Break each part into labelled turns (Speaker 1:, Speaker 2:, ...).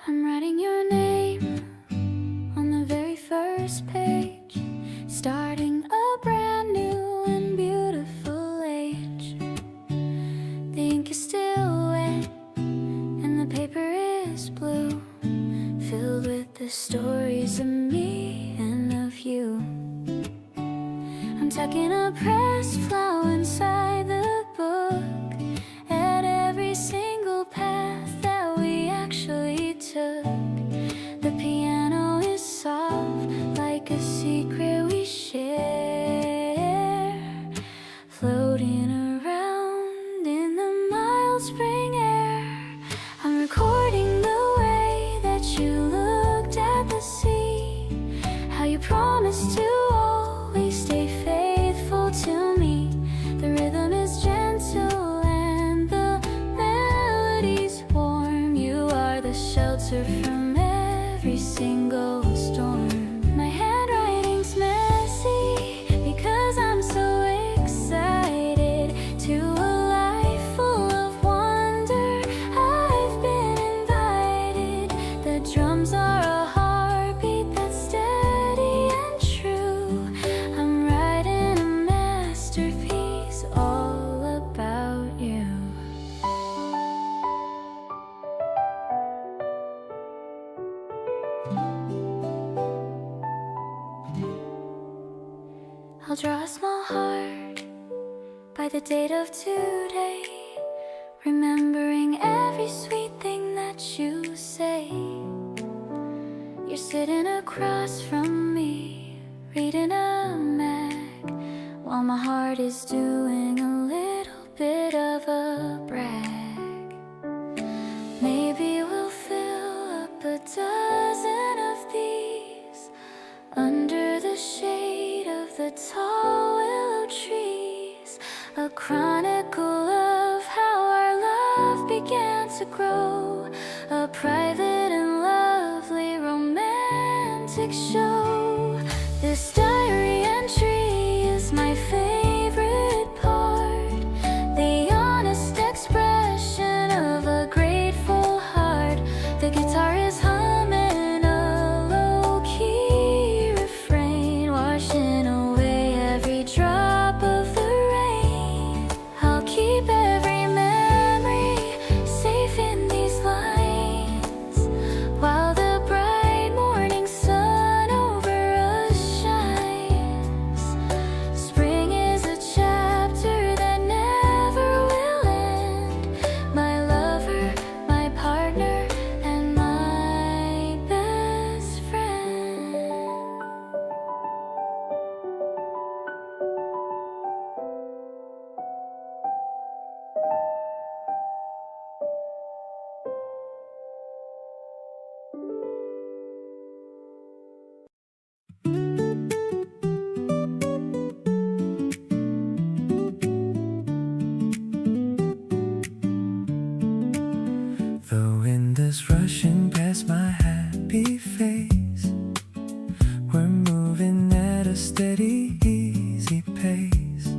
Speaker 1: I'm writing your name on the very first page, starting a brand new and beautiful age. The ink is still wet and the paper is blue, filled with the stories of me and of you. I'm tucking a pressed flower inside the book, at every single path that we actually took. The piano is soft like a secret we share, floating around in the mild spring air. I'm recording the way that you looked at the sea, how you promised to always stay faithful to me. The rhythm is gentle and the melody's warm. You are the shelter from every single storm. My handwriting's messy because I'm so excited to a life full of wonder. I've been invited. The drums are a heartbeat that's steady and true. I'm writing a masterpiece all about you. I'll draw a small heart by the date of today, remembering every sweet thing that you say. You're sitting across from me, reading a mag, while my heart is doing a little bit of a brag. Maybe we'll fill up a dozen of these under the shade of the tall willow trees, a chronicle of how our love began to grow, a private and lovely romantic show. This diary entry is my favorite part, the honest expression of a grateful heart. The guitar is humming a low-key refrain, washing away every drop of the rain. I'll keep every memory safe in these lines, while the bright morning sun over us shines. Spring is a chapter that never will end. My lover, my partner, and my best friend.
Speaker 2: The wind is rushing past my happy face. We're moving at a steady, easy pace.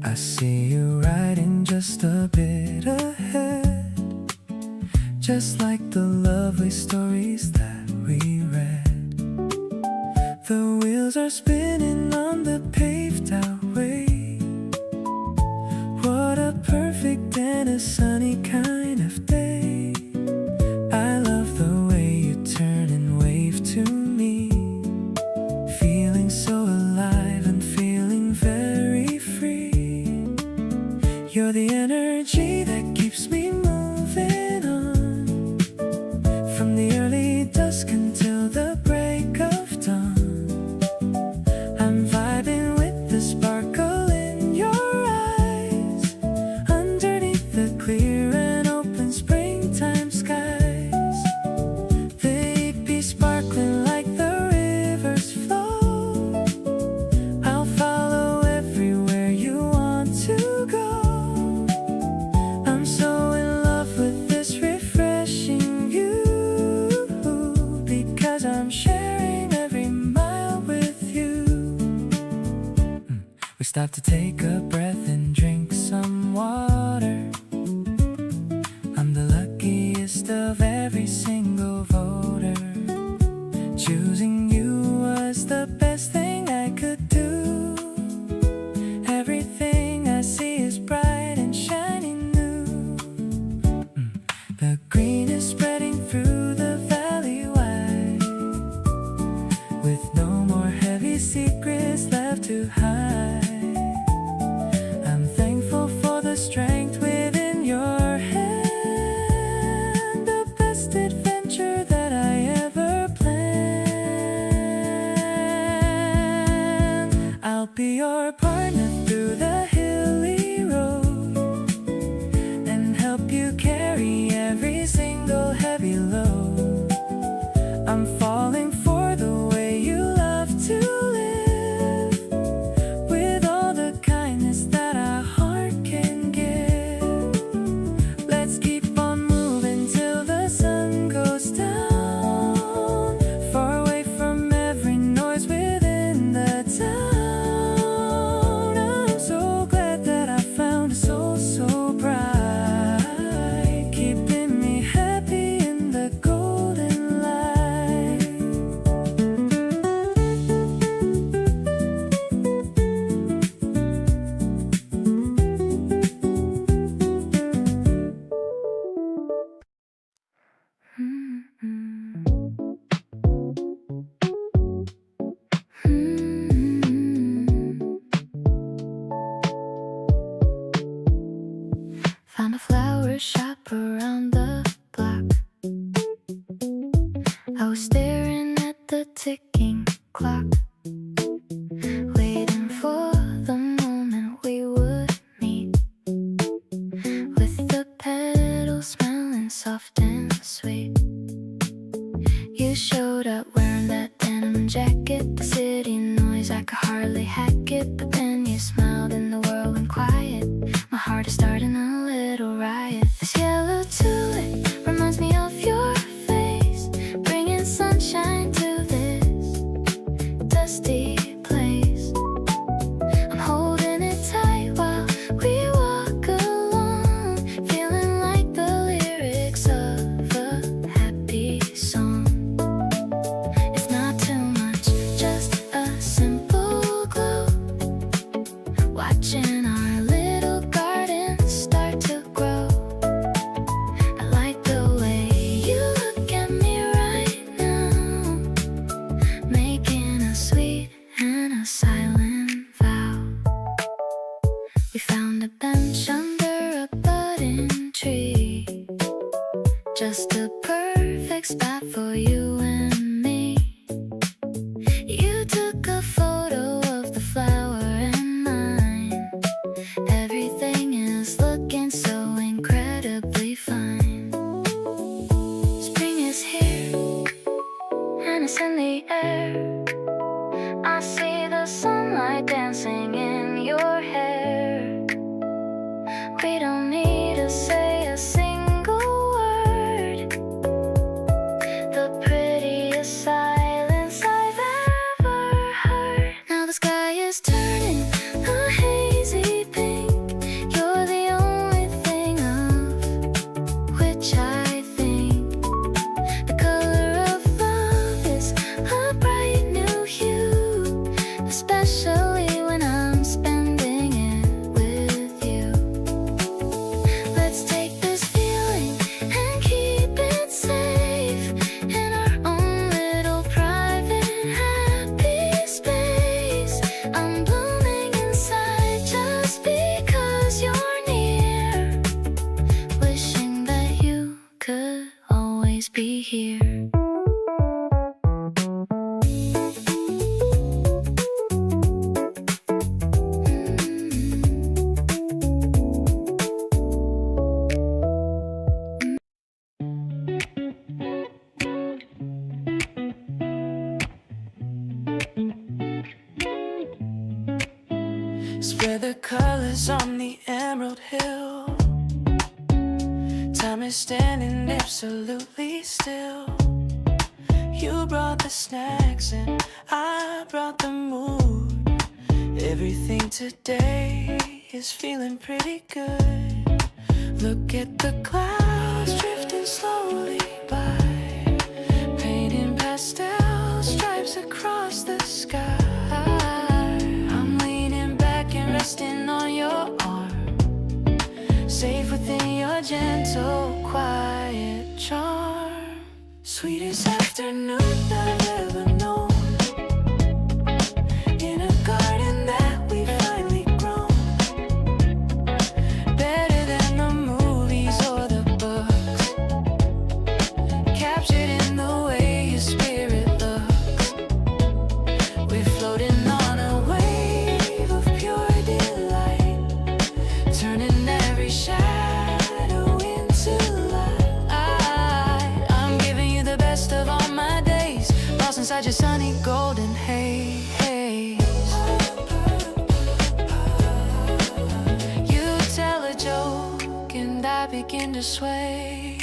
Speaker 2: I see you riding just a bit ahead, just like the lovely stories that we read. The wheels are spinning on the paved out way. What a perfect and a sunny kind of day. I love the way you turn and wave to me, feeling so alive and feeling very free. You're the energy that keeps me moving on, from the early dusk until the break of dawn. I'm vibing with the sparkle in your eyes, underneath the clear and open springtime skies. They be sparkling like the rivers flow. I'll follow everywhere you want to go. I'm so in love with this refreshing view, because I'm sharing every mile with you. We stop to take a breath and drink some water. I'm the luckiest of every single voter. Choosing you was the best thing I could do. Everything I see is bright and shiny new. The green is spreading through the valley wide, with no more heavy secrets left to hide. I'm thankful for the strength within your hand, the best adventure that I ever planned. I'll be your partner through the hilly road and help you carry every single heavy load. I'm falling for the way you love to live, with all the kindness that our heart can give. Let's keep on moving till the sun goes down, far away from every noise within the town. I'm so glad that I found a soul so bright, keeping me happy in the golden light.
Speaker 1: Found a flower shop around the block. I was staring at the ticking clock, waiting for the moment we would meet, with the petals smelling soft and sweet. You showed up wearing that denim jacket, the city noise, I could hardly hack it. But then you smiled and the world went quiet. My heart is starting a little riot. This yellow tulip reminds me of your face, bringing sunshine to this dusty place. I'm holding it tight while we walk along, feeling like the lyrics of a happy song. It's not too much, just a simple glow, watching our little garden start to grow. I like the way you look at me right now, making a sweet and a silent vow. We found a bench under a budding tree, just a perfect spot for you and me. You took a photo of the flower and mine. Everything is looking so incredibly fine. Spring is here and it's in the air. I see the sunlight dancing in your hair. We don't need to say a single word, the prettiest silence I've ever heard. Now the sky is turning a hazy pink. You're the only thing of which I think. The color of love is a bright new hue, especially when I'm spending it with you. Let's take this feeling and keep it safe in our own little private happy space. I'm blooming inside just because you're near, wishing that you could always be here.
Speaker 2: Spread the colors on the emerald hill. Time is standing absolutely still. You brought the snacks and I brought the mood. Everything today is feeling pretty good. Look at the clouds drifting slowly by.
Speaker 1: gentle, quiet charm. Sweetest afternoon I've ever known. In a garden that we finally grown. Better than the movies or the books. Captured in the way your spirit looks. We're floating on a wave of pure delight, turning every shadow into light. I'm giving you the best of all my days, lost inside your sunny golden haze. You tell a joke and I begin to sway.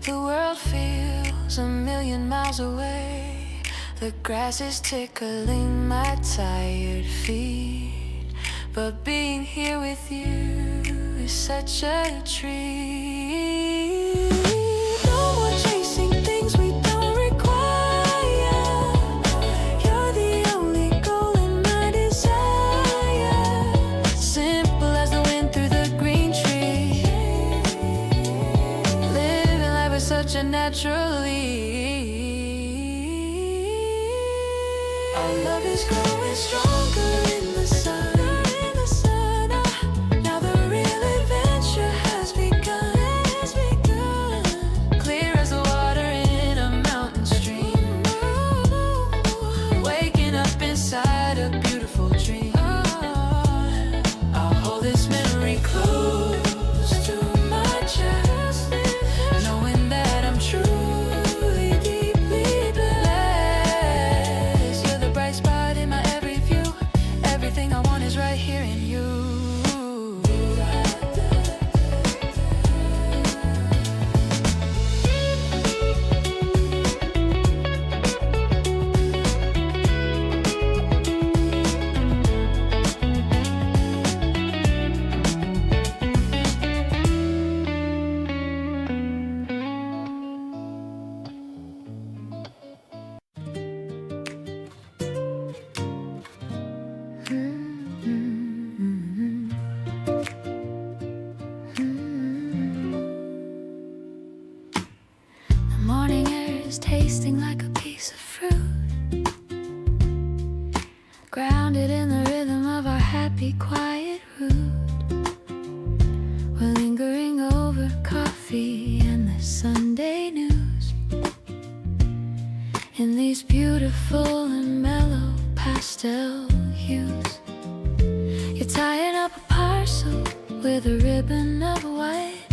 Speaker 1: The world feels a million miles away. The grass is tickling my tired feet, but being here with you is such a treat. No more chasing things we don't require. You're the only goal in my desire. Simple as the wind through the green tree. Living life with such a natural ease. Our love is growing stronger in the sun. Now the real adventure has begun. Clear as the water in a mountain stream. Waking up inside a beautiful dream. I'll hold this memory close to my chest, knowing that I'm truly deeply blessed. You're the bright spot in my every view. Everything I want is right here in you. The morning air is tasting like a piece of fruit, grounded in the rhythm of our happy, quiet route. We're lingering over coffee and the Sunday news in these beautiful and mellow pastel hues. You're tying up a parcel with a ribbon of white,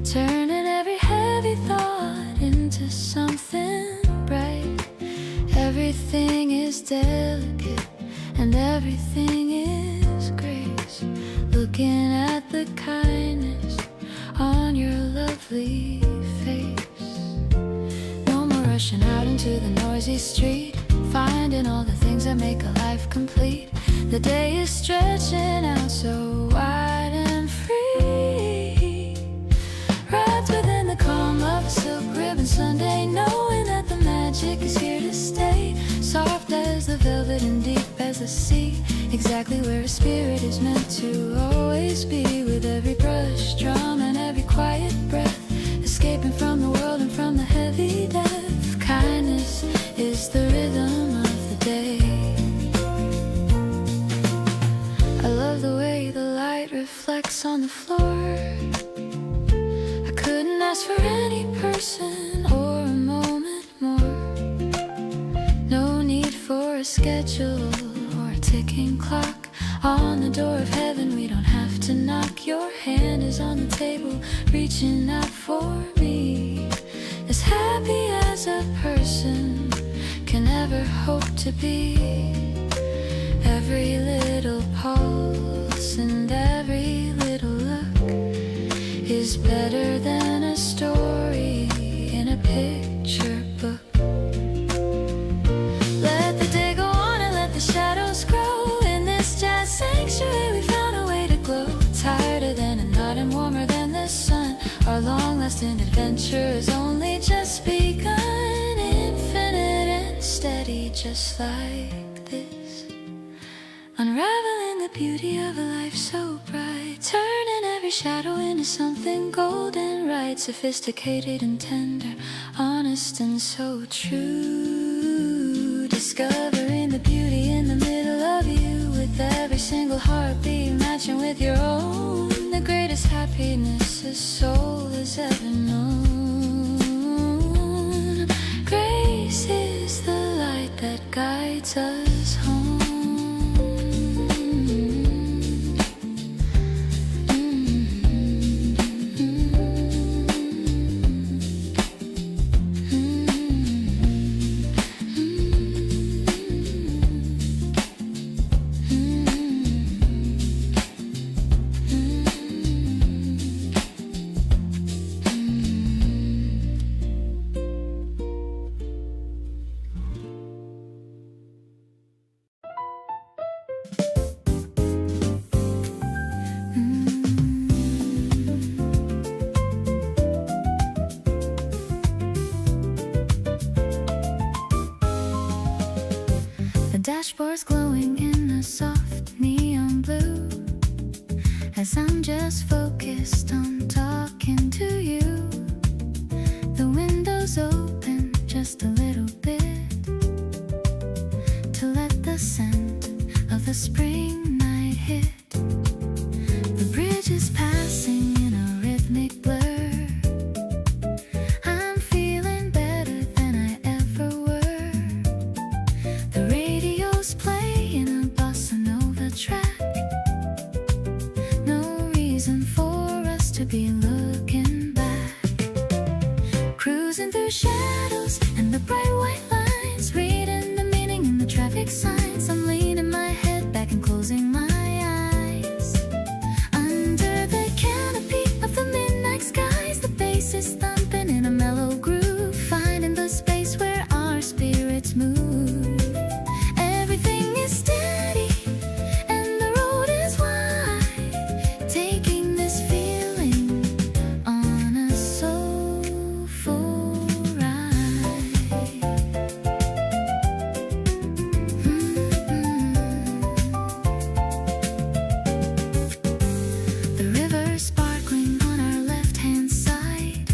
Speaker 1: turning every heavy thought into something bright. Everything is delicate and everything is grace. Looking at the kindness on your lovely face. No more rushing out into the noisy street, finding all the things that make a life complete. The day is stretching out so wide and free, wrapped within the calm of a silk ribbon Sunday, knowing that the magic is here to stay. Soft as the velvet and deep as the sea, exactly where a spirit is meant to always be. With every brush drum and every quiet breath, escaping from the world and from the heavy death. Kindness is the rhythm of the day. I love the way the light reflects on the floor. I couldn't ask for any person or a moment more. No need for a schedule or a ticking clock on the door of heaven. We don't have to knock. Your hand is on the table, reaching out for me. As happy as a person can ever hope to be. Every little pulse and every little look is better than a story in a picture book. Let the day go on and let the shadows grow. In this jazz sanctuary we found a way to glow. Tighter than a knot and warmer than the sun. Our long-lasting adventure has only just begun. Infinite and steady just like this, unraveling the the beauty of a life so bright, turning every shadow into something golden right, sophisticated and tender, honest and so true. Discovering the beauty in the middle of you, with every single heartbeat matching with your own. The greatest happiness a soul has ever known. Grace is the light that guides us home. Dashboard's glowing in a soft neon blue, as I'm just focused on talking to you. The window's open just a little bit, to let the scent of the spring night hit. The bridge is passing in a rhythmic blur. I'm feeling better than I ever were. The radio's playing a bossa nova track. No reason for us to be looking back. Cruising through shadows and the bright white lines, reading the meaning in the traffic signs. I'm leaning my head back and closing my eyes. Under the canopy of the midnight skies, the bass is thumping in a mellow groove, finding the space where our spirits move. Everything is steady and the road is wide, taking this feeling on a soulful ride. The river sparkling on our left-hand side,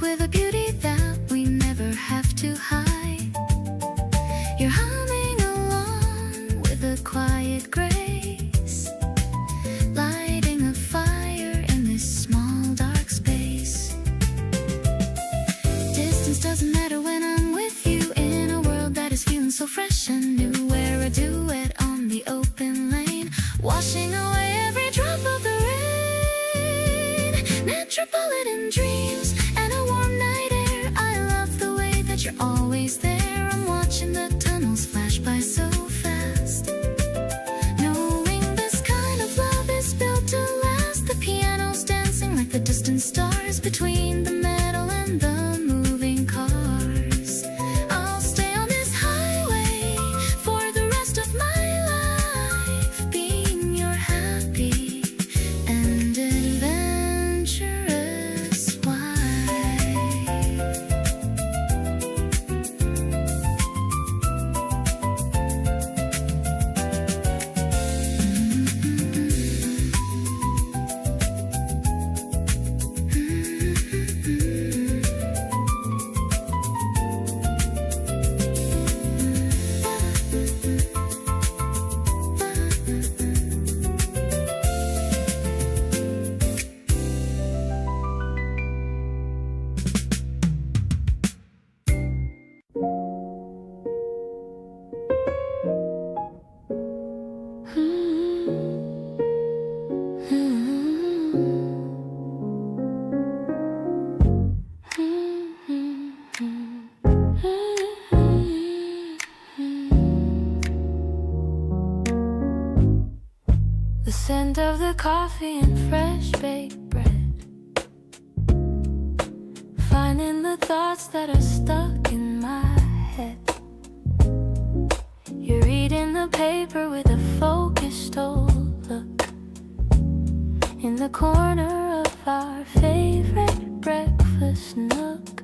Speaker 1: with a beauty that we never have to hide. You're humming along with a quiet grace, lighting a fire in this small dark space. Distance doesn't matter when I'm with you, in a world that is feeling so fresh and new. We're a duet on the open lane, washing away every drop of the rain. Metropolitan dreams and a warm night air. I love the way that you're always there. I'm watching the tunnels flash by so fast, knowing this kind of love is built to last. The piano's dancing like the distant stars between the metal and the moving cars. I'll stay on this highway for the rest of my life, being your happy and adventurous wife. The scent of the coffee and fresh baked bread, finding the thoughts that are stuck in my head. You're reading the paper with a focused old look, in the corner of our favorite breakfast nook.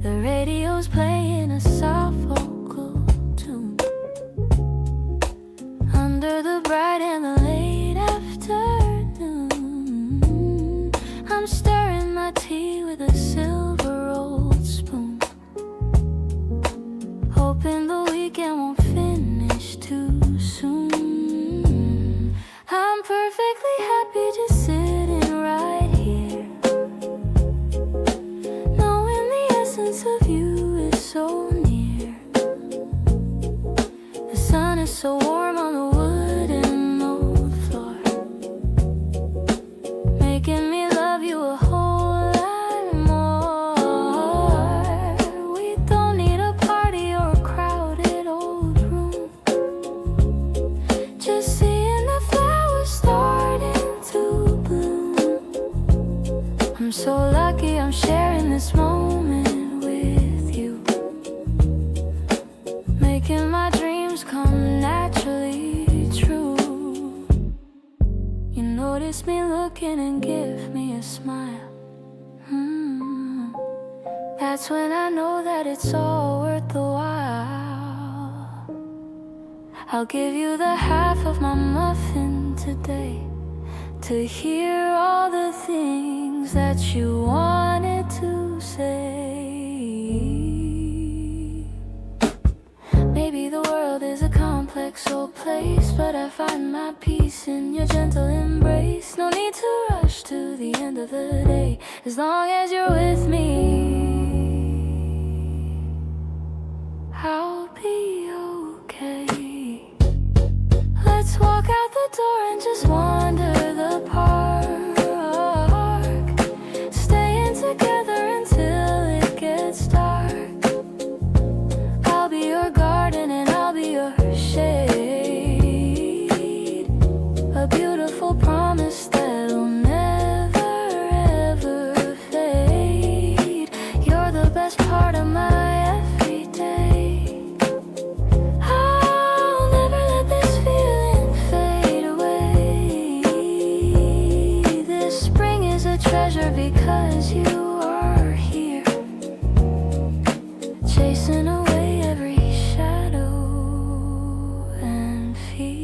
Speaker 1: The radio's playing a soft vocal tune. making me love you a whole lot more. We don't need a party or a crowded old room, just seeing the flowers starting to bloom. I'm so lucky I'm sharing this moment with you, making my dreams come naturally true. You notice me looking and give me a smile. That's when I know that it's all worth the while. I'll give you the half of my muffin today, to hear all the things that you wanted to say. Maybe the world is a complex old place, but I find my peace in your gentle embrace. No need to rush to the end of the day, as long as you're with me, I'll be okay. Let's walk out the door and just wander the park, staying together until it gets dark. I'll be your garden and I'll be your shade, a beautiful promise that'll never ever fade. You're the best part of my everyday. I'll never let this feeling fade away. This spring is a treasure because you are here, chasing away every shadow and fear.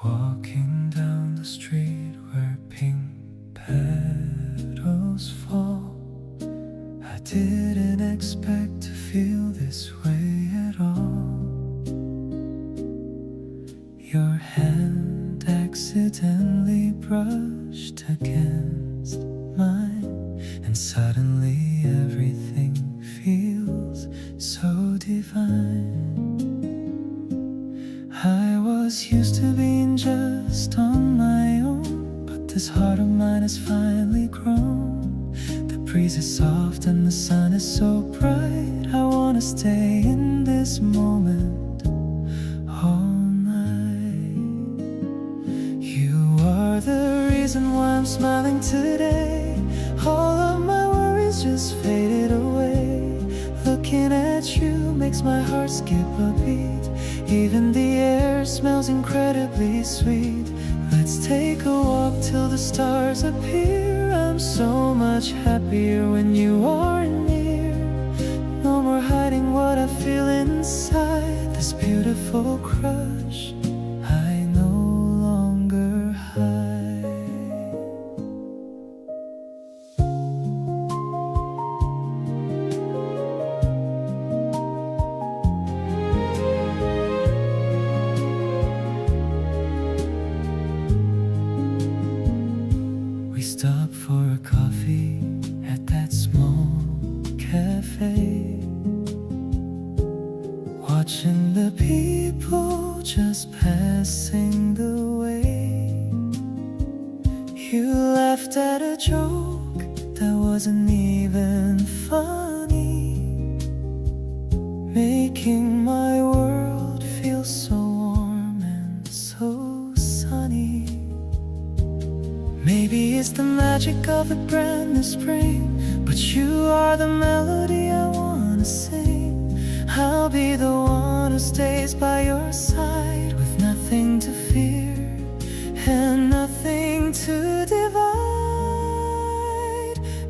Speaker 2: Walking down the street where pink petals fall, I didn't expect to feel this way at all. Your hand accidentally brushed against mine, and suddenly everything feels so divine. I was used to being just on my own, but this heart of mine has finally grown. The breeze is soft and the sun is so bright. I wanna stay in this moment all night. You are the reason why I'm smiling today. All of my worries just faded away. Looking at you makes my heart skip a beat. Even the air smells incredibly sweet. Let's take a walk till the stars appear. I'm so much happier when you are near. No more hiding what I feel inside. This beautiful crush I no longer hide. We stopped for a coffee at that small cafe, watching the people just passing the way. You laughed at a joke that wasn't even funny, making my world feel so warm and so sunny. Maybe it's the magic of a brand new spring, but you are the melody I wanna sing. I'll be the one who stays by your side, with nothing to fear and nothing to divide.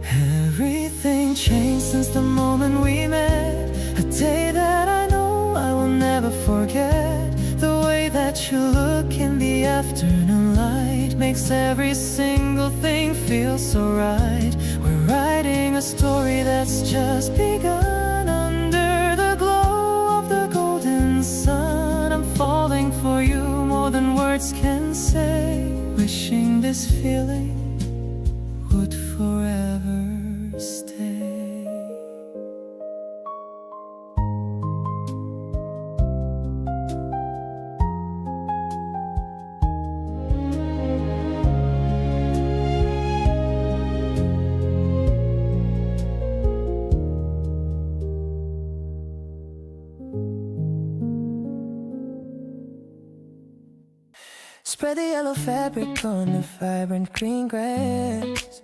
Speaker 2: Everything hasn't changed since the moment we met. A day that I know I will never forget. The way that you look in the afternoon light makes every single thing feel so right. We're writing a story that's just begun. Under the glow of the golden sun, I'm falling for you more than words can say. Wishing this feeling would forever stay. Spread the yellow fabric on the vibrant green grass,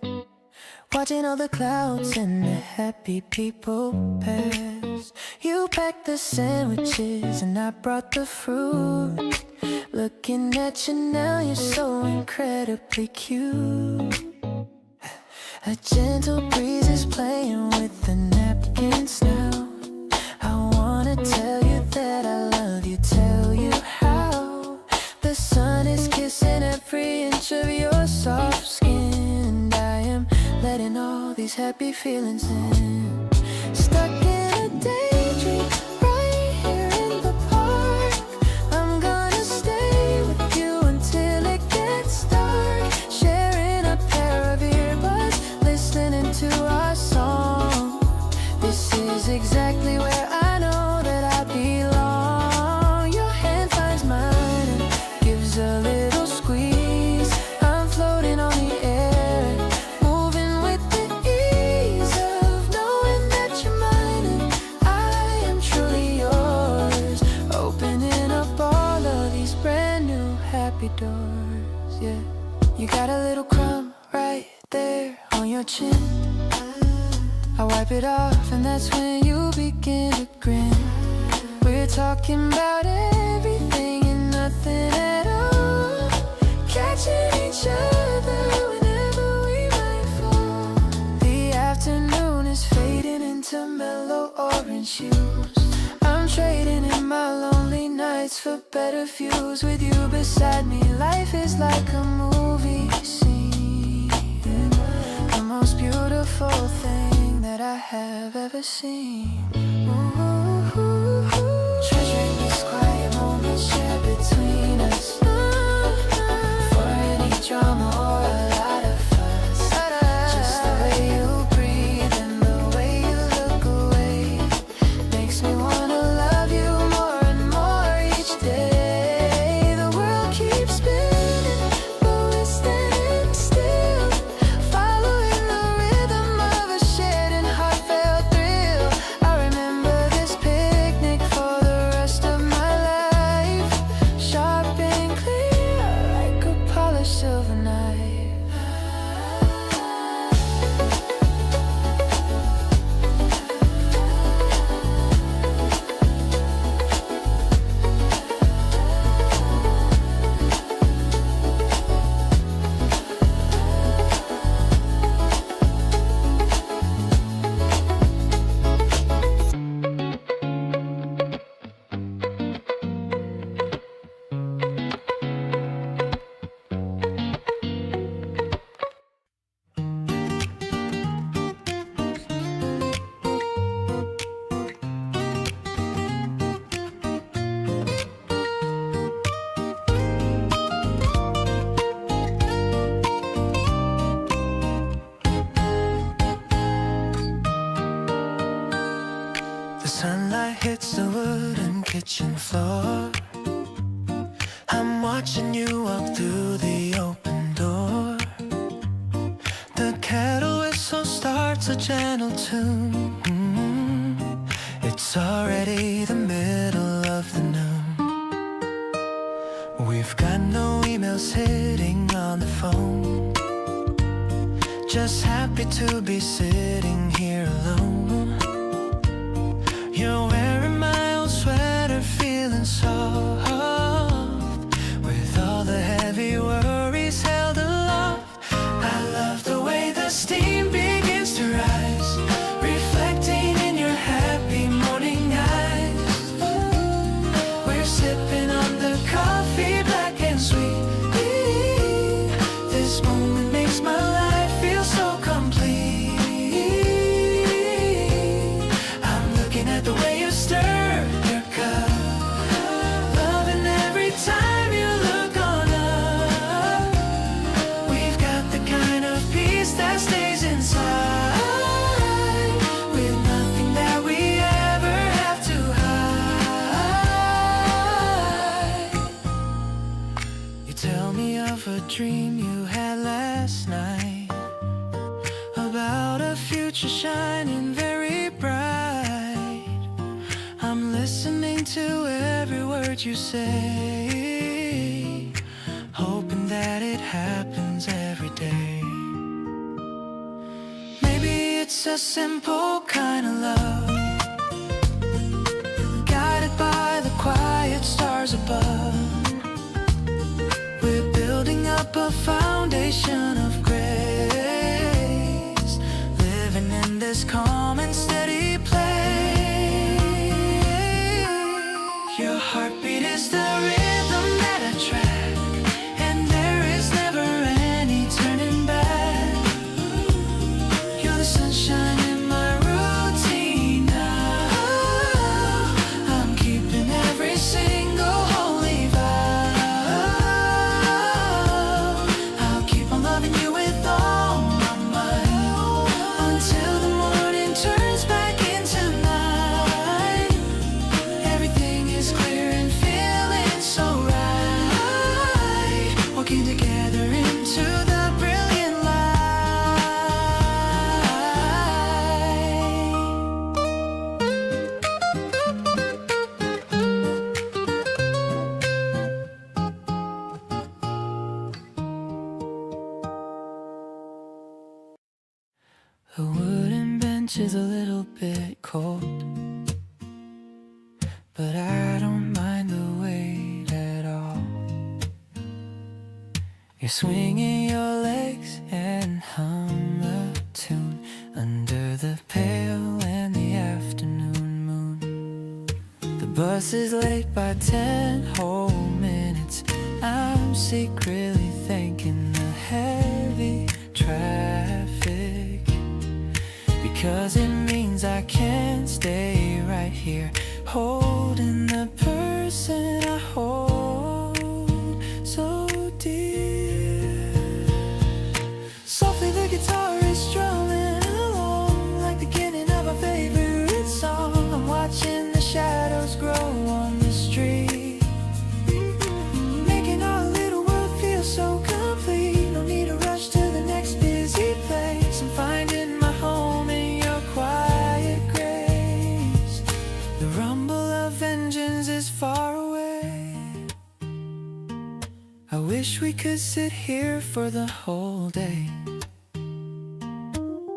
Speaker 2: watching all the clouds and the happy people pass. You packed the sandwiches and I brought the fruit. Looking at you now, you're so incredibly cute. A gentle breeze is playing with the napkins now. I wanna tell you that I love you, tell you how. The sun is kissing every inch of your soft skin, and I am letting all these happy feelings in. Stuck in a daydream right here in the park. I'm gonna stay with you until it gets dark. Sharing a pair of earbuds, listening to our song. This is exactly where I know that I belong. Your hand finds mine and gives a little squeeze. I'm floating on the air, moving with the ease of knowing that you're mine and I am truly yours. Opening up all of these brand new happy doors, yeah. You got a little crumb right there on your chin. I wipe it off and that's when you begin to grin. We're talking about everything and nothing at all, catching each other whenever we might fall. The afternoon is fading into mellow orange hues. I'm trading in my lonely nights for better views. With you beside me, life is like a movie scene, the most beautiful thing that I have ever seen. Ooh, treasuring these quiet moments shared between us, for any drama or a lot of fuss. Just the way you breathe and the way you look away makes me wanna love you more and more each day. The world keeps spinning, but we're standing still, following the rhythm of a shared and heartfelt thrill. I remember this picnic for the rest of my life, sharp and clear like a polished silver knife. The sunlight hits the wooden kitchen floor. I'm watching you walk through the open door. The kettle whistle starts a gentle tune. It's already the middle of the noon. We've got no emails sitting on the phone, just happy to be sitting here alone. You're wearing my old sweater, feeling soft, with all the heavy worries held aloft. I love the way the steam begins to rise, shining very bright. I'm listening to every word you say, hoping that it happens every day. Maybe it's a simple kind of love, guided by the quiet stars above. We're building up a foundation of grace, living in this calm and steady place. Your heartbeat is the rhythm that I track, and there is never any turning back. You're the sunshine in my routine now. I'm keeping every single holy vow. I'll keep on loving you with all my might, until the morning turns back into night. Everything is clear and feeling so right, walking together into the brilliant light. The wooden bench is a little bit cold, but I don't mind the weight at all. You're swinging your legs and hum a tune under the pale and the afternoon moon. The bus is late by 10 whole minutes. I'm secretly thanking the heavy traffic, because it means I can stay right here, holding the person I hold so dear. Softly the guitar is strumming along, like the beginning of a favorite song. I'm watching the shadows grow on the street, making our little world feel so complete. No need to rush to the next busy place. I'm finding my home in your quiet grace. The rumble of engines is far away. I wish we could sit here for the whole day.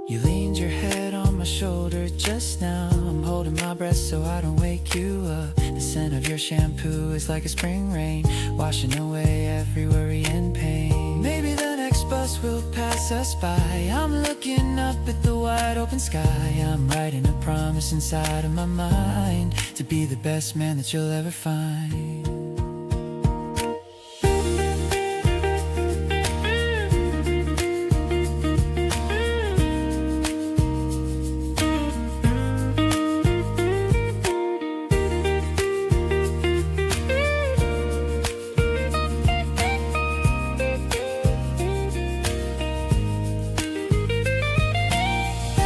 Speaker 2: You leaned your head on my shoulder just now. I'm holding my breath so I don't wake you up. The scent of your shampoo is like a spring rain, washing away every worry and pain. Maybe the next bus will pass us by. I'm looking up at the wide open sky. I'm writing a promise inside of my mind, to be the best man that you'll ever find.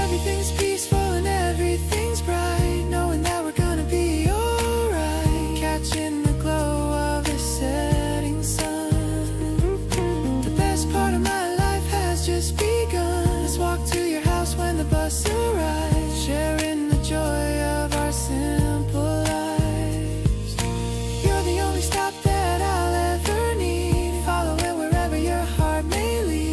Speaker 2: Everything's peaceful and everything's bright, knowing that we're gonna be alright, catching the glow of the setting sun. The best part of my life has just begun. Let's walk to your house when the bus arrives, sharing the joy of our simple lives. You're the only stop that I'll ever need, follow it wherever your heart may lead.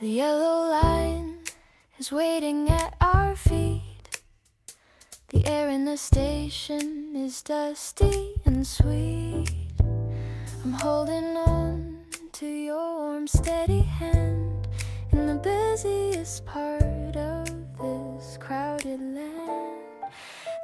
Speaker 1: The yellow line is waiting at our feet. The air in the station is dusty and sweet. I'm holding on to your warm, steady hand in the busiest part of this crowded land.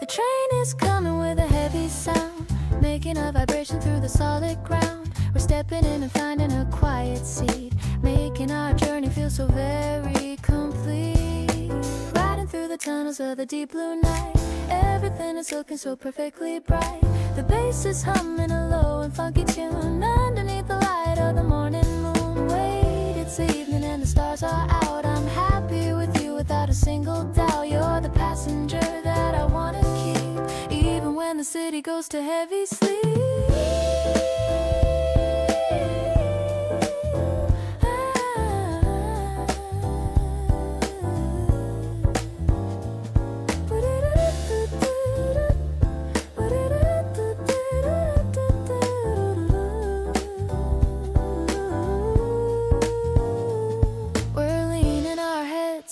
Speaker 1: The train is coming with a heavy sound, making a vibration through the solid ground. We're stepping in and finding a quiet seat, making our journey feel so very complete. Riding through the tunnels of the deep blue night. Everything is looking so perfectly bright. The bass is humming a low and funky tune underneath the light of the morning moon. Wait, it's evening and the stars are out. I'm happy with you without a single doubt. You're the passenger that I wanna keep, even when the city goes to heavy sleep.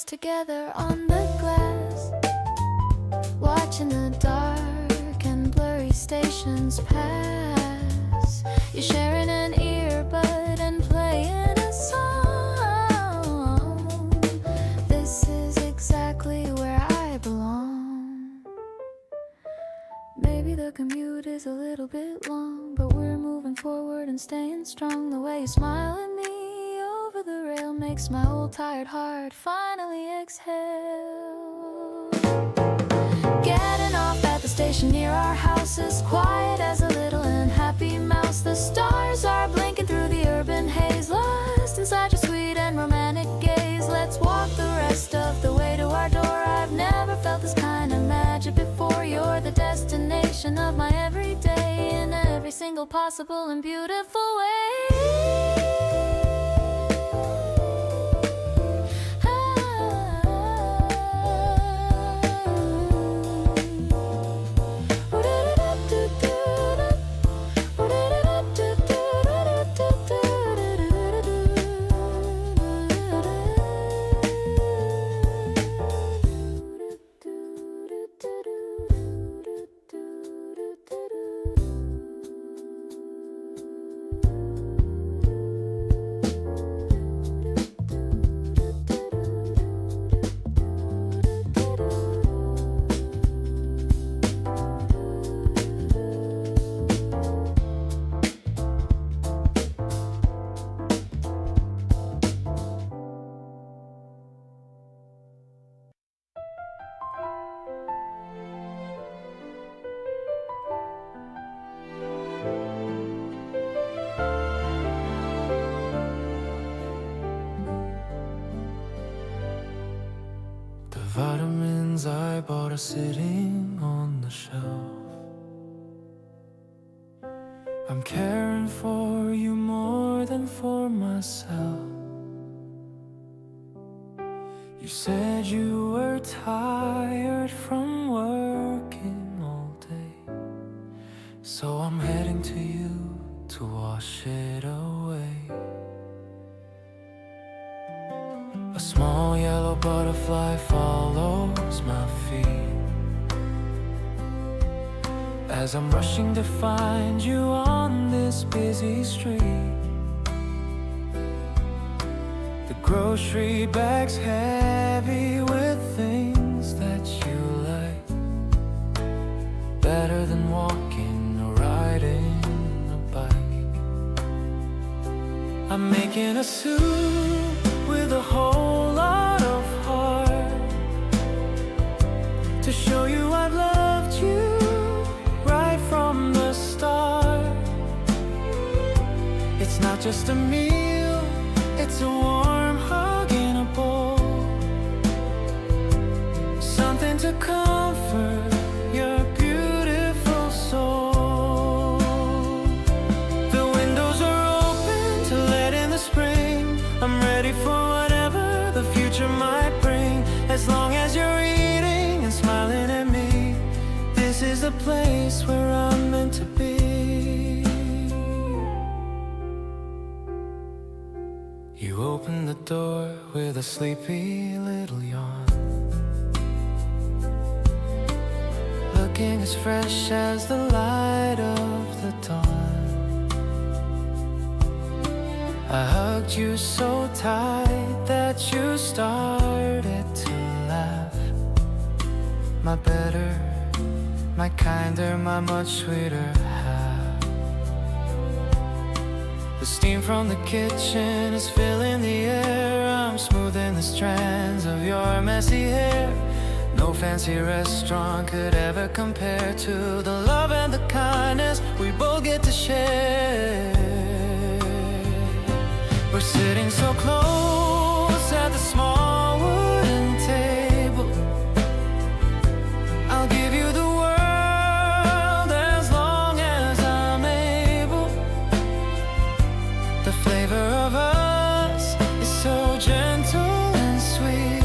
Speaker 1: Together on the glass, watching the dark and blurry stations pass. You're sharing an earbud and playing a song. This is exactly where I belong. Maybe the commute is a little bit long, but we're moving forward and staying strong. The way you smile at me over the rail makes my old tired heart finally exhale. Getting off at the station near our house is quiet as a little unhappy mouse. The stars are blinking through the urban haze, lost inside your sweet and romantic gaze. Let's walk the rest of the way to our door. I've never felt this kind of magic before. You're the destination of my everyday in every single possible and beautiful way.
Speaker 2: Vitamins I bought are sitting on the shelf. I'm caring for you more than for myself. You said you were tired from working all day, so I'm heading to you to wash it away. A small yellow butterfly follows my feet as I'm rushing to find you on this busy street. The grocery bag's heavy with things that you like, better than walking or riding a bike. I'm making a soup with a whole lot of heart to show you I've loved you right from the start. It's not just a meal, it's a warm hug in a bowl, something to comfort your beautiful soul. The windows are open to let in the spring. I'm ready for whatever the future might bring. As long as you're eating and smiling at me, this is the place where I'm meant to be. You opened the door with a sleepy little yawn, looking as fresh as the light of the dawn. I hugged you so tight that you started to laugh. My better, my kinder, my much sweeter half. The steam from the kitchen is filling the air. I'm smoothing the strands of your messy hair. No fancy restaurant could ever compare to the love and the kindness we both get to share. We're sitting so close at the small wooden table. I'll give you the world as long as I'm able. The flavor of us is so gentle and sweet,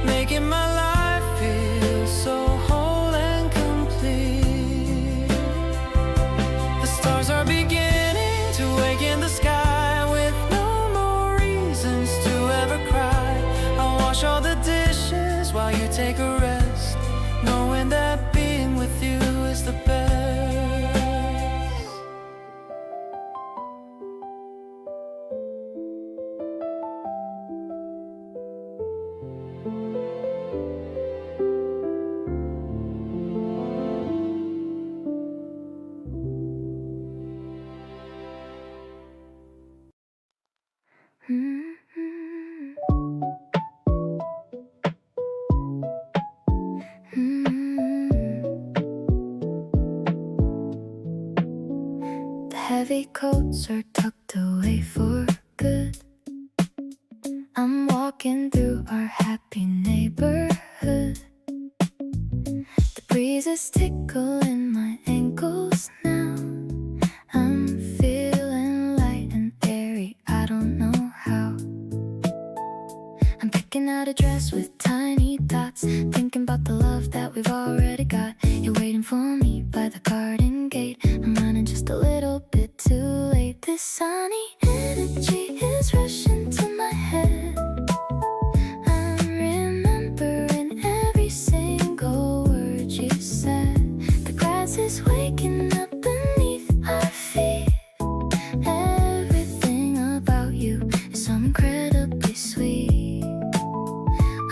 Speaker 2: making my life feel so whole and complete. The stars are beginning to wake in the sky with no more reasons to ever cry. I'll wash all the dishes while you take a rest, knowing that being with you is the best.
Speaker 1: The heavy coats are tucked away for good. I'm walking through our happy neighborhood. The breeze is tickling my ankles now. I'm feeling light and airy, I don't know how. I'm picking out a dress with tiny dots, thinking about the love that we've already got. You're waiting for me by the garden gate. I'm running just a little bit too late. This sunny energy is rushing to my head. I'm remembering every single word you said. The grass is waking up beneath our feet. Everything about you is so incredibly sweet.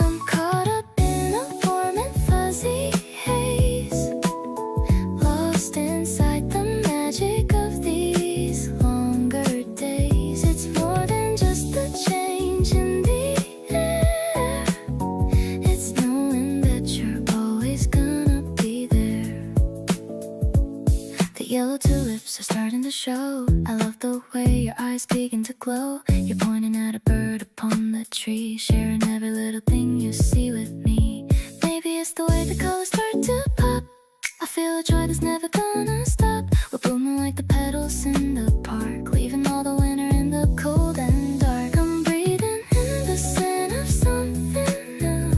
Speaker 1: I'm caught up in a warm and fuzzy haze, lost inside the magic of these longer days. It's more than just the change in the air. It's knowing that you're always gonna be there. The yellow tulips are starting to show. I love the way your eyes begin to glow. You're pointing at a bird upon the tree, sharing every little thing you see with me. Maybe it's the way the colors start to pop. I feel a joy that's never gonna stop. We're blooming like the petals in the park, leaving all the winter in the cold and dark. I'm breathing in the scent of something new,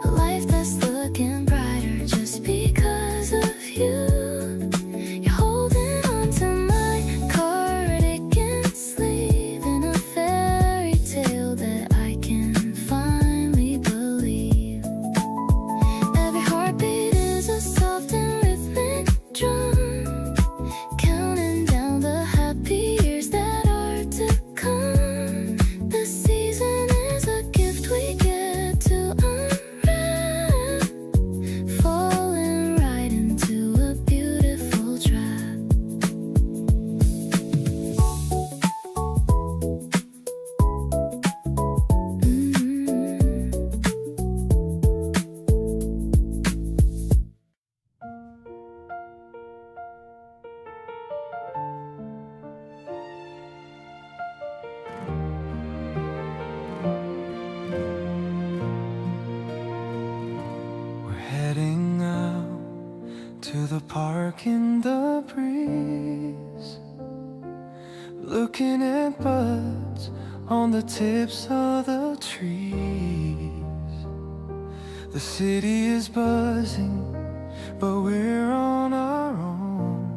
Speaker 1: a life that's looking brighter just because of you. You're holding on to my cardigan sleeve in a fairy tale that I can finally believe. Every heartbeat is a soft and rhythmic drum, counting down the happy years that are to come. The season is a gift we get to unwrap, falling right into a beautiful trap.
Speaker 2: We're heading out to the park in the breeze, looking at buds on the tips of the trees. The city is buzzing, but we're on our own.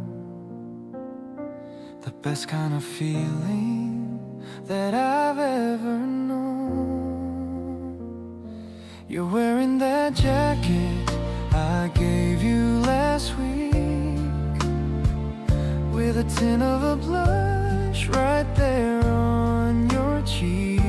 Speaker 2: The best kind of feeling that I've ever known. You're wearing that jacket I gave you last week, with a tint of a blush right there on your cheek.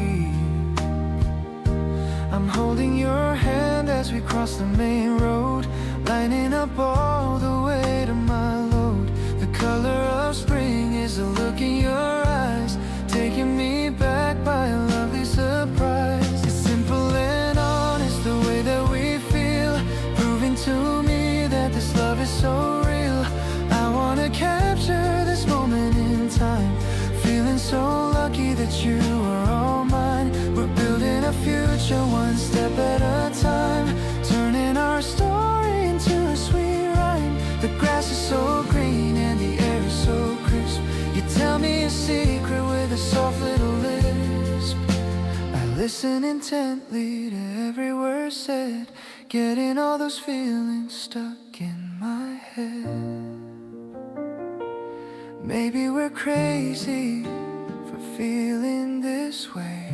Speaker 2: I'm holding your hand as we cross the main road, lining up all the way to my load. The color of spring is the look in your eyes, taking me back by a lovely surprise. It's simple and listen intently to every word said, getting all those feelings stuck in my head. Maybe we're crazy for feeling this way,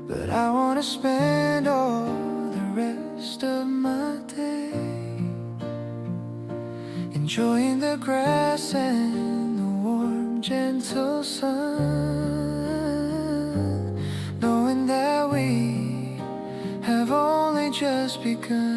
Speaker 2: but I wanna spend all the rest of my day enjoying the grass and the warm, gentle sun, knowing that we have only just begun.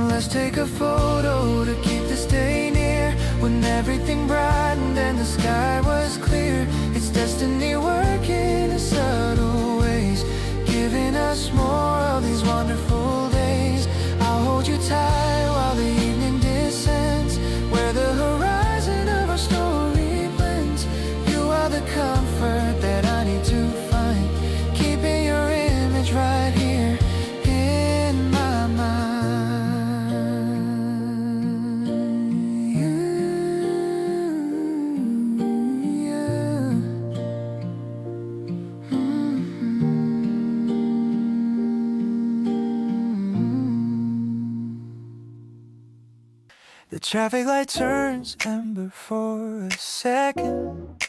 Speaker 2: Let's take a photo to keep this day near, when everything brightened and the sky was clear. It's destiny working in subtle ways, giving us more of these wonderful days. I'll hold you tight while the evening descends, where the horizon of our story blends. You are the comfort that I need to find, keeping your image right here in my mind. The traffic light turns amber for a second.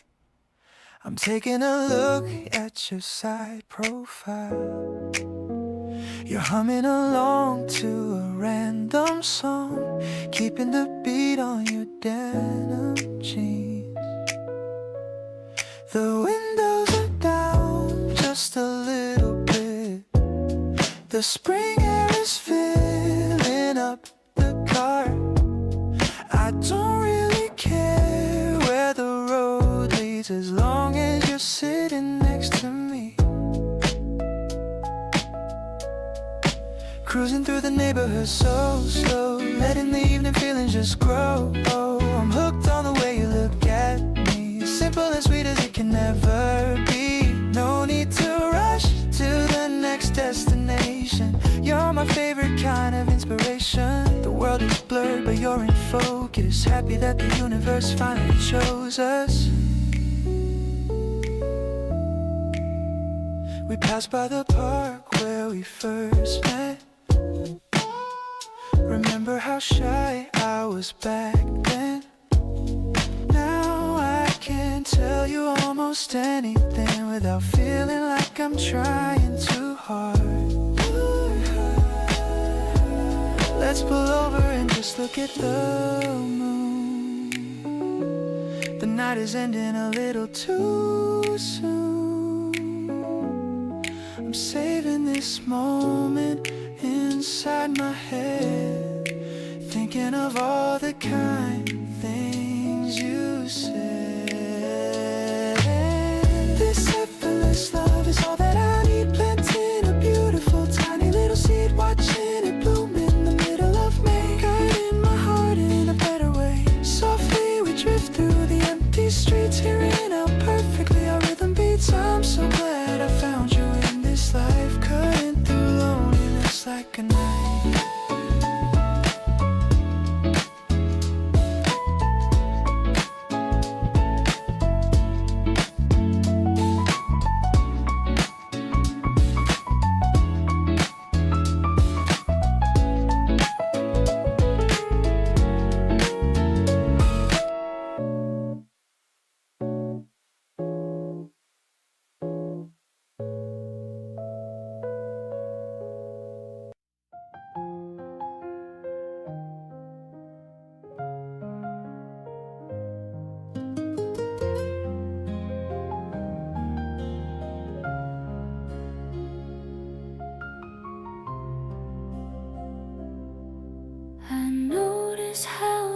Speaker 2: I'm taking a look at your side profile. You're humming along to a random song, keeping the beat on your denim jeans. The windows are down just a little bit. The spring air is filling up the car. I don't really care where the road leads, as long as you're sitting next to me. Cruising through the neighborhood so slow, letting the evening feelings just grow. Oh, I'm hooked on the way you look at me, simple and sweet as it can never be. No need to rush to the next destination. You're my favorite kind of inspiration. The world is blurred but you're in focus, happy that the universe finally chose us. We passed by the park where we first met. Remember how shy I was back then? Now I can tell you almost anything without feeling like I'm trying too hard. Let's pull over and just look at the moon. The night is ending a little too soon. I'm saving this moment inside my head, thinking of all the kind things you said. This effortless love is all that I need, planting a beautiful tiny little seed, watching it bloom in the middle of May, guiding my heart in a better way. Softly we drift through the empty streets, hearing how perfectly our rhythm beats. I'm so glad I found you in this life, cutting through loneliness like a knife.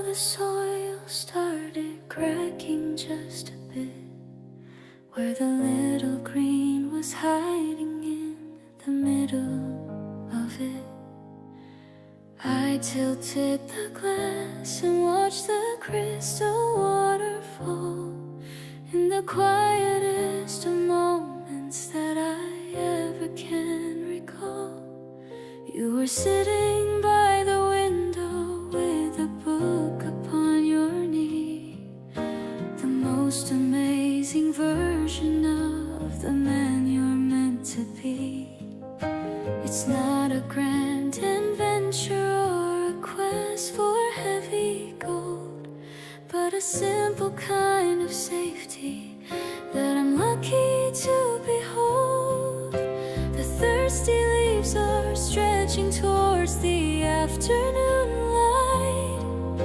Speaker 1: The soil started cracking just a bit, where the little green was hiding in the middle of it. I tilted the glass and watched the crystal waterfall in the quietest of moments that I ever can recall. You were sitting by the window with a book upon your knee, the most amazing version It's not a grand adventure or a quest for heavy gold, but a simple kind of safety that I'm lucky to behold. The thirsty leaves are stretching towards the afternoon light.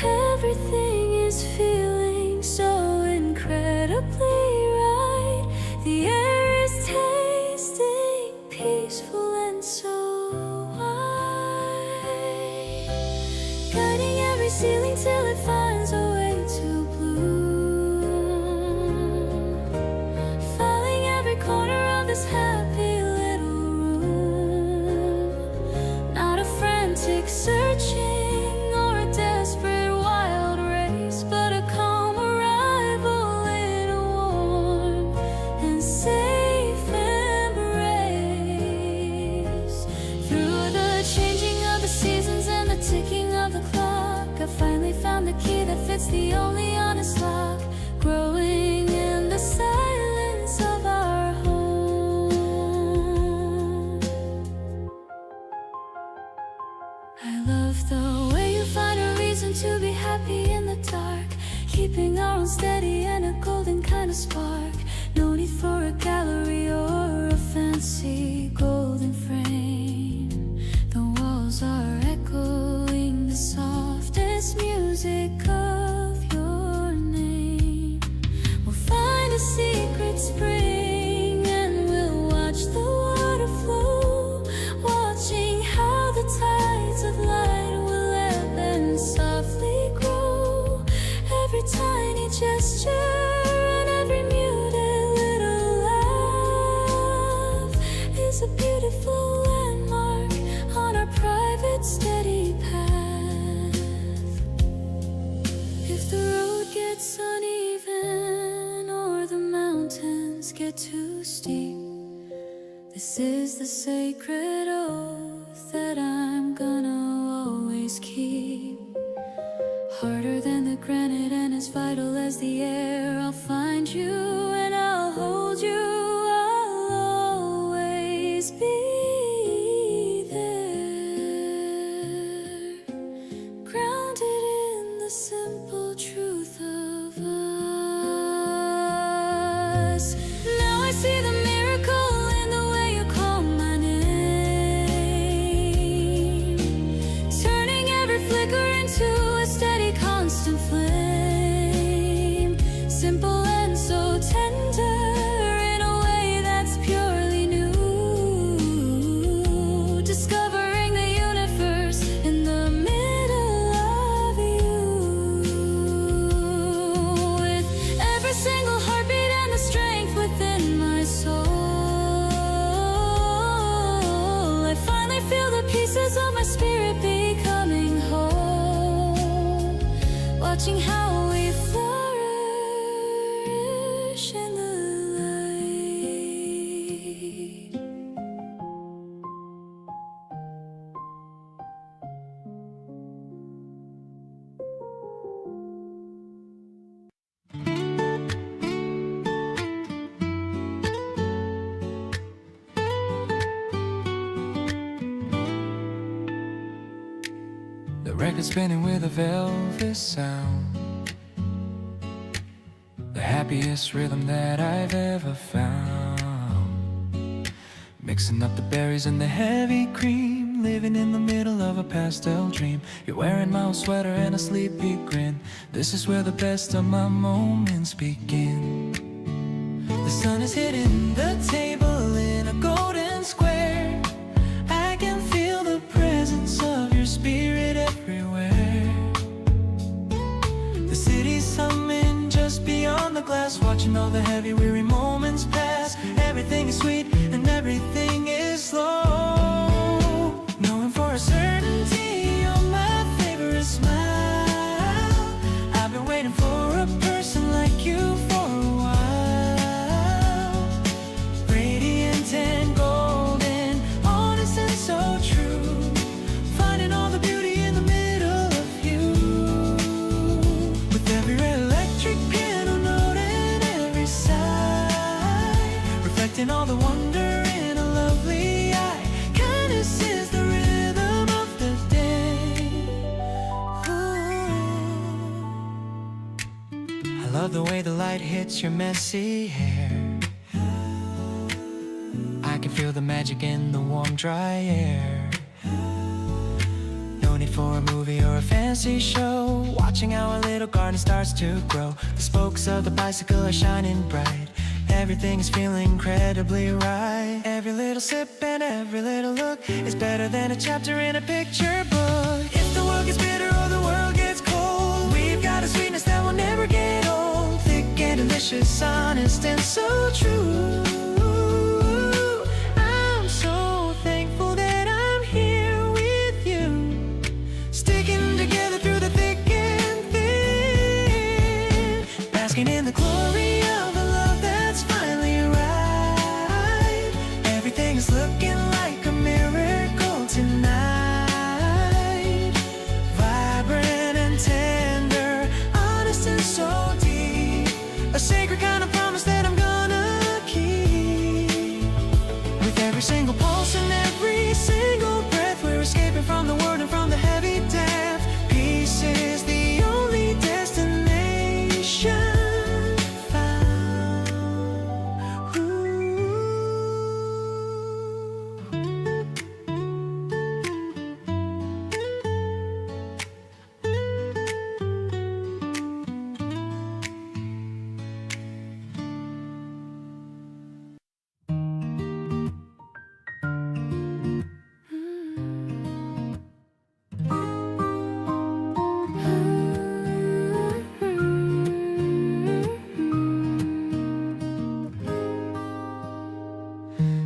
Speaker 1: Everything is feeling so incredibly right. The air is tasting peaceful and so wide, guiding every ceiling till it finds a way to bloom, filling every corner of this happy little room. Not a frantic searching or a desperate wild race, but a calm arrival in a warm and safe embrace. Through the changing of the seasons and the ticking of the clock, I finally found the key that fits the only honest lock, growing in the silence of our home. I love the way you find a reason to be happy in the dark, keeping our own steady and a golden kind of spark. No need for a gallery or a fancy golden frame. The walls are echoing the softest music of your name. We'll find a secret spring and we'll watch the water flow, watching how the tides of light will ebb and softly grow. Every tiny gesture and every muted little laugh is a beautiful landmark on our private steady path. If the road gets uneven or the mountains get too steep, this is the sacred oath that I'm gonna always keep. Harder than the granite and as vital as the air, I'll find you and I'll hold you. I'll always be there, grounded in the simple truth of us. Now I see the miracle in the way you call my name, turning every flicker into a steady constant flame. Simple and so tender in a way that's purely new, discovering the universe in the middle of you. With every single heartbeat and the strength within my soul, I finally feel the pieces of my spirit becoming whole, watching how we flourish in the light.
Speaker 2: The record spinning with a velvet sound, the happiest rhythm that I've ever found. Mixing up the berries and the heavy cream, living in the middle of a pastel dream. You're wearing my old sweater and a sleepy grin. This is where the best of my moments begin. The sun is hitting the table in a golden square. I can feel the presence of your spirit everywhere. The city's humming just beyond the glass, watching all the heavy weary moments pass. Everything is sweet and everything is slow, knowing for a certainty you're my favorite smile. I've been waiting for a person like you for a while. love the way the light hits your messy hair. I can feel the magic in the warm, dry air. No need for a movie or a fancy show. Watching how our little garden starts to grow. The spokes of the bicycle are shining bright. Everything is feeling incredibly right. Every little sip and every little look is better than a chapter in a picture book. If the world gets bitter or the world gets cold, we've got a sweetness that will never get old. Thick and delicious, honest and so true. I'm so thankful that I'm here with you, sticking together through the thick and thin, basking in the glory of a love that's finally right. Everything is looking like a miracle tonight. Vibrant and tender, honest and so deep. A sacred kind of promise that I'm gonna keep. With every single pulse and every single breath, we're escaping from the world and from the heavy death. Peace is the only destination.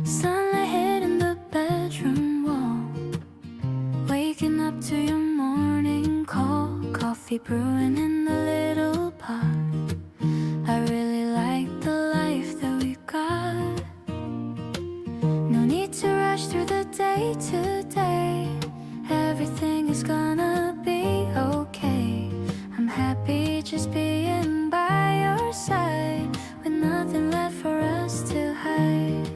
Speaker 1: Sunlight hitting the bedroom wall, waking up to your morning call. Coffee brewing in the little pot. I really like the life that we've got. No need to rush through the day today. Everything is gonna be okay. I'm happy just being by your side, with nothing left for us to hide.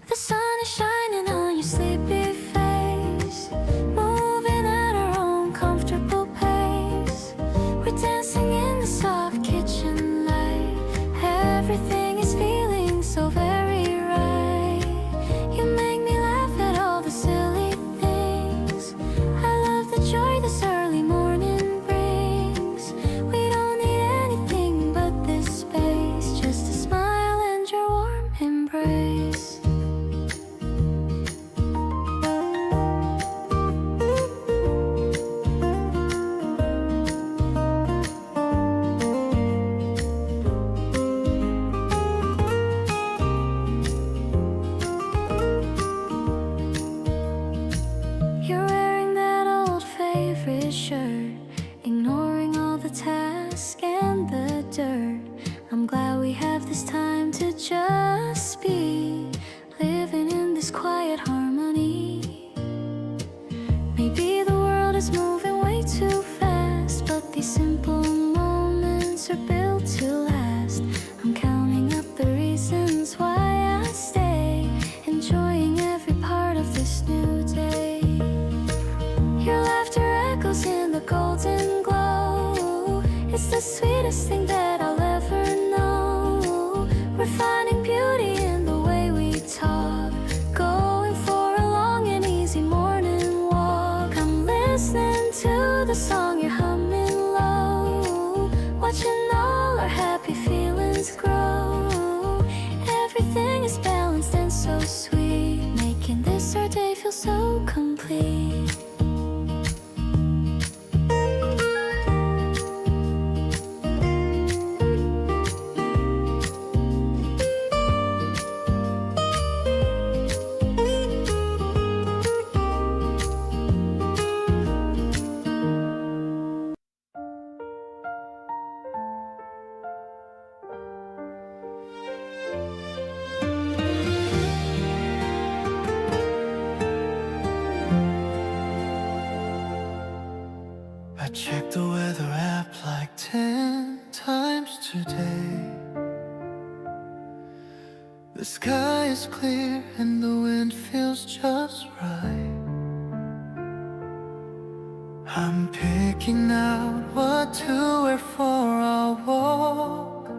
Speaker 1: The sun is shining on your sleepy face, moving at our own comfortable pace. We're dancing in the soft kitchen light. Everything is feeling so very right. You make me laugh at all the silly things. I love the joy this early morning brings. We don't need anything but this space, just a smile and your warm embrace. You're wearing that old favorite shirt, ignoring all the tasks and the dirt. I'm glad we have this time to just be, living in this quiet harmony. Maybe the world is moving way too fast, but these simple moments are built to last. I'm counting up the reasons why I stay, enjoying every part of this new day. Your laughter echoes in the golden glow. It's the sweetest thing that I'll ever know. We're finding beauty in the way we talk, going for a long and easy morning walk. I'm listening to the song you're humming low, watching all our happy feelings grow. Everything is balanced and so sweet, making this our day feel so complete.
Speaker 2: I checked the weather app like 10 times today. The sky is clear and the wind feels just right. I'm picking out what to wear for a walk,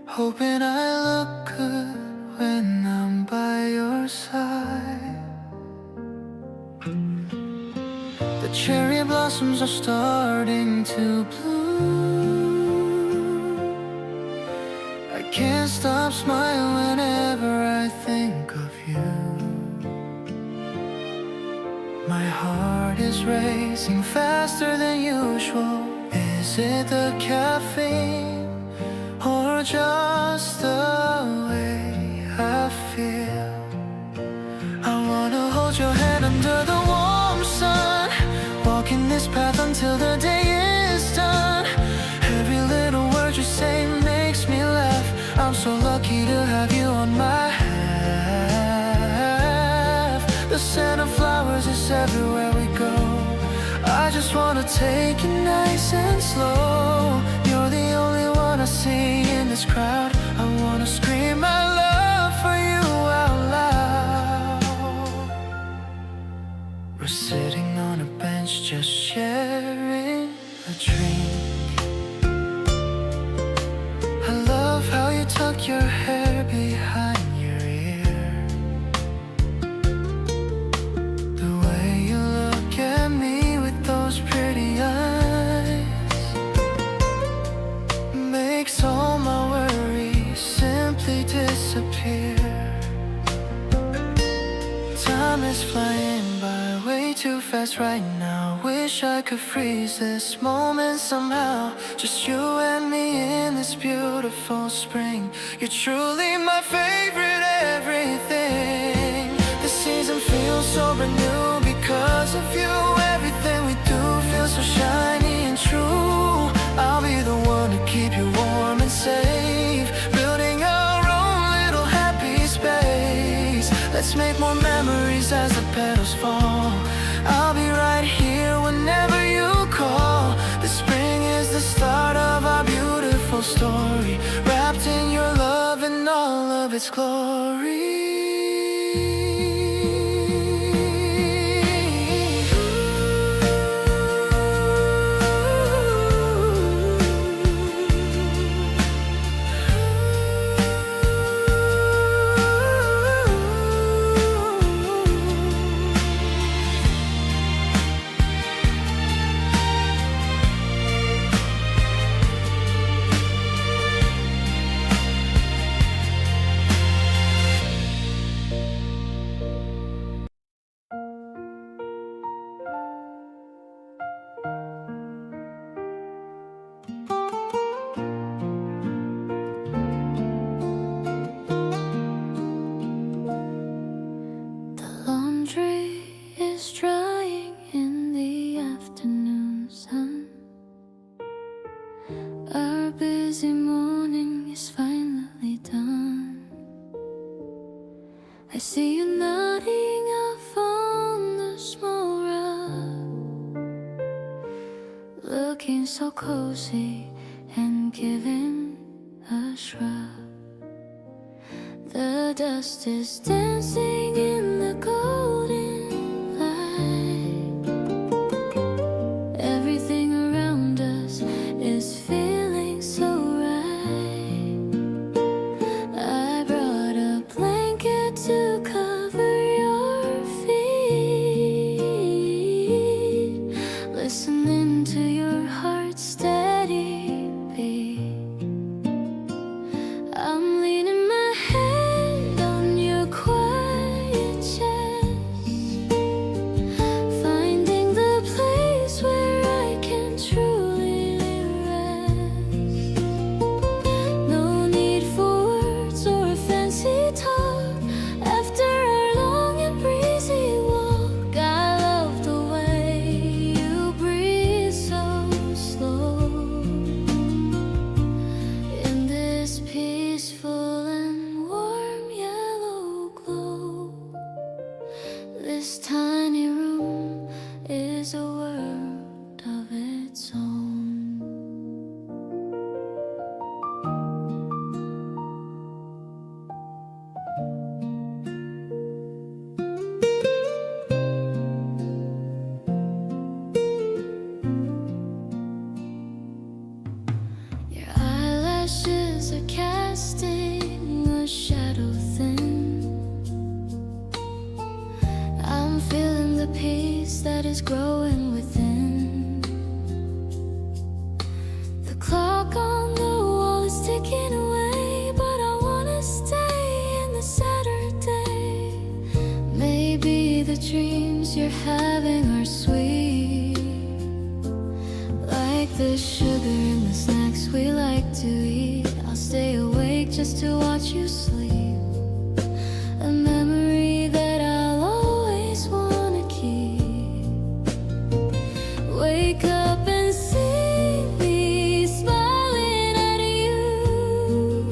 Speaker 2: hoping I look good when I'm by your side. The cherry blossoms are starting to bloom. I can't stop smiling whenever I think of you. My heart is racing faster than usual. Is it the caffeine or just the way I feel? I wanna hold your hand under the warm sun, walking this path until the day is done. Every little word you say makes me laugh. I'm so lucky to have you on my half. The scent of flowers is everywhere we go. I just wanna take it nice and slow. You're the only one I see in this crowd. I wanna scream my love for you out loud. We're sitting on a bench just sharing a drink. I love how you tuck your hair behind your ear. The way you look at me with those pretty eyes makes all my worries simply disappear. Time is flying by way too fast right now. Wish I could freeze this moment somehow. Just you and me in this beautiful spring. You're truly my favorite everything. The season feels so brand new because of you. Everything we do feels so shiny and true. I'll be the one to keep you warm and safe, building our own little happy space. Let's make more memories as the petals fall. I'll be right here whenever you call. The spring is the start of our beautiful story, wrapped in your love and all of its glory.
Speaker 1: I see you nodding off on the small rock, looking so cozy and giving a shrug. The dust is dancing in the golden light. Everything around us is feeling so right. I brought a blanket to cover your feet, listening to your heart's steady beat. I'm leaning my head on your quiet chest, finding the place where I can truly rest. No need for words or fancy talk after our long and breezy walk. I love the way you breathe so slow in this peaceful and warm yellow glow. This tiny room is a world of its own. feeling the peace that is growing within. The clock on the wall is ticking away, but I wanna stay in the Saturday. Maybe the dreams you're having are sweet, like the sugar in the snacks we like to eat. I'll stay awake just to watch you sleep. A memory that I'll always wanna keep. Wake up and see me smiling at you.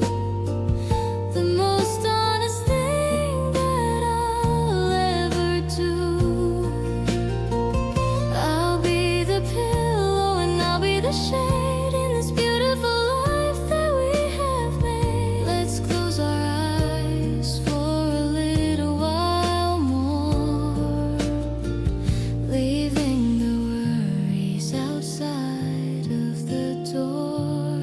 Speaker 1: The most honest thing that I'll ever do. I'll be the pillow and I'll be the shade in this beautiful life that we have made. Let's close our eyes for a little while more, leaving the worries outside of the door.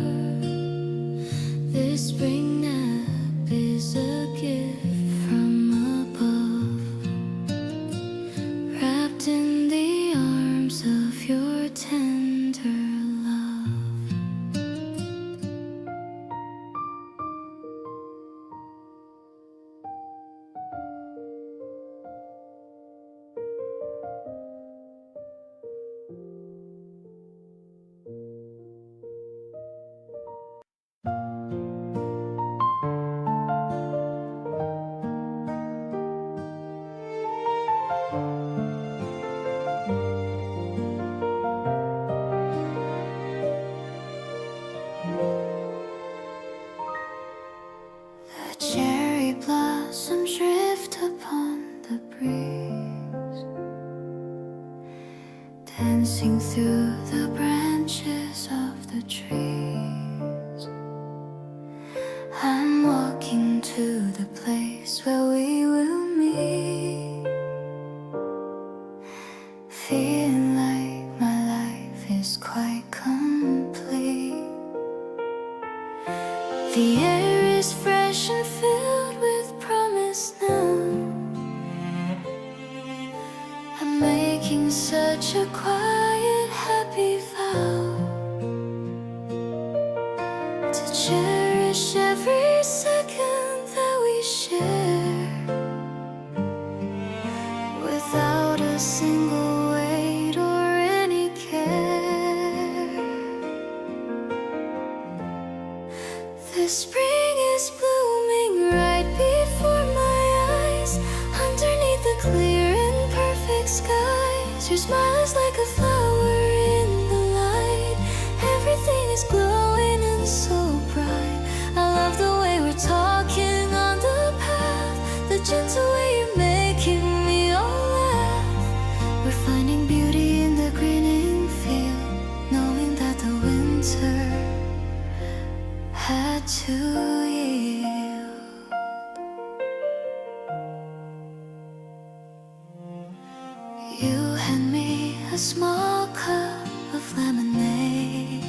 Speaker 1: This spring nap is a gift from above, wrapped in the arms of your tender love. The cherry blossoms drift upon the breeze, dancing through the branches of the trees. I'm walking to the place where we will meet, feeling like my life is quite complete. The air is fresh and filled with promise now. I'm making such a quiet, happy vow to cherish every second that we share, without a single wait or any care. The spring is blooming right before my eyes, underneath the clear and perfect skies. Your smile is like a flower in the light. Everything is glowing and so bright. I love the way we're talking on the path, the gentle way you're making me all laugh. We're finding beauty in the greening field, knowing that the winter had to yield. You hand me a small cup of lemonade,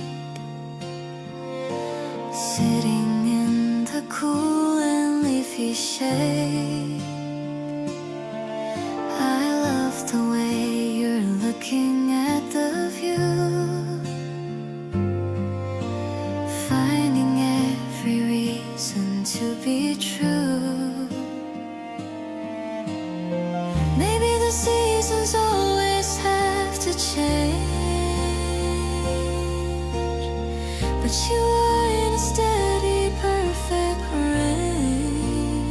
Speaker 1: sitting in the cool and leafy shade. I love the way you're looking at the view, finding every reason to be true. Maybe the seasons always have to change, but you are in a steady, perfect rain.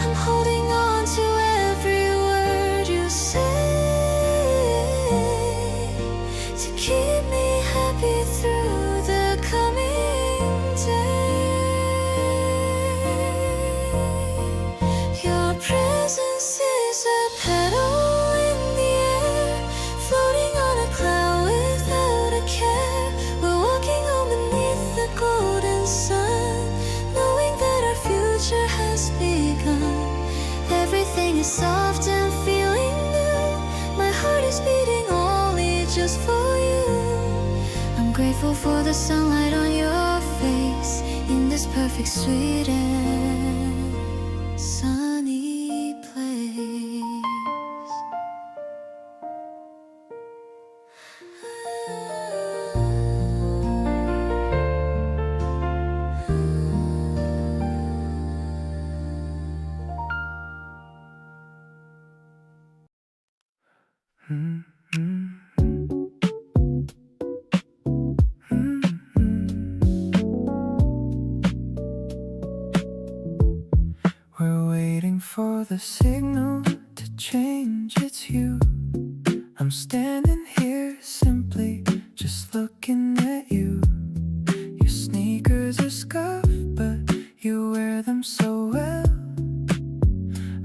Speaker 1: I'm holding on to every word you say, to keep me happy through the coming day. Your presence is a petal in the air, floating on a cloud without a care. We're walking home beneath the golden sun, knowing that our future has begun. Everything is soft and feeling new. My heart is beating only just for you. I'm grateful for the sunlight on your face in this perfect, sweet and sunny place.
Speaker 2: We're waiting for the signal to change. It's you. I'm standing here simply just looking at you. Your sneakers are scuffed, but you wear them so well.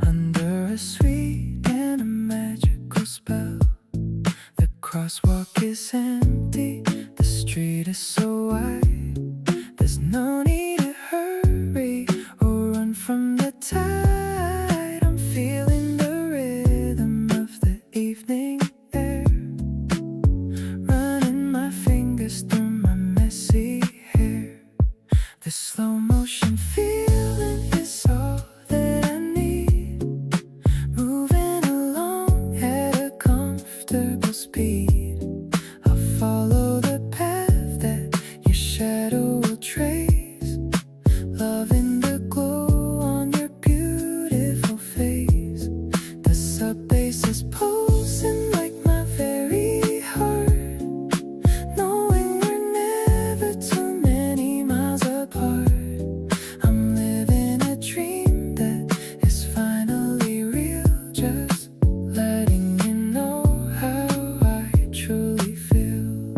Speaker 2: Under a sweet and a magical spell. The crosswalk is empty, the street is so wide. There's no need to hurry or run from the tide. I'm feeling the rhythm of the evening air, running my fingers through my messy hair. The slow motion feeling is all that I need, moving along at a comfortable speed. I'll follow the path that your shadow will trace, loving the glow on your beautiful face. The sub bass is pulsing like my very heart, knowing we're never too many miles apart. I'm living a dream that is finally real, just letting you know how I truly feel.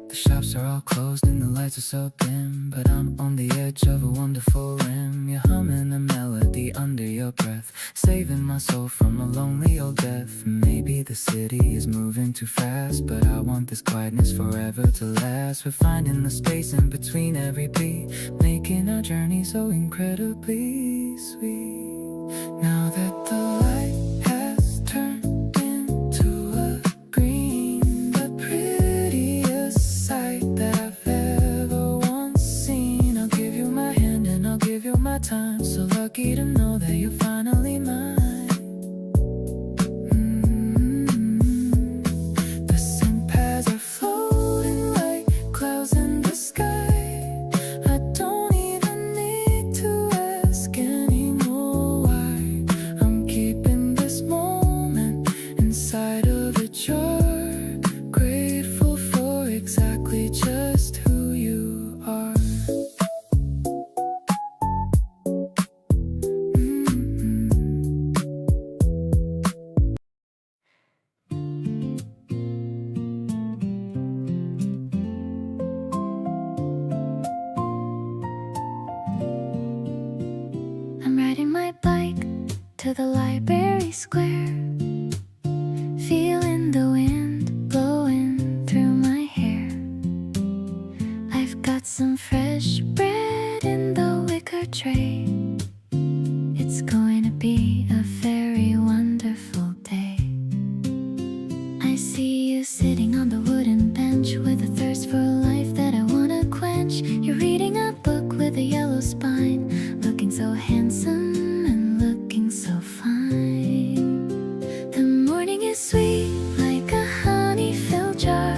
Speaker 2: The shops are all closed and the lights are so dim, but I'm on the edge of a wonderful rim. You're humming a melody under your breath, saving my soul from a lonely old death. Maybe the city is moving too fast, but I want this quietness forever to last. We're finding the space in between every beat, making our journey so incredibly sweet. Now that the light has turned into a green, the prettiest sight that I've ever once seen. I'll give you my hand and I'll give you my time. So lucky to know that you're finally mine. The scent paths are floating like clouds in the sky. I don't even need to ask anymore why. I'm keeping this moment inside of a jar, grateful for exactly just who you are.
Speaker 1: I'm riding my bike to the library square, feeling the wind blowing through my hair. I've got some fresh bread in the wicker tray. It's going to be a very wonderful day. I see you sitting on the wooden bench with a thirst for life that I wanna quench. You're reading a book with a yellow spine, looking so handsome and looking so fine. The morning is sweet like a honey-filled jar.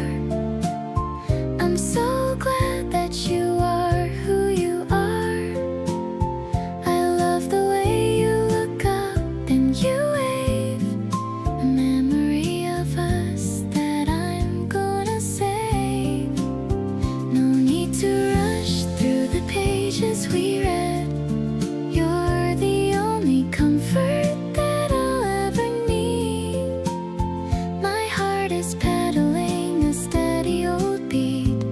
Speaker 1: I'm so glad that you are who you are. I love the way you look up and you wave, a memory of us that I'm gonna save. No need to rush through the pages we read. You're the only comfort that I'll ever need. My heart is pedaling a steady old beat,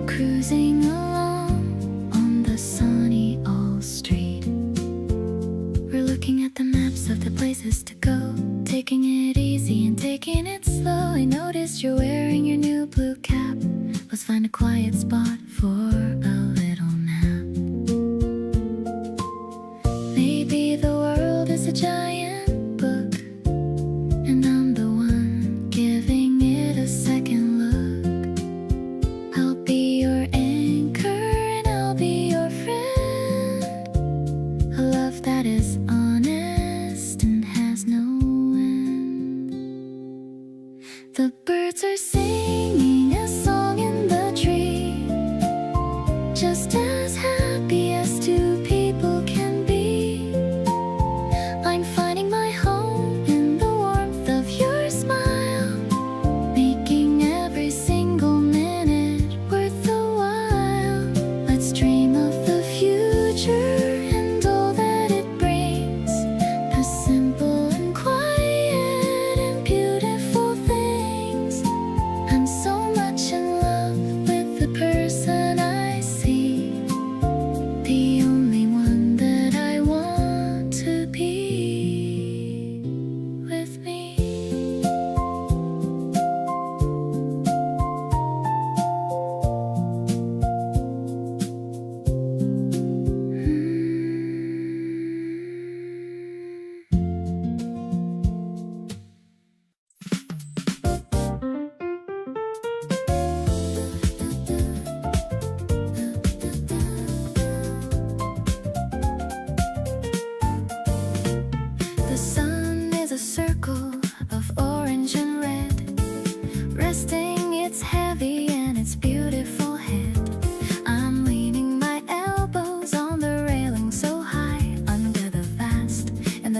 Speaker 1: cruising along on the sunny old street. We're looking at the maps of the places to go, taking it easy and taking it slow. I noticed you're wearing your new blue cap. Let's find a quiet spot for a little nap. Maybe the world is a giant book, and I'm the one giving it a second look. I'll be your anchor and I'll be your friend. A love that is honest and has no end. The birds are singing a song in the tree, just as happy as two people can be. I'm finding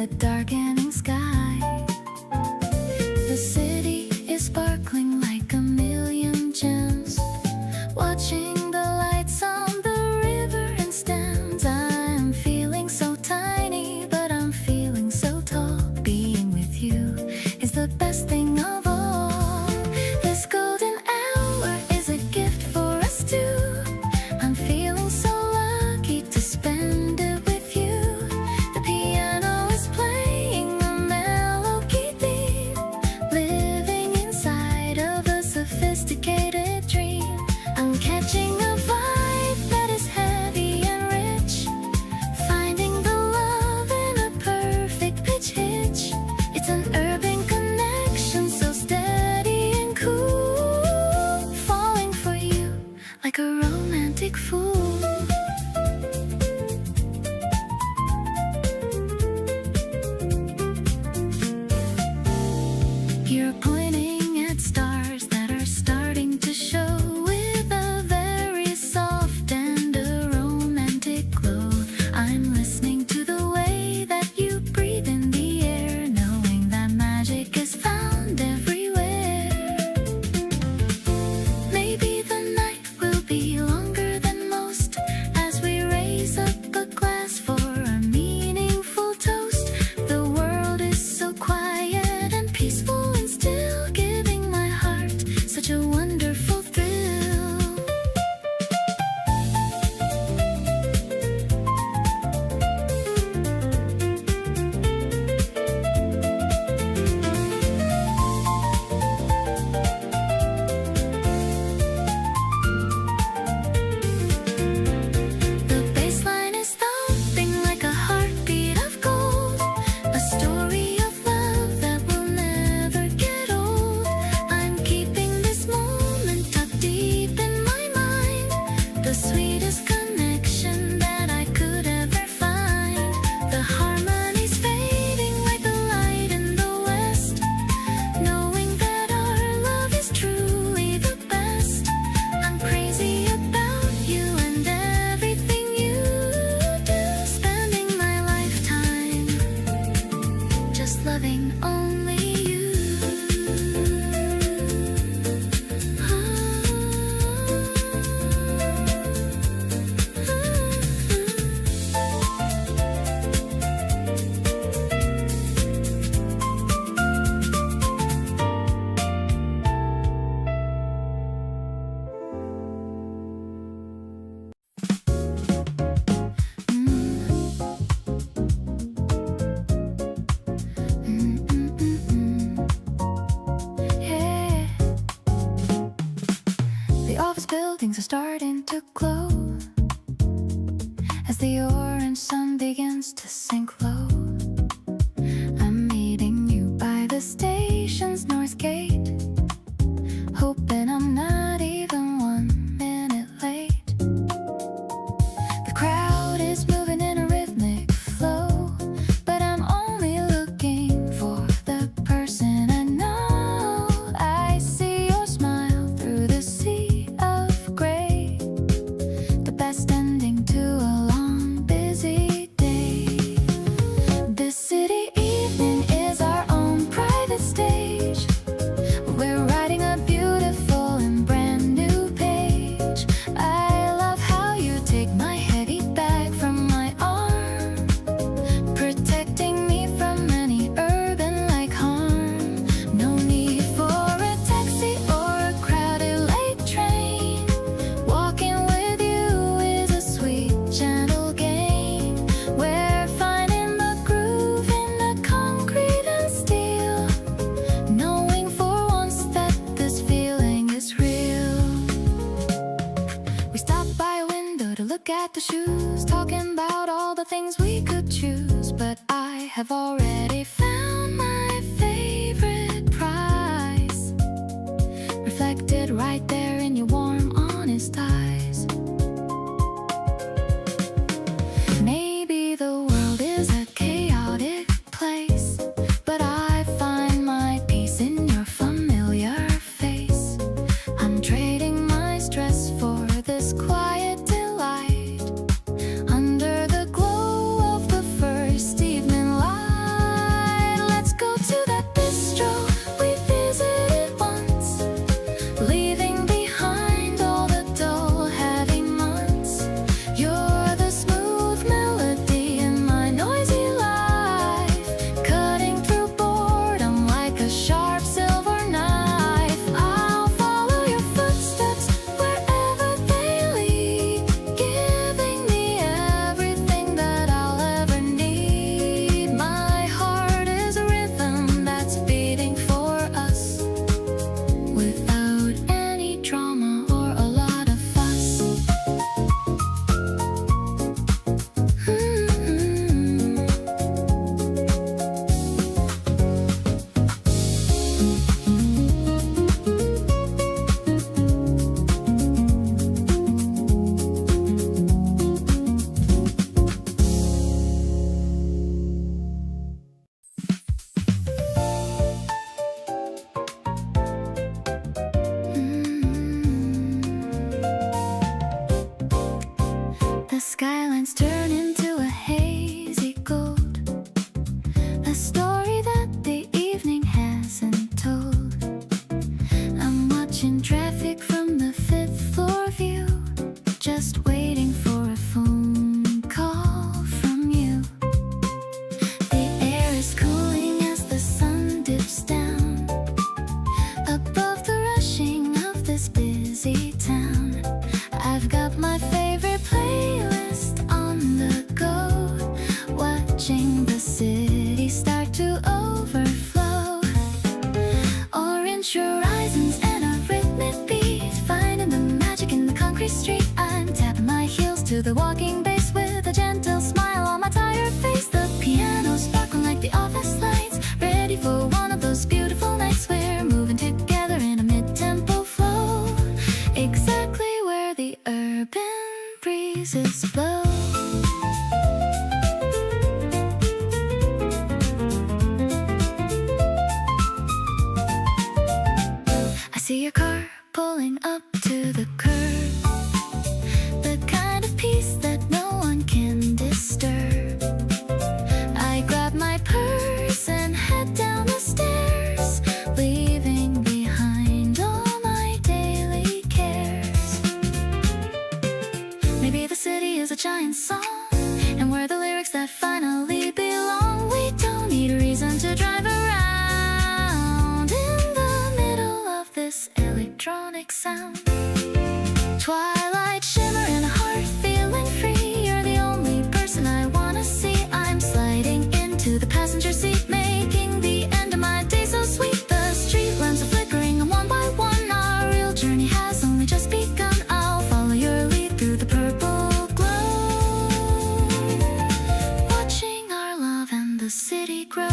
Speaker 1: the darkening sky. The city is sparkling like a million gems, watching the lights on the river and stems. I'm feeling so tiny, but I'm feeling so tall. Being with you is the best thing of all. This golden hour is a gift for us two. I'm feeling so lucky to spend it with you. The piano is playing a melody theme, living inside of a sophisticated dream. I'm catching a vibe that is heavy and rich, finding the love in a perfect pitch hitch. It's an urban connection so steady and cool, falling for you like a romantic fool. You're pointing at stars that are starting to show with a very soft and a romantic glow. I'm listening to the way that you breathe in the air, knowing that magic is found everywhere. Maybe the night will be longer than most as we raise up a glass for a meaningful toast. The world is so quiet and peaceful and still, giving my heart such a wonderful thrill. The bassline is thumping like a heartbeat of gold, a story of love that will never get old. I'm keeping this moment tucked deep in my mind, the sweetest connection that I could ever find. The harmony's fading like the light in the west, knowing that our love is truly the best. I'm crazy about you and everything you do, spending my lifetime just loving only you. Yeah. The office buildings are starting to glow as the orange sun begins to sink low. I'm meeting you by the station's north gate, hoping I'm not even 1 minute late. The crowd is moving in a rhythmic flow, but I'm only looking for the person I know. I see your smile through the sea of gray, the best ending to a long, busy day. This city evening is our own private stage. We're writing a beautiful and brand new page. I love how you take my heavy bag from my arm, protecting me from any urban-like harm. No need for a taxi or a crowded late train. Walking with you is a sweet, gentle game. We're finding the groove in the concrete and steel, knowing for once that this feeling is real. We stopped by a window to look at the shoes, talking about all the things we could choose. But I have already found my favorite prize, reflected right there in your warm, honest eyes. Maybe the world is a chaotic place, but I find my peace in your familiar face. I'm trading my stress for this quiet delight, under the glow of the first evening light. the walking bass with a gentle smile on my tired face. The piano sparkling like the office lights, ready for one of those beautiful nights. We're moving together in a mid-tempo flow, exactly where the urban breezes blow. I see your car pulling up to the curb, the kind of peace that no one can disturb. I grab my purse and head down the stairs, leaving behind all my daily cares. Maybe the city is a giant song, and we're the lyrics that finally belong. We don't need a reason to drive around in the middle of this electronic sound. Twilight shimmer and a heart feeling free. You're the only person I wanna see. I'm sliding into the passenger seat, making the end of my day so sweet. The street lamps are flickering and one by one our real journey has only just begun. I'll follow your lead through the purple glow, watching our love and the city grow.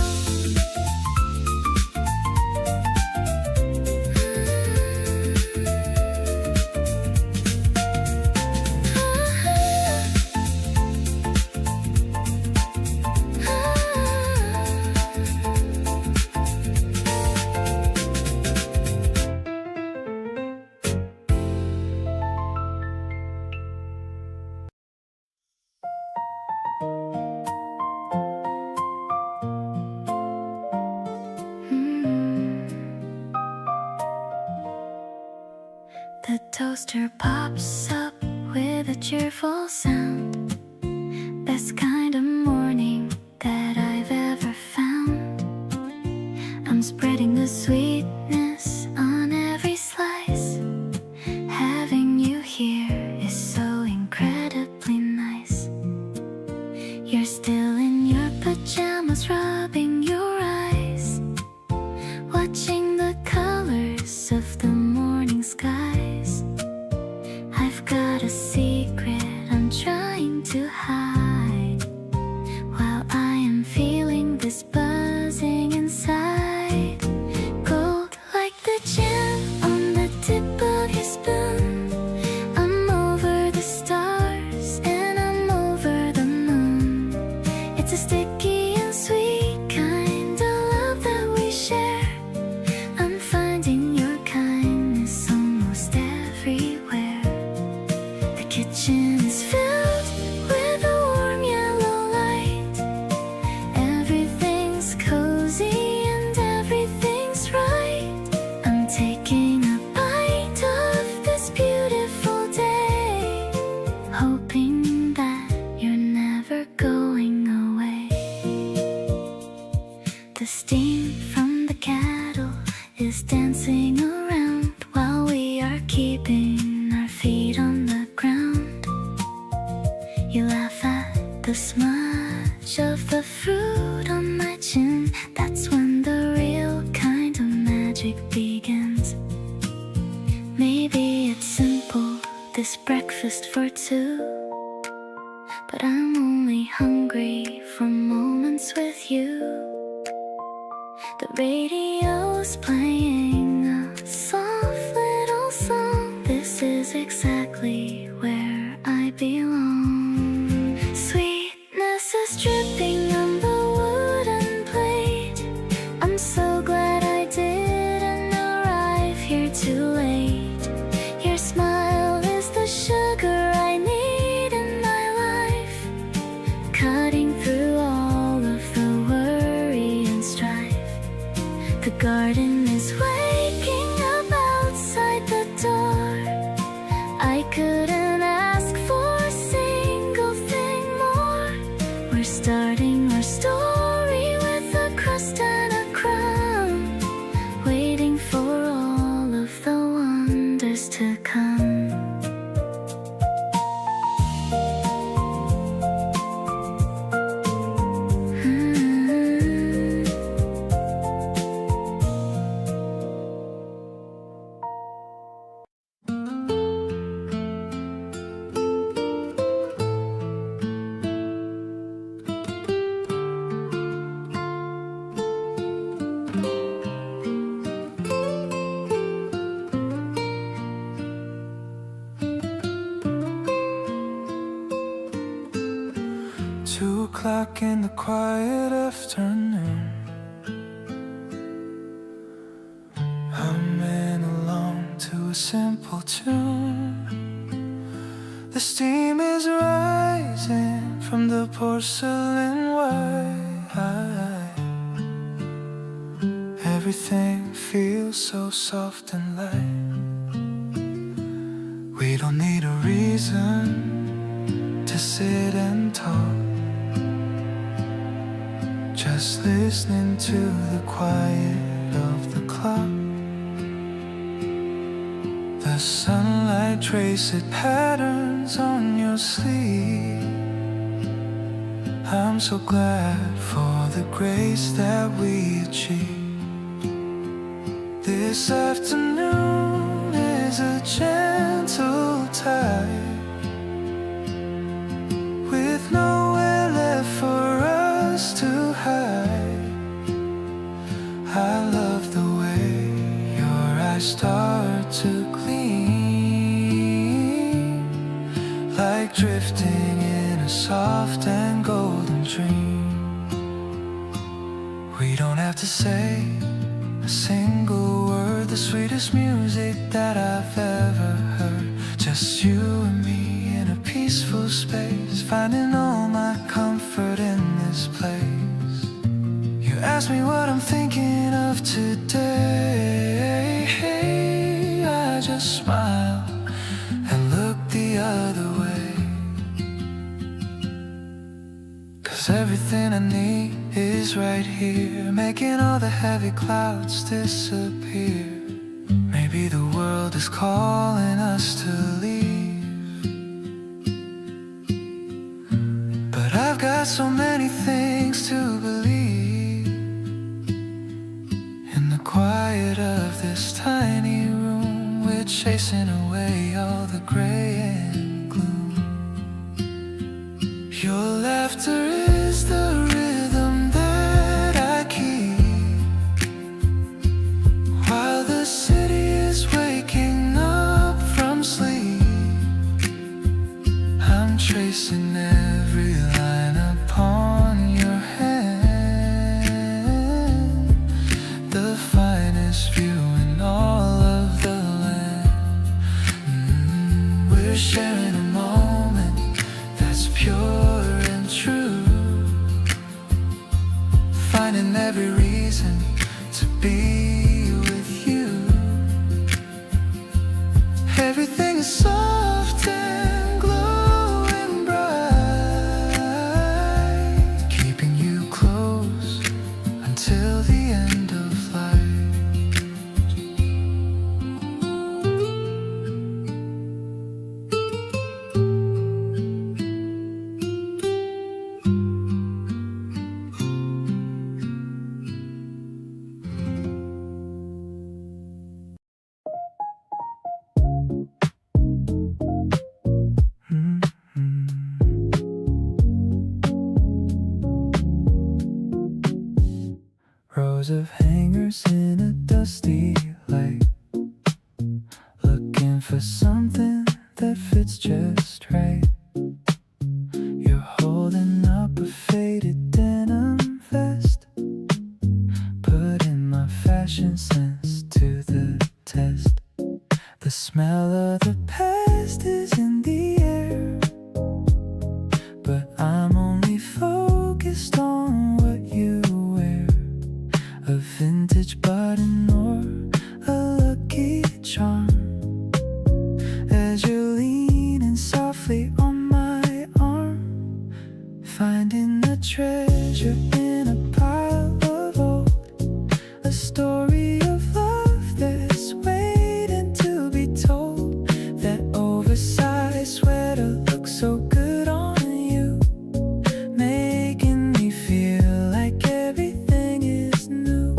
Speaker 1: The toaster pops up with a cheerful sound, best kind of morning that I've ever found. I'm spreading the sweetness on every slice. Having you here is so incredibly nice. You're still in your pajamas, rubbing your eyes, watching the colors of the morning skies. I've got a secret I'm trying to hide, while I am feeling this buzzing inside. Gold like the gem on the tip of your spoon. I'm over the stars and I'm over the moon. It's a sticky and sweet kind of love that we share. I'm finding your kindness almost everywhere. The kitchen is filled with a warm yellow light. Everything's cozy and everything's right. I'm taking a bite of this beautiful day, hoping that you're never going away. The steam from the kettle is dancing around while we are keeping our feet on the ground. You laugh at the smudge of the fruit on my chin. That's when the real kind of magic begins. Maybe it's simple, this breakfast for two, but I'm only hungry for moments with you. The radio's playing a soft little song. This is exactly where I belong. Sweetness is dripping on the wooden plate. I'm so glad I didn't arrive here too late. Your smile is the sugar I need in my life, cutting through all of the worry and strife. The garden is waking up outside the door. I couldn't ask for a single thing more. We're starting our story with a crust and a crumb, waiting for all of the wonders to come.
Speaker 2: 2 o'clock in the quiet afternoon, humming along to a simple tune. The steam is rising from the porcelain wine. Everything feels so soft and light. We don't need a reason to sit and talk, just listening to the quiet of the clock. The sunlight traces patterns on your sleeve. I'm so glad for the grace that we achieve. This afternoon is a gentle tide, with nowhere left for us to hide. I love the way your eyes start to gleam, like drifting in a soft and golden dream. We don't have to say a single word, the sweetest music that I've ever heard. Just you and me in a peaceful space, finding all my comfort in this place. You ask me what I'm thinking of today, I just smile and look the other way. 'Cause everything I need is right here, making all the heavy clouds disappear. Maybe the world is calling us to leave, but I've got so many things to believe. In the quiet of this tiny room, we're chasing away all the gray and gloom. Your laughter is the rhythm that I keep, while the city is waking up from sleep. I'm tracing every line upon your hand, the finest view in all of the land. We're sharing a moment that's pure and true, finding every reason to be with you. Everything is soft and glowing bright, keeping you close until the end of life. Rows of hangers in a dusty light, looking for something that fits just right. You're holding up a faded denim vest, putting my fashion sense to the test. The smell of the past is in the air, but I'm only focused on what you wear. A vintage button or a lucky charm, as you're leaning softly on my arm, finding a treasure in a pile of old, a story of love that's waiting to be told. That oversized sweater looks so good on you, making me feel like everything is new.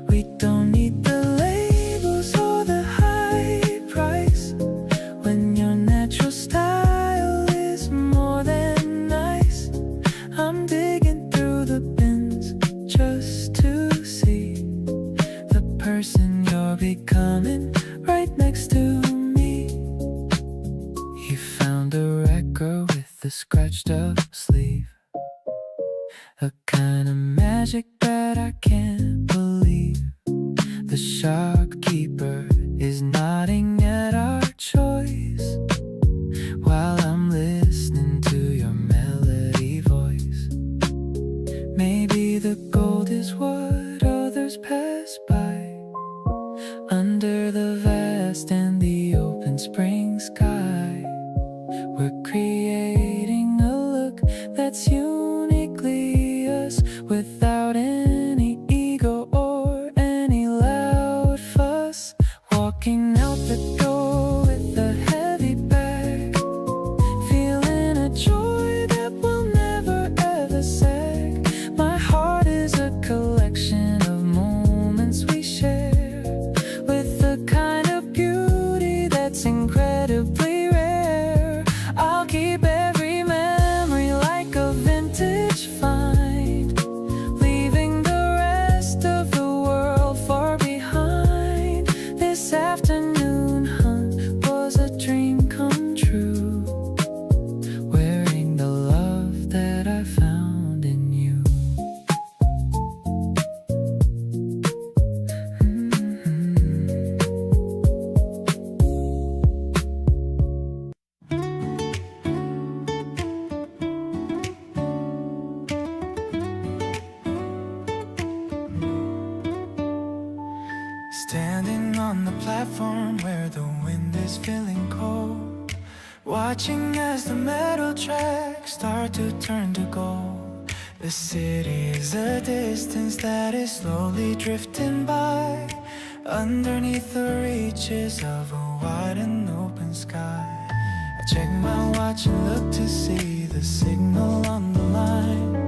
Speaker 2: We don't need the labels or the high price, when your natural style is more than nice. I'm digging through the a kind of magic that I can't believe. The shopkeeper is nodding at our choice while I'm listening to your melody voice. Maybe the gold is what others pass by under the vast and the open spring sky. We're creating a look that's uniquely us, without any ego or any loud fuss. Walking out the door with a heavy bag, feeling a joy that will never ever sag. My heart is a collection of moments we share, with the kind of beauty that's incredibly rare. I'll keep every memory like a vintage find, leaving the rest of the world far behind. This afternoon hunt was a dream come true, wearing the love that I found in you. Standing on the platform where the wind is feeling cold, watching as the metal tracks start to turn to gold. The city is a distance that is slowly drifting by, underneath the reaches of a wide and open sky. I check my watch and look to see the signal on the line,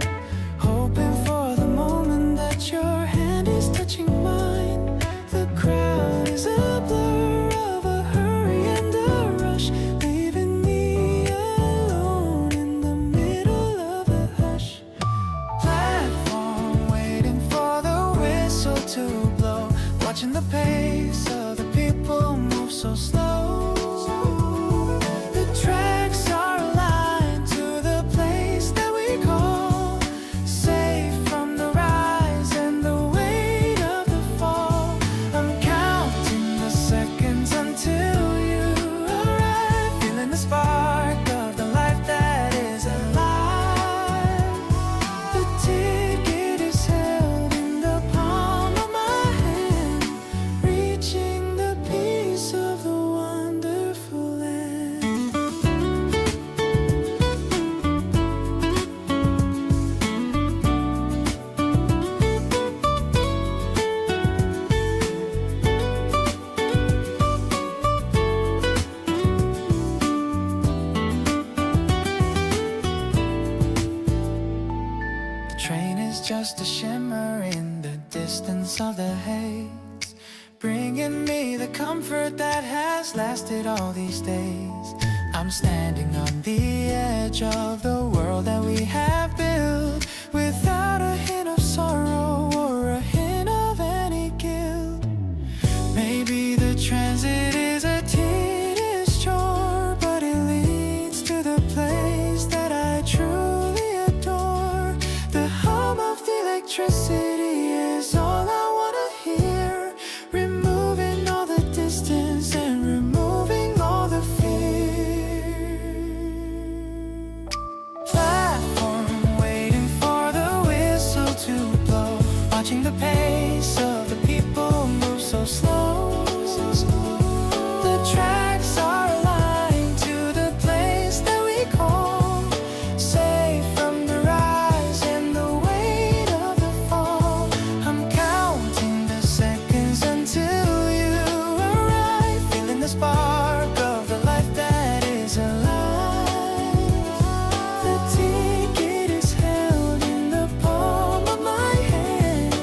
Speaker 2: hoping for the moment that your hand is touching mine. The crowd is a blur of a hurry and a rush, leaving me alone in the middle of a hush. Platform waiting for the whistle to blow, watching the pace of the people move so slow. The tracks are aligned to the place that we call safe from the rise and the weight of the fall. I'm counting the seconds until you arrive, feeling the spark of the life that is alive. The ticket is held in the palm of my hand, reaching the peace of the wonderful land. The train is just a shimmer in the distance of the haze, bringing me the comfort that has lasted all these days. I'm standing on the edge of the world that we have built, without a hint of sorrow or a hint of any guilt. Maybe the transit is a tedious chore, but it leads to the place that I truly adore. The hum of the electricity is all I wanna hear, removing all the distance and removing all the fear. Platform waiting for the whistle to blow, watching the pace of the people move so slow. The tracks are aligned to the place that we call safe from the rise and the weight of the fall. I'm counting the seconds until you arrive, feeling the spark of the life that is alive. The ticket is held in the palm of my hand,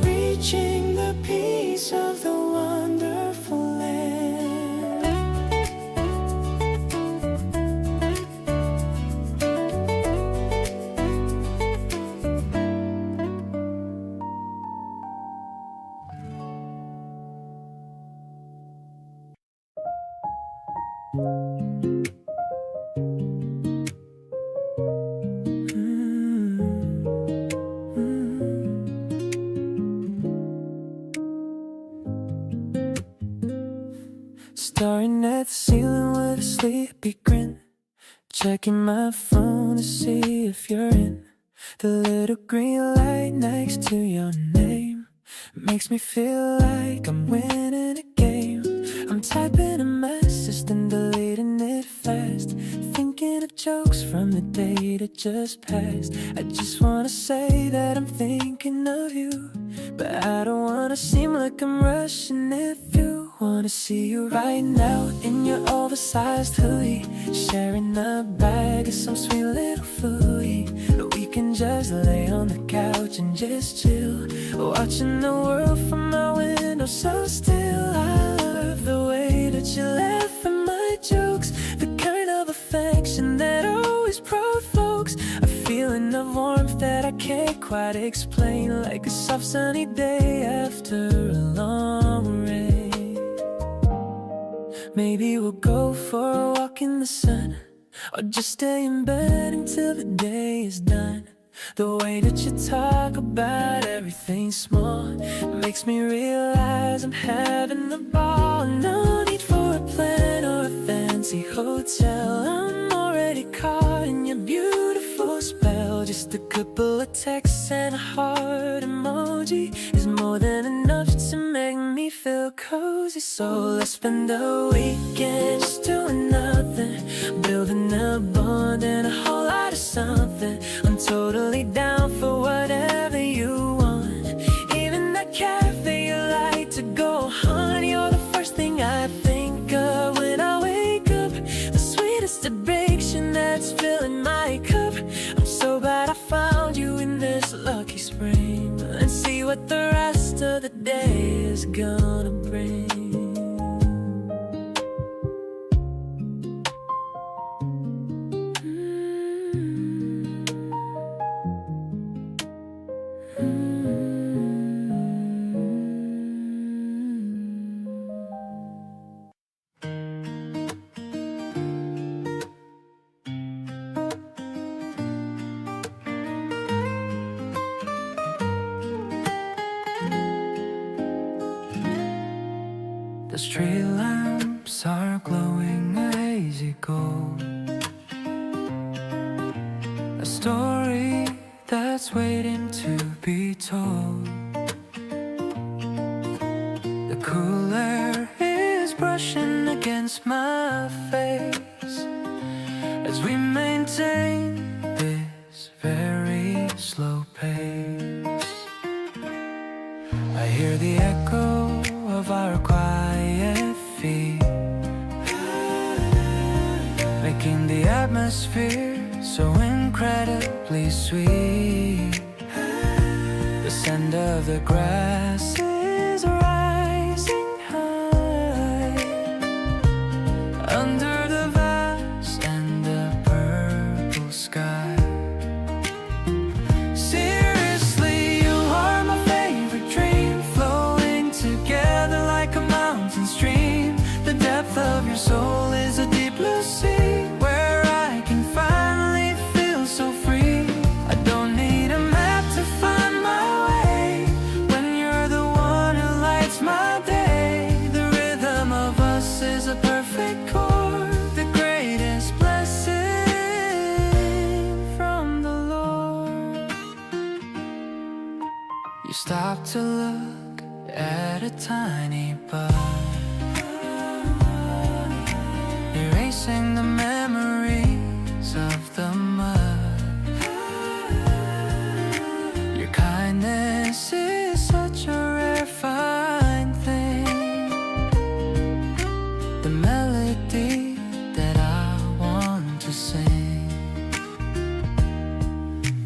Speaker 2: reaching the peace of the wonderful land. sleepy grin, checking my phone to see if you're in. The little green light next to your name makes me feel like I'm winning a game. I'm typing a message, then deleting it fast, thinking of jokes from the day that just passed. I just wanna say that I'm thinking of you, but I don't wanna seem like I'm rushing. If you wanna see you right now in your oversized hoodie, sharing a bag of some sweet little foodie, we can just lay on the couch and just chill, watching the world from my window so still. I love the way that you laugh at my jokes, the kind of affection that always provokes a feeling of warmth that I can't quite explain, like a soft sunny day after a long rain. Maybe we'll go for a walk in the sun, or just stay in bed until the day is done. The way that you talk about everything small makes me realize I'm having a ball. No need for a plan or a fancy hotel, I'm already caught in your beautiful spell. Just a couple of texts and a heart emoji is more than enough to make me feel cozy. So let's spend the weekend just doing nothing, building a bond and a whole lot of something. I'm totally down for whatever you want, even that cafe you like to go. Honey, you're the first thing I think of when I wake up, the sweetest addiction that's filling my cup. I'm so glad I found you in this lucky spring. Let's see what the rest of the day is gonna bring. The street lamps are glowing a hazy gold, a story that's waiting to be told. The cool air is brushing against my face as we maintain this very slow pace. I hear the echo of our quiet feet, making the atmosphere so incredibly sweet. The scent of the grass is rising high under the vast and the purple sky. Seriously, you are my favorite dream, flowing together like a mountain stream. The depth of your soul is a deep blue sea, where I can finally feel so free. I don't need a map to find my way when you're the one who lights my day. The rhythm of us is a perfect chord, the greatest blessing from the Lord. You stop to look at a tiny bud, erasing the memories of the mud. Your kindness is such a rare fine thing, the melody that I want to sing.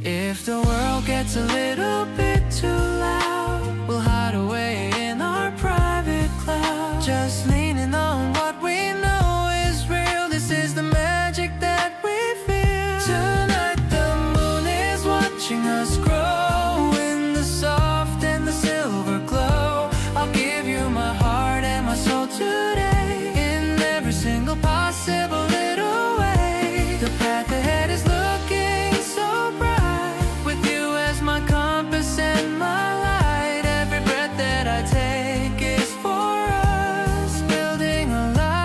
Speaker 2: If the world gets a little bit too loud, we'll hide away in our private cloud, just leaning on what we know is real. This is the magic that we feel. Tonight the moon is watching us grow in the soft and the silver glow. I'll give you my heart and my soul today, in every single possible little way. The path ahead is looking so bright, with you as my compass and my light. Every breath that I take is for us, building a life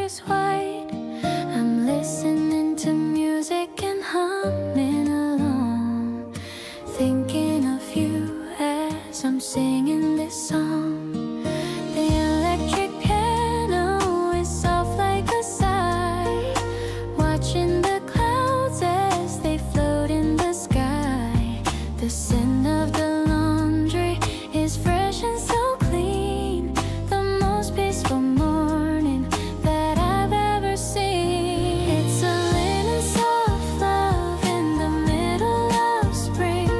Speaker 1: is white. I'm listening to music and humming along, thinking of you as I'm singing this song. The electric piano is soft like a sigh, watching the clouds as they float in the sky. The scent of the laundry is fresh and so clean, the most peaceful morning that I've ever seen. It's a linen soft love in the middle of spring.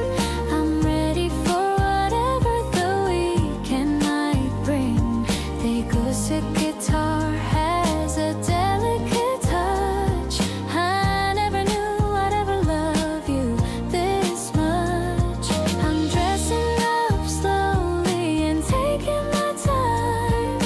Speaker 1: I'm ready for whatever the weekend might bring. The acoustic guitar has a delicate touch. I never knew I'd ever love you this much. I'm dressing up slowly and taking my time,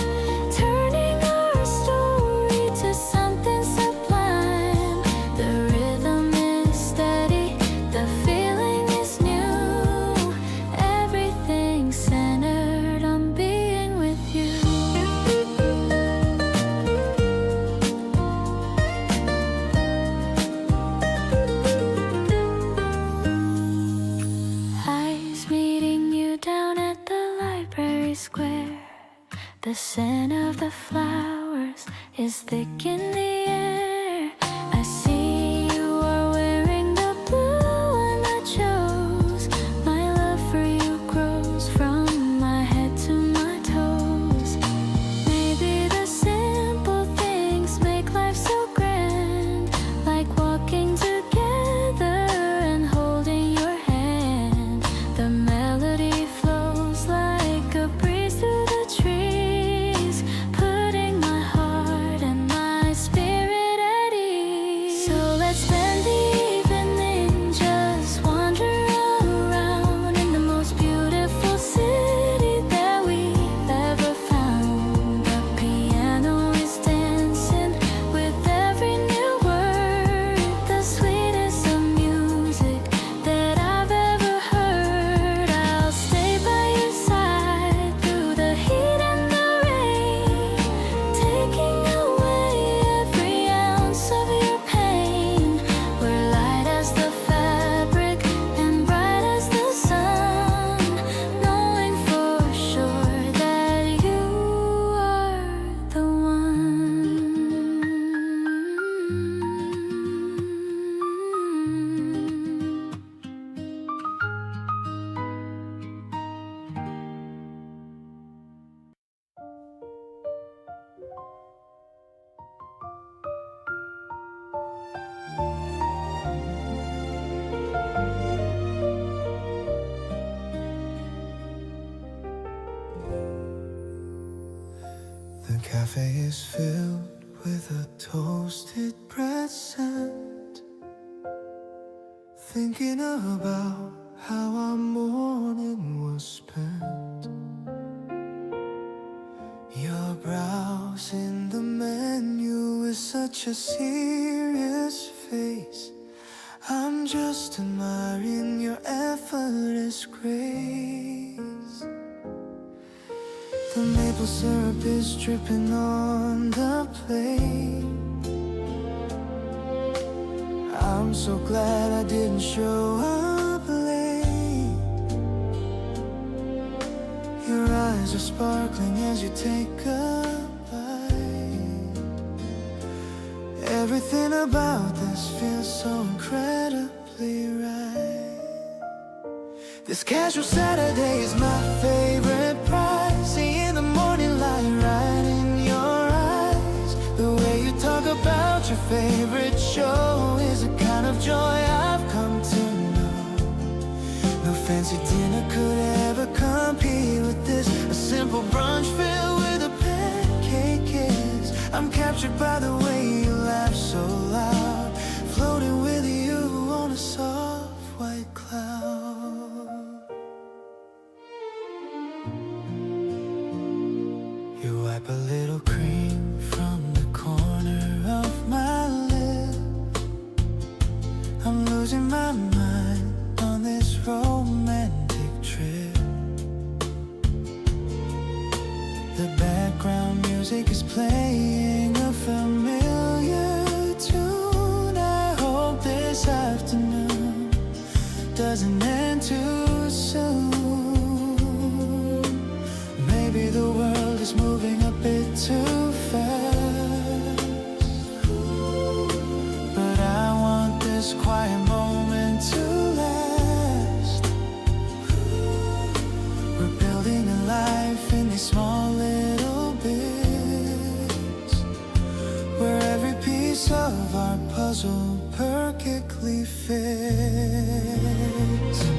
Speaker 1: turning our story to something sublime. The rhythm is steady, the feeling is new. Everything's centered on being with you. Eyes meeting you down at the library square. The scent of the flowers is thick in the air. I see you are wearing the blue one I chose. My love for you grows from my head to my toes. Maybe the simple things make life so grand, like walking together and holding your hand. The melody flows like a breeze through the trees, putting my heart and my spirit at ease. So let's spend the evening just wander around in the most beautiful city that we've ever found. The piano is dancing with every new word, the sweetest of music that I've ever heard. I'll stay by your side through the heat and the rain, taking away every ounce of your pain. We're light as the fabric and bright as the sun, knowing for sure that you are the one.
Speaker 2: The cafe is filled with a toasted bread scent, thinking about how our morning was spent. You're browsing the menu with such a serious face. I'm just admiring your effortless grace. The maple syrup is dripping on the plate. I'm so glad I didn't show up late. Your eyes are sparkling as you take a bite. Everything about this feels so incredibly right. This casual Saturday is my favorite prize. Seeing the morning light right in your eyes. The way you talk about your favorite show is a kind of joy I've come to know. No fancy dinner could ever compete with this. A simple brunch filled with a pancake kiss. I'm captured by the way you laugh so loud, floating with you on a soft white cloud. You wipe a little cream from the corner of my lip. I'm losing my mind on this romantic trip. The background music is playing a familiar piece of our puzzle perfectly fits.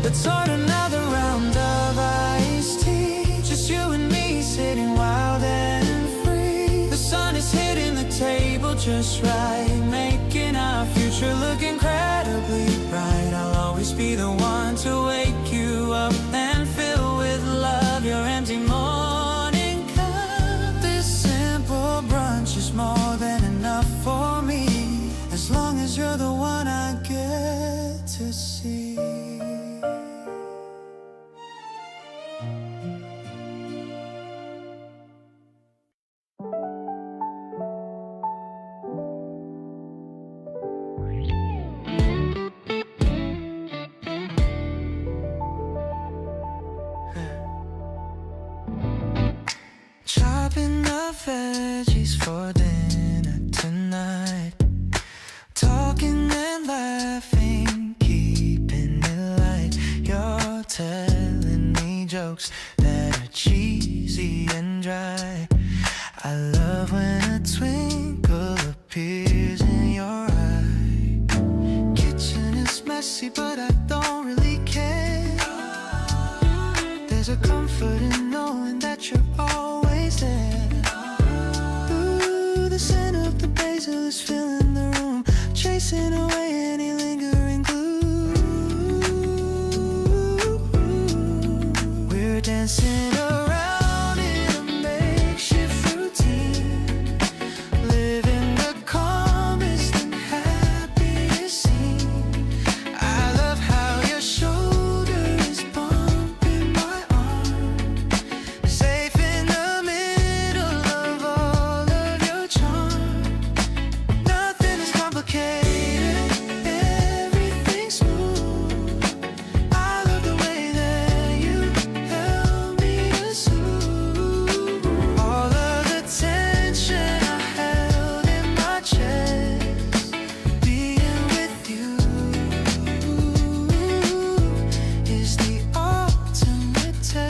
Speaker 2: Let's start another round of iced tea. Just you and me sitting wild and free. The sun is hitting the table just right, making our future look incredibly bright. I'll always be the one to wake you up and fill with love your empty morning cup. This simple brunch is more than enough for me, as long as you're the one I get to see. Chopping the veggies for dinner tonight, talking and laughing, keeping it light. You're telling me jokes that are cheesy and dry. I love when a twinkle appears in your eye. Kitchen is messy, but I don't really care. There's a comfort in knowing that you're always there. Ooh, the scent of the basil is filling the room, chasing away any lingering glue. We're dancing around in a makeshift routine, living the calmest and happiest scene. I love how your shoulder is bumping my arm, safe in the middle of all of your charm. Nothing is complicated, everything's smooth. I love the way that you help me to soothe all of the tension I held in my chest. Being with you is the ultimate test.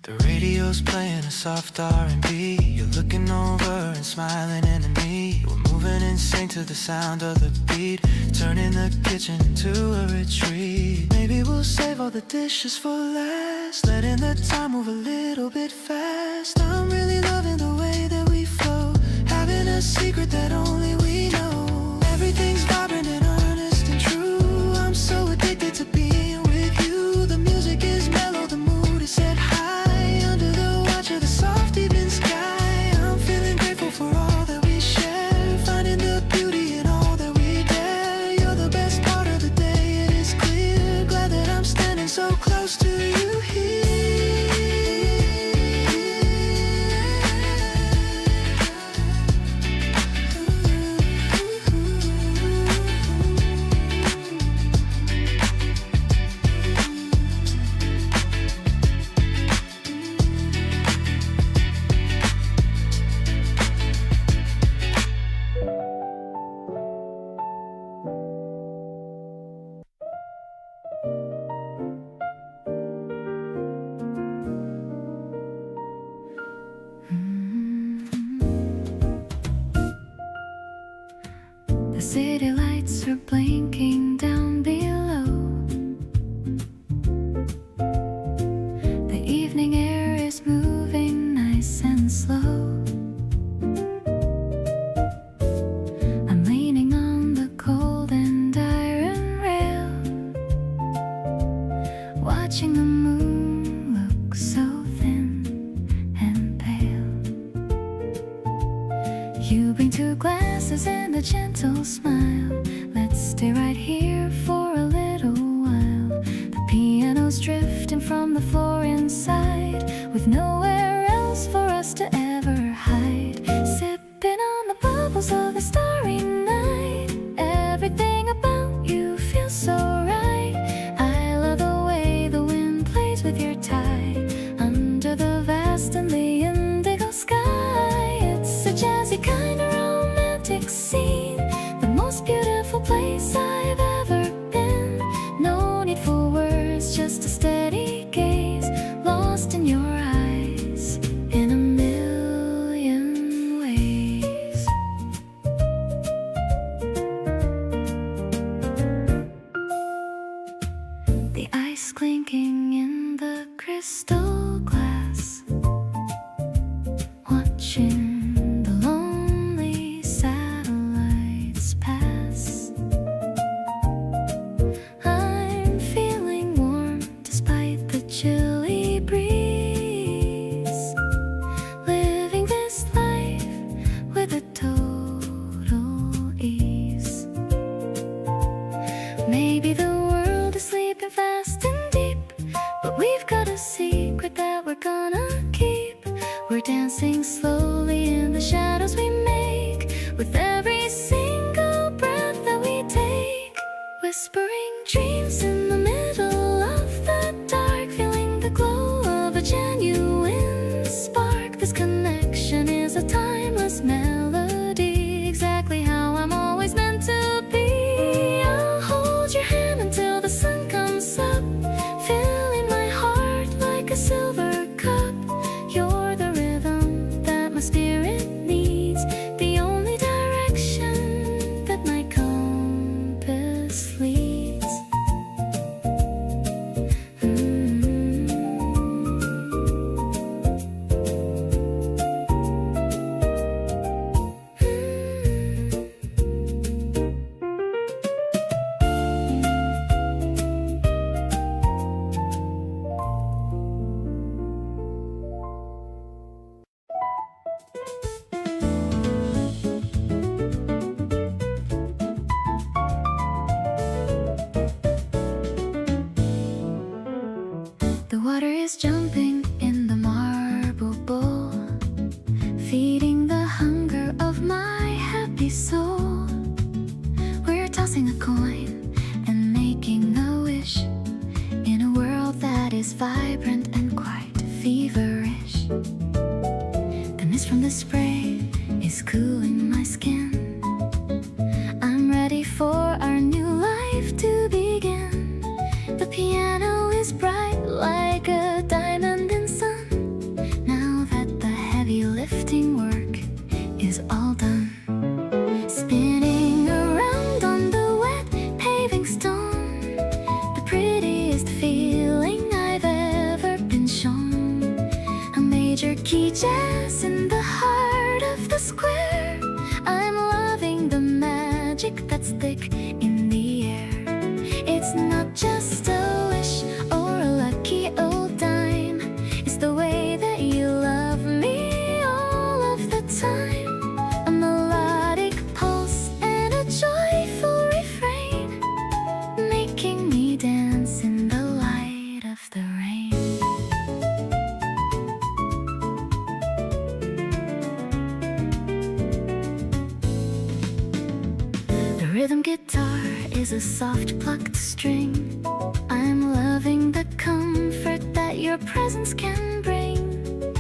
Speaker 2: The radio's playing a soft R&B. You're looking over and smiling into me. We're moving in sync to the sound of the beat, turning the kitchen into a retreat. Maybe we'll save all the dishes for last, letting the time move a little bit fast. I'm really loving the way that we flow, having a secret that only we know. Everything's vibrant and honest and true. I'm so addicted to being with you. The music is mellow, the mood is set high, under the watch of the soft evening sky. I'm feeling grateful for all that we share, finding the beauty in all that we dare. You're the best part of the day, it is clear. Glad that I'm standing so close to you here.
Speaker 1: The city lights are blinking down below. The evening air is moving nice and slow. I'm leaning on the cold and iron rail, watching the moon look so thin and pale. You bring two glasses and a gentle smile. Let's stay right here for a little while. The piano's drifting from the floor inside, with nowhere else for us to ever hide. Sipping on the bubbles of a starry night. Everything about you feels so right. I love the way the wind plays with your tie, under the vast and the indigo sky. It's a jazzy kind of romantic scene, the most beautiful place I've ever been. No need for words, just a steady gaze, lost in your eyes in a minute. watching the lonely satellites pass. I'm feeling warm despite the chilly breeze, living this life with a total ease. Maybe the world is sleeping fast and deep, but we've got a secret that we're gonna keep. We're dancing slowly in the shadows we make, with every single breath that we take. Whispering dreams in the middle of the dark, feeling the glow of a genuine spark. This connection is a timeless melody, exactly how I'm always meant to be. I'll hold your hand until the sun comes up, filling my heart like a silver cup. You're the rhythm that my spirit needs, the only direction that my compass leads. The water is jumping in the marble bowl, feeding the hunger of my happy soul. We're tossing a coin and making a wish in a world that is vibrant and quite feverish. The mist from the spray is cooling my skin. I'm ready for our new life to begin. The piano is bright like a diamond in sun, now that the heavy lifting work is all done. Spinning around on the wet paving stone, the prettiest feeling I've ever been shown. A major key jazz in the heart of the square. I'm loving the magic that's thick in the air. It's not just a wish or a lucky old dime, it's the way that you love me all of the time. A melodic pulse and a joyful refrain, making me dance in the light of the rain. The rhythm guitar is a soft plucked string. I'm loving the comfort that your presence can bring.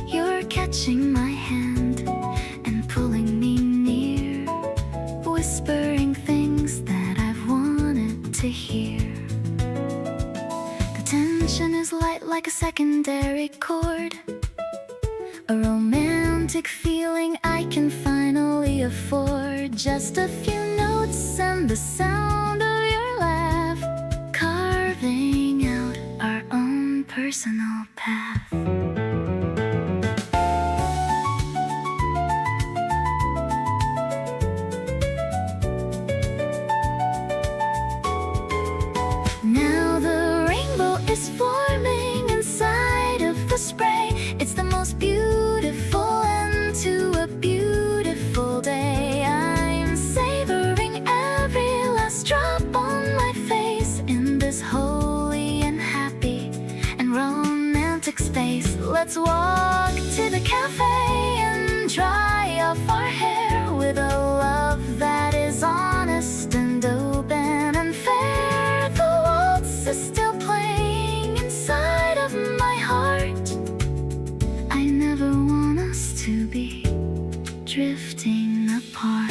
Speaker 1: You're catching my hand and pulling me near, whispering things that I've wanted to hear. The tension is light like a secondary chord, a romantic feeling I can finally afford. Just a few notes and the sound of your laugh, carving out our own personal path. Now the rainbow is forming inside of the spray. It's the most beautiful end to a beautiful day. I'm savoring every last drop on my face in this holy and happy and romantic space. Let's walk to the cafe and dry off our hair with a love that is honest and open and fair. The waltz is still playing inside of my heart. I never want us to be drifting apart.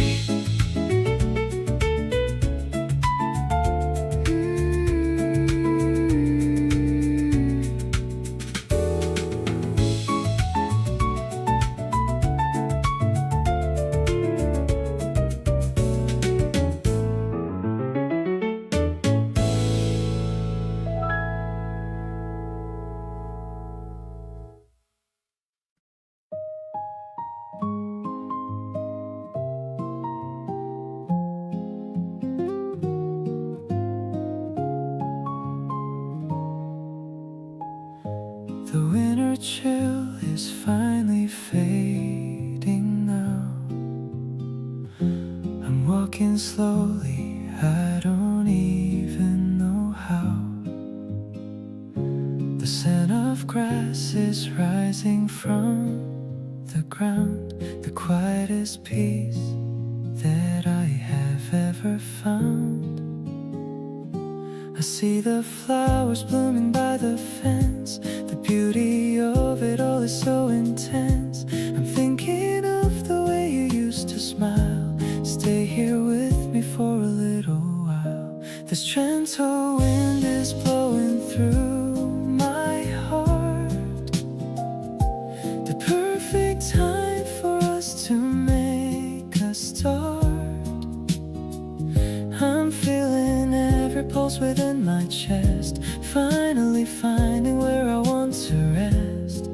Speaker 2: slowly, I don't even know how. The scent of grass is rising from the ground, the quietest peace that I have ever found. I see the flowers blooming by the fence. The beauty of it all is so intense. I'm thinking of the way you used to smile. Stay here with me for a little while. This gentle wind is blowing through my heart. The perfect time for us to make a start. I'm feeling every pulse within my chest, finally finding where I want to rest.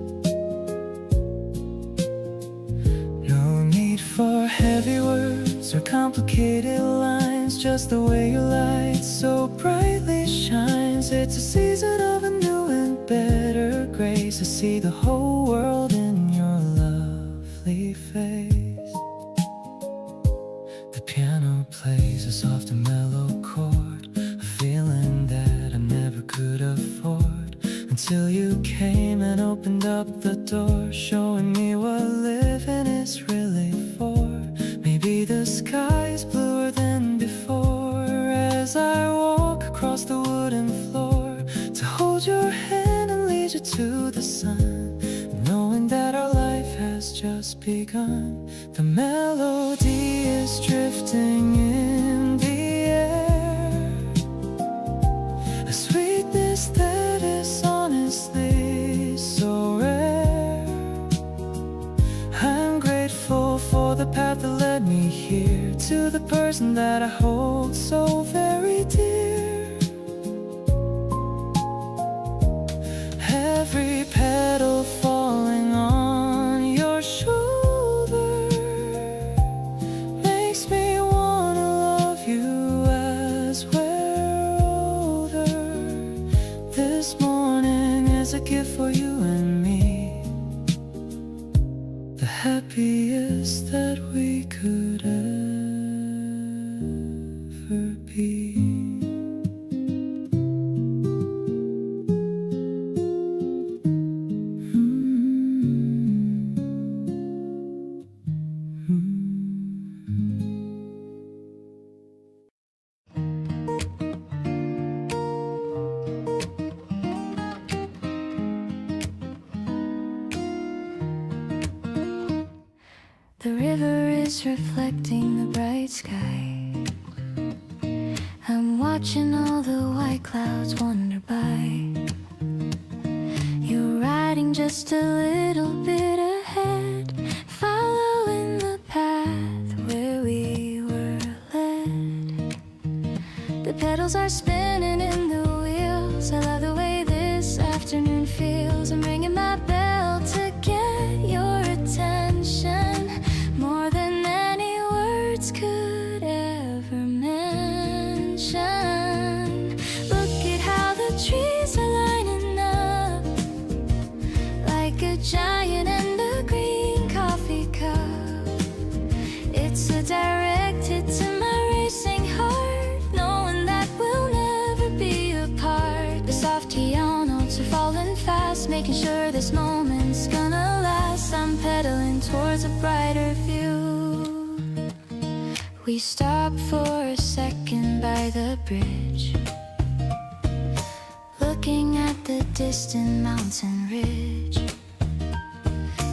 Speaker 2: No need for heavy words or complicated lines, just the way your light so brightly shines. It's a season of a new and better grace. I see the whole world in your lovely face. The piano plays a soft and mellow chord, a feeling that I never could afford, until you came and opened up the door, showing me what living is really for. Maybe the sky is bluer than before, as I walk across the wooden floor to hold your hand and lead you to the sun, knowing that our life has just begun. The melody is drifting in the air, a sweetness that is honestly so rare. I'm grateful for the path that led me here, to the person that I hold so very dear. Every petal falling on your shoulder makes me wanna love you as we're older. This morning is a gift for you and me, the happiest that we could ever be.
Speaker 1: The river is reflecting the bright sky. I'm watching all the white clouds wander by. You're riding just a little bit ahead, following the path where we were led. The pedals are spinning in the wheels. I love the way this afternoon feels. I'm ringing my bell to get your attention, more than any words could ever mention. Look at how the trees are lining up, like a giant and a green coffee cup. It's so directed to my racing heart, knowing that we'll never be apart. The soft piano notes are falling fast, making sure this moment's gonna last. I'm pedaling towards a brighter view. We stop for a second by the bridge, looking at the distant mountain ridge.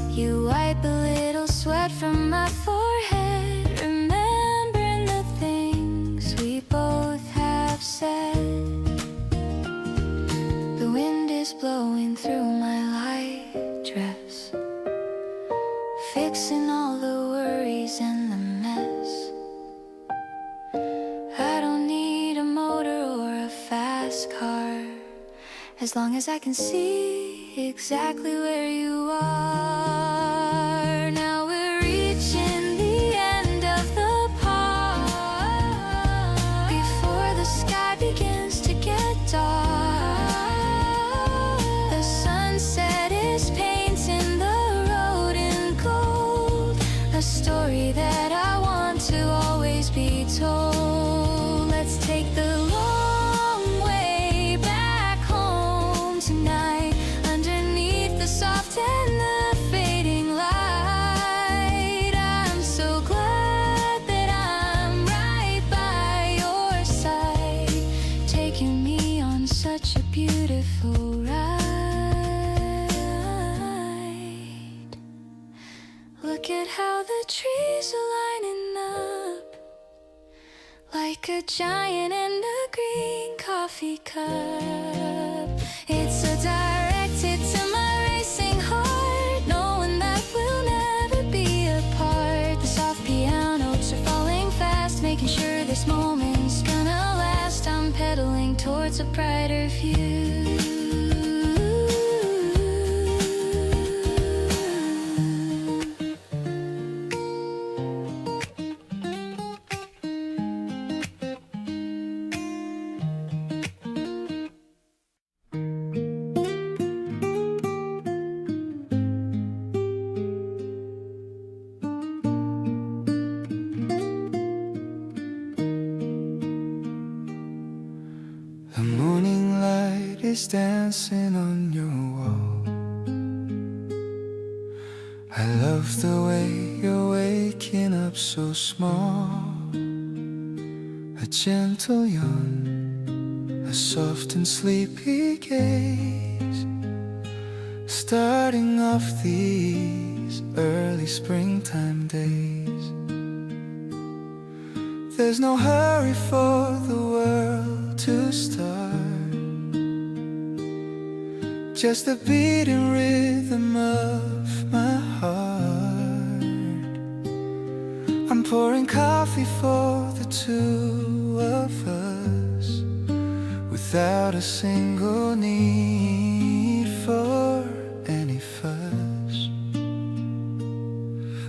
Speaker 1: You wipe a little sweat from my forehead, remembering the things we both have said. The wind is blowing through my light dress, fixing all the worries and the mess. I don't need a motor or a fast car, as long as I can see exactly where you are. Now we're reaching the end of the park, before the sky begins to get dark. The sunset is painting the road in gold, a story that I want to always be told. at how the trees are lining up, like a giant in a green coffee cup. It's so directed to my racing heart, knowing that we'll never be apart. The soft piano notes are falling fast, making sure this moment's gonna last. I'm pedaling towards a brighter view.
Speaker 2: The morning light is dancing on your wall. I love the way you're waking up so small. A gentle yawn, a soft and sleepy gaze, starting off these early springtime days. There's no hurry for the world to start, just the beating rhythm of my heart. I'm pouring coffee for the two of us, without a single need for any fuss.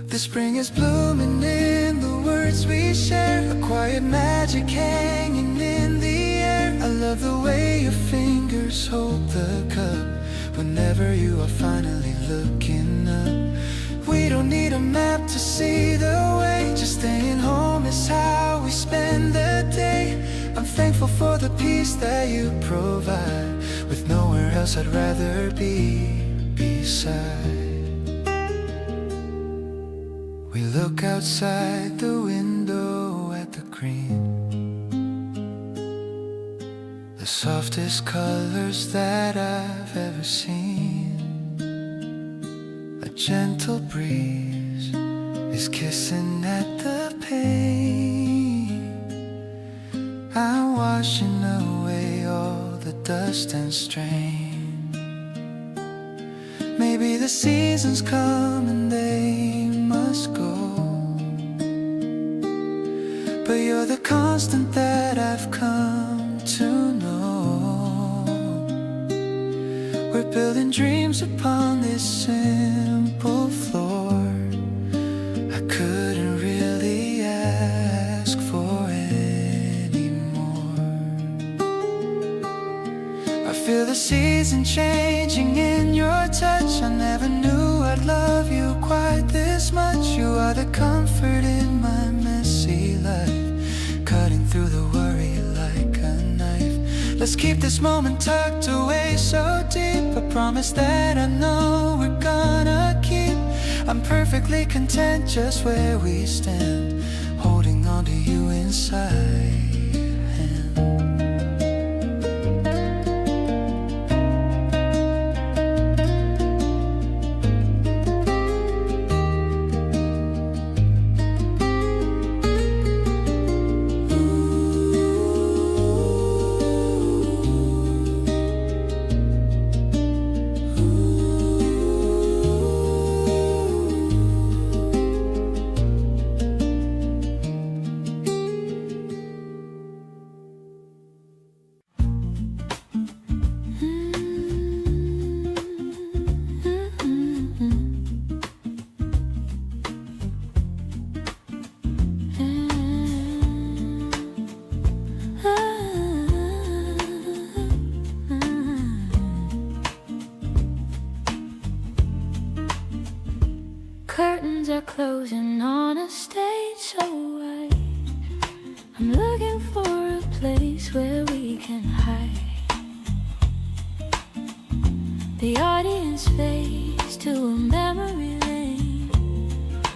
Speaker 2: The spring is blooming in the words we share, a quiet magic hanging in the air. I love the way your fingers hold the cup whenever you are finally looking up. We don't need a map to see the way, just staying home is how we spend the day. I'm thankful for the peace that you provide, with nowhere else I'd rather be beside. We look outside the window at the green, the softest colors that I've ever seen. A gentle breeze is kissing at the pane. I'm washing away all the dust and strain. Maybe the seasons come and they must go, but you're the constant that I've come to know. We're building dreams upon this simple floor. I couldn't really ask for any more. I feel the season changing in your touch. I never knew I'd love you quite this much. You are the comfort in my messy life, cutting through the worry like a knife. Let's keep this moment tucked away so deep, a promise that I know we're gonna keep. I'm perfectly content just where we stand, holding on to you inside.
Speaker 1: Curtains are closing on a stage so wide. I'm looking for a place where we can hide. The audience fades to a memory lane,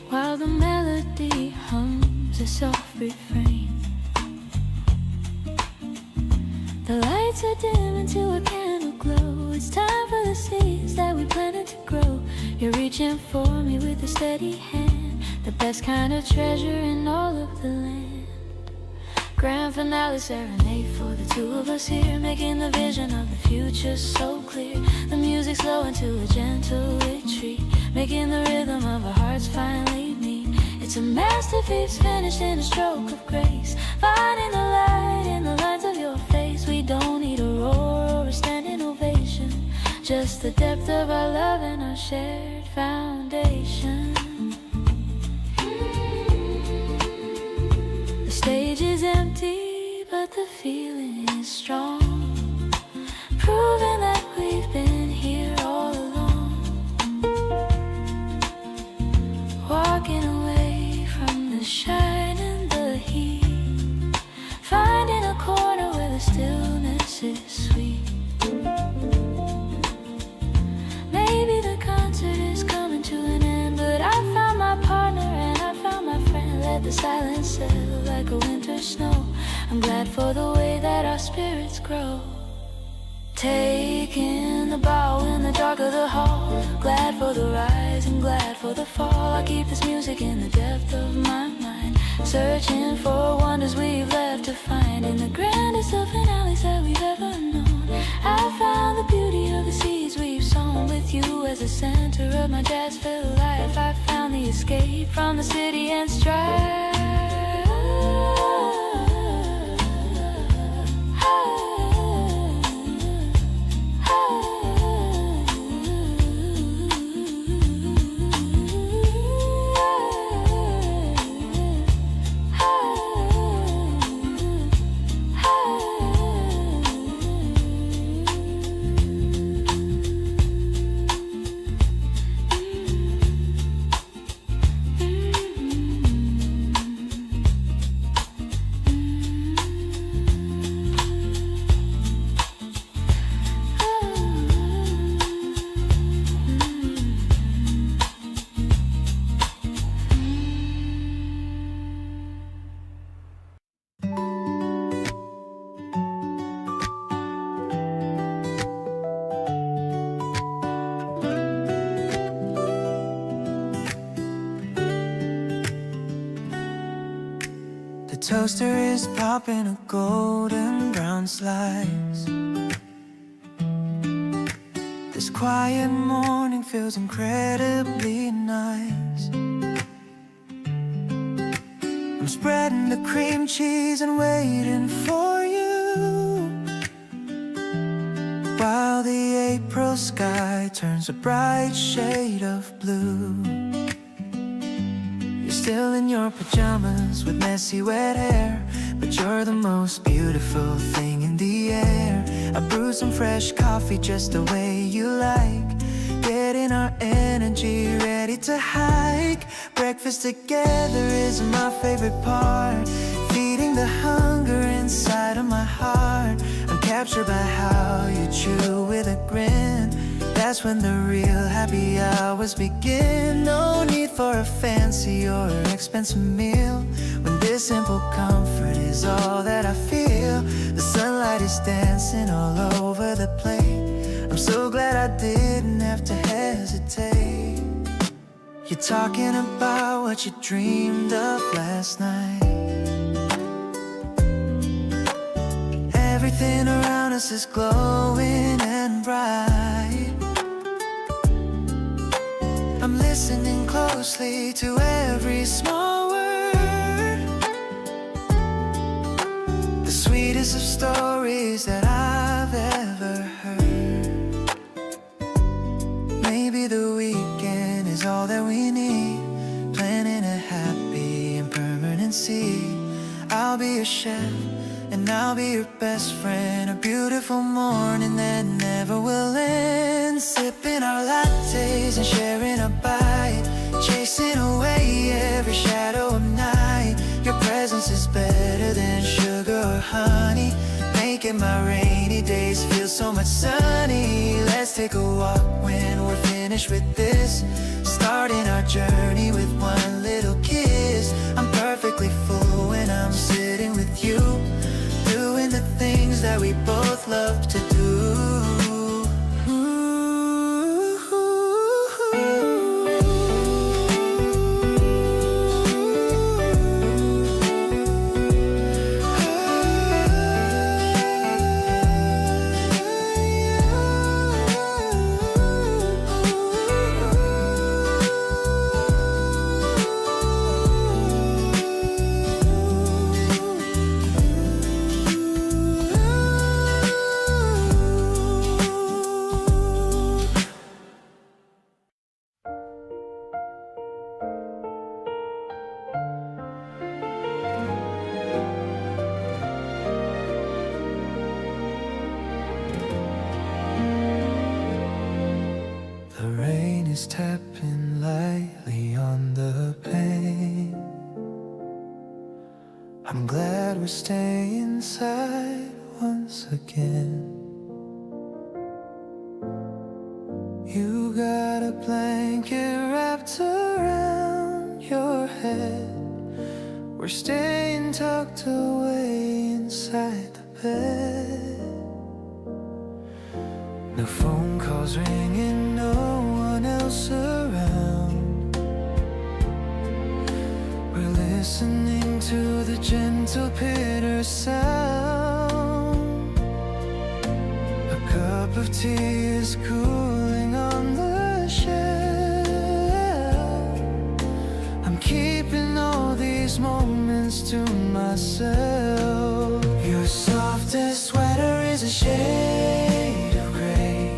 Speaker 1: while the melody hums a soft refrain. The lights are dim into a candle glow. It's time for the seeds that we planted to grow. You're reaching for me with a steady hand. the best kind of treasure in all of the land. Grand finale serenade for the two of us here, making the vision of the future so clear. The music slow into a gentle retreat, making the rhythm of our hearts finally meet. It's a masterpiece finished in a stroke of grace, finding the light in the lines of your face. We don't need a roar or a standing ovation, just the depth of our love and our shared foundation. The stage is empty, but the feeling is strong, proving that we've been here all along. Walking away from the shine and the heat, finding a corner where the stillness is sweet. Maybe the concert is coming to an end, but I found my partner and I found my friend. Let the silence settle like a winter snow. I'm glad for the way that our spirits grow. Taking the bow in the dark of the hall, glad for the rise and glad for the fall. I keep this music in the depth of my mind, searching for wonders we've left to find in the grandest of finales that we've ever known. I found the beauty of the seeds we've sown, with you as the center of my jazz-filled life. I found the escape from the city and strife.
Speaker 2: The toaster is popping a golden brown slice. This quiet morning feels incredibly nice. I'm spreading the cream cheese and waiting for you, while the April sky turns a bright shade of blue. You're still in your pajamas with messy wet hair, but you're the most beautiful thing in the air. I brewed some fresh coffee just the way you like, getting our energy ready to hike. Breakfast together is my favorite part, feeding the hunger inside of my heart. I'm captured by how you chew with a grin. That's when the real happy hours begin. No need for a fancy or expensive meal, when this simple comfort is all that I feel. The sunlight is dancing all over the plate. I'm so glad I didn't have to hesitate. You're talking about what you dreamed of last night. Everything around us is glowing and bright. I'm listening closely to every small word, the sweetest of stories that I've ever heard. Maybe the weekend is all that we need, planning a happy and permanency. I'll be your chef and I'll be your best friend. A beautiful morning that never will end. Sipping our lattes and sharing a bite, chasing away every shadow of night. Your presence is better than sugar or honey, making my rainy days feel so much sunny. Let's take a walk when we're finished with this, starting our journey with one little kiss. I'm perfectly full when I'm sitting with you, doing the things that we both love to do. tapping lightly on the pane. I'm glad we're staying inside once again. You got a blanket wrapped around your head. We're staying tucked away inside the bed. No phone calls ringing, no one else around. We're listening to the gentle pitter sound. A cup of tea is cooling on the shelf. I'm keeping all these moments to myself. Your softest sweater is a shade of gray.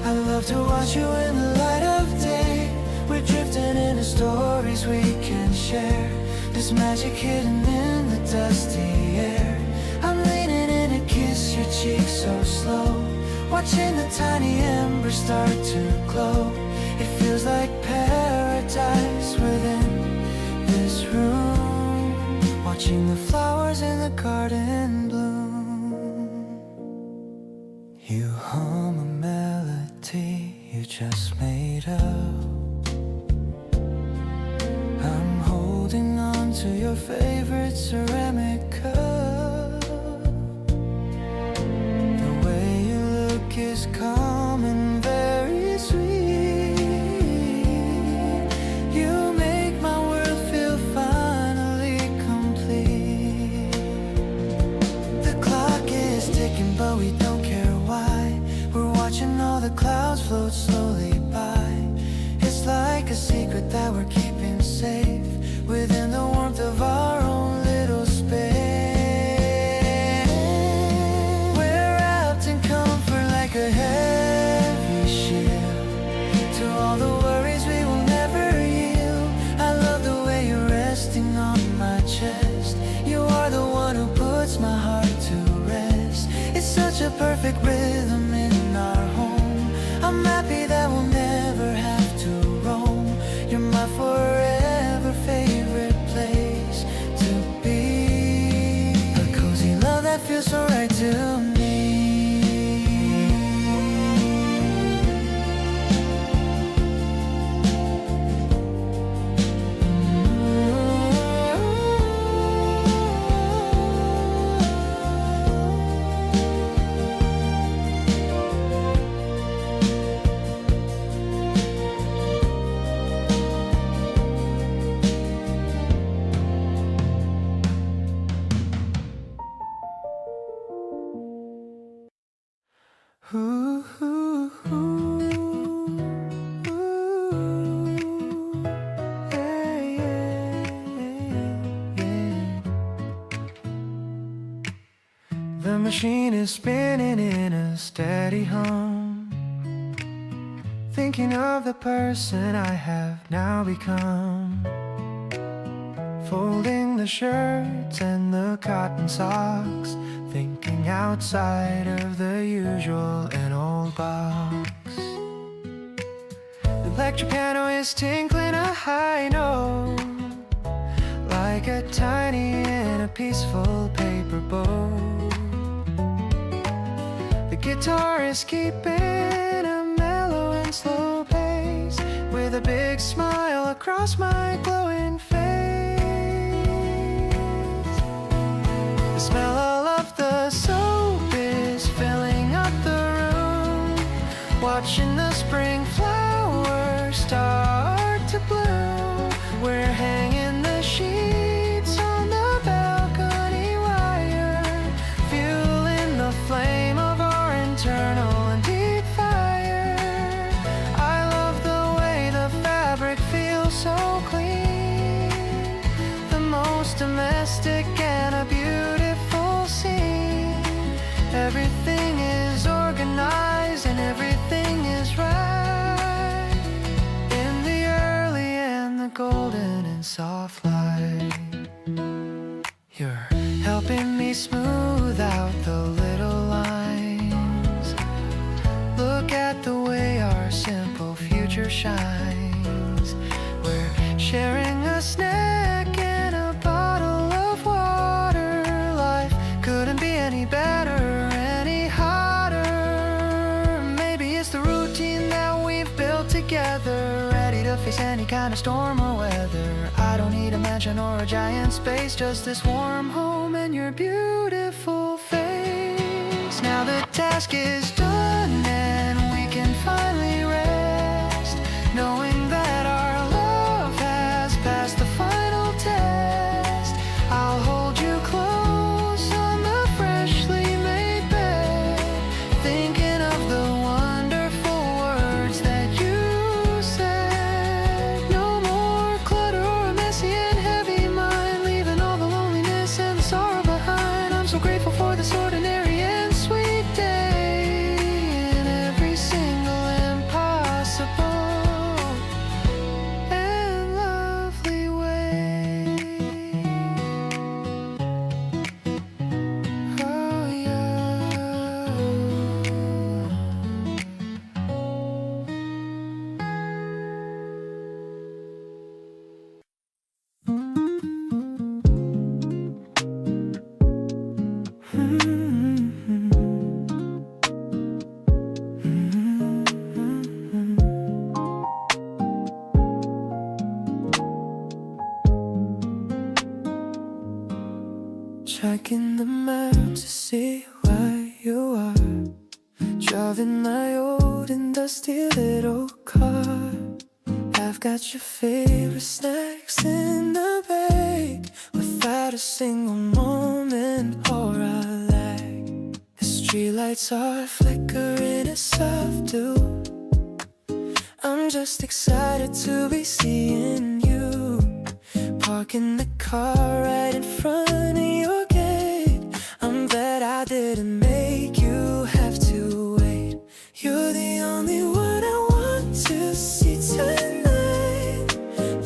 Speaker 2: I love to watch you in the light of day. We're drifting into stories we can share. There's magic hidden in the dusty air. I'm leaning in to kiss your cheek so slow, watching the tiny embers start to glow. It feels like paradise within this room, watching the flowers in the garden bloom. You hum a melody you just made up. I'm holding on to your favorite ceramic cup. The way you look is calm and very sweet. You make my world feel finally complete. The clock is ticking, but we don't care why. We're watching all the clouds float slowly by. It's like a secret that we're keeping safe within the warmth of our own little space. We're wrapped in comfort like a heavy shield to all the worries we will never yield. I love the way you're resting on my chest. You are the one who puts my heart to rest. It's such a perfect rhythm in our home. I'm happy that we'll never have to roam. You're my forever favorite place to be. A cozy love that feels so right to me. Ooh, ooh, ooh, yeah, yeah, yeah. The machine is spinning in a steady hum, thinking of the person I have now become. Folding the shirts and the cotton socks, thinking outside of the usual and old box. The electric piano is tinkling a high note, like a tiny in a peaceful paper boat. The guitar is keeping a mellow and slow pace, with a big smile across my glowing face. The smell of the soap is filling up the room, watching the spring flowers start to bloom. We're hanging the sheets on the balcony wire, fueling the flame of our internal and deep fire. I love the way the fabric feels so clean, the most domestic and a beautiful scene. Everything is organized and everything is right, in the early and the golden and soft light. You're helping me smooth out the little lines. Look at the way our simple future shines.
Speaker 3: any kind of storm or weather. I don't need a mansion or a giant space, just this warm home and your beautiful face. Now the task is done and we can finally rest, knowing that our love has passed the final test. I'll hold you close on the freshly made bed, thinking of the wonderful words that you said. No more clutter or a messy and heavy mind, leaving all the loneliness and the sorrow behind. I'm so grateful for this ordinary and sweet day, in every single impossible and lovely way. Oh yeah.
Speaker 2: Checking the map to see where you are, driving my old and dusty little car. I've got your favorite snacks in the bag, without a single moment or a lag. The streetlights are flickering a soft dew. I'm just excited to be seeing you. Parking the car right in front of your gate. I'm glad I didn't make you have to wait. You're the only one I want to see tonight,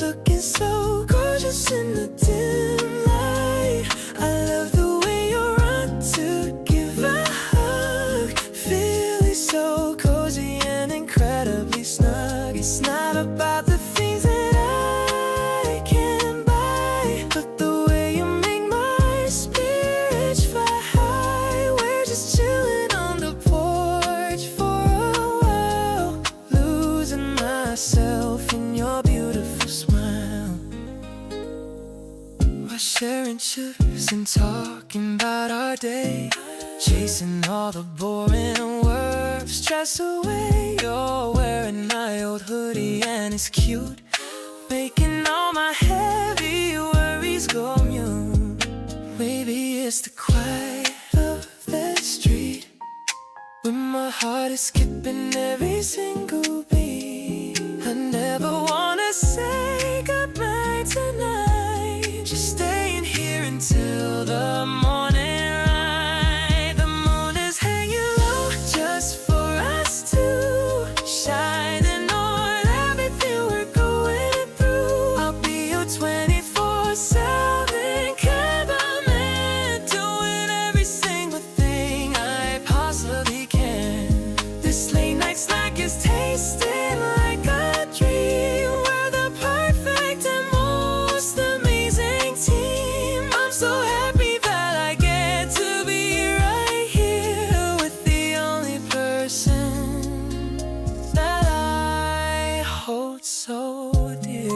Speaker 2: looking so gorgeous in the dim light. I love the way you're on to give a hug, feeling so cozy and incredibly snug. It's not about the things that I can buy, but the way you make my spirits fly high. We're just chilling on the porch for a while, losing myself in your beautiful smile. We're sharing chips and talking about our day, chasing all the boring work, stress away. You're wearing my old hoodie and it's cute, making all my heavy worries go mute. Maybe it's the quiet of that street, when my heart is skipping every single beat. I never wanna say goodbye tonight, just staying here until the morning light. The moon is hanging low just for us two, shining on everything we're going through. I'll be your 24/7 cameraman, doing every single thing I possibly can. This late night snack is tasting like a dream. We're the perfect and most amazing team. I'm so happy that I get to be right here with the only person that I hold so dear.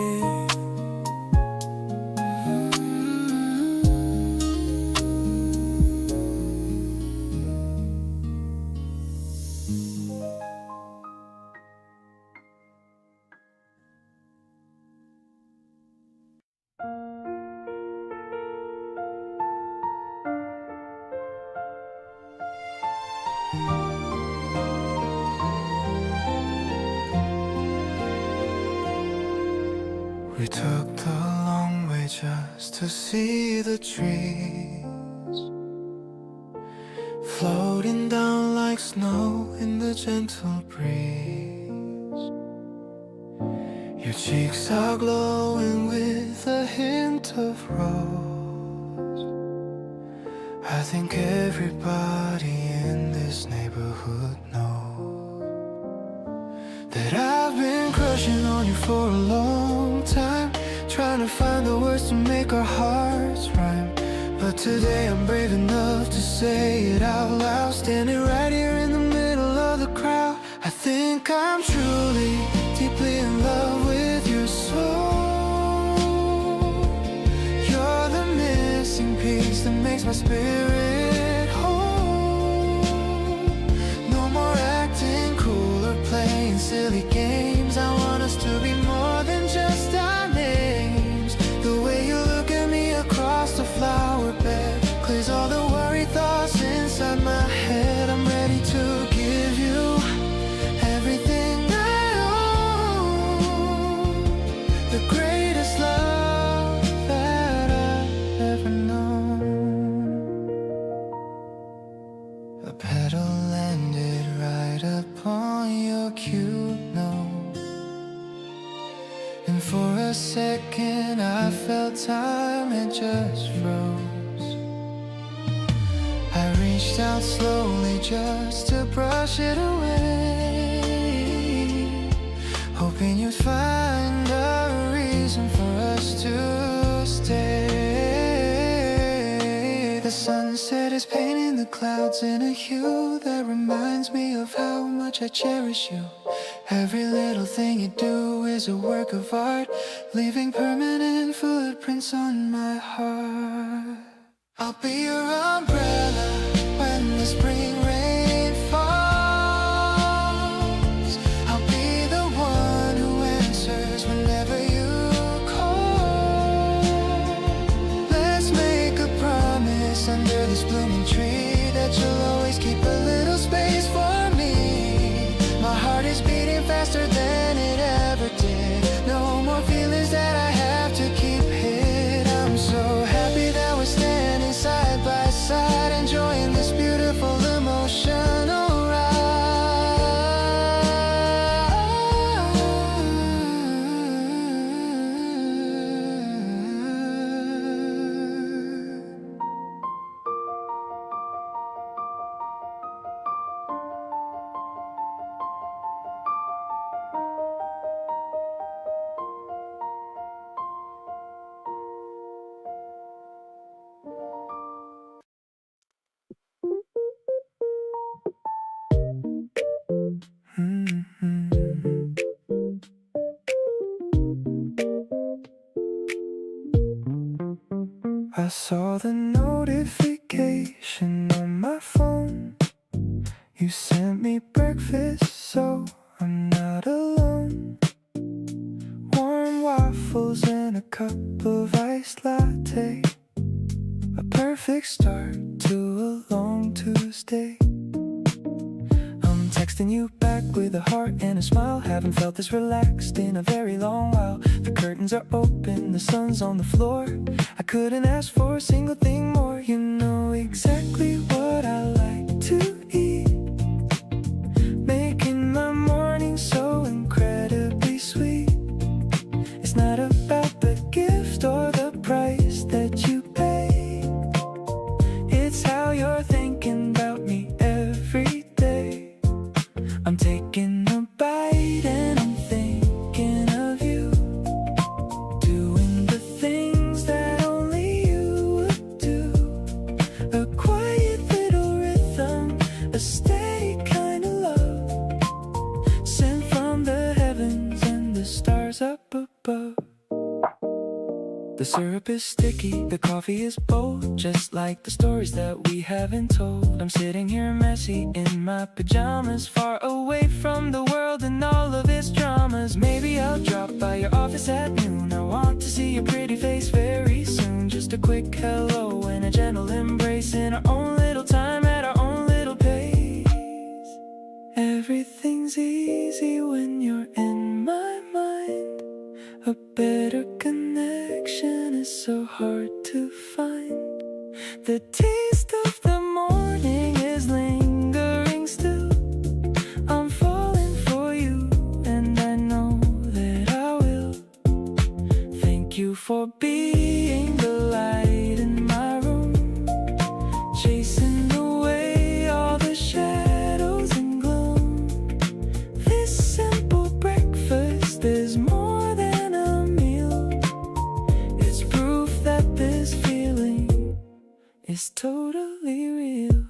Speaker 2: We took the long way just to see the trees floating down like snow in the gentle breeze. Your cheeks are glowing with a hint of rose. I think everybody in this neighborhood knows that I've been crushing on you for a long time, trying to find the words to make our hearts rhyme. But today I'm brave enough to say it out loud, standing right here in the middle of the crowd. I think I'm truly, deeply in love with your soul.
Speaker 3: spirit whole. No more acting cool or playing silly games. I want us to be more than just our names. The way you look at me across the flower bed clears all the worry thoughts inside my head. I'm ready to give you everything I own. The greatest love that I've ever known. A petal landed right upon your cute nose, and for a second I felt time had just froze. I reached out slowly just to brush it away, hoping you'd find a reason for us to stay. The sunset is painting the clouds in a hue that reminds me of how much I cherish you. Every little thing you do is a work of art, leaving permanent footprints on my heart. I'll be your umbrella when the spring rain falls. I'll be the one who answers whenever you call. Let's make a promise under this blooming tree that you'll always keep a little space for me. My heart is beating faster than it ever did. No more feelings that I have to keep hid. I'm so happy that we're standing side by side, enjoying this beautiful emotional ride. I saw the notification on my phone. You sent me breakfast, so I'm not alone. Warm waffles and a cup of iced latte, a perfect start to a long Tuesday. I'm texting you back with a heart and a smile. Haven't felt this relaxed in a very long while. The curtains are open, the sun's on the floor. I couldn't ask for a single thing more. You know exactly what I like to eat, making my morning so incredibly sweet. It's not about the gift or the price that you pay. It's how you're thinking about me every day. I'm taking a bite and I'm thinking of you, doing the things that only you would do. A quiet little rhythm, a steady kind of love, sent from the heavens and the stars up above. The syrup is sticky, the coffee is bold, just like the stories that we haven't told. I'm sitting here messy in my pajamas, far away from the world and all of its dramas. Maybe I'll drop by your office at noon. I want to see your pretty face very soon. Just a quick hello and a gentle embrace in our own little time at our own little pace. Everything's easy when you're in my mind. A better connection is so hard to find. The taste of the morning is lingering still. I'm falling for you and I know that I will. Thank you for being the light in my room, chasing away all the shadows and gloom. This simple breakfast is more than this feeling is totally real.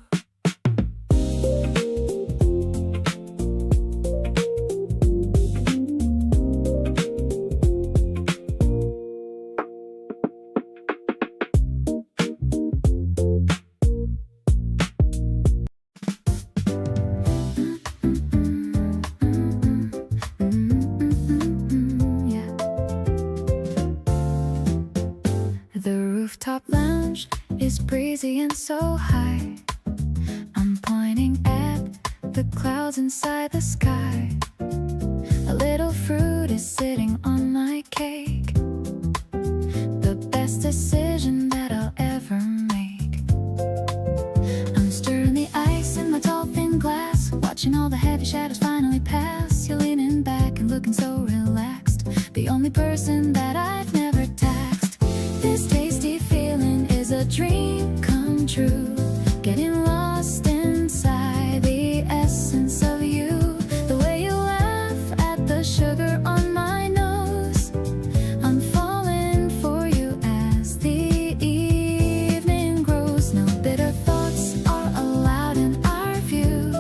Speaker 1: rooftop lounge is breezy and so high. I'm pointing at the clouds inside the sky. A little fruit is sitting on my cake. The best decision that I'll ever make. I'm stirring the ice in my tall thin glass, watching all the heavy shadows finally pass. You're leaning back and looking so relaxed, the only person that I've never taxed. This tasty feeling is a dream come true, getting lost inside the essence of you. The way you laugh at the sugar on my nose, I'm falling for you as the evening grows. No bitter thoughts are allowed in our view,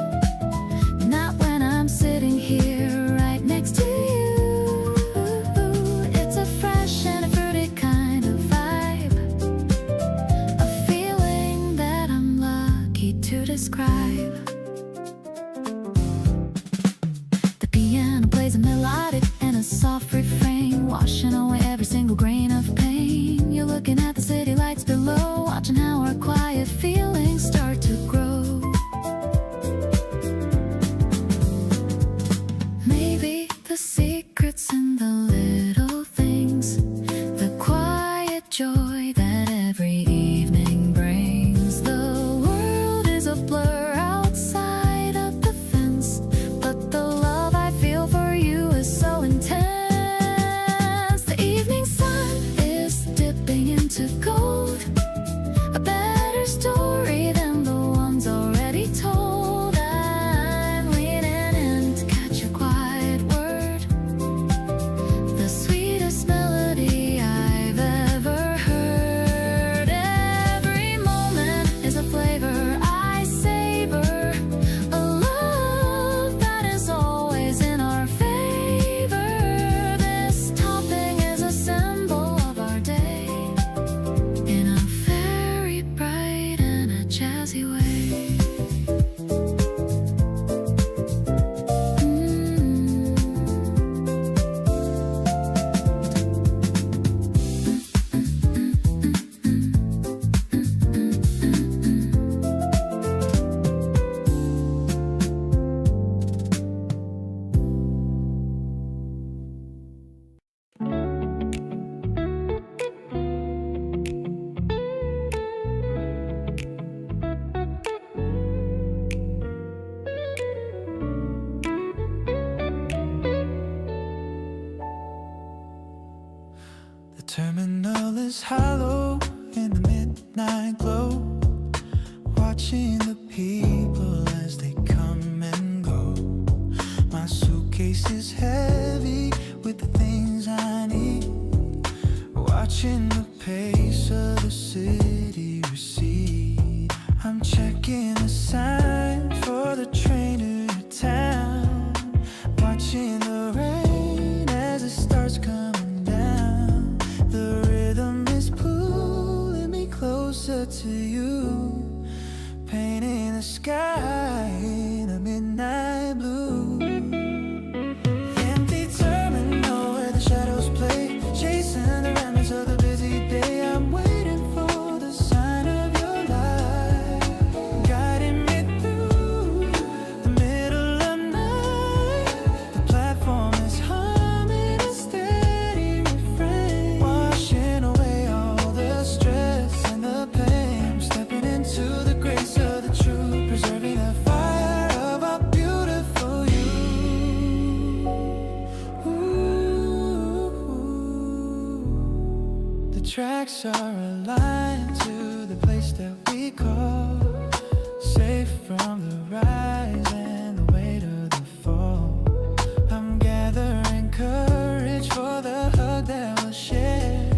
Speaker 1: not when I'm sitting here right next to you. It's a fresh and a fruity kind of vibe, a feeling that I'm lucky to describe. The piano plays a melodic and a soft refrain, washing away every single grain of pain. You're looking at the city lights below, watching how our quiet feelings start to grow. Maybe the secret's in the little things, the quiet joy that every evening brings. The world is a blur outside of the fence, but the love I feel for you is so intense. The evening sun is dipping into gold, a better story than the ones already told. I'm leaning in to catch a quiet word, the sweetest melody I've ever heard. Every moment is a flavor I savor, a love that is always in our favor. This topping is a symbol of our day, in a very bright and a jazzy way.
Speaker 2: The terminal is hollow in the midnight glow, watching the people as they come and go. My suitcase is heavy with the things I need, watching the pace of the city recede. I'm checking the sign for the train to your town, watching the rain as it starts coming down. The rhythm is pulling me closer to you, painting the sky in a midnight blue. Empty terminal where the shadows play, chasing the remnants of the busy day. I'm waiting for the sign of your light, guiding me through the middle of night. The platform is humming a steady refrain, washing away all the stress and the pain. I'm stepping into the grace of the truth, preserving the fire of our beautiful youth. Ooh. The tracks are aligned to the place that we call, safe from the rise and the weight of the fall. I'm gathering courage for the hug that we'll share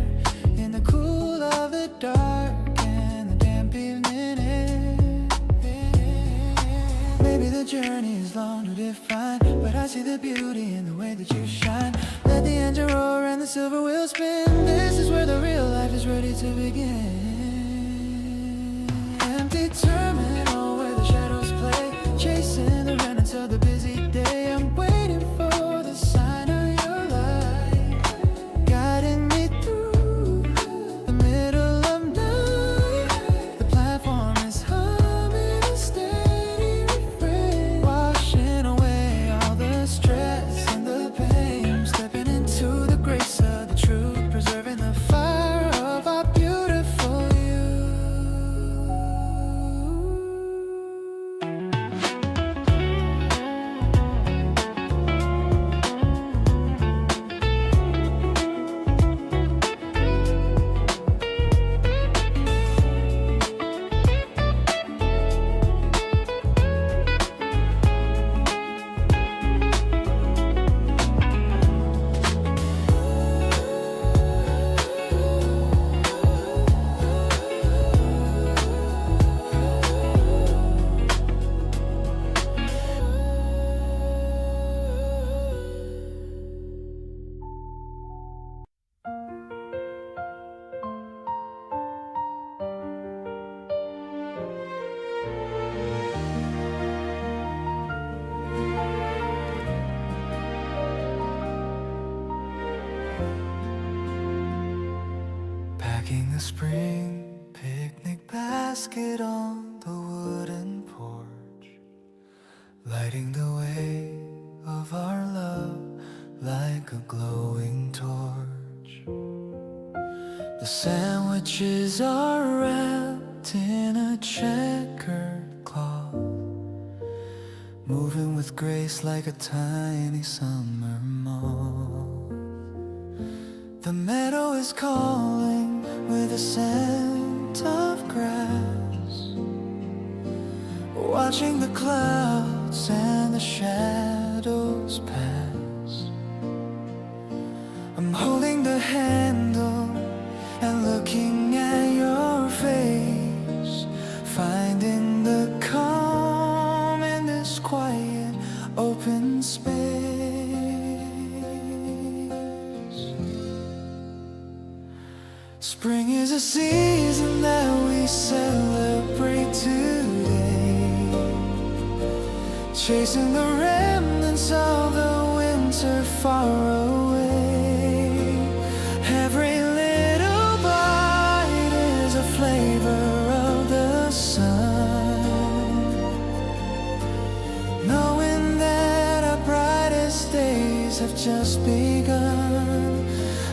Speaker 2: in the cool of the dark and the damp evening air. Maybe the journey is long to define, but I see the beauty in the way that you shine. Let the engine roar and the silver wheel spin. This is where the real life is ready to begin. Empty terminal where the shadows play, chasing the remnants of the busy day. I'm waiting for the sign of your light, guiding me through the middle of Stacking a spring picnic basket on the wooden porch, lighting the way of our love like a glowing torch. The sandwiches are wrapped in a checkered cloth, moving with grace like a tiny summer moth. The meadow is calling with a scent of grass, watching the clouds and the shadows pass. I'm holding the handle and looking at your face, finding the calm in this quiet open space. Spring is a season that we celebrate today, chasing the remnants of the winter far away. Every little bite is a flavor of the sun, knowing that our brightest days have just begun.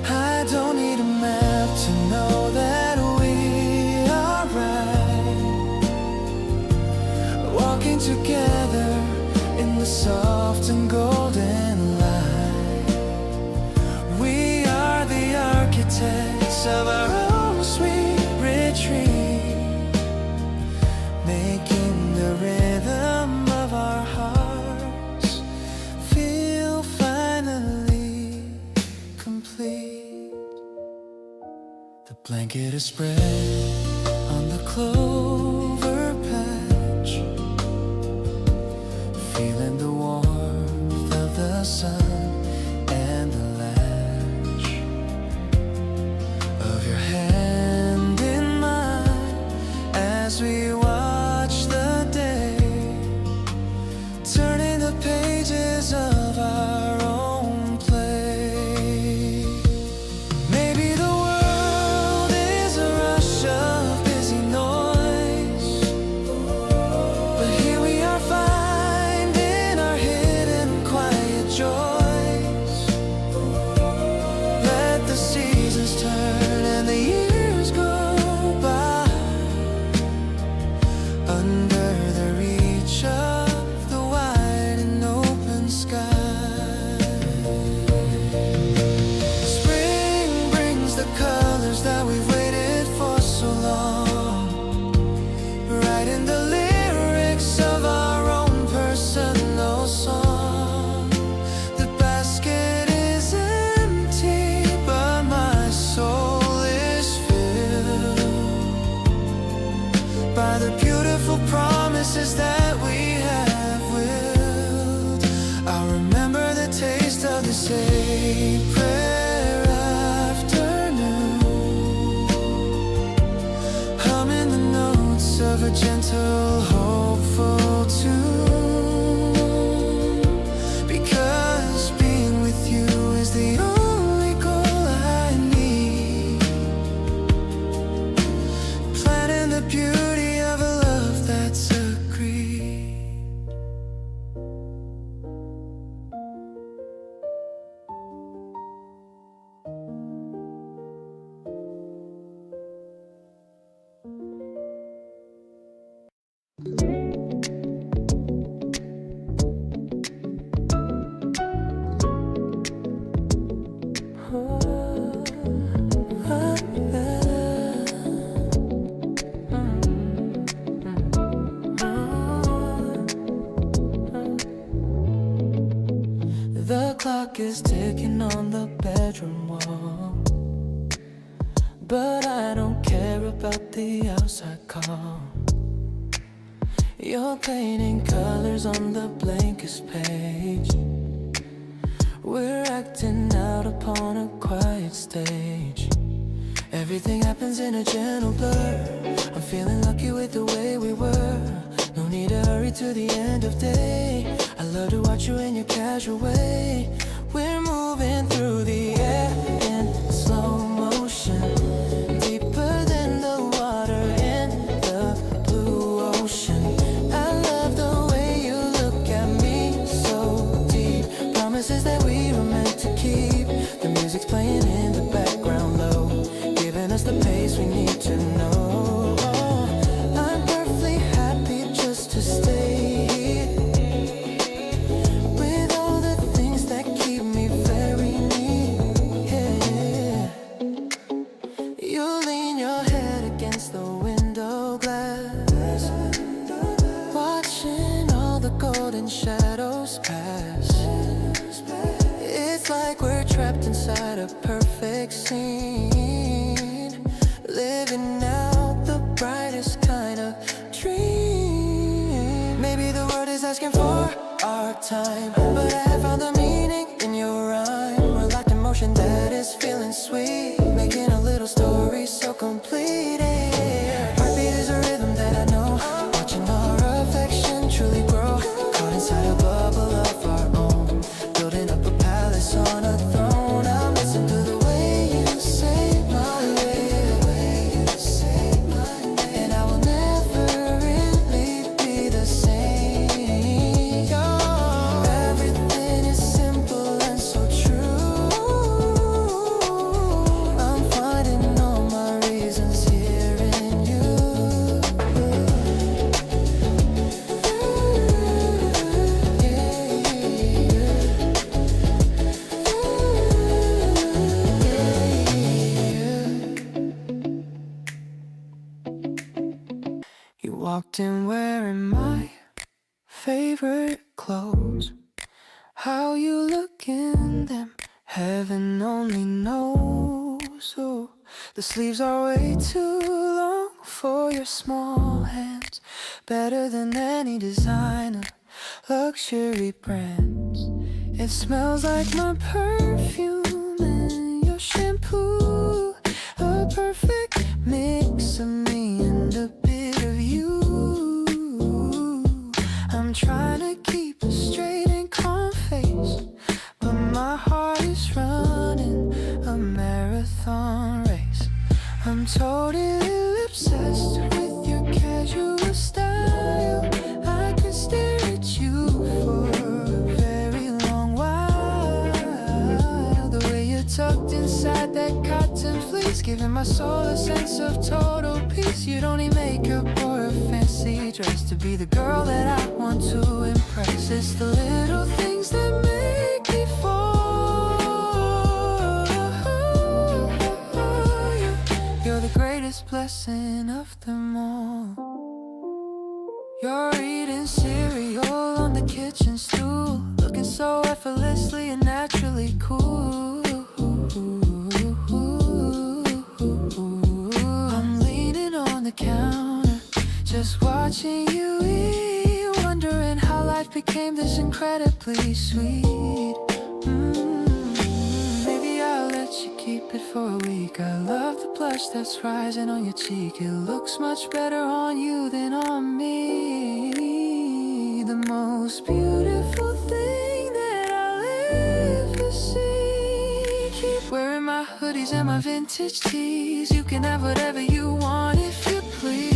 Speaker 2: I don't need a map to know that we are right, walking together in the soft and golden light. We are the architects of our own sweet retreat, making the rhythm of our hearts feel finally complete. The blanket is spread on the clover patch, feeling the warmth of the sun and the latch of your hand in mine as we watch the day, turning the pages of our own play. Maybe the world is a rush of busy noise, but here we are finding our hidden quiet joys. Let the seasons turn and the years go by, under the reach of the wide and open sky. Spring brings the colors that we've waited for so long, writing the lyrics of our own personal song. The basket is empty, but my soul is filled by the beautiful promises that we have willed. I remember the taste of this April afternoon, humming the notes of a gentle, hopeful tune, because being with you is the only goal I need, planning the beauty of a love that's agreed. The clock is ticking on the bedroom wall, but I don't care about the outside call. You're painting colors on the blankest page. We're acting out upon a quiet stage. Everything happens in a gentle blur. I'm feeling lucky with the way we were. No need to hurry to the end of day. I love to watch you in your casual way. We're moving through the air in slow motion, deep is the pace we need to know. I'm perfectly happy just to stay here with all the things that keep me very near. You lean your head against the window glass, watching all the golden shadows pass. It's like we're trapped inside a perfect scene, living out the brightest kind of dream. Maybe the world is asking for our time, but I have found the meaning in your rhyme. We're locked in motion that is feeling sweet, making a little story so complete. Yeah. Heartbeat is a rhythm that I know, watching our affection truly grow, caught inside a bubble of our own, building up a palace on a throne. I'm listening to the way you say my name, and I will never really be the same. Everything is simple and so true. I'm finding all my reasons here in you. You walked in wearing my favorite clothes. How you look in them, heaven only knows. Oh, the sleeves are way too long for your small hands, better than any designer, luxury brands. It smells like my perfume and your shampoo, a perfect mix of me and a bit of you. I'm trying to keep a straight and calm face, but my heart is running a marathon race. I'm totally obsessed with your casual style. I could stare at you for a very long while. The way you're tucked inside that cotton fleece, giving my soul a sense of total peace. You don't need makeup or a fancy dress to be the girl that I want to impress. It's the little things that make me fall. You're the greatest blessing of them all. You're eating cereal on the kitchen stool, looking so effortlessly and naturally cool. I'm leaning on the counter, just watching you eat, wondering how life became this incredibly sweet. Maybe I'll let you keep it for a week. I love the blush that's rising on your cheek. It looks much better on you than on me. The most beautiful thing that I'll ever see. Keep wearing my hoodies and my vintage tees. You can have whatever you want if you please.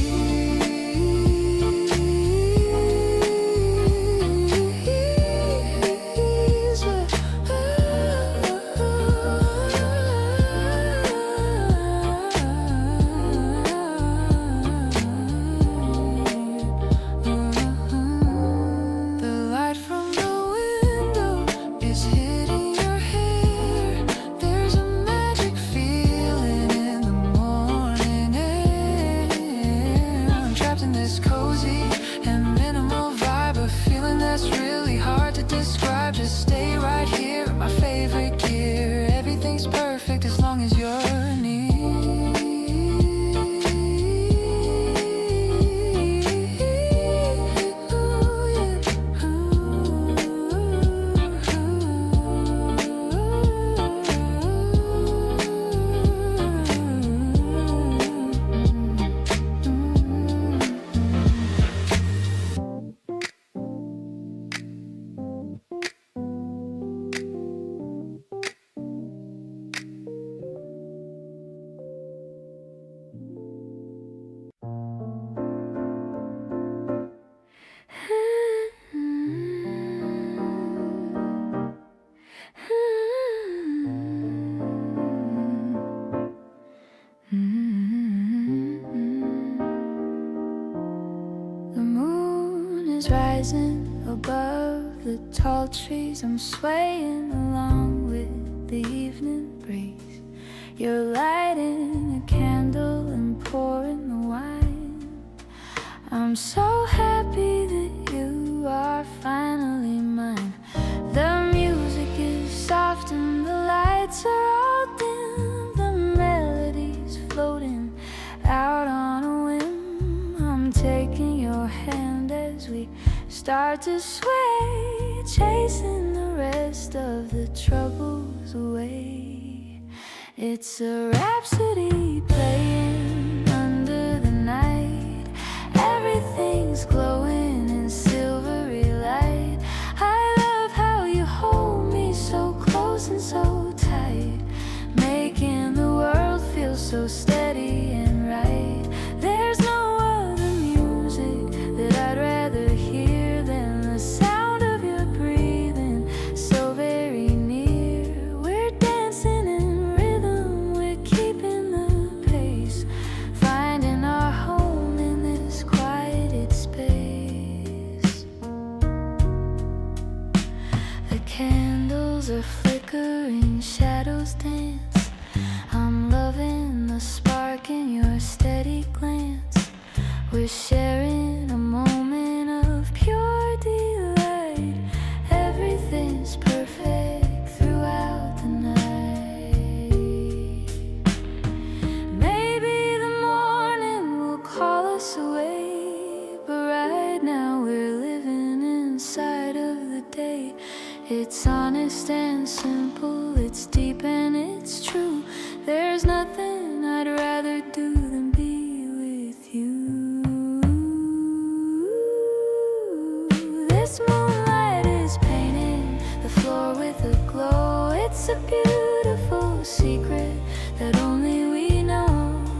Speaker 2: The light from the window is hitting your hair. There's a magic feeling in the morning air.
Speaker 1: rising above the tall trees. I'm swaying along with the evening breeze. You're lighting a candle and pouring the wine. I'm so happy that you are finally mine. The music is soft and the lights are all dim. The melody's floating out on a whim. I'm taking your hand as we start to sway, chasing the rest of the troubles away. It's a rhapsody playing under the night. Everything's glowing in silvery light. I love how you hold me so close and so tight, making the world feel so steady and right. There's no other music that I'd rather hear than the sound of your breathing so very near. We're dancing in rhythm, we're keeping the pace, finding our home in this quieted space. The candles are flickering, shadows dance. I'm loving the spark in your steady glance. We're sharing a moment of pure delight. Everything's perfect throughout the night. Maybe the morning will call us away, but right now we're living inside of the day. It's honest and simple, it's deep and it's true. There's nothing I'd rather do than be with you. This moonlight is painting the floor with a glow. It's a beautiful secret that only we know.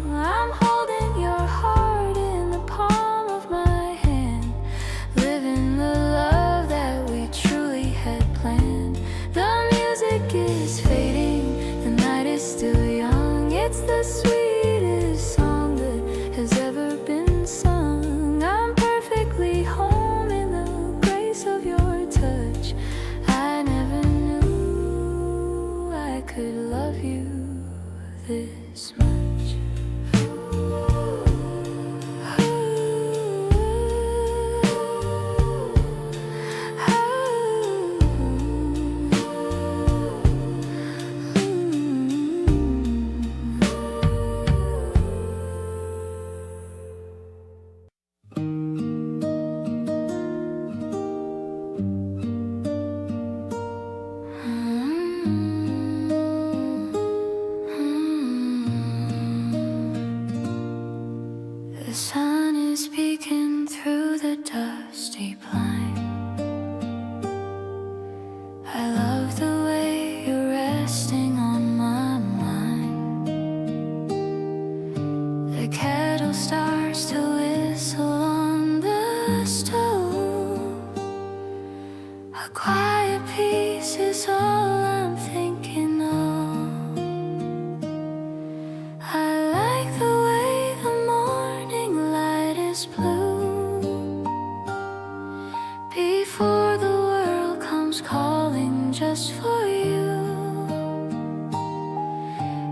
Speaker 1: I'm holding your heart in the palm of my hand, living the love that we truly had planned. The music is fading, the night is still young. It's the sweetest song that has ever been sung. I'm perfectly home in the grace of your touch. I never knew I could love you this much. The sun is peeking through the dusty blind. I love the way you're resting on my mind. The kettle starts to whistle on the stove. A quiet peace is all I'm thinking of. I like the way the morning light is blue, before the world comes calling just for you.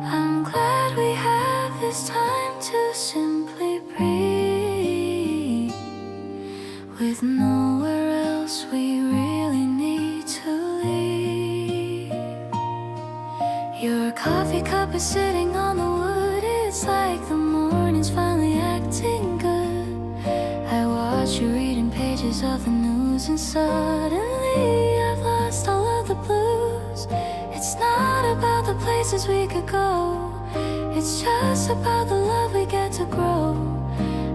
Speaker 1: I'm glad we have this time to simply breathe, with nowhere else we really need to leave. Your coffee cup is sitting on the wood. It's like the morning's finally acting good. I watch you reading pages of the news, and suddenly I've lost all of the blues. It's not about the places we could go, it's just about the love we get to grow.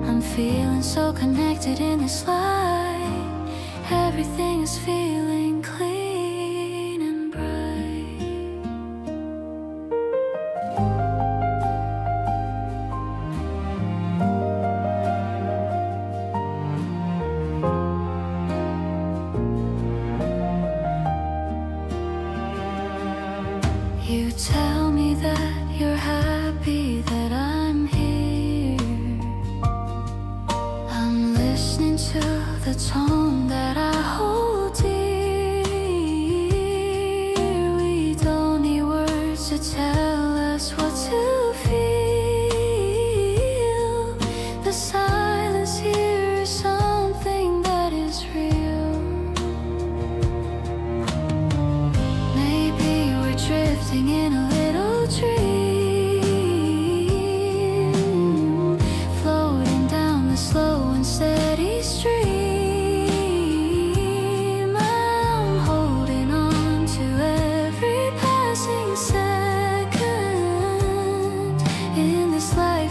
Speaker 1: I'm feeling so connected in this light. Everything is feeling clean and bright. You tell me that you're happy that I'm here. I'm listening to the tone that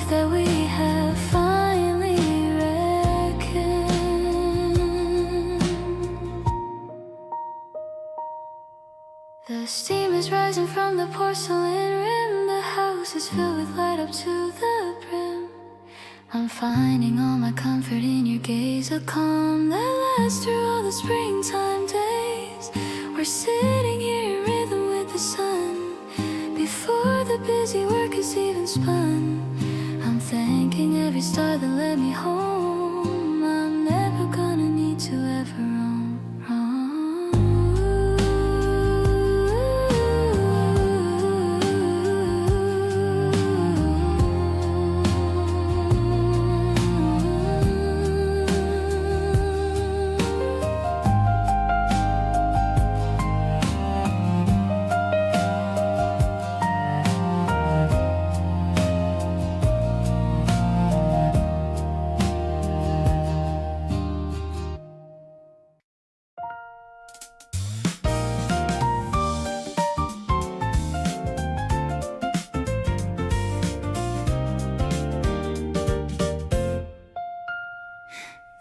Speaker 1: that we have finally reckoned. The steam is rising from the porcelain rim. The house is filled with light up to the brim. I'm finding all my comfort in your gaze, a calm that lasts through all the springtime days. We're sitting here in rhythm with the sun, before the busy work is even spun. I'm thanking every star that led me home. I'm never gonna need to ever roam.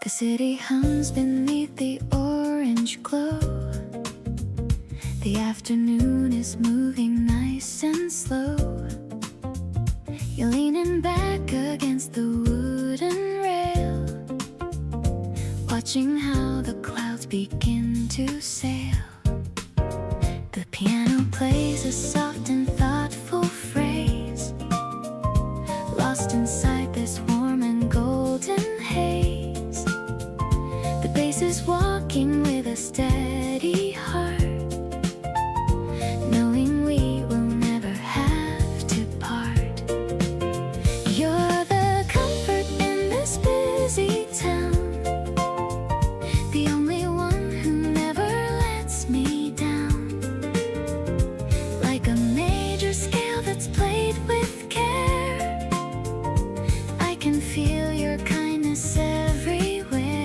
Speaker 1: The city hums beneath the orange glow. The afternoon is moving nice and slow. You're leaning back against the wooden rail, watching how the clouds begin to sail. The piano plays a soft and thoughtful phrase, lost inside this warm and golden haze. The bass is walking with a steady heart, knowing we will never have to part. You're the comfort in this busy town, the only one who never lets me down. Like a major scale that's played with care, I can feel your kindness everywhere.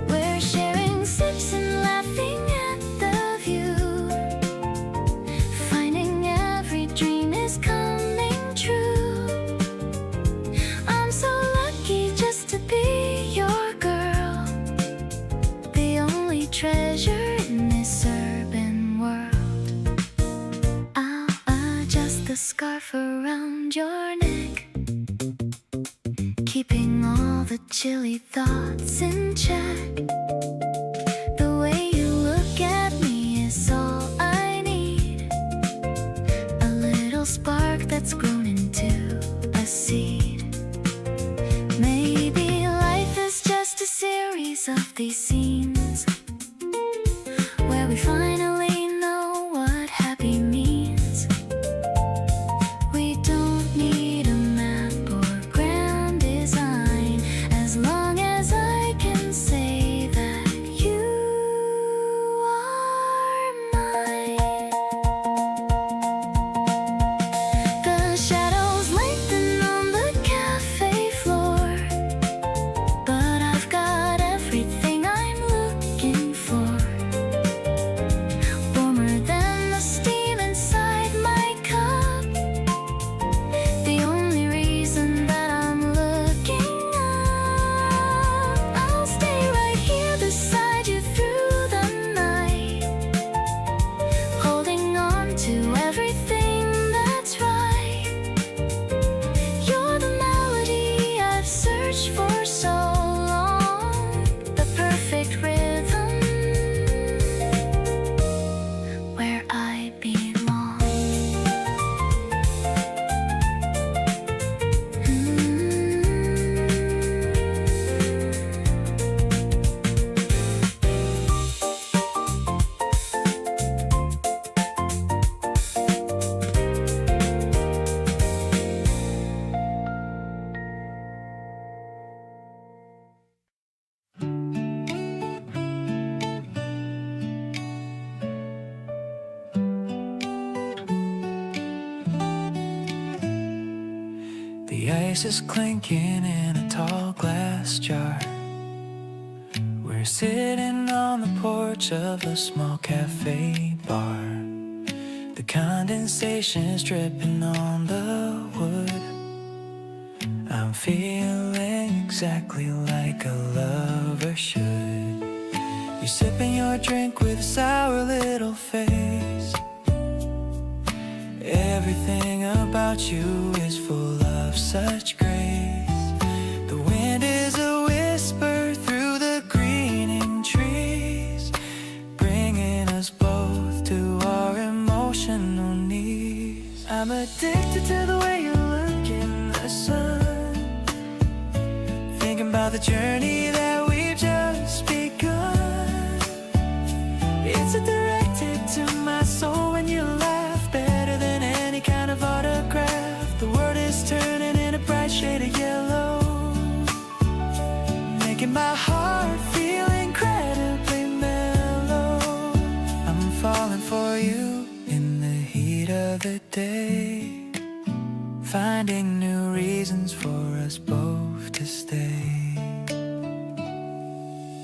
Speaker 1: We're sharing sips and laughing at the view, finding every dream is coming true. I'm so lucky just to be your girl, the only treasure in this urban world. I'll adjust the scarf around your neck, keeping all the chilly thoughts in check. The way you look at me is all I need, a little spark that's grown into a seed. Maybe life is just a series of these scenes, where we finally know what happy means. We don't need a map or grand design, as long as I can say that you are mine. The shadows lengthen on the cafe floor, but I've got everything I'm looking for. Warmer than the steam inside my cup, the only reason that I'm looking up. I'll stay right here beside you through the night, holding on to everything that's right. You're the melody I've searched for so long, the perfect rhythm where I belong.
Speaker 2: The ice is clinking in a tall glass jar. We're sitting on the porch of a small cafe bar. The condensation is dripping on the wood. feeling exactly like a lover should. You're sipping your drink with a sour little face. Everything about you is full of such grace. The wind is a whisper through the greening trees, bringing us both to our emotional knees. I'm addicted to the way you look in the sun, thinking about the journey that we've just begun. It's a direct hit to my soul when you laugh, better than any kind of autograph. The world is turning in a bright shade of yellow, making my heart feel incredibly mellow. I'm falling for you in the heat of the day, finding new reasons for us both to stay.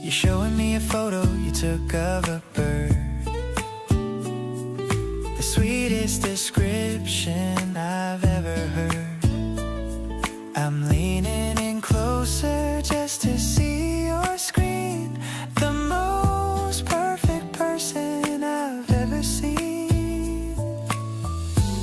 Speaker 2: You're showing me a photo you took of a bird, the sweetest description I've ever heard. I'm leaning in closer just to see your screen, the most perfect person I've ever seen.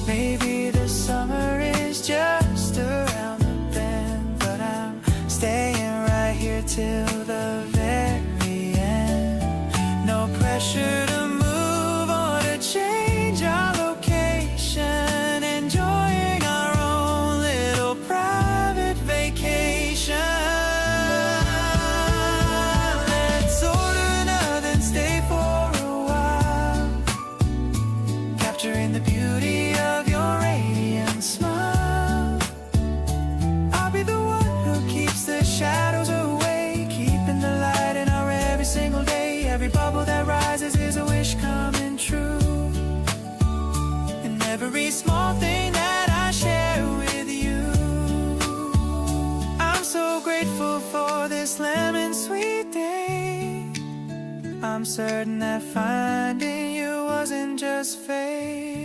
Speaker 2: Maybe the summer is just around the bend, but I'm staying right here till the very end. No pressure to move or to change our location, enjoying our own little private vacation. Let's order nothing, stay for a while, capturing the beauty of your radiant smile. I'll be the one who keeps the shadows away, keeping the light in our every single day. Every bubble that rises is a wish coming true, and every small thing that I share with you. I'm so grateful for this lemon sweet day. I'm certain that finding you wasn't just fate.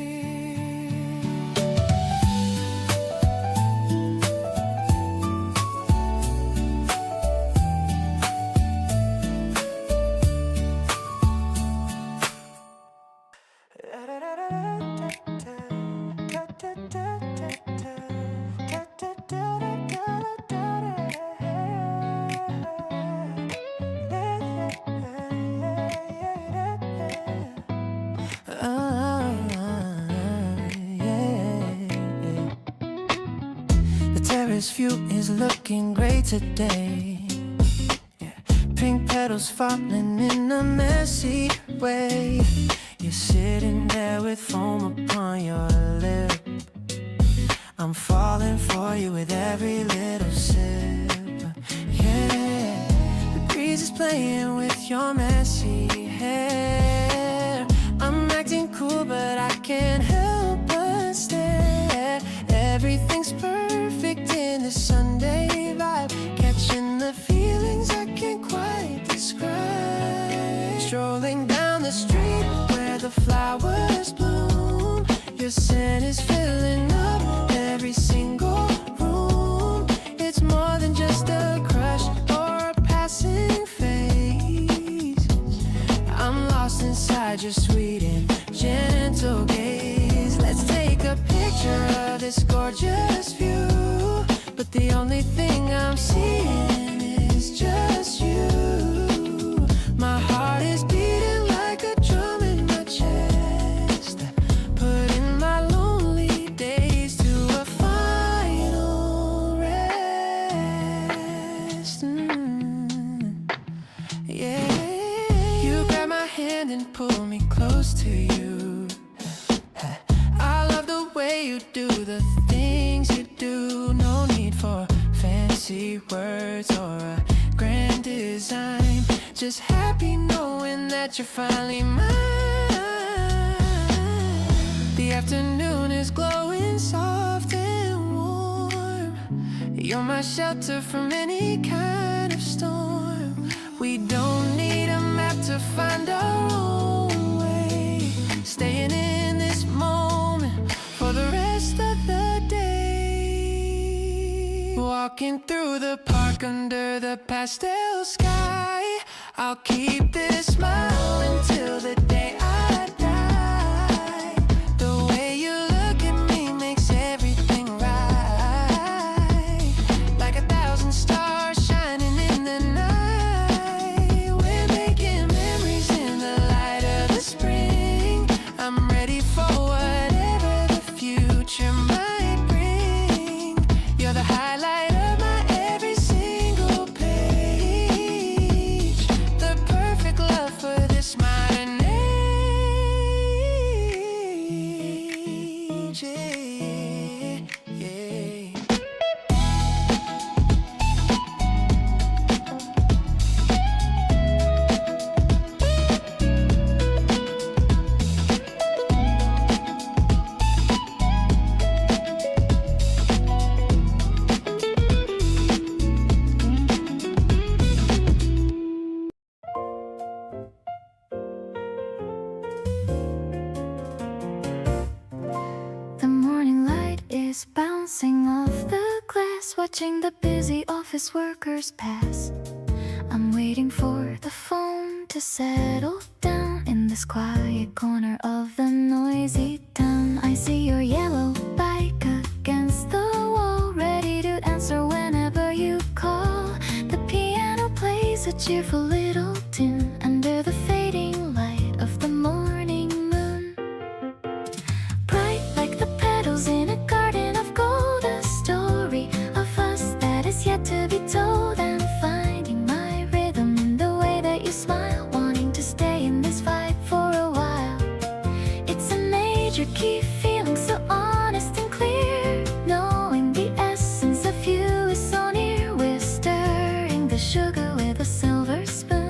Speaker 2: The terrace view is looking great today. Yeah. Pink petals falling in a messy way. You're sitting there with foam upon your lip. I'm falling for you with every little sip. Yeah, the breeze is playing with your messy hair. I'm acting cool, but I can't help but stare. Everything's perfect in this Sunday vibe, catching the feelings I can't quite describe. Strolling down the street where the flowers bloom, your scent is filling up every single room. It's more than just a crush or a passing phase. I'm lost inside your sweet and gentle gaze. Let's take a picture of this gorgeous view, but the only thing I'm seeing is just you. My heart is beating like a drum in my chest, putting my lonely days to a final rest. Yeah, you grab my hand and pull me close to you. I love the way you do the things you do. No need for fancy words or a grand design, just happy knowing that you're finally mine. The afternoon is glowing soft and warm. You're my shelter from any kind of storm. We don't need a map to find our own way, staying in this moment for the rest of the day.
Speaker 3: walking through the park under the pastel sky. I'll keep this smile until the day I die. The way you look at me makes everything right. Like 1,000 stars shining in the night. We're making memories in the light of the spring. I'm ready for whatever the future might bring. You're the highlight of my every single page. The perfect love for this modern age. Yeah.
Speaker 1: The morning light is bouncing off the glass, watching the busy office workers pass. I'm waiting for the phone to settle down in this quiet corner of the noisy town. I see your yellow bike against the wall, ready to answer whenever you call. The piano plays a cheerful little tune under the fading light of the morning moon. Bright like the petals in a garden of gold, a story of us that is yet to be told. I'm finding my rhythm in the way that you smile, wanting to stay in this vibe for a while. It's a major key feeling, so honest and clear, knowing the essence of you is so near. We're stirring the sugar with a silver spoon.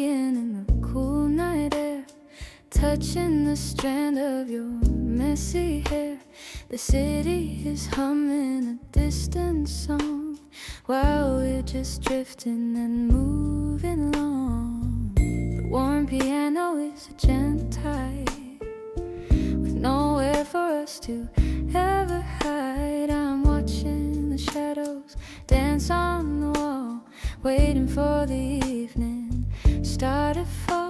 Speaker 1: lying in the cool night air, touching the strand of your messy hair. The city is humming a distant song while we're just drifting and moving along. The warm piano is a gentle tide with nowhere for us to ever hide. I'm watching the shadows dance on the wall, waiting for the evening star to fall.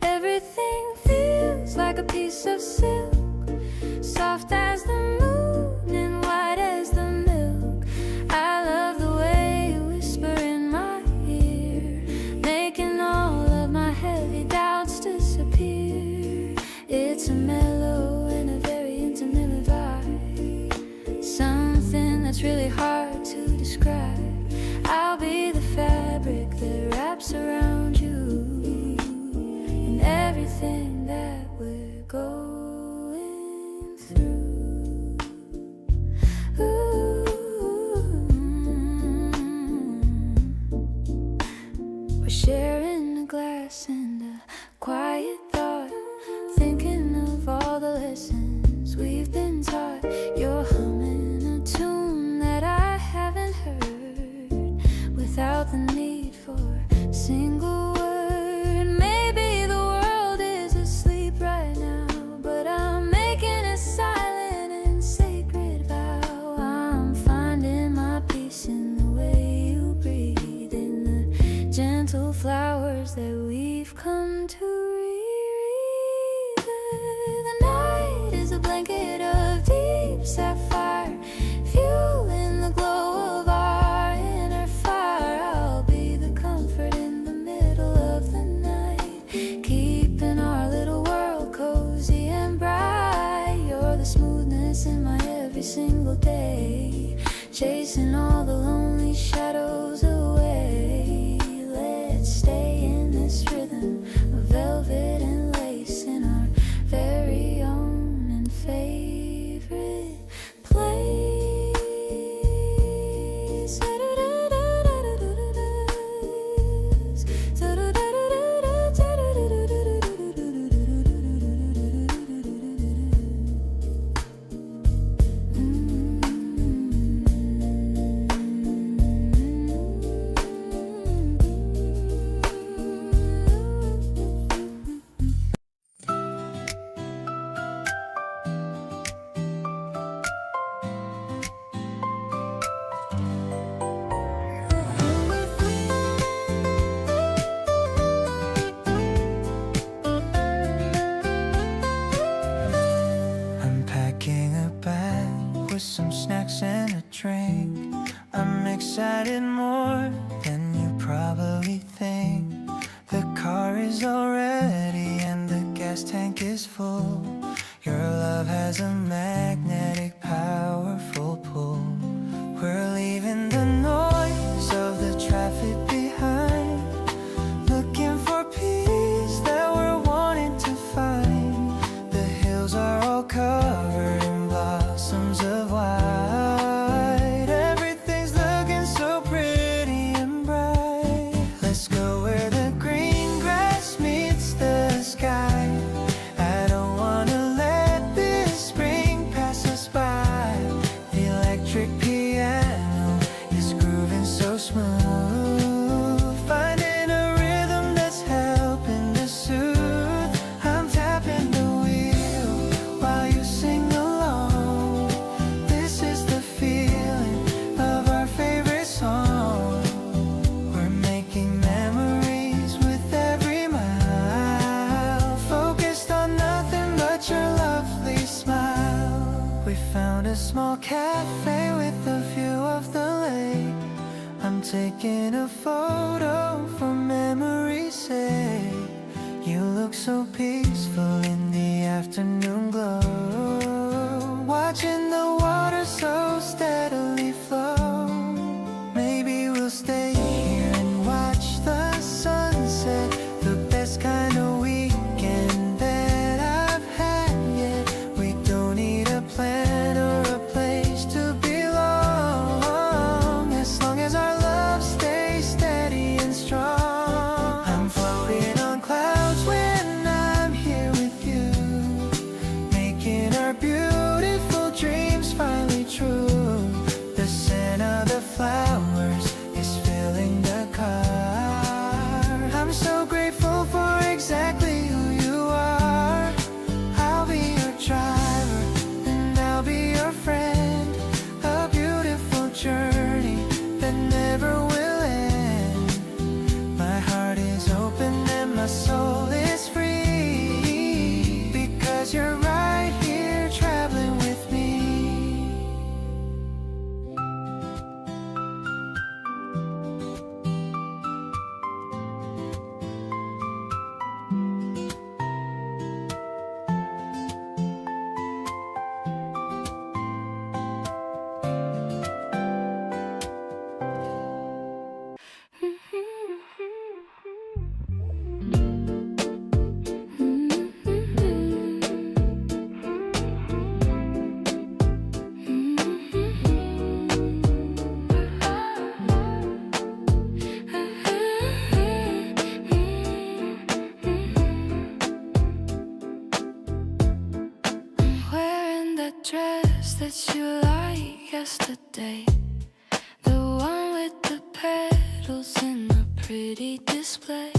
Speaker 1: Everything feels like a piece of silk, soft as the moon and white as the milk. I love the way you whisper in my ear, making all of my heavy doubts disappear. It's a mellow and a very intimate vibe, something that's really hard to describe. I'll be the fabric that wraps around you and everything that we're going through. Ooh. We're sharing a glass and a quiet thought, thinking of all the lessons we've been taught. You're humming a tune that I haven't heard without the need for a single word. Maybe the world is asleep right now, but I'm making a silent and sacred vow. I'm finding my peace in the way you breathe, in the gentle flowers that we've come to reread. The night is a blanket of deep sapphire, fueling the glow of our inner fire. I'll be the comfort in the middle of the night, keeping our little world cozy and bright. You're the smoothness in my every single day, chasing all the lonely shadows away. Let's stay in this rhythm of velvet and lace in our very own and favorite place.
Speaker 2: I'm packing a bag with some snacks and a drink. I'm excited more than you probably think. The car is all ready and the gas tank is full. Your love has a magnetic, powerful pull. We're leaving the noise of the traffic behind, looking for peace that we're wanting to find. The hills are all covered in blossoms of white. Everything's looking so pretty and bright. Let's go where the green grass meets the sky. I don't wanna let this spring pass us by. The electric piano is grooving so smooth, finding a rhythm that's helping to soothe. I'm tapping the wheel while you sing along. This is the feeling of our favorite song. We're making memories with every mile, focused on nothing but your lovely smile. We found a small cafe with a view of the lake. I'm taking a photo for memory's sake. You look so peaceful in the afternoon glow, watching the water so steadily flow. Maybe we'll stay here and watch the sunset, the best kind of weekend that I've had yet. We don't need a plan or a place to belong, as long as our love stays
Speaker 1: that you like yesterday, the one with the petals in the pretty display.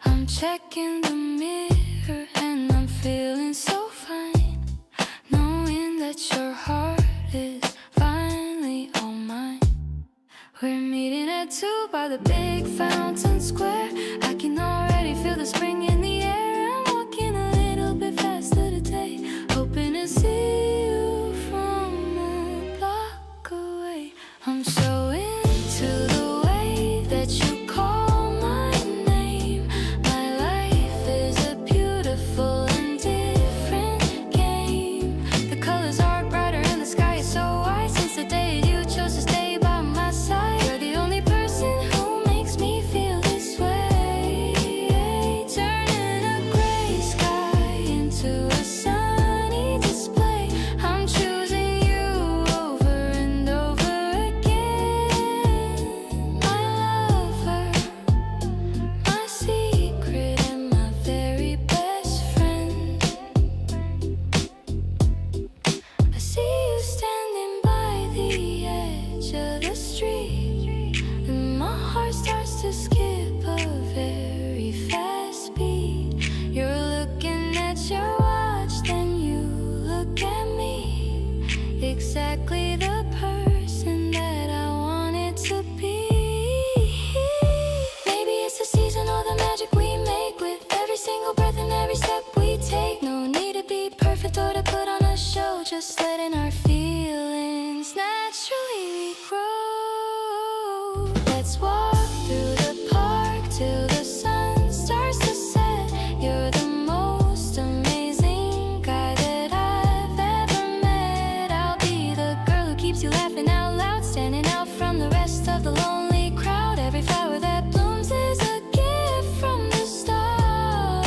Speaker 1: I'm checking the mirror and I'm feeling so fine, knowing that your heart is finally all mine. We're meeting at 2 by the big fountain square. I can already feel the spring in the air. I'm walking a little bit faster today, hoping to see you from a block away. I'm so into the way that you call my name. My life is a beautiful and different game. The colors are brighter and the sky is so white since the day you chose to stay by my side. You're the only person who makes me feel this way, turning a gray sky into a sunny display. I'm choosing you over and over again. My lover, my secret, and my very best friend. I see you standing by the edge of the street, and my heart starts to skip a very fast beat. You're looking at your watch, then you look at me. Exactly the person that I wanted to be. Maybe it's the season or the magic we make with every single breath and every step we take. No need to be perfect or to put on a show, just letting our feelings naturally grow. Let's walk through the park till the sun starts to set. You're the most amazing guy that I've ever met. I'll be the girl who keeps you laughing out loud, standing out from the rest of the lonely crowd. Every flower that blooms is a gift from the start.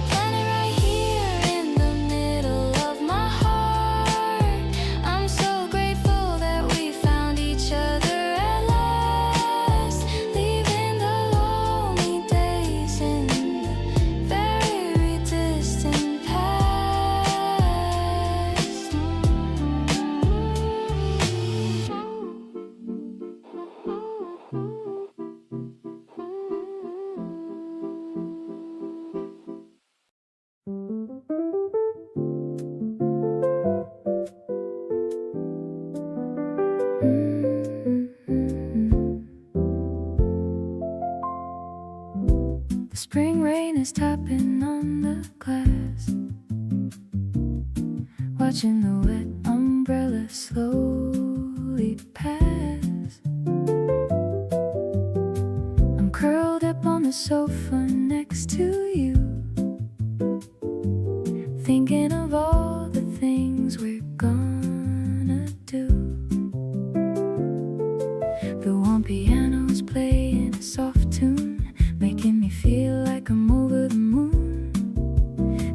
Speaker 1: Planted right here in the middle of my heart. I'm so grateful that we found each other at last, leaving the lonely days in the very distant past. The spring rain is tapping on the glass, watching the wet umbrella slowly pass. I'm curled up on the sofa next to you, thinking of all the things we're gonna do. The warm piano's playing a soft tune, making me feel like I'm over the moon.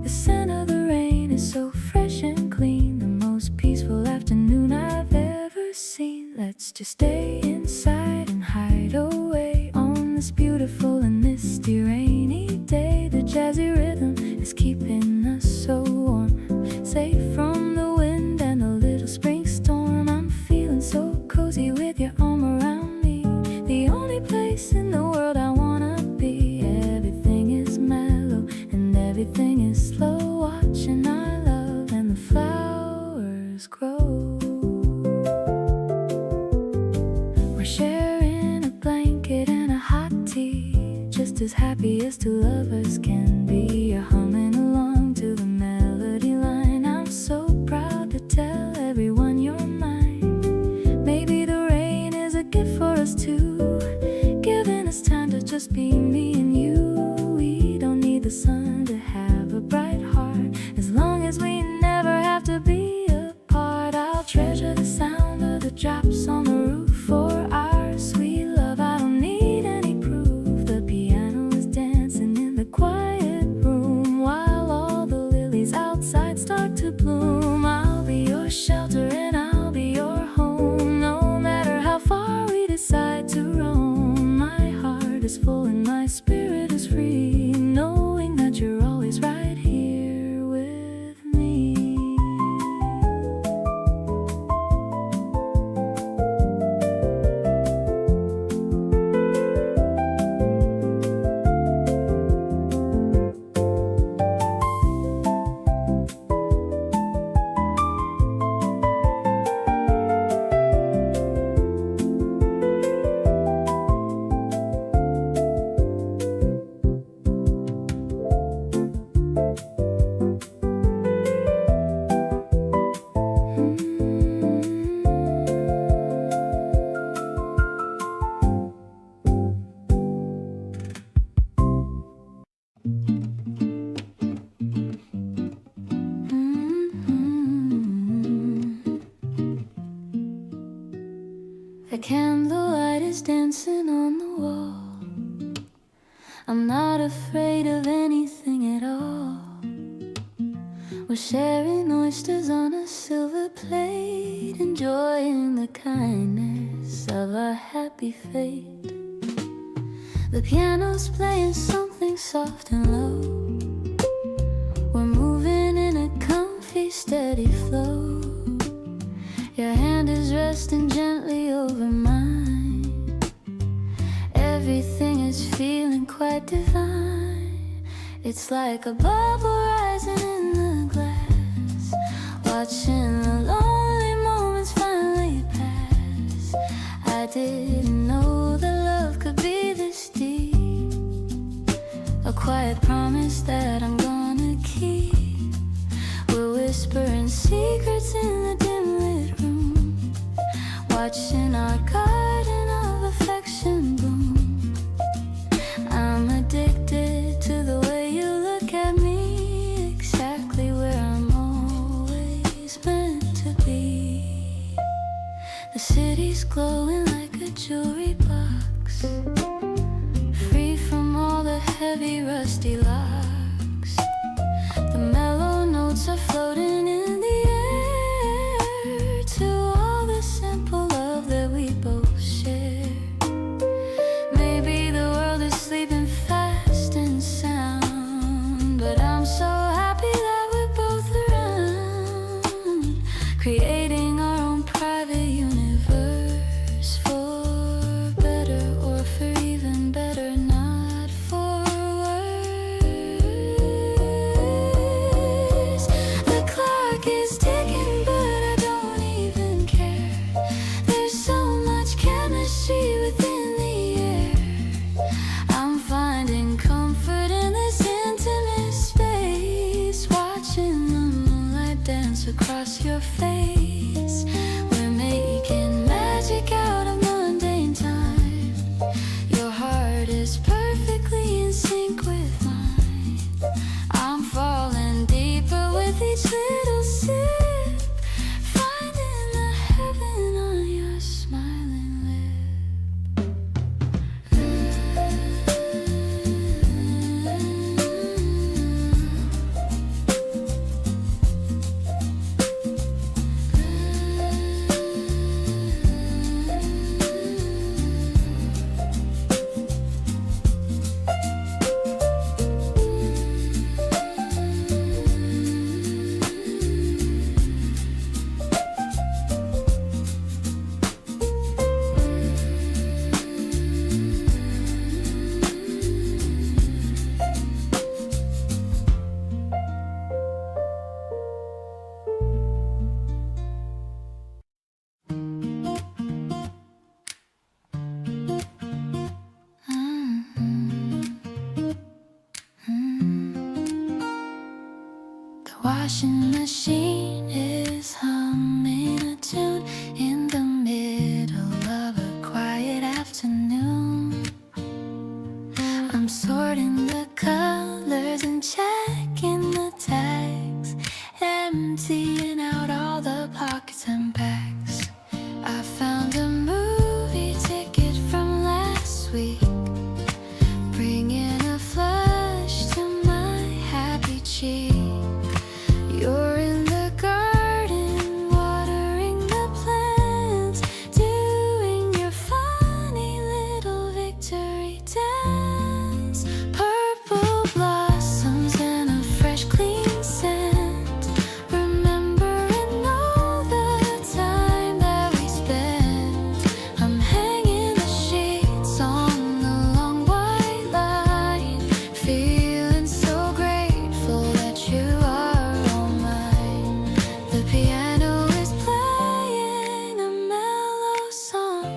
Speaker 1: The scent of the rain is so fresh and clean, the most peaceful afternoon I've ever seen. Let's just stay inside and hide away on this beautiful and misty rainy day. The jazzy rhythm is keeping us so warm, safe from the wind and a little spring storm. I'm feeling so cozy with your arm around me, the only place in the world I wanna be. Everything is mellow and everything is slow, watching our love and the flowers grow. We're sharing a blanket and a hot tea, just as happy as two lovers can be. You're humming along to the melody line. I'm so proud to tell everyone you're mine. Maybe the rain is a gift for us too, giving us time to just be me and you. We don't need the sun to have a bright heart, as long as we never have to be apart. I'll treasure the sound of the drops on the roof for our sweet love. I don't need any proof. The piano is dancing in the quiet room. is dancing on the wall. I'm not afraid of anything at all. We're sharing oysters on a silver plate, enjoying the kindness of our happy fate. The piano's playing something soft and low. We're moving in a comfy, steady flow. Your hand is resting gently over mine. Everything is feeling quite divine. It's like a bubble rising in the glass, watching the lonely moments finally pass. I didn't know that love could be this deep. A quiet promise that I'm gonna keep. We're whispering secrets in the dim lit room, watching our garden of affection bloom. I'm addicted to the way you look at me, exactly where I'm always meant to be. The city's glowing like a jewelry box, free from all the heavy rusty locks. The mellow notes are floating in the air to all the simple love that we both share. Maybe the world is sleeping fast and sound, but I'm so happy that we're both around, creating our own private universe, for better or for even better, not for worse. The clock is ticking, but I don't even care. There's so much chemistry within the air. I'm finding comfort in this intimate space, watching the moonlight dance across your face. We're making magic out of mundane time. Your heart is perfectly in sync with mine. I'm falling deeper with each little sip, finding the heaven on your smiling The washing machine is humming a tune in the middle of a quiet afternoon. I'm sorting the colors and checking the tags, emptying out all the pockets and bags. I found a movie ticket from last week, bringing a flush to my happy cheek. You're in the garden, watering the plants, doing your funny little victory dance. Purple blossoms and a fresh, clean scent, remembering all the time that we spent. I'm hanging the sheets on the long white line, feeling so grateful that you are all mine. The piano is playing a mellow song,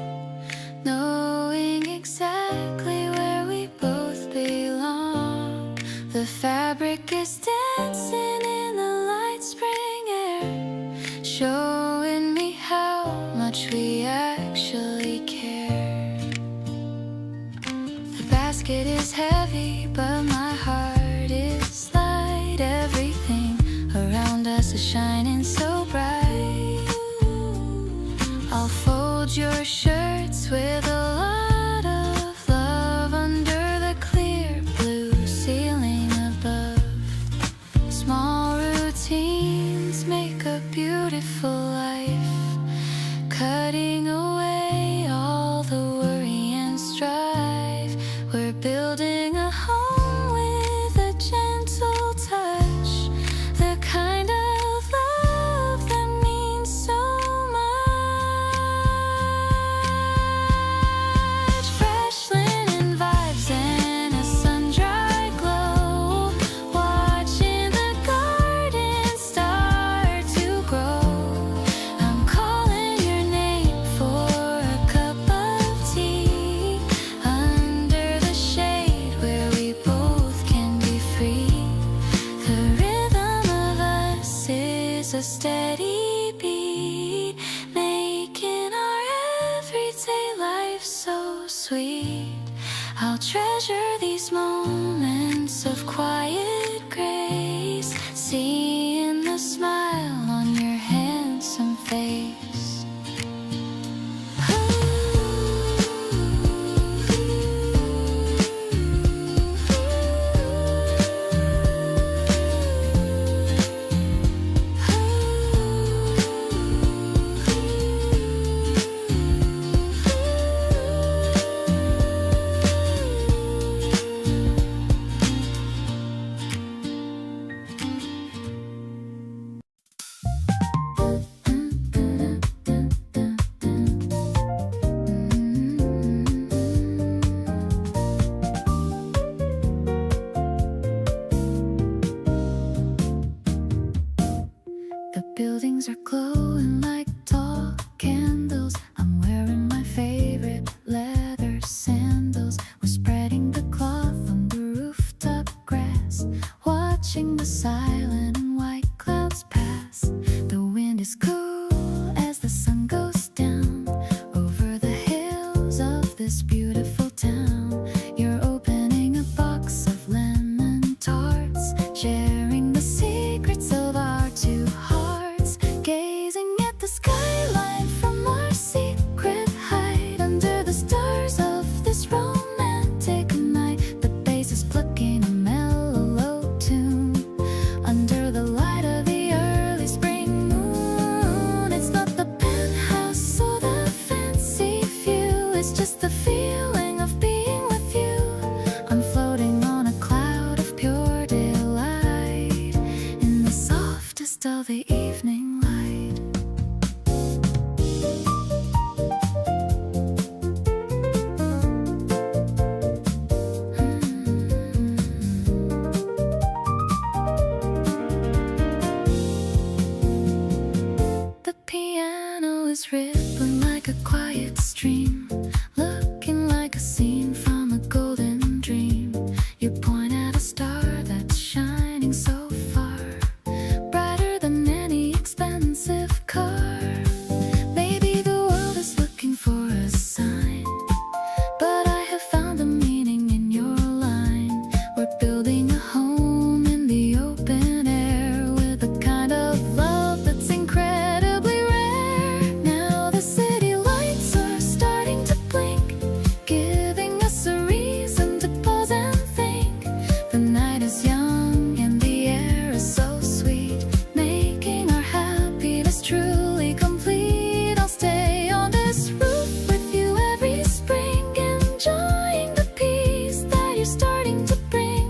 Speaker 1: knowing exactly where we both belong. The fabric is dancing in the light spring air, showing me how much we actually care. The basket is heavy, but my heart is light. Everything around us is shining so bright. I'll fold your shirts with a sweet. I'll treasure these moments of quiet grace, seeing the smile on your handsome face. The buildings are glowing like tall candles. I'm wearing my favorite leather sandals. We're spreading the cloth on the rooftop grass, watching the silent and white clouds pass. The wind is cool as the sun goes down over the hills of this beautiful town. You're opening a box of lemon tarts, sharing the secrets of our two hearts, gazing at the skyline from our secret height under the stars of this romantic night. The bass is plucking a mellow tune under the light of the early spring moon. It's not the penthouse or the fancy view, it's just the feeling of being with you. I'm floating on a cloud of pure delight in the softest of the evening light. The piano is rippling like a quiet stream, looking like a scene from a golden dream. You point at a star that's shining so far, brighter than any expensive car. Maybe the world is looking for a sign, but I have found a meaning in your line. We're building a home in the open air with a kind of love that's incredibly rare. Now the city lights are starting to blink, giving us a reason to pause and think. The night is young and the air is so sweet, making our happiness truly complete. I'll stay on this roof with you every spring, enjoying the peace that you're starting to bring.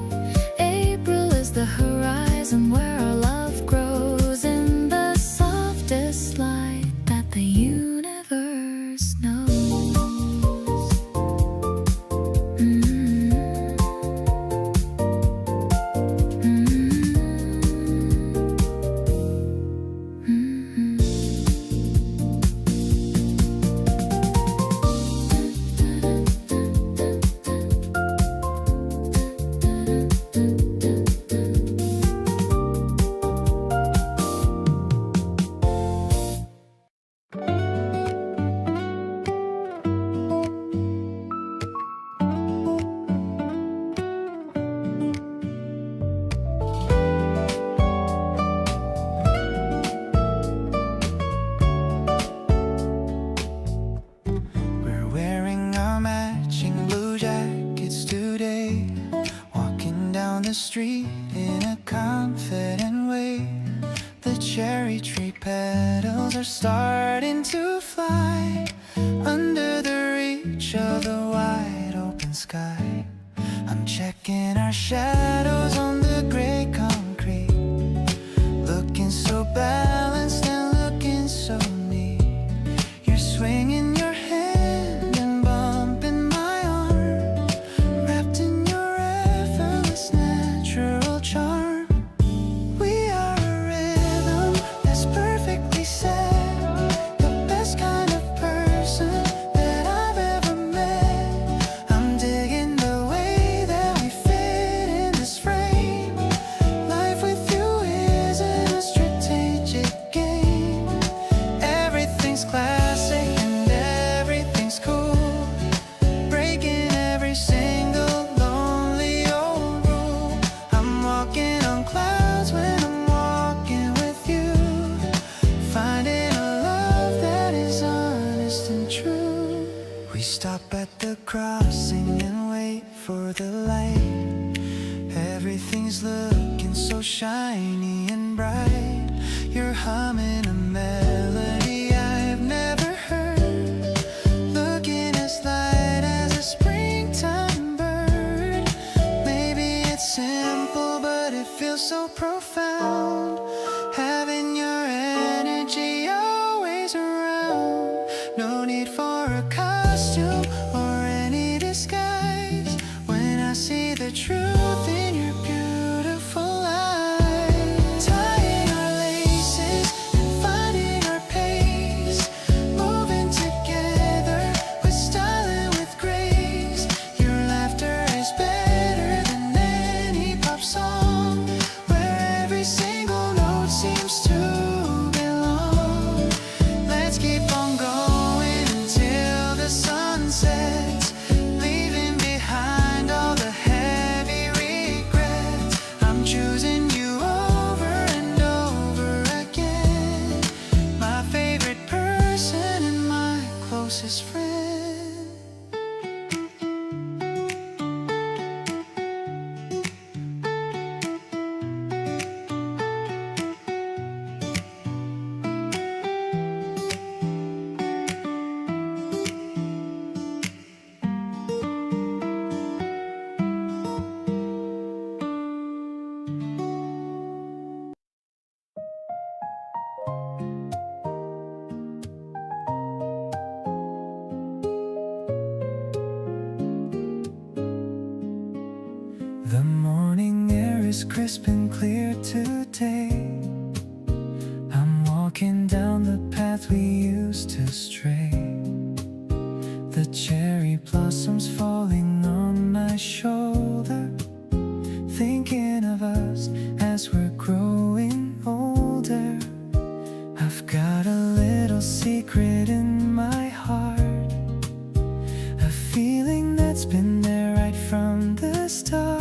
Speaker 1: April is the horizon where our love grows in the softest light that the universe knows.
Speaker 3: We're wearing our matching blue jackets today, walking down the street in a confident way. The cherry tree petals are starting to fly under the reach of the wide open sky. I'm checking our shadows on the gray concrete, looking so balanced and looking so neat. You're swinging your hand and bumping my arm, wrapped in your effortless natural charm. We are a rhythm that's perfectly set, the best kind of person that I've ever met. I'm digging the way that we fit in crossing and wait for the light. Everything's looking so shiny and bright. You're humming a melody I've never heard, looking as light as a springtime bird. Maybe it's simple, but it feels so profound, having your energy always around. No need for a costume or any disguise when I see the truth in your beautiful eyes. Tying our laces and finding our pace, moving together with style and with grace. Your laughter is better than any pop song, where every single note seems to belong. Let's keep on going until the sun sets, leaving behind all the heavy regrets. I'm choosing you over and over again, my favorite person and my closest friend.
Speaker 2: The morning air is crisp and clear today. I'm walking down the path we used to stray. The cherry blossoms falling on my shoulder, thinking of us as we're growing older. I've got a little secret in my heart, a feeling that's been there right from the start.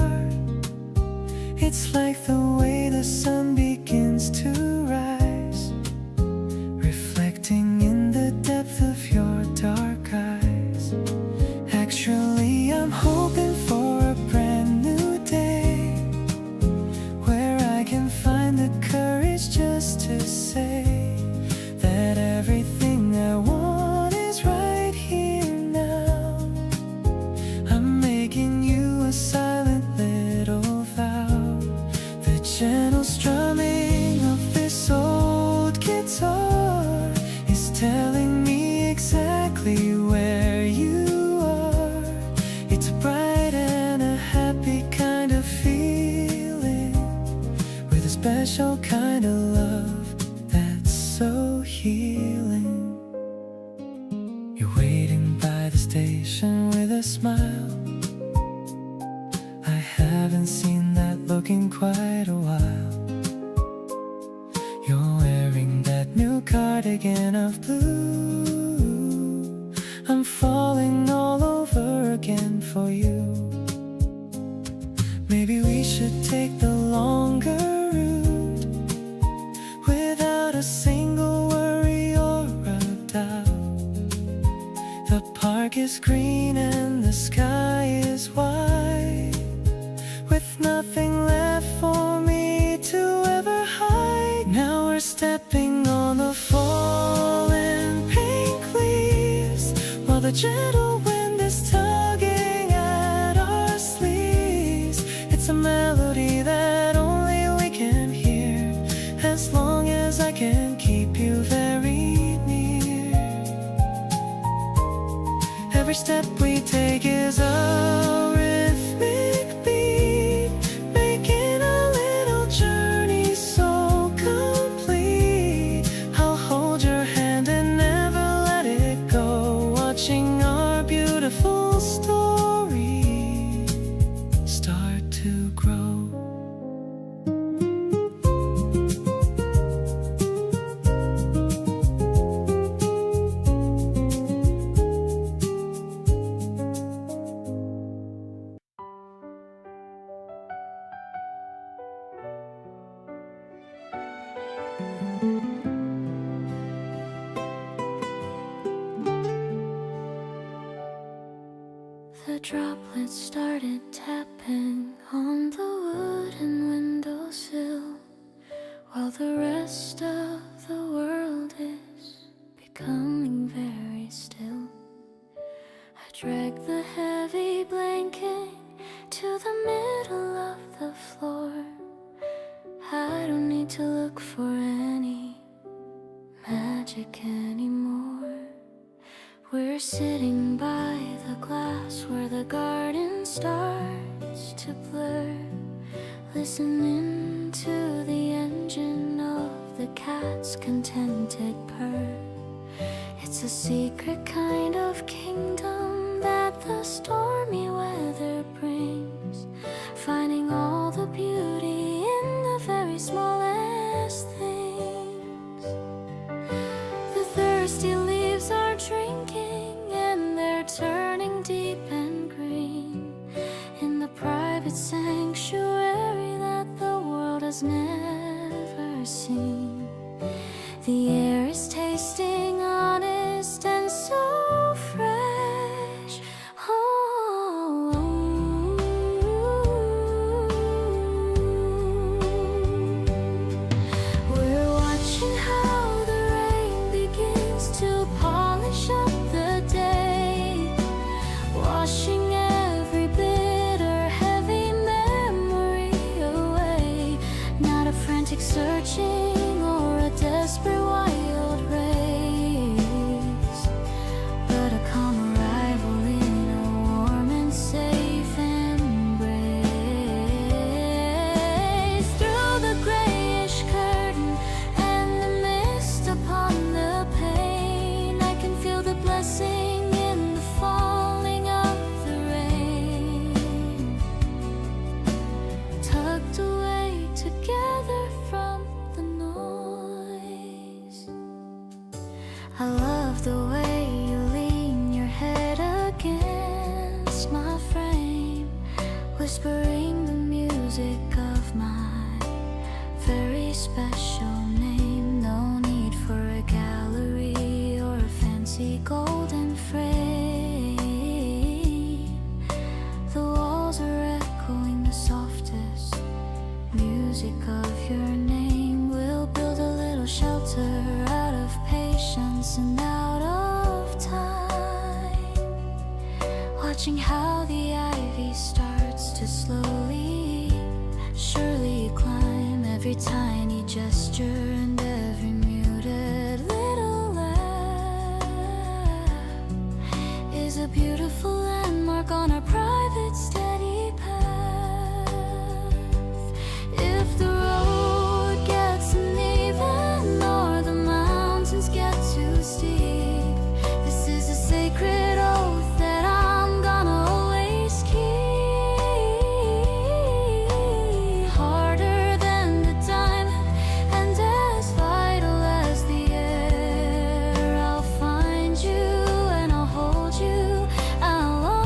Speaker 2: It's like the way the sun begins to rise, reflecting in the depth of your dark eyes. Actually, I'm hoping for a brand new day, where I can find the courage just to say that everything I want is right here now. I'm making you a silent little vow, the gentle strumming of this old guitar is telling me exactly where you are. It's a bright and a happy kind of feeling, with a special kind of love that's so healing. You're waiting by the station with a smile. I haven't seen that look in quite a while. You're wearing that new cardigan of blue. I'm falling all over again for you. Maybe we should take the longer route, without a single worry or a doubt. The park is green and the sky is white, with nothing left for me to ever hide. Now we're stepping on the fallen pink leaves, while the gentle wind is tugging at our sleeves. It's a melody that only we can hear, as long as I can keep you very near. Every step we take is a rhythmic beat, making a little journey so complete. I'll hold your hand and never let it go, watching our beauty
Speaker 1: The droplets started tapping on the wooden windowsill, while the rest of the world is becoming very still. I drag the heavy blanket to the middle of the floor. I don't need to look for any magic anymore. We're sitting by the glass where the garden starts to blur, listening to the engine of the cat's contented purr. It's a secret kind of kingdom that the stormy weather brings, finding all the beauty in the very smallest things. The thirsty leaves are drinking and they're turning deep and green in the private sanctuary that the world has never seen. The air is tasting honest and so fresh. Oh, we're watching how the rain begins to polish up the day, washing every bitter, heavy memory away. Not a frantic searching or a desperate wild race, but a calm arrival in a warm and safe embrace. Through the grayish curtain and the mist upon the pane, I can feel the blessing in the falling of the rain, tucked away together from the noise. I love the way you lean your head against my frame, whispering the music of my very special name. No need for a gallery or a fancy golden frame. The walls are echoing the softest music of your name. We'll build a little shelter out of patience and out of time, watching how the ivy starts to slowly, surely climb. Every tiny gesture and every muted little laugh is a beautiful landmark on our private steady path. If the road gets uneven or the mountains get too steep, this is a sacred oath that I'm gonna always keep. Harder than the diamond and as vital as the air, I'll find you and I'll hold you. I'll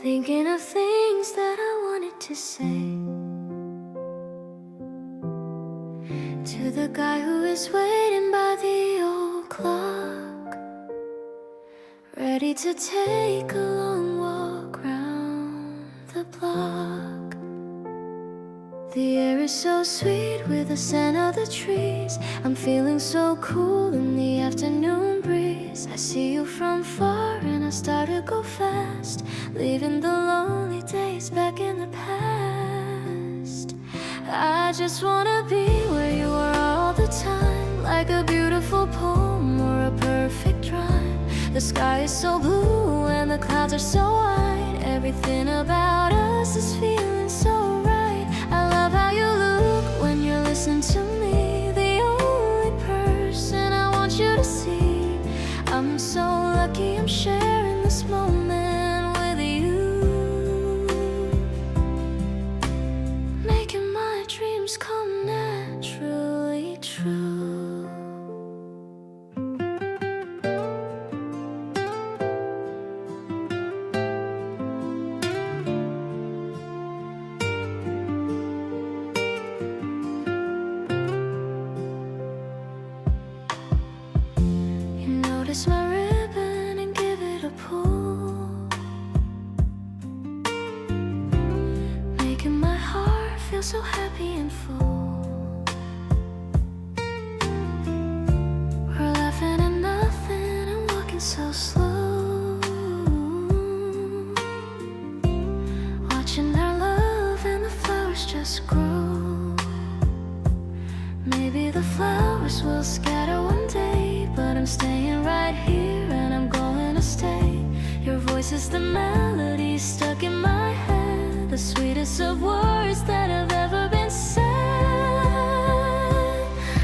Speaker 1: thinking of things that I wanted to say to the guy who is waiting by the old clock, ready to take a long walk round the block. The air is so sweet with the scent of the trees. I'm feeling so cool in the afternoon breeze. I see you from far and I start to go fast, leaving the lonely days back in the past. I just wanna be where you are all the time, like a beautiful poem or a perfect rhyme. The sky is so blue and the clouds are so white. Everything about us is feeling so right. I love how you look when you're listening to me, the only person I want you to see. I'm so lucky I'm sharing this moment with you, making my dreams come naturally true. Notice my ribbon and give it a pull, making my heart feel so happy and full. We're laughing at nothing and walking so slow, watching our love and the flowers just grow. Maybe the flowers will scatter one day, but I'm staying right here and I'm going to stay. Your voice is the melody stuck in my head, the sweetest of words that have ever been said.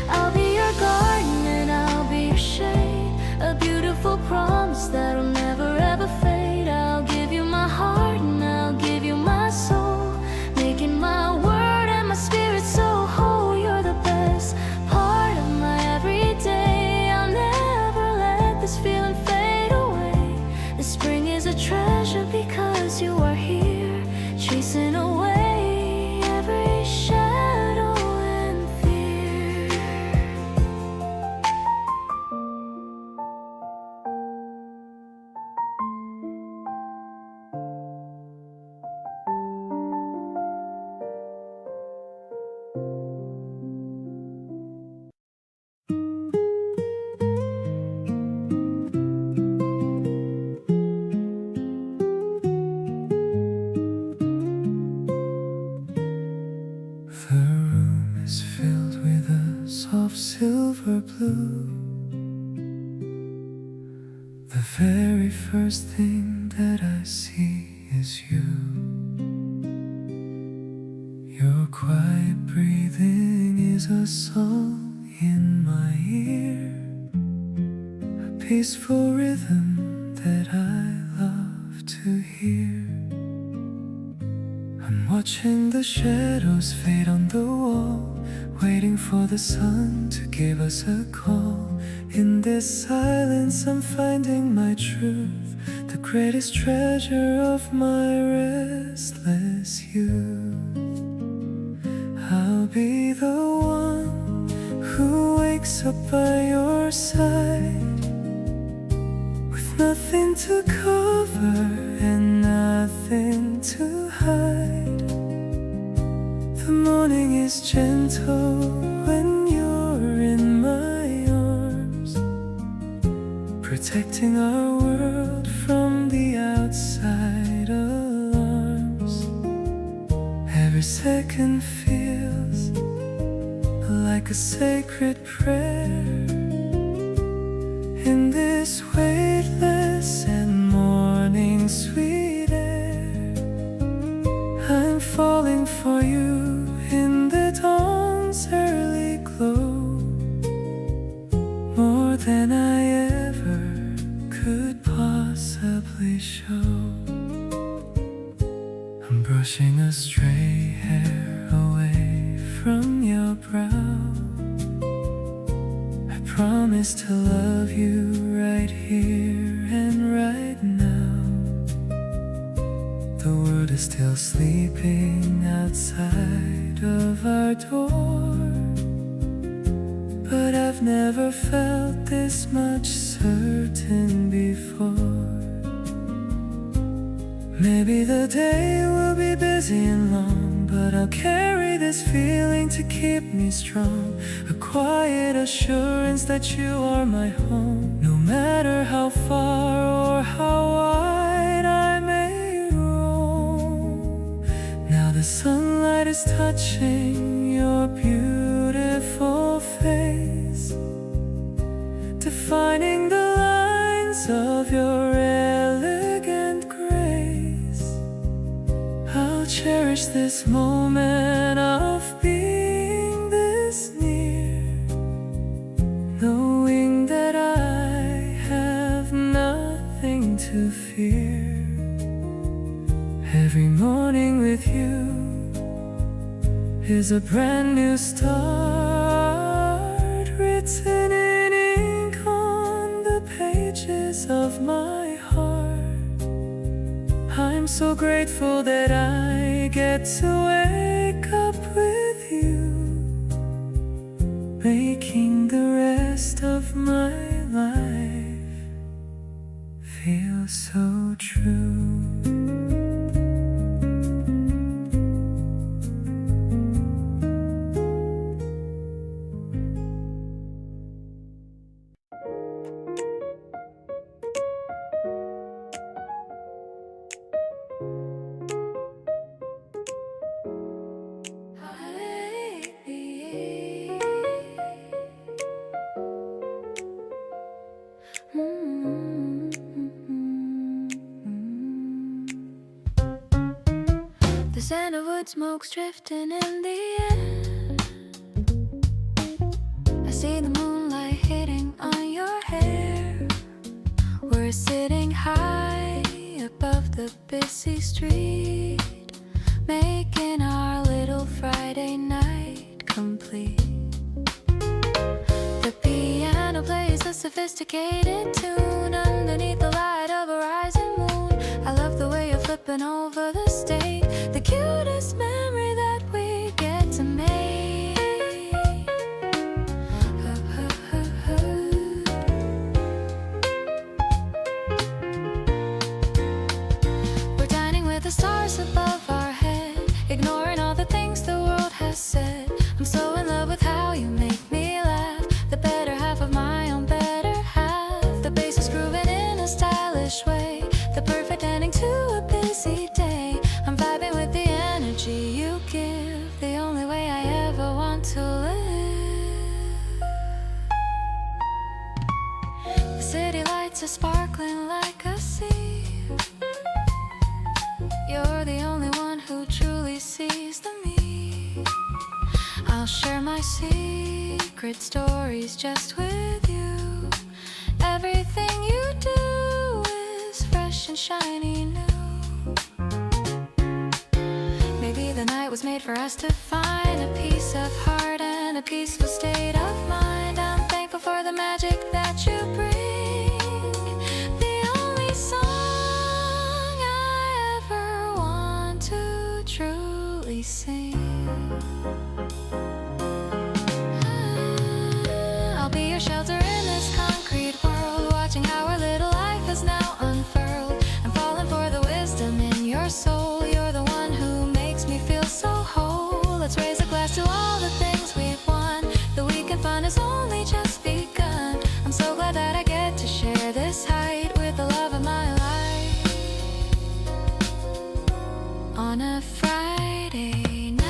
Speaker 1: I'll be your garden and I'll be your shade, a beautiful promise that'll never ever fade. I'll give you my heart and I'll give you my soul, making my word and my spirit so whole. You're the best part of my everyday. I'll never let this feeling fade away. The spring is a treasure because you are here, chasing away every shadow and fear.
Speaker 2: The room is filled with a soft silver blue. The very first thing that I see is you. Your quiet breathing is a song in my ear, a peaceful rhythm that I love to hear. I'm watching the shadows fade on the wall, waiting for the sun to give us a call. In this silence I'm finding my truth, the greatest treasure of my restless youth. I'll be the one who wakes up by your side, with nothing to cover and nothing to hide. The morning is gentle when you're in my arms, protecting our world from the outside alarms. Every second feels like a sacred prayer in this weightless and morning sweet air. I'm falling for you in the dawn's early glow, more than I ever could possibly show. I'm brushing a stray hair away from your brow. I promise to love you right here and right now. is still sleeping outside of our door. But I've never felt this much certain before. Maybe the day will be busy and long, but I'll carry this feeling to keep me strong. A quiet assurance that you are my home. No matter how far or how wide I may roam. Now the sunlight is touching your beautiful face, defining the lines of your elegant grace. I'll cherish this moment of being this near, knowing that I have nothing to fear. Every morning with you is a brand new start, written in ink on the pages of my heart. I'm so grateful that I get to wake up with you, making the rest of my life feel so true.
Speaker 1: The sandalwood smoke's drifting in the air. I see the moonlight hitting on your hair. We're sitting high above the busy street, making our little Friday night complete. The piano plays a sophisticated tune underneath the light of a rising moon. I love the way you're flipping over the stage, the cutest memory that we get to make. We're dining with the stars above our head, ignoring all the things the world has said. I'm so in love with how you make me laugh, the better half of my own better half. The bass is grooving in a stylish way, the perfect ending to a busy day. I'm vibing with the energy you give, the only way I ever want to live. The city lights are sparkling like a sea. You're the only one who truly sees the me. I'll share my secret stories just with you. Everything you do is fresh and shiny new. Maybe the night was made for us to find a peace of heart and a peaceful state of mind. I'm thankful for the magic that you bring, the only song I ever want to truly sing. I'll be your shelter in this concrete world, watching how our little life is now unfurled. I'm falling for the wisdom in your soul. You're the one who makes me feel so whole. Let's raise a glass to all the things we've won. The weekend fun has only just begun. I'm so glad that I get to share this height with the love of my life on a Friday night.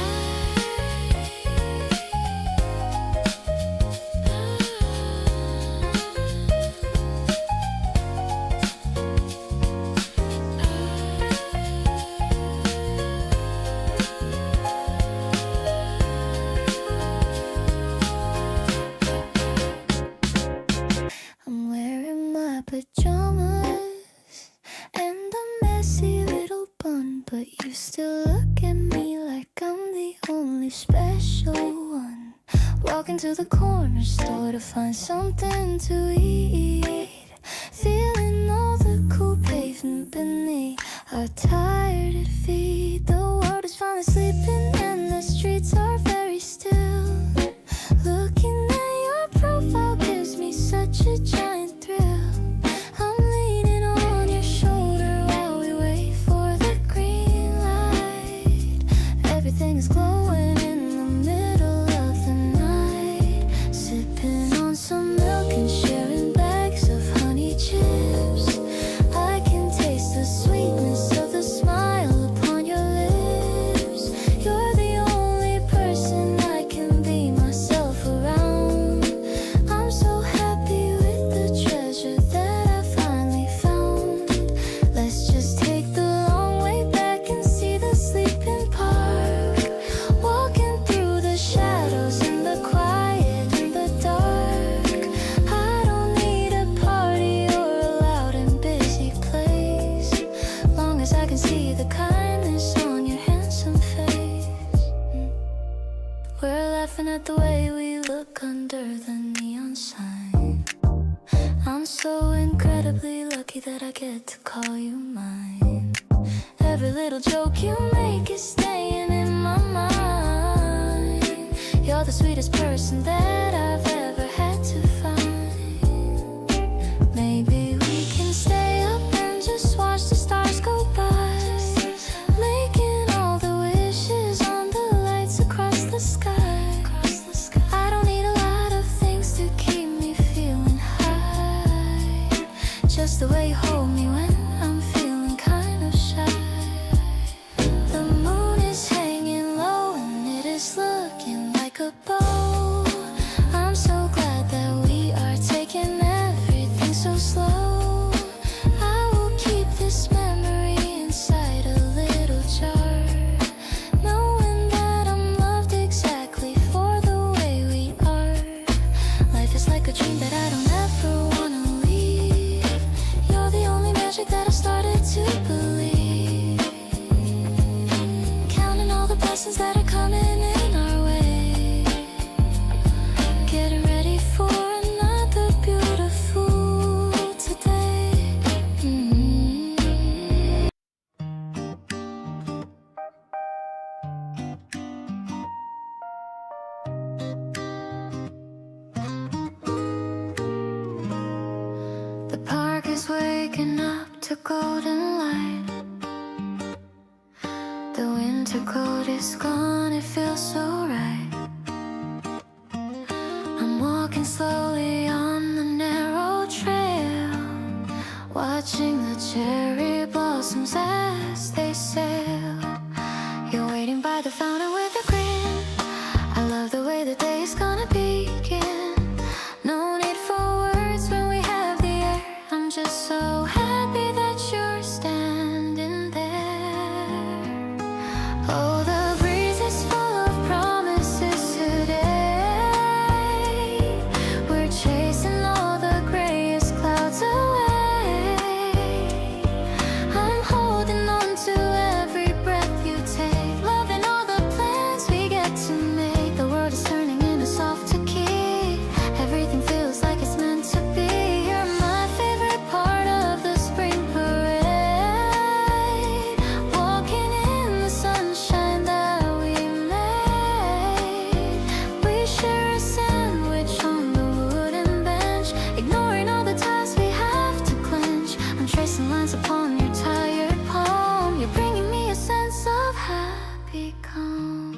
Speaker 1: I'm wearing my pajamas and a messy little bun, but you still look at me like I'm the only special one. Walking to the corner store to find something to eat, feeling all the cool pavement beneath our tired feet. We're laughing at the way we look under the neon sign. I'm so incredibly lucky that I get to call you mine. Every little joke you make is staying in my mind. You're the sweetest person that I've ever had to find. Maybe we can stay up and just watch the stars go by, making all the wishes on the lights across the sky. I don't need a lot of things to keep me feeling high, just the way you hold me when I'm feeling kind of shy. The moon is hanging low and it is looking like a bow. I'm so glad that we are taking everything so slow. I will keep this memory inside a little jar, knowing that I'm loved exactly for the way we are. Life is like a dream that I don't ever wanna leave. You're the only magic that I started to believe. Counting all the blessings that are coming in our way. Getting ready for another beautiful today. The park is waking up to golden light. The winter coat is gone, it feels so right. I'm walking slowly on the narrow trail, watching the cherry blossoms as they sail. You're waiting by the fountain with a grin. I love the way the day is gonna begin. No need for words when we have the air. I'm just so happy that you're standing there. Oh, the breeze is full of promises today. We're chasing all the grayest clouds away. I'm holding on to every breath you take, loving all the plans we get to make. The world is turning into soft key. Everything feels like it's meant to be. You're my favorite part of the spring parade, walking in the sunshine that we made. We share a sandwich on the wooden bench, ignoring all the ties we have to clench. I'm tracing lines upon your tired palm. You're bringing me a sense of happy calm.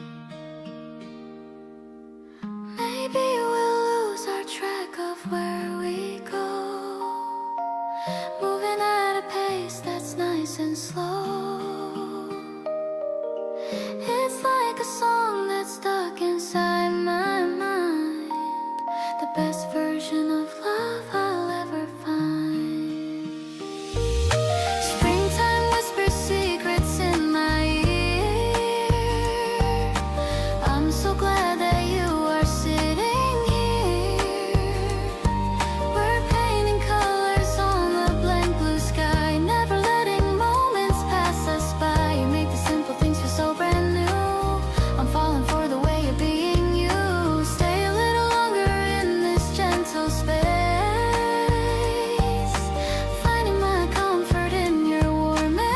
Speaker 1: Maybe we'll lose our track of where we go, moving at a pace that's nice and slow. It's like a song that's stuck inside my mind, the best version of love I'll ever find. Springtime whispers secrets in my ear. I'm so glad that you are sitting here. We're painting colors on the blank blue sky, never letting moments pass us by. You make the simple things feel so brand new. I'm falling for the way you're being you. Stay a little longer in this gentle space, finding my comfort in your warm embrace.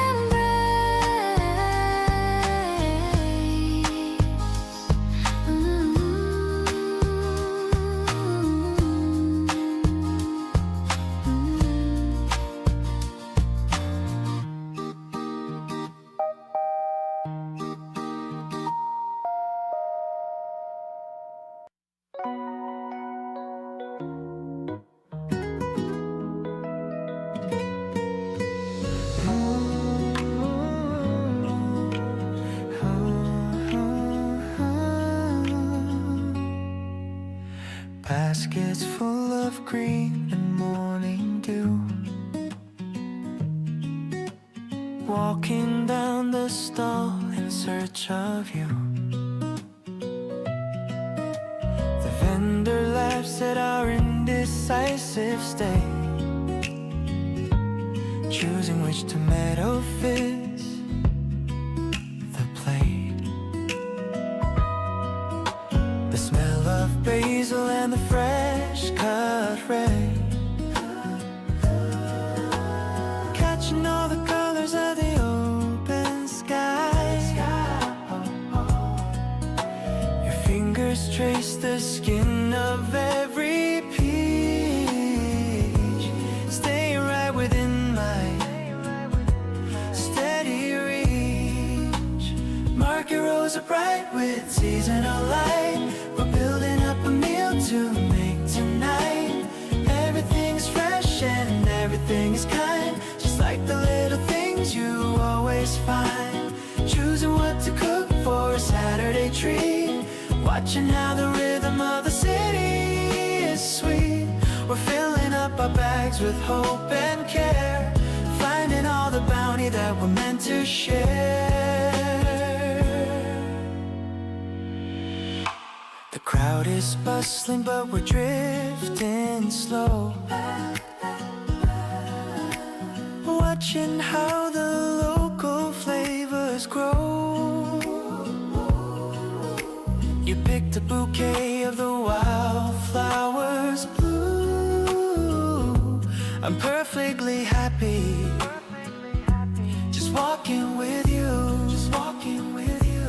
Speaker 2: Baskets full of green and morning dew, walking down the stall in search of you. The vendor laughs at our indecisive state, choosing which tomato fits the plate.
Speaker 3: and the fresh cut rain, catching all the colors of the open sky. Your fingers trace the skin of every peach, staying right within my steady reach. Market rows are bright with seasonal light. We're building up a meal to make tonight. Everything is fresh and everything is kind, just like the little things you always find. Choosing what to cook for a Saturday treat, watching how the rhythm of the city is sweet. We're filling up our bags with hope and care, finding all the bounty that we're meant to share. The crowd is bustling, but we're drifting slow, watching how the local flavors grow. You picked a bouquet of the wildflowers blue. I'm perfectly happy, just walking with you, just walking with you.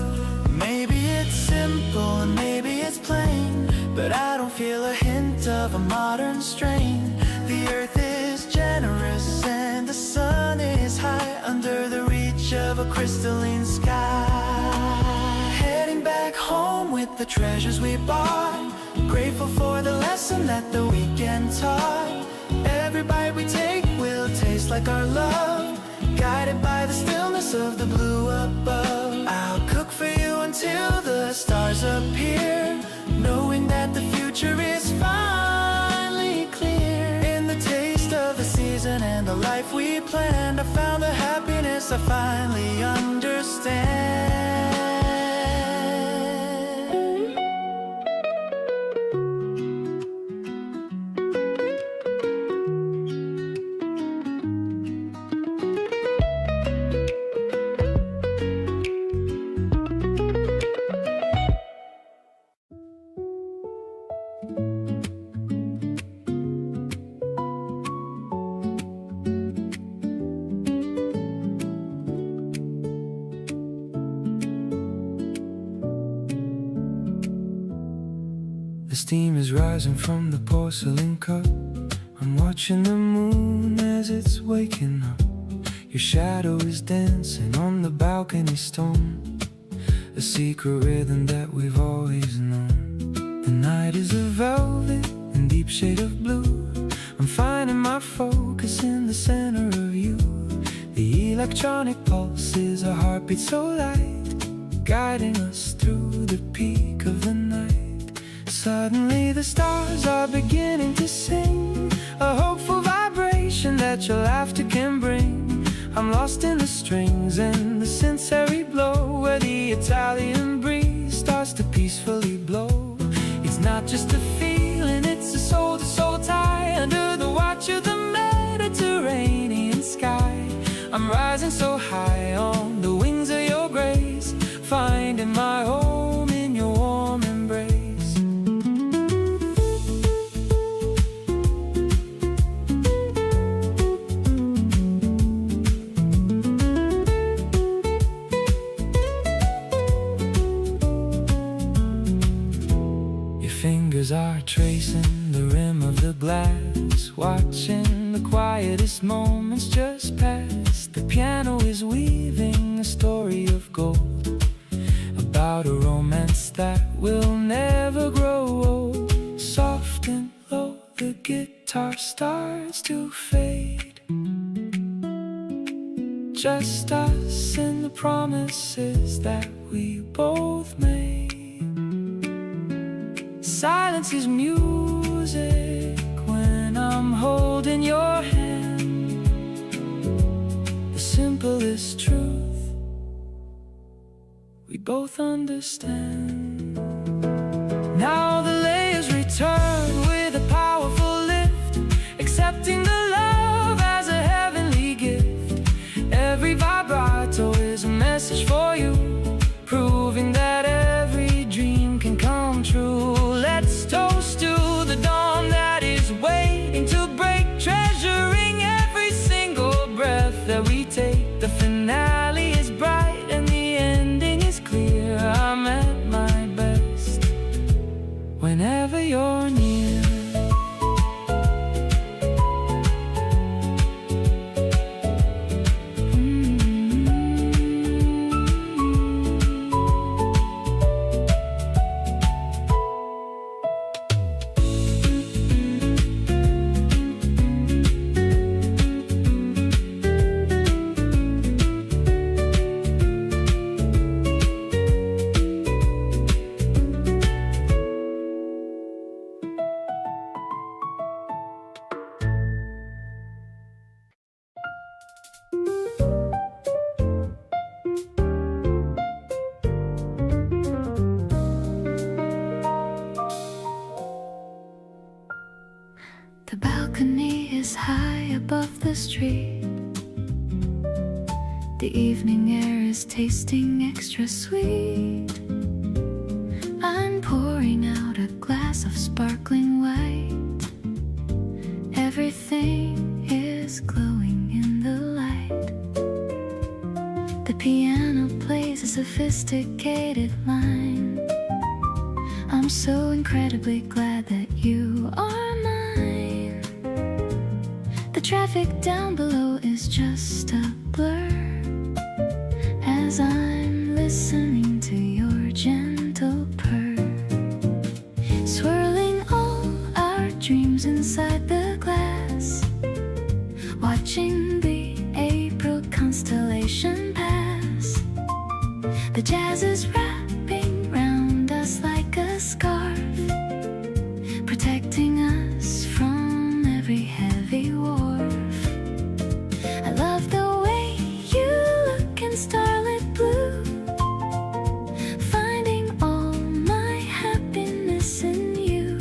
Speaker 3: Maybe it's simple and maybe it's plain, but I don't feel a hint of a modern strain. The earth is generous and the sun is high, under the reach of a crystalline sky. Heading back home with the treasures we bought, grateful for the lesson that the weekend taught. Every bite we take will taste like our love, guided by the stillness of the blue above. I'll cook for you until the stars appear, knowing that the future is finally clear. In the taste of the season and the life we planned, I found the happiness I finally understand.
Speaker 2: The steam is rising from the porcelain cup. I'm watching the moon as it's waking up. Your shadow is dancing on the balcony stone, a secret rhythm that we've always known. The night is a velvet and deep shade of blue. I'm finding my focus in the center of you. The electronic pulse is a heartbeat so light, guiding us through the peak of the night. Suddenly the stars are beginning to sing, a hopeful vibration that your laughter can bring. I'm lost in the strings and the sensory blow, where the Italian breeze starts to peacefully blow. It's not just a feeling, it's a soul-to-soul tie, under the watch of the Mediterranean sky. I'm rising so high on the wings of your grace, finding my home in your warm embrace. Fingers are tracing the rim of the glass, watching the quietest moments just pass. The piano is weaving a story of gold, about a romance that will never grow old. Soft and low, the guitar starts to fade, just us and the promises that we both made. Silence is music when I'm holding your hand, the simplest truth we both understand. Now the layers return with a powerful lift, accepting the love as a heavenly gift. Every vibrato is a message for you, proving that every dream can come true. Let's toast to whenever you're near.
Speaker 1: The balcony is high above the street. The evening air is tasting extra sweet. I'm pouring out a glass of sparkling white. Everything is glowing in the light. The piano plays a sophisticated line. I'm so incredibly glad that you are mine. The traffic down below is just a blur as I'm listening to your gentle purr, swirling all our dreams inside the glass, watching the April constellation pass. The jazz is wrapping round us like a scarf, protecting us from every heavy wharf. I love the way you look in starlit blue, finding all my happiness in you.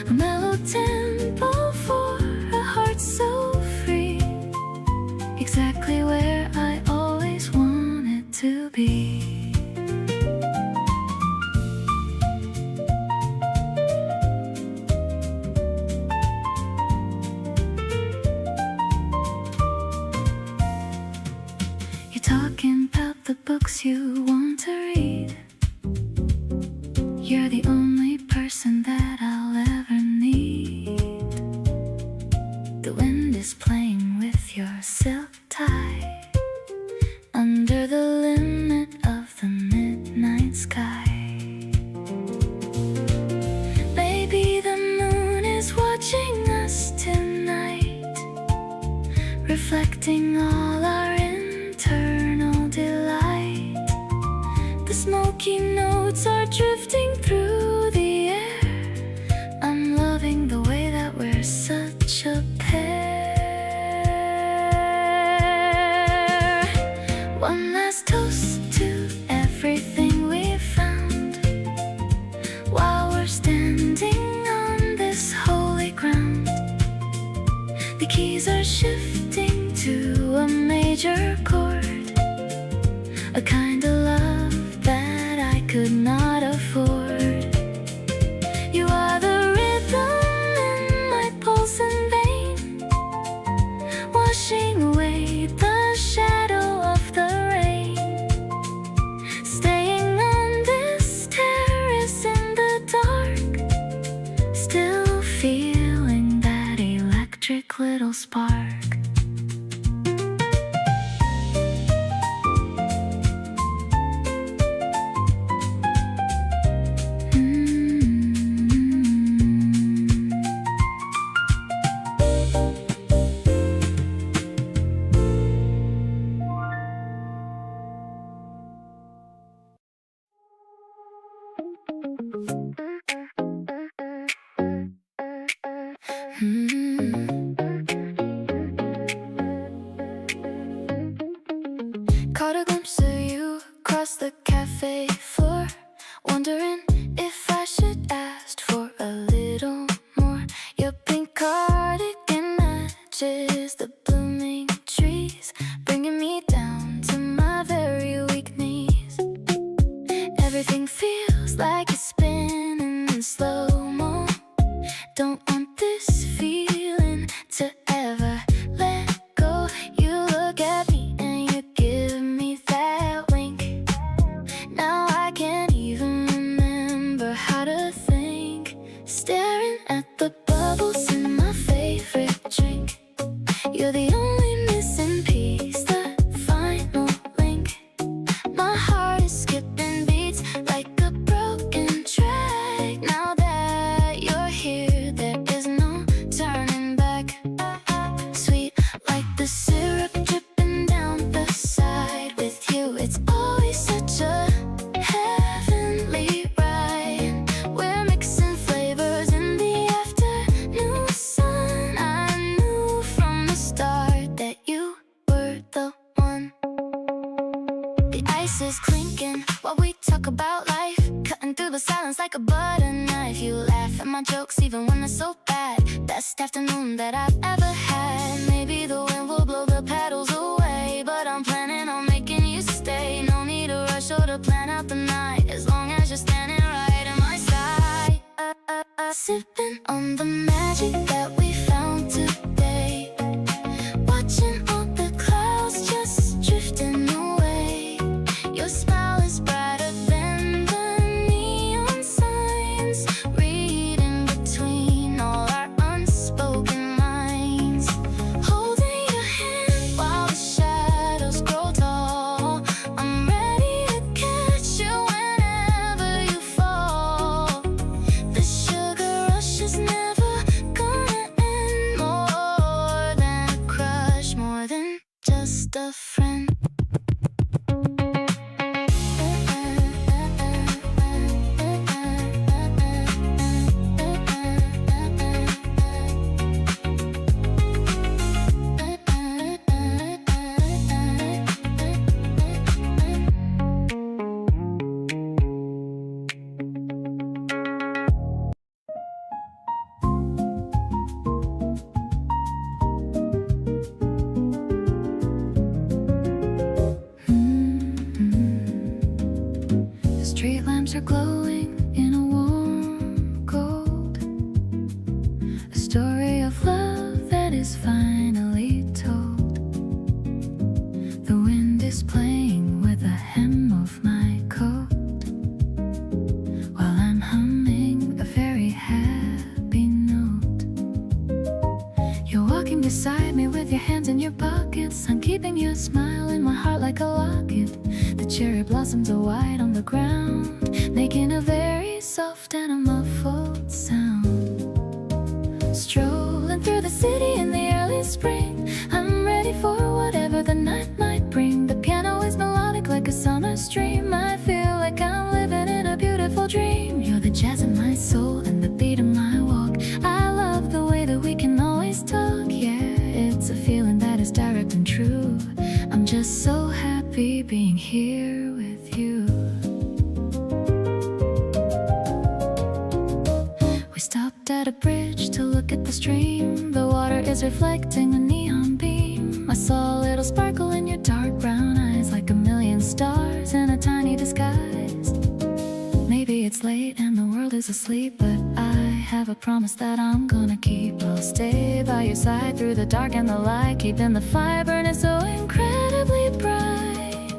Speaker 1: A mellow tempo for a heart so free, exactly where I always wanted to be. You're talking about the books you want to read. You're the only person that I'll ever need. The wind is playing with your silk tie under the limit of the midnight sky. Maybe the moon is watching us tonight, reflecting all our internal delight. The smoky notes are drifting through the air. I'm loving the way that we're such a pair. One last toast to everything we've found while we're standing on this holy ground. The keys are shifting to a major chord, a kind of love that I could not afford. You are the rhythm in my pulse and vein, washing away the shadow of the rain. Staying on this terrace in the dark, still feeling that electric little spark. Caught a glimpse of you across the cafe floor, wondering if I should ask for a little more. Your pink cardigan matches the blooming trees, bringing me down to my very weak knees. Everything feels like it's spinning in slow-mo. Don't want this feeling to ever let go. You look at me and you give me that wink. Now I can't even remember how to at the bubbles in my favorite drink. You're the only missing piece, the final link. My heart is skipping beats like a broken track. Now that you're here, there is no turning back. Sweet like the syrup dripping down the side. With you, it's always such a heavenly ride. We're mixing flavors in the afternoon sun. I knew from the start that you were the one. The ice is clinking while we talk about life, cutting through the silence like a butter knife. You laugh at my jokes even when they're so bad. Best afternoon that I've ever had. Maybe the wind will blow the petals away, but I'm planning on making you stay. No need to rush or to plan out the night, as long as you're standing right at my side. Sipping on the magic that we found today, watching all the clouds just drifting away. Your smile is brighter than the neon signs, reading between all our unspoken lines. Holding your hand while the shadows grow tall, I'm ready to catch you whenever you fall. The sugar rush is never gonna end. More than a crush, more than just a friend. The street lamps are glowing in a warm gold, a story of love that is finally told. The wind is playing with the hem of my coat, while I'm humming a very happy note. You're walking beside me with your hands in your pockets. I'm keeping your smile in my heart like a locket. The cherry blossoms are white on the ground, making a very soft and a muffled sound. Strolling through the city in the early spring, I'm ready for whatever the night might bring. The piano is melodic like a summer stream. I feel like I'm living in a beautiful dream. You're the jazz in my soul and the beat of my walk. I love the way that we can always talk. Yeah, it's a feeling that is direct and true. I'm just so happy being here with you. We stopped at a bridge to look at the stream. The water is reflecting a neon beam. I saw a little sparkle in your dark brown eyes, like a million stars in a tiny disguise. Maybe it's late and the world is asleep, but I have a promise that I'm gonna keep. I'll stay by your side through the dark and the light, keeping the fire burning so incredibly bright.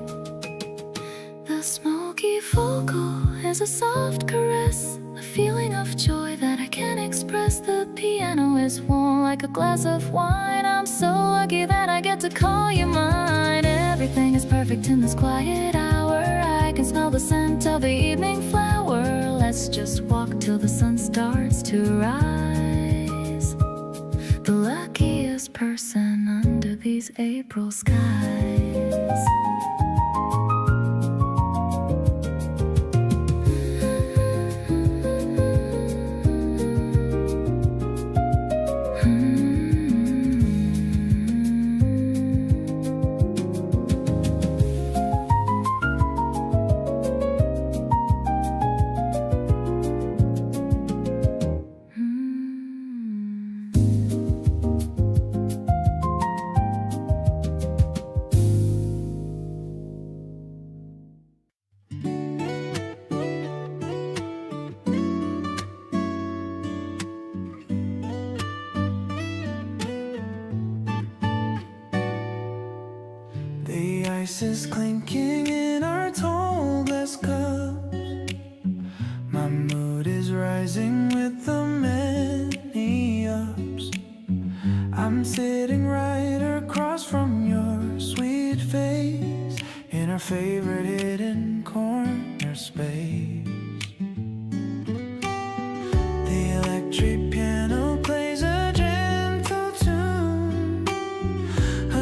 Speaker 1: The smoky vocal is a soft caress, a feeling of joy that I can't express. The piano is warm like a glass of wine. I'm so lucky that I get to call you mine. Everything is perfect in this quiet hour. I can smell the scent of the evening flower. Let's just walk till the sun starts to rise. The luckiest person under these April skies.
Speaker 2: ice is clinking in our tall glass cups. My mood is rising with the melody. me-ups. I'm sitting right across from your sweet face in our favorite hidden corner space. The electric piano plays a gentle tune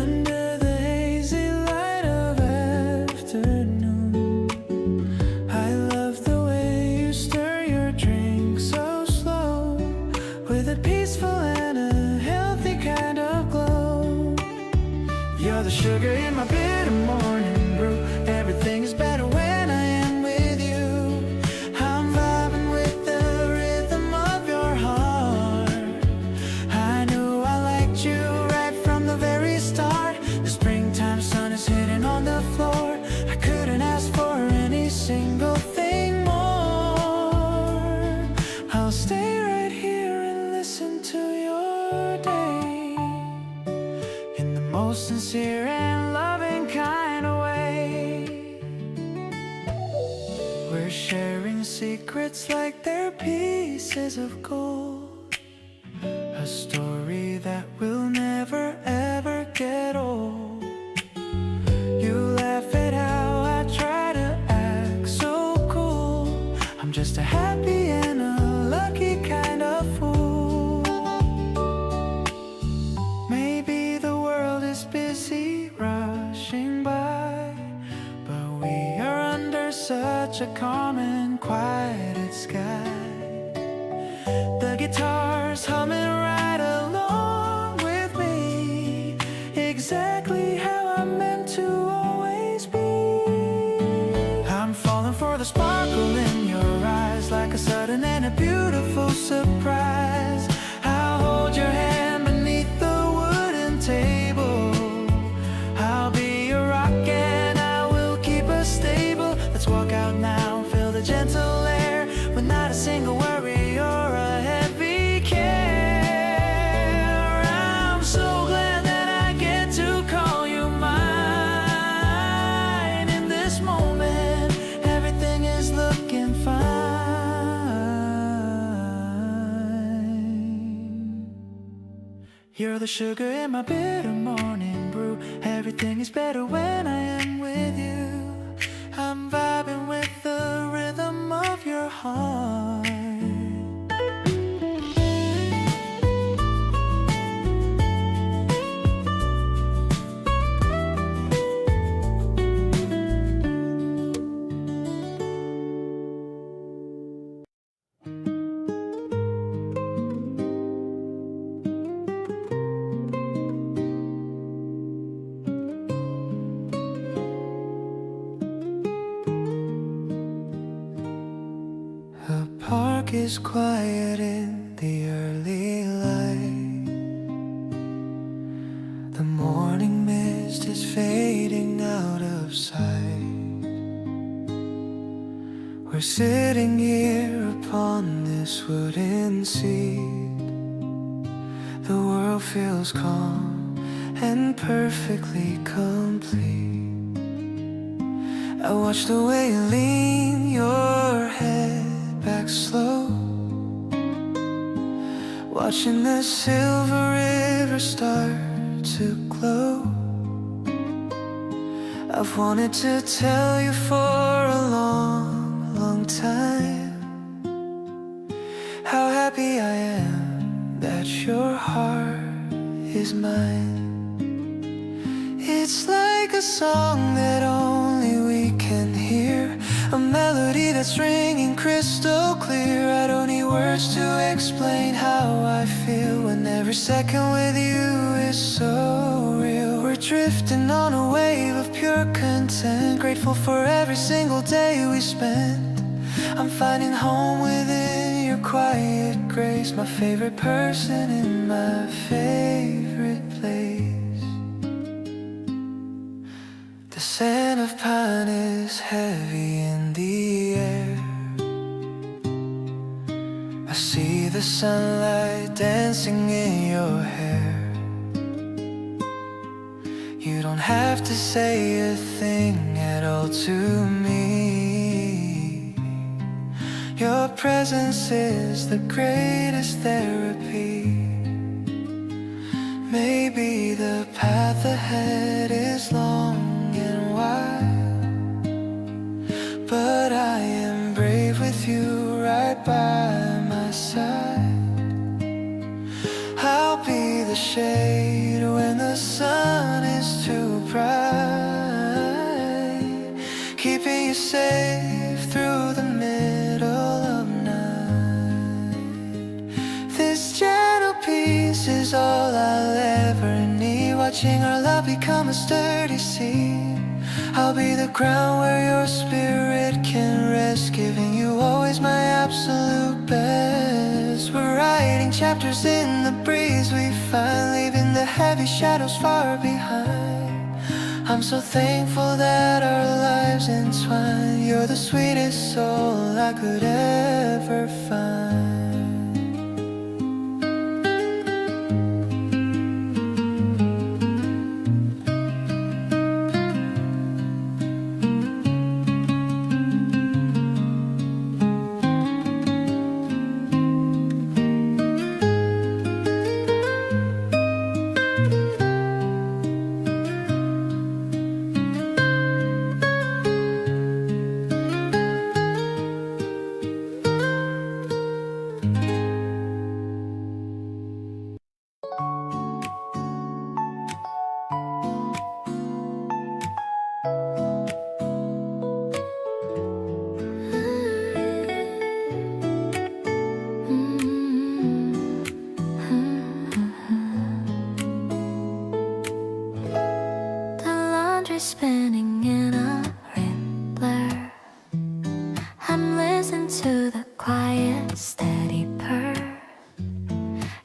Speaker 2: under the hazy light of afternoon. I love the way you stir your drink so slow, with a peaceful and a healthy kind of glow. You're the sugar in my bitter morning brew. Everything is better when I am with you. I'm vibing with the rhythm of your heart. I knew I liked you right from the very start. The springtime sun is hitting on the floor. I couldn't ask for any single thing more. I'll stay right here and listen to your day in the most sincere and loving kind of way. We're sharing secrets like they're pieces of gold, a story that will never ever get old. You laugh at how I try to act so cool. I'm just a happy and a lucky kind of fool. Maybe the world is busy rushing by, but we are under such a calm and quiet sky. The guitar's humming right along with me, exactly how I'm meant to always be. I'm falling for the sparkle in your eyes, like a sudden and a beautiful surprise. I'll hold your hand beneath the wooden table. I'll be your rock and I will keep us stable. Let's walk out now, feel the gentle air, with not a single worry or a heavy care. I'm so glad that I get to call you mine. In this moment, everything is looking fine. You're the sugar in my bitter morning brew. Everything is better when I am with you. I'm vibing with the rhythm of your heart. The park is quiet in the early light. The morning mist is fading out of sight. We're sitting here upon this wooden seat. The world feels calm and perfectly complete. I watch the way you lean your head back slow, watching the silver river start to glow. I've wanted to tell you for a long, long time how happy I am that your heart is mine. It's like a song that only we can hear, a melody that's ringing crystal clear. I don't need words to explain how I feel when every second with you is so real. We're drifting on a wave of pure content, grateful for every single day we spent. I'm finding home within your quiet grace, my favorite person in my favorite place. The scent of pine is heavy in the air. I see the sunlight dancing in your hair. You don't have to say a thing at all to me.
Speaker 3: Your presence is the greatest therapy. Maybe the path ahead is long and wide, but I am brave with you right by my side. I'll be the shade when the sun is too bright, keeping you safe through the middle of night. This gentle peace is all I'll ever need, watching our love become a sturdy seed. I'll be the ground where your spirit can rest, giving you always my absolute best. We're writing chapters in the breeze we find, leaving the heavy shadows far behind. I'm so thankful that our lives entwine. You're the sweetest soul I could ever find.
Speaker 1: Spinning in a rim blur, I'm listening to the quiet, steady purr.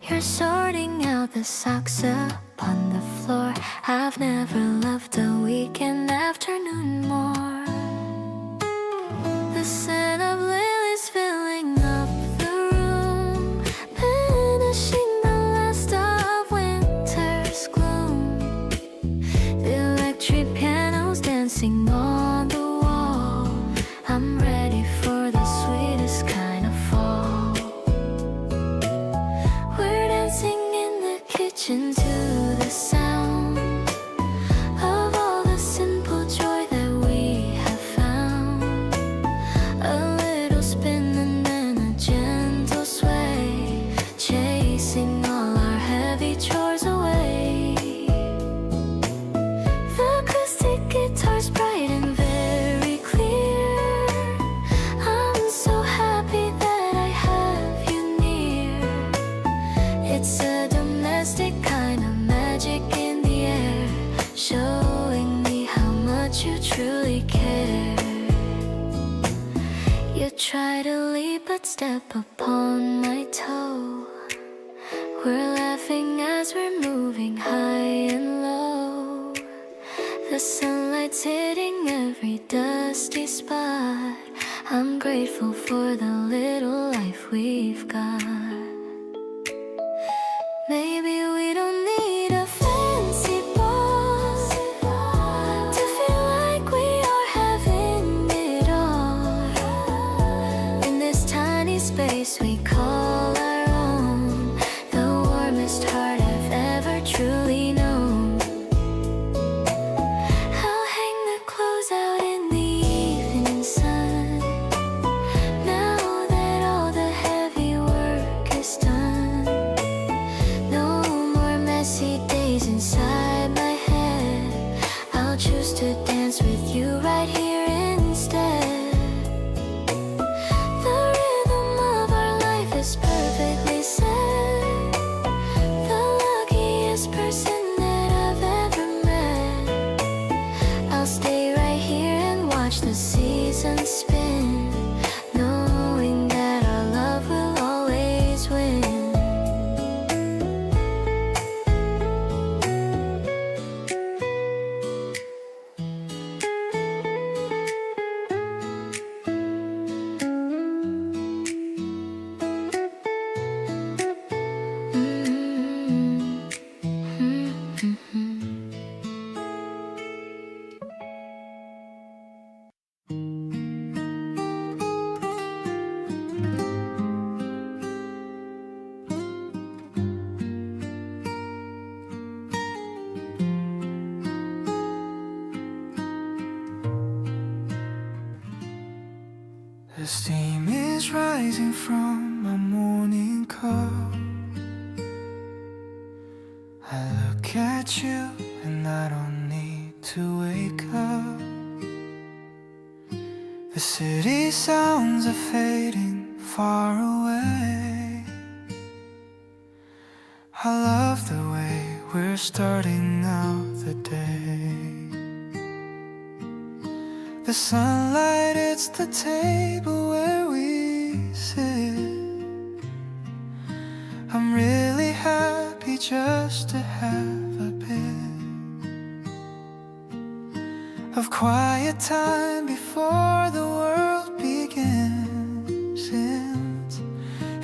Speaker 1: You're sorting out the socks upon the floor. I've never loved a weekend afternoon more. The scent of lilies filling up the room, banishing the last of winter's gloom. The electric piano's dancing on the wall. I'm ready for the sweetest kind of fall. We're dancing in the kitchen to the sound of all the simple joy that we have found. A little spin and then a gentle sway, chasing all our heavy chores away. The acoustic guitar's bright and very clear. I'm so happy that I have you near. It's a domestic kind of magic in the air, showing me how much you truly care. You try to leap but step upon my toe. We're laughing as we're moving high and low. The sunlight's hitting every dusty spot. I'm grateful for the little life we've got. Maybe we don't need a fancy ball to feel like we are having it all. In this tiny space we call our own, the warmest heart I've ever truly known. I'll hang the clothes out in the evening sun, now that all the heavy work
Speaker 3: The steam is rising from my morning cup. I look at you and I don't need to wake up. The city sounds are fading far away. I love the way we're starting out the day. The sunlight hits the table where we sit. I'm really happy just to have a bit of quiet time before the world begins.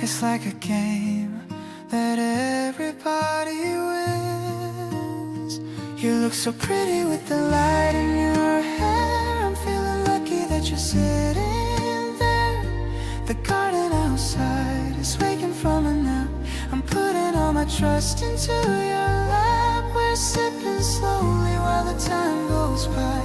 Speaker 3: It's like a game that everybody wins. You look so pretty with the light in your hair. I'm feeling lucky that you're sitting there. The garden outside is waking from a nap. I'm putting all my trust into your lap. We're sipping slowly while the time goes by,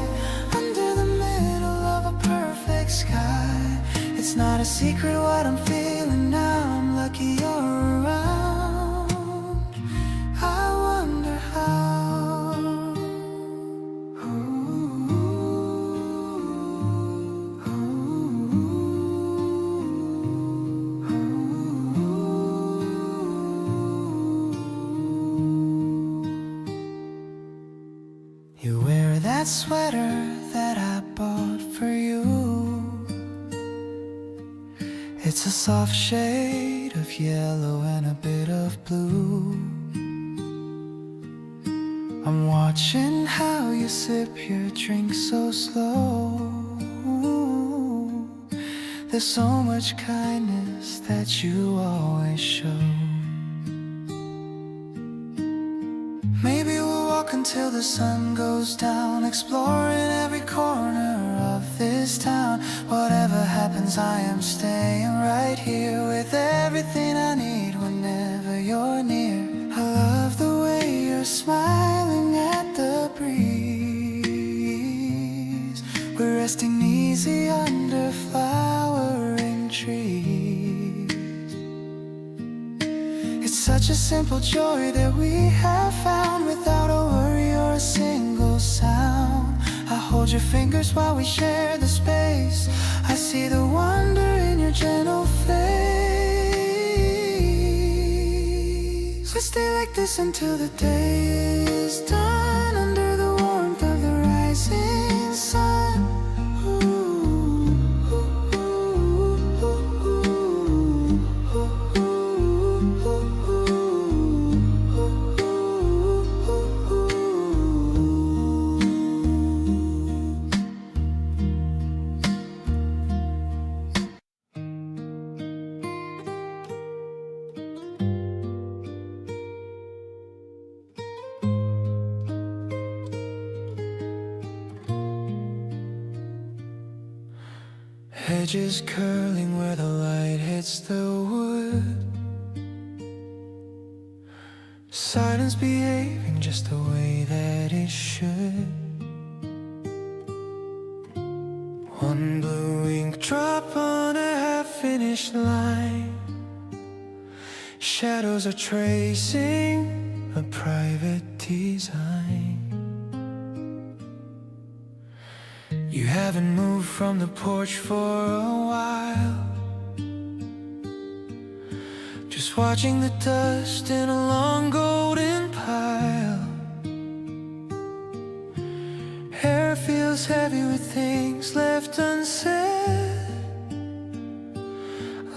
Speaker 3: under the middle of a perfect sky. It's not a secret what I'm feeling now. I'm lucky you're around. I wonder how. You wear that sweater that I bought for you. It's a soft shade of yellow and a bit of blue. I'm watching how you sip your drink so slow. There's so much kindness that you always show. Maybe we'll walk until the sun goes down, exploring every corner of this town. Whatever happens, I am staying right here with everything I need whenever you're near. I love the way you're smiling at the breeze. We're resting easy under flowering trees. It's such a simple joy that we have found, without a worry or a single sound. I hold your fingers while we share the space. I see the wonder in your gentle face. We stay like this until the day is done, under the warmth of the rising sun. Hedges curling where the light hits the wood. Silence behaving just the way that it should. One blue ink drop on a half-finished line. Shadows are tracing a private design. You haven't moved from the porch for a while, just watching the dust in a long golden pile. Hair feels heavy with things left unsaid,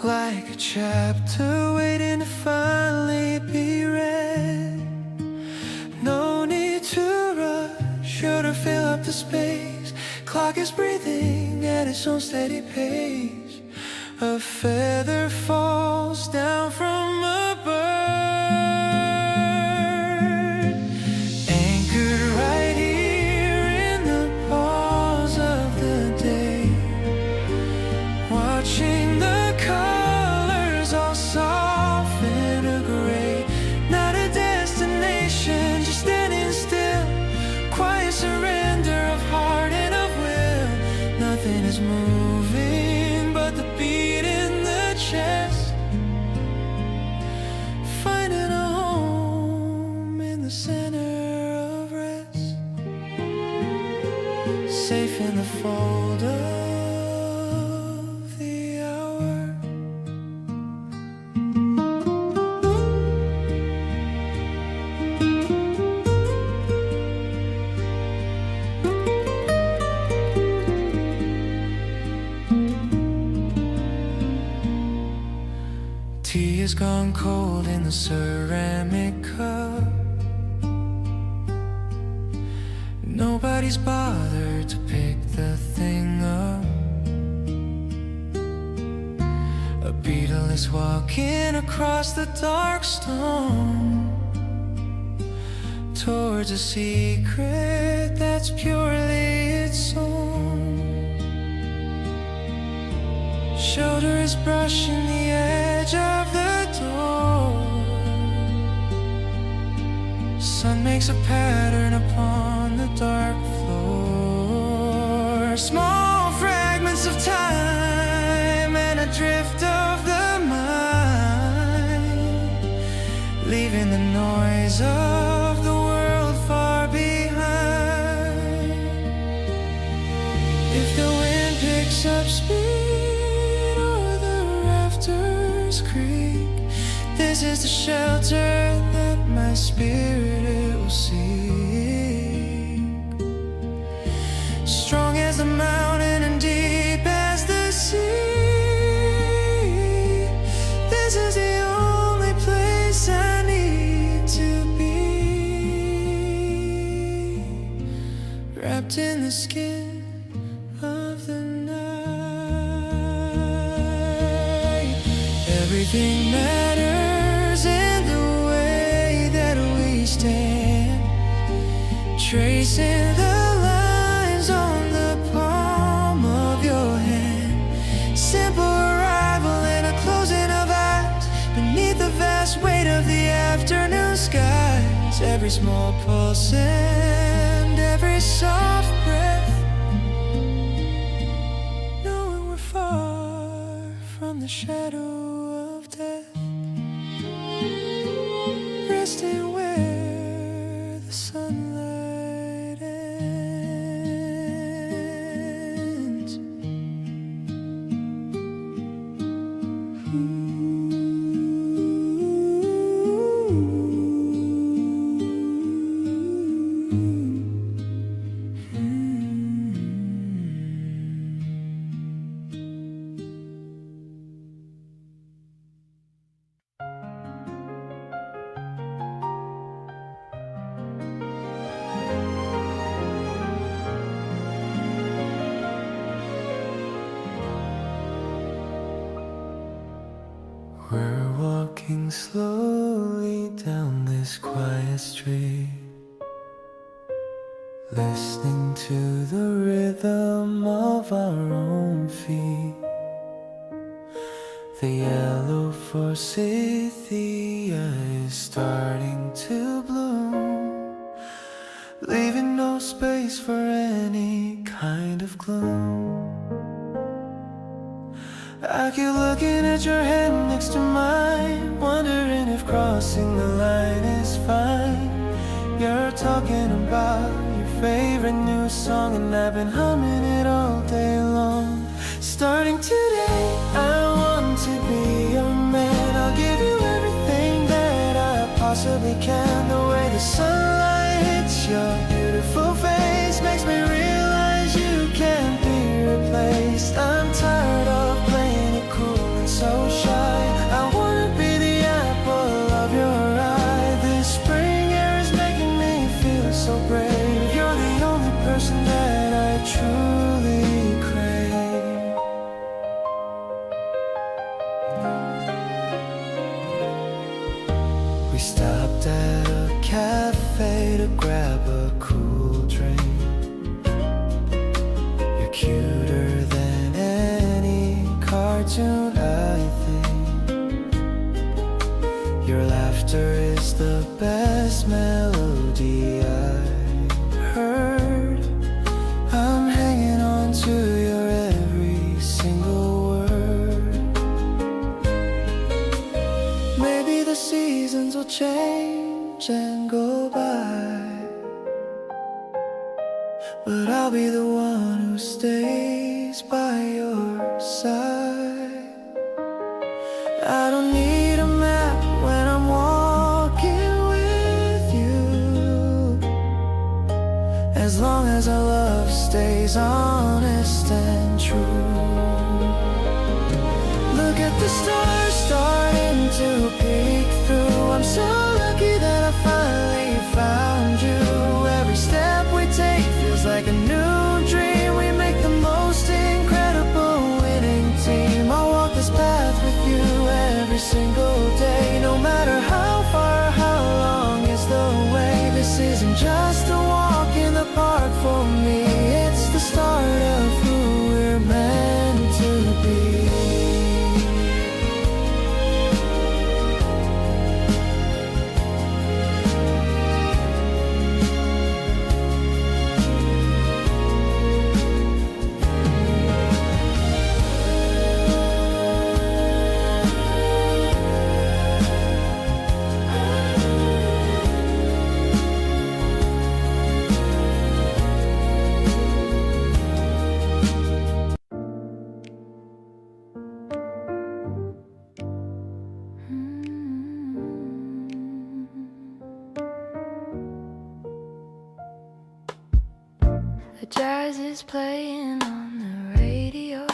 Speaker 3: like a chapter waiting to finally be read. No need to rush or to fill up the space. Clock is breathing at its own steady pace. A feather falls down from a bird, anchored right here in the pause of the day. Watching the colors all soften to gray. Not a destination, just standing still. Quiet surrender of heart and of will. Nothing is moving but the
Speaker 2: in the fold of the hour. Tea has gone cold in the ceramic cup. Nobody's bothered to pick the thing up. A beetle is walking across the dark stone towards a secret that's purely its own. Shoulder is brushing the edge of the door. Sun makes a pattern upon the dark floor. Small fragments of time and a drift of the mind, leaving the noise of the world far behind. If the wind picks up speed or the rafters creak, this is the shelter that my spirit will seek. Strong as the mountain and deep as the sea, this is the only place I need to be. Wrapped in the skin of the night, everything matters in the way that we stand, tracing the lines on the palm of your hand. Simple arrival and a closing of eyes beneath the vast weight of the afternoon skies. Every small pulse and every soft breath, knowing we're far from the shadow of death. Resting where the sunlight ends. We're walking slowly down this quiet street, listening to the rhythm of our own feet. The yellow forsythia is starting to bloom, leaving no space for any kind of gloom. I keep looking at your hand next to mine, wondering if crossing the line is fine. You're talking about your favorite new song, and I've been humming it all day long. Starting today, I want to be your man. I'll give you everything that I possibly can. The way the sunlight hits your beautiful face makes me realize you can't be replaced. I'm tired of playing it cool and so shy. I wanna be the apple of your eye. This spring air is making me feel so brave. You're the only person that I truly crave. We stopped at a cafe to grab a cool drink. You're cuter than any cartoon, I think. Your laughter is the best melody I've heard. I'm hanging on to your every single word. Maybe the seasons will change and go by, but I'll be the one who
Speaker 3: who stays by your side. I don't need a map when I'm walking with you, as long as our love stays honest and true. Look at the stars starting to peek through. I'm so lucky that I finally found you. Every step we take feels like a new dream. We make the most incredible winning team. I'll walk this path with you every single day, no matter how far, how long is the way. This isn't just a walk in the park for me, it's the start of who we're meant to be. The jazz is playing on the radio.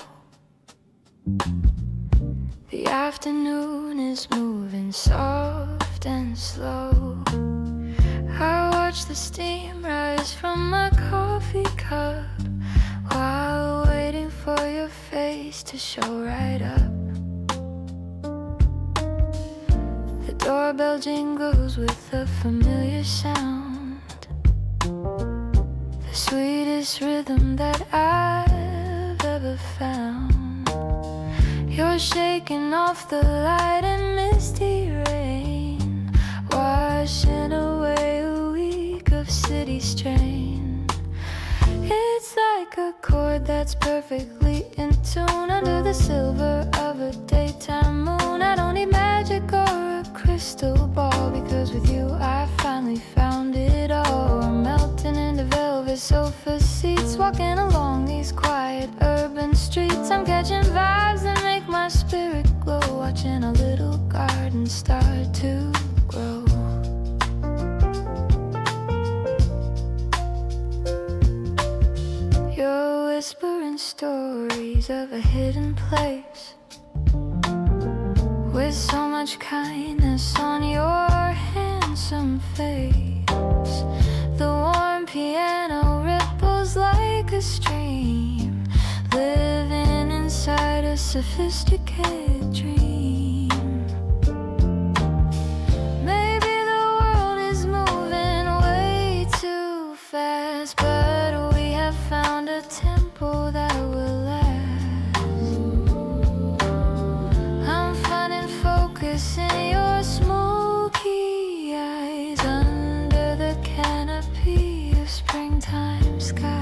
Speaker 3: The afternoon is moving soft and slow. I watch the steam rise from my coffee cup while waiting for your face to show right up. The doorbell jingles with a familiar sound, the sweetest rhythm that I've ever found. You're shaking off the light and misty rain, washing away a week of city strain. It's like a chord that's perfectly in tune under the silver of a daytime moon. I don't need magic or a crystal ball, because with you I finally found it all. We're melting into velvet sofa seats, walking along these quiet urban streets. I'm catching vibes that make my spirit glow, watching a little garden start to grow. You're whispering stories of a hidden place, with so much kindness on your handsome face. The warm piano ripples like a stream, living inside a sophisticated dream. Maybe the world is moving way too fast, but we have found a tempo that will last. I'm finding focus in your smoky eyes, under the canopy of springtime skies.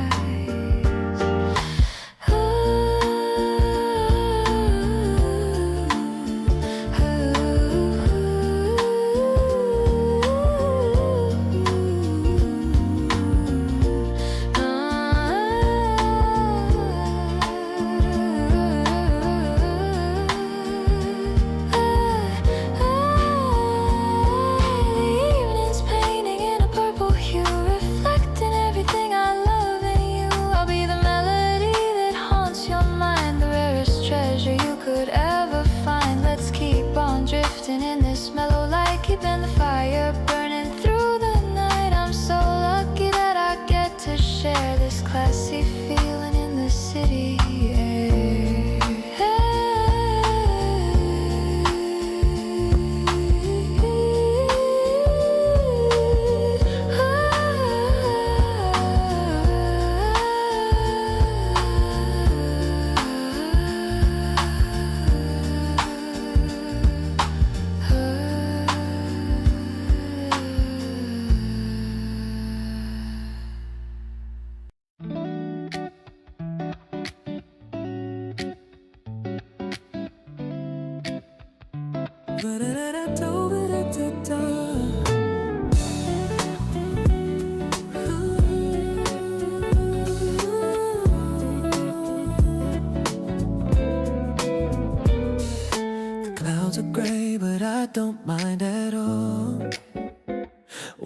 Speaker 2: way, but I don't mind at all.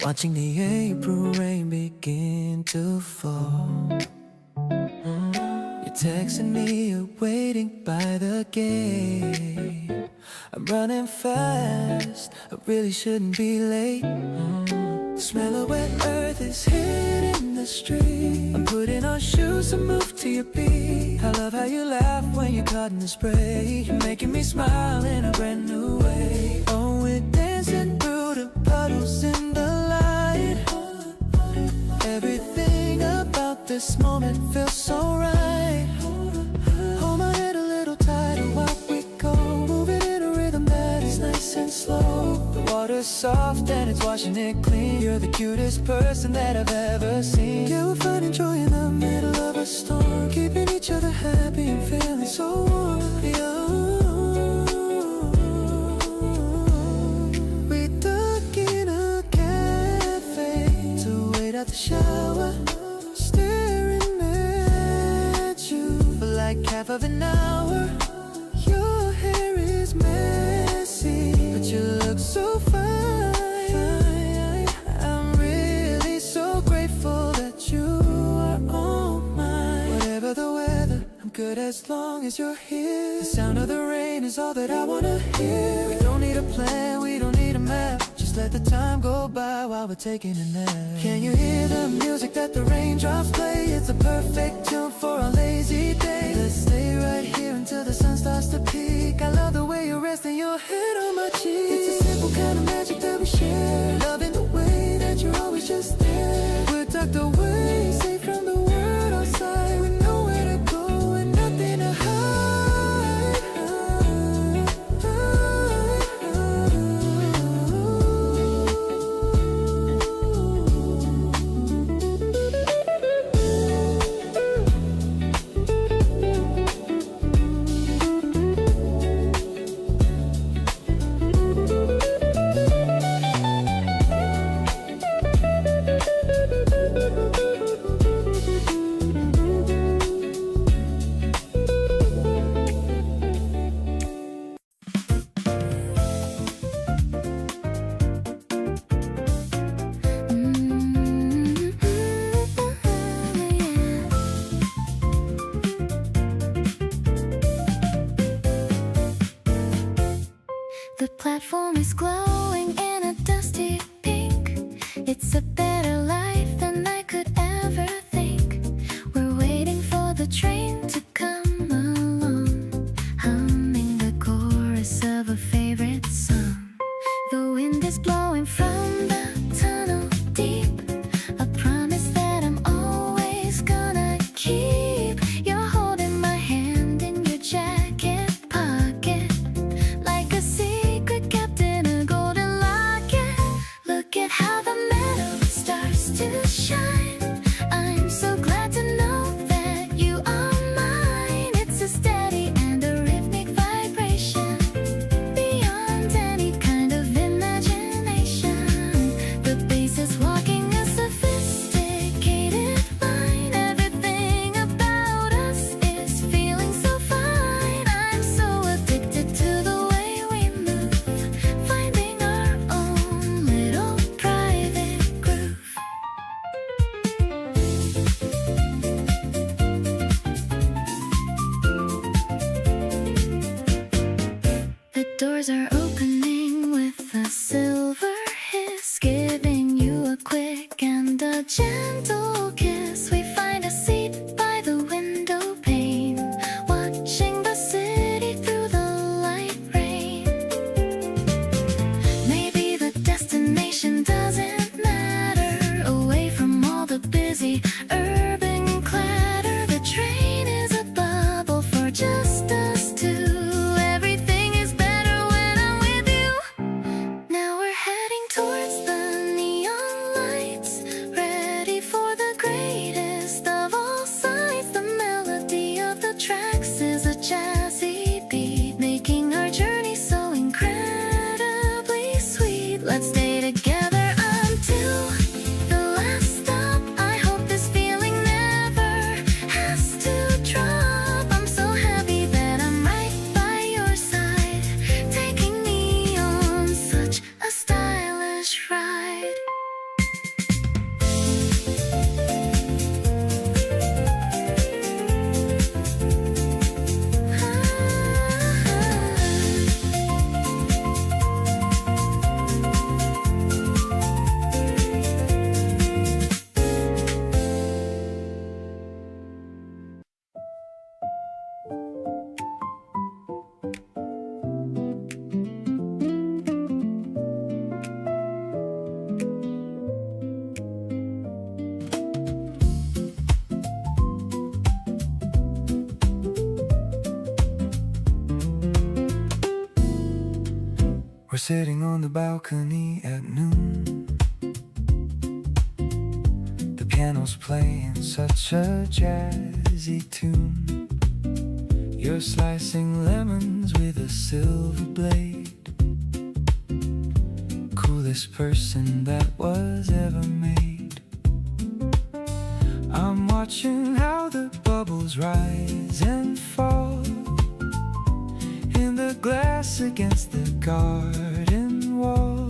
Speaker 2: Watching the April rain begin to fall. You're texting me, you're waiting by the gate. I'm running fast, I really shouldn't be late. Smell of wet earth is hitting the street. I'm putting on shoes to move to your beat. I love how you laugh when you're caught in the spray. You're making me smile in a brand new way. Oh, we're dancing through the puddles in the light. Everything about this moment feels so right. Hold my head a little tighter while we go, moving in a rhythm that is nice and slow. The water's soft and it's washing it clean. You're the cutest person that I've ever seen. Yeah, we're finding joy in the middle of a storm, keeping each other happy and feeling so warm. Yeah. We dug in a cafe to wait out the shower, staring at you for like half of an hour. Your hair is messy, but you look so fine. I'm really so grateful that you are all mine. Whatever the weather, I'm good as long as you're here. The sound of the rain is all that I wanna hear. We don't need a plan, we don't need a map. Just let the time go by while we're taking a nap. Can you hear the music that the raindrops play? It's a perfect tune for a lazy day. Let's stay right here until the sun starts to peak. I love the way you're resting your head on my cheek. It's a simple kind of magic that we share. Loving the way that you're always just there. We're tucked away, safe from the world outside. We know where to go and nothing to hide.
Speaker 1: The platform is glowing in a dusty pink. It's a better life than I could ever think. We're waiting for the train to come along, humming the chorus of a favorite song. The wind is blowing from the tunnel deep, a promise that I'm always gonna keep. You're holding my hand in your jacket pocket, like a secret kept in a golden locket. Look at how the meadow starts to shine. I'm so glad to know that you are mine. It's a steady and a rhythmic vibration, beyond any kind of imagination. The bass is walking a sophisticated line. Everything about us is feeling so fine. I'm so addicted to the way we move, finding our own little private groove. The doors are opening with a silver hiss, giving you a quick and a gentle kiss. We find a seat by the window pane, watching the city through the light rain. Maybe the destination doesn't matter, away from all the busy urban clatter. The train is a bubble for just us two. Everything is better when I'm with you. Now we're heading towards the neon lights, ready for
Speaker 2: We're sitting on the balcony at noon. The piano's playing such a jazzy tune. You're slicing lemons with a silver blade. Coolest person that was ever made. I'm watching how the bubbles rise and fall in the glass against the garden wall.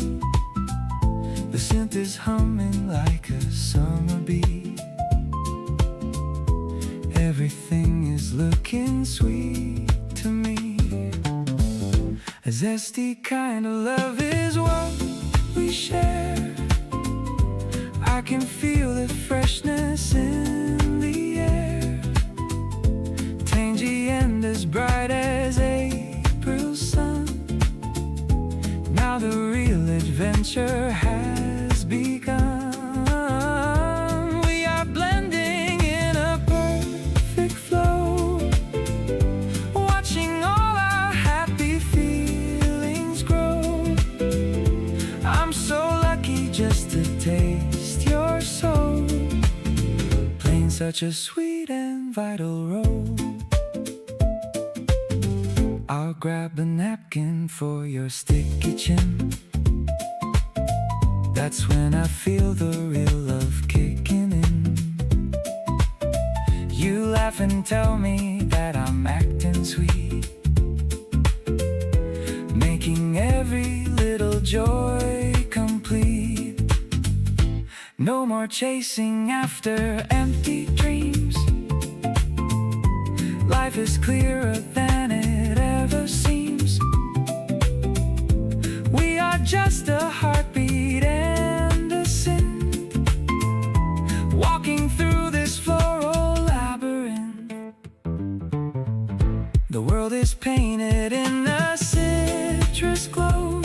Speaker 2: The synth is humming like a summer bee. Everything is looking sweet to me. A zesty kind of love is what we share. I can feel the freshness in the air, tangy and as bright as April sun. Now the real adventure has begun. We are blending in a perfect flow, watching all our happy feelings grow. I'm so lucky just to taste your soul, playing such a sweet and vital role. I'll grab a napkin for your sticky chin. That's when I feel the real love kicking in. You laugh and tell me that I'm acting sweet, making every little joy complete. No more chasing after empty dreams. Life is clearer than it ever seems. We are just a heartbeat and a synth, walking through this floral labyrinth. The world is painted in a citrus glow,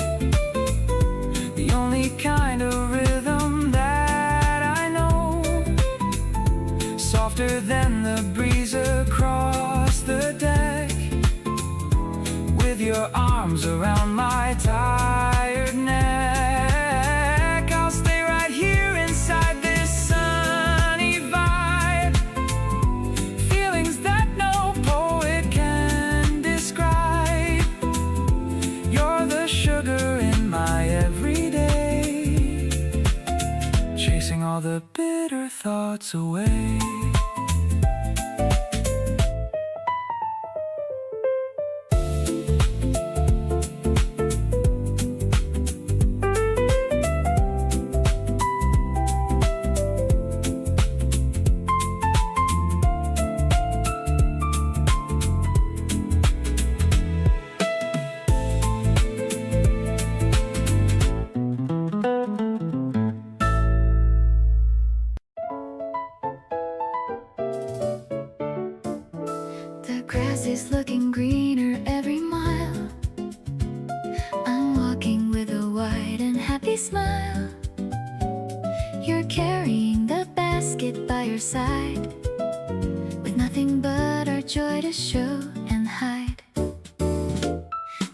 Speaker 2: the only kind of rhythm that I know, softer than the breeze across the deck. With your arms around my tired neck, I'll stay right here inside this sunny vibe. Feelings that no poet can describe. You're the sugar in my everyday, chasing all the bitter thoughts away.
Speaker 1: The grass is looking greener every mile. I'm walking with a wide and happy smile. You're carrying the basket by your side, with nothing but our joy to show and hide.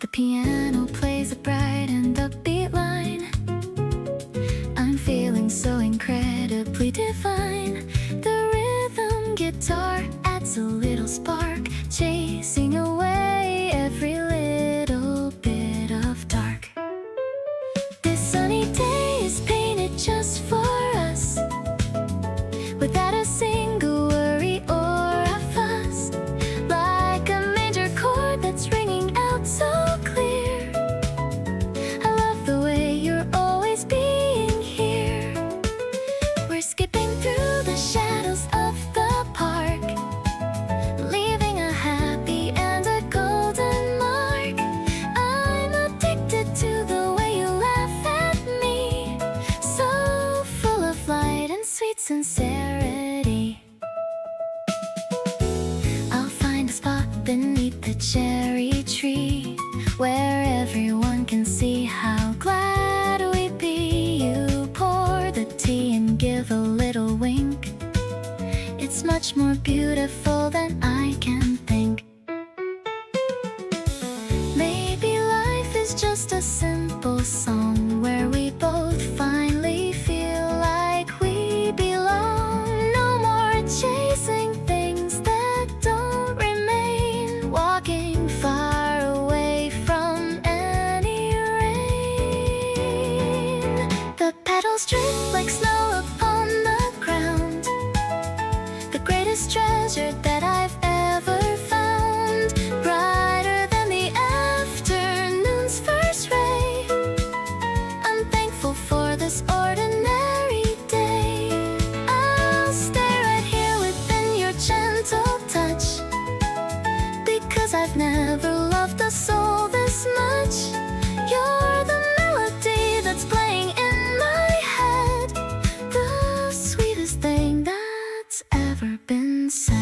Speaker 1: The piano plays a bright and upbeat line. I'm feeling so incredibly divine. The rhythm guitar adds a little spark, chasing away every little bit of dark. This sunny day is painted just for us, without a single worry or a fuss, like a major chord that's ringing out so clear. I love the way you're always being here. We're skipping through the shadows of the park, leaving a happy and a golden mark. I'm addicted to the way you laugh at me, so full of light and sweet sincerity. I'll find a spot beneath the cherry tree, where everyone can see how glad we'd be. You pour the tea and give a little wink. It's much more beautiful than I can think. Maybe life is just a simple simple song where we both finally feel like we belong. No more chasing things that don't remain. Walking far away from any rain. The petals drip like snow upon the ground. The greatest treasure that I've ever found. Brighter than the afternoon's first ray. I'm thankful for this ordinary day. I'll stay right here within your gentle touch, because I've never loved a soul this much. You're the melody that's playing in my head, the sweetest thing that's ever been said.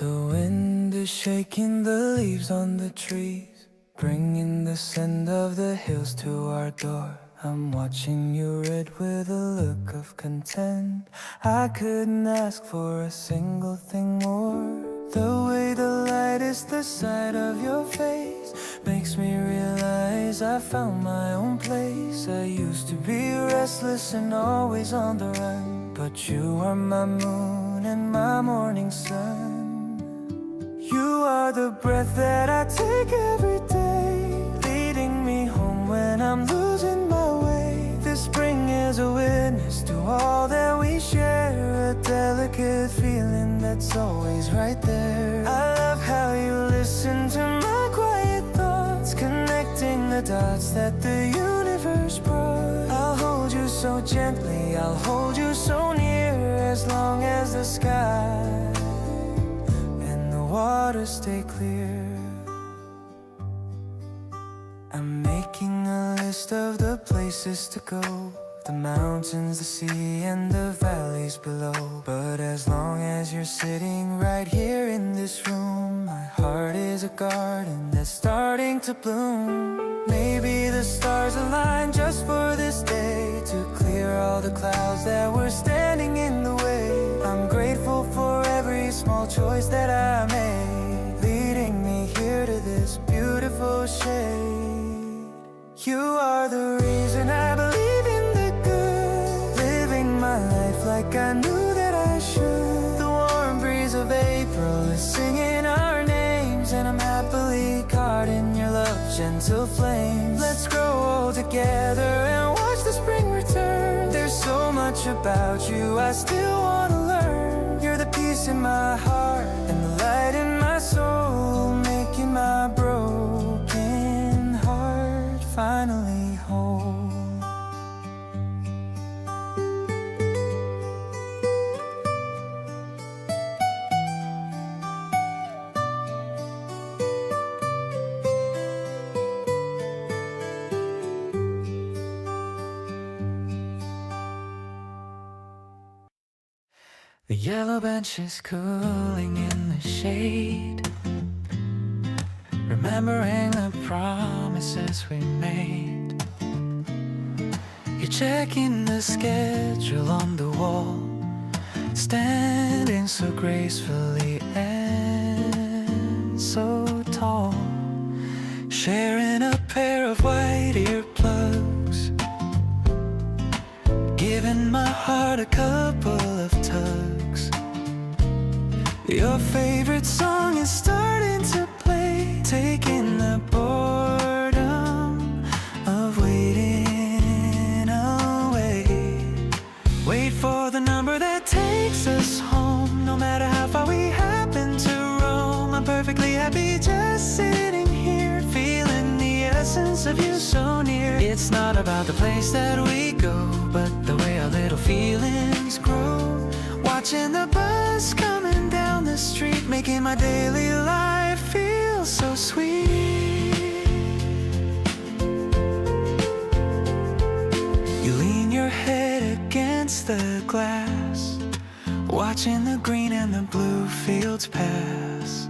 Speaker 2: The wind is shaking the leaves on the trees, bringing the scent of the hills to our door. I'm watching you read with a look of content. I couldn't ask for a single thing more. The way the light is the side of your face makes me realize I found my own place. I used to be restless and always on the run, but you are my moon and my morning sun. You are the breath that I take every day, leading me home when I'm losing my way. The spring is a witness to all that we share, a delicate feeling that's always right there. I love how you listen to my quiet thoughts, connecting the dots that the universe brought. I'll hold you so gently, I'll hold you so near, as long as the sky waters stay clear. I'm making a list of the places to go, the mountains, the sea, and the valleys below. But as long as you're sitting right here in this room, my heart is a garden that's starting to bloom. Maybe the stars align just for this day, to clear all the clouds that were standing in the way. I'm grateful for every small choice that I made, leading me here to this beautiful shade. You are the reason I believe in the good, living my life like I knew that I should. The warm breeze of April is singing our names, and I'm happily caught in your love's gentle flames. Let's grow old together and watch the spring return. There's so much about you I still want to learn. You're the peace in my heart and the light in my soul, making my broken heart finally whole. The yellow bench is cooling in the shade, remembering the promises we made. You're checking the schedule on the wall, standing so gracefully and so tall, sharing a pair of white earplugs, giving my heart a couple of tugs. Your favorite song is starting to play, taking the boredom of waiting away. Wait for the number that takes us home, no matter how far we happen to roam. I'm perfectly happy just sitting here, feeling the essence of you so near. It's not about the place that we go, but the way our little feelings grow.
Speaker 3: watching the bus coming down the street, making my daily life feel so sweet. You lean your head against the glass, watching the green and the blue fields pass.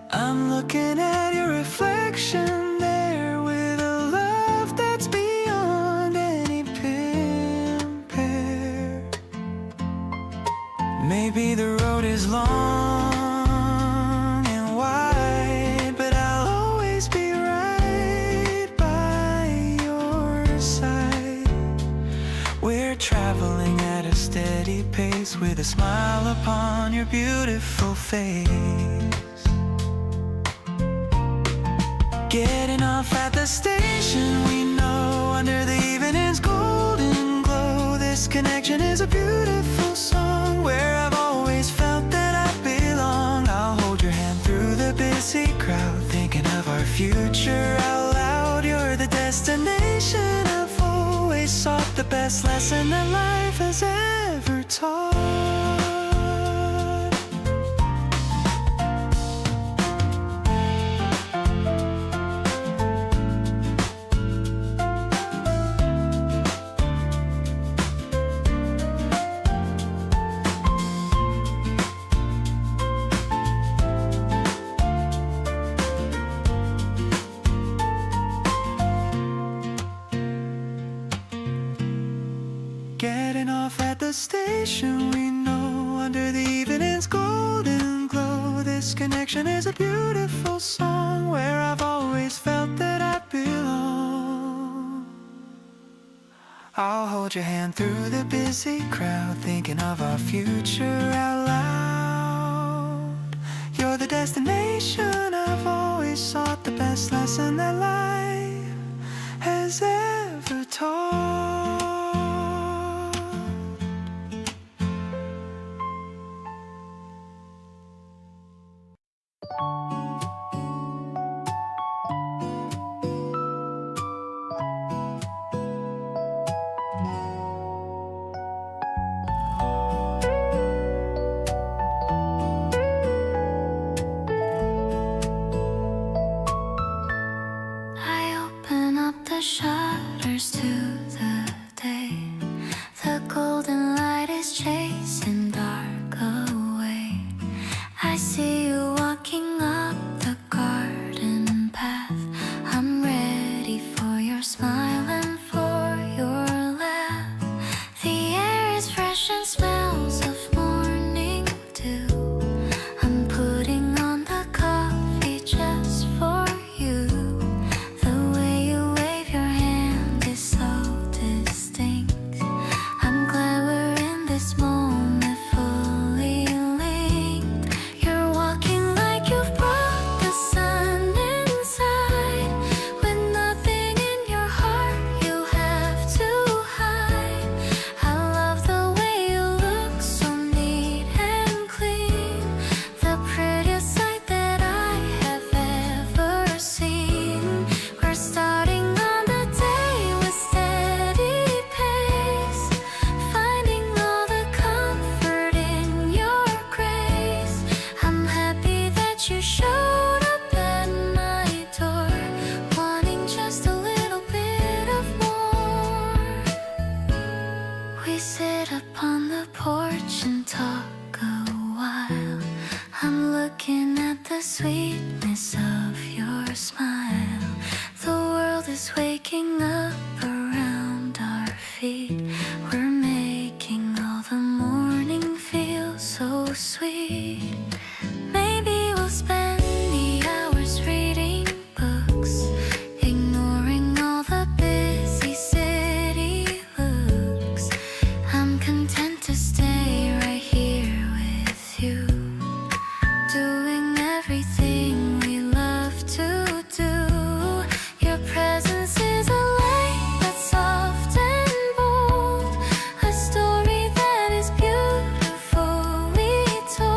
Speaker 3: I'm looking at your reflection there with a love that's beyond any compare. Maybe the road is long and wide, but I'll always be right by your side. We're traveling at a steady pace with a smile upon your beautiful face. Getting off at the station, we know, under the evening's golden glow. This connection is a beautiful song where I've always felt that I belong. I'll hold your hand through the busy crowd, thinking of our future out loud. You're the destination I've always sought, the best lesson that life has ever taught. Getting off at the station, we know, under the evening's golden glow. This connection is a beautiful song where I've always felt that I belong. I'll hold your hand through the busy crowd, thinking of our future out loud. You're the destination I've always sought, the best lesson that life has ever taught.
Speaker 1: I open up the shutters to the day. The golden light is chasing dark away. I see you walking up the garden path. I'm ready for your smile and for your laugh. The air is fresh and smells of morning dew. I'm putting on the coffee just for you. The way you wave your hand is so distinct. I'm glad we're in this moment fully linked. You're walking like you've brought the sun inside. With nothing in your heart you have to hide. I love the way you look, so neat and clean. The prettiest sight that I have ever seen. We're starting on the day with steady pace, finding all the comfort in your grace. I'm happy that you showed up at my door, wanting just a little bit of more. We sit upon the porch and talk a while. I'm looking at the sweetness of your smile. The world is waking up around our feet. We're making all the morning feel so sweet. Maybe we'll spend the hours reading books, ignoring all the busy city looks. I'm content to stay right here with you, doing everything we love to do. Your presence is a light that's soft and bold, a story that is beautifully told.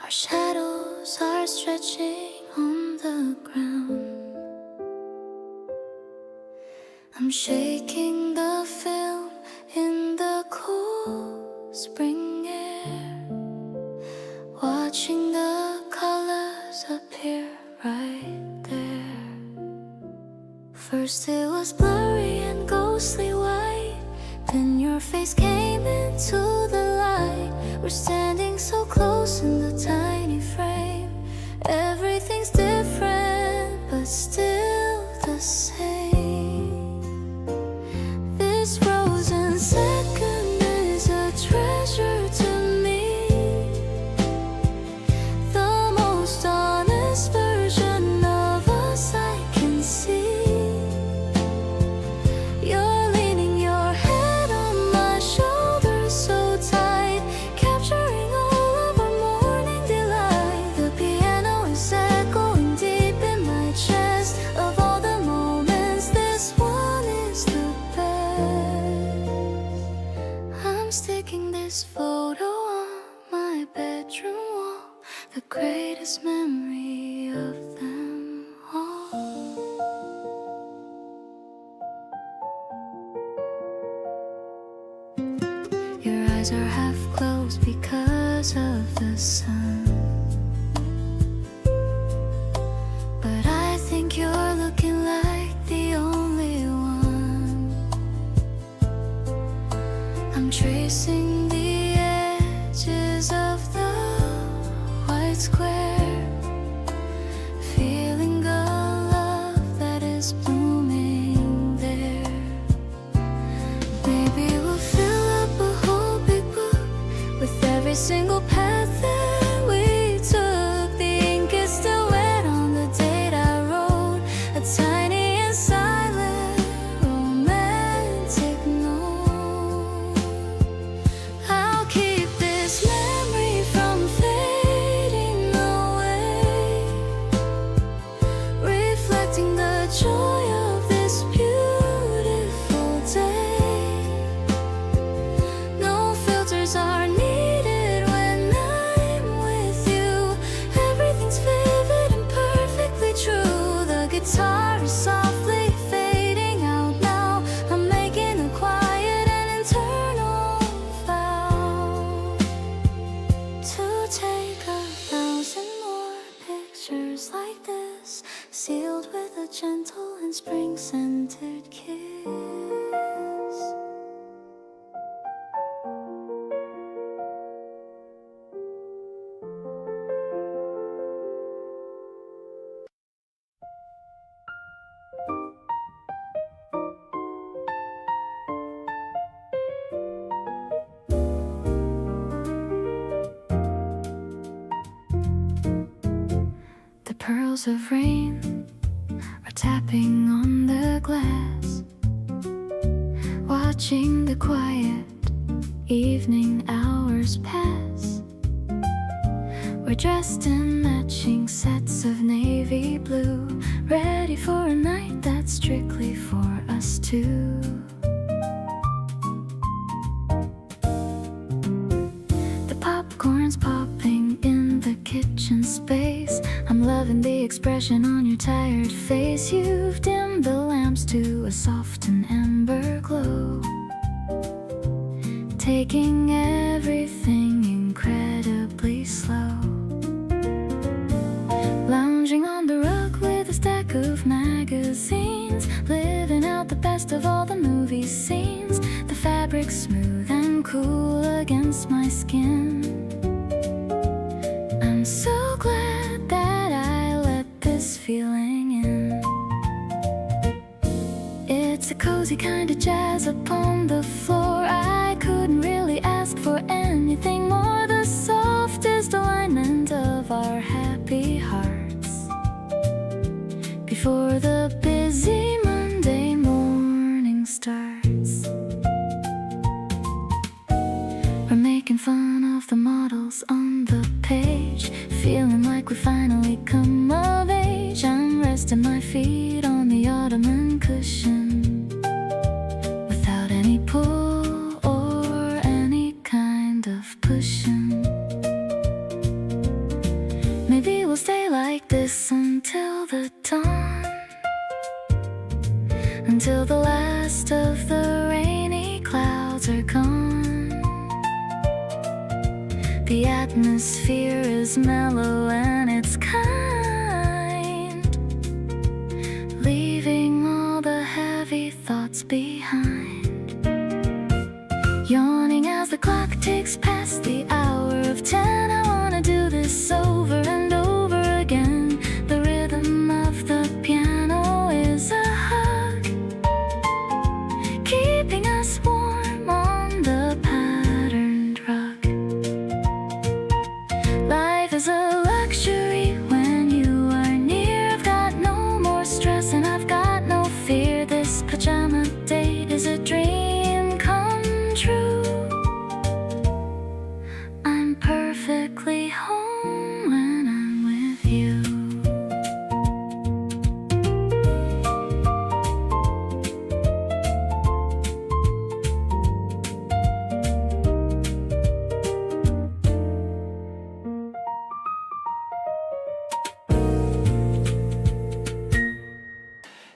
Speaker 1: Our shadows are stretching on the ground. I'm shaking the film in the cool spring air, watching the colors appear right there. First it was blurry and ghostly white, then your face came into the light. We're standing so close in the tiny frame. Everything's different, but still the same. This frozen second is a treasure to me, the most honest version of us I can see. You're leaning your head on my shoulder so tight, capturing all of our morning delight. The piano is echoing deep in my chest. Of all the moments, this one is the best. I'm sticking this photo on my bedroom wall, the greatest memory of them all. Your eyes are half closed because of the sun, but I think you're looking like the only one. I'm tracing the edges of the white square, feeling the love that is blooming there. Maybe we'll fill up a whole big book with every single path that we took. The ink is still wet on the date I wrote, a tiny and silent romantic note. I'll keep this memory from fading away, reflecting the joy of this beautiful day. No filters are needed when I'm with you. Everything's vivid and perfectly true. The guitar is softly fading out now. I'm making a quiet and internal vow to take 1,000 more pictures like this, sealed with a gentle and spring-scented kiss. The pearls of rain are tapping on the glass, watching the quiet evening hours pass. We're dressed in matching sets of navy blue, ready for a night that's strictly for us two. The popcorn's popping in the kitchen space. I'm loving the expression on your tired face. You've dimmed the lamps to a soft and amber glow, taking everything incredibly slow. Lounging on the rug with a stack of magazines, living out the best of all the movie scenes. The fabric smooth and cool against my skin. I'm so glad that I let this feeling in. It's a cozy kind of jazz upon the floor. I couldn't really ask for anything more. The softest alignment of our happy hearts before the busy Monday morning starts. We're making fun of the models on the page, feeling like we finally come of age. I'm resting my feet on the ottoman cushion, without any pull or any kind of pushing. stay like this until the dawn, until the last of the rainy clouds are gone. The atmosphere is mellow and it's kind, leaving all the heavy thoughts behind. Yawning as the clock ticks past the hour of 10, I wanna do this over and over again. The rhythm of the piano is a hug, keeping us warm on the patterned rug. Life is a luxury when you are near. I've got no more stress and I've got no fear. This pajama date is a dream come true. I'm perfectly home when I'm with you.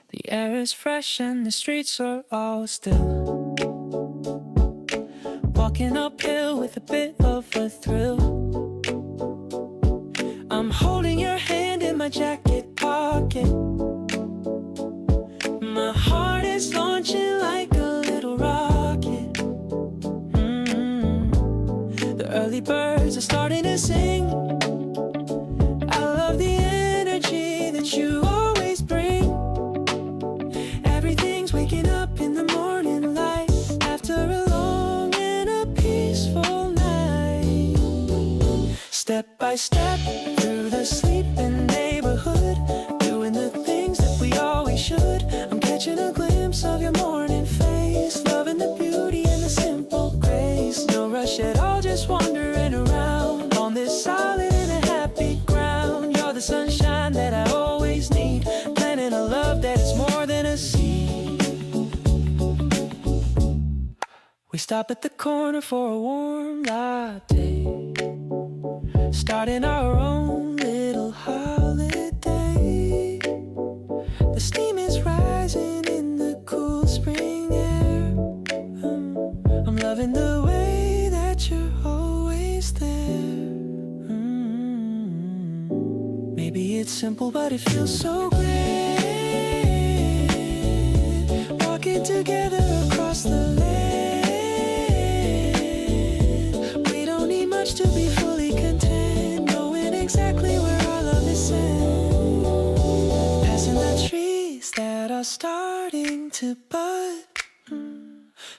Speaker 2: The air is fresh and the streets are all still. Walking uphill with a bit of a thrill. I'm holding your hand in my jacket pocket. My heart is launching like a little rocket. The early birds are starting to sing. I love the energy that you always bring. Everything's waking up in the morning light after a long and a peaceful night. Step by step through the sleeping neighborhood, doing the things that we always should. I'm catching a glimpse of your morning face, loving the beauty and the simple grace. No rush at all, just wandering around on this solid and a happy ground. You're the sunshine that I always need, planting a love that is more than a seed. We stop at the corner for a warm latte, starting our own little holiday. The steam is rising in the cool spring air. I'm loving the way that you're always there. Maybe it's simple, but it feels so great. Walking together across the land. We don't need much to be fully content, knowing exactly where our love is sent. Passing the trees that are starting to bud.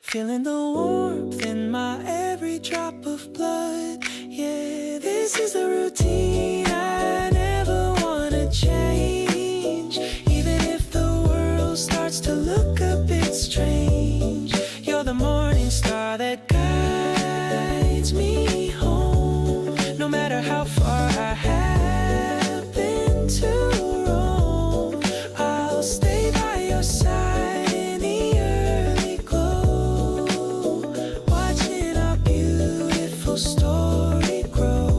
Speaker 2: Feeling the warmth in my every drop of blood. Yeah, this is the routine I never wanna change. Even if the world starts to look a bit strange, you're the morning star that guides me home. No matter how far I happen to roam, I'll stay by your side in the early glow, watching our beautiful story grow.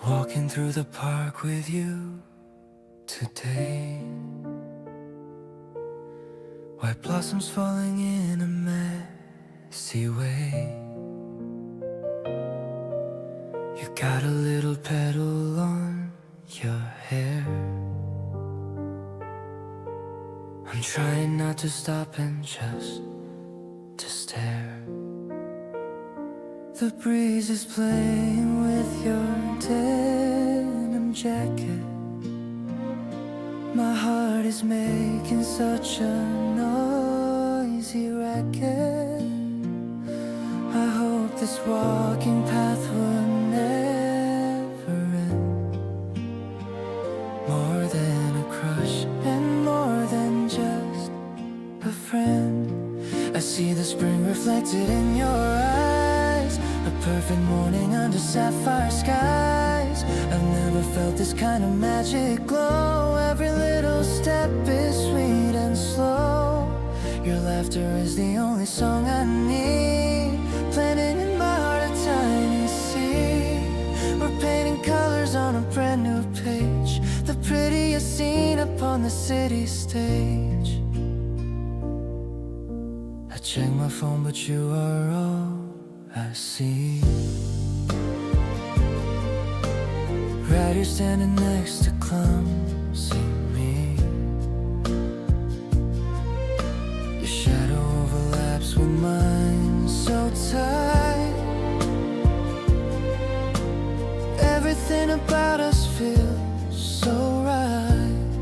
Speaker 2: Walking through the park with you today. White blossoms falling in a messy way. You got a little petal on your hair. I'm trying not to stop and just to stare. The breeze is playing with your denim jacket. My heart heart is making such a noisy racket. I hope this walking path will never end. More than a crush and more than just a friend. I see the spring reflected in your eyes, a perfect morning under sapphire skies. I've never felt this kind of magic glow. Every little step is sweet and slow. Your laughter is the only song I need, planted in my heart a tiny seed. We're painting colors on a brand new page, the prettiest scene upon the city stage. I check my phone, but you are all I see. Right here standing next to clumsy me. Your shadow overlaps with mine so tight. Everything about us feels so right.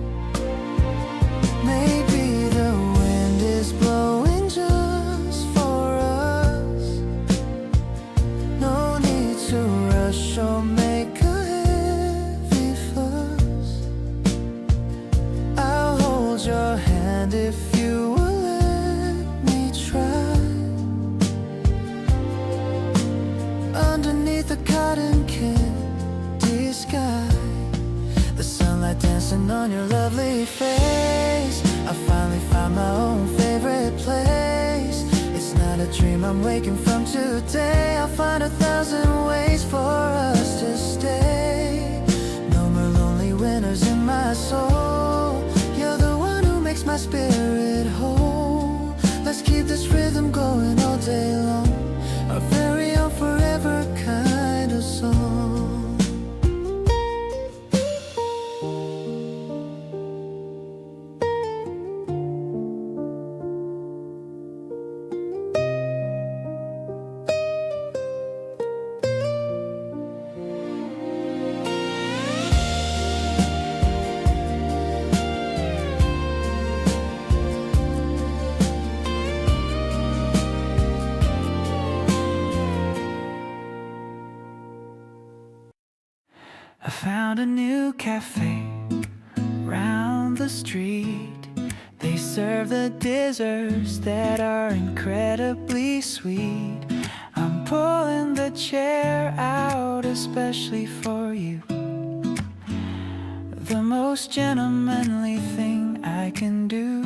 Speaker 2: Maybe the wind is blowing just for us. No need to rush or make a heavy fuss. I'll hold your hand if you will let me try. Underneath the cotton candy sky, the sunlight dancing on your lovely face. I finally found my own favorite place. It's not a dream I'm waking from today. I'll find 1,000 ways for us to stay. No more lonely winters in my soul. You're the one who makes my spirit whole. Let's keep this rhythm going all day long, our very own forever kind of song. I found a new cafe round the street. They serve the desserts that are incredibly sweet. I'm pulling the chair out especially for you. The most gentlemanly thing I can do.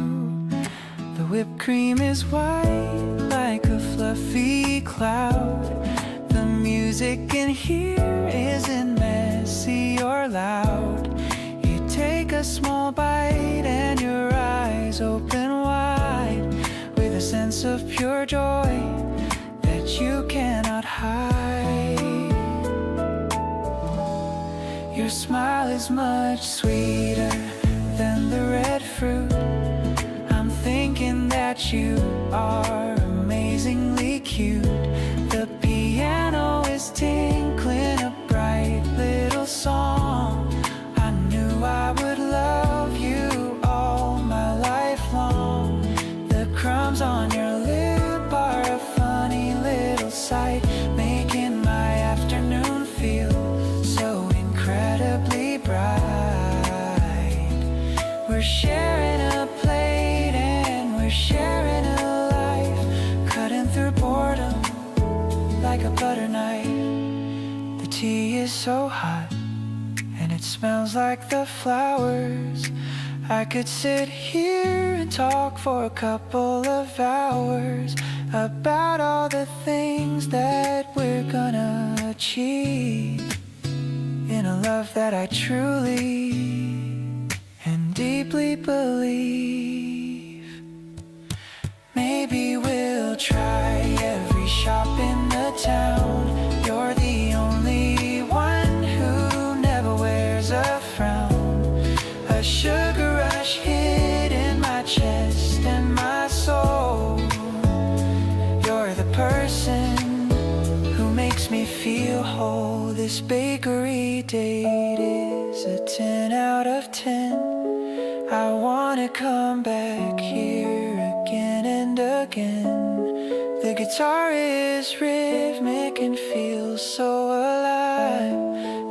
Speaker 2: The whipped cream is white like a fluffy cloud. The music in here isn't messy or loud. You take a small bite and your eyes open wide, with a sense of pure joy that you cannot hide. Your smile is much sweeter than the red fruit. I'm thinking that you are amazingly cute. The piano is tinkling a bright little song. I knew I would love you all my life long. The crumbs on your lip are a funny little sight, making my afternoon feel so incredibly bright. We're sharing a plate and we're sharing a life, cutting through boredom like a butter knife. The tea is so hot and it smells like the flowers. I could sit here and talk for a couple of hours about all the things that we're gonna achieve in a love that I truly and deeply believe. Maybe we'll try every shop in the town. You're the only one who never wears a frown. A sugar rush hid in my chest and my soul. You're the person who makes me feel whole. This bakery date is a 10 out of 10. I want
Speaker 3: wanna come back here again and again. The guitar is rhythmic and feels so alive.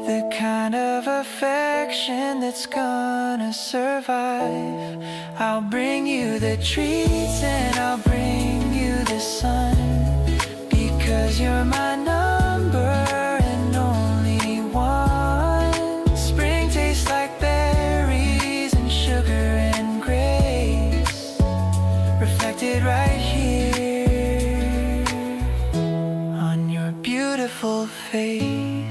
Speaker 3: The kind of affection that's gonna survive. I'll bring you the treats and I'll bring you the sun, because you're my number and only one. Spring tastes like berries and sugar and grace, reflected right here on your beautiful face.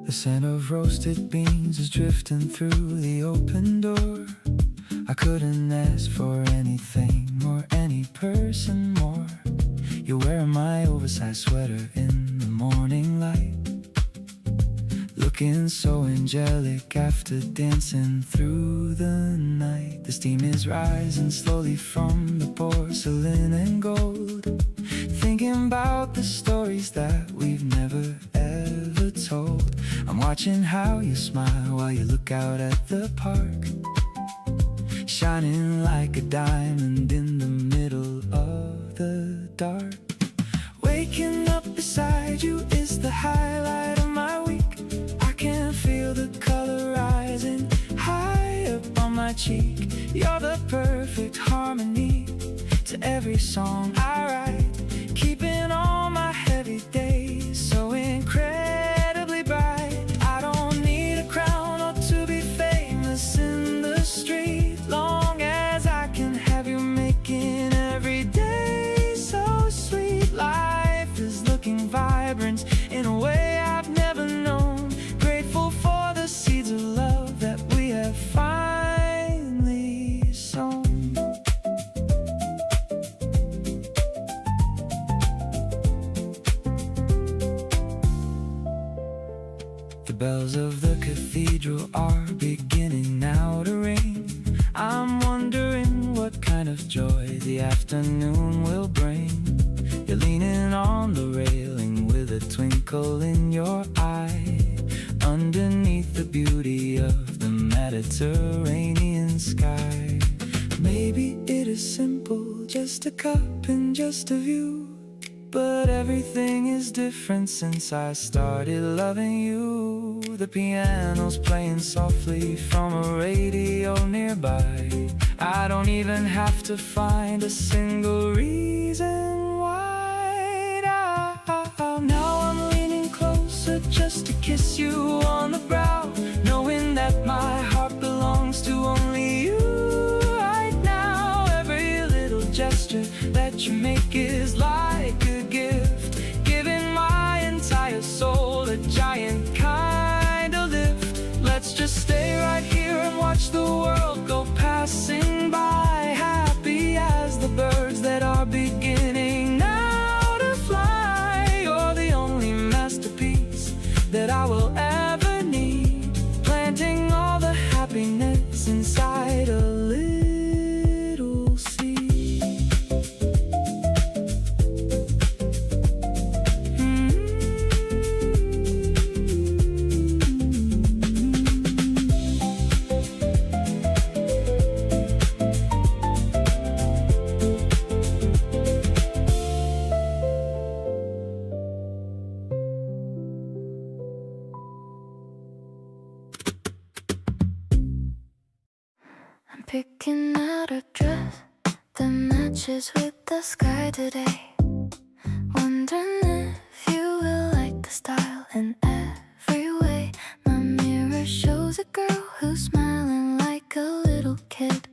Speaker 2: The scent of roasted beans is drifting through the open door. I couldn't ask for anything or any person more. You're wearing my oversized sweater in the morning light, looking so angelic after dancing through the night. The steam is rising slowly from the porcelain and gold, thinking about the stories that we've never ever told. I'm watching how you smile while you look out at the park, shining like a diamond in the middle of the dark. Waking up beside you is the highlight of my week. I can feel the color rising high up on my cheek. You're the perfect harmony to every song I write, keeping all my heavy days so incredibly bright. I don't need a crown or to be famous in the street, long as I can have you making every day so sweet. Life is looking vibrant in a way I've never known. Grateful for the seeds of love that we have finally sown. The bells of the cathedral are beginning now to ring. I'm wondering what kind of joy the afternoon will bring. You're leaning on the railing with a twinkle in your eye, underneath the beauty of the Mediterranean sky. Maybe it is simple, just a cup and just a view, but everything is different since I started loving you. The piano's playing softly from a radio nearby. I don't even have to find a single reason why. Now I'm leaning closer just to kiss you on the brow, knowing that my heart belongs to only you right now. Every little gesture that you make is like a gift, giving my entire soul a giant kind of lift. Let's just stay right here and watch the world go passing by, happy as the birds that are beginning now to fly. You're the only masterpiece that I will ever need, planting all the happiness inside a little seed.
Speaker 1: I'm picking out a dress that matches with the sky today, wondering if you will like the style in every way. My mirror shows a girl who's smiling like a little kid,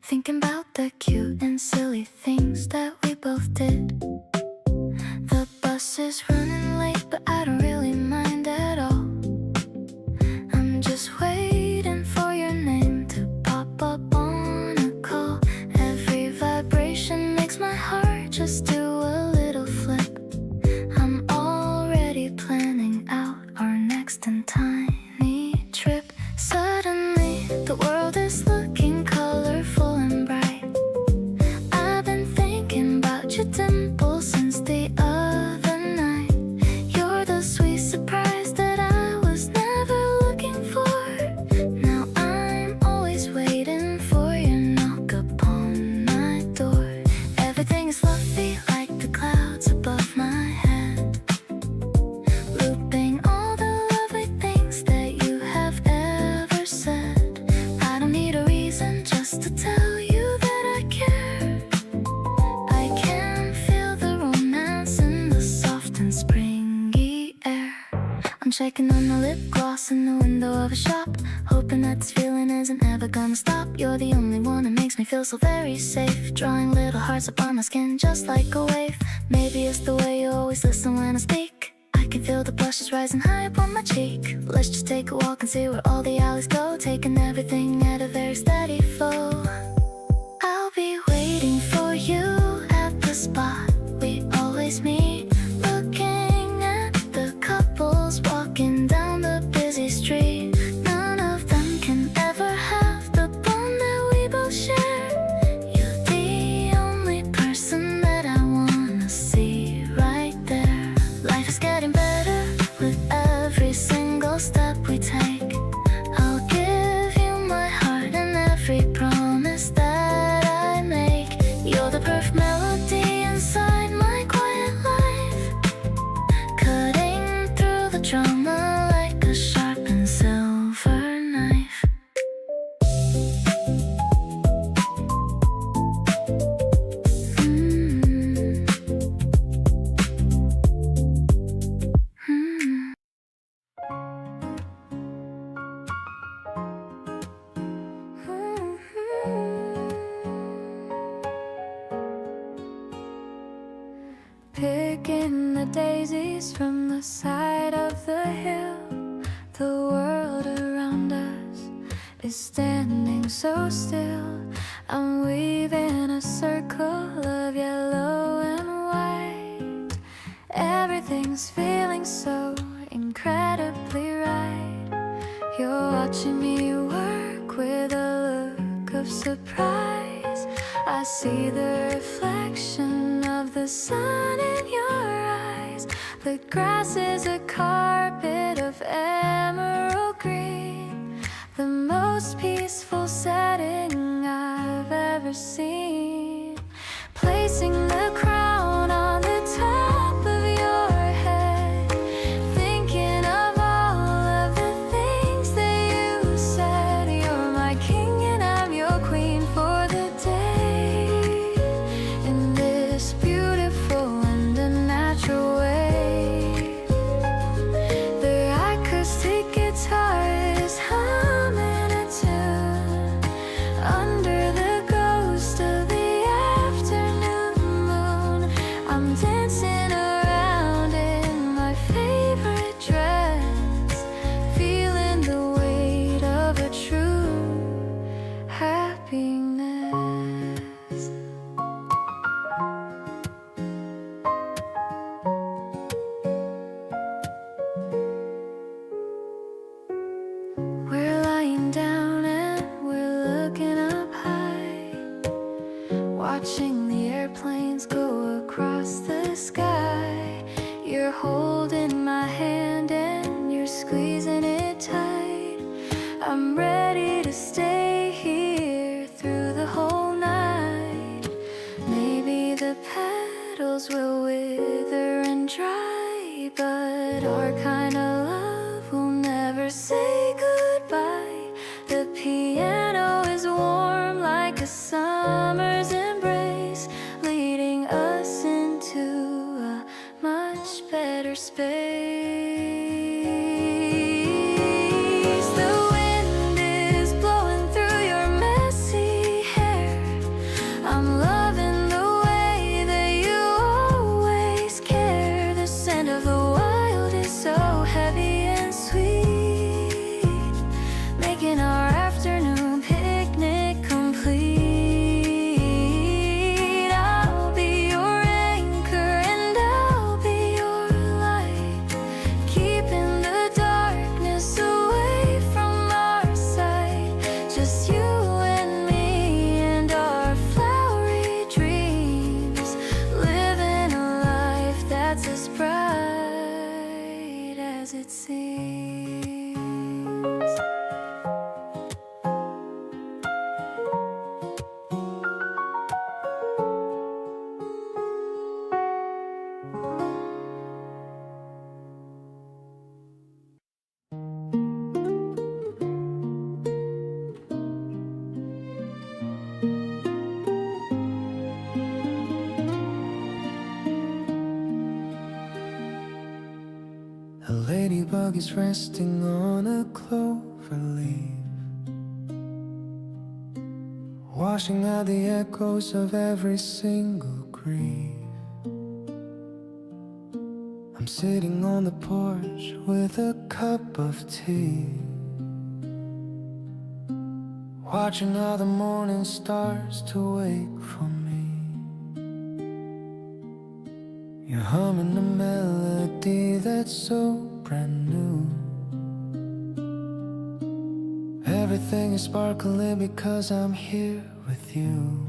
Speaker 1: thinking about the cute and silly things that we both did. The bus bus is running late, but I don't really mind at all. I'm just waiting for your name to pop up on a call. Every vibration makes my heart just do a little flip. I'm already planning out our next and tiny trip. Suddenly the world is looking colorful and bright. I've been thinking about your dimples since the other night. You're the sweet surprise that I was never looking for. Now I'm always waiting for your knock upon my door. Everything is fluffy like the clouds above my head, looping all the lovely things that you have ever said. I don't need a reason just to tell you that I care. I can feel the romance in the soft and springy air. I'm checking on the lip gloss in the window of a shop, hoping that this feeling isn't ever gonna stop. You're the only one that makes me feel so very safe, drawing little hearts upon my skin just like a wave. Maybe it's the way you always listen when I speak. I can feel the blushes rising high up on my cheek. Let's just take a walk and see where all the alleys go, taking everything at a very steady flow. I'll be waiting for you at the spot we always meet, looking at the couples walking down the busy street. None of them can ever have the bond that we both share. You're the only person that I wanna see right there. Life is getting better with every single step we take. I'll give you my heart and every promise that I make. You're the perfect melody inside my quiet life, cutting through the drama like a sharpened silver knife. Picking the daisies from the side of the hill. The world around us is standing so still. I'm weaving a circle of yellow and white. Everything's feeling so incredibly right. You're watching me work with a look of surprise. I see the reflection of the sun in your eyes. The grass is a carpet of emerald green, the most peaceful setting I've ever seen. Placing the crown on the top of your head, thinking of all of the things that you said. You're my king and I'm your queen for the day, in this beautiful and unnatural way. The acoustic guitar is humming a tune under the ghost of the afternoon moon. I'm dancing around in my favorite dress, feeling the weight of a true happiness. We're lying down and we're looking up high, watching the airplanes go across the sky. You're holding my hand and you're squeezing it tight. I'm ready to stay here through the whole night. Maybe the petals will wither and dry, but our kind of love will never say goodbye. The piano is warm like a summer's embrace, leading us into a much better space. The wind is blowing through your messy hair. I'm loving the way that you always care. The
Speaker 2: ladybug is resting on a clover leaf, washing out the echoes of every single grief. I'm sitting on the porch with a cup of tea, watching how the morning starts to wake for me. You're humming a melody that's so brand new. Everything is sparkling because I'm here with you.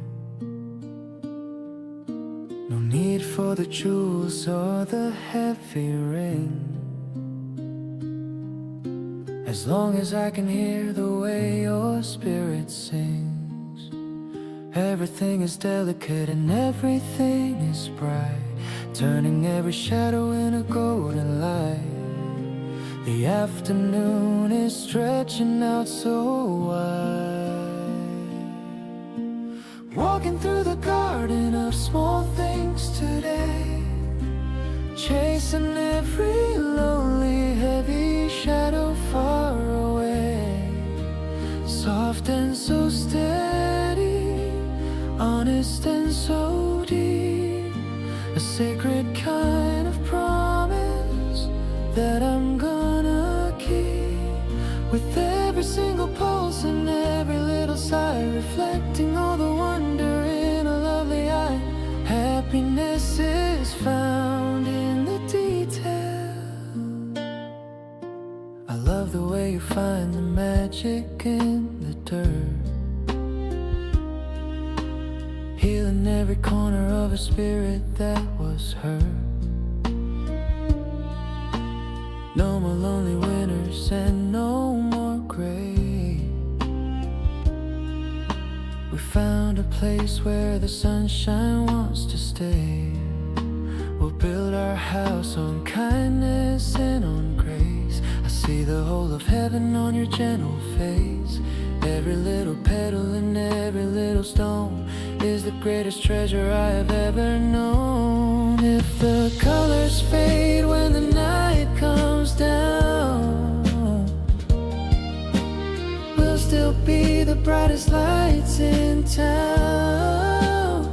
Speaker 2: No need for the jewels or the heavy ring, as long as I can hear the way your spirit sings. Everything is delicate and everything is bright, turning every shadow in a golden light. The afternoon is stretching out so wide, walking through the garden of small things today, chasing every lonely heavy shadow far away. Soft and so steady, honest and so deep, a sacred kind of promise that I'm gonna keep. With every single pulse and every little sigh, reflecting all the wonder in a lovely eye. Happiness is found in the detail. I love the way you find the magic in the dirt, healing every corner of a spirit that was hurt. No more lonely winters and no more gray. We found a place where the sunshine wants to stay. We'll build our house on kindness and on grace. I see the whole of heaven on your gentle face. Every little petal and every little stone is the greatest treasure I have ever known. If the colors fade when the night comes down, we'll still be the brightest lights in town,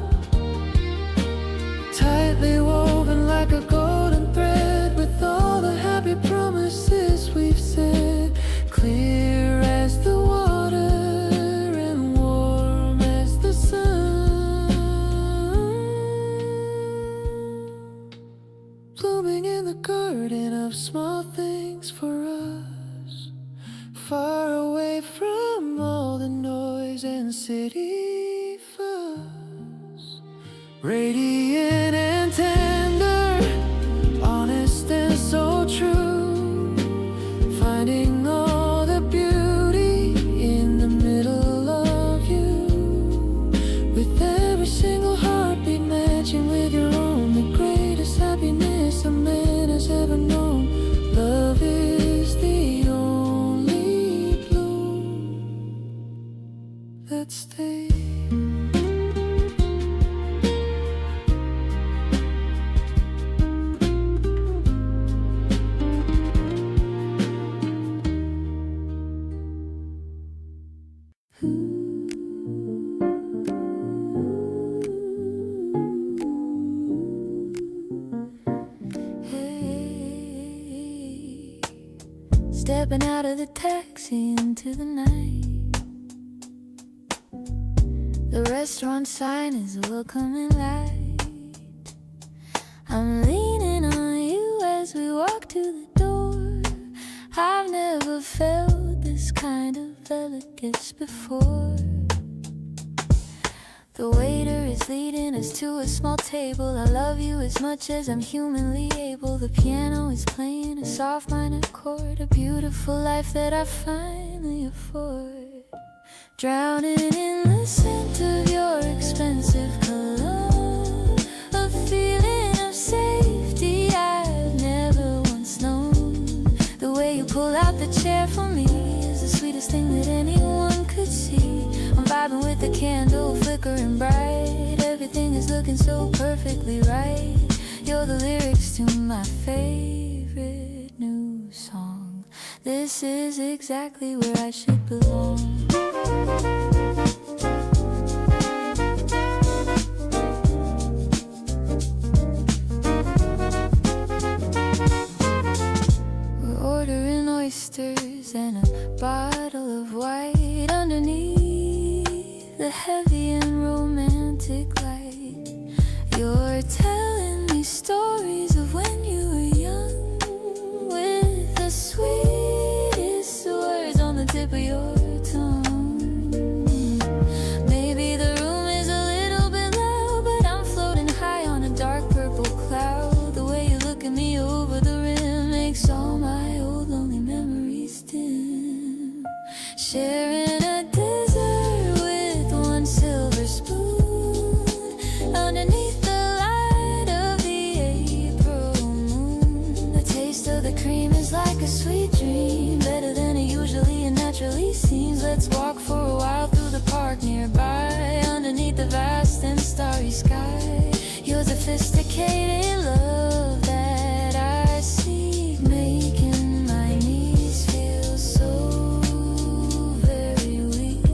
Speaker 2: tightly woven like a golden thread, with all the happy promises we've said, clear as the water and warm as the sun, blooming in the garden of small things for us, far away from all the noise and city fuss. Radiant and tender, honest and so true, finding all the beauty in the middle of you. With every single heartbeat matching with your own, the greatest happiness a man has ever known. Love is the only bloom that stays. Hey, stepping out of the taxi into the night. The restaurant sign is a welcoming light. I'm leaning on you as we walk to the door. I've never felt this kind of elegance before. The waiter is leading us to a small table. I love you as much as I'm humanly able. The piano is playing a soft minor chord, a beautiful life that I finally afford. Drowning in the scent of your expensive cologne, a feeling of safety I've never once known. The way you pull out the chair for me is the sweetest thing that anyone could see. I'm vibing with the candle flickering bright. Everything is looking so perfectly right. You're the lyrics to my favorite new
Speaker 1: This is exactly where I should belong. We're ordering oysters and a bottle of white underneath the heavy and romantic light. You're telling me stories of when you were young, with the sweetest words on the tip of your tongue. Maybe the room is a little bit loud, but I'm floating high on a dark purple cloud. The way you look at me over the rim makes all my old lonely memories dim. Sharing a dessert with one silver spoon underneath the light of the April moon. The taste of the cream is like a sweet dream, better than it usually and naturally seems. Let's walk for a while through the park nearby, underneath the vast and starry sky. Your sophisticated love that I see, making my knees feel so very weak.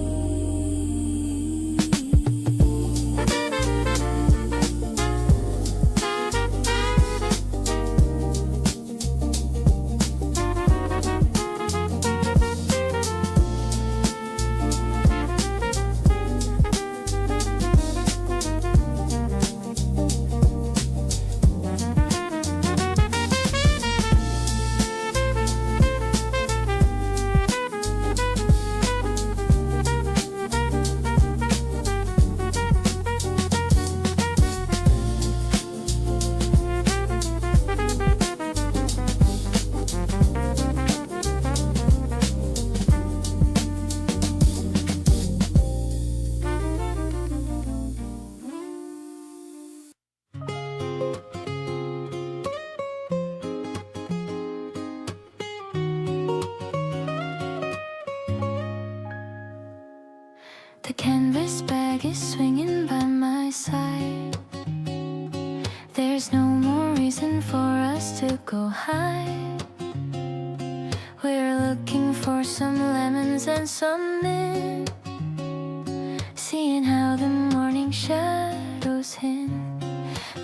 Speaker 1: The canvas bag is swinging by my side. There's no more reason for us to go high. We're looking for some lemons and some mint, seeing how the morning shadows hint.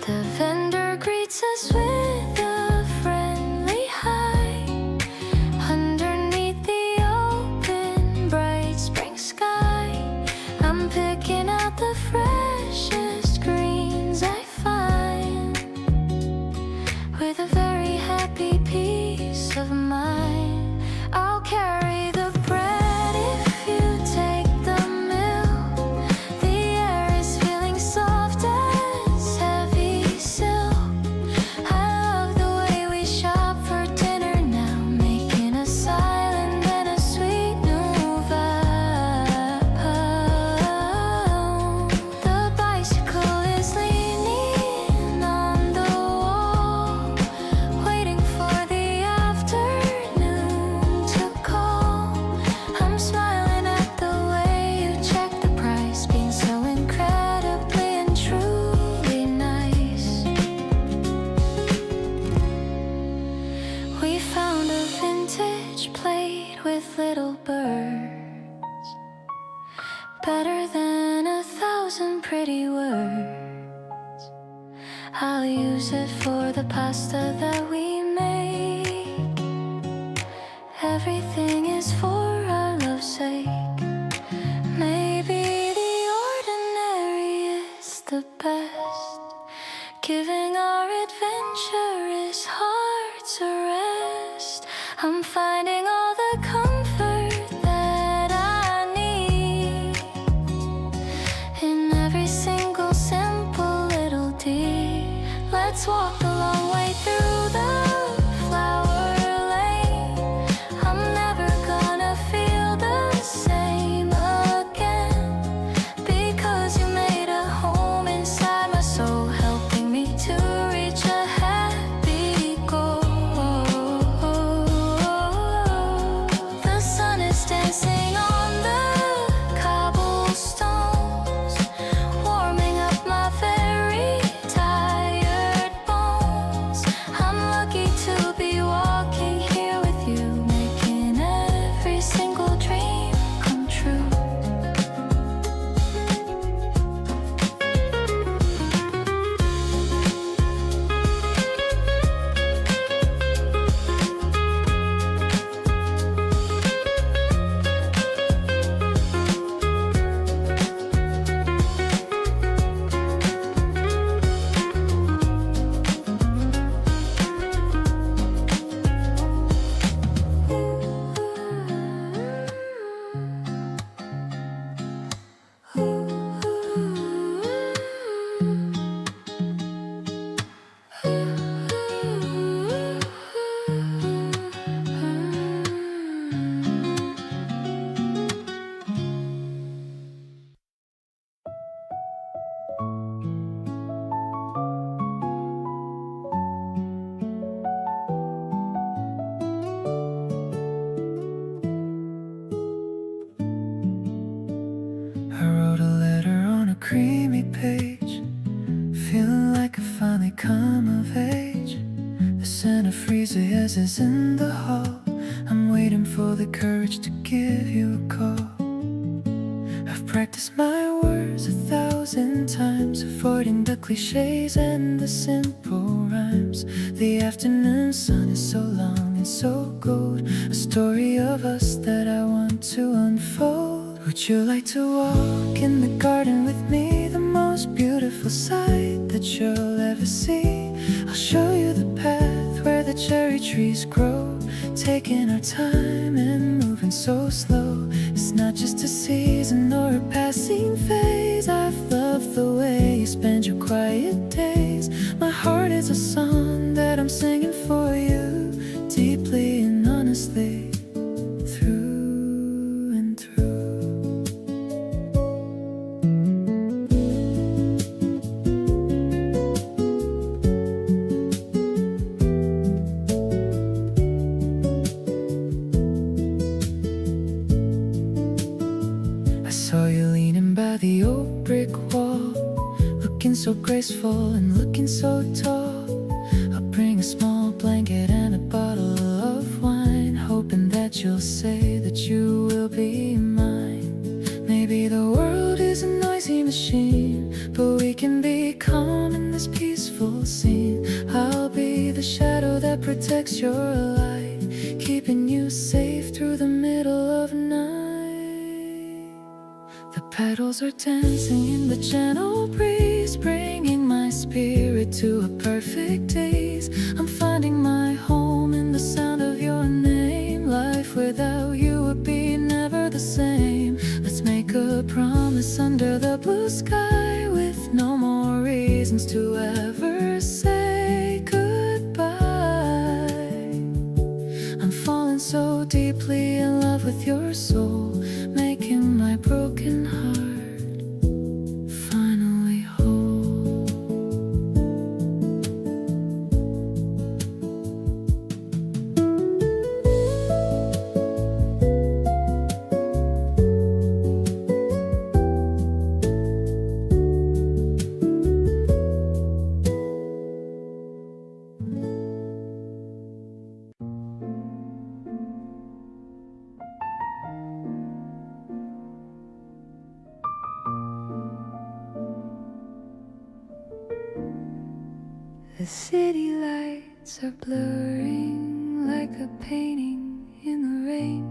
Speaker 1: The vendor greets us with a friendly hi, underneath the open bright spring sky. I'm picking out the freshest greens I find, with a very happy peace of mind. I'll carry the bread if you take the milk. The air is feeling soft as heavy silk. I love the way we shop for dinner now, making a silent and a sweet new vow. The bicycle is leaning on the wall, waiting for the afternoon to call. I'm smiling at the way you check the price, being so incredibly and truly nice. We found a vintage plate with little birds, better than 1,000 pretty words. I'll use it for the pasta that we make. Everything is for our love's sake. Maybe the ordinary is the best, giving our adventurous hearts a rest. I'm finding all the comfort that I need in every single simple little deed. Let's walk the long way through the flower lane. I'm never gonna feel the same again, because you made a home inside my soul, helping me to reach a happy goal. The sun is dancing on the cobblestones, warming up my very tired bones. I'm lucky
Speaker 2: come of age. The Santa freezer is in the hall. I'm waiting for the courage to give you a call. I've practiced my words 1,000 times, avoiding the cliches and the simple rhymes. The afternoon sun is so long and so gold, a story of us that I want to unfold. Would you like to walk in the garden with me? The most beautiful sight that you'll ever see. I'll show you the path where the cherry trees grow, taking our time and moving so slow. It's not just a season or a passing phase. I've loved the way you spend your quiet days. My heart is a song that I'm singing for you, deeply and honestly, through and through. Saw you leaning by the old brick wall, looking so graceful and looking so tall. I'll bring a small blanket and a bottle of wine, hoping that you'll say that you will be mine. Maybe the world is a noisy machine, but we can be calm in this peaceful scene. I'll be the shadow that protects your light, keeping you safe through the middle of night. The petals are dancing in the gentle breeze, bringing my spirit to a perfect daze. I'm finding my home in the sound of your name. Life without you would be never the same. Let's make a promise under the blue sky, with no more reasons to ever say goodbye. I'm falling so deeply in love with your soul, making my broken heart finally whole.
Speaker 1: The city lights are blurring like a painting in the rain,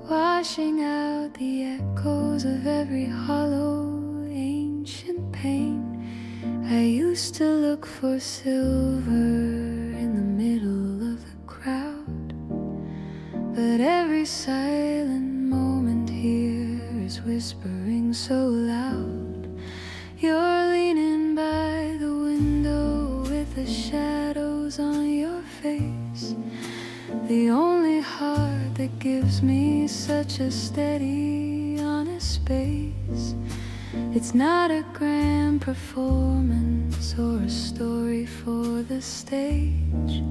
Speaker 1: washing out the echoes of every hollow ancient pain. I used to look for silver in the middle of the crowd, but every silent moment here is whispering so loud. You're leaning by the window with the shadows on your face, the only heart that gives me such a steady, honest space. It's not a grand performance or a story for the stage,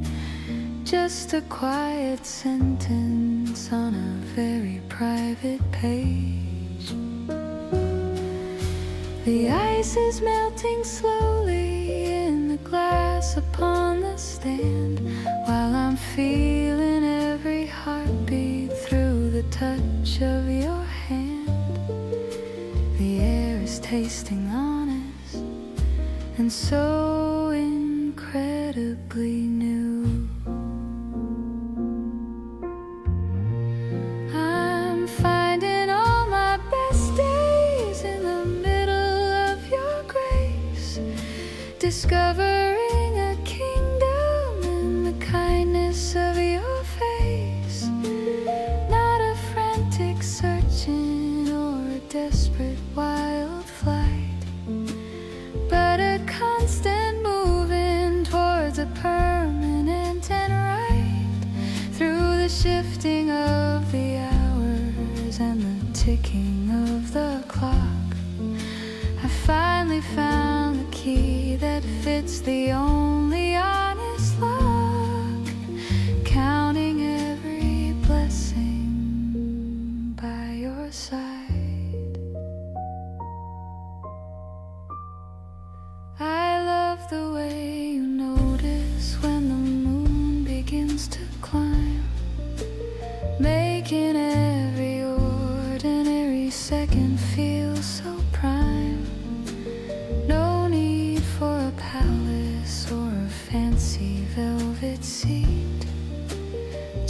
Speaker 1: just a quiet sentence on a very private page. The ice is melting slowly in the glass upon the stand, while I'm feeling every heartbeat through the touch of your hand. The air is tasting honest and so incredibly new. I'm finding all my best days in the middle of your grace, discovering a kingdom in the kindness of your face. Not a frantic searching or a desperate wild flight, but a constant moving towards a permanent and right, through the shifting of the hours and the ticking of the clock. I finally found the key that fits the only honest lock, counting every blessing by your side. I love the way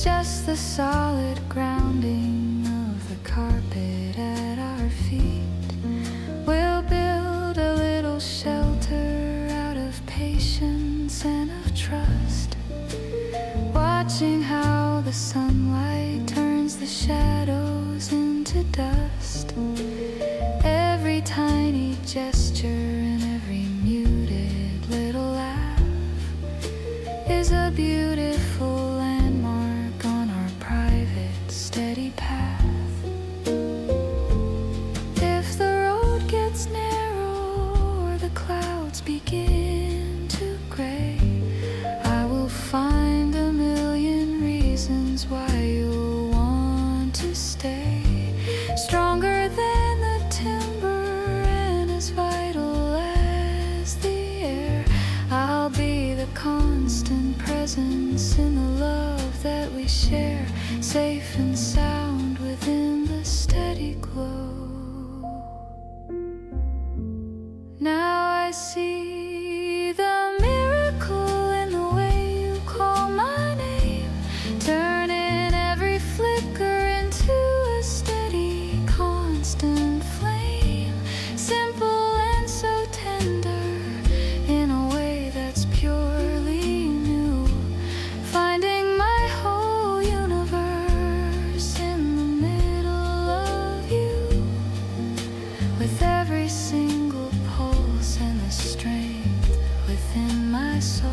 Speaker 1: just the solid grounding of the carpet at our feet. We'll build a little shelter out of patience and of trust, watching how the sunlight turns the shadows into dust. Every tiny gesture and every muted little laugh is a beautiful landmark on our private, steady path. If the road gets narrow or the clouds begin to gray, I will find a million reasons why you'll want to stay. Stronger than the timber and as vital as the air, I'll be the constant presence in the love that we share, safe and sound within the steady glow. Now I see the miracle in the way you call my name, turning every flicker into a steady, constant flame, simple and so tender in a way that's purely new, finding my whole universe in the middle of you, with every single pulse and the strength within my soul.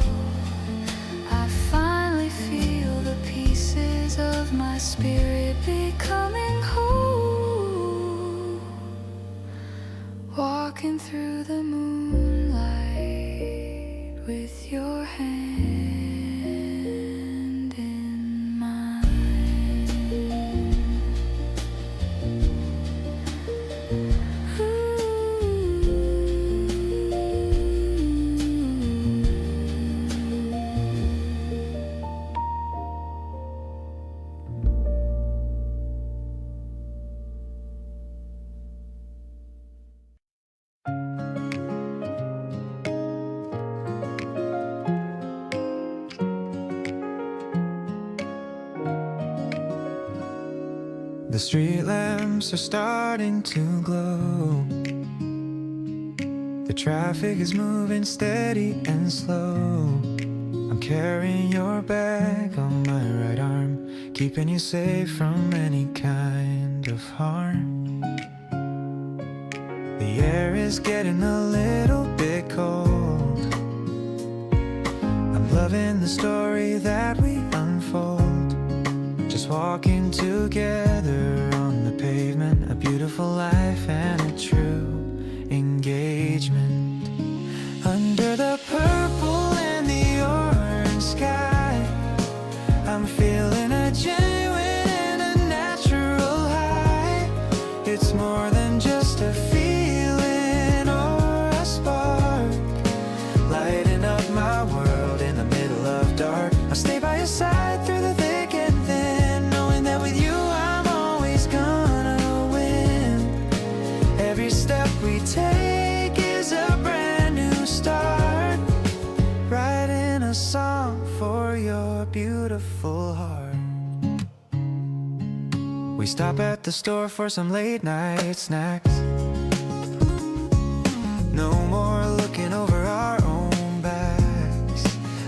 Speaker 1: I finally feel the pieces of my spirit becoming whole, walking through the moonlight with your hand in mine.
Speaker 2: The street lamps are starting to glow. The traffic is moving steady and slow. I'm carrying your bag on my right arm, keeping you safe from any kind of harm. The air is getting a little bit cold. I'm loving the story that we unfold, just walking together on the pavement, a beautiful life and a true engagement. Under the purple and the orange sky, I'm feeling a genuine and a natural high. It's more than just a feeling or a spark, lighting up my world in the middle of dark. I'll stay by your side through the thick and thin, knowing that with you I'm always gonna win. Every step we take is a brand new start, writing a song for your beautiful heart. We stop at the store for some late night snacks. No more looking over our own backs.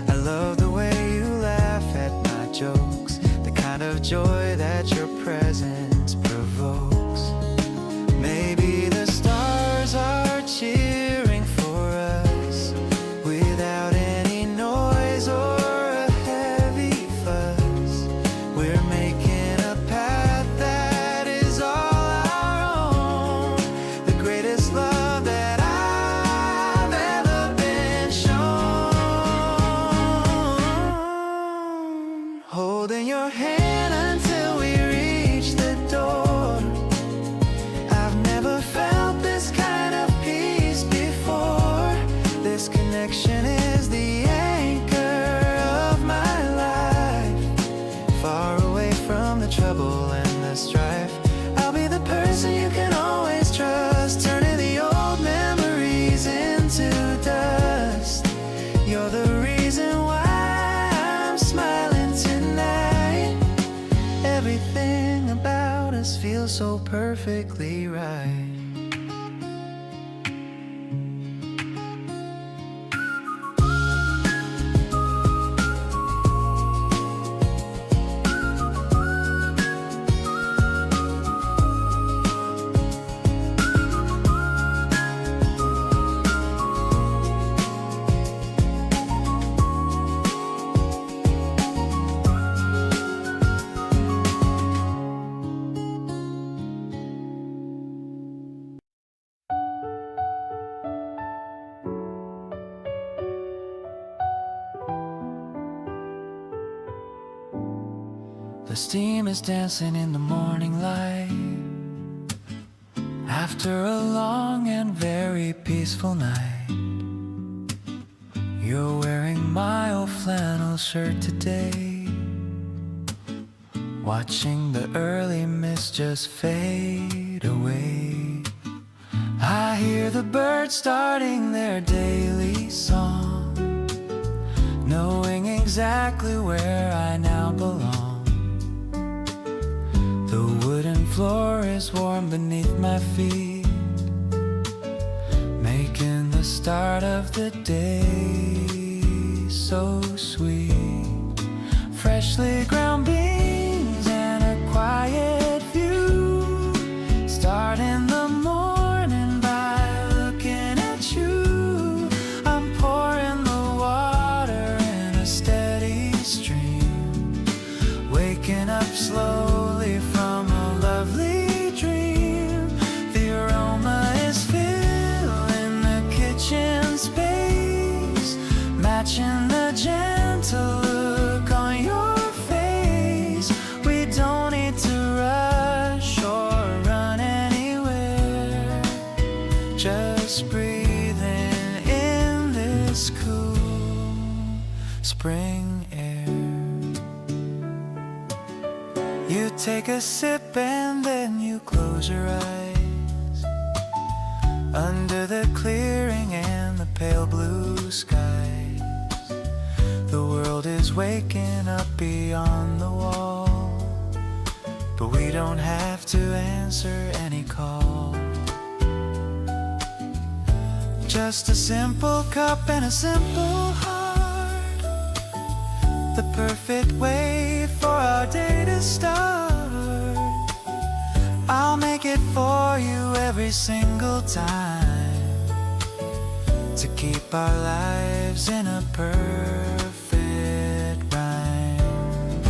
Speaker 2: I love the way you laugh at my jokes, the kind of joy that your presence provokes. Maybe the stars are cheering for us without any noise or a heavy fuss. We're making a path that is all our own, the greatest love that I've ever been shown. Holding your hand until we reach the door. I've never felt this kind of peace before. This connection is the anchor of my life. Far away from the trouble and the strife, I'll be the person you can always trust, turning the old memories into dust. You're the reason why I'm smiling tonight.
Speaker 3: feels so perfectly right. The steam is dancing in the morning light after a long and very peaceful night. You're wearing my old flannel shirt today, watching the early mist just fade away. I hear the birds starting their daily song, knowing exactly where I now belong. The wooden floor is warm beneath my feet, making the start of the day so sweet. Freshly ground beans and a quiet view, starting the morning by looking at you. I'm pouring the water in a steady stream, waking up slowly from a lovely dream. The aroma is filling the kitchen space, matching the gentle look on your face. We don't need to rush or run anywhere, just breathing in this cool spring air. You take a sip and then you close your eyes, under the clearing and the pale blue skies. The world is waking up beyond the wall, but we don't have to answer any call. Just a simple cup and a simple heart, the perfect way for our day to start. I'll make it for you every single time, to keep our lives in a perfect rhyme.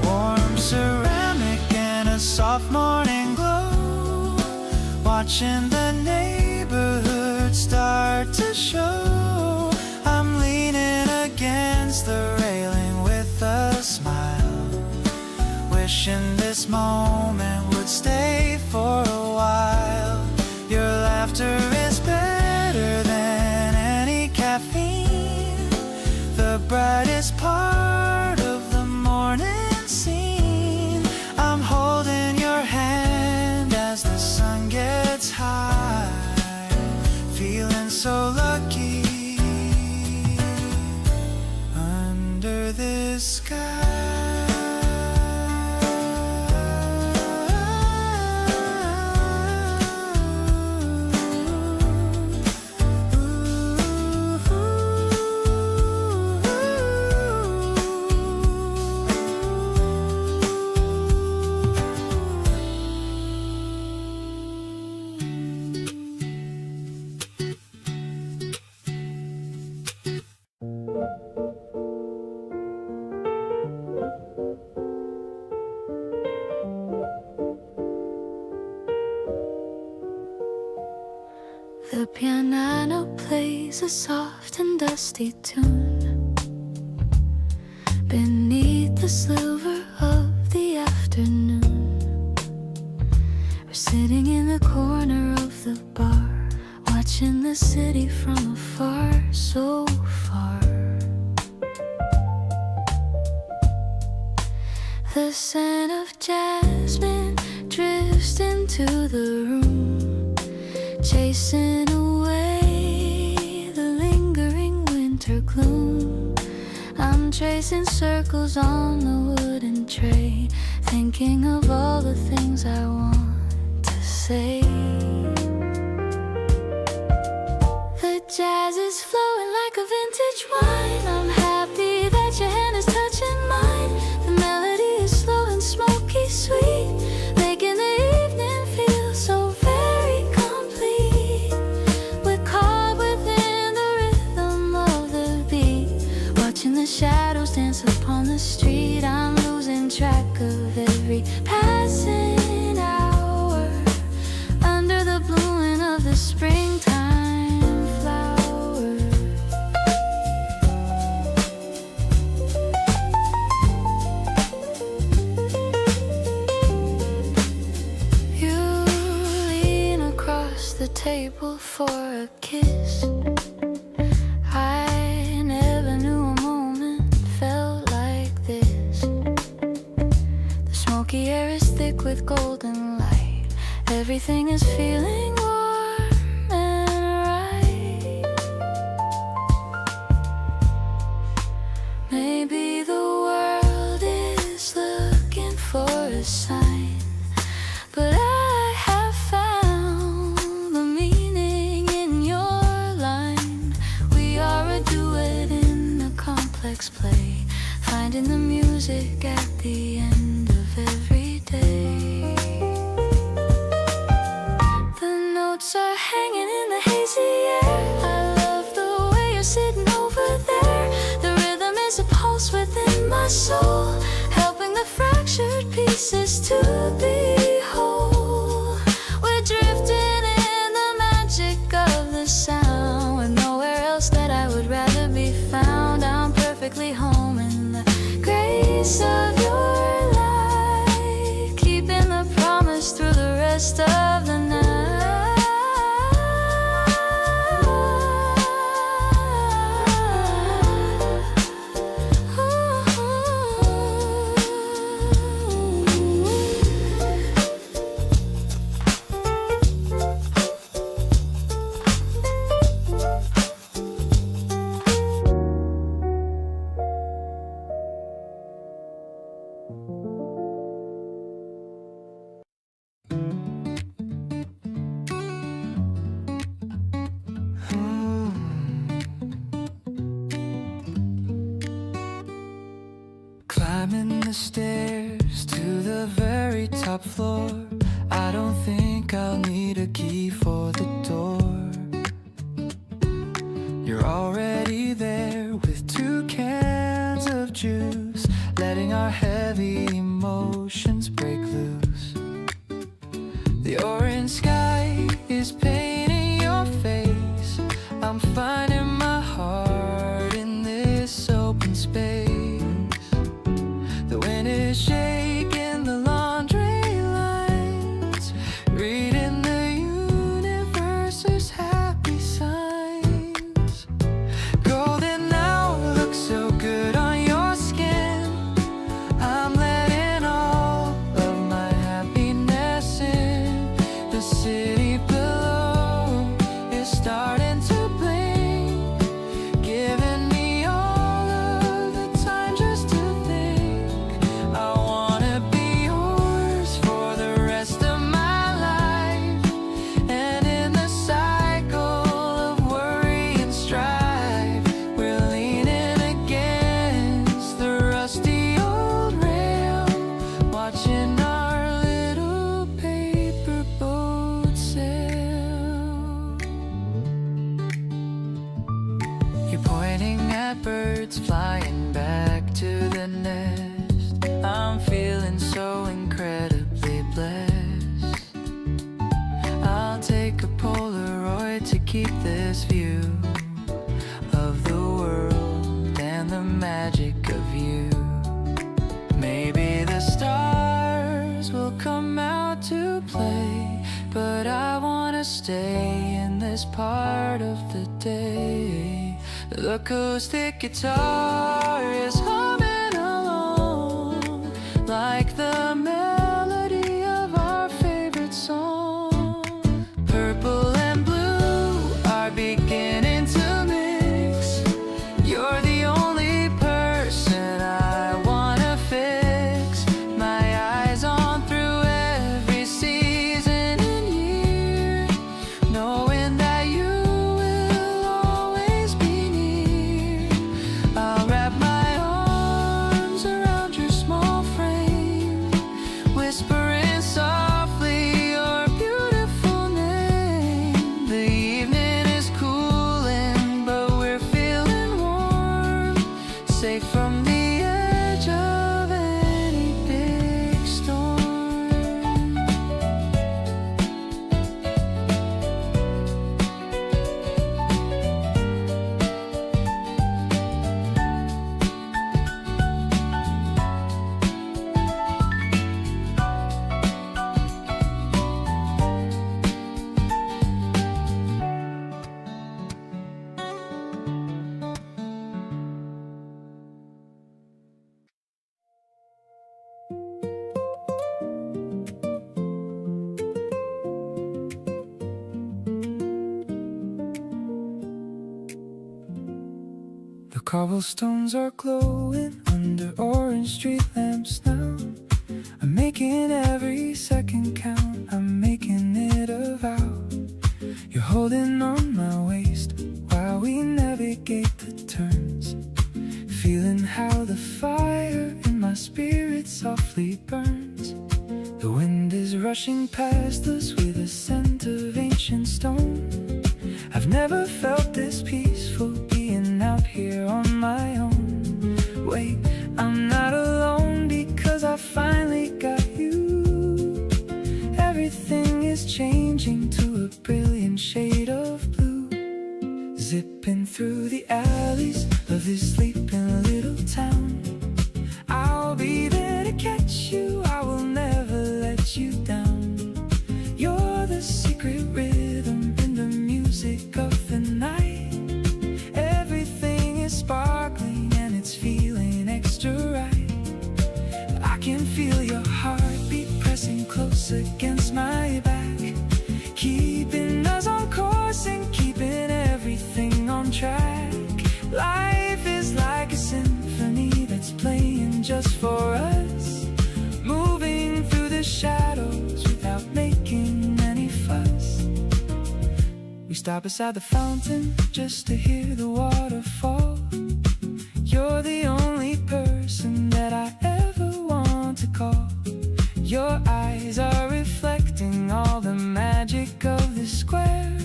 Speaker 3: Warm ceramic and a soft morning glow, watching the neighborhood start to show. I'm leaning against the railing with a smile, wishing this moment would stay for a while. Your laughter is better than any caffeine, the brightest part of the morning scene. I'm holding your hand as the sun gets high, feeling so lucky under this sky.
Speaker 1: The piano plays a soft and dusty tune beneath the silver of the afternoon. We're sitting in the corner of the bar, watching the city from afar, so far. The scent of jasmine drifts into the room, chasing away the lingering winter gloom. I'm tracing circles on the wooden tray, thinking of all the things I want to say. The jazz is flowing like a vintage wine. I'm happy that your hand is touching mine. The melody is slow and smoky sweet, making the evening feel so very complete. We're caught within the rhythm of the beat, watching the shadows dance upon the street. I'm losing track of every passing hour under the blooming of the springtime flowers. You lean across the table for a kiss. I never knew a moment felt like this. The smoky air is thick with golden light. Everything is feeling warm and right. Maybe the world is looking for a sign, but I have found the meaning in your line. We are a duet in a complex play, finding the music at the end of every day. The notes are hanging in the hazy air. I love the way you're sitting over there. The rhythm is a pulse within my soul, helping the fractured pieces to be whole. We're drifting in the magic of the sound, with nowhere else that I would rather be found. I'm perfectly home in the grace of your light, keeping the promise through the rest of the night.
Speaker 2: Climbing the stairs to the very top floor. I don't think I'll need a key for the door. You're already there with 2 cans of juice, letting our heavy emotions break loose. The orange sky is painting your face. I'm finding my heart in this open space. The wind is shaking the laundry lines, reading the universe's happy signs. Golden hour looks so good on your skin. I'm letting all of my happiness in. The city below is starting to blink, giving me all of the time just to think. I wanna be yours for the rest of my life, and in the cycle of worry and strife, we're leaning against the rusty old rail, watching our little paper boat sail. You're pointing at birds flying back to the nest. I'm feeling so incredibly blessed. I'll take a Polaroid to keep this view of the world and the magic of you. Maybe the stars will come out to play, but I wanna stay in this part of the day. The acoustic guitar is humming along like the melody of our favorite song. Purple and blue are beginning to mix. You're the only person I wanna fix. My eyes cobblestones are glowing under orange street lamps now. I'm making every second count, I'm making it a vow. You're holding on my waist while we navigate the turns, feeling how the fire in my spirit softly burns. The wind is rushing past us with a scent of ancient stone. I've never felt this peaceful being out here on my own. Wait, I'm not alone because I finally got you. Everything is changing to a brilliant shade of blue. Zipping through the alleys of this sleeping little town. I'll be there to catch you, I will never let you down. You're the secret rhythm in the music of the night. Everything is sparkling and it's feeling extra right. I can feel your heartbeat pressing close against my back, keeping us on course and keeping everything on track. Life is like a symphony that's playing just for us, moving through the shadows without making any fuss. We stop beside the fountain just to hear the waterfall. You're the only person that I ever want to call. Your eyes are reflecting all the magic of the square.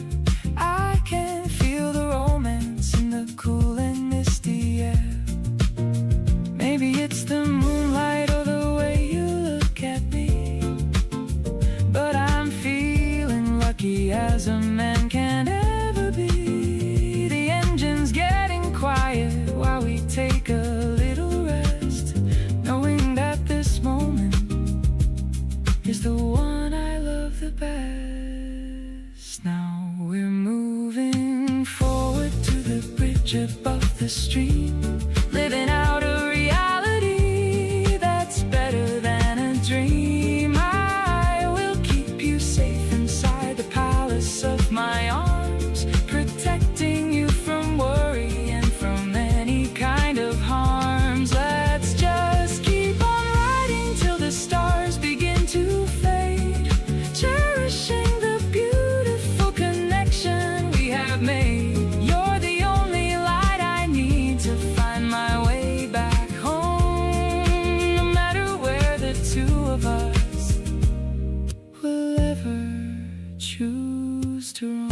Speaker 2: I can feel the romance in the cool and misty air. Maybe it's the moonlight or the way you look at me, but I'm feeling lucky as a man can ever be. The engine's getting quiet while we take a little rest, knowing that this moment is the one I love the best. Now we're moving forward to the bridge above the stream, living out a reality that's better than a dream. I will keep you safe inside the palace of my arms, protecting you from worry and from any kind of harms. Let's just keep on riding till the stars begin to fade, cherishing the beautiful connection we have made. You're the only light I need to find my way back home, no matter where the two of us will ever choose to roam.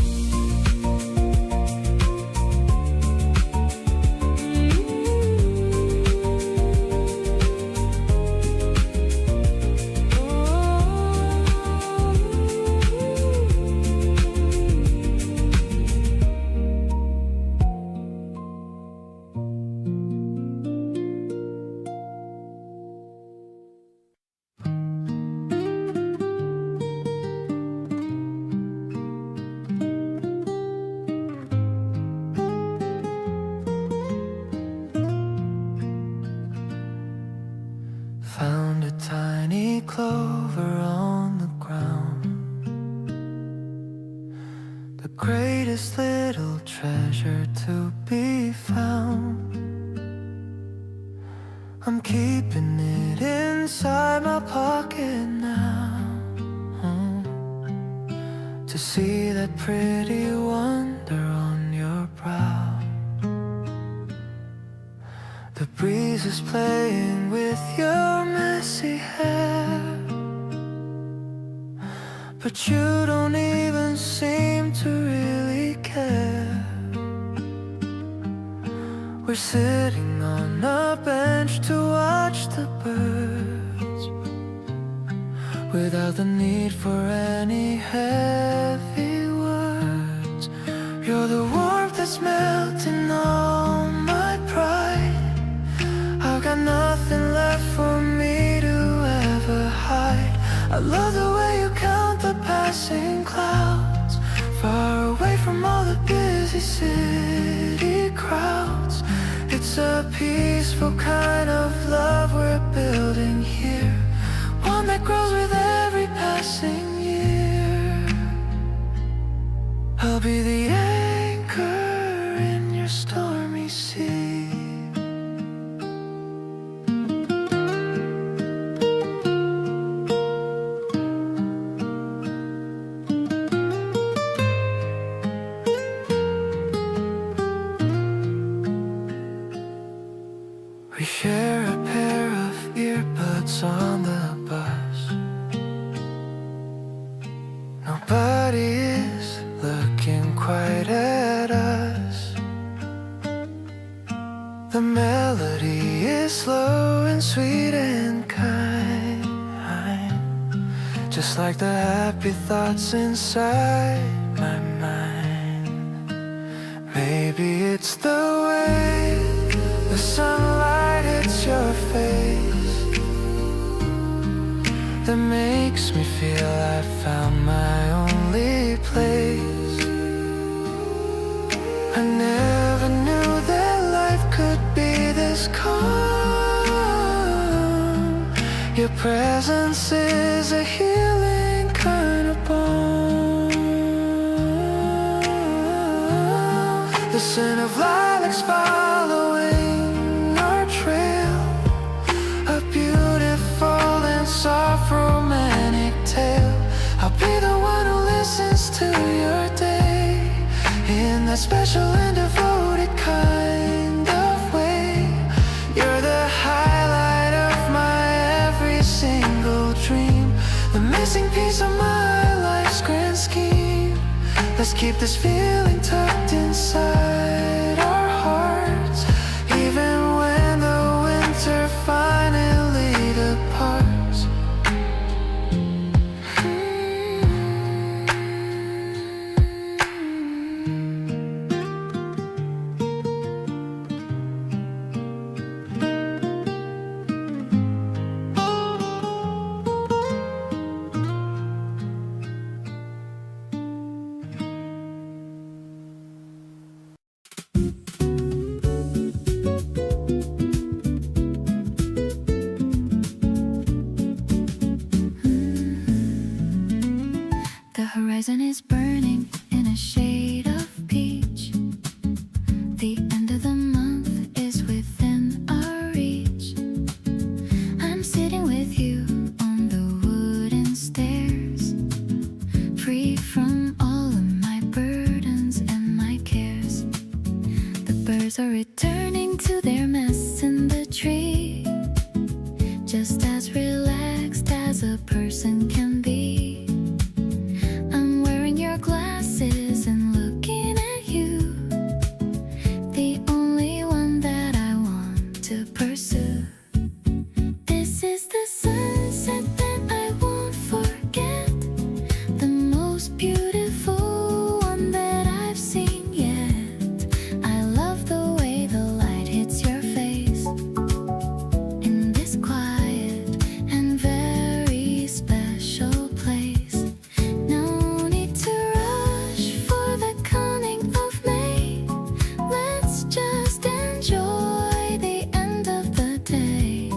Speaker 2: Found a tiny clover on the ground, the greatest little treasure to be found. I'm keeping it inside my pocket now, to see that pretty wonder on your brow. The breeze is playing with your messy hair, but you don't even seem to really care. We're sitting on a bench to watch the birds, without the need for any heavy words. You're the warmth that's melting all my pride. I've got nothing left for me to ever hide. I love the way you count the passing clouds, far away from all the busy city crowds. It's a peaceful kind of love we're building here, one that grows with every passing year. I'll be the anchor in your stormy sea.
Speaker 3: We share a pair of earbuds on the bus. Nobody is looking quite at us. The melody is slow and sweet and kind, just like the happy thoughts inside my mind. Maybe it's the way the sunlight hits your face that makes me feel I found my only place. I never knew that life could be this calm. Your presence is a healing kind of balm. The scent of lilacs following our trail, a beautiful and soft romantic tale. I'll be the one who listens to your day in that special and devoted kind of way. You're the highlight of my every single dream, the missing piece of my life's grand scheme. Let's keep this feeling tucked inside our hearts, even when the winter finally departs.
Speaker 1: The horizon is burning in a shade of peach. The end of the month is within our reach. I'm sitting with you on the wooden stairs, free from all of my burdens and my cares. The birds are returning to their nests in the tree, just as relaxed as a person can be. I'm wearing your glasses and looking at you, the only one that I want to pursue. This is the sunset that I won't forget, the most beautiful one that I've seen yet. I love the way the light hits your face in this quiet and very special place. No need to rush for the coming of May. Let's just enjoy the end of the day.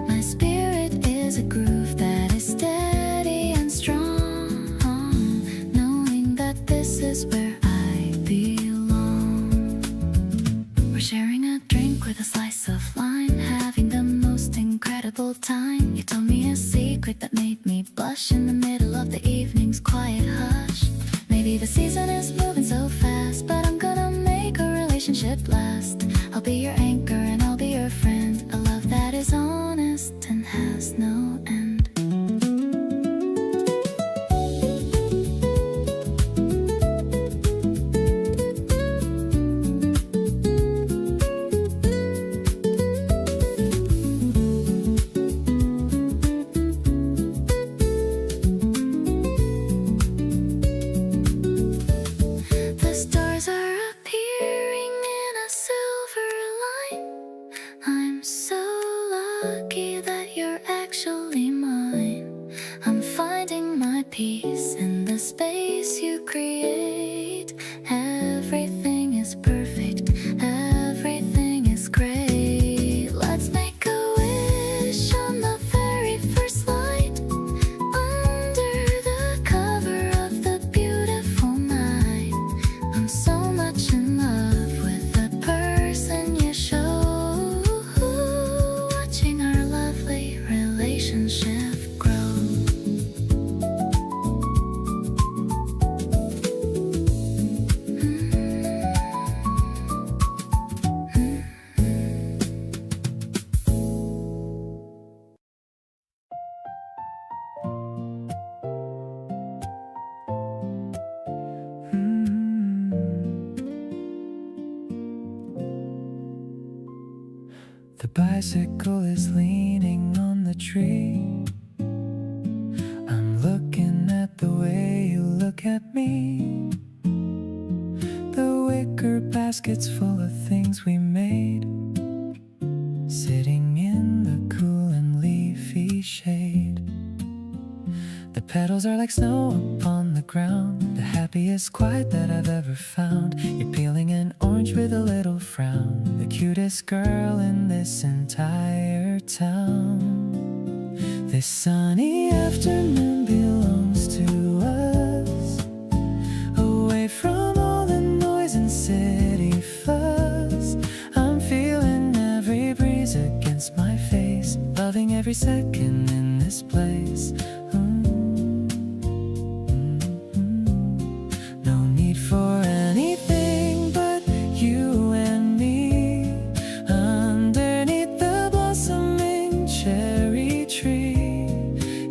Speaker 1: My spirit is a groove that is steady and strong, knowing that this is where I belong. We're sharing a drink with a slice of lime, having the most incredible time. You told me a secret that made me blush in the middle of the evening's quiet hush. Maybe the season is moving so fast, but I'm gonna make a relationship last. I'll be your anchor and I'll be your friend, a love that is honest and has no end. The stars are appearing in a silver line. I'm so lucky that you're actually mine. I'm finding my peace in the space you create. Everything is perfect, everything is great. Let's make a wish on the very first light, under the cover of the beautiful night. I'm so much in love with the person you show, watching our lovely relationship grow.
Speaker 2: The bicycle is leaning on the tree. I'm looking at the way you look at me. The wicker baskets full of things we made, sitting in the cool and leafy shade. The petals are like snow upon the ground, the happiest quiet that I've ever found. You're peeling an orange with a little frown, the cutest girl in this entire town. This sunny afternoon belongs to us, away from all the noise and city fuss. I'm feeling every breeze against my face, loving every second in this place.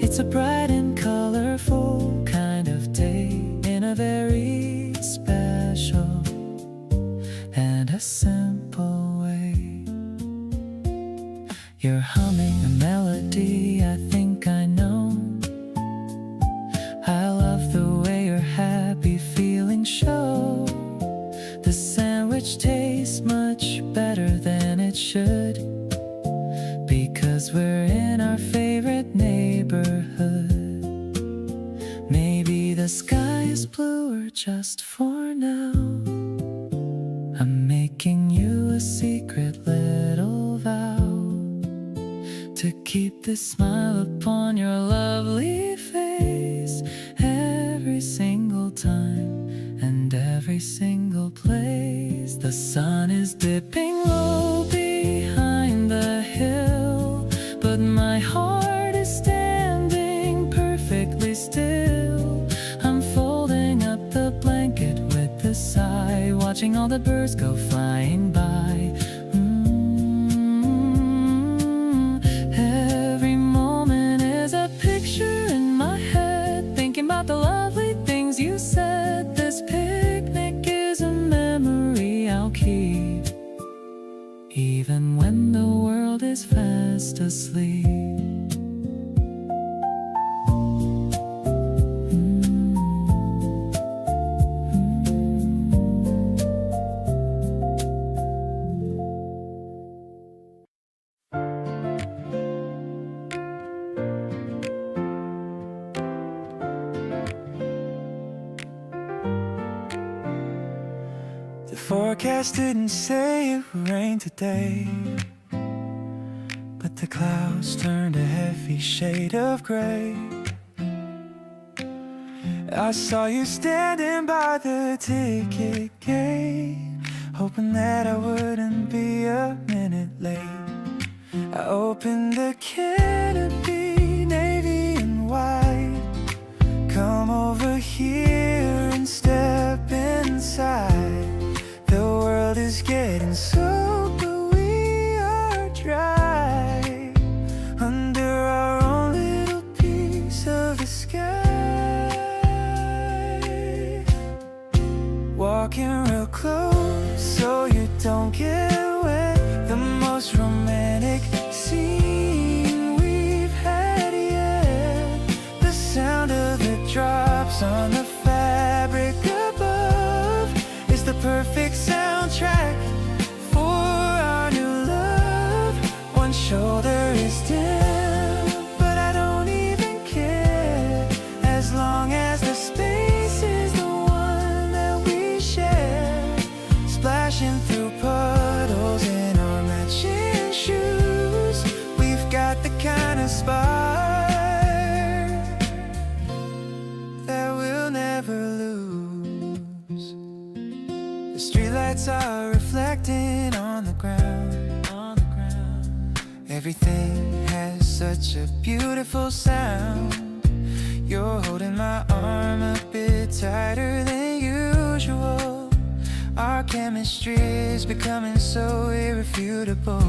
Speaker 2: It's a bright and colorful kind of day, in a very special and a simple way. You're humming a melody I think I know. I love the way your happy feelings show. The sandwich tastes much better than it should, because we're in our favorite neighborhood. Maybe the sky is bluer just for now. I'm making you a secret little vow, to keep this smile upon your lovely face, every single time and every single place. The sun is dipping low behind the hill, but my heart is standing perfectly still. I'm folding up the blanket with a sigh, watching all the birds go flying by. Every moment is a picture in my head, thinking about the lovely things you said. This picnic is a memory I'll keep, even when the world is fast asleep.
Speaker 4: The forecast didn't say it would rain today, but the clouds turned a heavy shade of gray. I saw you standing by the ticket gate, hoping that I wouldn't be a minute late. I opened the canopy, navy and white. Come over here and step inside. The world is getting soaked, but we are dry under our own little piece of the sky. Walking real close so you don't get wet. The most romantic scene we've had yet. The sound of the drops on the fabric above is the perfect soundtrack for our new love. One shoulder is down, but I don't even care, as long as the space is the one that we share. Splashing through puddles in our matching shoes, we've got the kind of spark that we'll never lose. The streetlights are reflecting on the ground. Everything has such a beautiful sound. You're holding my arm a bit tighter than usual. Our chemistry is becoming so irrefutable.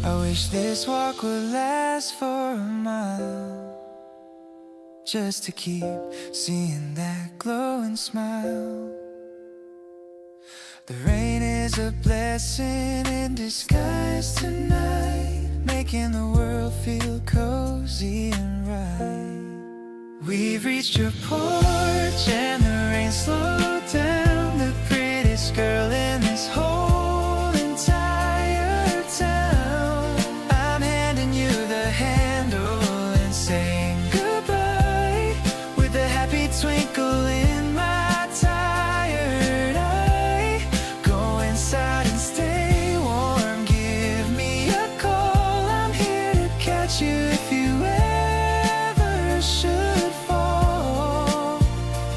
Speaker 4: I wish this walk would last for a mile, just to keep seeing that glowing smile. The rain is a blessing in disguise tonight, making the world feel cozy and right. We've reached your porch and the rain slowed down. The prettiest girl in this whole entire town. I'm handing you the handle and saying goodbye, with a happy twinkle in my tired eye. Go inside and stay warm, give me a call. I'm here to catch you if you ever should fall.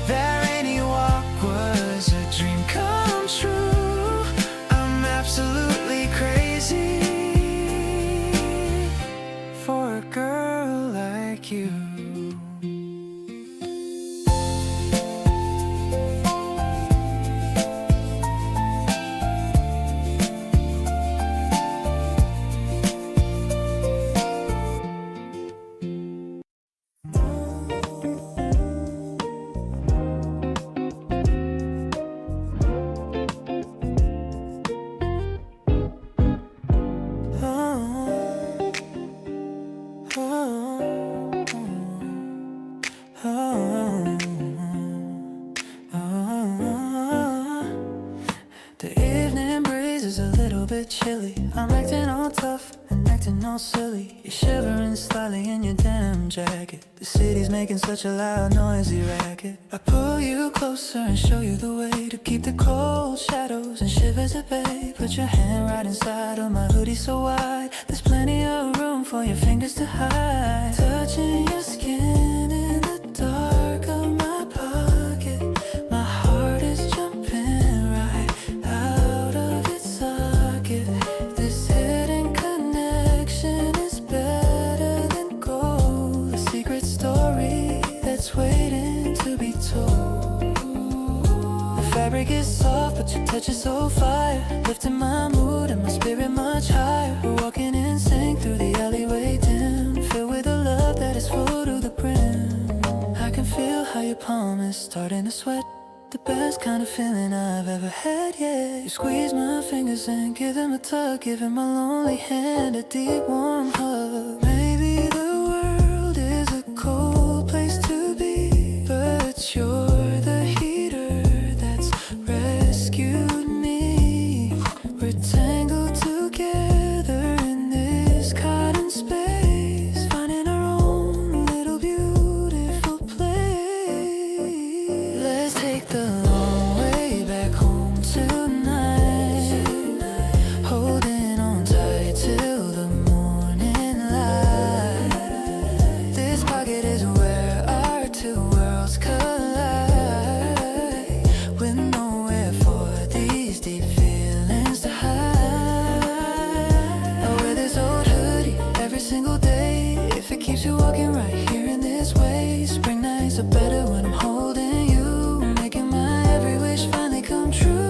Speaker 4: That rainy walk was a dream come true. I'm absolutely crazy for a girl like you. The evening breeze is a little bit chilly. I'm acting all tough and acting all silly. You're shivering slightly in your denim jacket. The city's making such a loud, noisy racket. I pull you closer and show you the way to keep the cold shadows and shivers at bay. Put your hand right inside of my hoodie so wide. There's plenty of room for your fingers to hide. Touching your skin in the dark of my pocket. My heart is jumping right out of its socket. This hidden connection is better than gold. A secret story that's waiting to be told. The fabric is soft, but your touch is so fire, lifting my mood and my spirit much higher. We're walking in sync through the alleyway dim, filled with a love that is full to the brim. I can feel how your palm is starting to sweat. The best kind of feeling I've ever had, yeah. You squeeze my fingers and give them a tug, giving my lonely hand a deep warm hug. Maybe the world is a cold place to be, but you're the heater that's rescued me. We're tangled together in this cotton space, finding our own little beautiful place. Let's take the long way back home tonight, holding on tight till the morning light. This pocket is where our two worlds collide, with nowhere for these deep feelings to hide. I wear this old hoodie every single day, if it keeps you walking right here in this way. Spring nights are better when I'm holding you, making my every wish finally come true.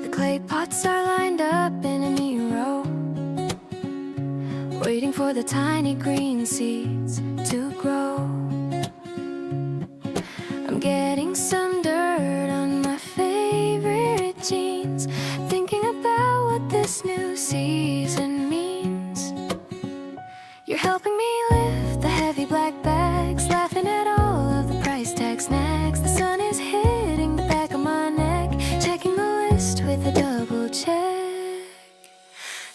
Speaker 1: The clay pots are lined up in a neat row, waiting for the tiny green seeds to grow. I'm getting some dirt on my favorite jeans, thinking about what this new season means. You're helping me lift the heavy black bags, laughing at all of the price tag snacks. The sun is hitting the back of my neck, checking the list with a double check.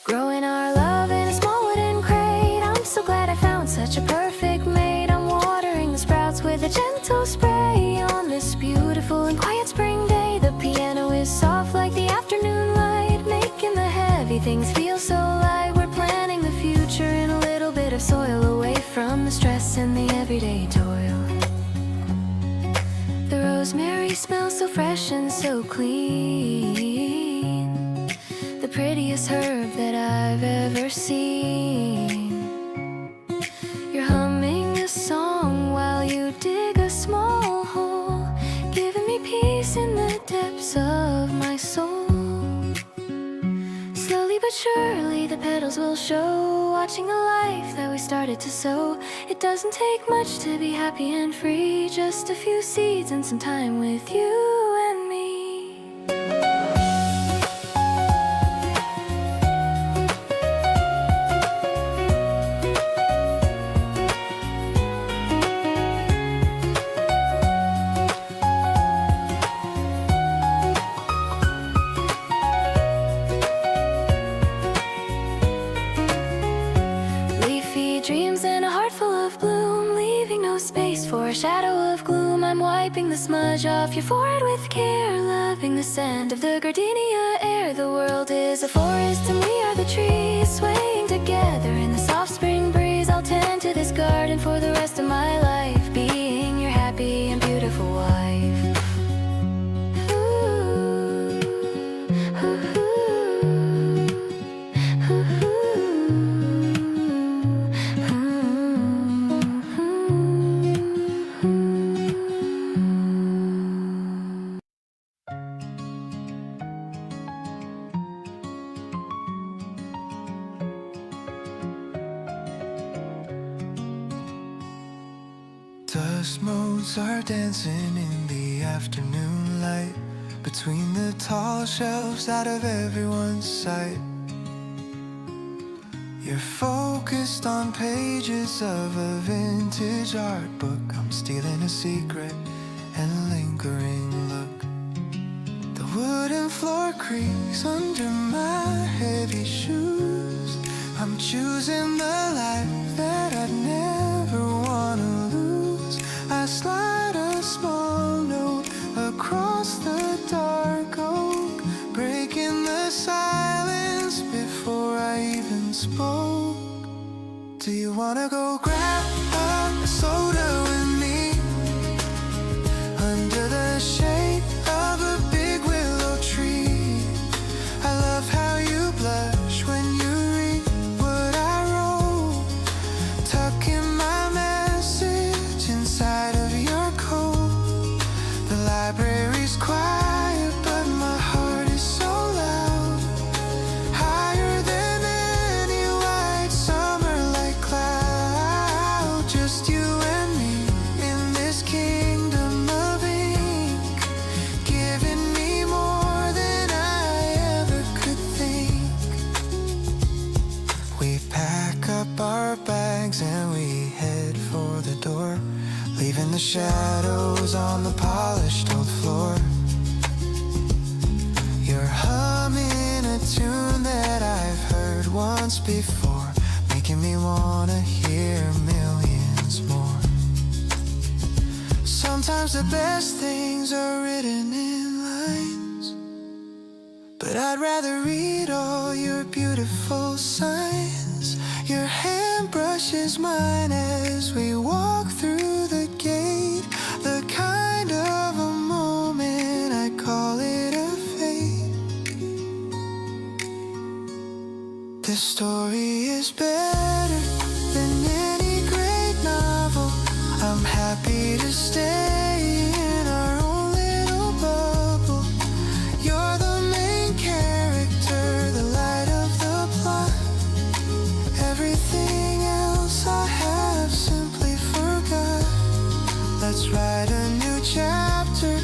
Speaker 1: Growing our love in a small wooden crate, I'm so glad I found such a perfect mate. I'm watering the sprouts with a gentle spray on this beautiful and quiet spring day. The piano things feel so light. We're planning the future in a little bit of soil, away from the stress and the everyday toil. The rosemary smells so fresh and so clean, the prettiest herb that I've ever seen. You're humming a song while you dig a small hole, giving me peace in the depths of my soul. Slowly but surely the petals will show, watching the life that we started to sow. It doesn't take much to be happy and free, just a few seeds and some time with you and me. Dreams and a heart full of bloom, leaving no space for a shadow of gloom. I'm wiping the smudge off your forehead with care, loving the scent of the gardenia air. The world is a forest and we are the trees, swaying together in the soft spring breeze. I'll tend to this garden for the rest of my life, being your happy and beautiful wife.
Speaker 4: Dust motes are dancing in the afternoon light, between the tall shelves out of everyone's sight. You're focused on pages of a vintage art book. I'm stealing a secret and lingering look. The wooden floor creaks under my heavy shoes. I'm choosing the life that I'd never wanna lose. I slide a small note across the dark oak, breaking the silence before I even spoke. Do you wanna go grab a soda with me under the shade of a big willow tree? I love how you blush when you read what I wrote, tucking my message inside of your coat. The library's quiet, but my heart is so loud, higher than any white summer like cloud. Just you and me in this kingdom of ink, giving me more than I ever could think. We pack up our bags and we head for the door, leaving the shadows on the polished old floor. You're humming a tune that I've heard once before, making me wanna hear millions more. Sometimes the best things are written in lines, but I'd rather read all your beautiful signs. Your hand brushes mine as we walk through the gate, the kind of a moment I call it a fate. This story is better than any great novel. I'm happy to stay in our own little bubble. You're the main character, the light of the plot. Everything else I have simply forgot. Let's write a new chapter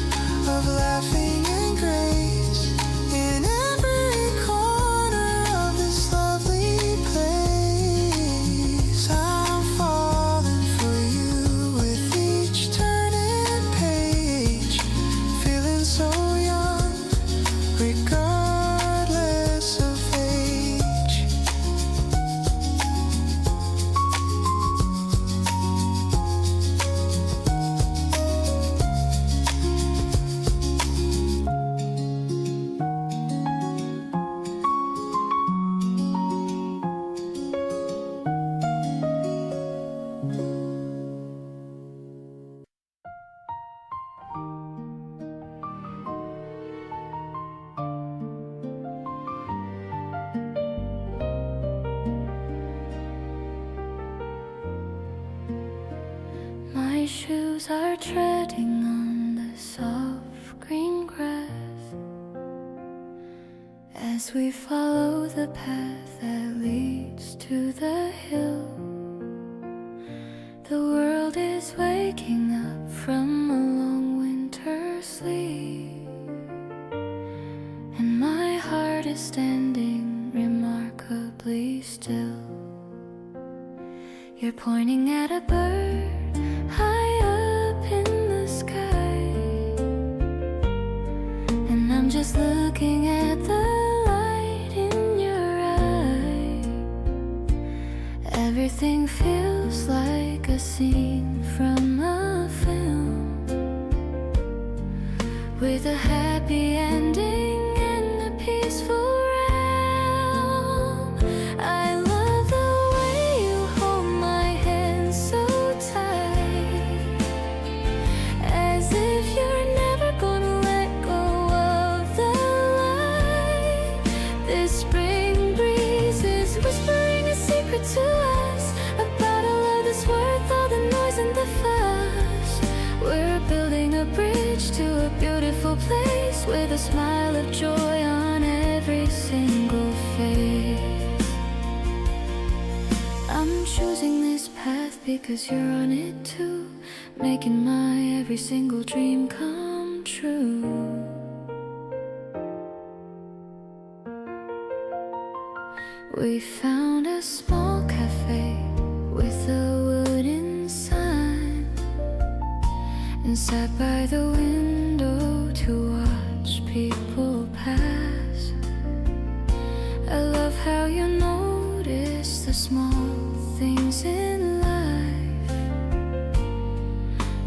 Speaker 4: of laughing and grace in every corner of this lovely place. I'm falling for you with each turn
Speaker 1: shoes are treading on the soft green grass as we follow the path that leads to the hill. The world is waking up from a long winter sleep, and my heart is standing remarkably still. You're pointing at a bird high up in the sky, and I'm just looking at the light in your eye. Everything feels like a scene from a film, with a happy ending and a peaceful realm. I love the way you hold my hand so tight, as if you're never gonna let go of the light. This spring breeze is whispering a secret to us about a love that's worth all the noise and the fuss. We're building a bridge to a beautiful place with a smile of joy on every single face. I'm choosing this path because you're on it too, making my every single dream come true. We found a small cafe with a wooden sign, and sat by the window to watch people pass. I love how you notice the small things in life,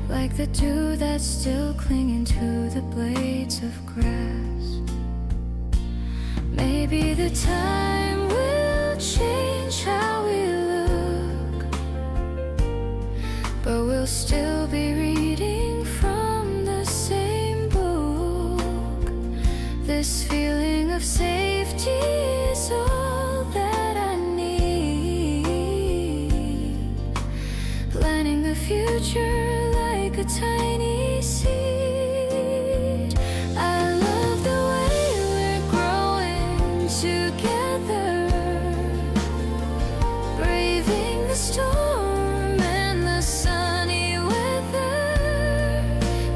Speaker 1: like the dew that's still clinging to the blades of grass. Maybe the time will change how we look, but we'll still be reading from the same book. This feeling of safety is all that I need, planning the future like a tiny seed. I love the way we're growing together, braving the storm and the sunny weather.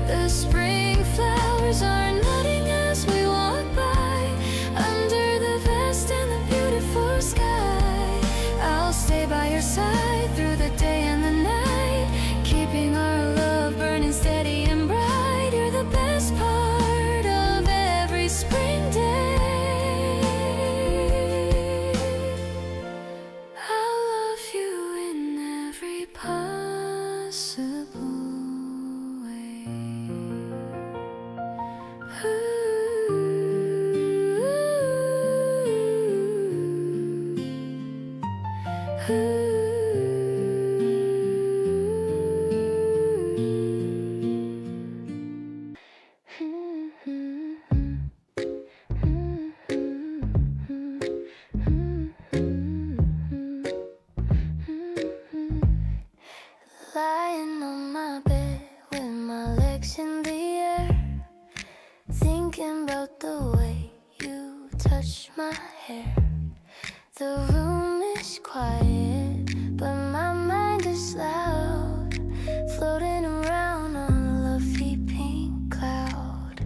Speaker 1: The spring flowers are nodding as we walk by, under the vast and the beautiful sky. I'll stay by your side through the day and the night, keeping our love burning steady and bright. You're the best part of every spring day. I'll love you in every possible way. Lying on my bed with my legs in the air, thinking about the way you touch my hair. The room is quiet, but my mind is loud, floating around on a lovely pink cloud.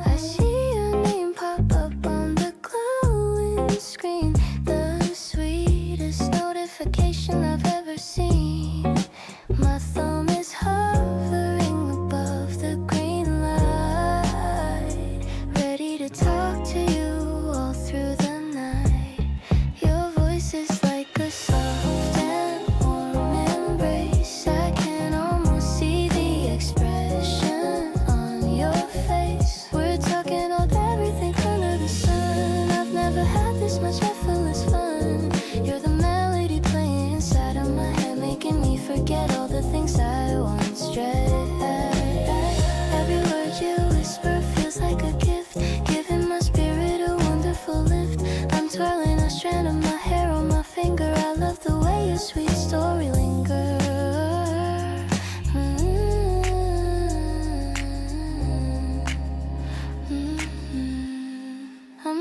Speaker 1: I see your name pop up on the glowing screen, the sweetest notification I've ever seen. My thumb is hovering above the green light, ready to talk to you all through the night. Your voice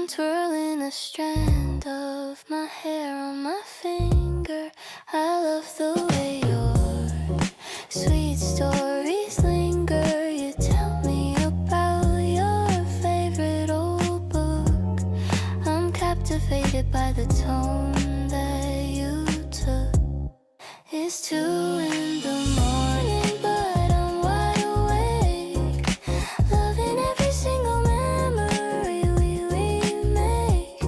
Speaker 1: I'm twirling a strand of my hair on my finger. I love the way your sweet stories linger. You tell me about your favorite old book. I'm captivated by the tone that you took. It's 2 in the morning, but I'm wide awake, loving every single memory we make.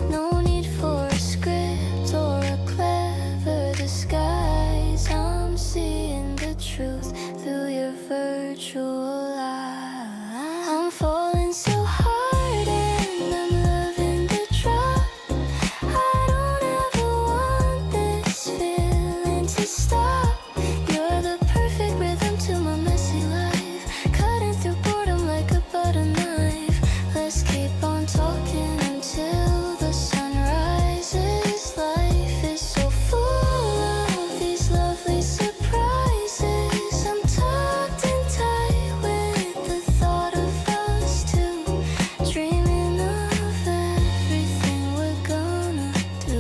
Speaker 1: No need for a script or a clever disguise. I'm seeing the truth through your virtual eyes. I'm falling so hard and I'm loving the drop. I don't ever want this feeling to stop. You're the perfect rhythm to my messy life, cutting through boredom like a butter knife. Let's keep on talking until the sun rises. Life is so full of these lovely surprises. I'm tucked in tight with the thought of us two, dreaming of everything we're gonna do.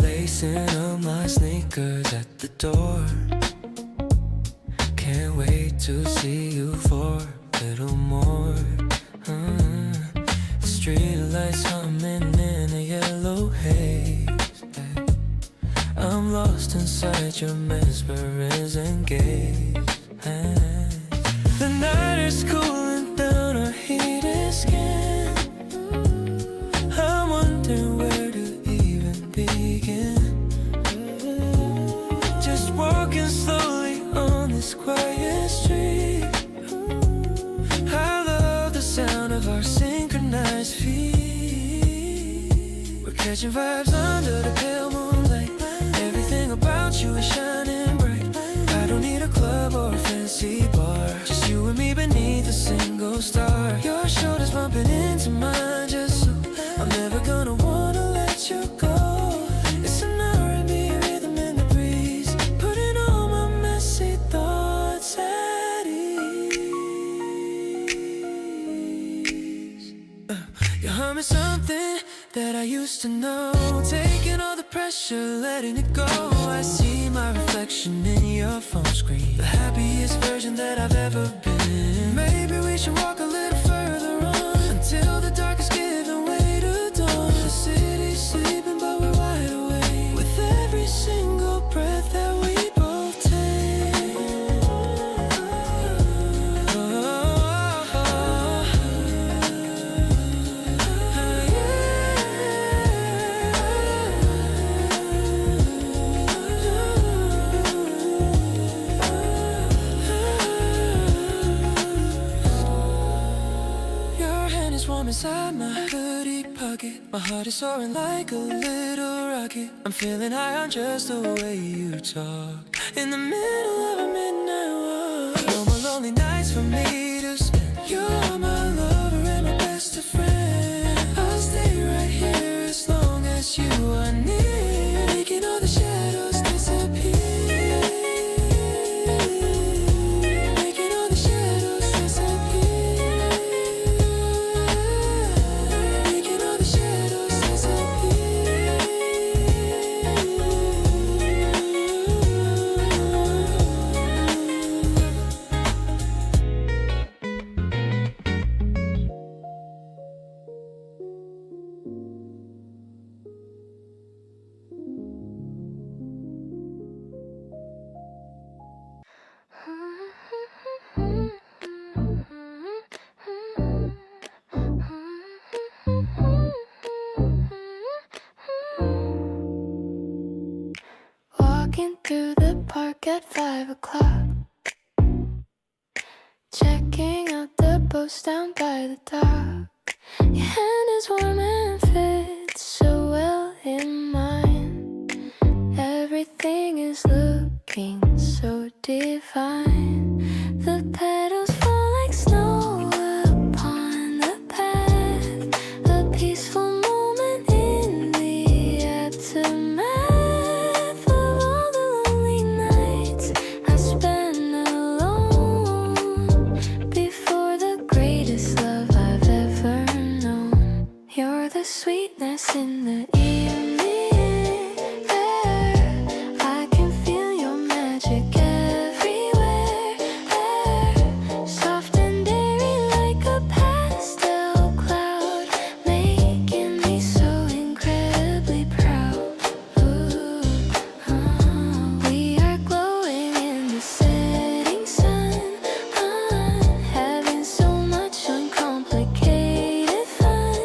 Speaker 2: Lacing up my sneakers at the door. Can't wait to see you for a little more. The street lights humming in a yellow haze. I'm lost inside your mesmerizing gaze. The night is cooling down our heated skin. I'm wondering where to even begin. Just walking slowly on this quiet street. I love the sound of our synchronized feet. We're catching vibes under the pale moonlight. Everything about you is shining bright. I don't need a club or a fancy bar, just you and me beneath a single star. Your shoulders bumping into mine, just so I'm never gonna wanna let you go. It's an R&B rhythm in the breeze, putting all my messy thoughts at ease. You're humming something that I used to know, taking all the pressure, letting it go. I see my reflection in your phone screen, the happiest version that I've ever been. Maybe we should walk a little further on, until the dark is giving way to dawn. The city's sleeping but we're wide awake, with every single breath that we both take. Warm inside my hoodie pocket. My heart is soaring like a little rocket. I'm feeling high on just the way you talk, in the middle of a midnight walk. No more lonely nights for me to spend. You're my lover and my best of friend. I'll stay right here as long as you are near, making all the shadows disappear. Making all the shadows disappear. Making all the shadows disappear.
Speaker 1: at 5 o'clock, checking out the boats down by the dock. Your hand is warm and fits so well in mine. Everything is looking so divine. The petals fall like snow upon the path, a peaceful moment in the aftermath of all the lonely nights I spent alone before the greatest love I've ever known. You're the sweetness in the evening air. I can feel your magic everywhere. Soft and airy like a pastel cloud, making me so incredibly proud. Ooh, we are glowing in the setting sun, having so much uncomplicated fun.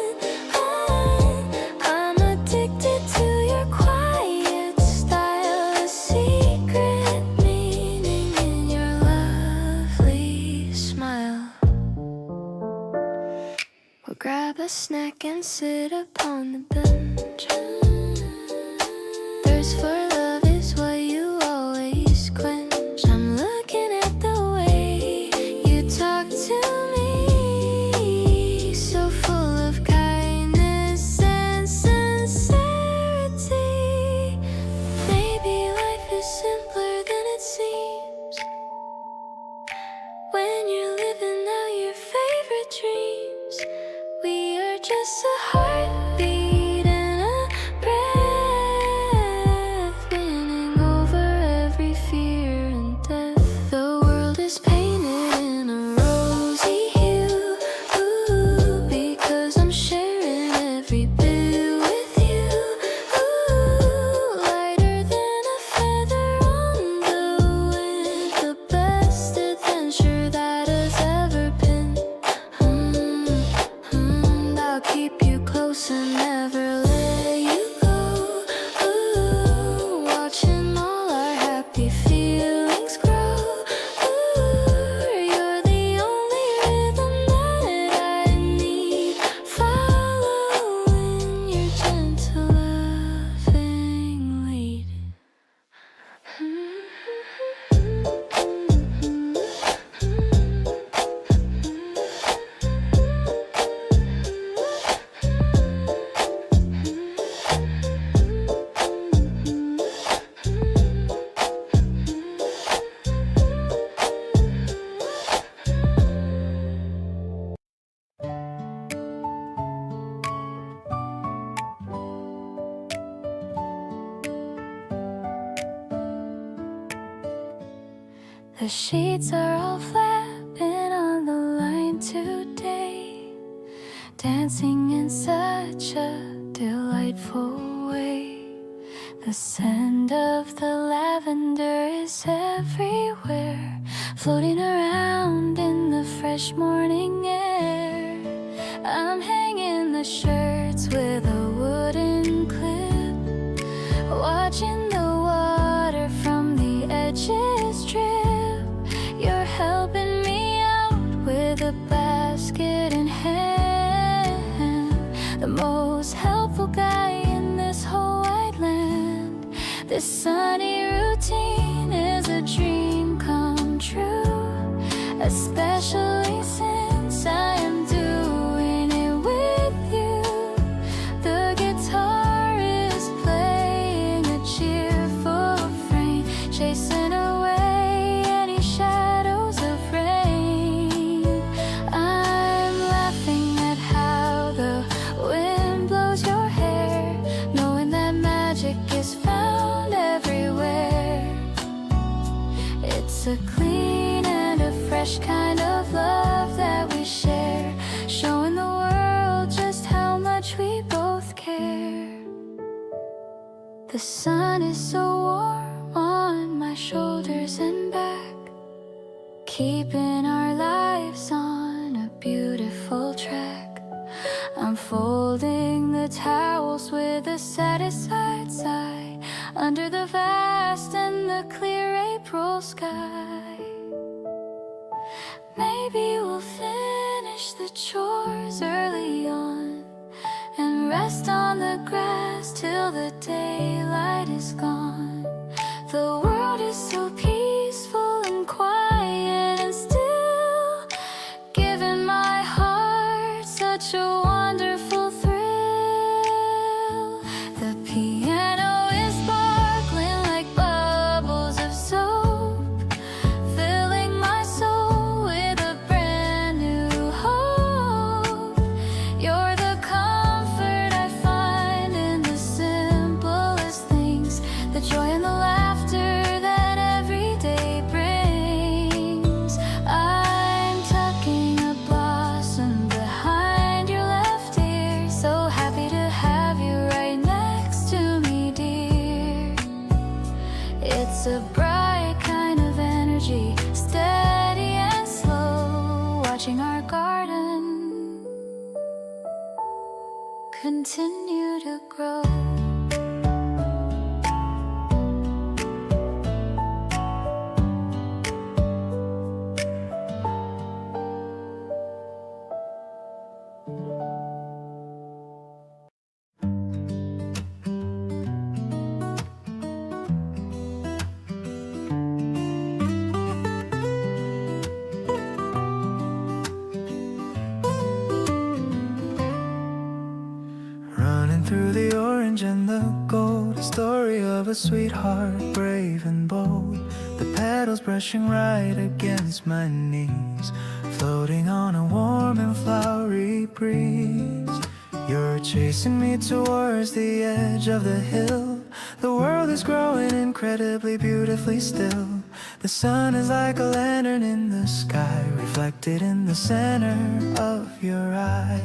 Speaker 1: I'm addicted to your quiet style, a secret meaning in your lovely smile. We'll grab a snack and sit upon the bench. Thirst for love is what you always quench. I'm looking at the way you talk to me, so full of kindness and sincerity. Maybe life is simpler than it seems when you're living out your favorite dreams. We are just a heartbeat and a breath, winning over every fear and death. The world is painted in a rosy hue, ooh, because I'm sharing every bit with you. Ooh, lighter than a feather on the wind, the best adventure that has ever been. I'll keep you close and never let you go. Ooh, watching all our happy feelings grow. Ooh, you're the only rhythm that I need, following your gentle loving lead. The sheets are all flapping on the line today, dancing in such a delightful way. The scent of the lavender is everywhere, floating around in the fresh morning air. I'm hanging the shirts with a wooden clip, watching the water from the edges drip. You're helping me out with a basket in hand, the most helpful guy in this whole wide land. This sunny routine is a dream come true, especially since I am doing it with you. The guitar is playing a cheerful refrain, chasing away any shadows of rain. I'm laughing at how the wind blows your hair, knowing that magic is found everywhere. It's a clean and a fresh kind of love that we share, showing the world just how much we both care. The sun is so warm on my shoulders and back, keeping our lives on a beautiful track. I'm folding the towels with a satisfied sigh. under the vast and the clear April sky. Maybe we'll finish the chores early on and rest on the grass till the daylight is gone. The world is so peaceful and quiet and still, giving my heart such a wonderful thrill. The piano is sparkling like bubbles of soap, filling my soul with a brand new hope. You're the comfort I find in the simplest things, the joy and the laughter that every day brings. I'm tucking a blossom behind your left ear, so happy to have you right next to me, dear. It's a bright kind of energy, steady and slow, watching our garden continue to grow.
Speaker 2: Running through the orange and the gold, a story of a sweetheart, brave and bold. The petals brushing right against my knees, floating on a warm and flowery breeze. You're chasing me towards the edge of the hill. The world is growing incredibly beautifully still. The sun is like a lantern in the sky, reflected in the center of your eye.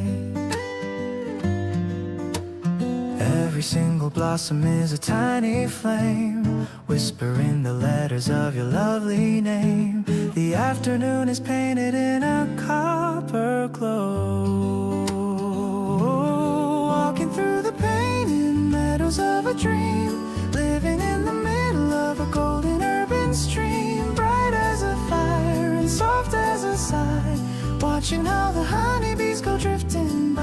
Speaker 2: Every single blossom is a tiny flame, whispering the letters of your lovely name. The afternoon is painted in a copper glow, walking through the painted meadows of a dream, living in the middle of a golden urban stream, bright as a fire and soft as a sigh, watching how the honeybees go drifting by,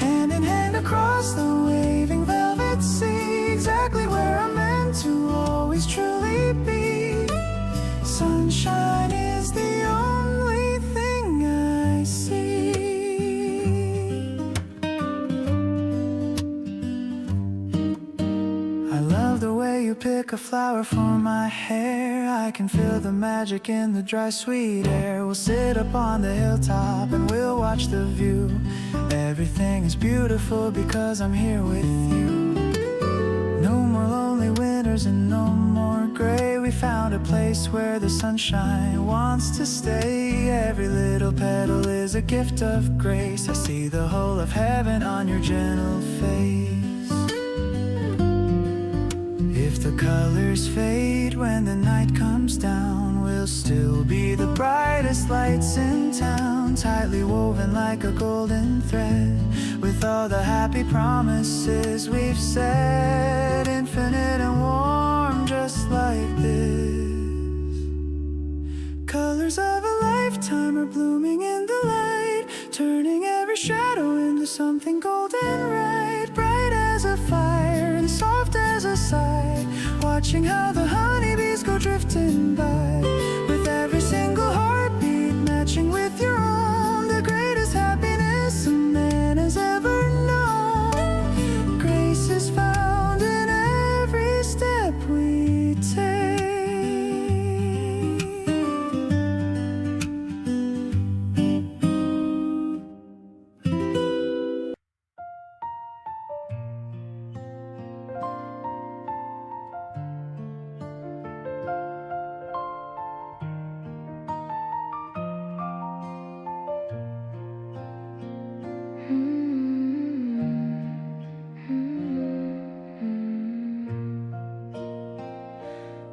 Speaker 2: hand in hand across the waving velvet sea, exactly where I'm meant to always truly be. Sunshine is the only thing I see. I love the way you pick a flower for my hair. I can feel the magic in the dry sweet air. We'll sit up on the hilltop and we'll watch the view. Everything is beautiful because I'm here with you. No more lonely winters and no more gray. We found a place where the sunshine wants to stay. Every little petal is a gift of grace. I see the whole of heaven on your gentle face. If the colors fade when the night comes down, we'll still be the brightest lights in town, tightly woven like a golden thread, with all the happy promises we've said, infinite and warm just like this. Colors of a lifetime are blooming in the light, turning every shadow into something golden right, bright as a fire and soft as a sigh, watching how the honeybees go drifting by, with every single heartbeat matching with your own, the greatest happiness a man has ever known. Grace is found in every step we take.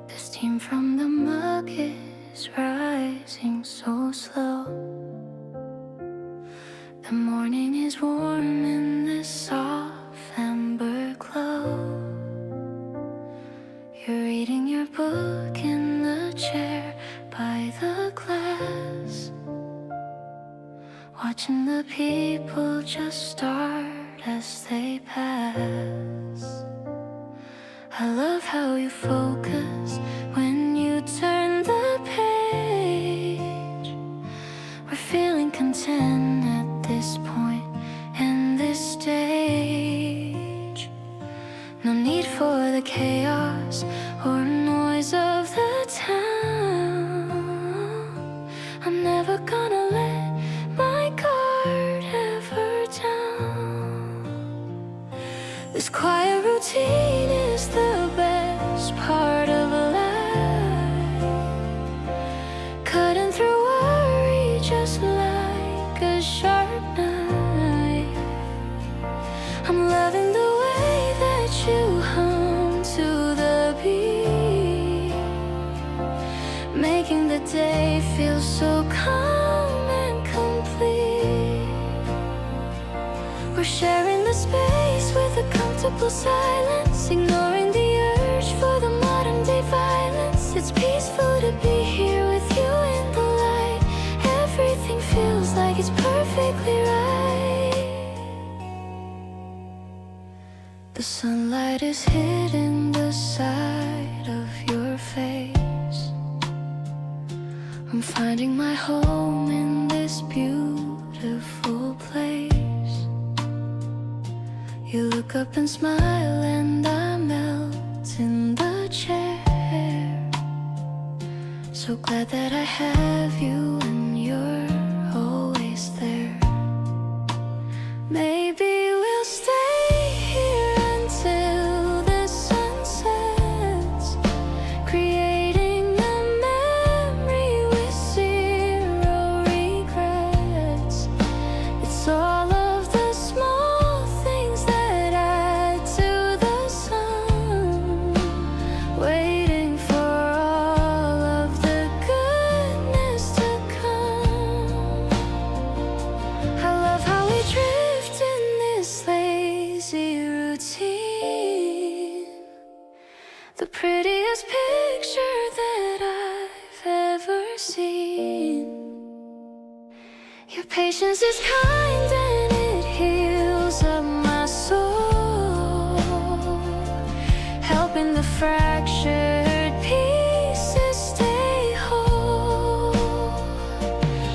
Speaker 1: The steam from the mug is rising so slow. The morning is warm in the soft amber glow. watching the people just start as they pass. I love how you focus when you turn the page. We're feeling content at this point in this stage. No need for the chaos or noise of the town. I'm never gonna let my guard ever down. This quiet routine is the best part of life. Cutting through worry just like a sharp knife. I'm loving the way that you hum to the beat, making the day feel so calm and complete. We're sharing the space with a comfortable silence, ignoring the urge for the modern day violence. It's peaceful to be here with you in the light. Everything feels like it's perfectly right. The sunlight is hitting the side of your face. I'm finding my home in this beautiful place. You look up and smile and I melt in the chair. So glad that I have you and you're always there. Maybe we'll stay here until the sun sets, creating a memory with zero regrets. It's all of the small things that add to the sun, waiting for all of the goodness to come. I love how we drift in this lazy routine, the prettiest picture that I've ever seen. Your patience is kind and it heals up my soul, helping the fractured pieces stay whole.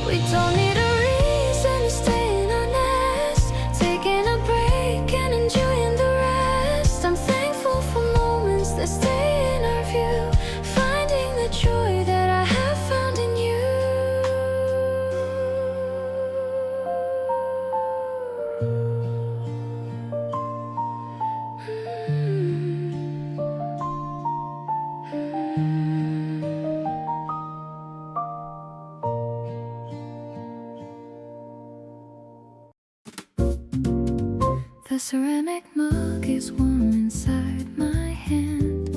Speaker 1: We don't need a reason to stay in our nest, taking a break and enjoying the rest. I'm thankful for moments that stay in our view, finding the joy that I have found in you. The ceramic mug is warm inside my hand,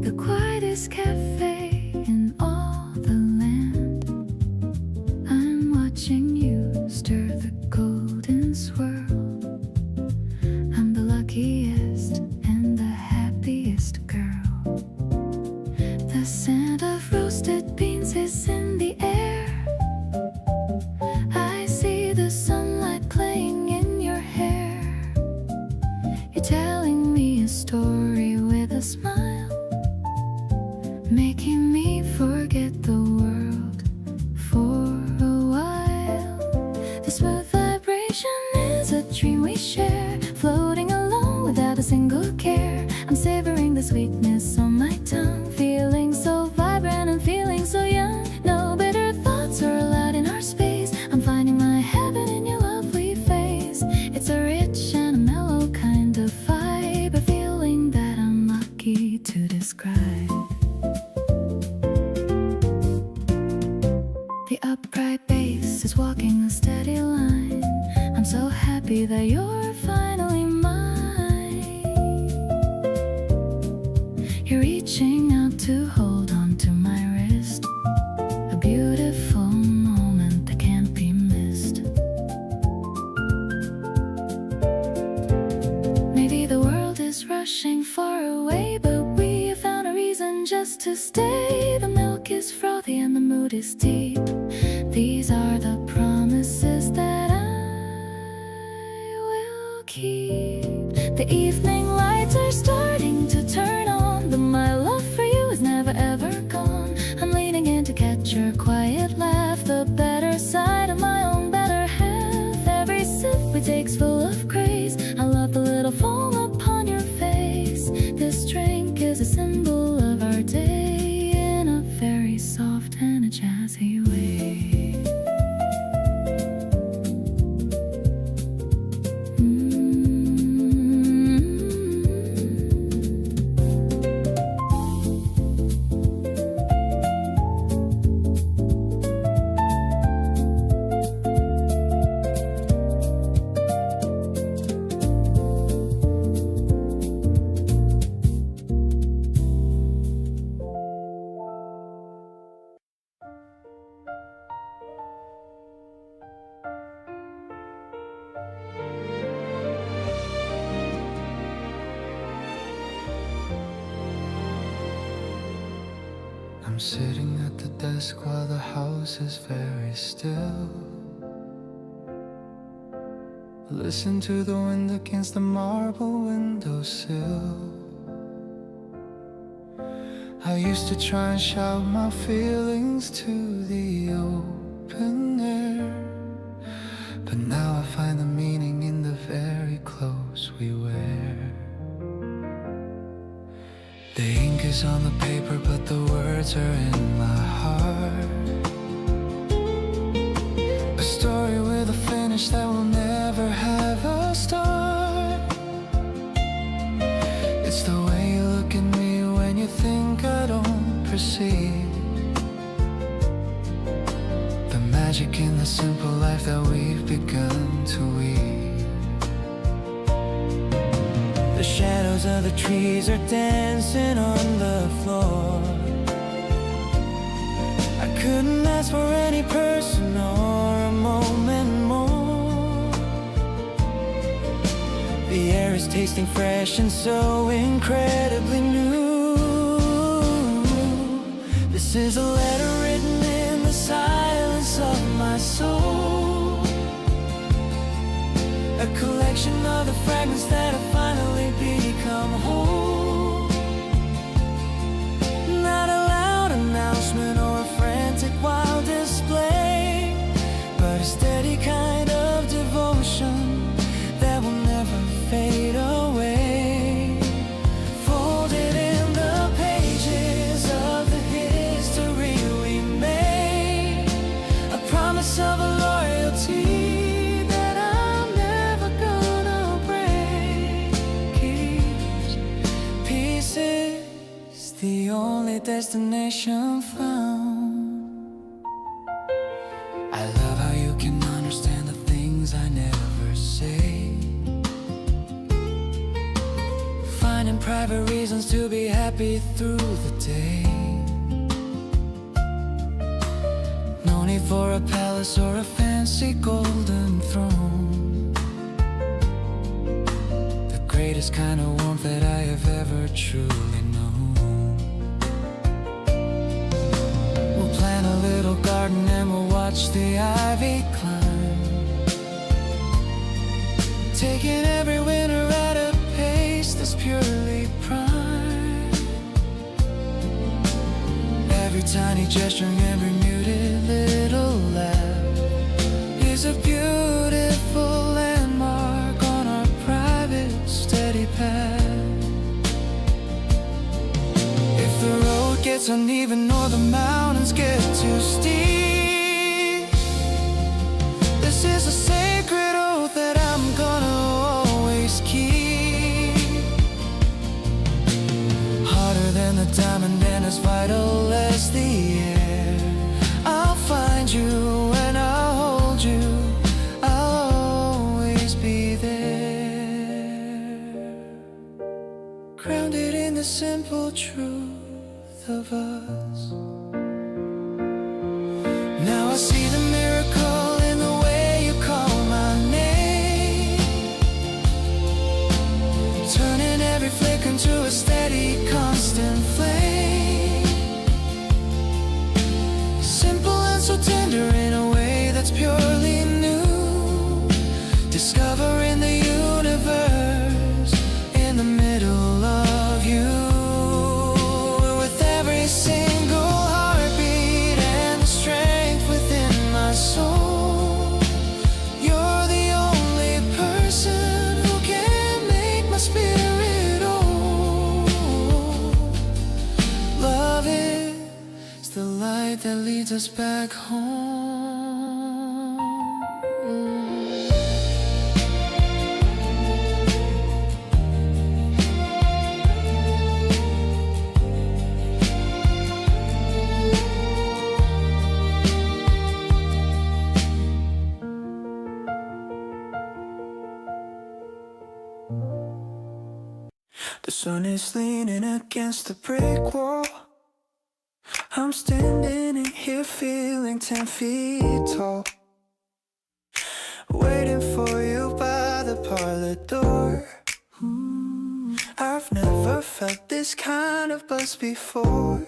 Speaker 1: the quietest cafe in all the land. I'm watching you stir the golden swirl. I'm the luckiest and the happiest girl. The scent of roasted beans is in the air. I see the sunlight playing in your hair. You're telling me a story with a smile, making me forget the world for a while. The smooth vibration is a dream we share, floating along without a single care. I'm savoring the sweetness on my tongue, feeling so vibrant and feeling so young. No better thoughts are allowed in our space. I'm finding my heaven in your lovely face. It's a rich and a mellow kind of vibe, a feeling that I'm lucky to describe. The upright bass is walking a steady line. I'm so happy that you're finally mine. You're reaching out to hold on to my wrist, a beautiful moment that can't be missed. Maybe the world is rushing far away, but we have found a reason just to stay. The milk is frothy and the mood is deep. These are the promises The evening lights are starting to turn on, but my love for you is never ever gone. I'm leaning in to catch your quiet laugh, the better side of my own better half. Every sip we take's full of grace. I love the little foam upon your face. This drink is a symbol of our day in a very soft and a jazzy way.
Speaker 2: I'm sitting at the desk while the house is very still. Listen to the wind against the marble windowsill. I used to try and shout my feelings to the open air, but now I find the meaning in the very clothes we wear. The ink is on the paper, but the words are in my heart. A story with a finish that will never have a start. It's the way you look at me when you think I don't perceive the magic in the simple life that we've begun to weave.
Speaker 4: The shadows of the trees are dancing on the floor. I couldn't ask for any person or a moment more. The air is tasting fresh and so incredibly new. This is a letter written in the silence of my soul, a collection of the fragments that have finally become whole. Not a loud announcement or a frantic wild display, but a steady kind of devotion that will never fade away. Folded in the pages of the history we made, a promise of a loyalty the only destination found. I love how you can understand the things I never say, finding private reasons to be happy through the day. No need for a palace or a fancy golden throne, the greatest kind of warmth that I have ever truly known. A little garden and we'll watch the ivy climb, taking every winter at a pace that's purely prime. Every tiny gesture, every muted little laugh is a beautiful landmark on our private steady path. If the road gets uneven or the mountains get too steep, this is a sacred oath that I'm gonna always keep. Harder than the diamond and as vital as the air, I'll find you and I'll hold you, I'll always be there, grounded in the simple truth of us. Now I see the miracle in the way you call my name, turning every flick into a steady, constant flame. Simple and so tender in a way that's purely new, discovering the universe
Speaker 3: leads us back home.
Speaker 4: The sun is leaning against the brick wall. I'm standing in here feeling 10 feet tall, waiting for you by the parlor door. I've never felt this kind of buzz before.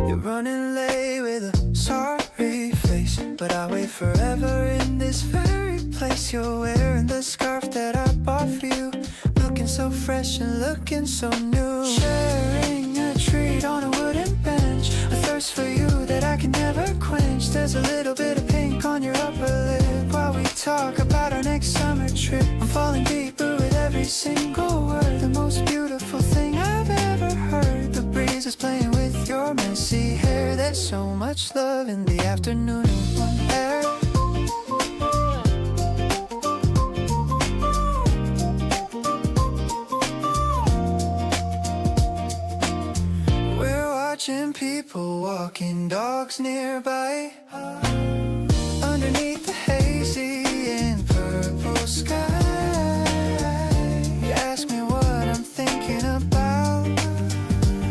Speaker 4: You're running late with a sorry face, but I wait forever in this very place. You're wearing the scarf that I bought for you, looking so fresh and looking so new. Sharing a treat on a wooden bench, a thirst for you that I can never quench. There's a little bit of pink on your upper lip while we talk about our next summer trip. I'm falling deeper with every single word, the most beautiful thing I've ever heard. The breeze is playing with your messy hair. There's so much love in the afternoon in one air. Watching people walking dogs nearby, underneath the hazy and purple sky. You ask me what I'm thinking about,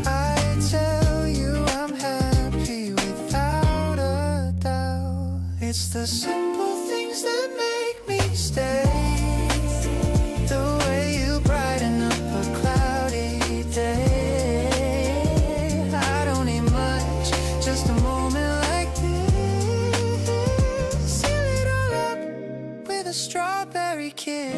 Speaker 4: I tell you I'm happy without a doubt. It's the simple things that make me stay, the way you brighten up a cloudy day. Just a moment like this, seal it all up with a strawberry kiss.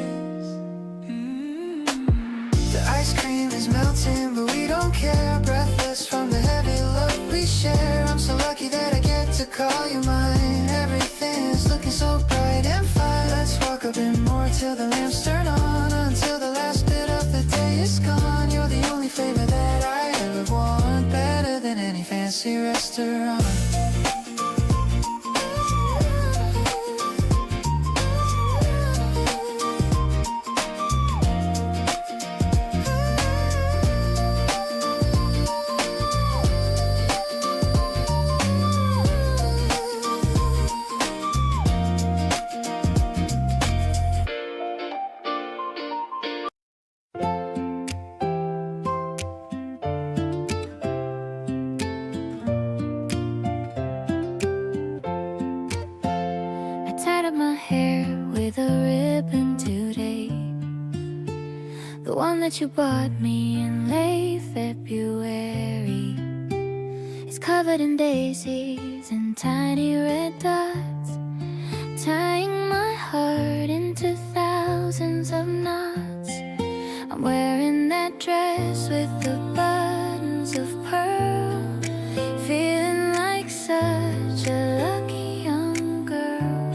Speaker 4: The ice cream is melting, but we don't care. Breathless from the heavy love we share. I'm so lucky that I get to call you mine. Everything is looking so bright and fine. Let's walk a bit more till the lamps turn on, until the last bit of the day is gone. You're the only flavor that I ever want, better than any fancy restaurant.
Speaker 1: The one that you bought me in late February is covered in daisies and tiny red dots, tying my heart into thousands of knots. I'm wearing that dress with the buttons of pearl, feeling like such a lucky young girl.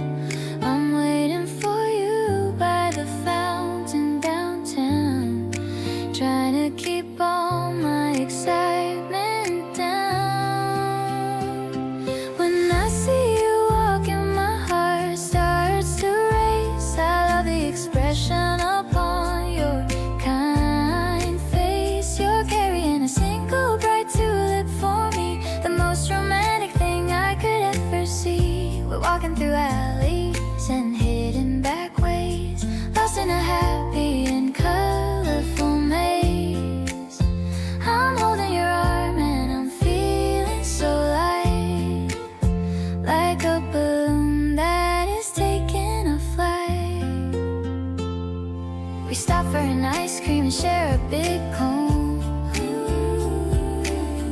Speaker 1: I'm waiting for you by the fountain downtown, trying to keep all my excitement down. When I see you walking, my heart starts to race. I love the expression upon your kind face. You're carrying a single bright tulip for me, the most romantic thing I could ever see. We're walking through alleys and hidden back ways, lost in a happy and colorful maze. I'm holding your arm and I'm feeling so light, like a balloon that is taking a flight. We stop for an ice cream and share a big cone,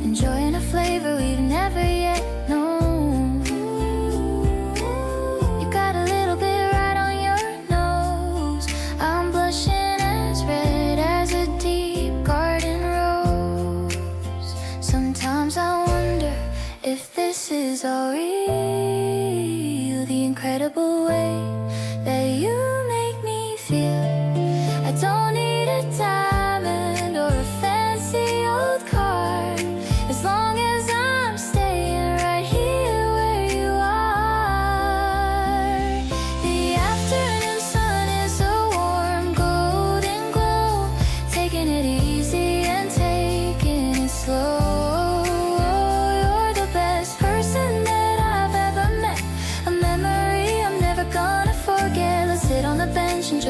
Speaker 1: enjoying a flavor we've never yet known. You got a little bit right on your nose. I'm blushing as red as a deep garden rose. Sometimes I wonder if this is all real, the incredible way that you make me feel. I don't need a diamond or a fancy old car, as long as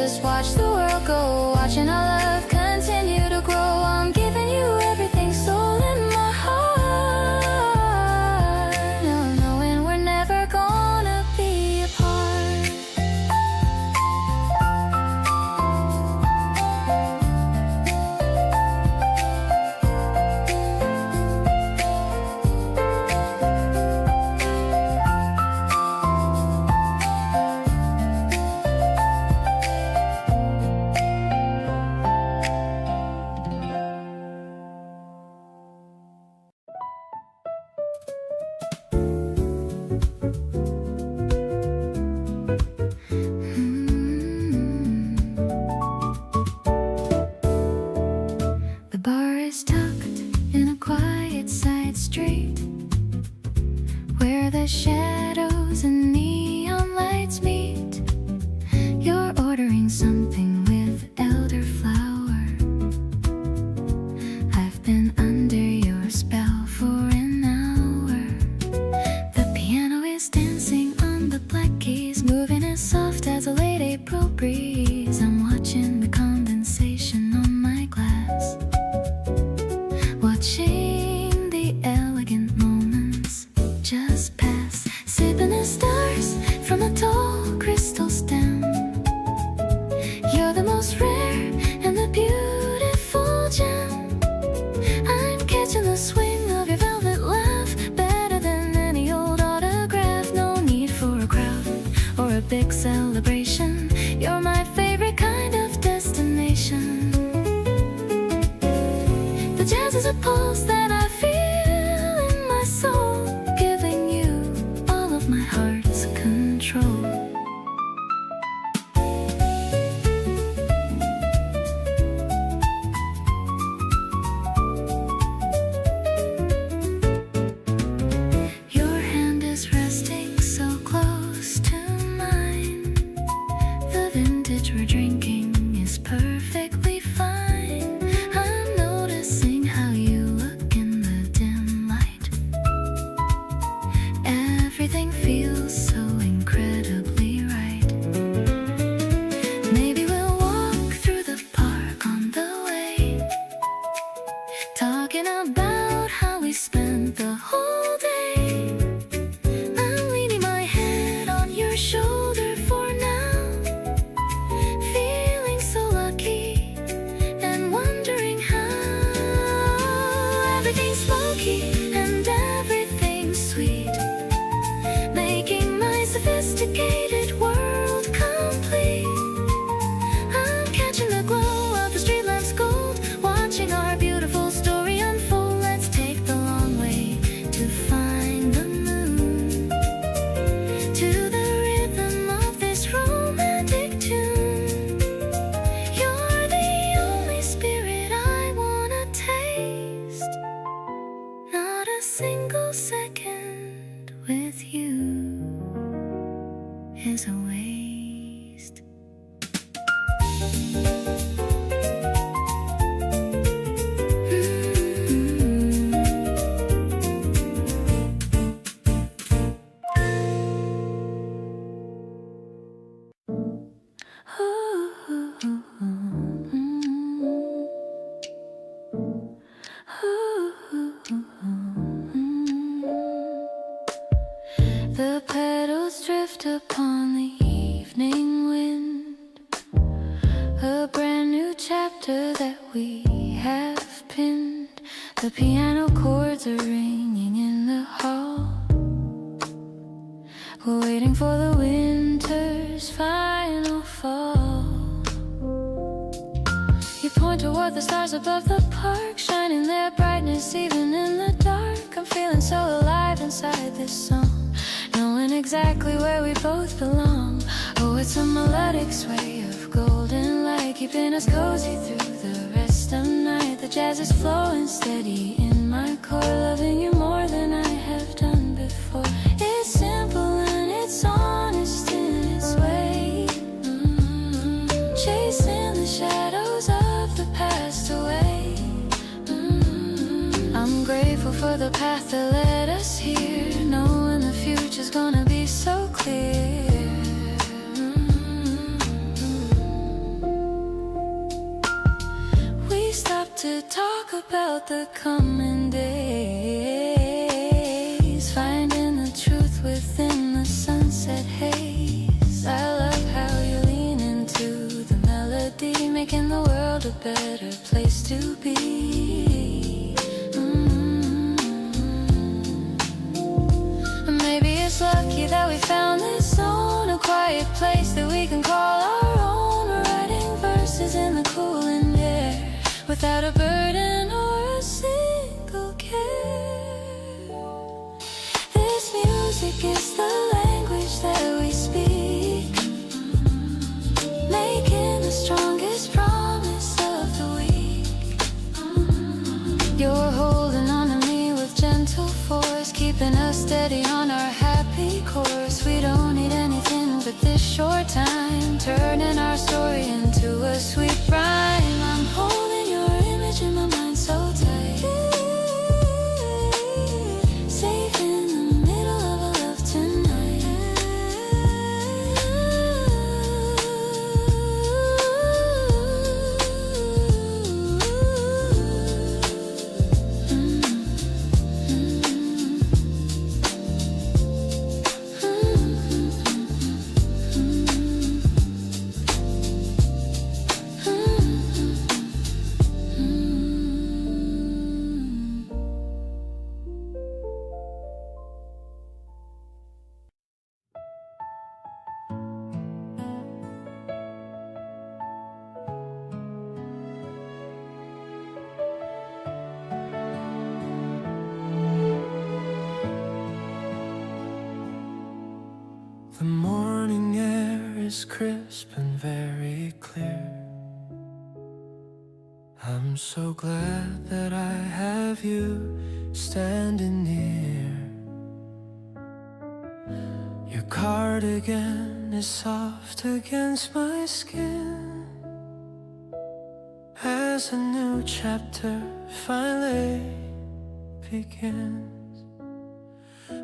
Speaker 1: just watch the world go, watching our love continue to grow. I'm giving you everything, soul in my heart, knowing we're never gonna be apart. The bar is tucked in a quiet side street where the shadows and neon lights meet. You're ordering something with elderflower. I've been under your spell for an hour. The piano is dancing on the black keys, moving as soft as a late April breeze. I'm watching the condensation on my glass, watching the elegant moments just pass, sipping the stars from a tall crystal stem. You're the most rare and the beautiful gem. I'm catching the swing of your velvet laugh, better than any old autograph. No need for a crowd or a big celebration. You're my favorite kind of destination. The jazz is a pulse that I feel in my soul, giving you all of my heart's control. Your hand is resting so close to mine. The vintage we're drinking is perfectly fine. I'm noticing how you look in the dim light. Everything feels so incredibly right. Maybe we'll walk through the park on the way, talking about how we spent the whole day. I'm leaning my head on your shoulder for now, feeling so lucky and wondering how everything's smoky and everything's sweet, making my sophisticated world complete. I'm catching the glow of the street lamps gold, watching our beautiful story unfold. Let's take the long way to find the moon, to the rhythm of this romantic tune. You're the only spirit I wanna taste. Not a single second with you is a waste. The petals drift upon the evening wind, a brand new chapter that we have pinned. The piano chords are ringing in the hall. We're waiting for the winter's final fall. You point toward the stars above the park, shining their brightness even in the dark. I'm feeling so alive inside this song, knowing exactly where we both belong. Oh, it's a melodic sway of golden light, keeping us cozy through the rest of the night. The jazz is flowing steady in my core, loving you more than I have done before. It's simple and it's honest in its way, chasing the shadows of the past away. I'm grateful for the path that led us here, knowing the future's gonna be so clear. about the coming days, finding the truth within the sunset haze. I love how you lean into the melody, making the world a better place to be. Maybe it's lucky that we found this zone, a quiet place that we can call our own. We're writing verses in the cooling air, without a burden or a single care. This music is the language that we speak, making the strongest promise of the week. You're holding on to me with gentle force, keeping us steady on our happy course. We don't need anything but this short time, turning our story into a sweet rhyme. I'm holding your image in my mind so tight, safe in the middle of a love tonight.
Speaker 2: The morning air is crisp and very clear. I'm so glad that I have you standing near. Your cardigan is soft against my skin, as a new chapter finally begins.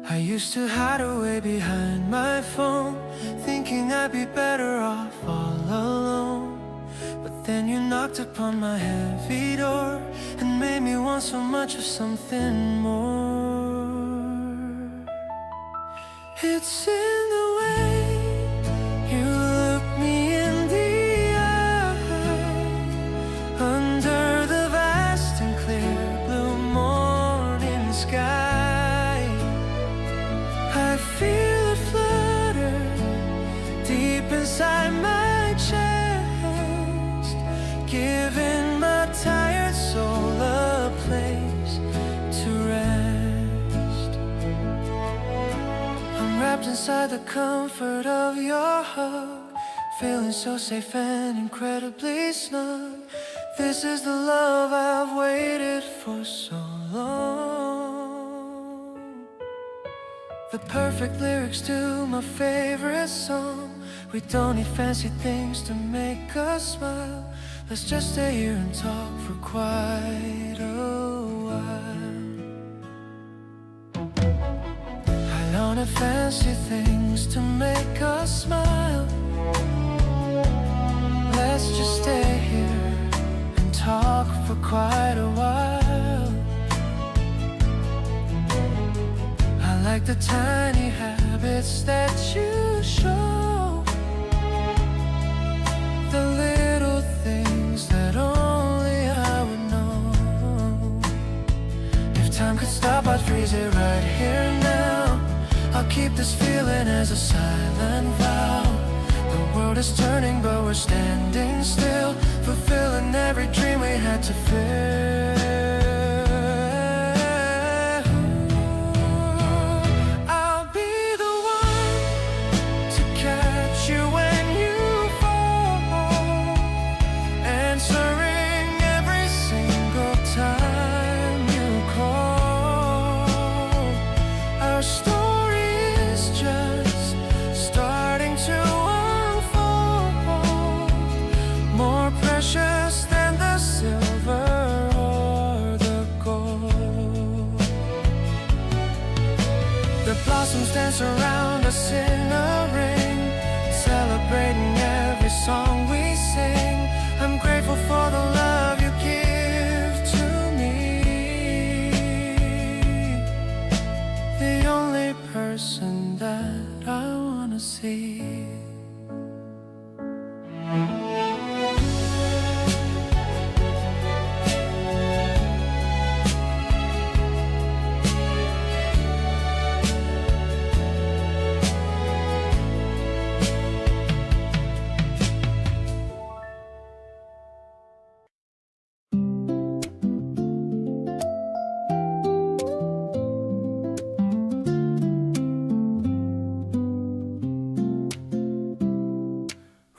Speaker 2: I used to hide away behind my phone, thinking I'd be better off all alone. But then you knocked upon my heavy door and made me want so much of something more. It's in the way you look me in the eye, under the vast and clear blue morning sky. I feel a flutter deep inside my chest, giving my tired soul a place to rest. I'm wrapped inside the comfort of your hug, feeling so safe and incredibly snug. This is the love I've waited for so long. The perfect lyrics to my favorite song. We don't need fancy things to make us smile. Let's just stay here and talk for quite a while. I don't have fancy things to make us smile. Let's just stay here and talk for quite a while. I like the tiny habits that you show, the little things that only I would know. If time could stop, I'd freeze it right here now. I'll keep this feeling as a silent vow. The world is turning but we're standing still, fulfilling every dream we had to fill. I'll be the one to catch you when you fall, answering every single time you call. Our story is just starting to unfold, more precious than the silver or the gold. The blossoms dance around us in a ring, celebrating every song we sing. I'm grateful for the love you give to me. wanna see.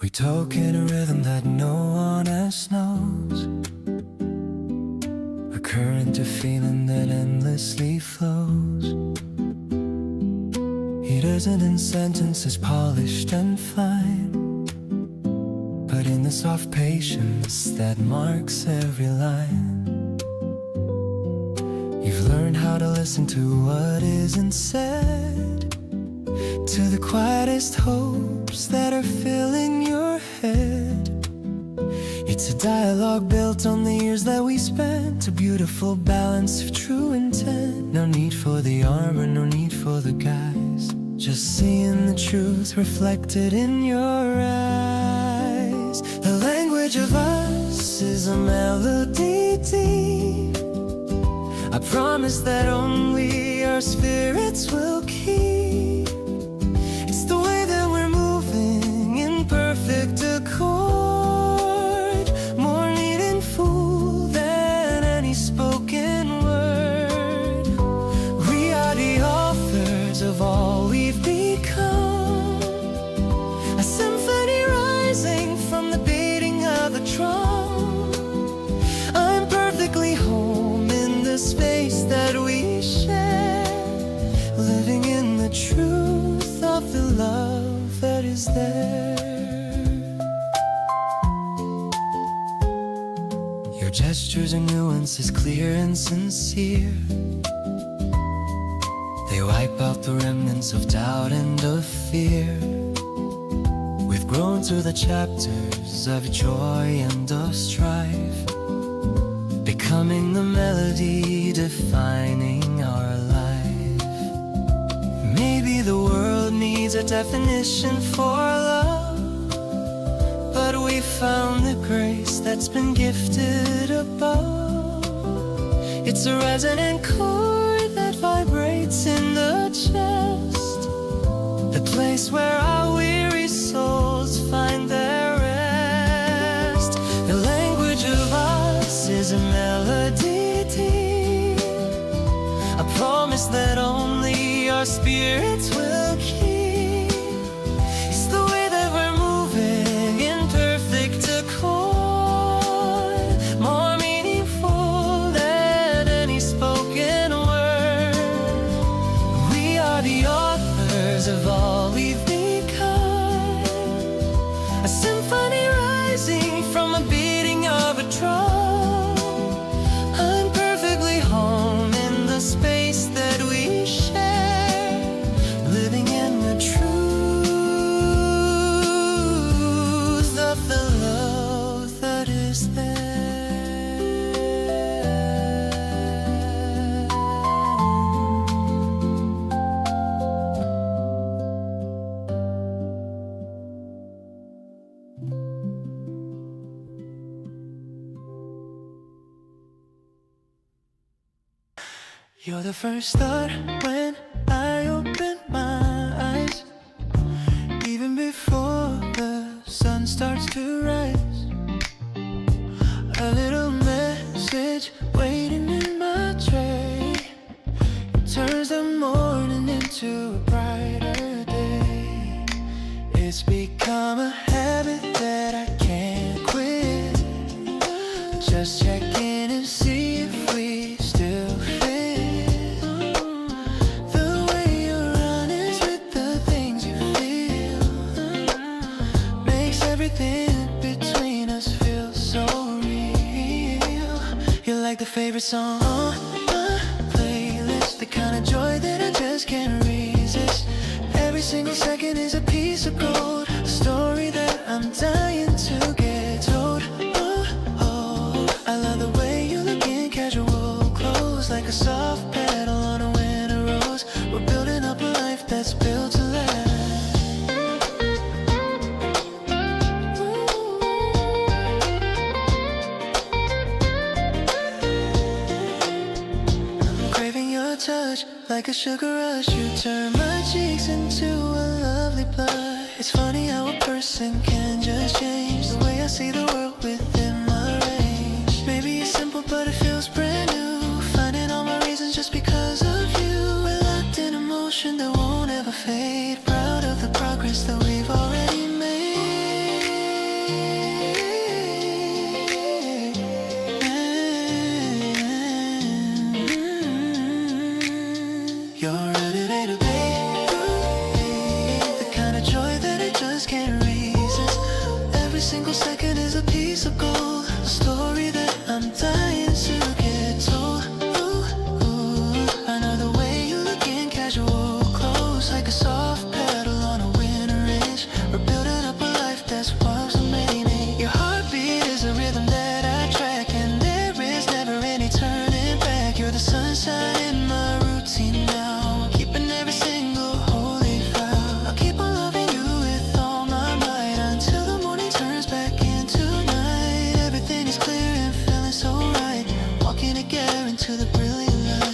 Speaker 2: We talk in a rhythm that no one else knows, a current of feeling that endlessly flows. He doesn't in sentences polished and fine, but in the soft patience that marks every line. You've learned how to listen to what isn't said, to the quietest hopes that are filling your head. It's a dialogue built on the years that we spent, a beautiful balance of true intent. No need for the armor, no need for the guise, just seeing the truth reflected in your eyes. The language of us is a melody deep. I promise that only our spirits will keep. It's the way that we're moving in perfect accord, more meaningful than any spoken word. We are the authors of all we've become, a symphony rising from the beating of the drum. I'm perfectly home in the space that we share, living in the truth of the love that is there. Your gestures and nuances clear and sincere. They wipe out the remnants of doubt and of fear. We've grown through the chapters of joy and of strife, becoming the melody defining our life. Maybe the world needs a definition for love, but we found the grace that's been gifted above. It's a resonant chord that vibrates in the chest, the place where our weary souls find their rest. The language of us is a melody deep, a promise that only our spirits will keep. It's the way that we're moving in perfect accord, more meaningful than any spoken word. We are the authors of all we've become, a symphony rising from a beating of a drum. I'm perfectly home in the space that we share, living in the truth of the love that is there. You're the first thought when I open my eyes, even before the sun starts to rise. A little message waiting in my tray, it turns the morning into a brighter day. It's become a habit that I can't quit, just check in and see if we still fit. The way you're honest with the things you feel makes everything between us feel so real. You're like the favorite song on my playlist, the kind of joy that I just can't resist. Every single second is a piece of gold, a story that I'm dying to get told. Oh, oh, I love the way you look in casual clothes, like a soft petal on a winter rose. We're building up a life that's built to last.
Speaker 3: Like a sugar rush, you turn my cheeks into a lovely blush. It's funny how a person can just change the way I see the world within my range. Maybe it's simple but it feels brand new, finding all my reasons just because of you. We're locked in emotion that won't ever fade, proud of the progress that we've already made. You're elevator, babe, the kind of joy that I just can't resist. Every single second is a piece of gold, a story that I'm dying to get told. Ooh, ooh, I know the way you look in casual clothes, like a soft pedal on a winter ridge. We're building up a life that's wild, so many. Your heartbeat is a rhythm that I track, and there is never any turning back. You're the sunshine in my routine now, keeping every single holy vow. I'll keep on loving you with all my might until the morning turns back into night. Everything is clear and feeling so right, walking together into the brilliant light.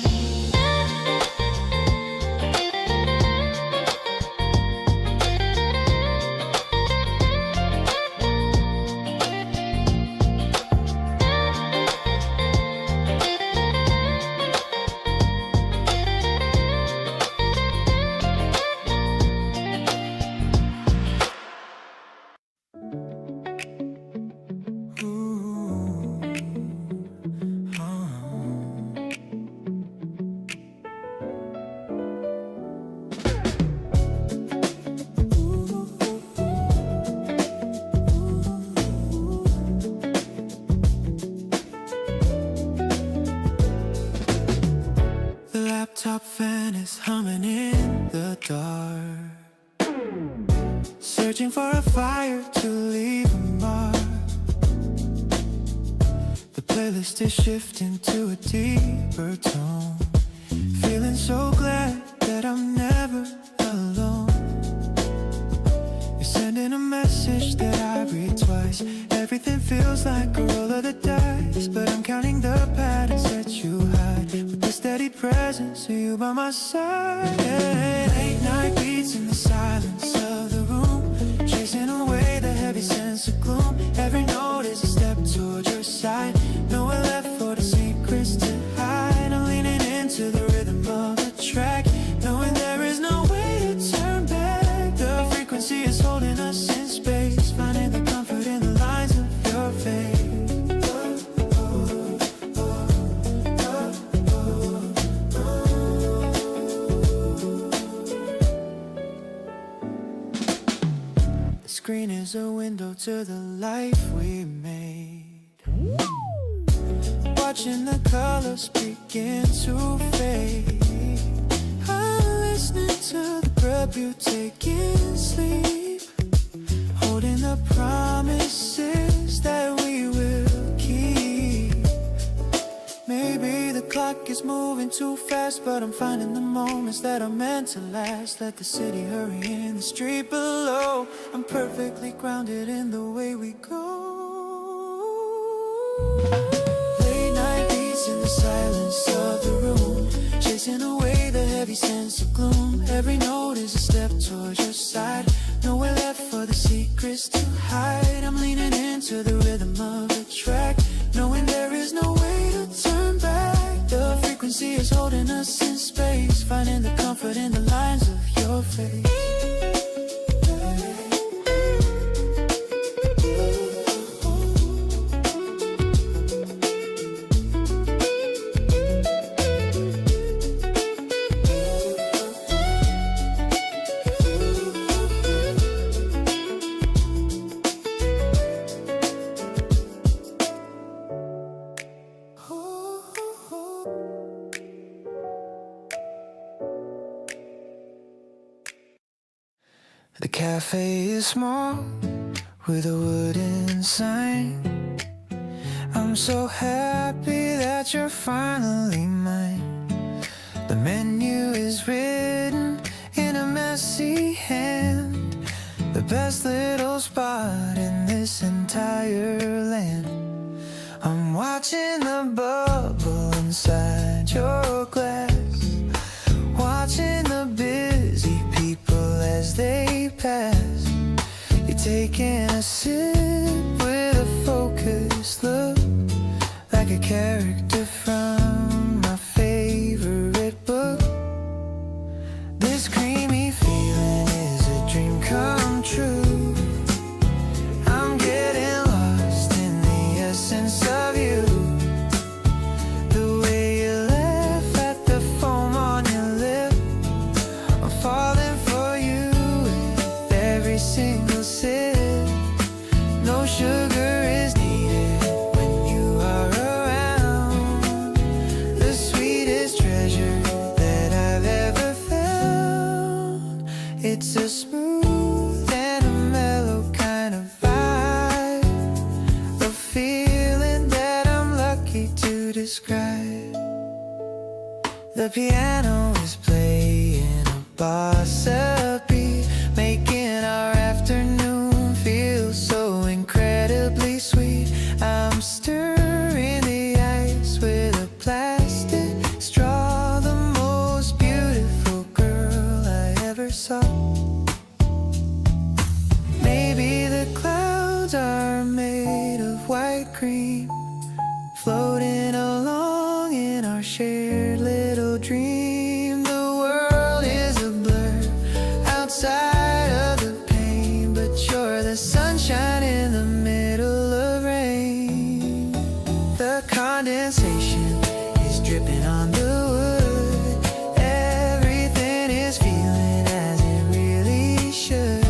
Speaker 2: The laptop fan is humming in the dark, searching for a fire to leave a mark. The playlist is shifting to a deeper tone, feeling so glad that I'm never alone. You're sending a message that I read twice. Everything feels like a roll of the dice, but I'm counting the patterns that you hide with the steady presence of you by my side. Late night beats in the silence of the room, chasing away the heavy sense of gloom. Every note is a step towards your side, nowhere left for the secrets to hide. I'm leaning into the rhythm of the track, knowing there is no way to turn back. The frequency is holding us in space, finding the comfort in the lines of your face. The screen is a window to the life we made, watching the colors begin to fade. I'm listening to the breath you take in sleep, holding the promises that we will keep. Maybe the clock is moving too fast, but I'm finding the moments that are meant to last. Let the city hurry in the street below, I'm perfectly grounded in the way we go. Late night beats in the silence of the room, chasing away the heavy sense of gloom. Every note is a step towards your side, nowhere left for the secrets to hide. I'm leaning into the rhythm of the track, knowing there is no way to turn back. The frequency is holding us in space, finding the comfort in the lines of your face. The cafe is small with a wooden sign. I'm so happy that you're finally mine. The menu is written in a messy hand, the best little spot in this entire land. I'm watching the bubble inside your glass,
Speaker 3: taking a sip with a focused look, like a character from my favorite book. This creamy feeling is a dream come true. I'm getting lost in the essence of you. The way you laugh at the foam on your lip, I'm falling for you with every single sip. No sugar is needed when you are around. The sweetest treasure that I've ever found. It's a smooth and a mellow kind of vibe, a feeling that I'm lucky to describe. The piano is playing a bossa beat, making our afternoon feel so incredibly sweet. I'm stirring the ice with a plastic straw, the most beautiful girl I ever saw. Maybe the clouds are made of white cream, floating along in our shared little dream. The world is a blur outside of the pain, but you're the sunshine in the middle of rain. The condensation is dripping on the wood. Everything is feeling as it really should.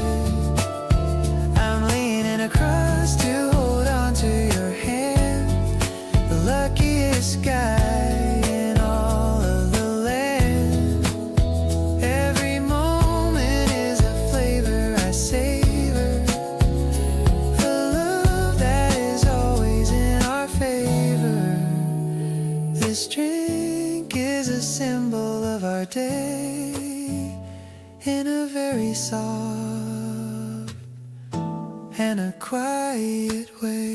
Speaker 3: I'm leaning across to hold on to your hand, the luckiest guy in all of the land. Every moment is a flavor I savor, the love that is always in our favor. This drink is a symbol of our day, in a very soft and a quiet way.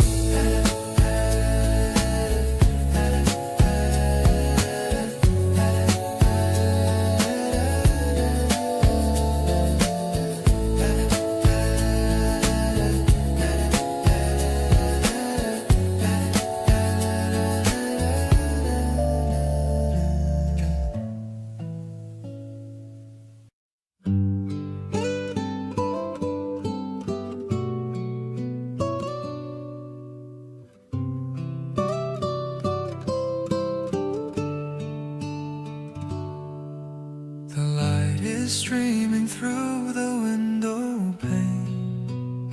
Speaker 2: The light is streaming through the window pane,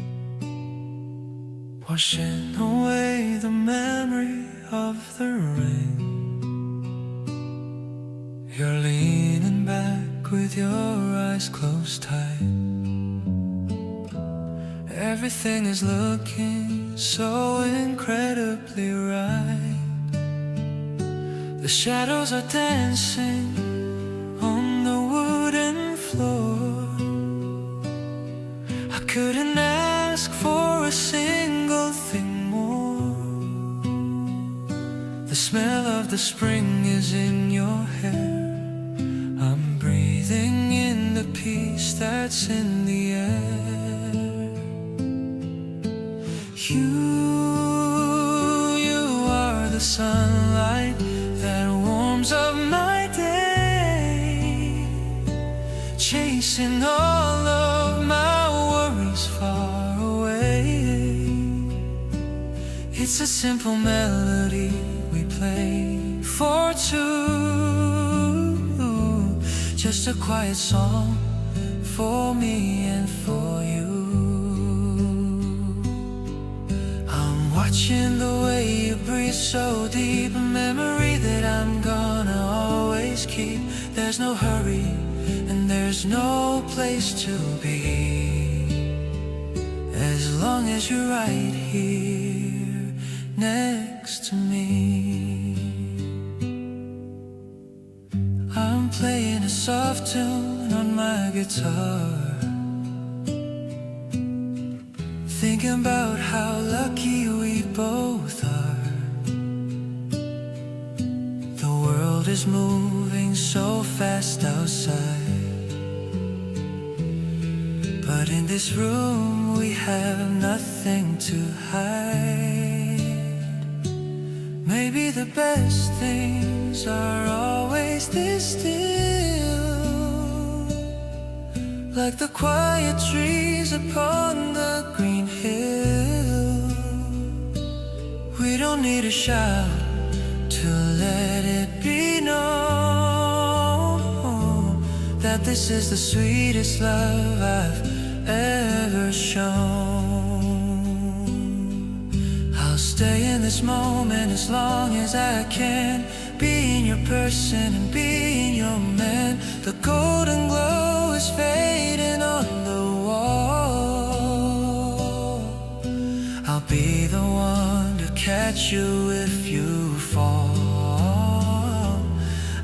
Speaker 2: washing away the memory of the rain. You're leaning back with your eyes closed tight. Everything is looking so incredibly right. The shadows are dancing on the wooden floor. I couldn't ask for a single thing more. The smell of the spring is in your hair. I'm breathing in the peace that's in the air. You are the sunlight that warms up my day, chasing all of my worries far away. It's a simple melody we play for two, just a quiet song for me and for you. I'm watching the way you breathe so deep, a memory that I'm gonna always keep. There's no hurry and there's no place to be, as long as you're right here next to me. I'm playing a soft tune on my guitar, thinking about how lucky we both are. The world is moving so fast outside, But in this room we have nothing to hide. Maybe the best things are always this still, like the quiet trees upon the green hill. We don't need to shout to let it be known that this is the sweetest love I've ever shown. I'll stay in this moment as long as I can, being your person and being your man. The golden glow is fading on the wall. I'll be the one to catch you if you fall.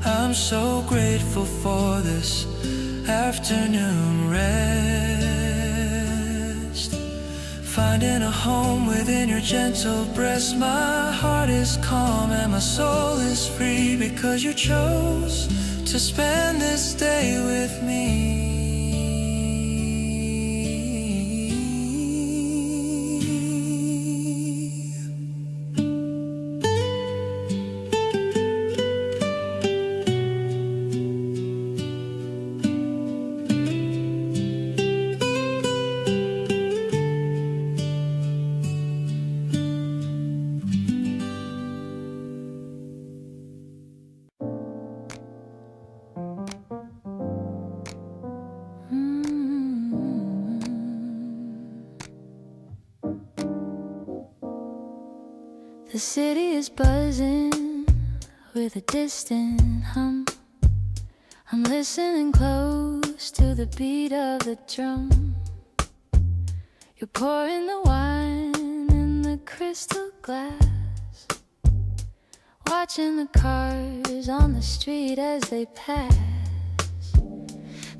Speaker 2: I'm so grateful for this afternoon rest, finding a home within your gentle breast. My heart is calm and my soul is free, because you chose to spend this day with me.
Speaker 1: The city is buzzing with a distant hum. I'm listening close to the beat of the drum. You're pouring the wine in the crystal glass, watching the cars on the street as they pass.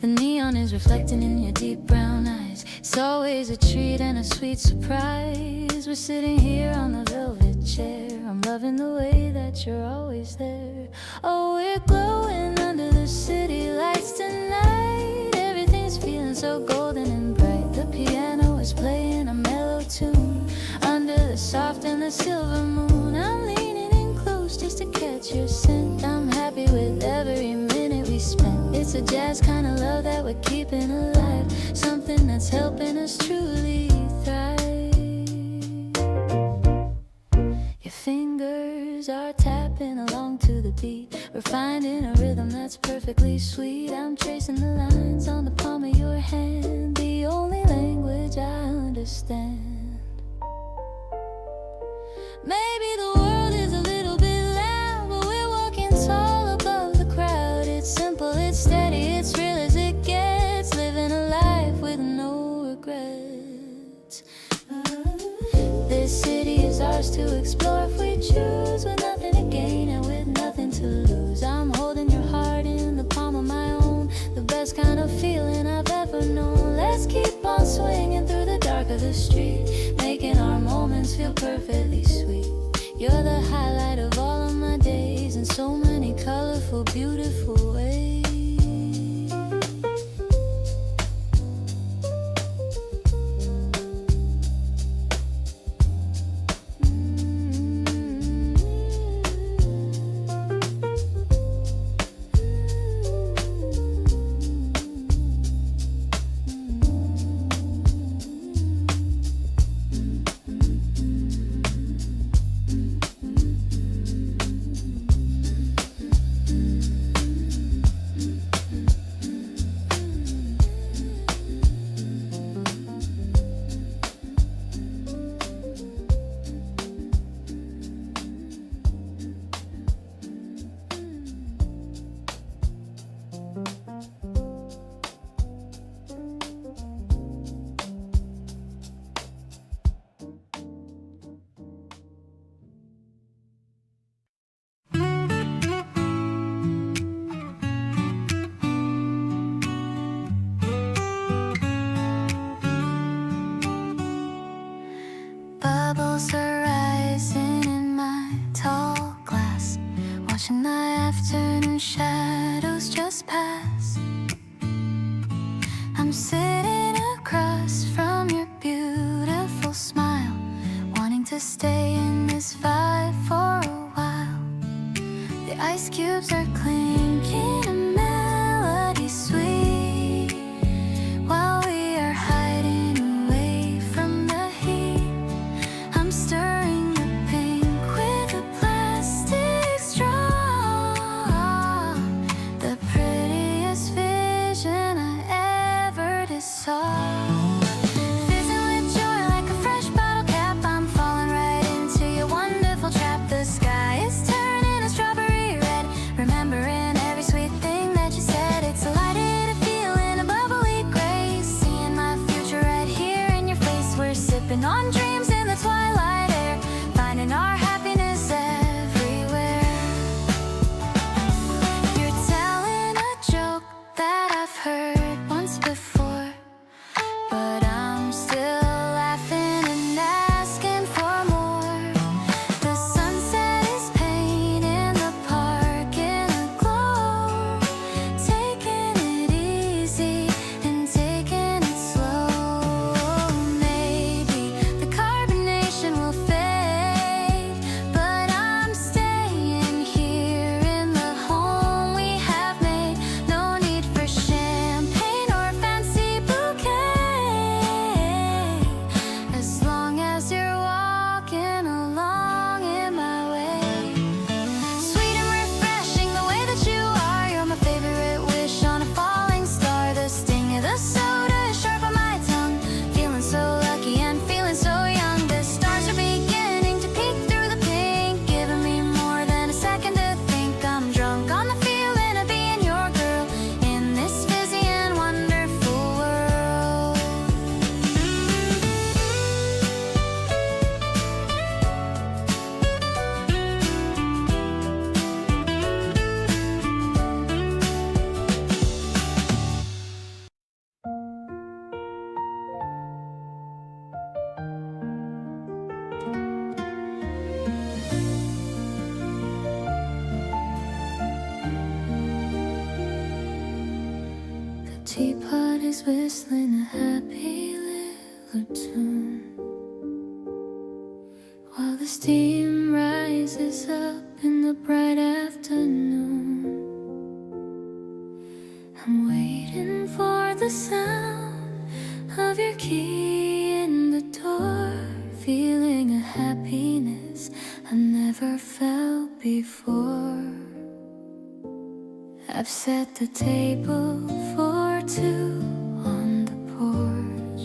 Speaker 1: The neon is reflecting in your deep brown eyes. It's always a treat and a sweet surprise. We're sitting here on the velvet chair. I'm loving the way that you're always there. Oh, we're glowing under the city lights tonight. Everything's feeling so golden and bright. The piano is playing a mellow tune under the soft and the silver moon. I'm leaning in close just to catch your scent. I'm happy with every minute we spent. It's a jazz kind of love that we're keeping alive, something that's helping us truly thrive. Your fingers are tapping along to the beat. We're finding a rhythm that's perfectly sweet. I'm tracing the lines on the palm of your hand, the only language I understand. Maybe the world is a little bit loud, but we're walking tall above the crowd. It's simple, it's steady, it's real as it gets, living a life with no regrets. This city is ours to explore if we choose, with nothing to gain and with nothing to lose. I'm holding your heart in the palm of my own, the best kind of feeling I've ever known. Let's keep on swinging through the dark of the street, making our moments feel perfectly sweet. You're the highlight of all of my days in so many colorful, beautiful ways. Bubbles are rising in my tall glass, watching the afternoon shadows just pass. I'm sitting across chasing on dreams in the twilight air, finding our happiness everywhere. You're telling a joke that I've heard once before, but I'm still laughing and asking for more. The sunset is painting the park in a glow, taking it easy and taking it slow. Maybe the carbonation will fade, but I'm staying here in the home we have made. No need for champagne or fancy bouquet, as long as you're walking along in my way. Sweet and refreshing the way that you are. You're my favorite wish on a falling star. The sting of the soda is sharp on my tongue. Feeling so lucky and feeling so young. The stars are beginning to peek through the pink, giving me more than a second to think. I'm drunk on the feeling of being your girl in this busy and wonderful world. The teapot is whistling a happy little tune, while the steam rises up in the bright afternoon. I'm waiting for the sound of your key in the door, feeling a happiness I've never felt before. I've set the table for two on the porch.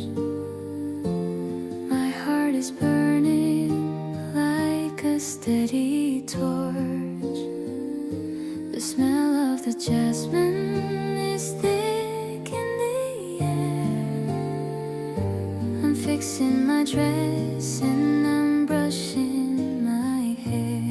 Speaker 1: My heart is burning like a steady torch. The smell of the jasmine is thick in the air. I'm fixing my dress and I'm brushing my hair.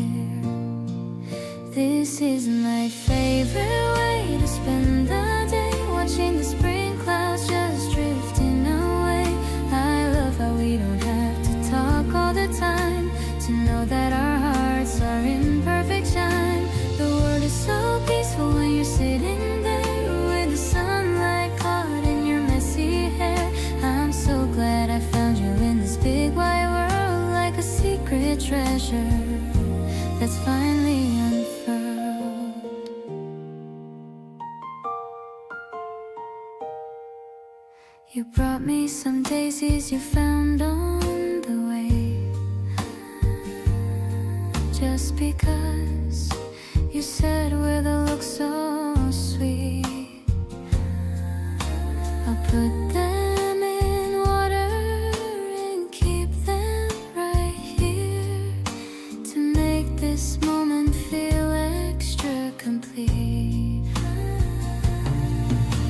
Speaker 1: This is my favorite way to spend the day, watching the spring clouds just drifting away. I love how we don't have to talk all the time, to know that our hearts are in perfect shine. The world is so peaceful when you're sitting there with the sunlight caught in your messy hair. I'm so glad I found you in this big wide world, like a secret treasure that's finally unfurled. You brought me some daisies you found on the way, just because you said with a look so sweet. I'll put them in water and keep them right here to make this moment feel extra complete.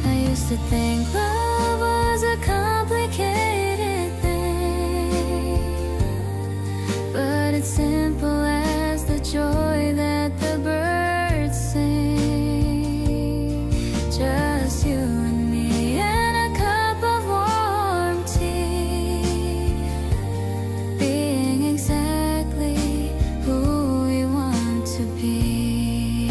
Speaker 1: I used to think love was a complicated thing, but it's simple as the joy that the birds sing. Just you and me and a cup of warm tea, being exactly who we want to be.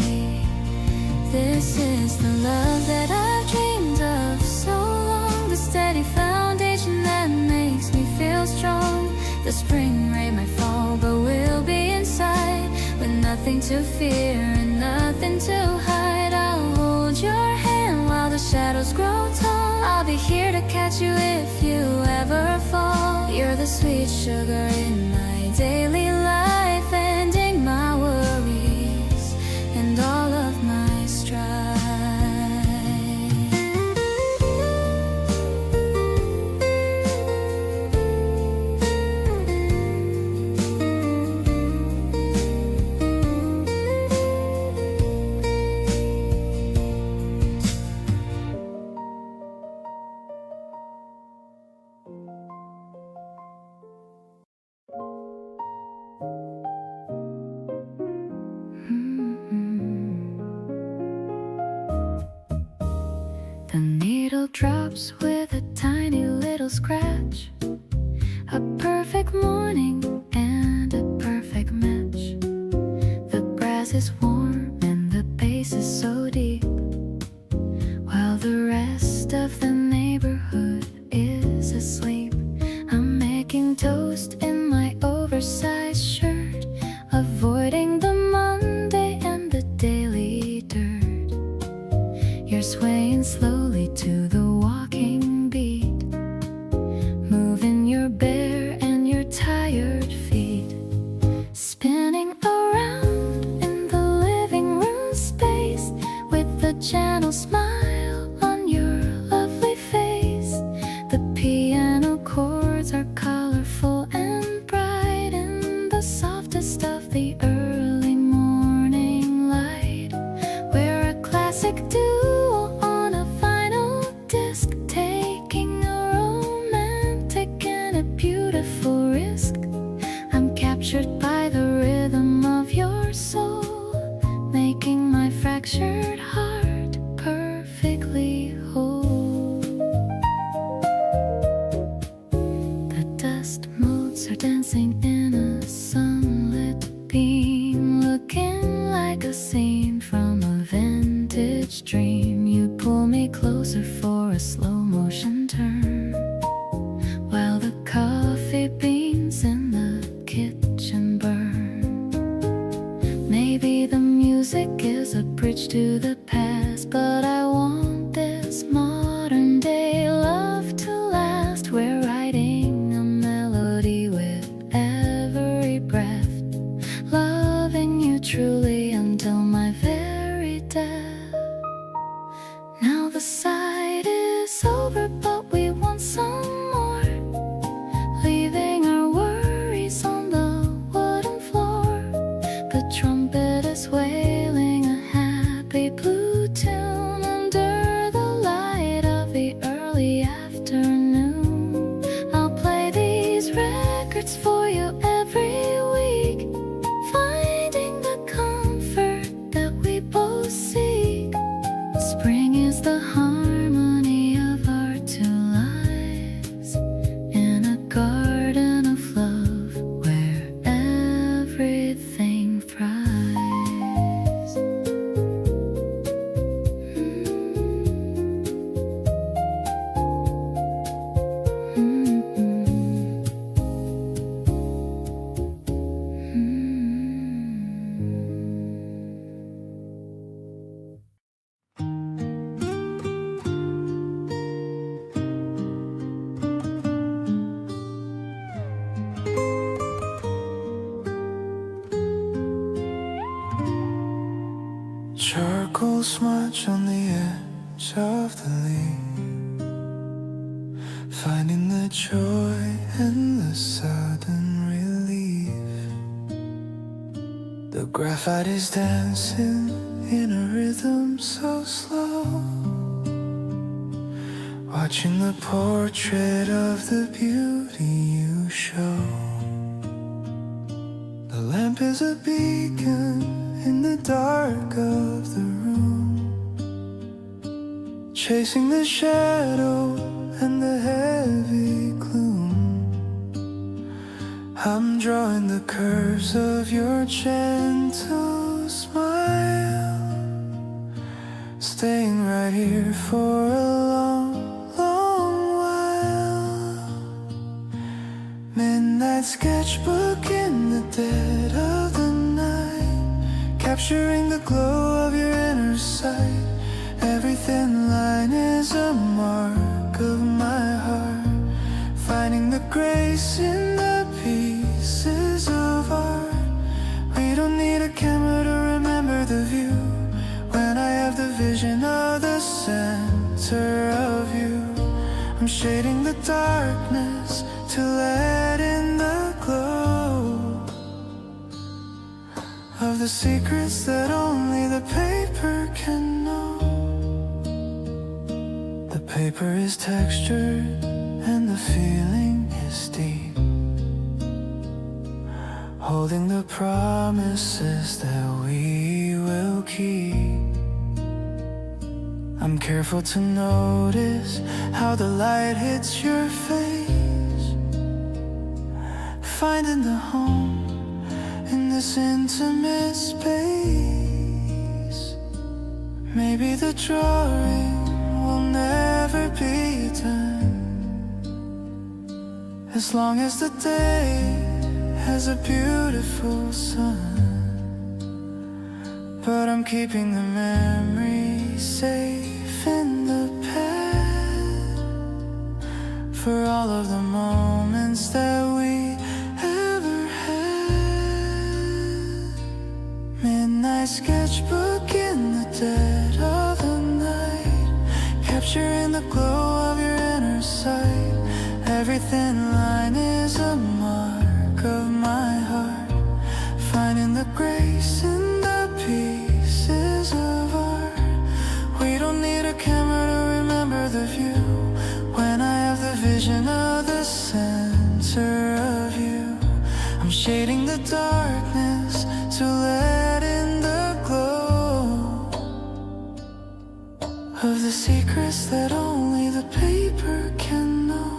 Speaker 1: This is the love that I've dreamed of so long, the steady foundation that makes me feel strong. The spring rain might fall, but we'll be inside with nothing to fear and nothing to hide. I'll hold your hand while the shadows grow tall. I'll be here to catch you if you ever fall. You're the sweet sugar in my daily life, ending my worries and all of my strife. drops with a tiny little scratch. A perfect morning and a perfect match. The grass is warm and the bass is so deep, while the rest of the neighborhood is asleep. I'm making toast in my oversized shirt, avoiding the Monday and the daily dirt. You're swaying slowly to the walking beat, moving your bare and your tired feet, spinning around in the living room space with a gentle smile on your lovely face. The piano chords are colorful and bright in the softest of the early morning light. We're a classic duo on a vinyl disc, taking a romantic and a beautiful risk. I'm captured by the rhythm of your soul, making my fractured heart perfectly whole. The dust motes are dancing in a sunlit beam, looking like a scene from a vintage dream. You pull me closer for a slow motion turn, while the coffee beans in the kitchen burn. Maybe the music is a bridge to the past, but I want this modern day love to last. We're writing a melody with every breath, loving you truly until my very death. Now the sight is over, but we want some more, leaving our worries on the wooden floor. The trumpet is wailing a happy blue tune under the light of the early afternoon. I'll play these records for you every week, finding the comfort that we both seek. Spring is the harmony of our two lives, in a garden of love where everything thrives.
Speaker 4: Charcoal smudge on the edge of the leaf, finding the joy and the sudden relief. The graphite is dancing in a rhythm so slow, watching the portrait of the beauty you show. The lamp is a beacon in the dark of the room, chasing the shadow and the heavy gloom. I'm drawing the curves of your gentle smile, staying right here for a long, long while. Midnight sketchbook in the dead of the night, capturing the glow of your inner sight. Every thin line is a mark of my heart, finding the grace in the pieces of art. We don't need a camera to remember the view, when I have the vision of the center of you. I'm shading the darkness to let in the glow of the secrets that only the paper can know. The paper is textured and the feeling is deep, holding the promises that we will keep. I'm careful to notice how the light hits your face, finding the home in this intimate space. Maybe the drawing will never be done, as long as the day has a beautiful sun. But I'm keeping the memories safe in the past, for all of the moments that we ever had. Midnight sketchbook in the dead of the night, capturing the glow of your inner sight. Every thin line is a mark of my heart, finding the grace in the pieces of art. We don't need a camera to remember the view, when I have the vision of the center of you. I'm shading the darkness to let in the glow of the secrets that only the paper can know.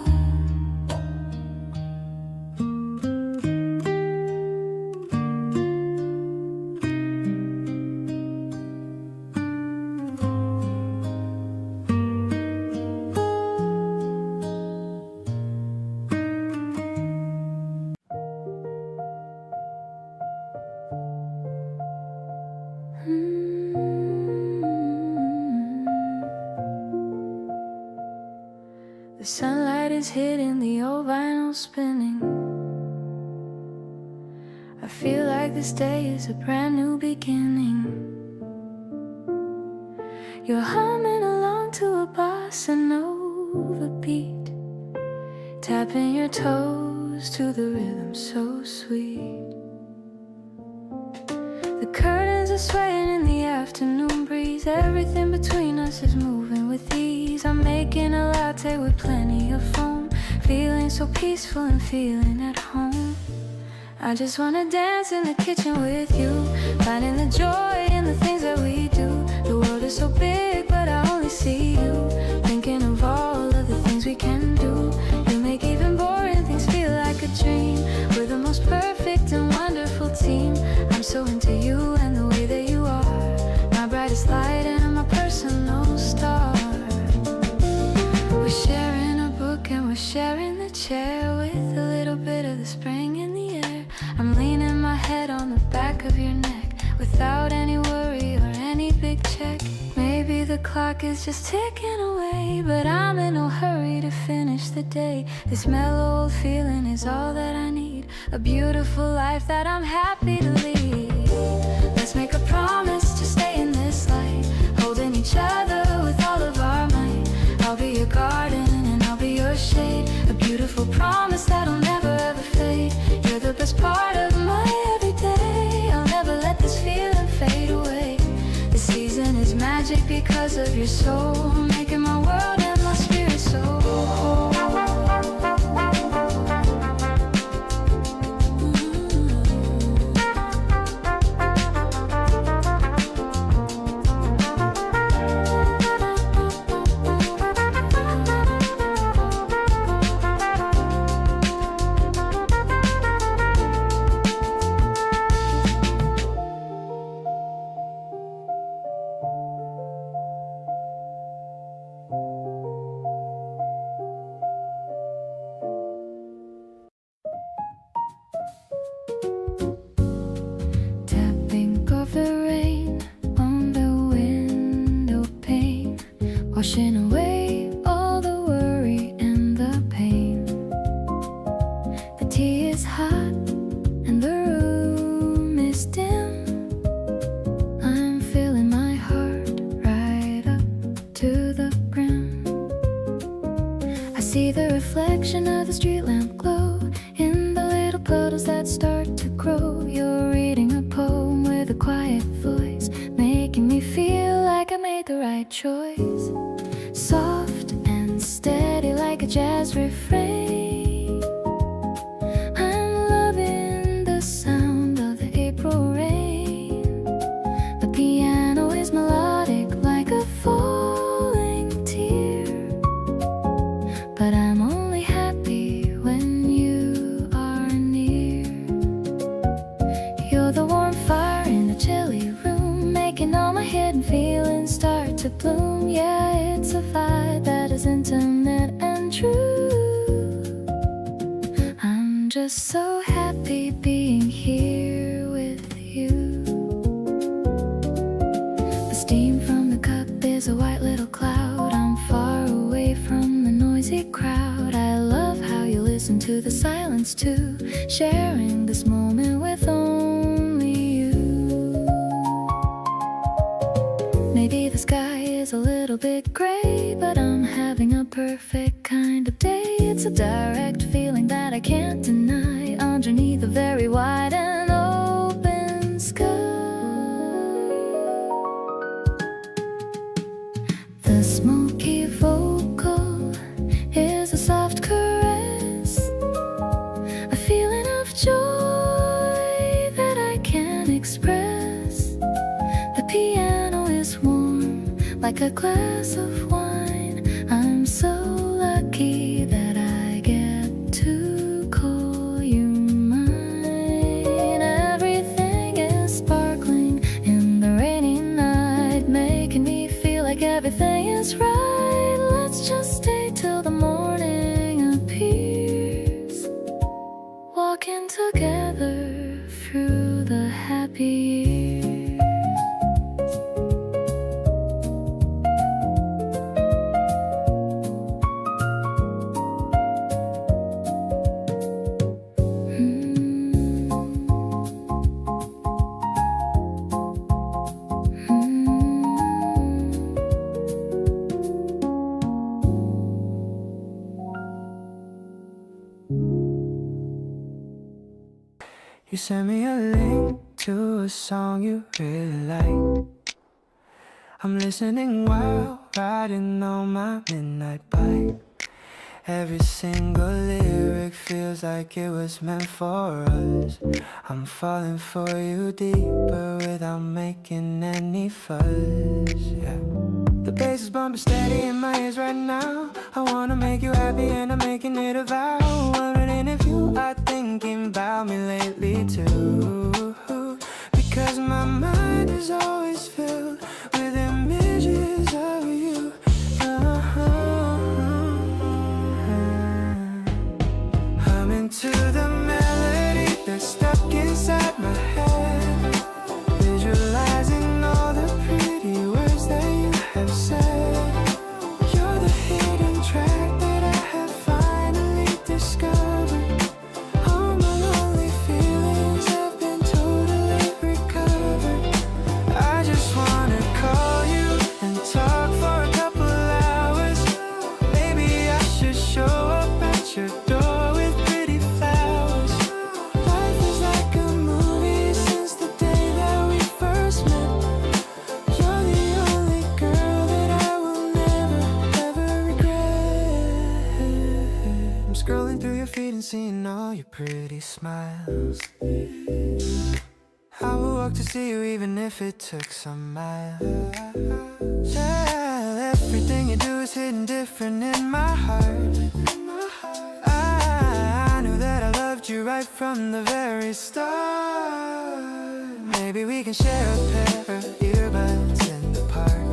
Speaker 1: The sunlight is hitting the old vinyl spinning. I feel like this day is a brand new beginning. You're humming along to a bossa nova beat, tapping your toes to the rhythm so sweet. The curtains are swaying in the afternoon breeze. Everything between us is moving with ease. I'm making a latte with plenty of foam, feeling so peaceful and feeling at home. I just wanna dance in the kitchen with you, finding the joy in the things that we do. The world is so big, but I only see you, thinking of all of the things we can do. You make even boring things feel like a dream. We're the most perfect and wonderful team. I'm so into you and the way that you are, my brightest light and my personal star. We're sharing a book and we're sharing the chair, with a little bit of the spring in the air. I'm leaning my head on the back of your neck, without any worry or any big check. Maybe the clock is just ticking away, but I'm in no hurry to finish the day. This mellow old feeling is all that I need, a beautiful life that I'm happy to lead. Let's make a promise to stay in this light, holding each other with all of our might. I'll be your garden and I'll be your shade, a beautiful promise that'll never ever fade. You're the best part of my everyday. I'll never let this feeling fade away. This season is magic because of your soul, making my world and my spirit so whole. Washing away all the worry and the pain. The tea is hot and the room is dim. I'm filling my heart right up to the brim. I see the reflection of the street lamp glow in the little puddles that start to grow. You're reading a poem with a quiet voice, making me feel like I made the right choice. Soft and steady like a jazz refrain. I'm loving the sound of the April rain. The piano is melodic like a folk just so happy being here with you. The steam from the cup is a white little cloud. I'm far away from the noisy crowd. I love how you listen to the silence too, sharing this moment with only you. Maybe the sky is a little bit gray, but I'm having a perfect kind of day. It's a direct feeling that I can't deny underneath a very wide and open sky. The smoky vocal is a soft caress, a feeling of joy that I can't express. The piano is warm like a glass of wine. I'm so lucky that I get to call you mine. Everything is sparkling in the rainy night, making me feel like everything is right. Let's just stay till the morning appears, walking together through the happy years.
Speaker 4: You sent me a link to a song you really like. I'm listening while riding on my midnight bike. Every single lyric feels like it was meant for us. I'm falling for you deeper without making any fuss, yeah. The bass is bumping steady in my ears right now. I wanna make you happy and I'm making it a vow. Wondering if you are thinking about me lately too, because my mind is always filled with images of you. I'm into the melody that's stuck inside my head, visualizing all the pretty words that you have said. You're the hidden track that I have finally discovered. All my lonely feelings have been totally recovered. I just wanna call you and talk for a couple hours. Maybe I should show up at your door with pretty flowers. Life is like a movie since the day that we first met. You're the only girl that I will never, ever regret. I'm scrolling through your feed and seeing all your pretty smiles. I would walk to see you even if it took some miles. Yeah, everything you do is hidden different in my heart. I knew that I loved you right from the very start. Maybe we can share a pair of earbuds in the park,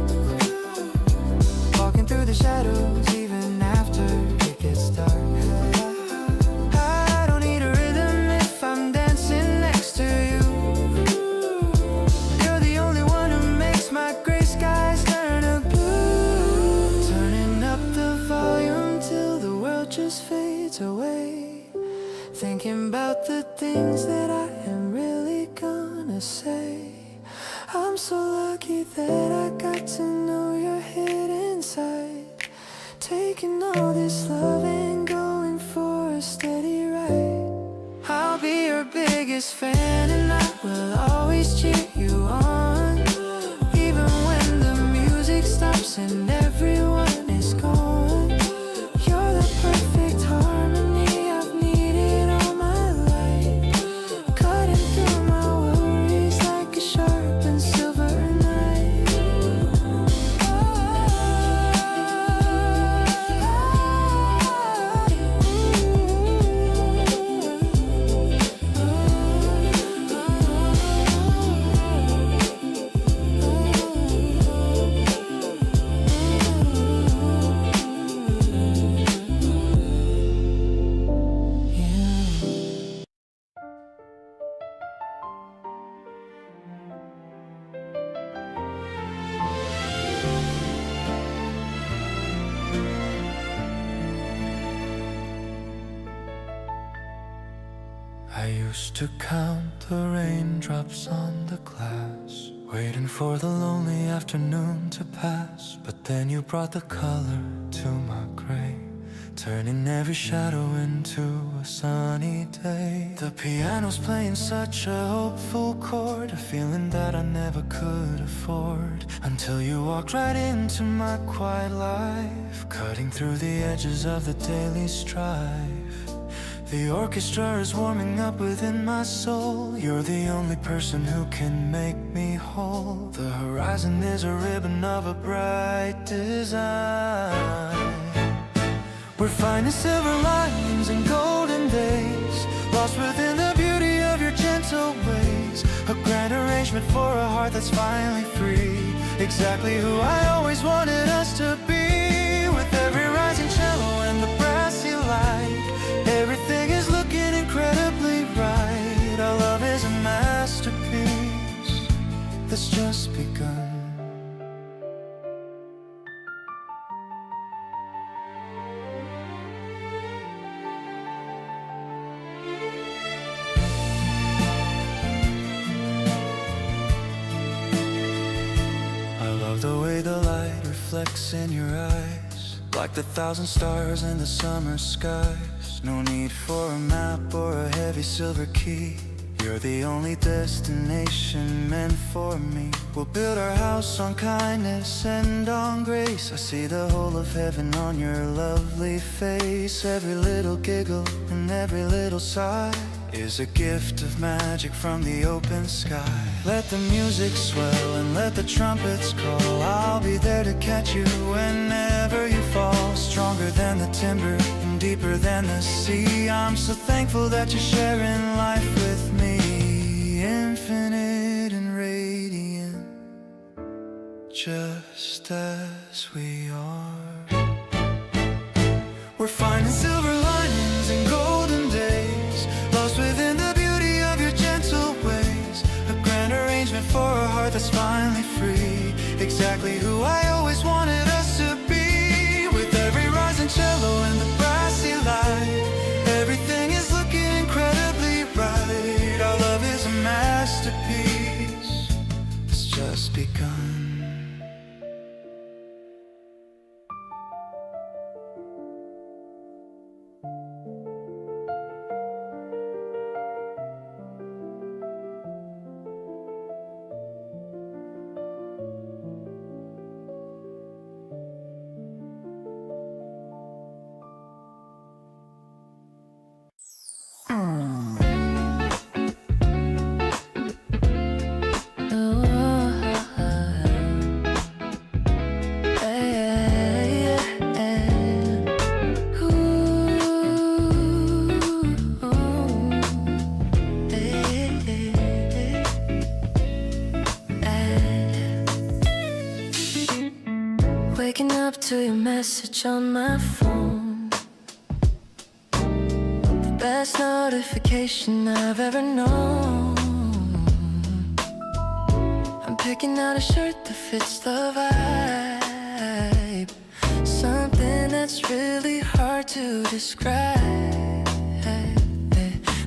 Speaker 4: walking through the shadows even after it gets dark. I don't need a rhythm if I'm dancing next to you. You're the only one who makes my gray skies turn to blue. Turning up the volume till the world just fades away, thinking about the things that I am really gonna say. I'm so lucky that I got to know your hidden side, taking all this love and going for a steady ride. I'll be your biggest fan and I will always cheer you on, even when the music stops and everyone is gone. You're the perfect harmony I've needed all my life, cutting through my worries like a sharpened silver knife.
Speaker 2: I used to count the raindrops on the glass, waiting for the lonely afternoon to pass. But then you brought the color to my gray, turning every shadow into a sunny day. The piano's playing such a hopeful chord, a feeling that I never could afford, until you walked right into my quiet life, cutting through the edges of the daily strife. The orchestra is warming up within my soul. You're the only person who can make me whole. The horizon is a ribbon of a bright design. We're finding silver linings and golden days, lost within the beauty of your gentle ways. A grand arrangement for a heart that's finally free, exactly who I always wanted us to be. With every rising cello and the brassy light, everything is looking incredibly right. Our love is a masterpiece that's just begun. The way the light reflects in your eyes, like the thousand stars in the summer skies. No need for a map or a heavy silver key. You're the only destination meant for me. We'll build our house on kindness and on grace. I see the whole of heaven on your lovely face. Every little giggle and every little sigh is a gift of magic from the open sky. Let the music swell and let the trumpets call. I'll be there to catch you whenever you fall. Stronger than the timber and deeper than the sea. I'm so thankful that you're sharing life with me. Infinite and radiant, just as we are. We're finding silver linings and golden days, lost within the beauty of your gentle ways. A grand arrangement for a heart that's finally free, exactly who I always wanted us to be. With every rising cello and the brassy light, everything is looking incredibly right. Our love is a masterpiece, it's just begun.
Speaker 1: Waking up to your message on my phone, the best notification I've ever known. I'm picking out a shirt that fits the vibe, something that's really hard to describe.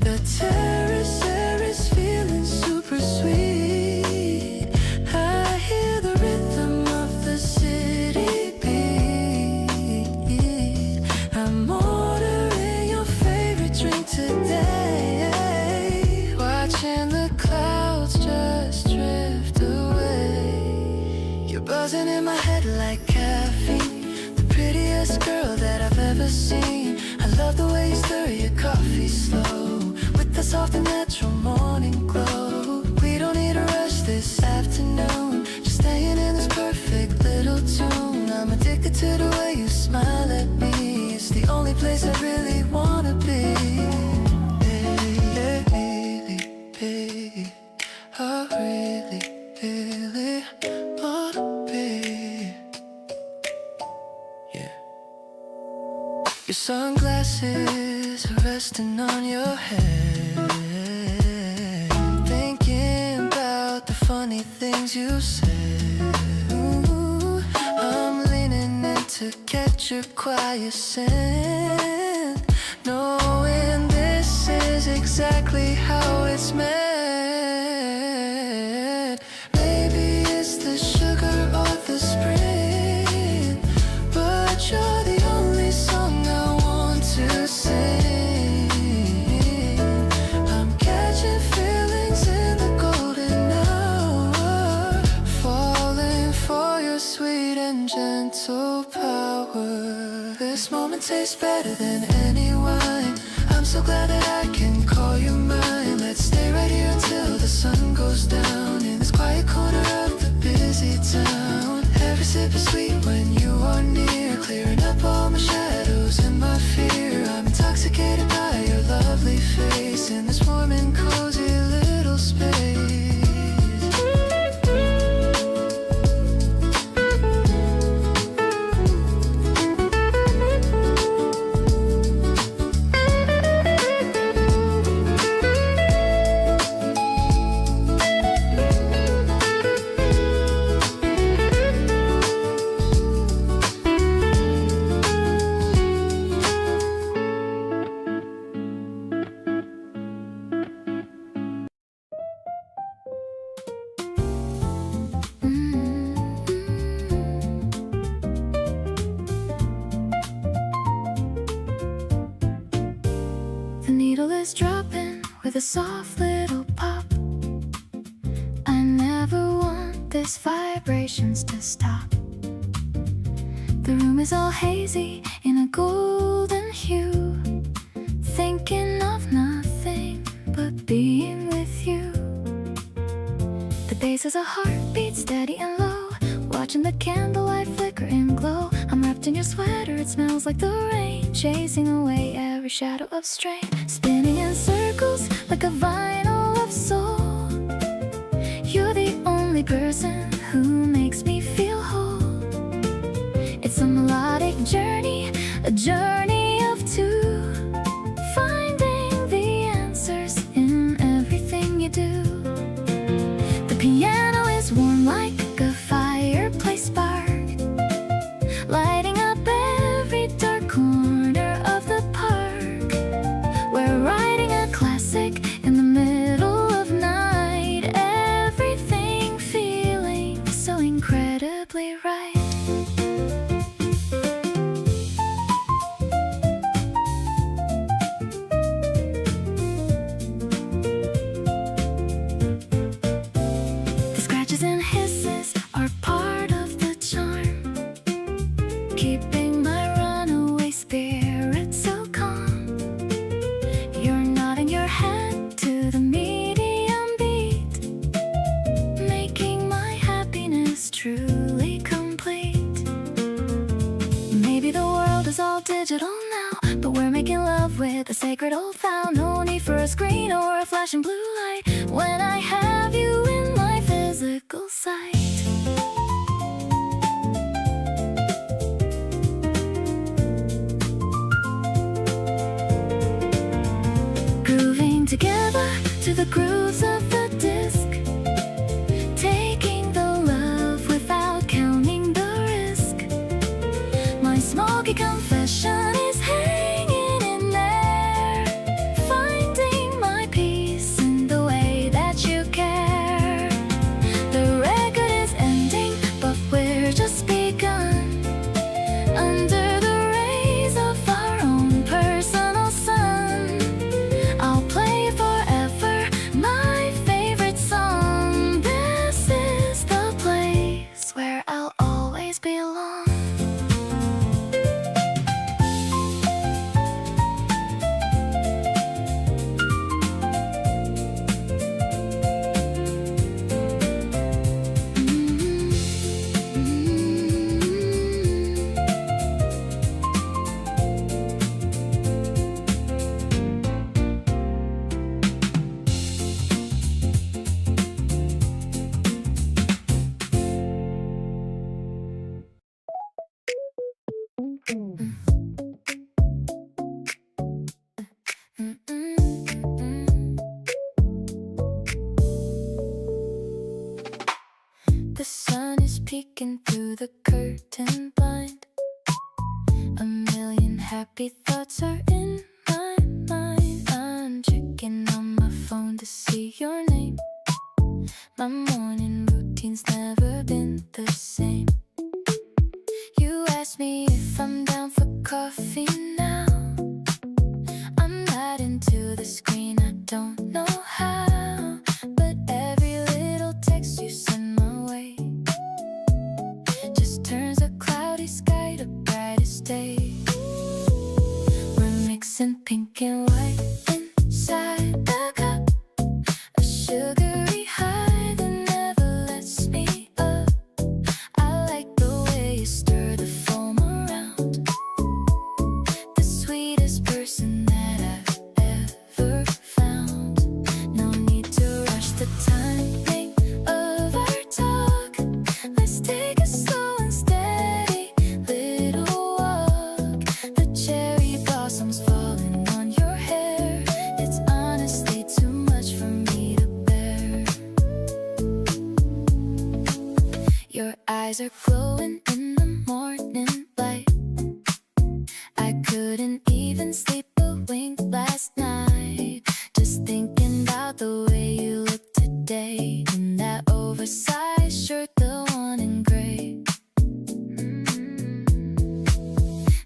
Speaker 1: The terrace air is feeling super sweet. I hear the rhythm of the city beat. I'm ordering your favorite drink today, watching the clouds just drift away. You're buzzing in my head like caffeine, the prettiest girl that I've ever seen. I love the way you stir your coffee slow, with the soft and natural morning glow. We don't need a rush this afternoon, just staying in this perfect little tune. I'm addicted to the way you smile at me, it's the only place I really wanna be. Really, really, I really, really wanna be. Yeah. Your sunglasses are resting on your head, thinking about the funny things you said. Ooh, I'm leaning in to catch your quiet scent, knowing this is exactly
Speaker 3: exactly how it's meant. Maybe it's the sugar or the spring, but you're the only song I want to sing. I'm catching feelings in the golden hour, falling for your sweet and gentle power. This moment tastes better than any wine. I'm so glad that I can call you mine. Let's stay right here until the sun goes down, in this quiet corner of the busy town. Every sip is sweet when you are near, clearing up all my shadows and my fear. I'm intoxicated by your lovely face in this warm and cozy little space. The needle is dropping with a soft little pop. I never want these vibrations to stop. The room is all hazy in a golden hue, thinking of nothing but being with you. The bass is a heartbeat, steady and low, watching the candlelight flicker and glow. I'm wrapped in your sweater, it smells like the rain, chasing away every shadow of strain. Spinning in circles like a vinyl of soul. You're the only person who makes me feel whole. It's a melodic journey, a journey of two, finding the answers in everything you do. The piano is warm like a fireplace spark, lighting up every dark corner of the park. We're writing a classic in the middle of night, everything feeling so incredibly right. The scratches and hisses are part of the charm, keeping my runaway spirit so calm. You're nodding your head to the medium beat, making my happiness truly complete. Maybe the world is all digital now, but we're making love with a sacred old vow. No need for a screen or a flashing blue light when I have you in my physical sight. Grooving together to the grooves of the disc, taking the love without counting the risk. My smoky confession is hanging in there, finding my peace in the way that you care. The record is ending, but we're just begun, under the rays of our own personal sun. I'll play forever my favorite song. This is the place where I'll always belong. The sun is peeking through the curtain blind. A million happy thoughts are in my mind. I'm checking
Speaker 1: to see your name. My morning routine's never been the same. You ask me if I'm down for coffee now. I'm not into the screen, I don't know how. But every little text you send my way just turns a cloudy sky to brightest day. We're mixing pink and white inside the cup, a sugary high that never lets me up. I like the way you stir the foam around, the sweetest person that I've ever found. No need to rush the timing of our talk. Let's take a slow and steady little walk. The cherry blossoms falling on your hair. It's honestly too much for me to bear. Your eyes are glowing in the morning light. I couldn't even sleep a wink last night, just thinking about the way you look today in that oversized shirt, the one in gray.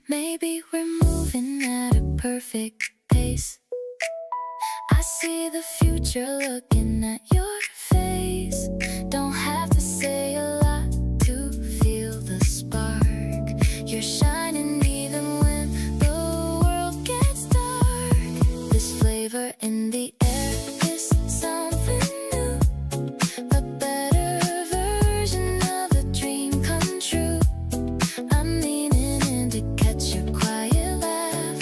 Speaker 1: Maybe we're moving at a perfect pace. I see the future looking at your face. Don't have to say a lot to feel the spark. You're shining even when the world gets dark. This flavor in the air is something new, a better version of a dream come true. I'm leaning in to catch your quiet laugh,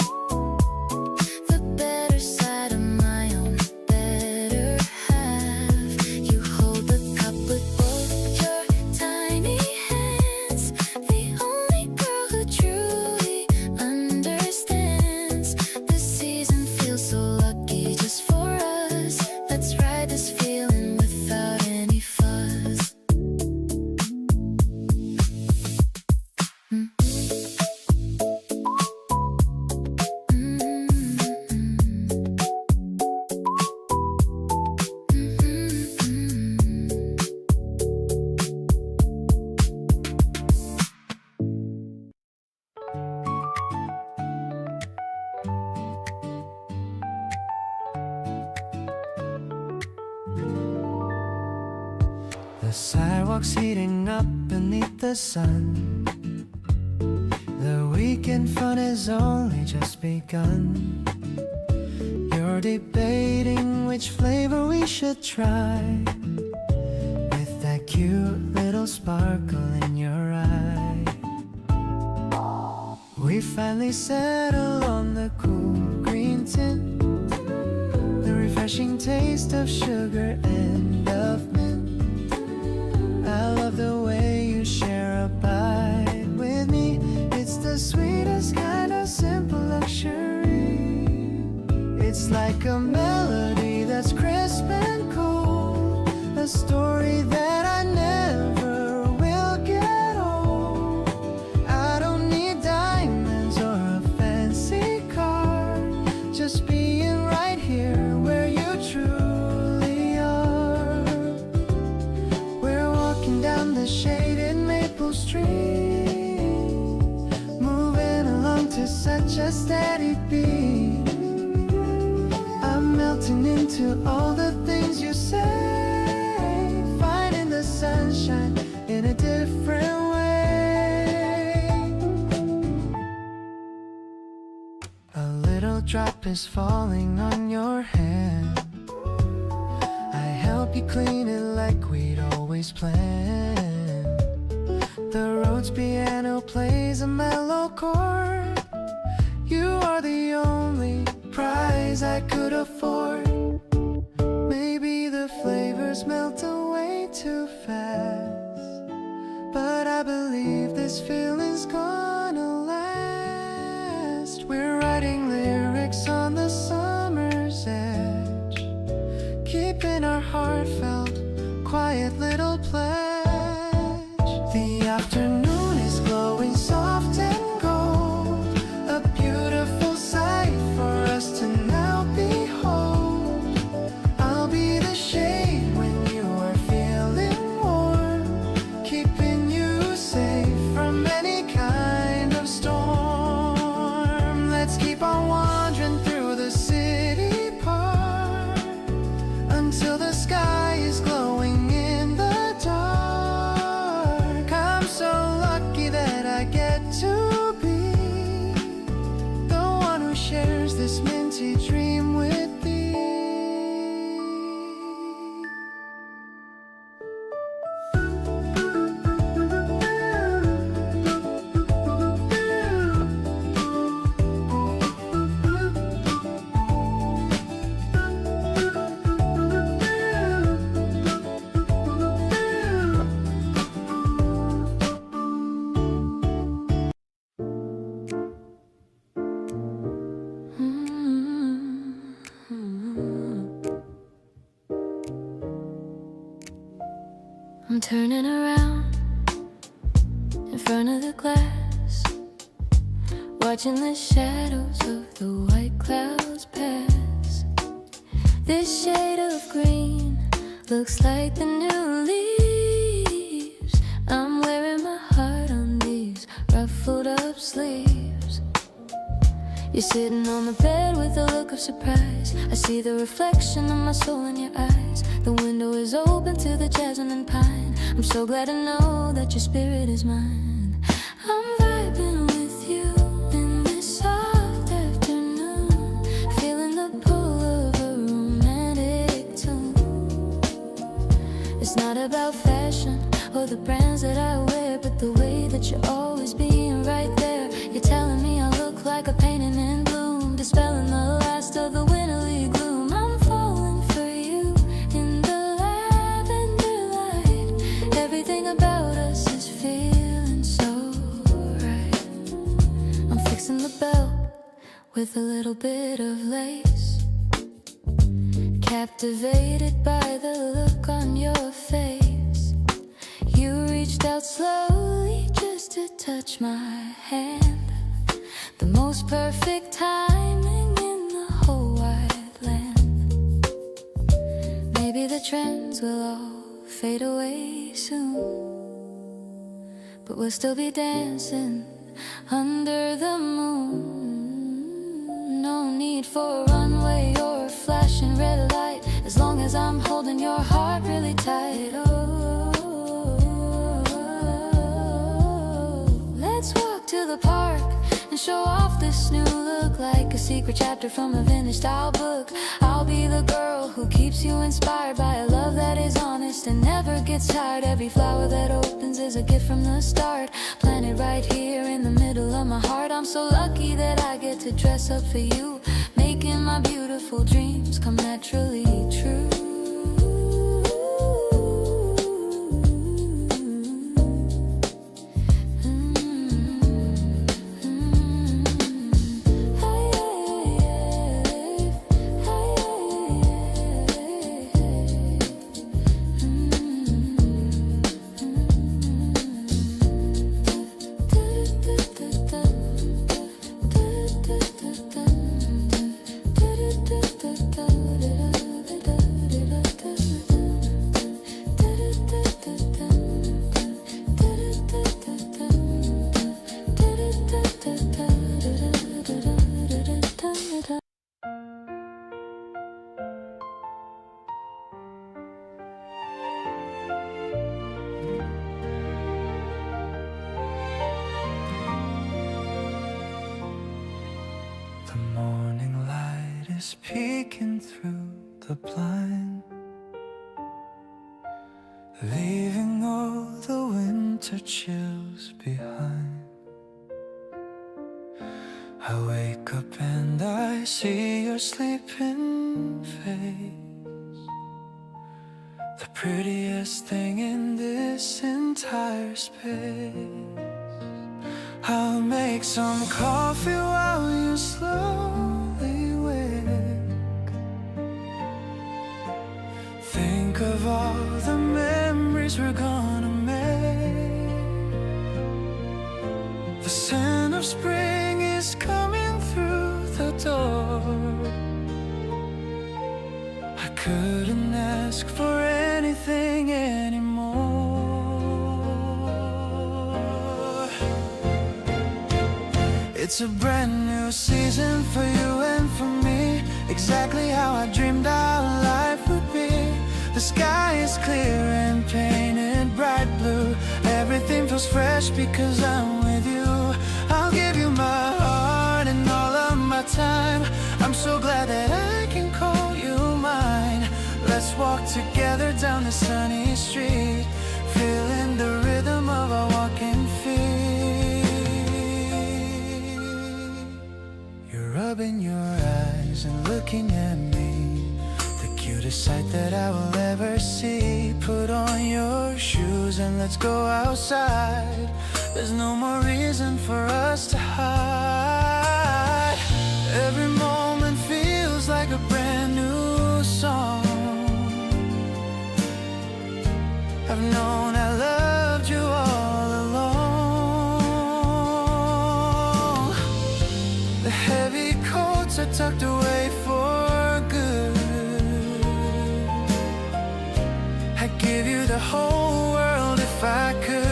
Speaker 1: the better side of my own better half. You hold the cup with both your tiny hands, the only girl who truly understands. This season feels so lucky just for us. Let's ride this feeling without any fuss.
Speaker 2: The sidewalk's heating up beneath the sun. The weekend fun has only just begun. You're debating which flavor we should try, with that cute little sparkle in your eye. We finally settle on the cool green tint, the refreshing taste of sugar and of mint. I love the way you share a bite with me. It's the sweetest kind of simple luxury. It's like a melody that's crisp and cool, a story that I never will get old. I don't need diamonds or a fancy car, just being right here where you truly are. We're walking down the shaded maple street, moving along to such a steady beat. I'm melting into all the things you say, finding the sunshine in a different way. A little drop is falling on your hand. I help you clean it like we'd always planned. The road's piano plays a mellow chord. You are the only prize I could afford. Maybe the flavors melt away too fast, but I believe this feeling's gonna last. We're writing lyrics on the summer's edge, keeping our heartfelt, quiet little pledge. The afternoon is glowing soft and gold, a beautiful sight for us to now behold. I'll be
Speaker 3: until the sky is glowing in the dark. I'm so lucky that I get to be the one who shares this minty dream with thee.
Speaker 1: I'm turning around in front of the glass, watching the shadows of the white clouds pass. This shade of green looks like the new leaves. I'm wearing my heart on these ruffled up sleeves. You're sitting on the bed with a look of surprise. I see the reflection of my soul in your eyes. The window is open to the jasmine and pine. I'm so glad to know that your spirit is mine. I'm vibing with you in this soft afternoon, feeling the pull of a romantic tune. It's not about fashion or the brands that I wear, but the way that you're always being right there. You're telling me I look like a painting in bloom, dispelling the last of the winterly gloom. I'm falling for you in the lavender light. Everything about us is feeling so right. I'm fixing the belt with a little bit of lace, captivated by the look on your face. You reached out slowly just to touch my hand. The most perfect timing in the whole wide land. Maybe the trends will all fade away soon, but we'll still be dancing under the moon. No need for a runway or a flashing red light, as long as I'm holding your heart really tight. Oh, let's walk to the park and show off this new look, like a secret chapter from a vintage style book. I'll be the girl who keeps you inspired by a love that is honest and never gets tired. Every flower that opens is a gift from the start, planted right here in the middle of my heart. I'm so lucky that I get to dress up for you, making my beautiful dreams come naturally true.
Speaker 2: The morning light is peeking through the blind, leaving all the winter chills behind. I wake up and I see your sleeping face, the prettiest thing in this entire space. I'll make some coffee while you slowly wake. Think of all the memories we're gonna make. The scent of spring is coming through the door. I couldn't ask for anything anymore. It's a brand new season for you and for me, exactly how I dreamed our life would be.
Speaker 4: fresh because I'm with you. I'll give you my heart and all of my time. I'm so glad that I can call you mine. Let's walk together down the sunny street, feeling the rhythm of our walking feet. You're rubbing your eyes and looking at me, the cutest sight that I will ever see. Put on your shoes and let's go outside. There's no more reason for us to hide. Every moment feels like a brand new song. I've known I loved you all along. The heavy coats are tucked away for good. I'd give you the whole world if I could.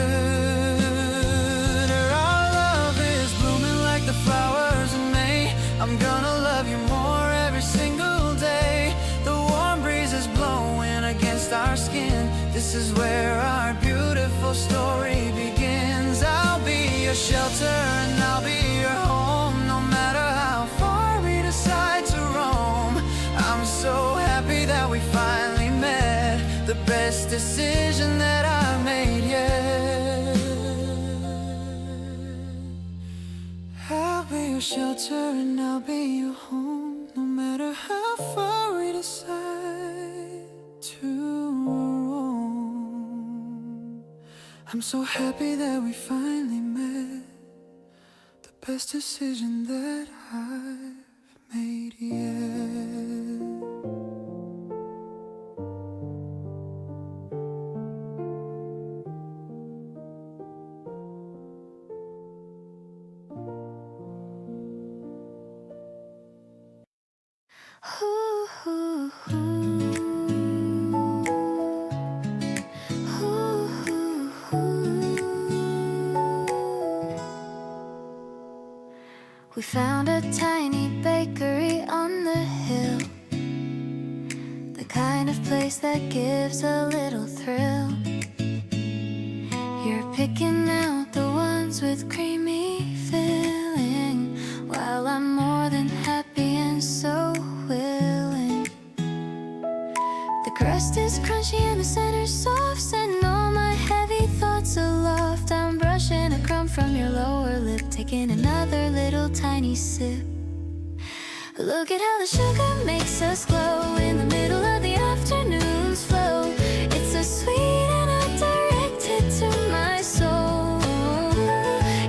Speaker 4: Our love is blooming like the flowers in May. I'm gonna love you more every single day. The warm breeze is blowing against our skin. This is where our beautiful story begins. I'll be your shelter and I'll be your home, no matter how far we decide to roam. I'm so happy that we finally met, the best decision that I've made yet. I'll be your shelter and I'll be your home, no matter how far we decide to roam. I'm so happy that we finally met, the best decision that I've made yet.
Speaker 1: We found a tiny bakery on the hill, the kind of place that gives a little thrill. You're picking out the ones with creamy filling, while I'm more than happy and so willing. The crust is crunchy and the center's soft, setting all my heavy thoughts aloft. I'm brushing a crumb from your lower lip, taking another little tiny sip. Look at how the sugar makes us glow in the middle of the afternoon's flow. It's so sweet and I'm directed to my soul.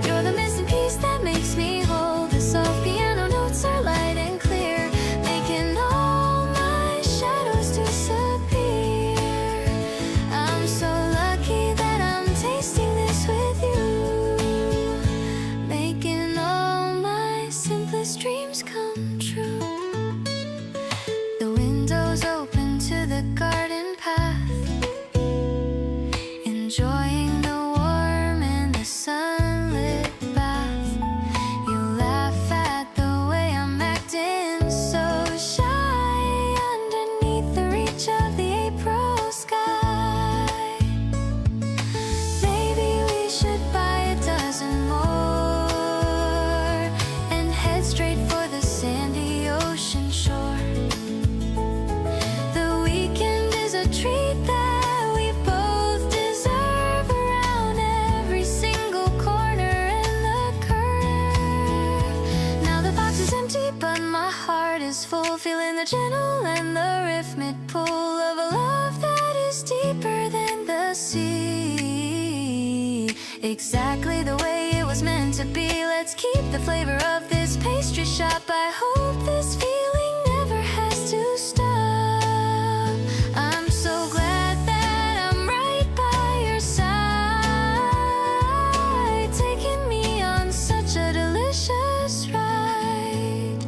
Speaker 1: You're the missing piece that makes me whole. The soft piano notes are light and clear, making all my shadows disappear. I'm so lucky that I'm tasting this with you, making all my simplest dreams come true. The windows open to the garden path, enjoying the warm and the sunlit bath. You laugh at the way I'm acting so shy underneath the reach of the April sky. Maybe we should buy a dozen more and head straight for the sandy ocean shore. The weekend is a treat that we both deserve, around every single corner and the curve. Now the box is empty but my heart is full, feeling the gentle and the rhythmic pull of a love that is deeper than the sea. Exactly the way it was meant to be. Let's keep the flavor of this pastry shop. I hope this feeling never has to stop. I'm so glad that I'm right by your side, taking me on such a delicious ride.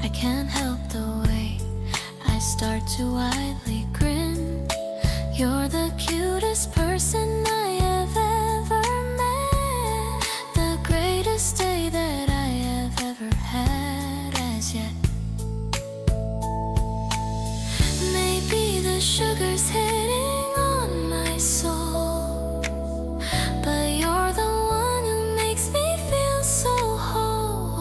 Speaker 1: I can't help the way I start to widely grin. You're the cutest person I have ever met, the greatest day that I have ever had as yet. Maybe the sugar's hitting on my soul, but you're the one who makes me feel so whole.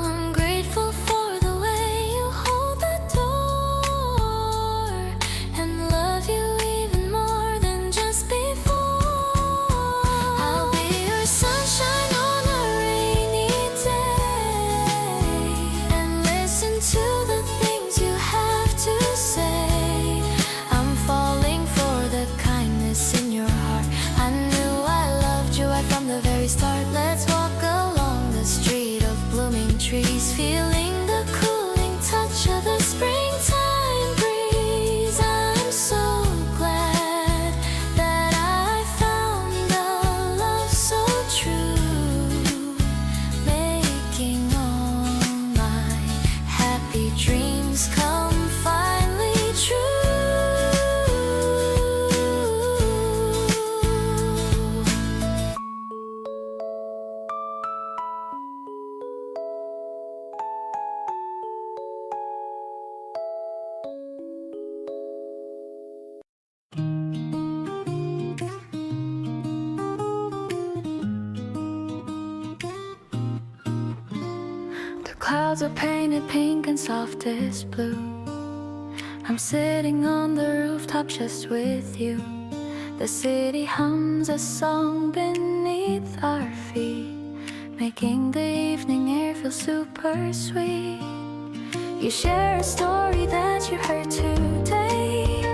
Speaker 1: I'm grateful for the way you hold the door, and love you even more than just before. I'll be your sunshine on a rainy day, and listen to the things you have to say. I'm falling for the kindness in your heart. I knew I loved you right from the very start. Let's walk along the street of blooming trees, feeling the cooling touch of the springtime breeze. I'm so glad that I found a love so true, making all my happy dreams come finally true. The clouds are painted pink and softest blue. I'm sitting on the rooftop just with you. The city hums a song beneath our feet, making the evening air feel super sweet. You share a story that you heard today.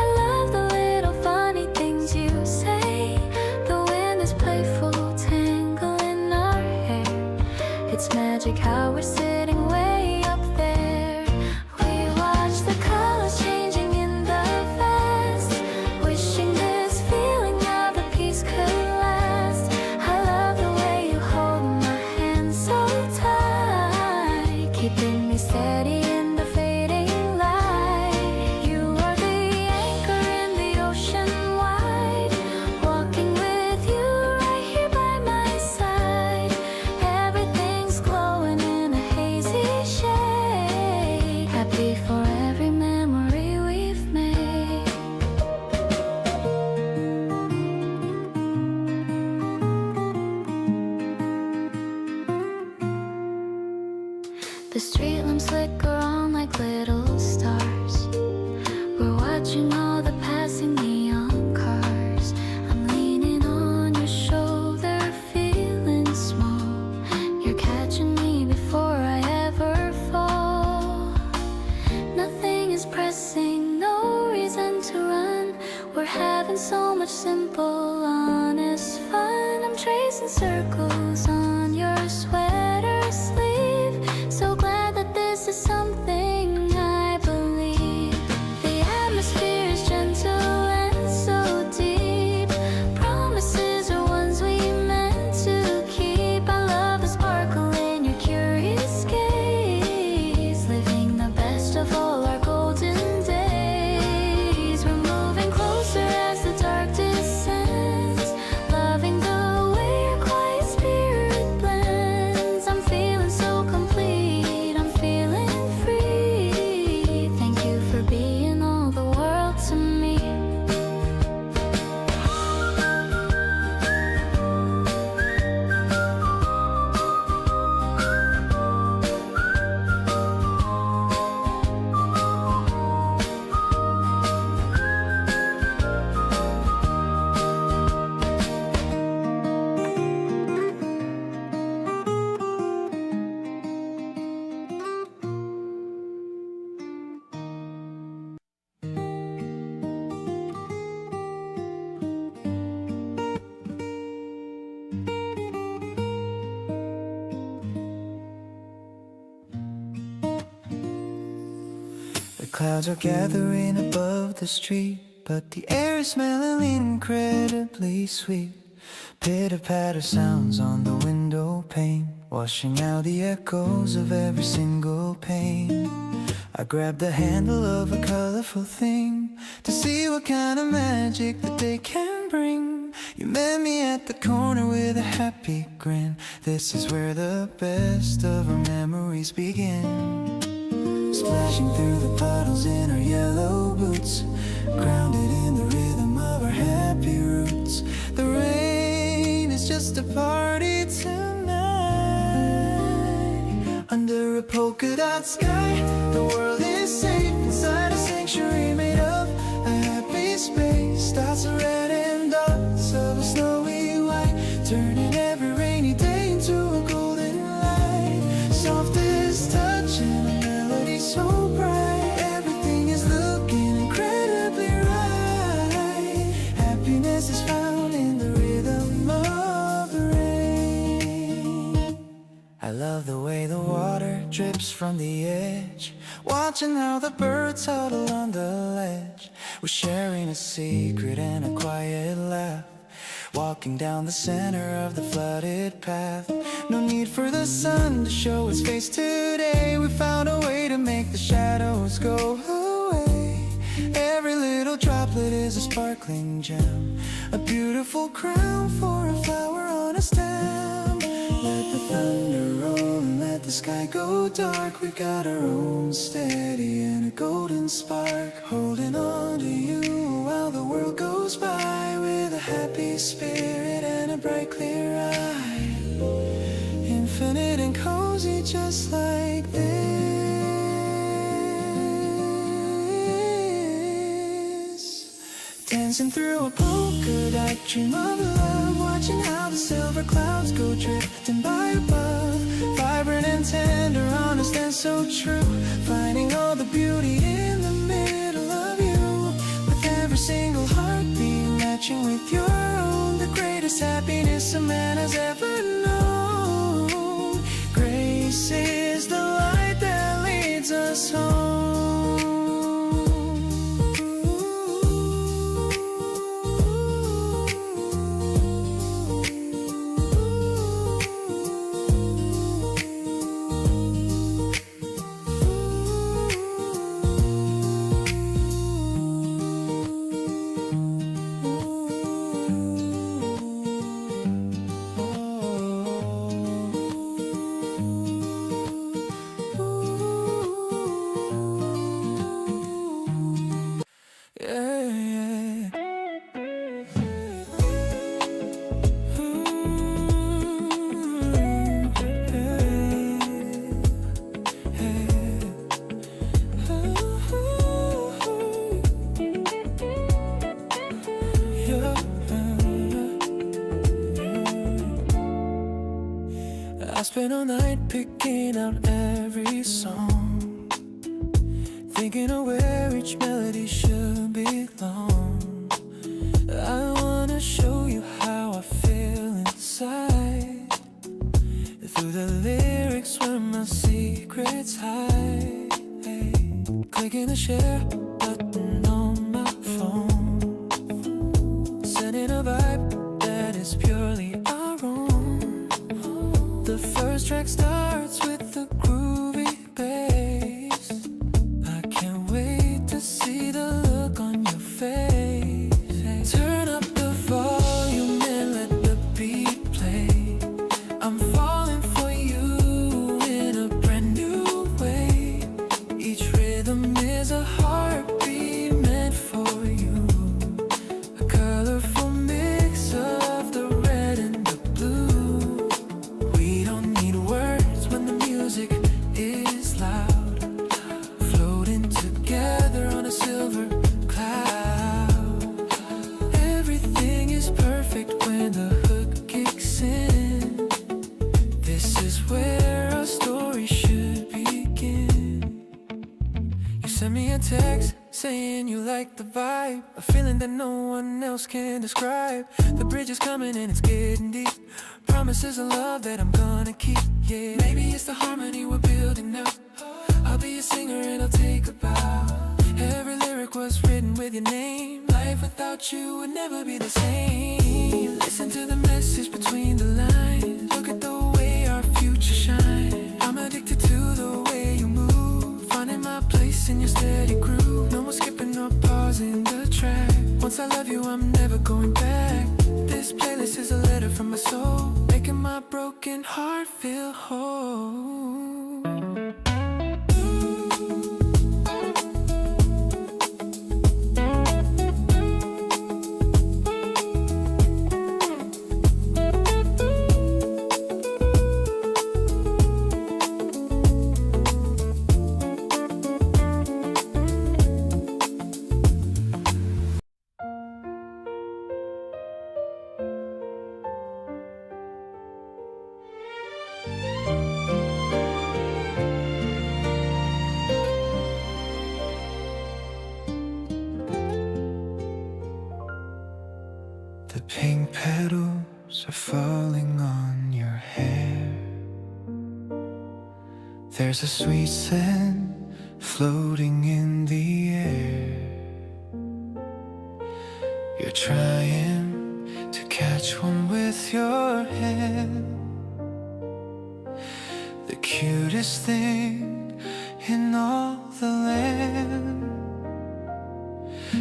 Speaker 1: I love the little funny things you say. The wind is playful, tangling our hair. It's magic how we're sitting way up there. We watch the colors changing in the vast, wishing this feeling of the peace could last. I love the way you hold my hand so tight, keeping me steady in the fading light. You are the anchor in the ocean wide, walking with you right here by my side. Everything's glowing in a hazy shade, happy for every memory we've made. The street lamps flicker on like little stars. We're watching all the passing neon cars. I'm leaning on your shoulder, feeling small. You're catching me before I ever fall. Nothing is pressing, no reason to run. We're having so much simple, honest fun. I'm tracing circles on your sweater sleeve. So glad that this is something I believe. The atmosphere is gentle and so deep. Promises are ones we meant to keep. I love the sparkle in your curious gaze, living the best of all our golden days. We're moving closer as the dark descends, loving the way your quiet spirit blends. I'm feeling so complete, I'm feeling free. Thank you for being all the world to me.
Speaker 3: The clouds are gathering above the street, but the air is smelling incredibly sweet. Pitter-patter sounds on the window pane, washing out the echoes of every single pain. I grabbed the handle of a colorful thing to see what kind of magic the day can bring. You met me at the corner with a happy grin. This is where the best of our memories begin. Splashing through the puddles in our yellow boots, grounded in the rhythm of our happy roots. The rain is just a party tonight. Under a polka dot sky, the world is safe inside a sanctuary made of a happy space. Dots of red and dots of a snowy white, turning every rainy day into a golden light. Softest touch and a melody so bright, everything is looking incredibly right. Happiness is found in the rhythm of the rain. I love the way the water drips from the edge, watching how the birds huddle on the ledge. We're sharing a secret and a quiet laugh, walking down the center of the flooded path. No need for the sun to show its face today. We found a way to make the shadows go away. Every little droplet is a sparkling gem, a beautiful crown for a flower on a stem. Let the thunder roll and let the sky go dark. We've got our own steady and a golden spark, holding on to you while the world goes by, with a happy spirit and a bright clear eye. Infinite and cozy just like this. Dancing through a polka dot dream of love, watching how the silver clouds go drifting by above. Vibrant and tender, honest and so true, finding all the beauty in the middle of you. With every single heartbeat matching with your own, the greatest happiness a man has ever known. Grace is the light that leads us home. I spent all night picking out every song, thinking of where each melody should belong. I wanna show you how I feel inside. Through the lyrics where my secrets hide. Clicking the share button on my phone, sending a vibe that is purely our own. The first track starts with the groovy bass. I can't wait to see the look on your face. Turn up the volume and let the beat play. I'm falling for you in a brand new way. Each rhythm is a heartbeat meant for you, a colorful mix of the red and the blue. We don't need words when the music is loud, floating together on a silver cloud. Everything is perfect when the hook kicks in. This is where our story should begin. You sent me a text saying you like the vibe, a feeling that no one else can describe. The bridge is coming and it's getting deep. Promises of love that I'm gonna keep, yeah. Maybe it's the harmony we're building up. I'll be a singer and I'll take a bow. Every lyric was written with your name. Life without you would never be the same. Listen to the message between the lines. Look at the way our future
Speaker 2: The pink petals are falling on your hair. There's a sweet scent floating in the air. You're trying to catch one with your hand. The cutest thing in all the land.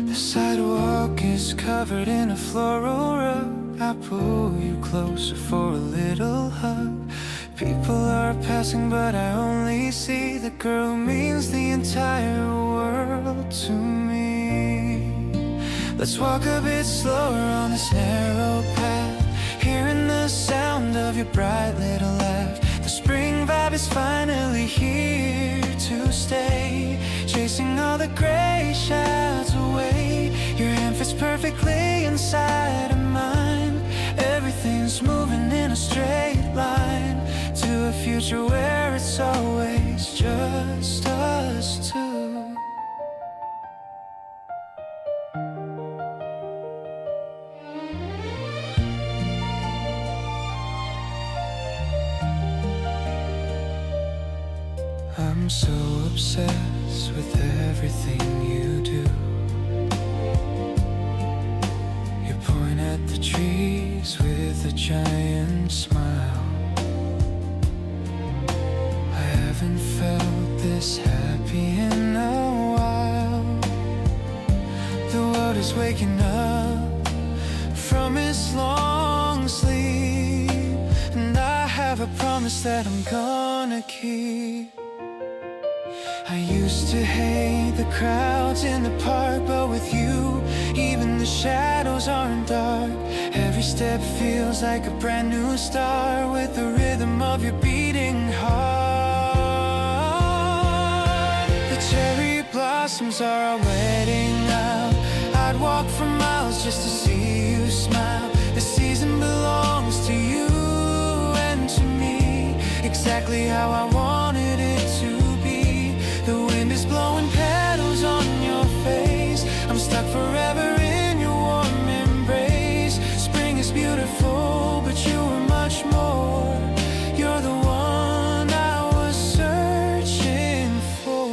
Speaker 2: The sidewalk is covered in a floral rug. I pull you closer for a little hug. People are passing but I only see the girl who means the entire world to me. Let's walk a bit slower on this narrow path, hearing the sound of your bright little laugh. The spring vibe is finally here to stay, chasing all the gray shadows away. Your hand fits perfectly inside of mine. Everything's moving in a straight line to a future where it's always just us two. I'm so obsessed with everything you do. You point at the trees with a giant smile. I haven't felt this happy in a while. The world is waking up from its long sleep, and I have a promise that I'm gonna keep. I used to hate the crowds in the park, but with you, even the shadows aren't dark. Every step feels like a brand new start, with the rhythm of your beating heart. The cherry blossoms are our wedding now. I'd walk for miles just to see you smile. The season belongs to you and to me, exactly how I wanted it to be. The wind is blowing petals on your face. I'm stuck forever in your warm embrace. Spring is beautiful, but you are much more. You're the one I was searching for.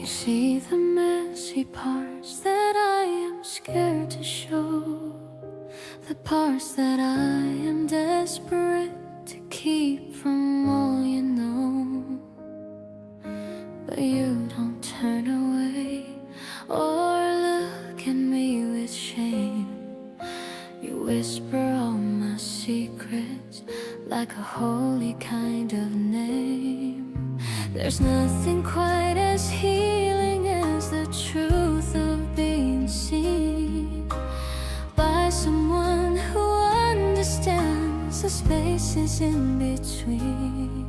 Speaker 1: See the messy parts that I am scared to show, the parts that I am desperate to keep from all you know. But you don't turn away or look at me with shame. You whisper all my secrets like a holy kind of name. There's nothing quite as healing as the truth of being seen by someone who understands the spaces in between.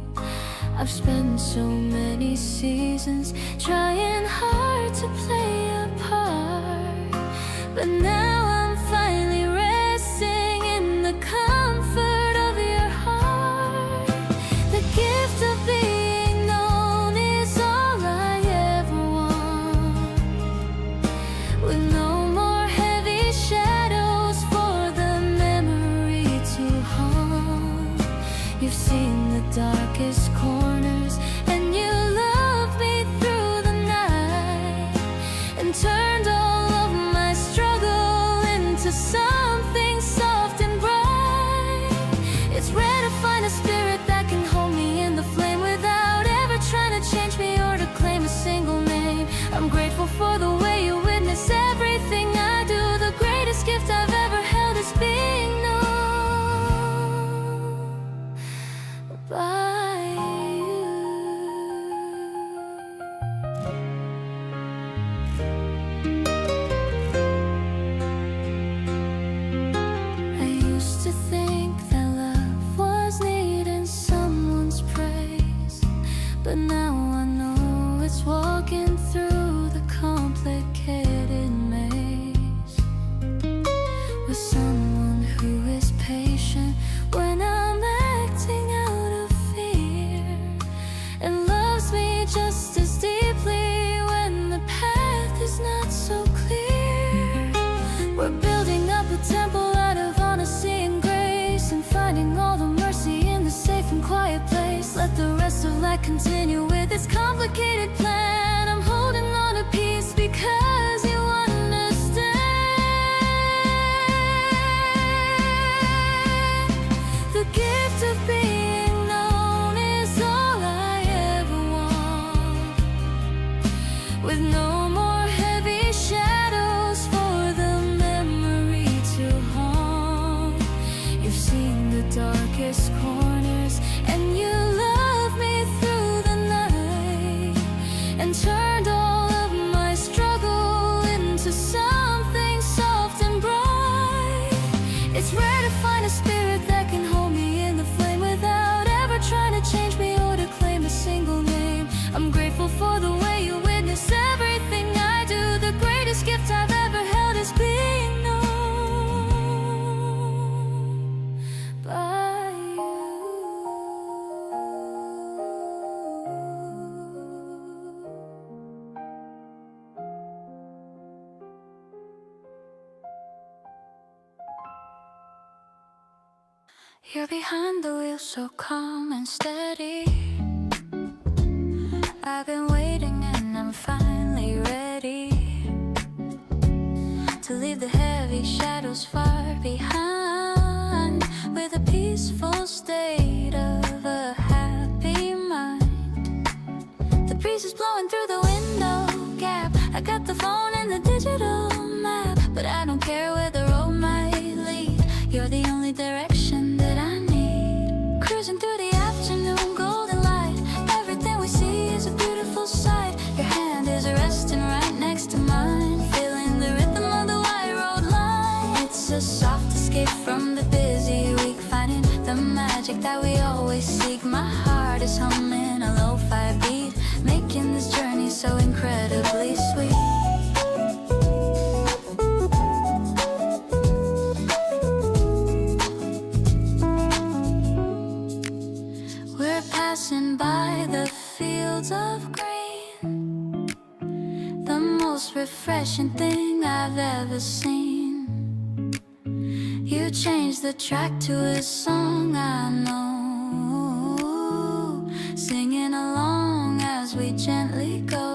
Speaker 1: I've spent so many seasons trying hard to play a part, but now I'm finally resting in the comfort of your heart. The gift of being darkest corners, and you love me through the night. walking through the complicated maze with someone who is patient when I'm acting out of fear, and loves me just as deeply when the path is not so clear. We're building up a temple out of honesty and grace, and finding all the mercy in the safe and quiet place. Let the rest of life continue with its complicated plan. I'm holding on to peace because you understand. The gift of being known is all I ever want, with no more heavy shadows for the memory to haunt. You've seen the darkest corners, and you love me through the night, and turned all of my struggle into something soft and bright. It's rare to find a spirit that can hold me in the flame without ever trying to change me or to claim a single name. I'm grateful for the way you witness everything I do. The greatest gift I've ever held is being known by you. You're behind the wheel, so calm and steady. I've been waiting and I'm finally ready to leave the heavy shadows far behind, with a peaceful state of a happy mind. The breeze is blowing through the window gap. I got the phone and the digital map, but I don't care where the road might lead. You're the only direction that I need. Cruising through the afternoon golden light, everything we see is a beautiful sight. Your hand is resting right next to mine, feeling the rhythm of the white road line. It's a soft escape from the busy week, finding the magic that we always seek. My heart is humming a lo-fi beat, making this journey so incredibly sweet. We're passing by the fields of green, the most refreshing thing I've ever seen. You changed the track to a song I know, singing along as we gently go.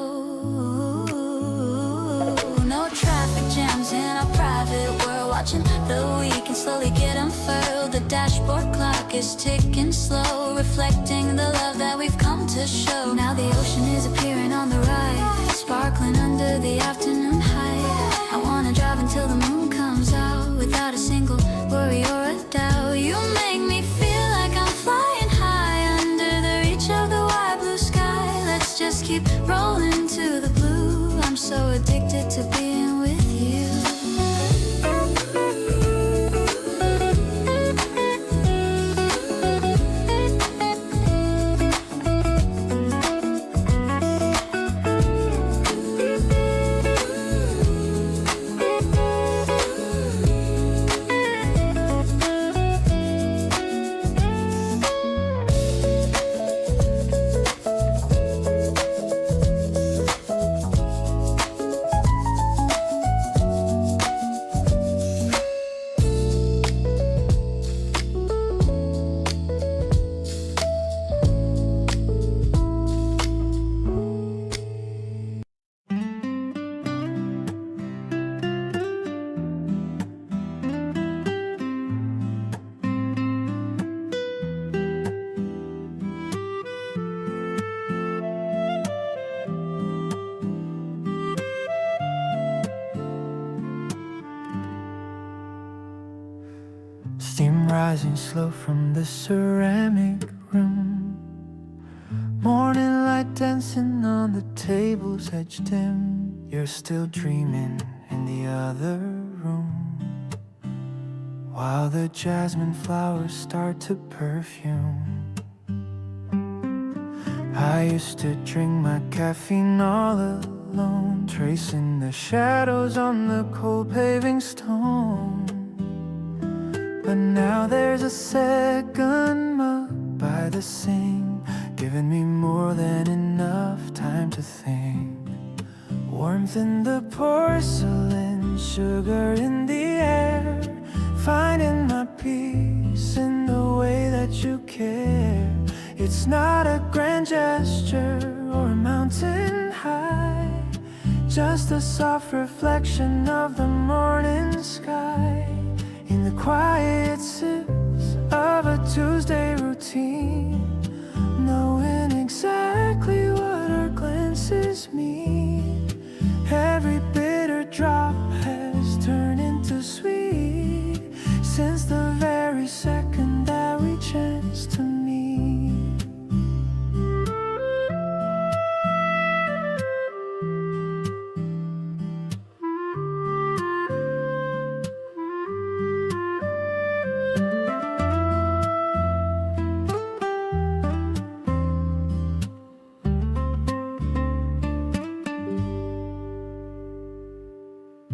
Speaker 1: No traffic jams in our private world, watching the weekend slowly get unfurled. The dashboard clock is ticking slow, reflecting the love that we've come to show. Now the ocean is appearing on the right, sparkling under the afternoon height. I wanna drive until the moon comes out, without a single worry or a doubt. You make me feel like I'm flying high, under the reach of the wide blue sky. Let's just keep rolling to the blue. I'm so addicted to being with you.
Speaker 2: Steam rising slow from the ceramic room, morning light dancing on the table's edge dim. You're still dreaming in the other room, while the jasmine flowers start to perfume.
Speaker 4: I used to drink my caffeine all alone, tracing the shadows on the cold paving stone. But now there's a second mug by the sink, giving me more than enough time to think. Warmth in the porcelain, sugar in the air, finding my peace in the way that you care. It's not a grand gesture or a mountain high, just a soft reflection of the morning sky in the quiet sips of a Tuesday routine, knowing exactly what our glances mean. Every bitter drop has turned into sweet since the very second that we chanced to meet.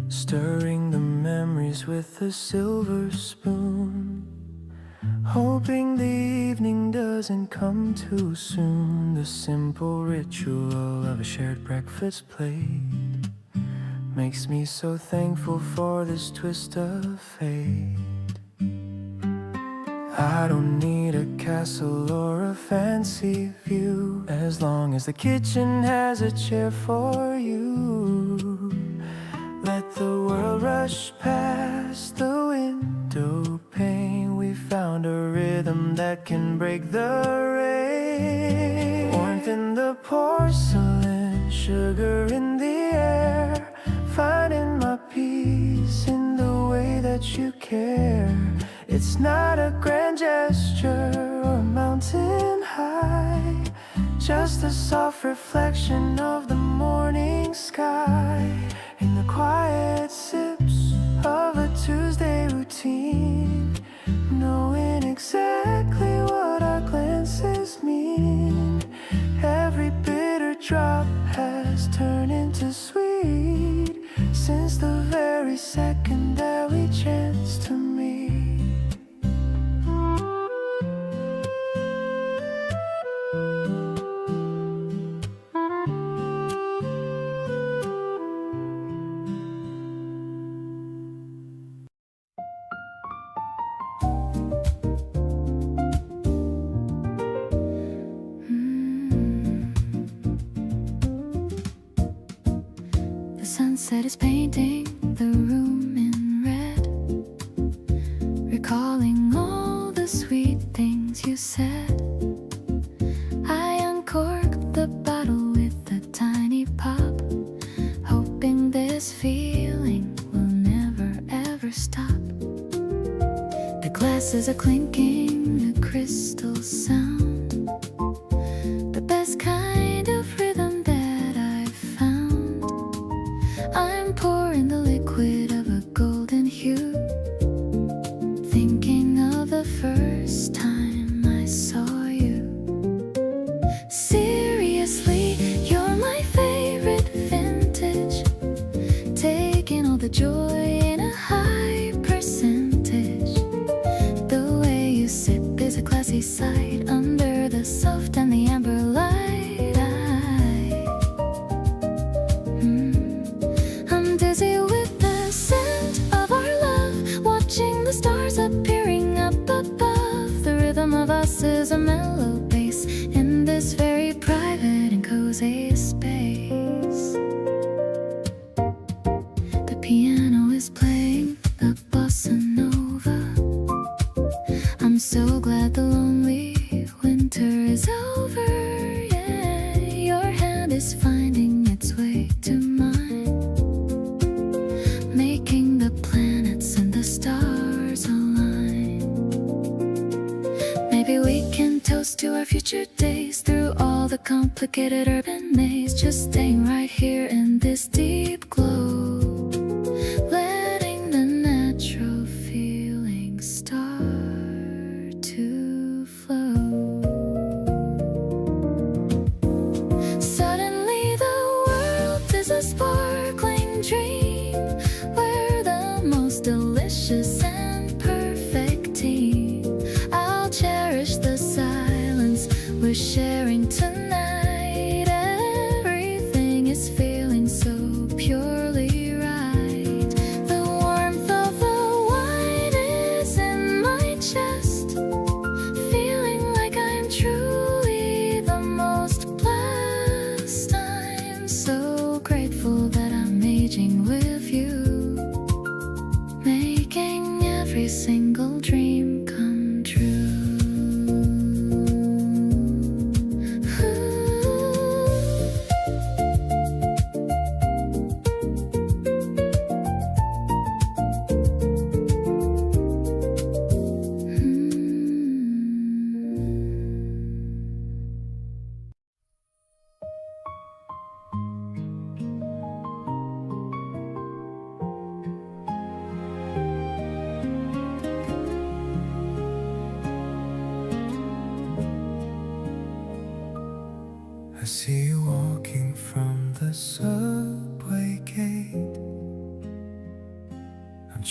Speaker 4: Stirring the memories with a silver spoon, hoping the evening doesn't come too soon. The simple ritual of a shared breakfast plate makes me so thankful for this twist of fate. I don't need a castle or a fancy view, as long as the kitchen has a chair for you. Let the world rush past the window pane. We found a rhythm that can break the rain. Warmth in the porcelain, sugar in the air, finding my peace in the way that you care. It's not a grand gesture or a mountain high, just a soft reflection of the morning sky in the quiet sips of a Tuesday routine, knowing exactly what our glances mean. Every bitter drop has turned into sweet since the very second that we chanced to meet.
Speaker 1: The sunset is painting the room in red, recalling all the sweet things you said. I uncorked the bottle with a tiny pop, hoping this feeling will never ever stop. The glasses are clinking, the crystals sound, the best kind of rhythm that I've found. I'm pouring the liquid of a golden hue, thinking of the first time I saw you. Seriously, you're my favorite vintage, taking all the joy in a high percentage. The way you sip is a classy sight under the soft and the amber light. I'm dizzy with the scent of our love, watching the stars appearing up above. The rhythm of us is a mellow bass in this very private and cozy space. The piano is playing the bossa nova. I'm so glad the lonely winter is over. Yeah, your hand is finding its way to mine, making the planets and the stars align. Maybe we can toast to our future days through all the complicated urban maze, just staying right here in this deep glow, letting the natural feeling start to flow.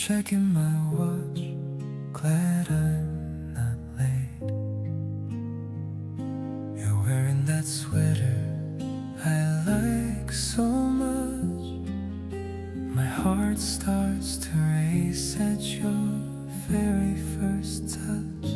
Speaker 2: checking my watch, glad I'm not late. You're wearing that sweater I like so much. My heart starts to race at your very first touch.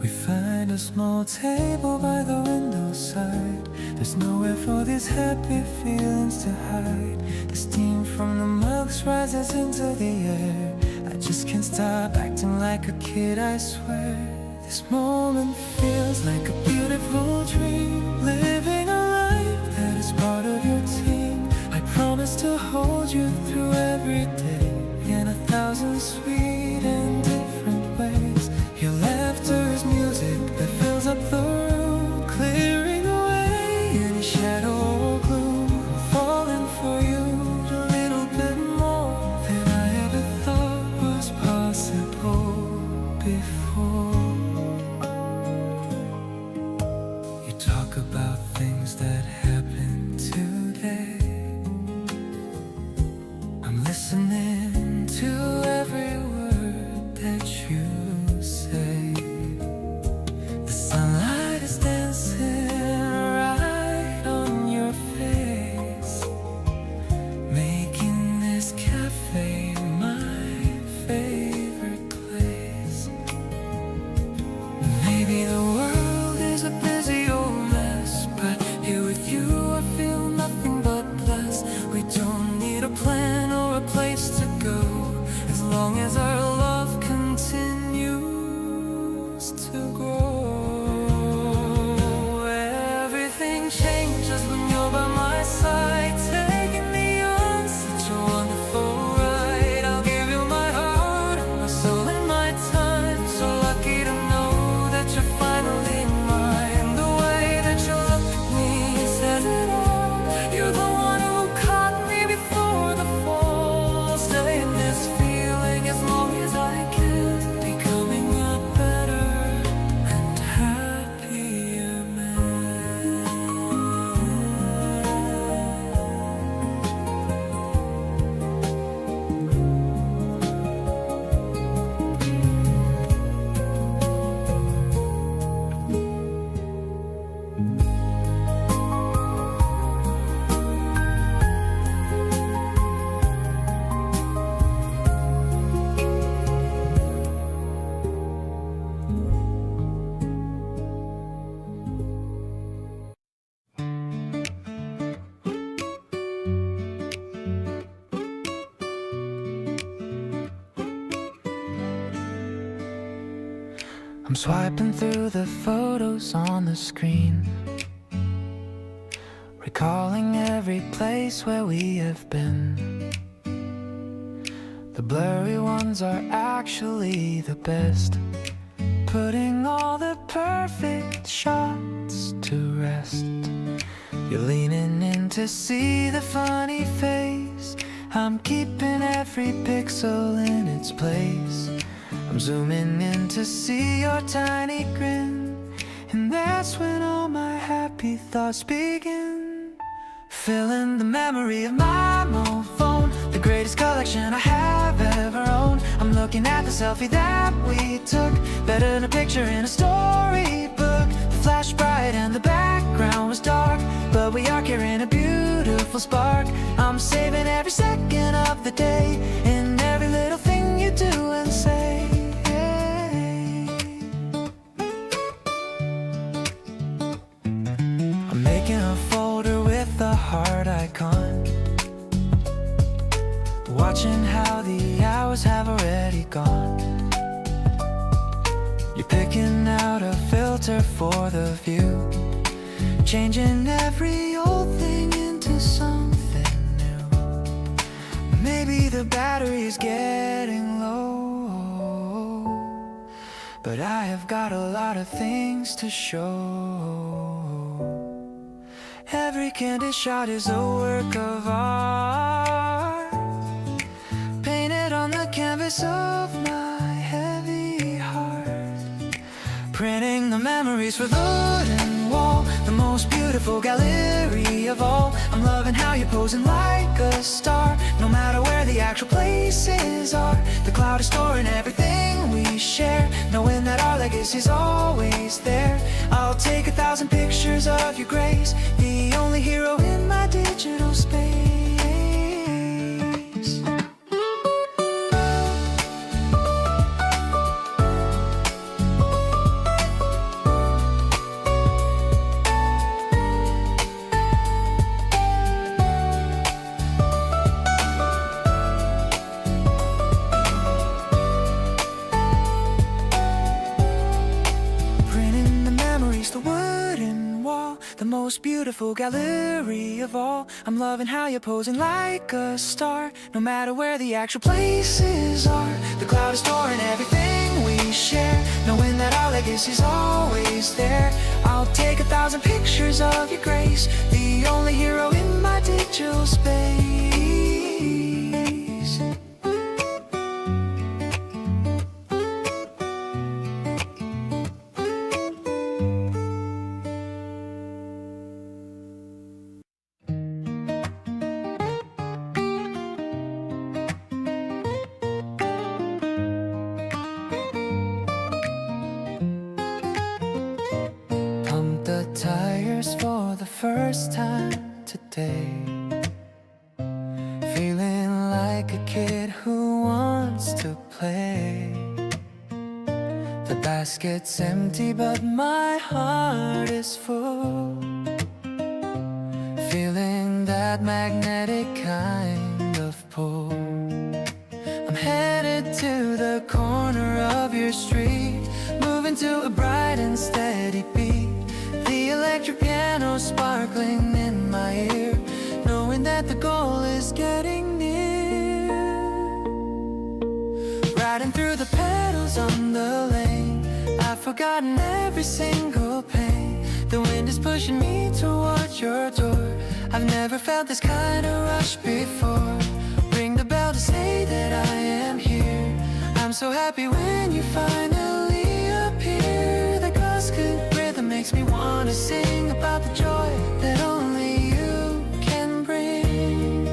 Speaker 2: We find a small table by the window side. There's nowhere for these happy feelings to hide. The steam from the mugs rises into the air. I just can't stop acting like a kid, I swear. This moment feels like a beautiful dream. Living a life that is part of your team. I promise to hold you through every day in 1,000 sweet and different ways. Your laughter is music that fills up the room, clearing away any shadow or gloom. I'm falling for you a little bit more than I ever thought was possible before. You talk about things that happened today. I'm listening to every word that you say. The sunlight is dancing right on your face, making this cafe my favorite place. Maybe the world is a busy old mess, but here with you I feel nothing but blessed. We don't need a plan or a place to go, as long as our love continues to grow. Everything changes when you're by my side, taking me on such a wonderful ride. I'll give you my heart and my soul and my time. So lucky to know that you're finally mine. The way that you look at me says it all. You're the one who caught me before the fall. Stay in this feeling as long as I can, becoming a better and happier man.
Speaker 3: I'm swiping through the photos on the screen, recalling every place where we have been. The blurry ones are actually the best, putting all the perfect shots to rest. You're leaning in to see the funny face. I'm keeping every pixel in its place. I'm zooming in to see your tiny grin, and that's when all my happy thoughts begin. Filling the memory of my mobile phone, the greatest collection I have ever owned. I'm looking at the selfie that we took, better than a picture in a storybook. The flash bright and the background was dark, but we are carrying a beautiful spark. I'm saving every second of the day, in every little thing you do and say. I'm making a folder with the heart icon, watching how the hours have already gone. You're picking out a filter for the view, changing every old thing into something new. Maybe the battery's getting low, but I have got a lot of things to show. Every candid shot is a work of art, painted on the canvas of my heavy heart, printing the memories for the wooden wall, the most beautiful gallery of all. I'm loving how you're posing like a star, no matter where the actual places are. The cloud is storing everything we share, knowing that our legacy's always there. I'll take 1,000 pictures of your grace, the only hero in my digital space. Most beautiful gallery of all. I'm loving how you're posing like a star, no matter where the actual places are. The cloud is storing everything we share, knowing that our legacy's always there. I'll take 1,000 pictures of your grace, the only hero in my digital space. Tires for the first time today, feeling like a kid who wants to play. The basket's empty but my heart is full, feeling that magnetic kind of pull. I'm headed to the corner of your street, moving to a bright and steady beat. The electric piano sparkling in my ear, knowing that the goal is getting near. Riding through the pedals on the lane, I've forgotten every single pain. The wind is pushing me towards your door. I've never felt this kind of rush before. Ring the bell to say that I am here. I'm so happy when you finally appear. The cause good makes me wanna sing about the joy that only you can bring.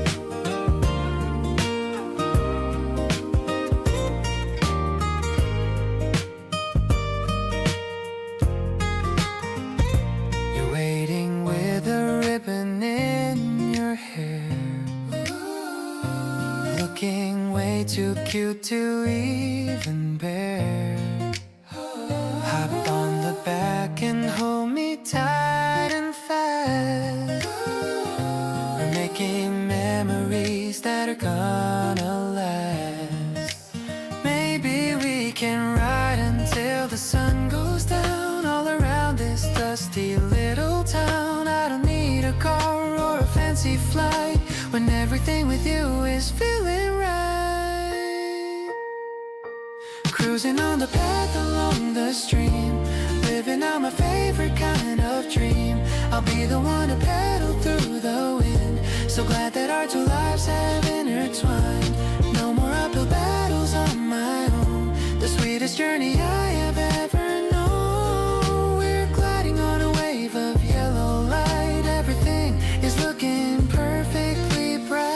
Speaker 3: You're waiting with a ribbon in your hair, looking way too cute to even bear. Hop on the back and hold me tight and fast. We're making memories that are gonna last. Maybe we can ride until the sun goes down, all around this dusty little town. I don't need a car or a fancy flight when everything with you is feeling right. Cruising on the path along the stream, living out my favorite kind of dream. I'll be the one to pedal through the wind. So glad that our two lives have intertwined. No more uphill battles on my own. The sweetest journey I have ever known. We're gliding on a wave of yellow light. Everything is looking perfectly bright.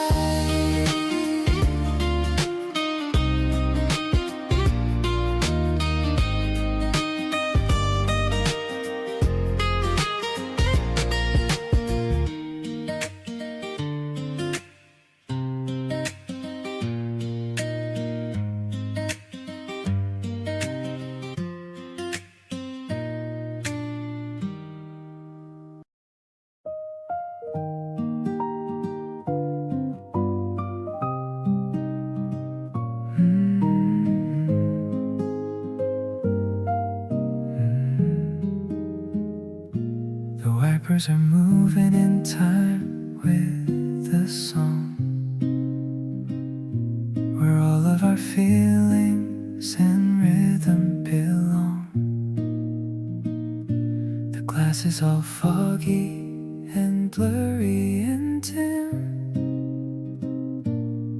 Speaker 3: Wipers are moving in time with the song, where all of our feelings and rhythm belong. The glass is all foggy and blurry and dim,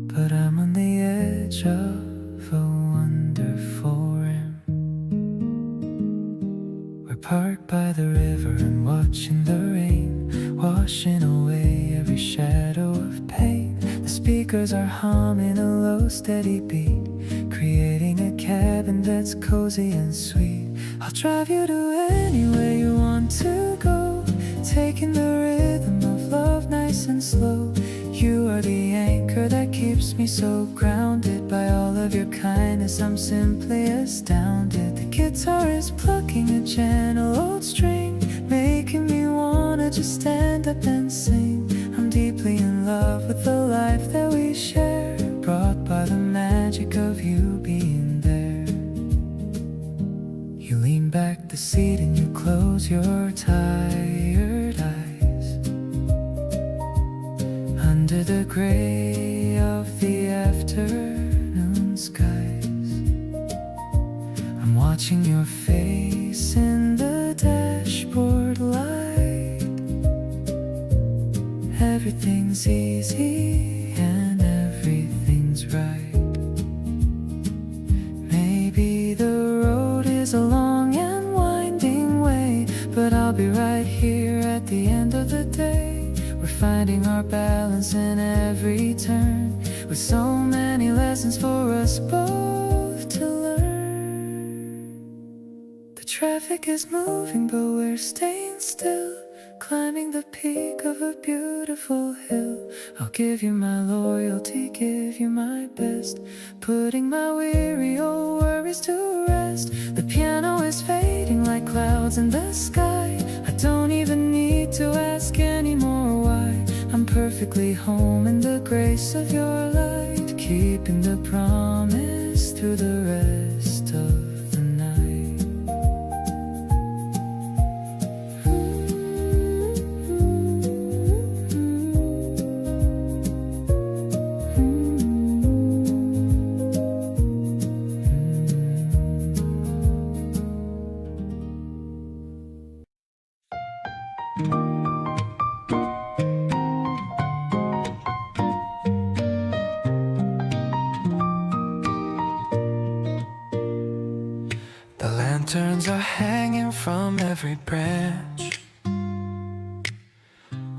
Speaker 3: but I'm on the edge of a wonderful rim. We're parked by the river and watching the rain washing away every shadow of pain. The speaker
Speaker 2: speakers are humming a low steady beat, creating a cabin that's cozy and sweet. I'll drive you to anywhere you want to go, taking the rhythm of love nice and slow. You are the anchor that keeps me so grounded. By all of your kindness I'm simply astounded. The guitar is plucking a gentle old string, making me wanna just stand up and sing. I'm deeply in love with the life that we share, brought by the magic of you being there. You lean back the seat and you close your tired eyes under the gray of the afternoon skies. I'm watching your face in the dashboard light. Everything's easy and everything's right. Maybe the road is a long and winding way, but I'll be right here at the end of the day. We're finding our balance in every turn, with so many lessons for us both to learn. The traffic is moving, but we're staying still, climbing the peak of a beautiful hill. I'll give you my loyalty, give you my best, putting my weary old worries to rest. The piano is fading like clouds in the sky. I don't even need to ask anymore why. I'm perfectly home in the grace of your light, keeping the promise through the rest of the night.
Speaker 4: The lanterns are hanging from every branch.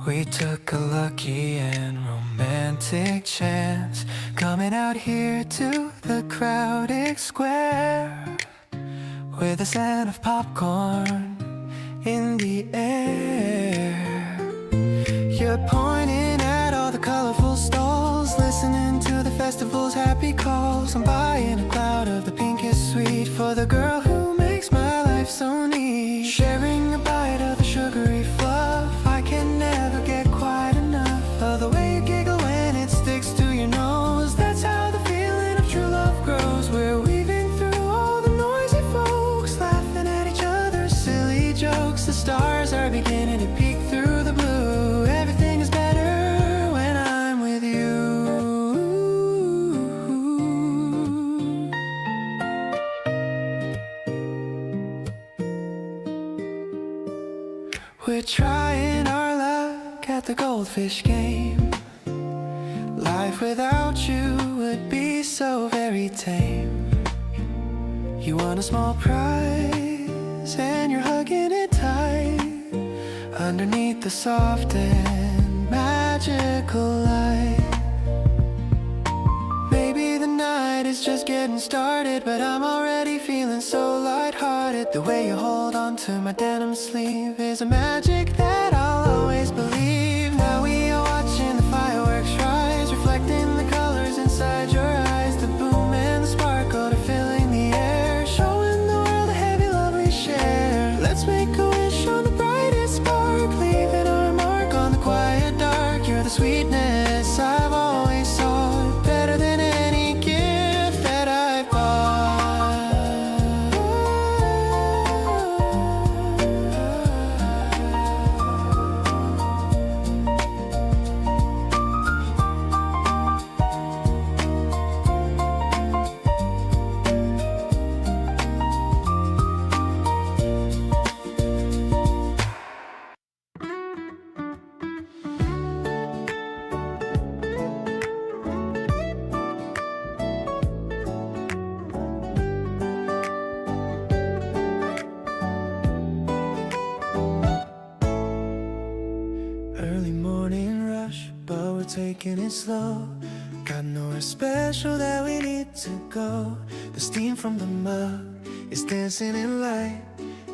Speaker 4: We took a lucky and romantic chance, coming out here to the crowded square, with a scent of popcorn in the air. You're pointing at all the colorful stalls, listening to the festival's happy calls. I'm buying a cloud of the pinkest sweet for the girl who makes my life so neat. Sharing a bite of the sugary fluff, I can never get quite enough of the way you giggle when it sticks to your nose. That's how the feeling of true love grows. We're weaving through all the noisy folks, laughing at each other's silly jokes. The stars are beginning to peek through the blue. Everything is better when I'm with you. We're trying our luck at the goldfish game. Life without you would be so very tame. You won a small prize and you're hugging it tight underneath the soft and magical light. Maybe the night is just getting started, but I'm already feeling so lighthearted. The way you hold on to my denim sleeve is a magic that I'll always believe. Now we are watching the fireworks rise, reflecting the colors inside your eyes. The boom and the sparkle are filling the air, showing the world the heavy love we share. Let's make a wish on the brightest spark, leaving our mark on the quiet dark. You're the sweetness I've always sought, better than any gift that I've bought. Early morning rush, but we're taking it slow.
Speaker 2: Got nowhere special that we need to go. The steam from the mug is dancing in light.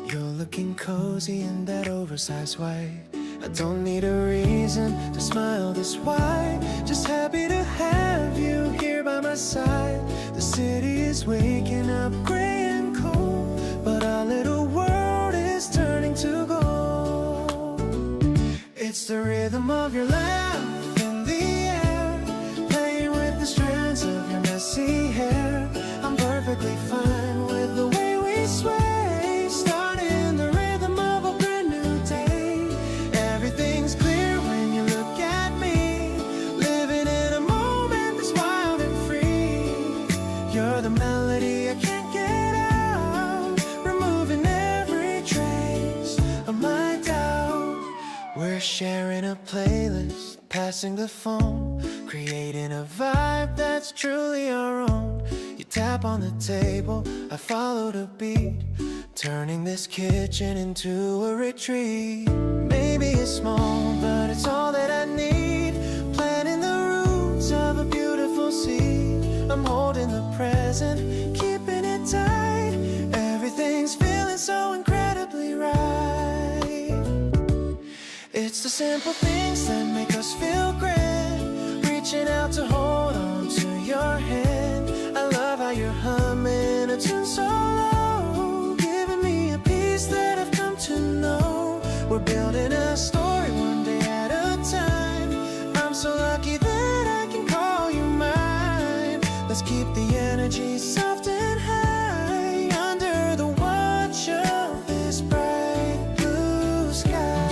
Speaker 2: You're looking cozy in that oversized white. I don't need a reason to smile this wide. Just happy to have you here by my side. The city is waking up gray and cold, but our little world is turning to gold. It's the rhythm of your laugh in the air, playing with the strands of your messy hair. I'm perfectly fine with the way we sway, starting the rhythm of a brand new day. Everything's clear when you look at me, living in a moment that's wild and free. You're the melody I can't get out, removing every trace of my doubt. We're sharing a playlist, passing the phone, creating a vibe that's truly our own. You tap on the table, I follow the beat, turning this kitchen into a retreat. Maybe it's small, but it's all that I need, planting the roots of a beautiful seed. I'm holding the present, keeping it tight. Everything's feeling so incredibly right. It's the simple things that make us feel great, reaching out to hold on to your hand. I love how you're humming a tune so low, giving me a piece that I've come to know. We're building a story one day at a time. I'm so lucky that I can call you mine. Let's keep the energy soft and high, under the watch of this bright blue sky.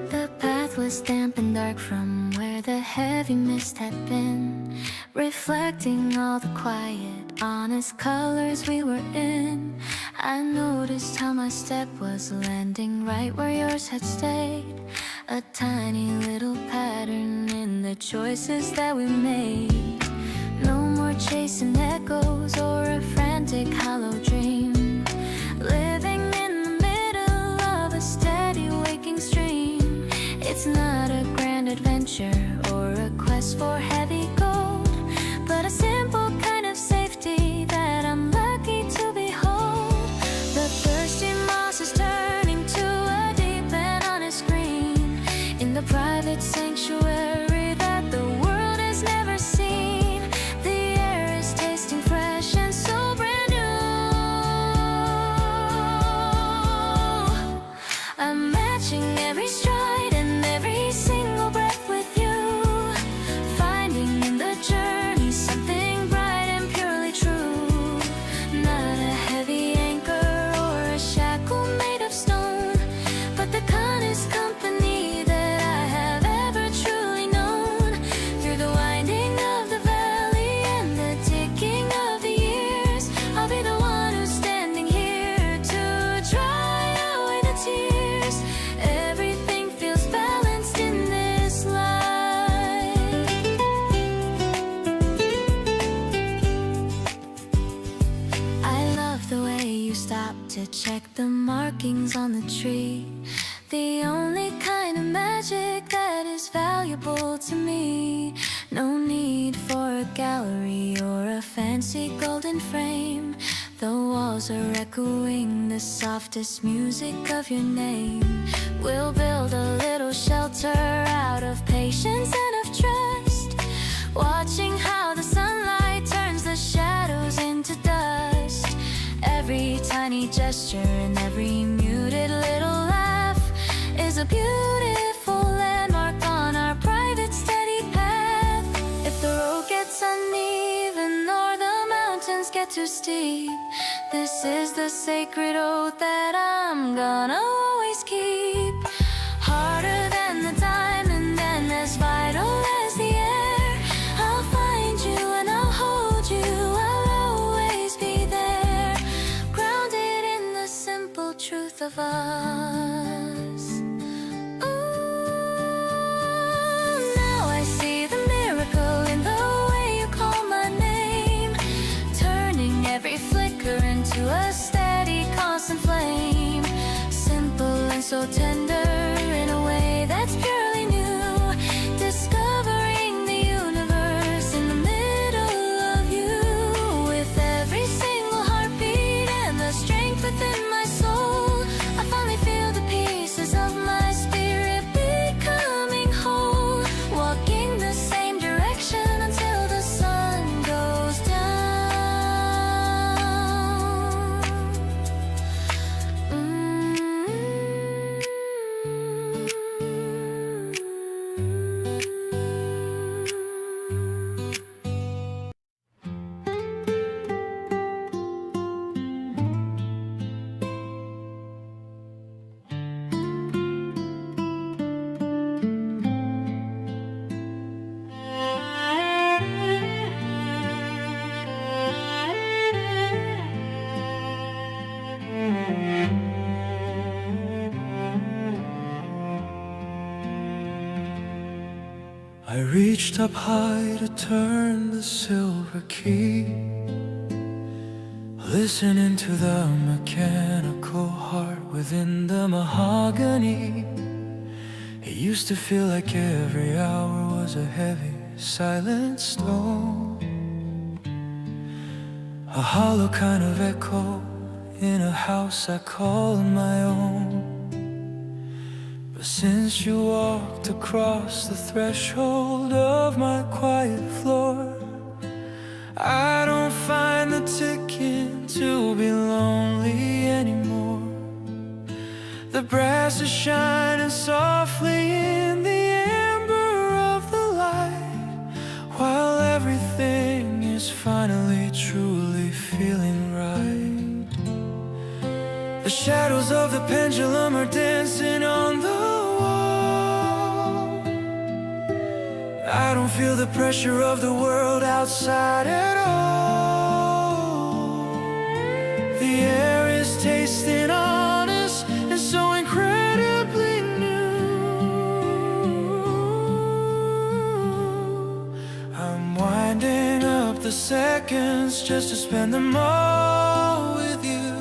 Speaker 1: The path was damp and dark from where the heavy mist had been, reflecting all the quiet, honest colors we were in. I noticed how my step was landing right where yours had stayed, a tiny little pattern in the choices that we made. No more chasing echoes or a frantic hollow dream, living in the middle of a steady waking stream. It's not a grand adventure or a quest for heavy gold, but a simple kind of safety that I'm lucky to behold. The thirsty moss is turning to a deep and honest green, in the private sanctuary that the world has never seen. The air is tasting fresh and so brand new. I'm matching every stride and every single breath with you, finding in the journey something bright and purely true. Not a heavy anchor or a shackle made of stone, but the kindest company that I have ever truly known. Through the winding of the valley and the ticking of the years, I'll be the one who's standing here to dry away the tears. Everything feels balanced in this life. I love the way you stop to check the markings on the tree, the only kind of magic that is valuable to me. No need for a gallery or a fancy golden frame. The walls are echoing the softest music of your name. We'll build a little shelter out of patience and of trust, watching how the sunlight turns the shadows into dust. Every tiny gesture and every muted little laugh is a beautiful landmark on our private steady path. If the road gets uneven or the mountains get too steep, this is the sacred oath that I'm gonna always keep. Harder
Speaker 2: I reached up high to turn the silver key, listening to the mechanical heart within the mahogany. It used to feel like every hour was a heavy, silent stone, a hollow kind of echo in a house I called my own. But since you walked across the threshold of my quiet floor, I don't find the ticking to be lonely anymore. The brass is shining softly in the amber of the light, while everything is finally truly feeling right. The shadows of the pendulum are dancing on the wall. I don't feel the pressure of the world outside at all. The air is tasting honest and so incredibly new. I'm winding up the seconds just to spend them all with you,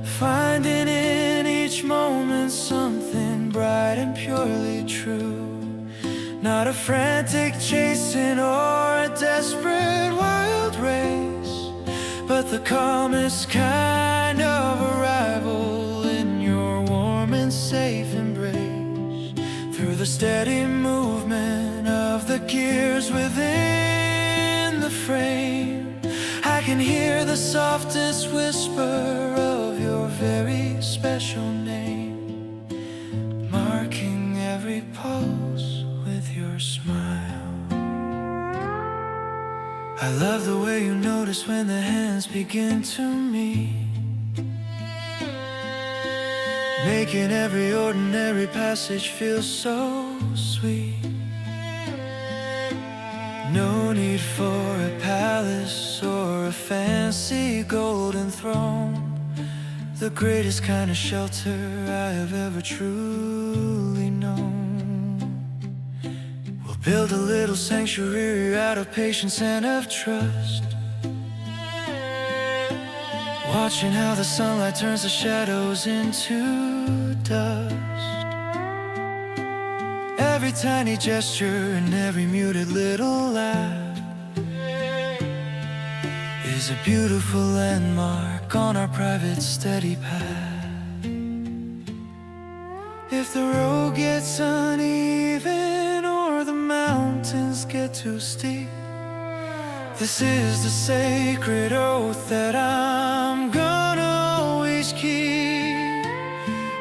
Speaker 2: finding in each moment something bright and purely true. Not a frantic chasing or a desperate wild race, but the calmest kind of arrival in your warm and safe embrace. Through the steady movement of the gears within the frame, I can hear the softest whisper of your very special name, marking every pulse with your smile. I love the way you notice when the hands begin to meet, making every ordinary passage feel so sweet. No need for a palace or a fancy golden throne, the greatest kind of shelter I have ever truly known. We'll build a little sanctuary out of patience and of trust, watching how the sunlight turns the shadows into dust. Every tiny gesture and every muted little laugh is a beautiful landmark on our private steady path. If the road gets uneven or the mountains get too steep, this is the sacred oath that I'm gonna always keep.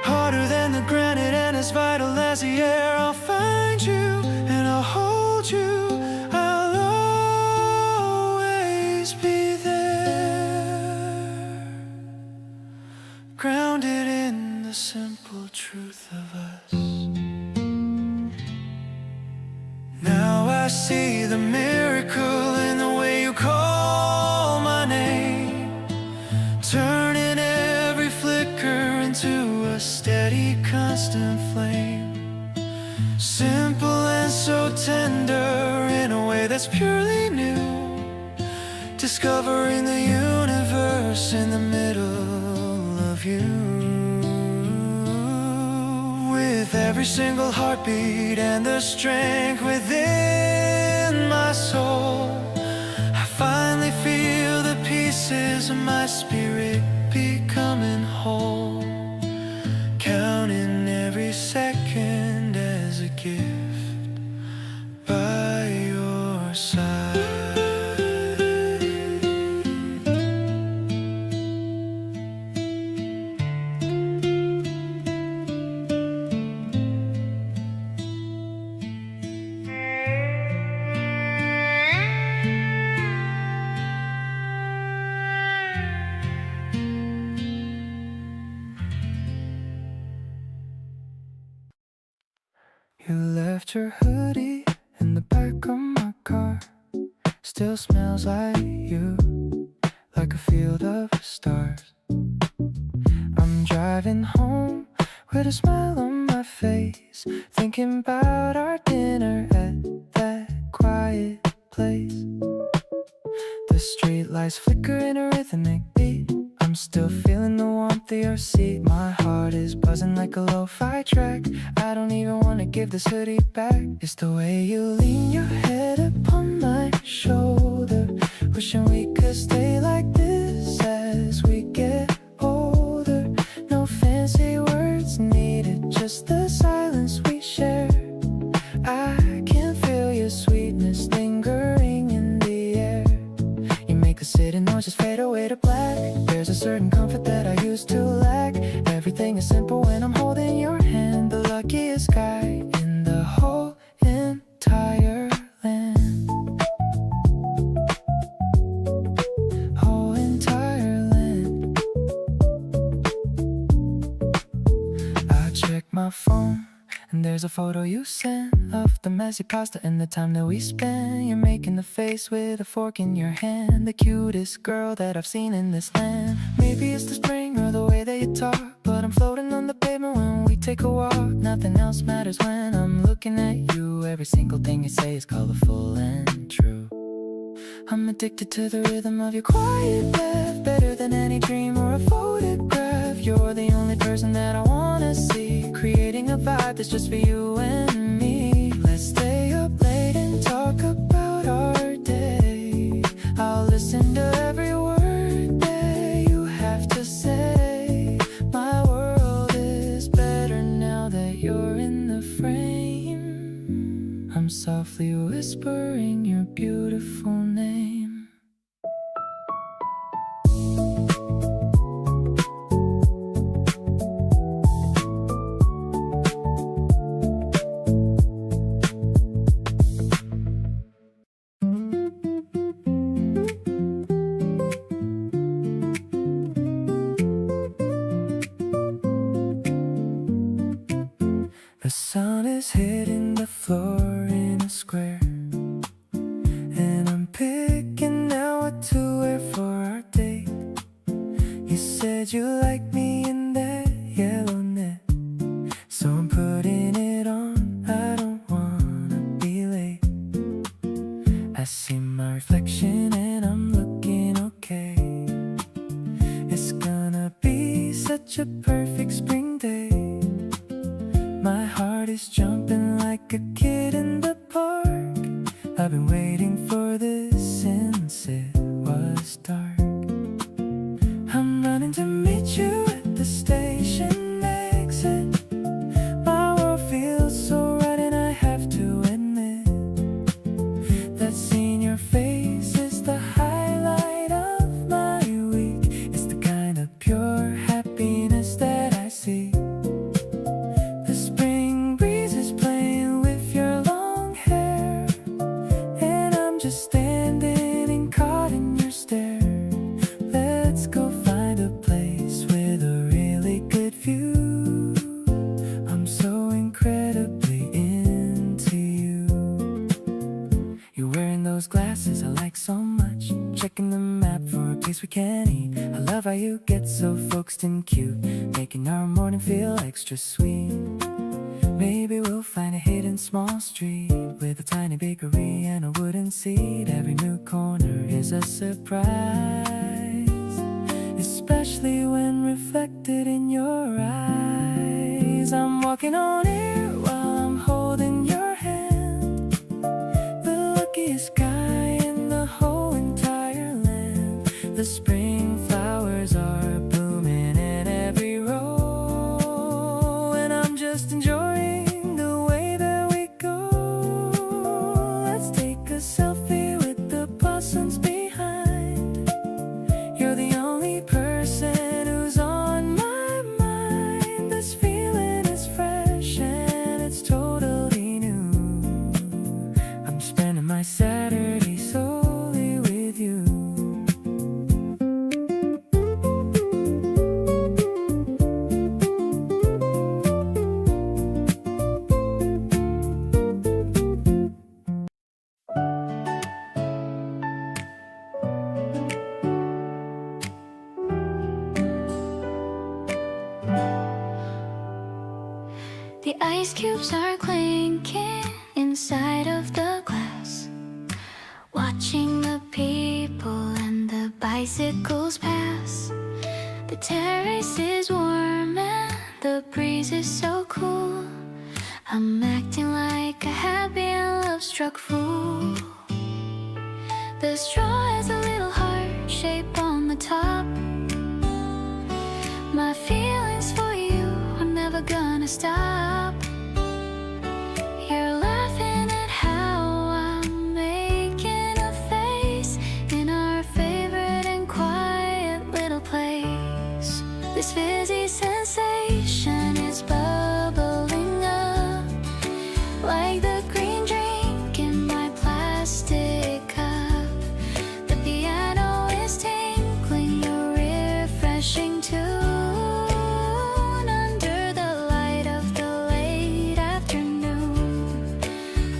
Speaker 2: Harder than the granite and as vital as the air, I'll find you and I'll hold you. I'll always be there, grounded in the simple truth of us. Now I see the miracle in the way you call my name, turning every flicker into a steady, constant flame. Simple and so tender in a way that's purely new, discovering the universe in the middle of you. With every single heartbeat and the strength within my soul, I finally feel the pieces of my spirit becoming whole, counting every second as a gift by your side. You left your hoodie in the back of my car, still smells like you, like a field of stars. I'm driving home with a smile on my face, thinking about our dinner at
Speaker 3: quiet place. The street lights flicker in a rhythmic beat. I'm still feeling the warmth of your seat. My heart is buzzing like a lo-fi track. I don't even wanna give this hoodie back. It's the way you lean your head upon my shoulder, wishing we could stay like this as we get older. No fancy words needed, just the silence we share. I can feel your sweetness lingering in the air. You make the city noise just fade away to black. There's a certain comfort that I used to lack. Everything is simple when I'm holding your hand. The luckiest guy in the whole entire land. Whole entire land. I check my phone and there's a photo you sent of the messy pasta and the time that we spent. You're making the face with a fork in your hand. The cutest girl that I've seen in this land. Maybe it's the spring or the way that you talk, but I'm floating on the pavement when we take a walk. Nothing else matters when I'm looking at you. Every single thing you say is colorful and true. I'm addicted to the rhythm of your quiet laugh, better than any dream or a photograph. You're the only person that I wanna see, creating a vibe that's just for you and me. Let's stay up late and talk about our day. I'll listen to every word that you have to say. My world is better now that you're in the frame. I'm softly whispering your beautiful name. The sun is hitting the floor in a square, and I'm picking out what to wear for our date. You said you like me in that yellow net, so I'm putting it on. I don't wanna be late. I see my reflection and I'm looking okay. It's gonna be such a perfect spring day. My heart is jumping like a kid in the park. I've been waiting for this since it was dark. I'm running to meet you at the station exit. My world feels so right and I have to admit that seeing your face is the highlight of my week. It's the kind of pure happiness that I see. Just standing and caught in your stare. Let's go find a place with a really good view. I'm so incredibly into you. You're wearing those glasses I like so much, checking the map for a place we can eat. I love how you get so focused and cute, making our morning feel extra sweet. Maybe we'll find a hidden small street with a tiny bakery and a wooden seat. Every new corner is a surprise, especially when reflected in your eyes. I'm walking on air while I'm holding your hand. The luckiest guy in the whole entire land. The spring flowers are blooming in every row, and I'm just enjoying selfie with the blossoms behind. You're the only person who's on my mind. This feeling is fresh and it's totally new. I'm spending my Saturday solely with you.
Speaker 1: The ice cubes are clinking inside of the glass. watching the people and the bicycles pass. The terrace is warm and the breeze is so cool. I'm acting like a happy and love-struck fool. The straw has a little heart shape on the top. My feelings for you are never gonna stop. You're laughing at how I'm making a face in our favorite and quiet little place. This fizzy sensation is bubbling up like the green drink in my plastic cup. The piano is tinkling a refreshing tune under the light of the late afternoon.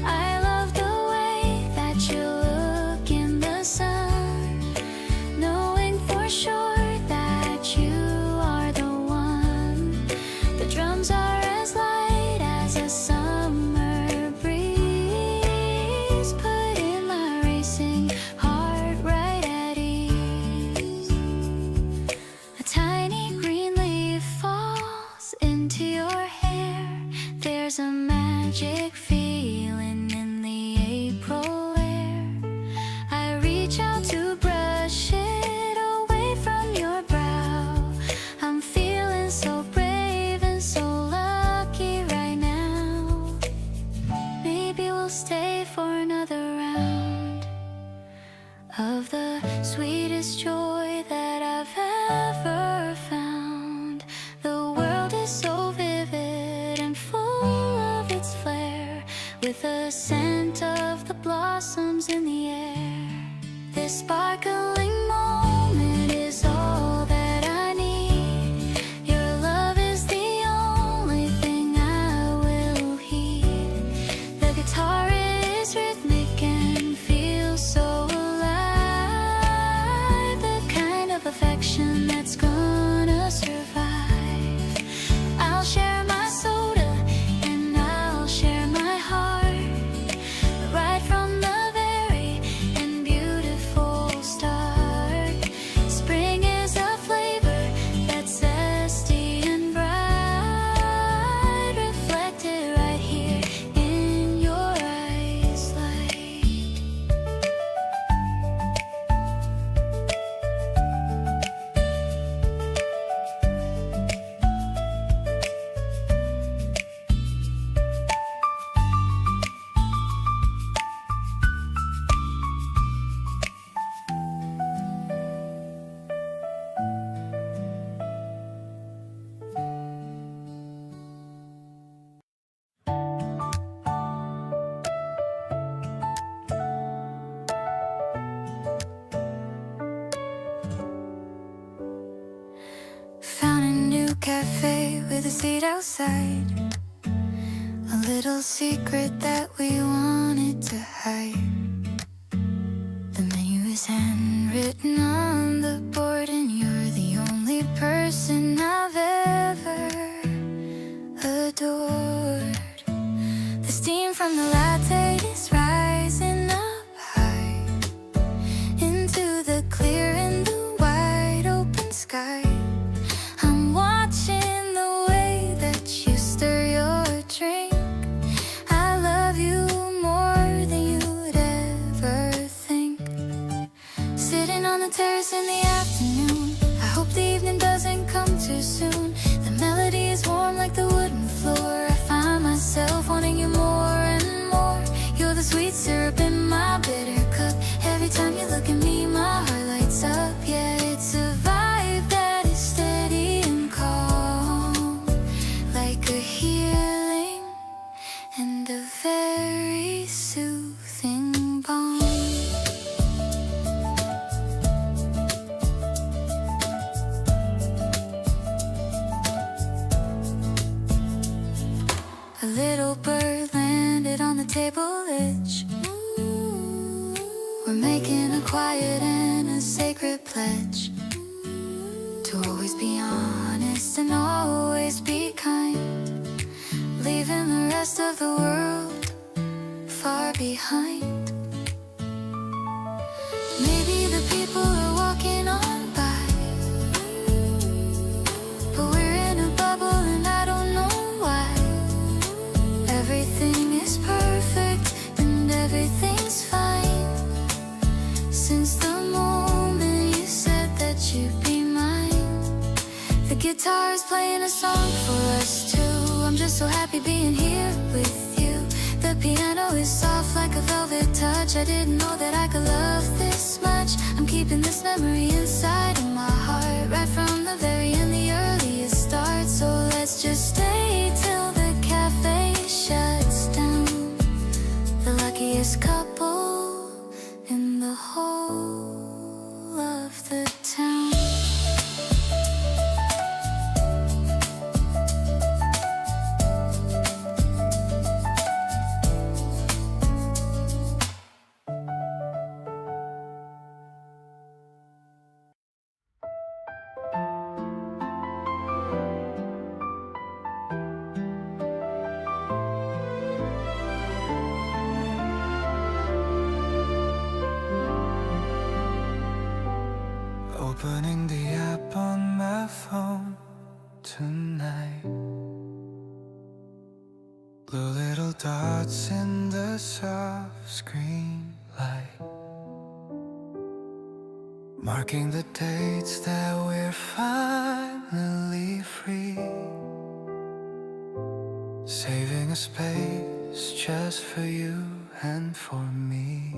Speaker 1: I love the way that you look in the sun, knowing for sure that you are the one. The drums are as light as a summer breeze, putting my racing heart right at ease. A tiny green leaf falls into your hair. There's a magic feeling in the April air. I reach out to brush it away from your brow. I'm feeling so brave and so lucky right now. Maybe we'll stay for another round of the sweetest joy that I've ever found. The world is so vivid and full of its flair, with the scent of the blossoms in the air. This sparkling moment is all that I need. Your love is the only thing I will heed. The guitar is rhythmic and feels so alive, the kind of affection that's gonna survive. I'll share my soda and I'll share my heart, right from the very and beautiful start. Spring is a flavor that's zesty and bright, reflected right here in your eyes light. Found a new cafe with a seat outside, a little secret that we wanted to hide. The menu is handwritten on the board, and you're the only person I've ever adored. The steam from the latte is rising up high into the clear and the wide open sky. I'm watching the way that you stir your drink. I love you more than you'd ever think. Sitting on the terrace in the afternoon, I hope the evening doesn't come too soon. The melody is warm like the wooden floor. I find myself wanting you more and more. You're the sweet syrup in my bitter cup. Every time you look at me, my heart lights up. Yeah, it's a vibe that is steady and calm, like a healing and a very soothing balm. A little bird landed on the table edge. We're making a quiet and a sacred pledge to always be honest and always be kind, leaving the rest of the world far behind. so happy being here with you. The piano is soft like a velvet touch. I didn't know that I could love this much. I'm keeping this memory inside of my heart, right from the very end, the earliest start. So let's just stay till the cafe shuts down. The luckiest couple in the whole of the town.
Speaker 4: Opening the app on my phone tonight. Blue little dots in the soft screen light, marking the dates that we're finally free. Saving a space just for you and for me.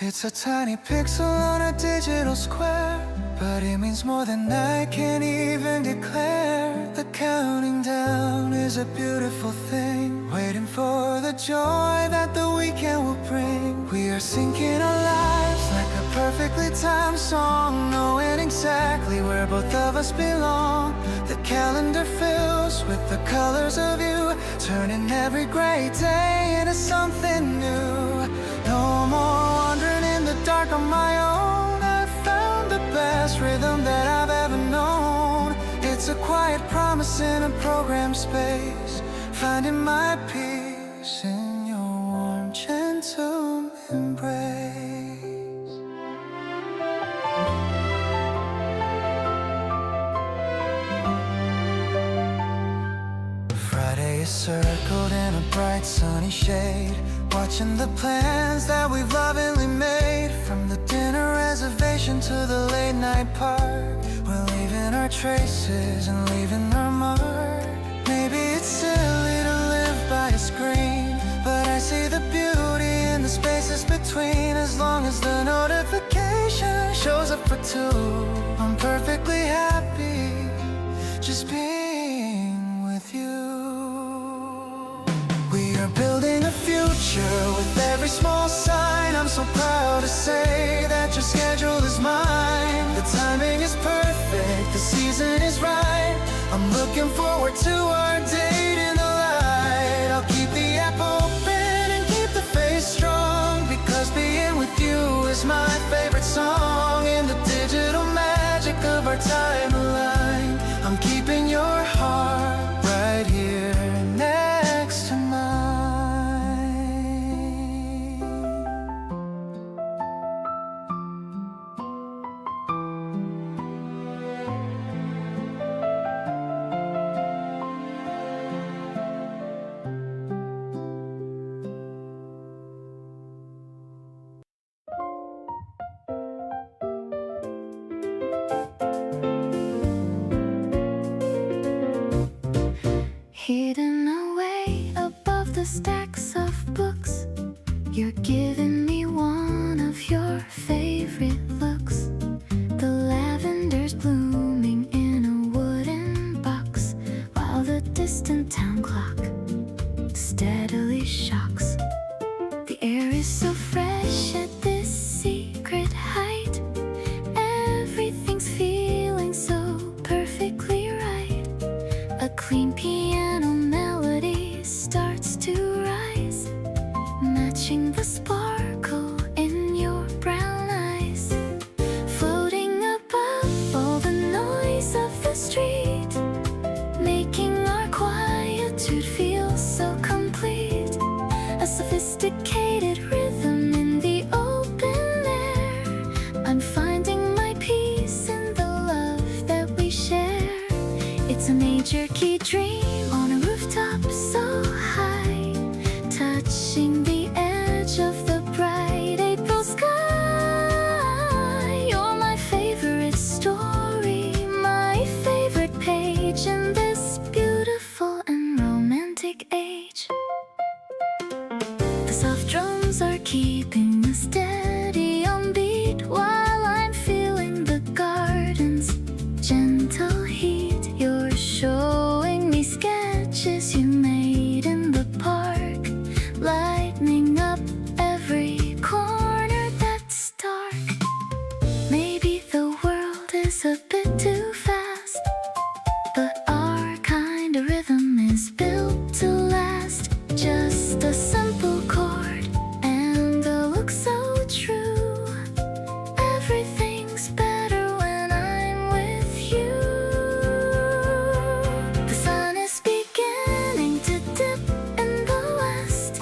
Speaker 4: It's a tiny pixel on a digital square, but it means more than I can even declare. The counting down is a beautiful thing, waiting for the joy that the weekend will bring. We are syncing our lives like a perfectly timed song, knowing exactly where both of us belong. The calendar fills with the colors of you, turning every gray day into something new. No more wandering in the dark on my own. I've found the best rhythm that I've ever known. It's a quiet promise in a programmed space, finding my peace in your warm, gentle embrace. Friday is circled in a bright sunny shade, watching the plans that we've lovingly made. From the dinner reservation to the late night park, we're leaving our traces and leaving our mark. Maybe it's silly to live by a screen, but I see the beauty in the spaces between. As long as the notification shows up for two, I'm perfectly happy just being with you. We are building a future with every small sign. I'm so proud to say that your schedule is mine. The timing is perfect, the season is right. I'm looking forward to our date in the light. I'll keep the app open and keep the face strong, because being with you is my favorite song. In the digital magic of our timeline, I'm keeping your heart right here next to mine.
Speaker 1: Hidden away above the stacks of books, you're giving me one of your favorite looks. The lavender's blooming in a wooden box, while the distant town clock steadily shocks. The air is so fresh at this secret height. Everything's feeling so perfectly right. A clean piano melody starts to rise, matching the sparkle in your brown eyes. Floating above all the noise of the street, making our quietude feel so complete. A sophisticated rhythm in the open air. I'm finding my peace in the love that we share. It's a major key dream on a rooftop so high, touching the edge of the bright April sky. You're my favorite story, my favorite page in this The soft drums are keeping a steady on beat while I'm feeling the garden's gentle heat. You're showing me sketches you made in the park, lighting up every corner that's dark. Maybe the world is a bit too fast, but our kind of rhythm is built to last. Just a simple chord and a look so true. Everything's better when I'm with you. The sun is beginning to dip in the west,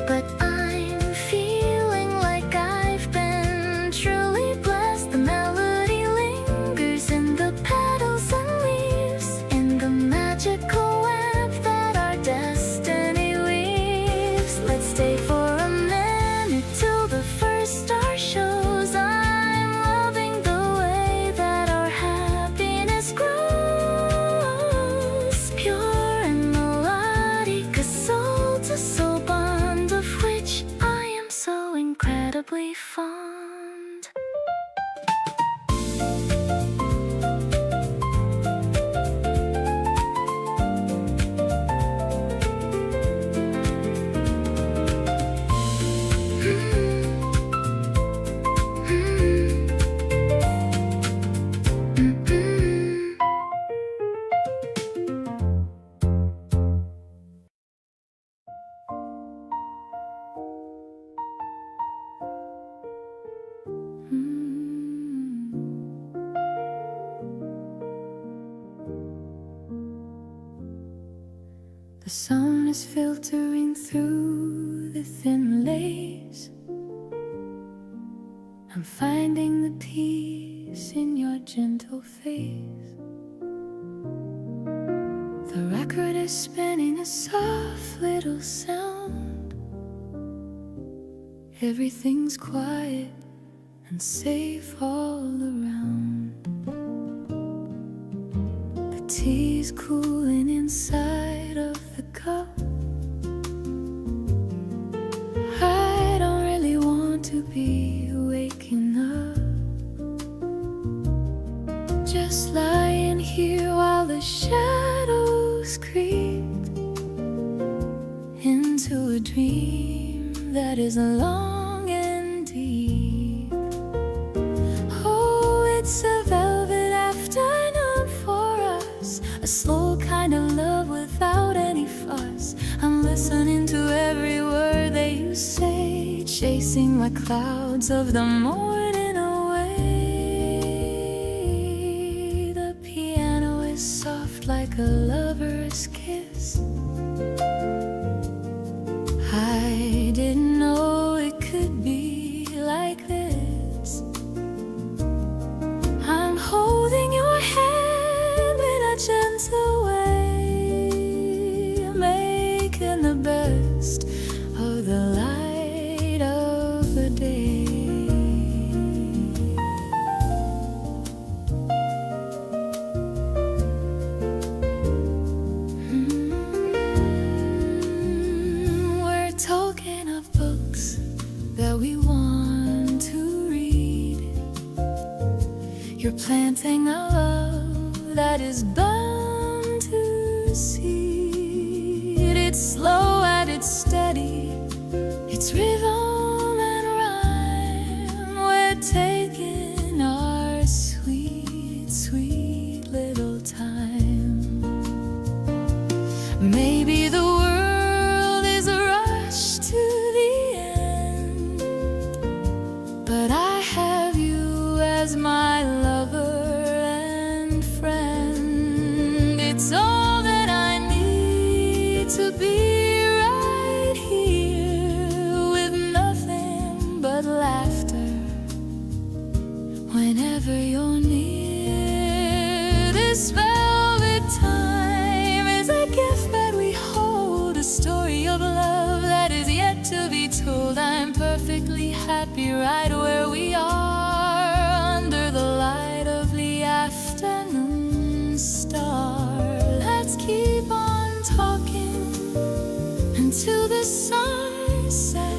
Speaker 1: but I'm feeling like I've been truly blessed. The melody lingers in the petals and leaves, in the magical web that our destiny weaves. Let's stay for a minute till the first star shows. I'm loving the way that our happiness grows, pure and melodic, a soul to soul bond of which I am so incredibly fond. The sun is filtering through the thin lace. I'm finding the peace in your gentle face. The record is spinning a soft little sound. Everything's quiet and safe all around. The tea's cooling inside of the cup. I don't really want to be waking up, just lying here while the shadows creep into a dream that is long and deep. Oh, it's a velvet afternoon for us, a slow kind of love without any fuss. I'm listening to every word that you say, chasing my clouds of the morning away. The piano is soft like a lover's kiss. I didn't know it could be like this. I'm holding your hand in a gentle way, making the best of the light of the day. We're talking of books that we want to read. You're planting a love that is bound to seed. It's slow and it's steady, it's rhythm and rhyme. We're taking our sweet, sweet little time. Maybe the world is a rush to the end, but I have you as my lover and friend. It's all that I need to be right here, with nothing but laughter whenever you're near. This velvet time is a gift that we hold, a story of love that is yet to be told. I'm perfectly happy right where we are, under the light of the afternoon star. Let's keep on talking until the sun sets.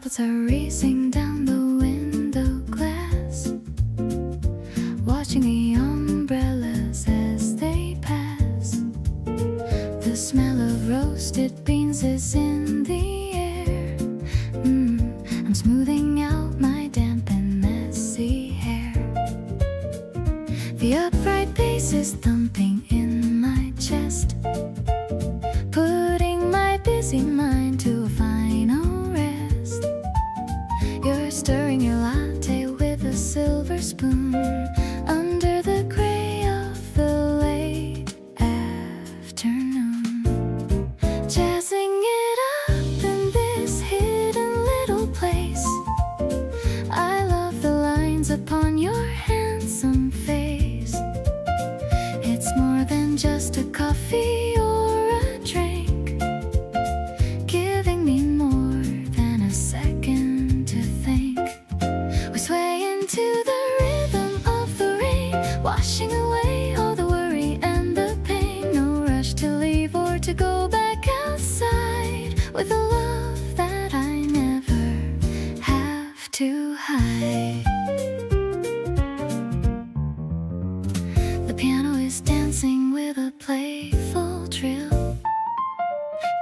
Speaker 1: droplets are racing down the window glass, watching the umbrellas as they pass. The smell of roasted beans is in the air. I'm smoothing out my damp and messy hair. The upright bass is thumping in my chest, putting my busy mind to a final rest. You're stirring your latte with a silver spoon under the gray of the late afternoon, jazzing it up in this hidden little place. I love the lines upon your handsome face. It's more than just a coffee or a drink, giving me more than a second to think. We sway into the rhythm of the rain, washing away all the worry and the pain. No rush to leave or to go back outside, with a love that I never have to hide. The piano is dancing with a playful trill,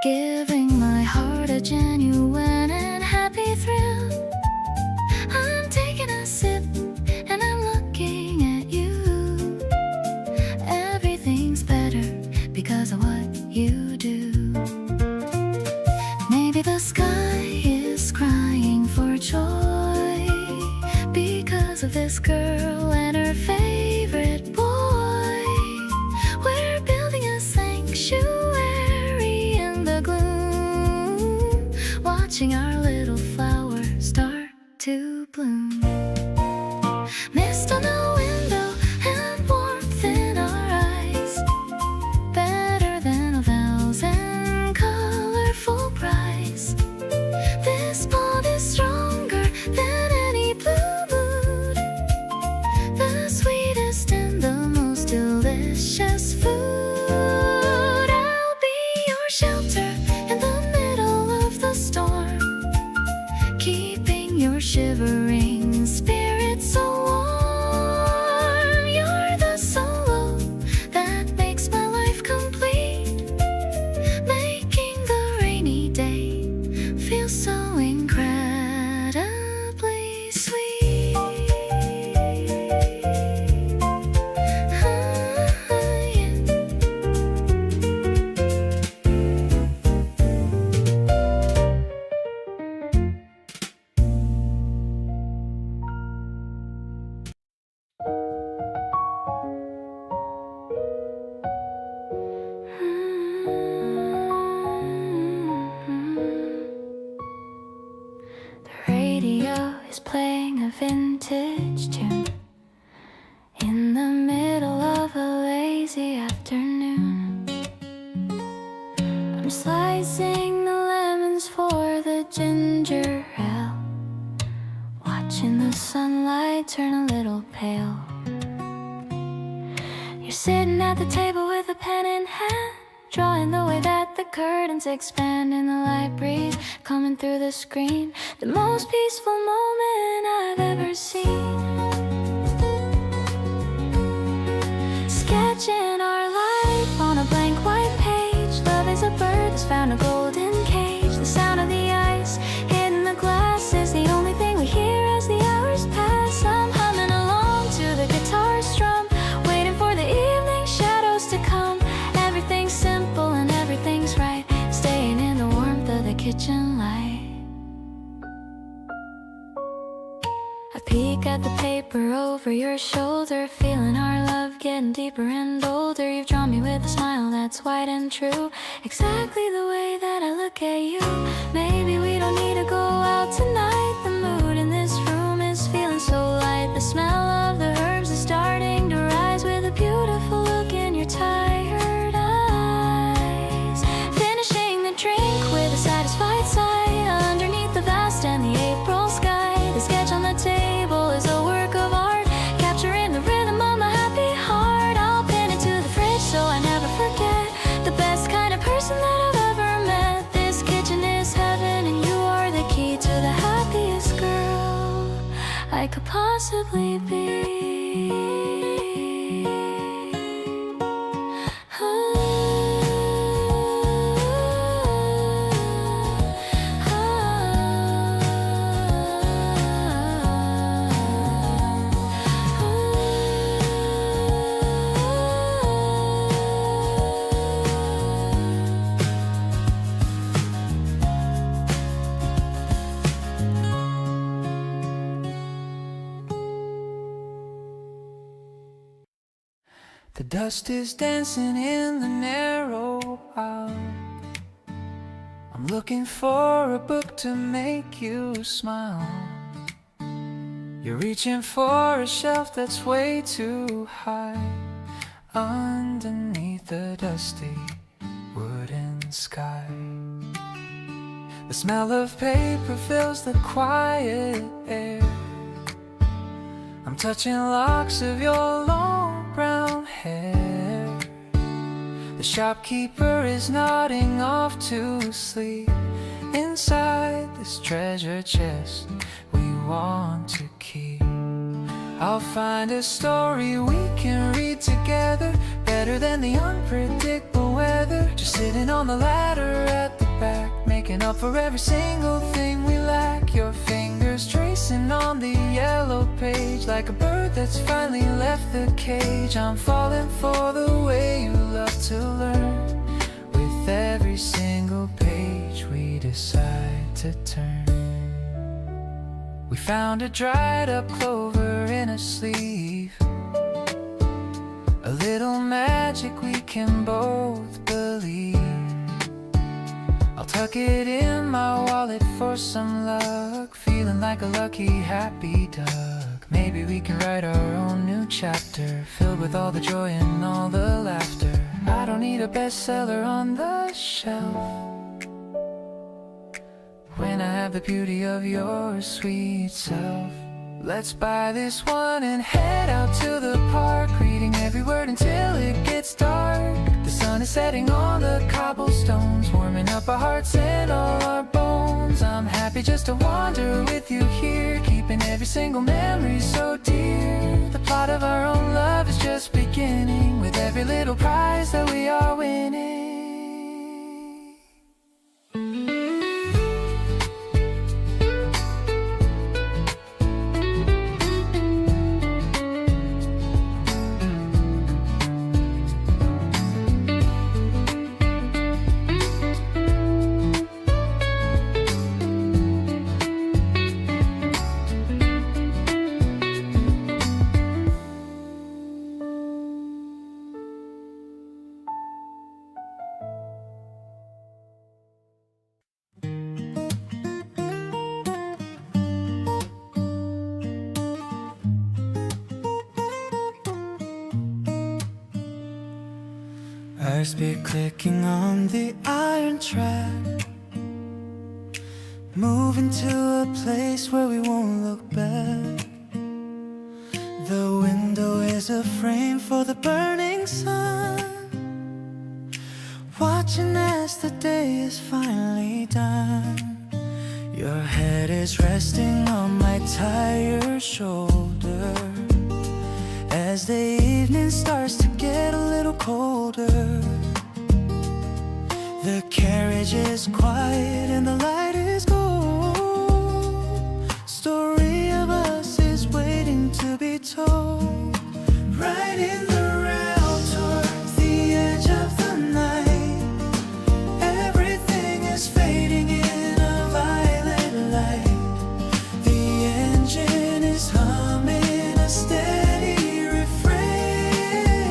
Speaker 1: giving my heart a genuine and happy thrill. I'm taking a sip and I'm looking at you. Everything's better because of what you do. Maybe the sky is crying for joy because of this girl and her favorite boy. We're building a sanctuary in the gloom, watching our little flower start to bloom. Mist on the window and warmth in our eyes, better than a thousand colorful cries. This bond is stronger than any blue mood, the sweetest and the most delicious food. I'll be your shelter in the middle of the storm, keeping your shivering spirit so warm. You're the solo that makes my life complete, making the rainy day feel so incredibly sweet. The radio is playing a vintage tune in the middle of a lazy afternoon. I'm slicing the lemons for the ginger ale, watching the sunlight turn a little pale. You're sitting at the table with a pen in hand, drawing the way that the curtains expand in the light breeze coming through the screen. The most peaceful moment I've ever seen. Sketching our life on a blank white page. Love is a bird that's found a golden cage. The sound of the ice hitting the glass is the only thing we hear as the hours pass. I'm humming along to the guitar strum, waiting for the evening shadows to come. Everything's simple and everything's right, staying in the warmth of the kitchen light. I peek at the paper over your shoulder, feeling our love getting deeper and older. You've drawn me with a smile that's white and true, exactly the way that I look at you. Maybe we don't need to go out tonight. The mood in this room is feeling so light. The smell of the herbs is starting to rise, with a beautiful look in your tired eyes. Finishing the drink with a satisfied sigh, underneath the vast and the April sky. The sketch on the table is a work of art, capturing the rhythm of my happy heart. I'll pin it to the fridge so I never forget, the best kind of person that I've ever met. This kitchen is heaven and you are the key to the house. possibly be?
Speaker 4: The dust is dancing in the narrow aisle. I'm looking for a book to make you smile. You're reaching for a shelf that's way too high. Underneath the dusty wooden sky, the smell of paper fills the quiet air. I'm touching locks of your long brown hair. The shopkeeper is nodding off to sleep. Inside this treasure chest we want to keep, I'll find a story we can read together, better than the unpredictable weather. Just sitting on the ladder at the back, making up for every single thing we lack. Your fingers tracing on the yellow page, like a bird that's finally left the cage. I'm falling for the way you love to learn. With every single page we decide to turn. We found a dried up clover in a sleeve, a little magic we can both believe. I'll tuck it in my wallet for some luck, feeling like a lucky happy duck. Maybe we can write our own new chapter, filled with all the joy and all the laughter. I don't need a bestseller on the shelf when I have the beauty of your sweet self. Let's buy this one and head out to the park, reading every word until it gets dark. The sun is setting on the cobblestones, warming up our hearts and all our bones. I'm happy just to wander with you here, keeping every single memory so dear. The plot of our own love is just beginning, with every little prize that we are winning. Hearts beat clicking on the iron track, moving to a place where we won't look back. The window is a frame for the burning sun, watching as the day is finally done. Your head is resting on my tired shoulder as the evening starts to get a little colder. The carriage is quiet and the light is gold. Story of us is waiting to be told. Riding the rail towards the edge of the night, everything is fading in a violet light. The engine is humming a steady refrain,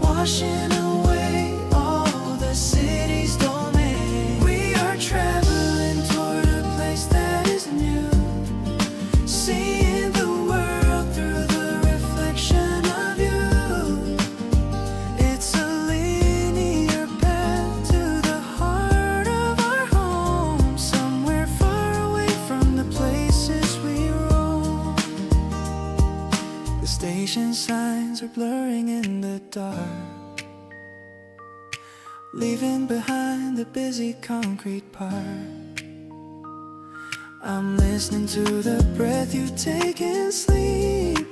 Speaker 4: washing away all the city's domain. We are traveling toward a place that is new, seeing the world through the reflection of you. It's a linear path to the heart of our home, somewhere far away from the places we roam. The station signs are blurring in the dark, leaving behind the busy concrete park. I'm listening to the breath you take in sleep,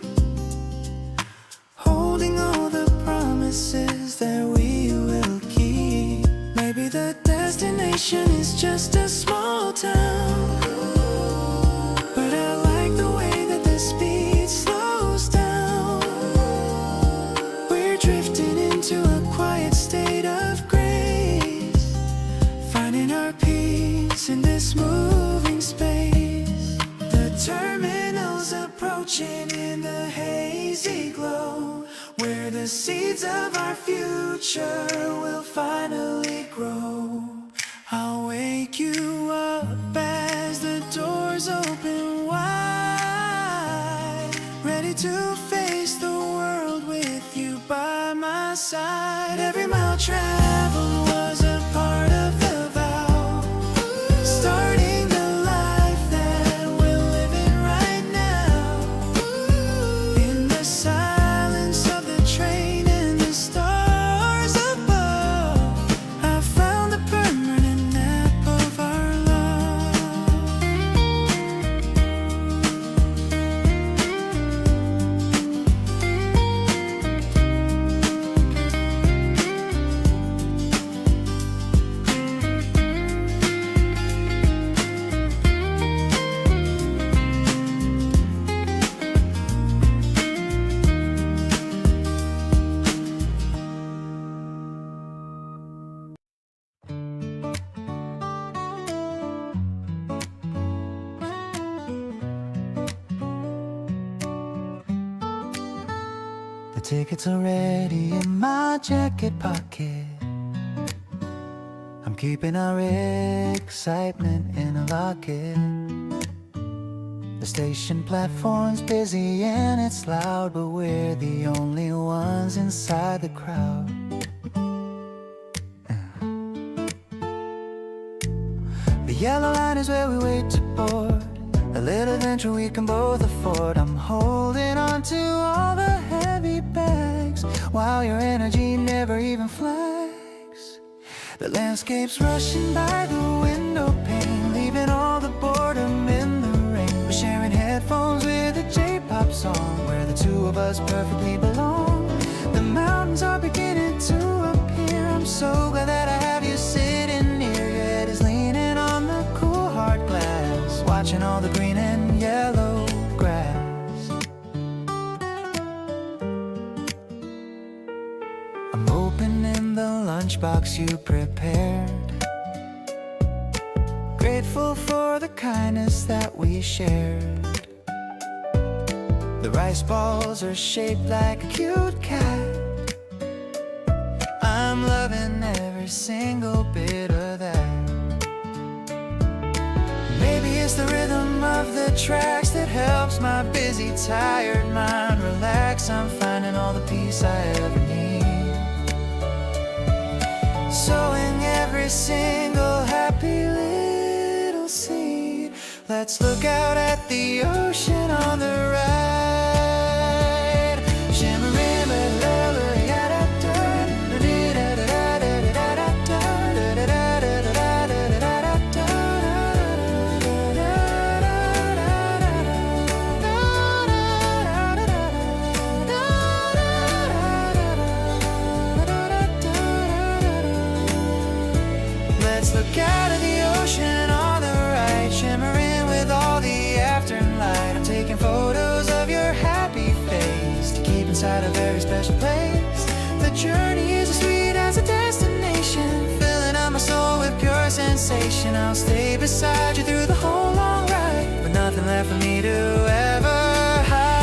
Speaker 4: holding all the promises that we will keep. Maybe the destination is just a small town, but I like the way that the speed slows down. We're drifting into a quiet state of grace, finding our peace in this moving space. The terminal's approaching in the hazy glow, where the seeds of our future will finally grow. I'll wake you up as the doors open wide, ready to face the world with you by my side. Every mile traveled was a part of the vow, starting the life that we're living right now. In the silence of the train and the stars above, I found the permanent map of our love.
Speaker 3: The tickets are ready in my jacket pocket. I'm keeping our excitement in a locket. The station platform's busy and it's loud, but we're the only ones inside the crowd. The yellow line is where we wait to board, a little adventure we can both afford. I'm holding on to all the heavy bags, while your energy never even flags. The landscape's rushing by the window pane, leaving all the boredom in the rain. We're sharing headphones with a J-pop song, where the two of us perfectly belong. The mountains are beginning to appear. I'm so glad that I have you sitting near. Your head is leaning on the cool hard glass, watching all the green and yellow grass. I'm opening the lunchbox you prepared, grateful for the kindness that we shared. The rice balls are shaped like a cute cat. I'm loving every single bit of that. Maybe it's the rhythm of the tracks that helps my busy, tired mind relax. I'm finding all the peace I ever need, sowing every single happy little seed. Let's look out at the ocean on the right, shimmering with Let's look out at the ocean on the right, shimmering with all the afterlight. I'm taking photos of your happy face to keep inside a very special place. The journey is as sweet as a destination, filling up my soul with pure sensation. I'll stay beside you through the whole long ride, with nothing left for me to ever hide.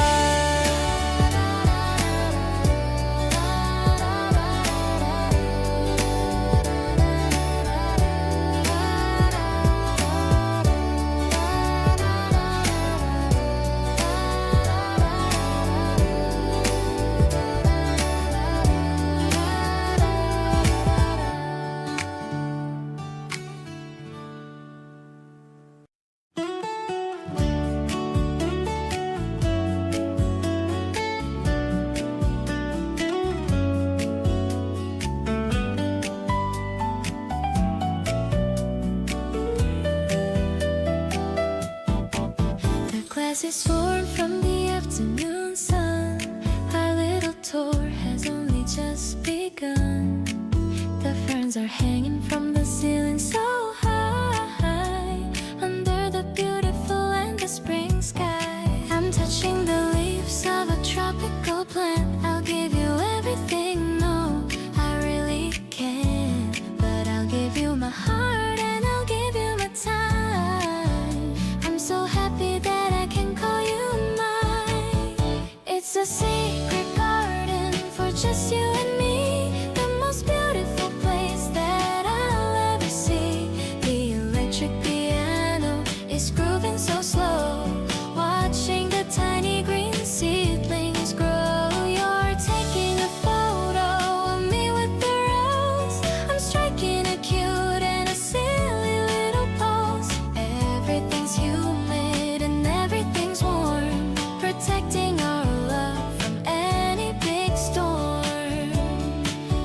Speaker 1: a secret garden for just you and me, the most beautiful place that I'll ever see. The electric piano is grooving so slow, watching the tiny green seedlings grow. You're taking a photo of me with the rose. I'm striking a cute and a silly little pose. Everything's humid and everything's warm, protecting our love from any big storm.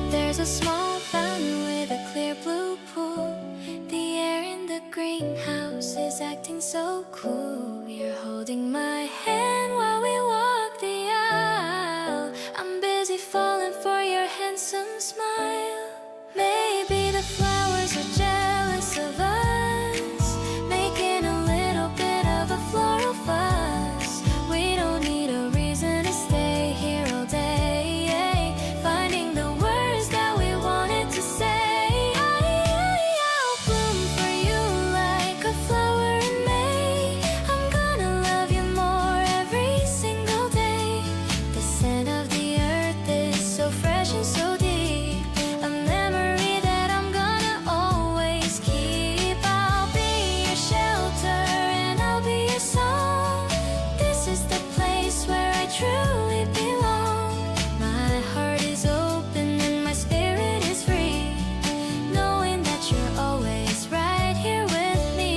Speaker 1: There's a small fountain with a clear blue pool. The air in the greenhouse is acting so cool. You're holding my hand while we walk the aisle. I'm busy falling for your handsome smile. Maybe the flowers are jealous of us, making a little bit of a floral fuss. We don't need a reason to stay here all day, finding the words that we wanted to say. I'll bloom for you like a flower in May. I'm gonna love you more every single day. The scent of the earth is so fresh and so deep, a memory that I'm gonna always keep. I'll be your shelter and I'll be your song. This is the place where I truly belong. My heart is open and my spirit is free, knowing that you're always right here with me.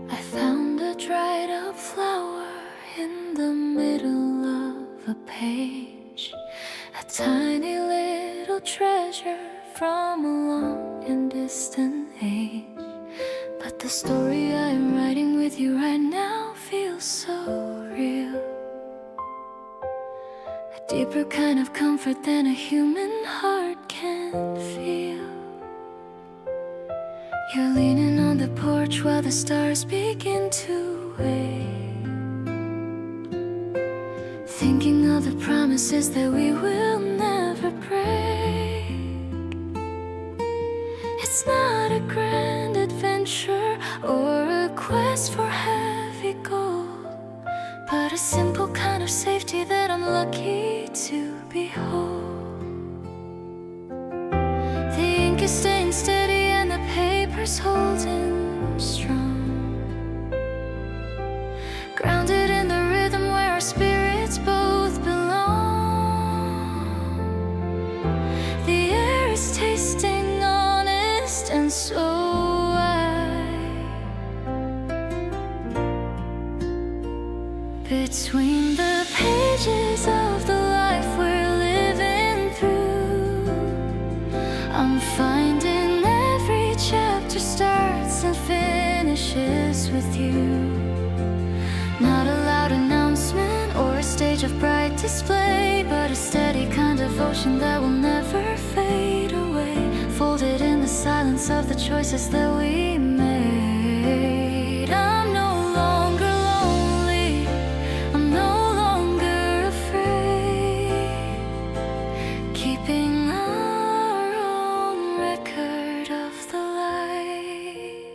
Speaker 1: I found a dried up flower in the middle of a page, a tiny little treasure from a long and distant age. But the story I'm writing with you right now feels so real, a deeper kind of comfort than a human heart can feel. You're leaning on the porch while the stars begin to wake, thinking of the promises that we will never break. It's not a grand adventure or a quest for heavy gold, but a simple kind of safety that I'm lucky to behold. The ink is staying steady and the paper's holding strong, grounded in the rhythm where our spirits both belong. The air is tasting honest and so wide. Between the pages of the life we're living through, I'm finding every chapter starts and finishes with you. Not a loud announcement or a stage of bright display, but a steady kind of ocean that will never fade away, folded in the silence of the choices that we made. I'm no longer lonely, I'm no longer afraid, keeping our own record of the light.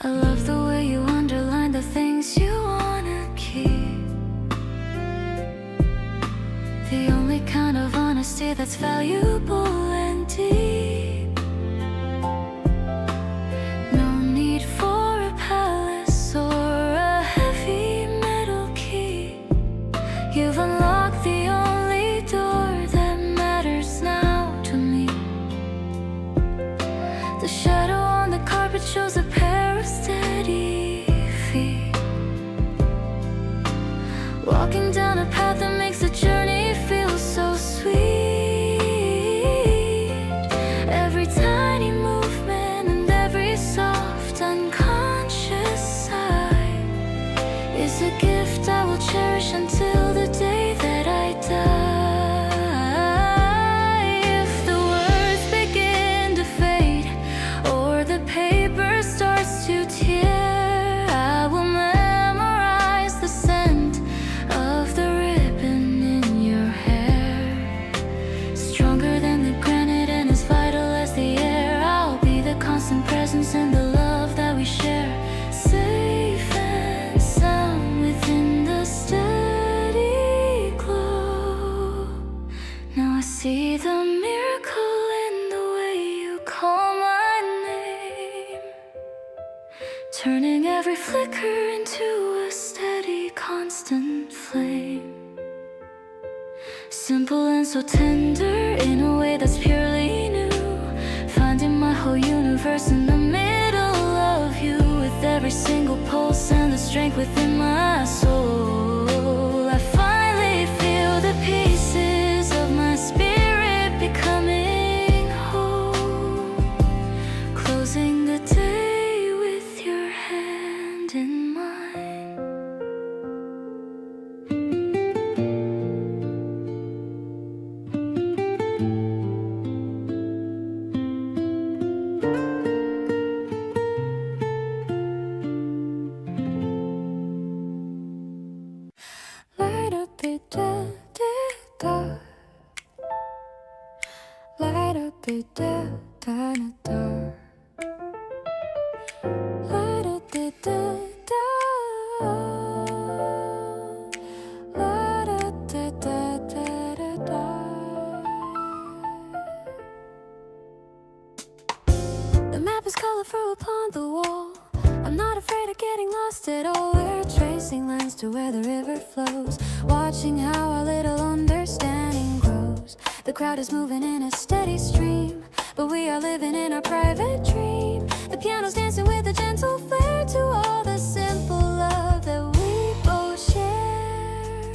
Speaker 1: I love the way you underline the things you wanna keep, the only kind of honesty that's valuable and deep. No need for a palace or a heavy metal key. You've unlocked the only door that matters now to me. The shadow on the carpet shows a pair of steady feet, walking down a path that makes the journey feel so sweet. turning every flicker into a steady, constant flame. Simple and so tender in a way that's purely new, finding my whole universe in the middle of you, with every single pulse and the strength within my soul. I finally feel the pieces of my spirit becoming whole, closing the day with your hand in mine. Light up the dark, light up the dark, light up the dark, light up the dark. The map is colorful upon the wall. I'm not afraid of getting lost at all. We're tracing lines to where the river flows, watching how our little understanding grows. The crowd is moving in a steady stream, but we are living in our private dream. The piano's dancing with a gentle flair to all the simple love that we both share.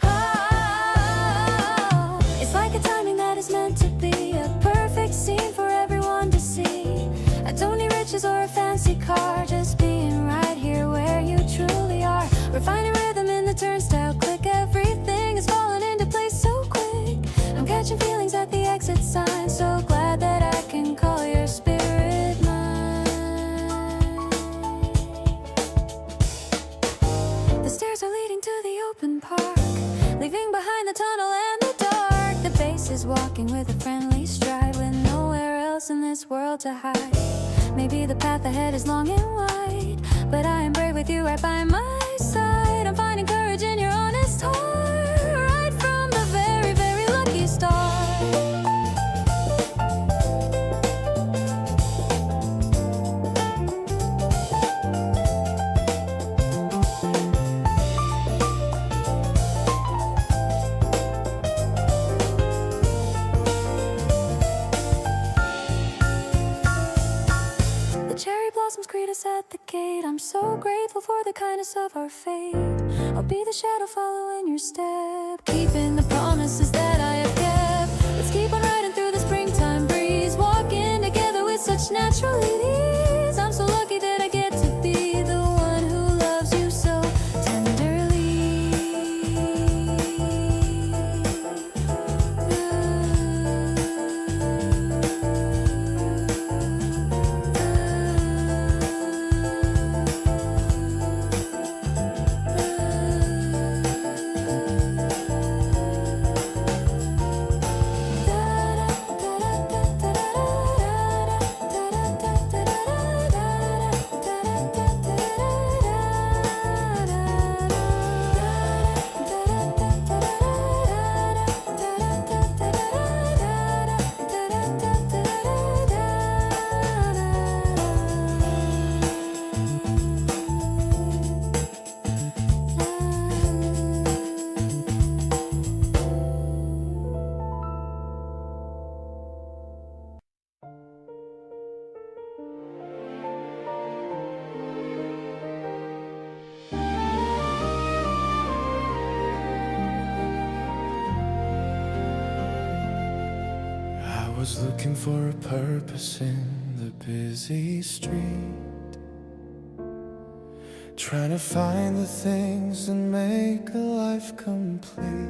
Speaker 1: Oh, it's like a timing that is meant to be a perfect scene for everyone to see. I don't need riches or a fancy car, just being right here where you truly are. We're finding rhythm in the turnstile click, everything is falling into place so quick. I'm catching feelings at the exit sign, so glad that I can call your spirit mine. The stairs are leading to the open park, leaving behind the tunnel and the dark. The bass is walking with a friendly stride, with nowhere else in this world to hide. Maybe the path ahead is long and wide, but I am brave with you right by my side. I'm finding courage in your honest heart, right from the very, very lucky start. Cherry blossoms greet us at the gate. I'm so grateful for the kindness of our fate. I'll be the shadow following your step, keeping the promises that I have kept. Let's keep on riding through the springtime breeze, walking together with such natural ease. I'm so lucky that I get to be the one who loves you so tenderly.
Speaker 2: I was looking for a purpose in the busy street, trying to find the things that make a life complete.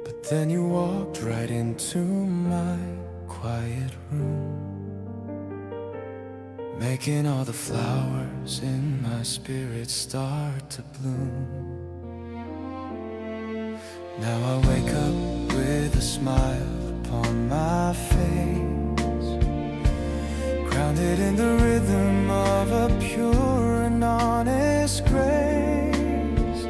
Speaker 2: But then you walked right into my quiet room, making all the flowers in my spirit start to bloom. Now I wake up with a smile upon my face, grounded in the rhythm of a pure and honest grace.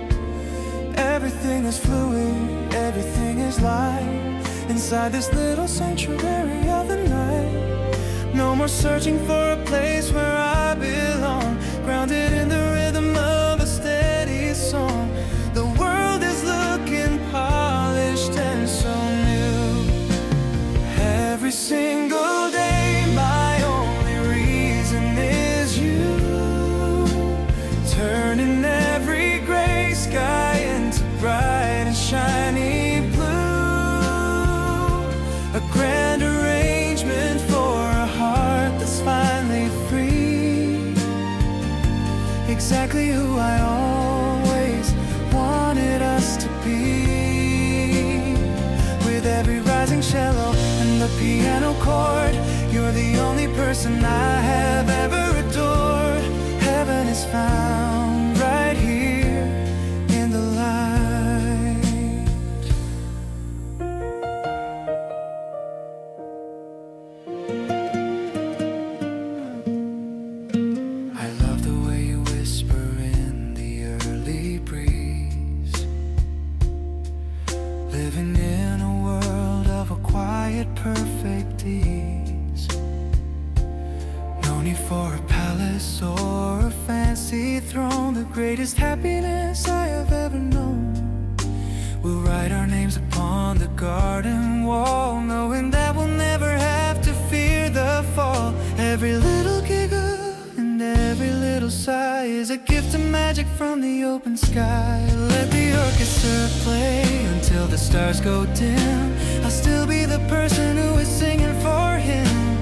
Speaker 2: Everything is fluid, everything is light, inside this little sanctuary of the night. No
Speaker 4: No more searching for a place where I belong, grounded in the rhythm of a steady song. The world is looking polished and so new. Every single day my only reason is you, turning every gray sky into bright and shiny blue. A grand arrangement for a heart that's finally free. Exactly who I always wanted us to be. With every rising cello and the piano chord, you're the only person I have ever adored. Heaven is found right here in the light. I love the way you whisper in the early breeze, living in a world of a quiet, perfect ease. No need for a palace or a fancy throne. The greatest happiness I have ever known. We'll write our names upon the garden wall, knowing that we'll never have to fear the fall. Every little giggle and every little sigh is a gift of magic from the open sky. Let the orchestra play until the stars go dim. I'll still be the person who is singing for him.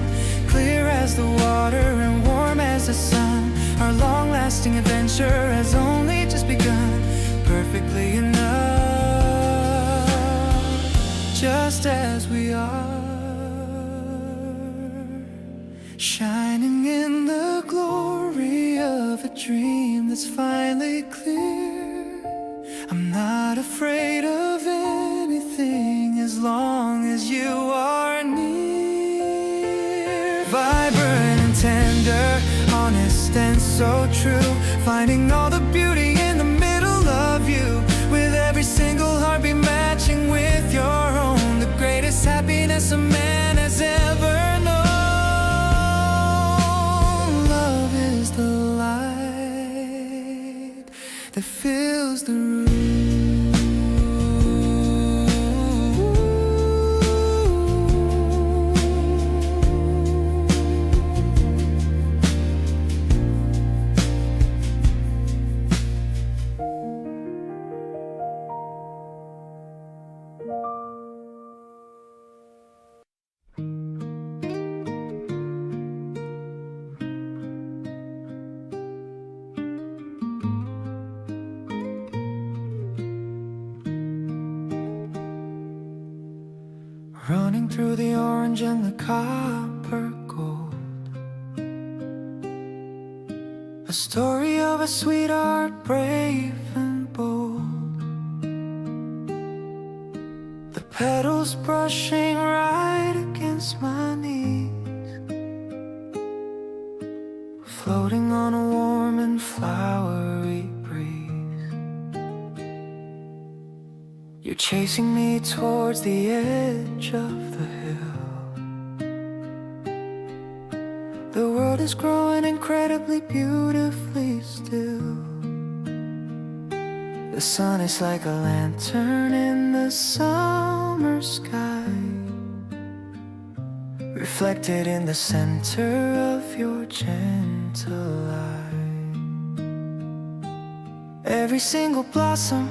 Speaker 4: Clear as the water and warm as the sun, our long-lasting adventure has only just begun. Perfectly enough, just as we are, shining in the glory of a dream that's finally clear. I'm not afraid of anything as long as you are near. Vibrant and tender, honest and so true, finding all the beauty in the middle of you. With every single heartbeat matching with your own, the greatest happiness a man has ever known. Love is the light that fills the room. Running through the orange and the copper gold, a story of a sweetheart brave and bold. The petals brushing right against my knees, floating on a warm and flowery breeze. You're chasing me towards the edge of the hill. The world is growing incredibly beautifully still. The sun is like a lantern in the summer sky, reflected in the center of your gentle light. Every single blossom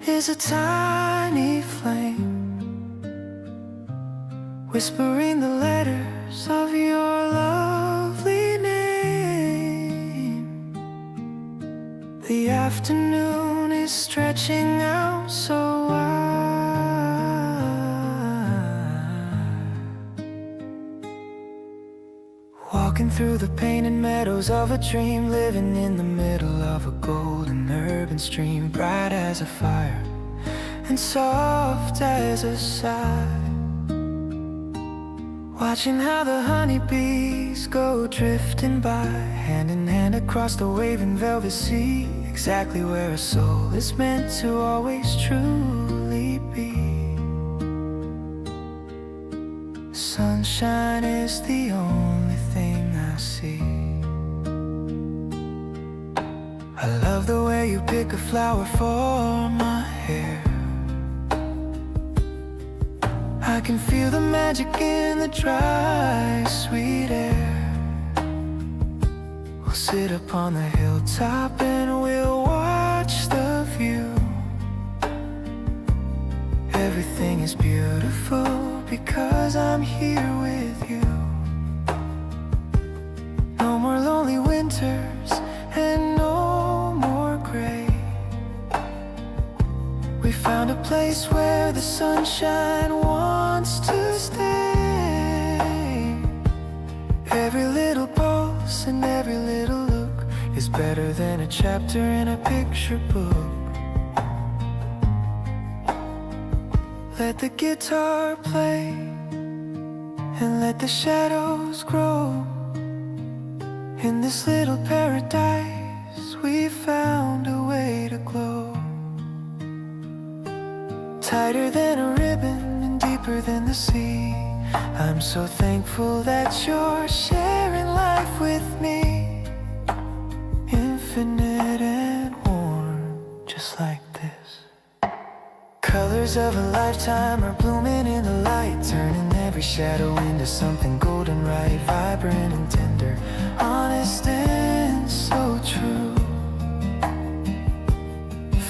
Speaker 4: is a tiny flame, whispering the letters of your lovely name. The afternoon is stretching out so wide, walking through the painted meadows of a dream, living in the middle of a golden urban stream, bright as a fire and soft as a sigh. Watching how the honeybees go drifting by, hand in hand across the waving velvet sea, exactly where a soul is meant to always truly be. Sunshine is the only thing
Speaker 3: love the way you pick a flower for my hair. I can feel the magic in the dry, sweet air. We'll sit upon the hilltop and we'll watch the view. Everything is beautiful because I'm here with you. No more lonely winters and no more gray. We found a place where the sunshine wants to stay. Every little pulse and every little look is better than a chapter in a picture book. Let the guitar play and let the shadows grow. In this little paradise we found a way to glow. Tighter than a ribbon and deeper than the sea. I'm so thankful that you're sharing life with me. Infinite and warm, just like this. Colors of a lifetime are blooming in the light, turning every shadow into something golden right, vibrant and tender, honest and so true.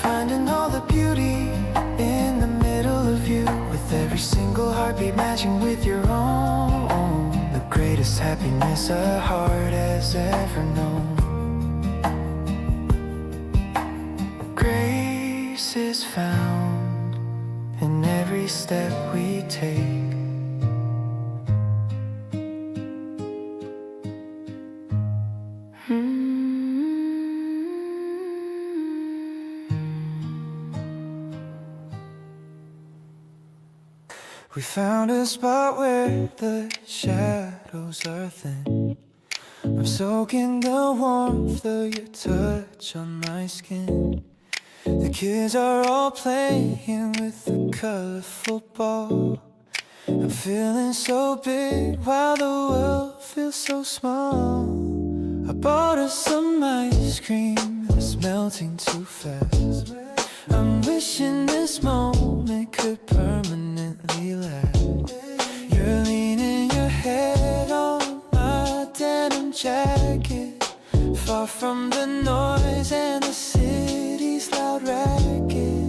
Speaker 3: Finding all the beauty in the middle of you, with every single heartbeat matching with your own. The greatest happiness a heart has ever known. Grace is found in every step we take.
Speaker 4: We found a spot where the shadows are thin. I'm soaking the warmth of your touch on my skin. The kids are all playing with the colorful ball. I'm feeling so big while the world feels so small. I bought us some ice cream that's melting too fast. I'm wishing this moment could permanently last. You're leaning your head on my denim jacket, far from the noise and the city's loud racket.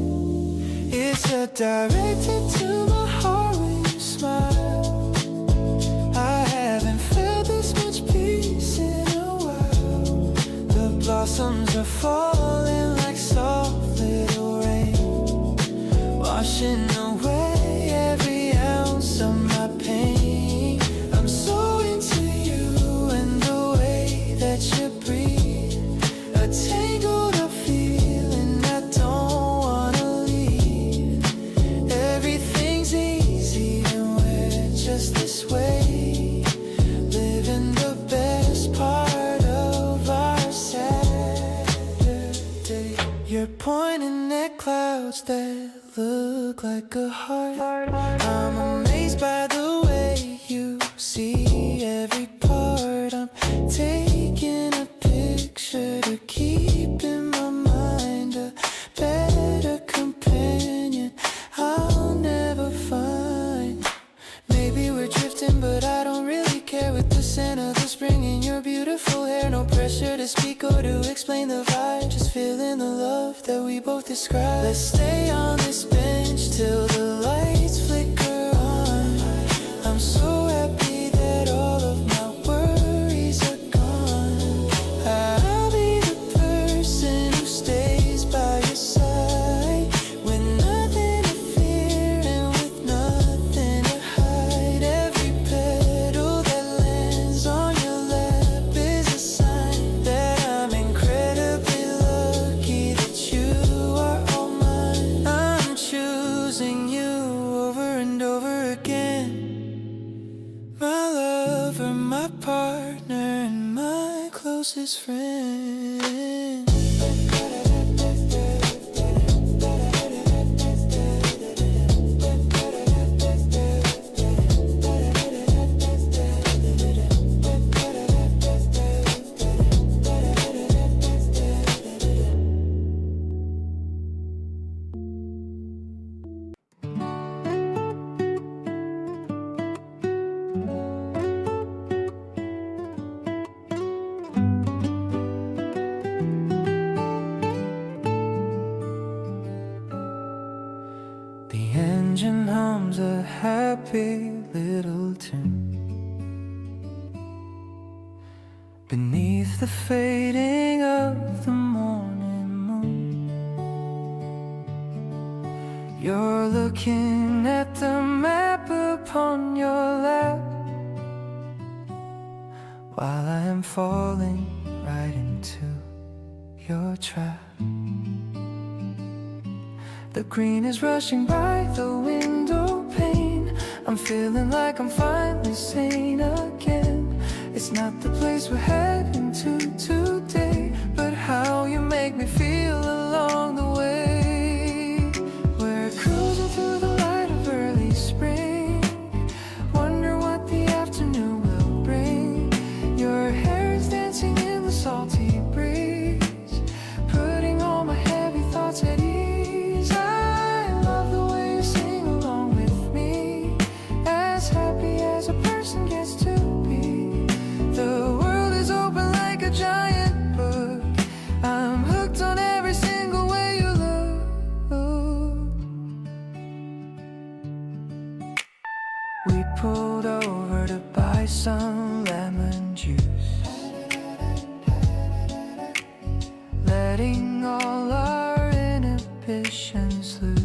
Speaker 4: It's a directed to my heart when you smile. I haven't felt this much peace in a while. The blossoms are falling like soft little rain, washing away every ounce of my pain. I'm so into you and the way that you breathe, a tangled up feeling I don't wanna leave. Everything's easy and we're just this way, living the best part of our Saturday. You're pointing at clouds that look like a heart. I'm amazed by the way you see every part. I'm taking a picture to keep in my mind, a better companion I'll never find. Maybe we're drifting, but I don't really care. With the scent of the spring in your beautiful hair, no pressure to speak or to explain the vibe, just feeling the love that we both describe. Let's stay on this bench till the lights flicker on. I'm so happy that all of my worries are gone. I'll be the person who stays by your side, with nothing to fear and with nothing to hide. Every petal that lands on your lap is a sign that I'm incredibly lucky that you are all mine. I'm choosing you over and over again, my lover, my partner, and my closest friend. engine hums a happy little tune. Beneath the fading of the morning moon, you're looking at the map upon your lap, while I am falling right into your trap. The green is rushing by the window pane. I'm feeling like I'm finally sane again. It's not the place we're heading to today, but how you make me feel along the way. We're cruising through the light of early spring, wonder what the afternoon will bring. Your hair is dancing in the salty breeze, putting all my heavy thoughts at ease. I love the way you sing along with me, as happy as a person gets to be. The world is open like a giant book, I'm hooked on every single way you look. We pulled over to buy some lemon juice, letting all our inhibitions loose.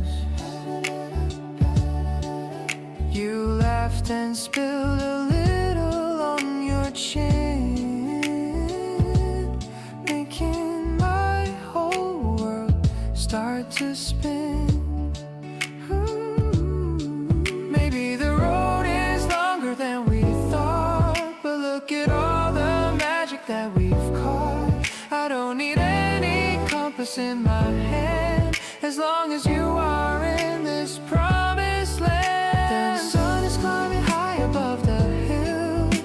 Speaker 4: You laughed and spilled a little on your chin, making my whole world start to spin. Maybe the road is longer than we thought, but look at all the magic that we've caught. I don't need any compass in my hand, as long as you are in this promised land. The sun is climbing high above the hills,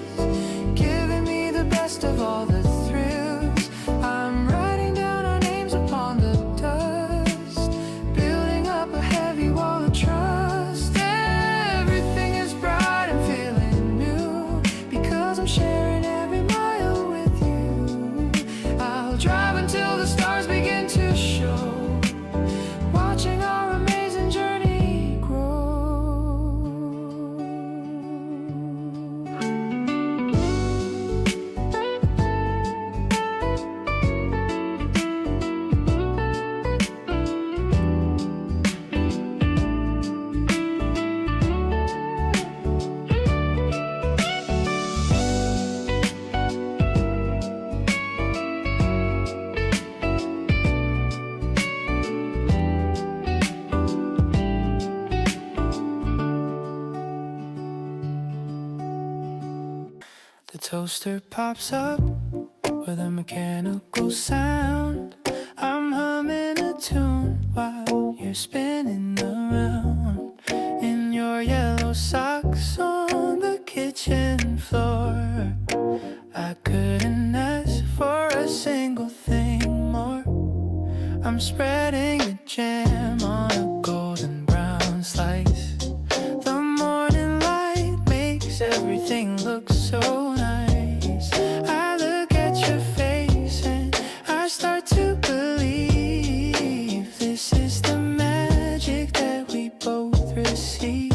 Speaker 4: giving me the best of all the thrills. I'm writing down our names upon the dust, building up a heavy wall of trust. Everything is bright and feeling new, because I'm sharing every mile with you. I'll drive until the stars begin to show, watching our amazing journey grow. The toaster pops up with a mechanical sound. I'm humming a tune while you're spinning around in your yellow socks on the kitchen floor. I couldn't ask for a single thing more. I'm spreading the jam on a golden brown slice. The morning light makes everything look so nice. I look at your face and I start to believe this is the magic that we both receive.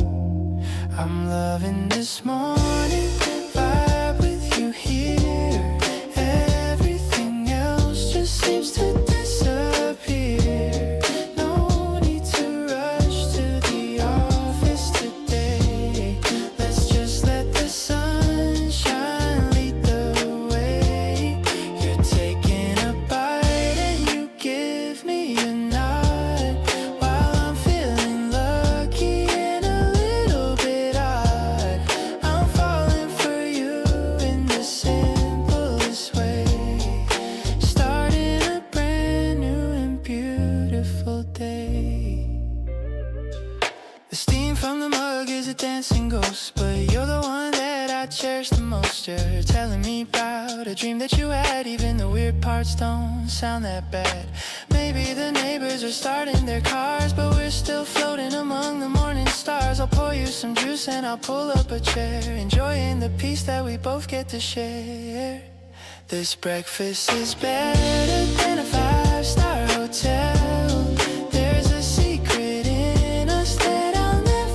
Speaker 4: I'm loving this morning vibe with you here. Everything else just seems to disappear. No need to rush to the office today. Let's just let the sunshine lead the way. You're taking a bite and you give me a nod, while I'm feeling lucky and a little bit odd. I'm falling for you in the simplest way, starting a brand new and beautiful day. The steam from the mug is a dancing ghost, but you're the one that I cherish the most. You're telling me about a dream that you had, even the weird parts don't sound that bad. Maybe the neighbors are starting their cars, but we're still floating among the morning stars. I'll pour you some juice and I'll pull up a chair, enjoying the peace that we both get to share. This breakfast is better than a five-star hotel. There's a secret in us that I'll never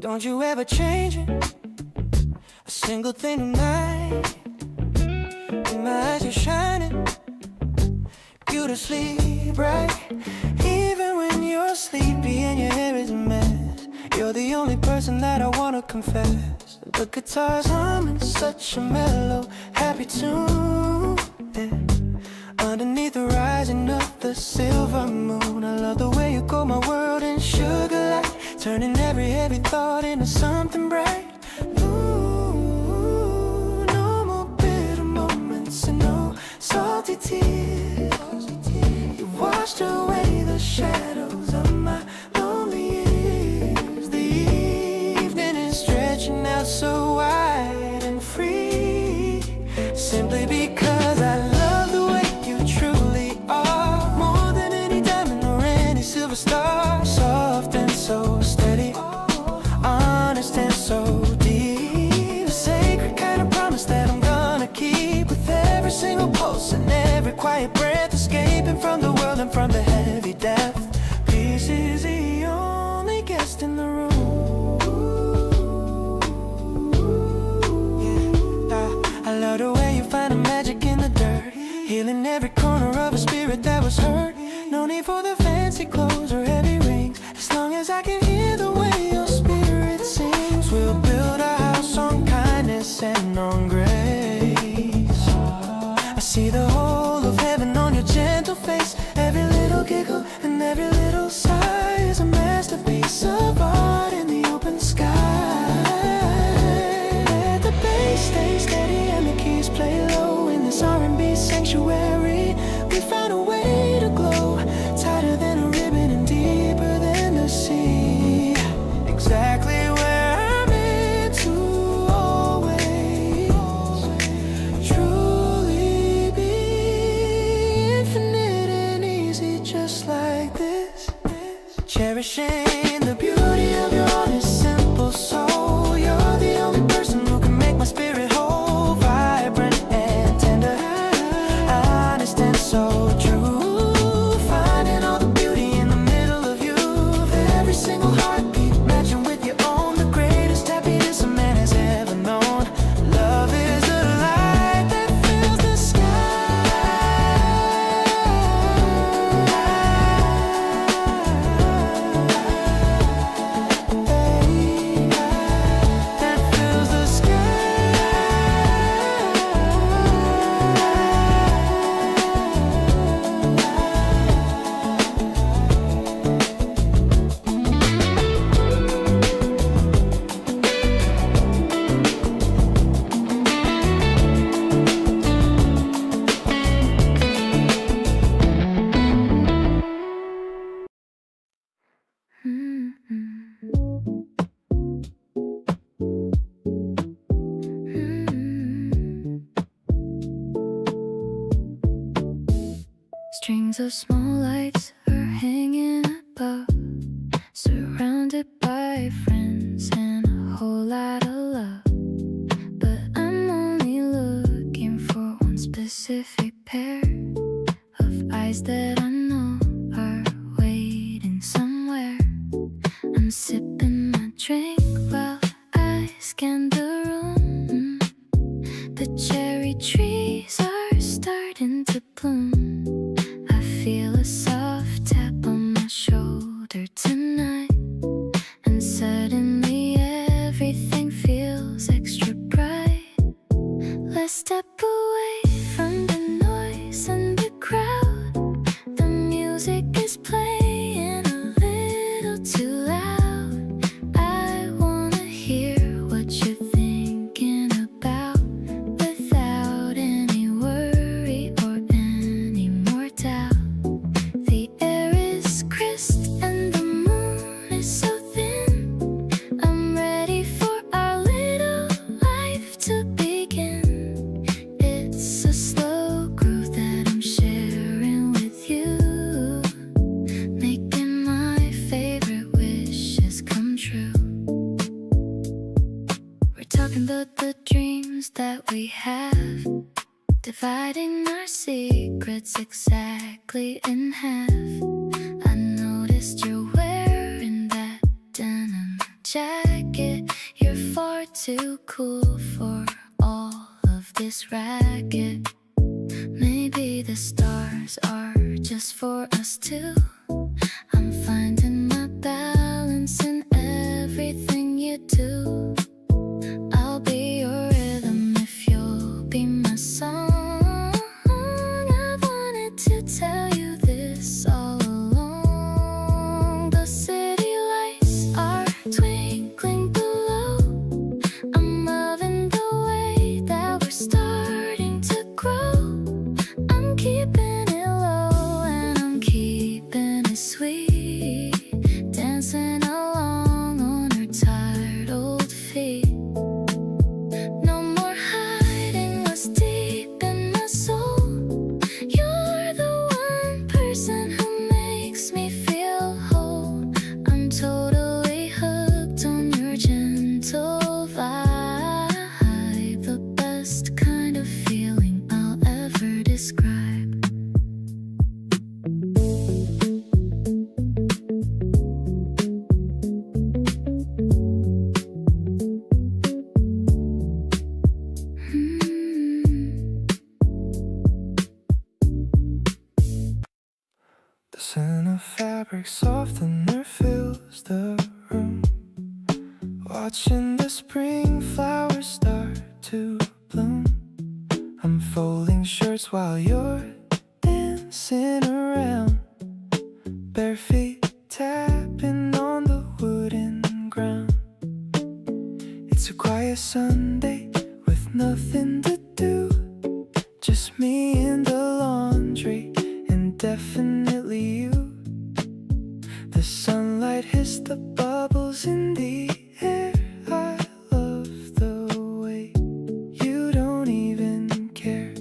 Speaker 4: Don't you ever change it, a single thing tonight. In my eyes you're shining, beautifully bright. Even when you're sleepy and your hair is a mess, you're the only person that I wanna confess. The guitar's humming such a mellow, happy tune, yeah. Underneath the rising of the silver moon, I love the way you coat my world in sugar light, turning every heavy thought into something bright. Ooh, no more bitter moments and no salty tears. You washed away the shadows of my lonely years. The evening is stretching out so wide and free, simply because I love the way you truly are, more than any diamond or any silver star. Soft and so steady, honest and so deep, a sacred kind of promise that I'm gonna keep, with every single pulse and every quiet breath, escaping from the world and from the heavy depth. Peace is the only guest in the room. Yeah, I love the way you find the magic in the dirt, healing every corner of a spirit that was hurt. No need for the fancy clothes or heavy rings, as long as I can hear the way your spirit sings. We'll build a house on kindness and on grace. I see the whole of heaven on your gentle face. Every little giggle and every little sigh is a masterpiece of art in the open sky. Let the bass stay steady and the keys play low in this R&B sanctuary. We found a way to glow, tighter than a ribbon and deeper than the sea. Exactly where I'm meant to always truly be, infinite and easy, just like this. Cherishing the beauty of your honest, simple soul. You're the only person who can make my spirit whole, vibrant and tender, honest and so true. Finding all the beauty in the middle of you, every single heartbeat matching with your own. The greatest happiness a man has ever known. Love is the light that fills the sky, that fills the sky.
Speaker 1: Strings of small lights are hanging above, surrounded by friends and a whole lot of love. But I'm only looking for one specific pair of eyes that I know are waiting somewhere. I'm sipping my drink while I scan the room. The cherry trees are starting to bloom. I feel a soft tap on my shoulder tonight, and suddenly everything feels extra bright. Let's step away from the noise and the crowd. The music is playing a little too loud. I wanna hear what you're thinking about, without any worry or any more doubt. The air is crisp and the moon is so thin. I'm ready for our little life to begin. It's a slow groove that I'm sharing with you, making my favorite wishes come true. We're talking about the dreams that we have, dividing our secrets exactly in half. I noticed you're wearing that denim jacket too cool for all of this racket. Maybe the stars are just for us two. I'm finding my balance in everything you do. I'll be your rhythm if you'll be my song. I wanted to tell you this all along. The city lights are twinkling below. I'm loving the way that we're starting to grow. I'm keeping it low and I'm keeping it sweet, dancing along on her tired old feet. No more hiding what's deep in my soul. You're the one person who makes me feel whole. I'm totally hooked on your gentle vibe, the best kind of feeling I'll ever describe.
Speaker 4: The scent of fabric softener fills the room. Watching the spring flowers start to bloom. I'm folding shirts while you're dancing around. Bare feet tapping on the wooden ground. It's a quiet Sunday with nothing to do. Just me in the laundry and definitely you. The sunlight hits the bubbles in the air. I love the way you don't even care.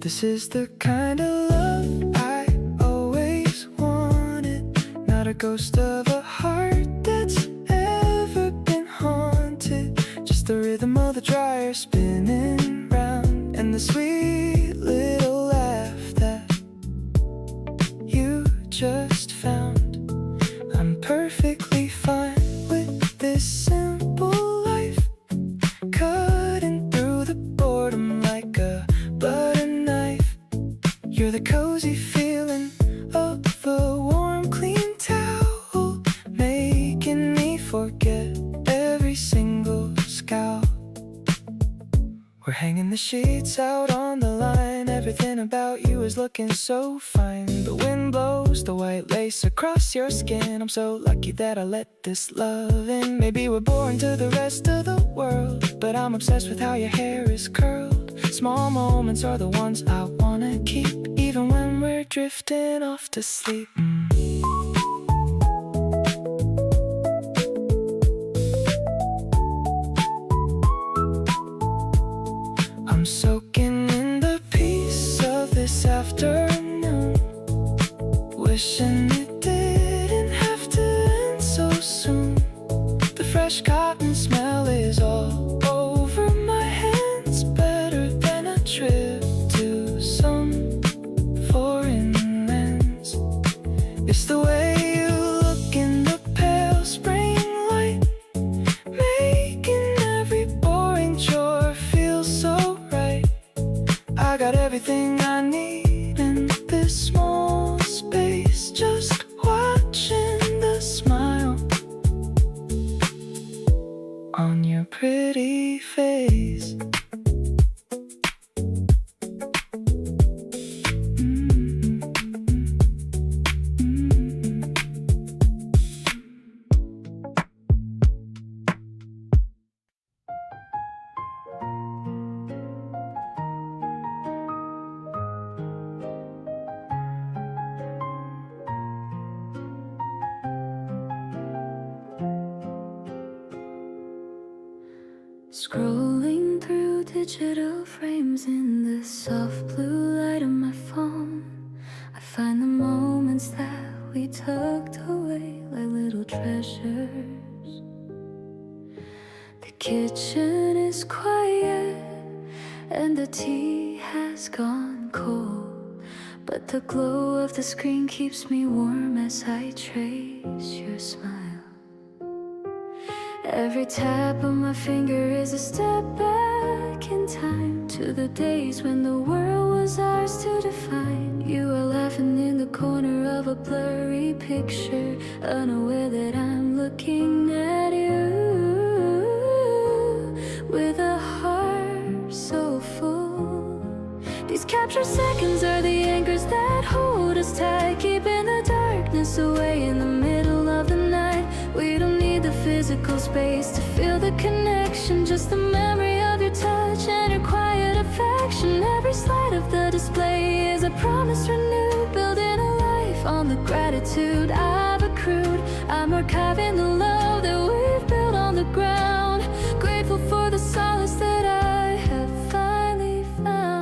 Speaker 4: This is the kind of love I always wanted. Not a ghost of a heart that's ever been haunted. Just the rhythm of the dryer spinning round and the sweet little laugh that you just found. I'm perfectly fine with this simple life, cutting through the boredom like a butter knife. You're the cozy feeling of the warm, clean towel, making me forget every single scowl. We're hanging the sheets out on the line. Everything about you is looking so fine. The wind blows the white lace across your skin. I'm so lucky that I let this love in. Maybe we're boring to the rest of the world, but I'm obsessed with how your hair is curled. Small moments are the ones I wanna keep, even when we're drifting off to sleep. I'm soaking in the peace of this afternoon, wishing it didn't have to end so soon. The fresh cotton smell is all over my hands, better than a trip to some foreign lands. It's the way you look in the pale spring light, making every boring chore feel so right. I got everything I need in this small space, just watching the smile on your pretty face.
Speaker 1: Scrolling through digital frames in the soft blue light of my phone, I find the moments that we tucked away like little treasures. The kitchen is quiet and the tea has gone cold, but the glow of the screen keeps me warm as I trace your smile. Every tap of my finger is a step back in time to the days when the world was ours to define. You are laughing in the corner of a blurry picture, unaware that I'm looking at you with a heart so full. These captured seconds are the anchors that hold us tight, keeping the darkness away in the middle of the night. We don't need the physical space to feel the connection, just the memory of your touch and your quiet affection. Every slide of the display is a promise renewed, building a life on the gratitude I've accrued. I'm archiving the love that we've built on the ground, grateful for the solace that I have finally found.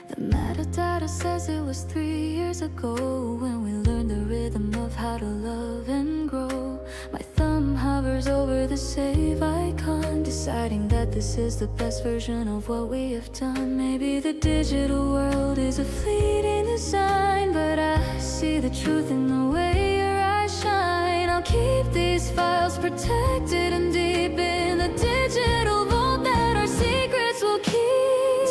Speaker 1: The metadata says it was 3 years ago when we learned the rhythm of how to love and grow. My thumb hovers over the save icon, deciding that this is the best version of what we have done. Maybe the digital world is a fleeting design, but I see the truth in the way your eyes shine. I'll keep these files protected and deep in the digital vault that our secrets will keep.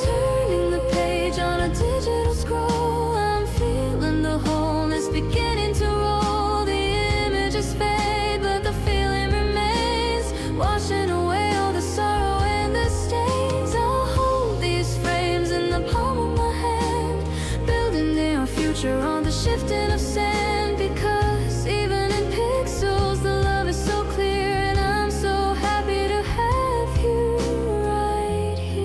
Speaker 1: Turning the page on a digital scroll, I'm feeling the wholeness beginning to roll. The images fade, but the feeling remains, washing away all the sorrow and the stains. I'll hold these frames in the palm of my hand, building our future on the shifting of sand. Because even in pixels, the love is so clear, and I'm so happy to have you right here.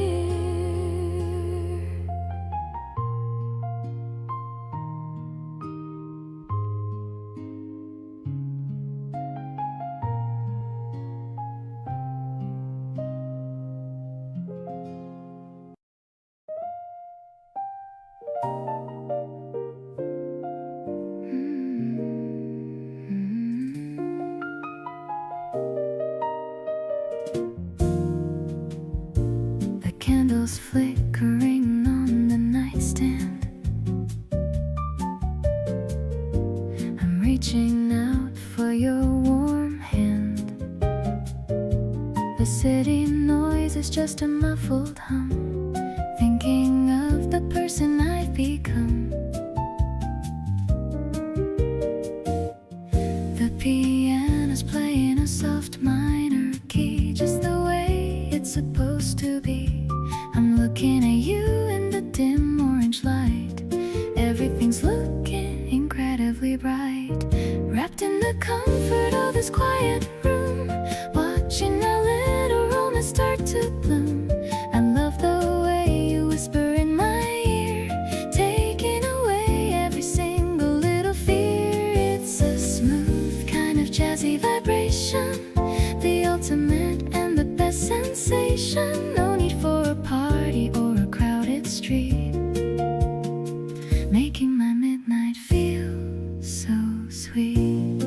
Speaker 1: The candles flickering on the nightstand, I'm reaching out for your warm hand. The city noise is just a muffled hum, thinking of the person I've become. The piano's playing a soft minor key, just the way it's supposed to be. I'm looking at you in the dim orange light. Everything's looking incredibly bright, wrapped in the comfort of this quiet room, watching our little romance start to bloom. I love the way you whisper in my ear, taking away every single little fear. It's a smooth kind of jazzy vibration, the ultimate and the best sensation. No need for a party or a crowded street, making my midnight feel so sweet.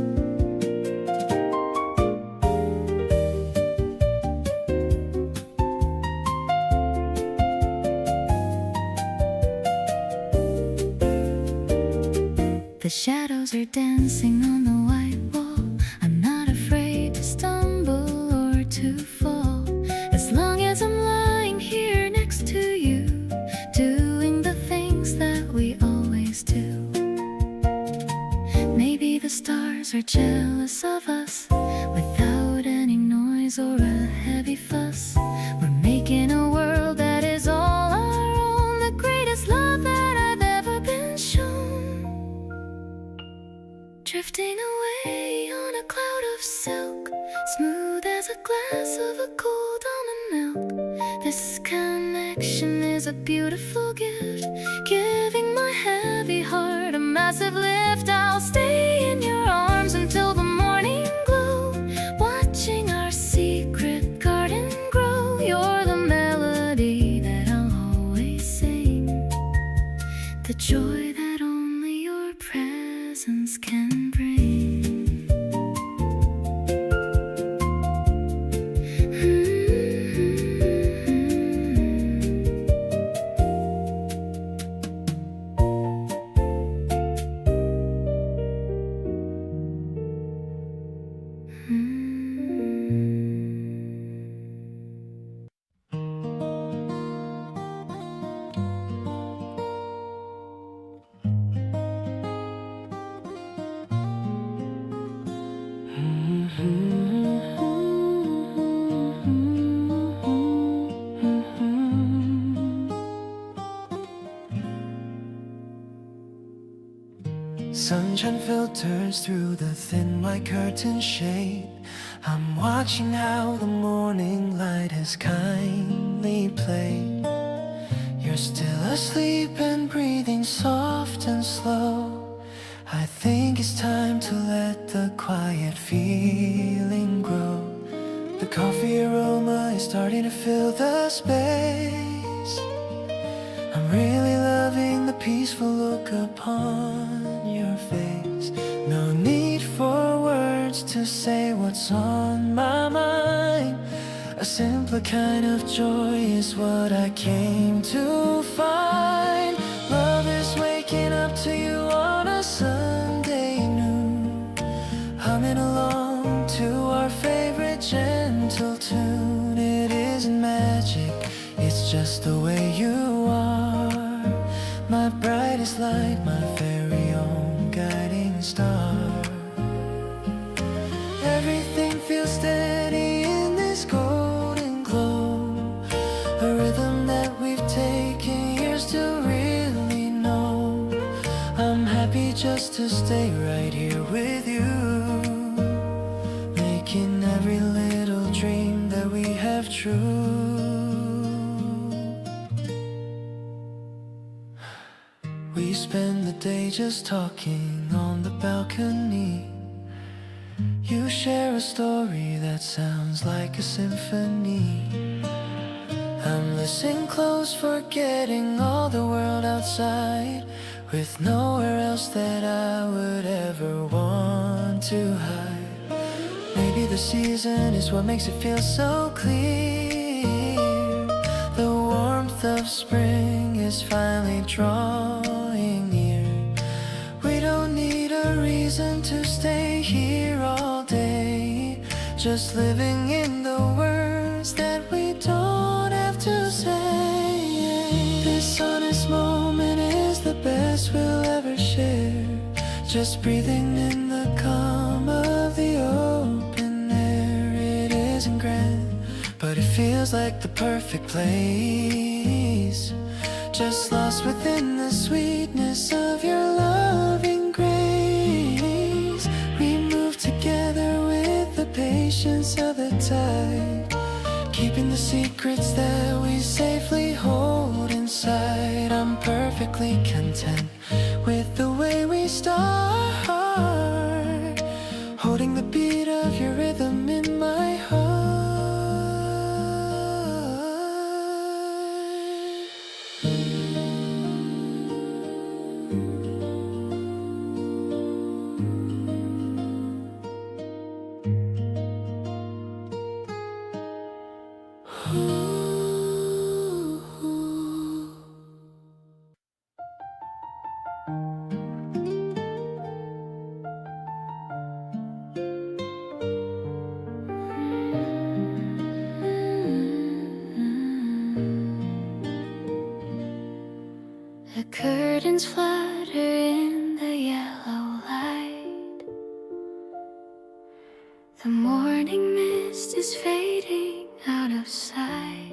Speaker 1: The shadows are dancing on the white wall. I'm not afraid to stumble or to fall, as long as I'm lying here next to you, doing the things that we always do. Maybe the stars are jealous of us, without any noise or a heavy fuss. We're making a world that is all our own, the greatest love that I've ever been shown. Drifting away on a cloud of silk, smooth as a glass of a cold almond milk. This connection is a beautiful gift, giving my heavy heart a massive lift. I'll stay in your arms until the morning glow, watching our secret garden grow. You're the melody that I'll always sing, the joy that only your presence can bring.
Speaker 3: Sunshine filters through the thin white curtain shade. I'm watching how the morning light has kindly played. You're still asleep and breathing soft and slow. I think it's time to let the quiet feeling grow. The coffee aroma is starting to fill the space. I'm really loving the peaceful look upon your face. No need for words to say what's on my mind. A simpler kind of joy is what I came to find. Love is waking up to you on a Sunday noon, humming along to our favorite gentle tune. It isn't magic, it's just the way you are. My brightest light, my very own guiding star. Everything feels steady in this golden glow, a rhythm that we've taken years to really know. I'm happy just to stay right here with you, making every little dream that we have true. We spend the day just talking on the balcony. You share a story that sounds like a symphony. I'm listening close, forgetting all the world outside, with nowhere else that I would ever want to hide. Maybe the season is what makes it feel so clear. The warmth of spring is finally drawing near. We don't need a reason to stay here all day, just living in the words that we don't have to say. This honest moment is the best we'll ever share, just breathing in the calm of the open air. It isn't grand, but it feels like the perfect place, just lost within the sweetness of your loving grace. We move together with the patience of the tide, keeping the secrets that we safely hold inside. I'm perfectly content with the way we start, holding the beat of your rhythm in my heart.
Speaker 1: The curtains flutter in the yellow light. The morning mist is fading out of sight.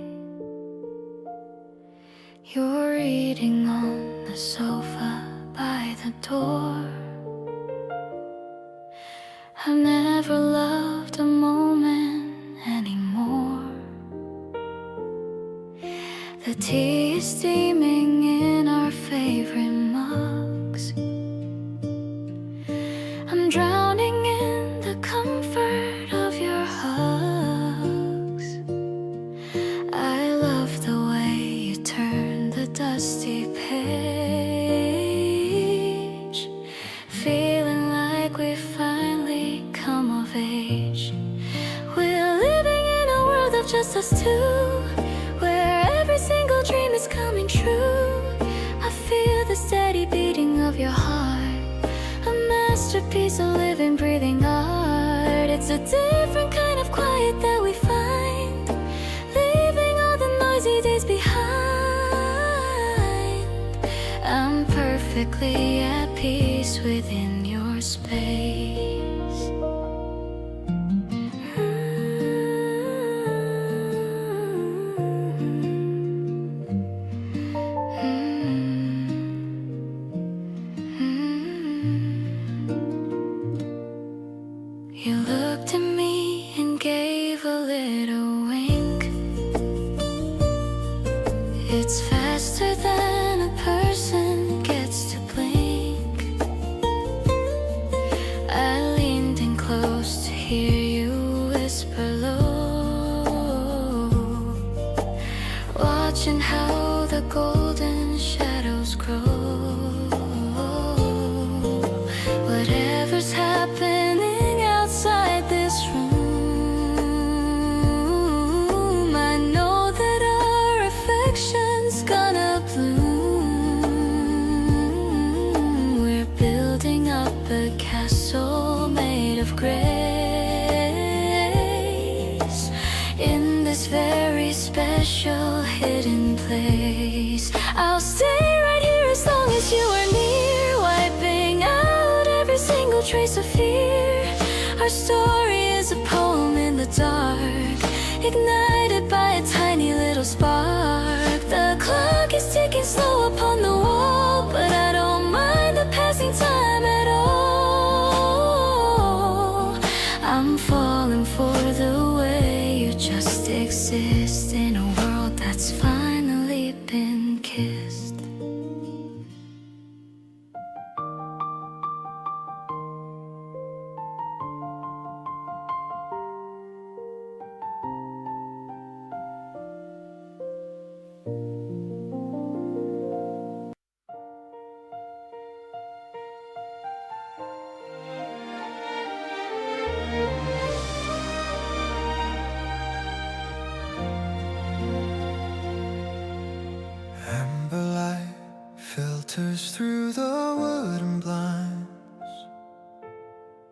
Speaker 1: You're reading on the sofa by the door. I've never loved a moment anymore. The tea is steaming in our favorite mugs. I'm drowning in the comfort of your hugs. I love the way you turn the dusty page, feeling like we finally come of age. We're living in a world of just us two, where every single dream is coming true. I feel the steady beating of your heart, a masterpiece of living, breathing art. It's a different kind of quiet that we find, leaving all the noisy days behind. I'm perfectly at peace within your space. whatever's happening outside this room. I know that our affection's gonna bloom. We're building up a castle made of grace in this very special hidden place. I'll stay right here as long as you are near, wiping out every single trace of fear. Our story is a poem in the dark, ignited by a tiny little spark. The clock is ticking slow upon the wall, but I don't mind the passing time at all. I'm falling for the way you just exist in a world that's finally been kissed.
Speaker 4: Amber light filters through the wooden blinds,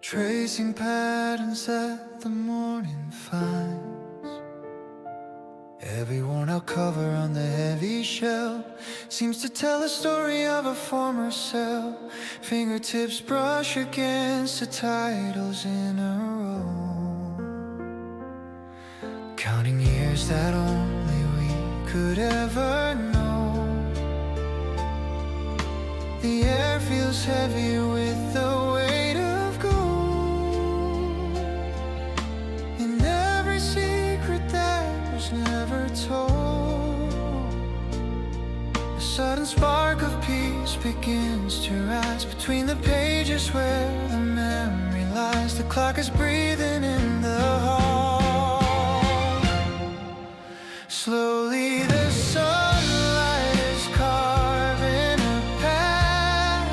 Speaker 4: tracing patterns that the morning finds. Every worn out cover on the heavy shelf seems to tell a story of a former self. Fingertips brush against the titles in a row, counting years that only we could ever know. The air feels heavy with the weight of gold, and every secret that was never told. A sudden spark of peace begins to rise between the pages where the memory lies. The clock is breathing in the hall. Slowly the sunlight is carving a path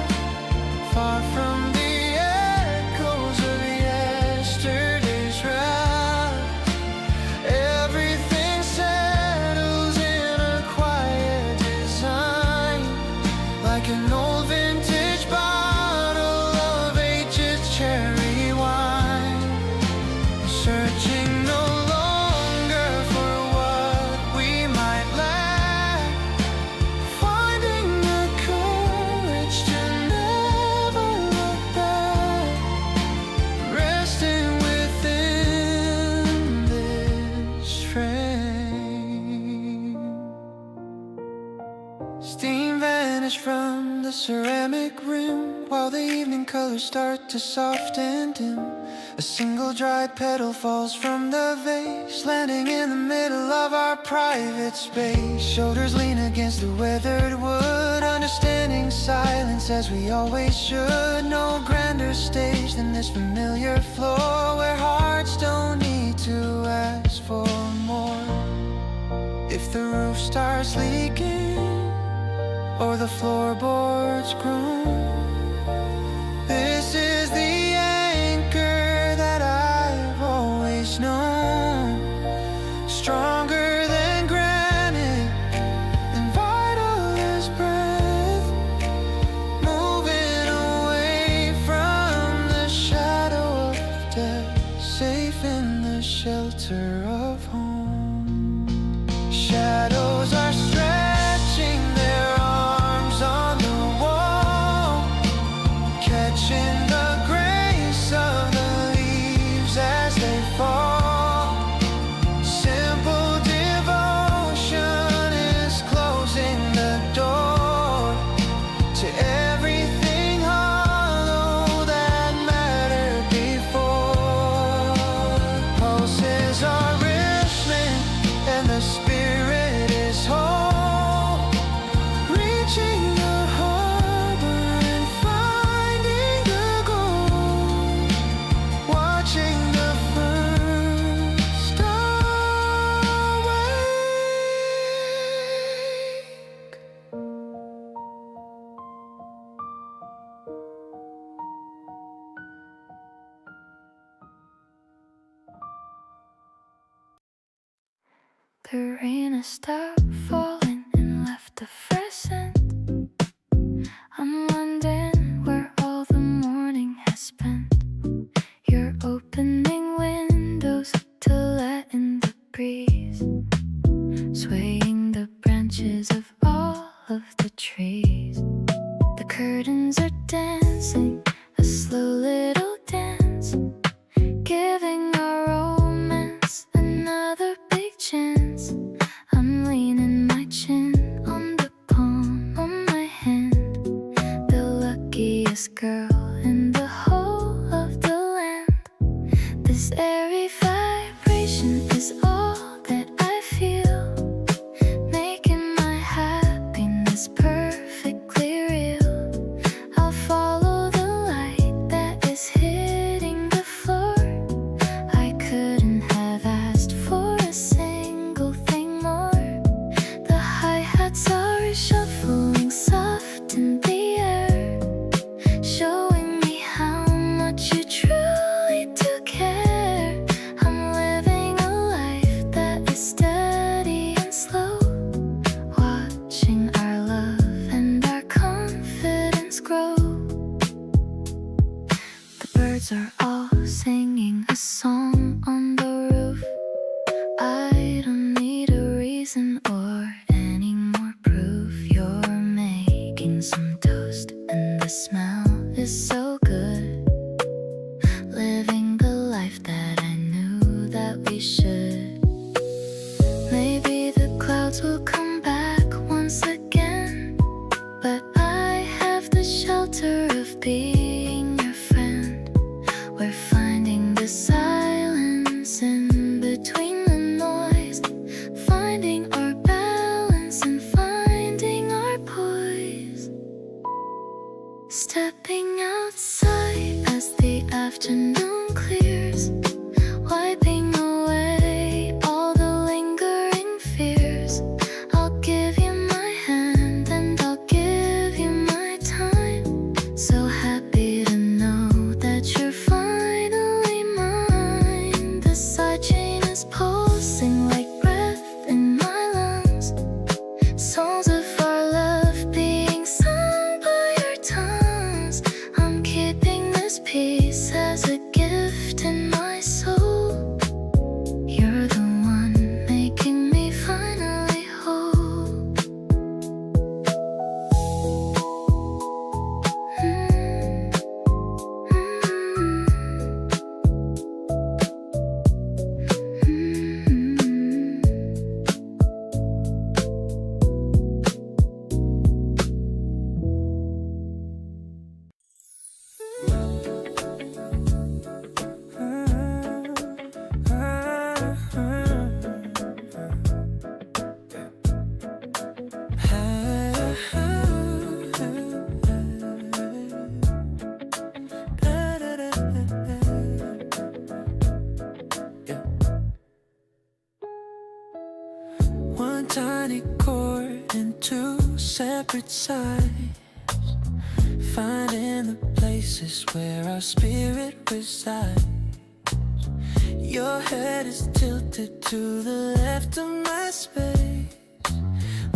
Speaker 4: far from the echoes of yesterday's wrath. Everything settles in a quiet design, like an old vintage bottle of aged cherry wine. Searching no longer for what we might lack, finding the courage to never look back, resting within this frame. Steam vanished from the ceramic rim while the evening colors start to soften dim. A single dried petal falls from the vase, landing in the middle of our private space. Shoulders lean against the weathered wood, understanding silence as we always should. No grander stage than this familiar floor, where hearts don't need to ask for more. If the roof starts leaking or the floorboards groan, this is the anchor that I've always known. Stronger than granite and vital as breath, moving away from the shadow of death, safe in the shelter of home. Shadows are stretching their arms on the wall, catching the grace of the leaves as they fall. Simple devotion is closing the door to everything hollow that mattered before. Pulses are rippling and the spirit is whole, reaching the harbor and finding the
Speaker 1: the rain has stopped falling and left a fresh scent. I'm wondering where all the morning has spent. You're opening windows to let in the breeze, swaying the branches of all of the trees. The curtains are dancing a slow little dance, giving our romance another big chance. I'm leaning my chin on the palm of my hand, the luckiest girl in the whole of the land. This airy vibration is all that I feel, making my happiness perfectly real. I'll follow the light that is hitting the floor. I couldn't have asked for a single thing more. The hi-hats are shuffling soft in the air, showing me how much you truly do care. I'm living a life that is steady and slow, watching our love and our confidence grow. The birds are all singing a song on the roof. I don't need a reason or any more proof. You're making some toast and the smell is so good, living the life that I knew that we should. Maybe the clouds will come back once again, but I have the shelter of being your friend. We're finding the silence in between the noise, finding our balance and finding our poise. Stepping outside as the afternoon clears, wiping away all the lingering fears. I'll give you my hand and I'll give you my time. So happy to know that you're finally mine. The side chain is pulsing like breath in my lungs, songs of our love being sung by our tongues. I'm keeping this piece as a gift in my soul. You're the one making me finally whole.
Speaker 2: One tiny chord and two separate sides, finding the places where our spirit resides. Your head is tilted to the left of my space,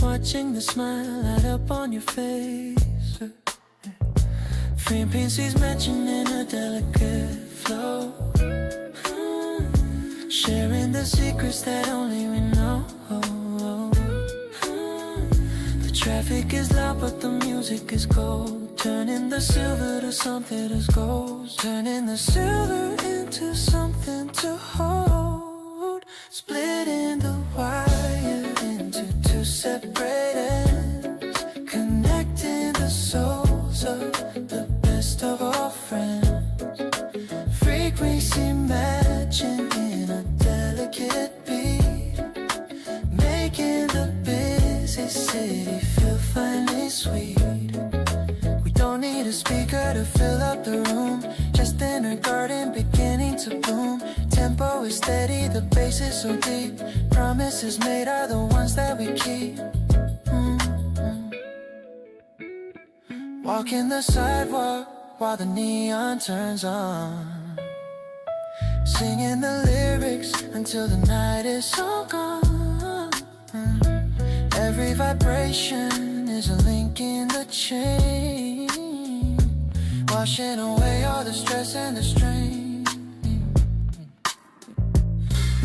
Speaker 2: watching the smile light up on your face. Frequencies matching in a delicate flow, sharing the secrets that only we know. The traffic is loud but the music is cold, turning the silver to something that's gold, turning the silver into something to hold, splitting the wire into two separate ends, connecting the souls of the best of all friends. Frequency matching in a delicate beat, making the busy city feel finely sweet. We don't need a speaker to fill up the room, just in a garden beginning to bloom. Tempo is steady, the bass is so deep, promises made are the ones that we keep. Walking the sidewalk while the neon turns on, singing the lyrics until the night is all gone.
Speaker 3: Every vibration is a link in the chain, washing away all the stress and the strain.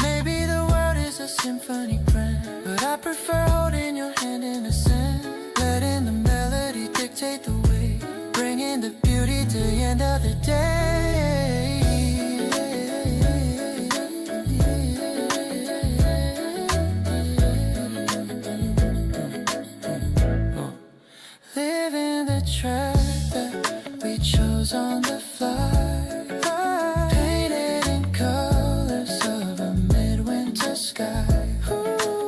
Speaker 3: Maybe the world is a symphony grand, but I prefer holding your hand in the sand, letting the melody dictate the way, bringing the beauty to the end of the day. Living the track that we chose on the fly, painted in colors of a midwinter sky.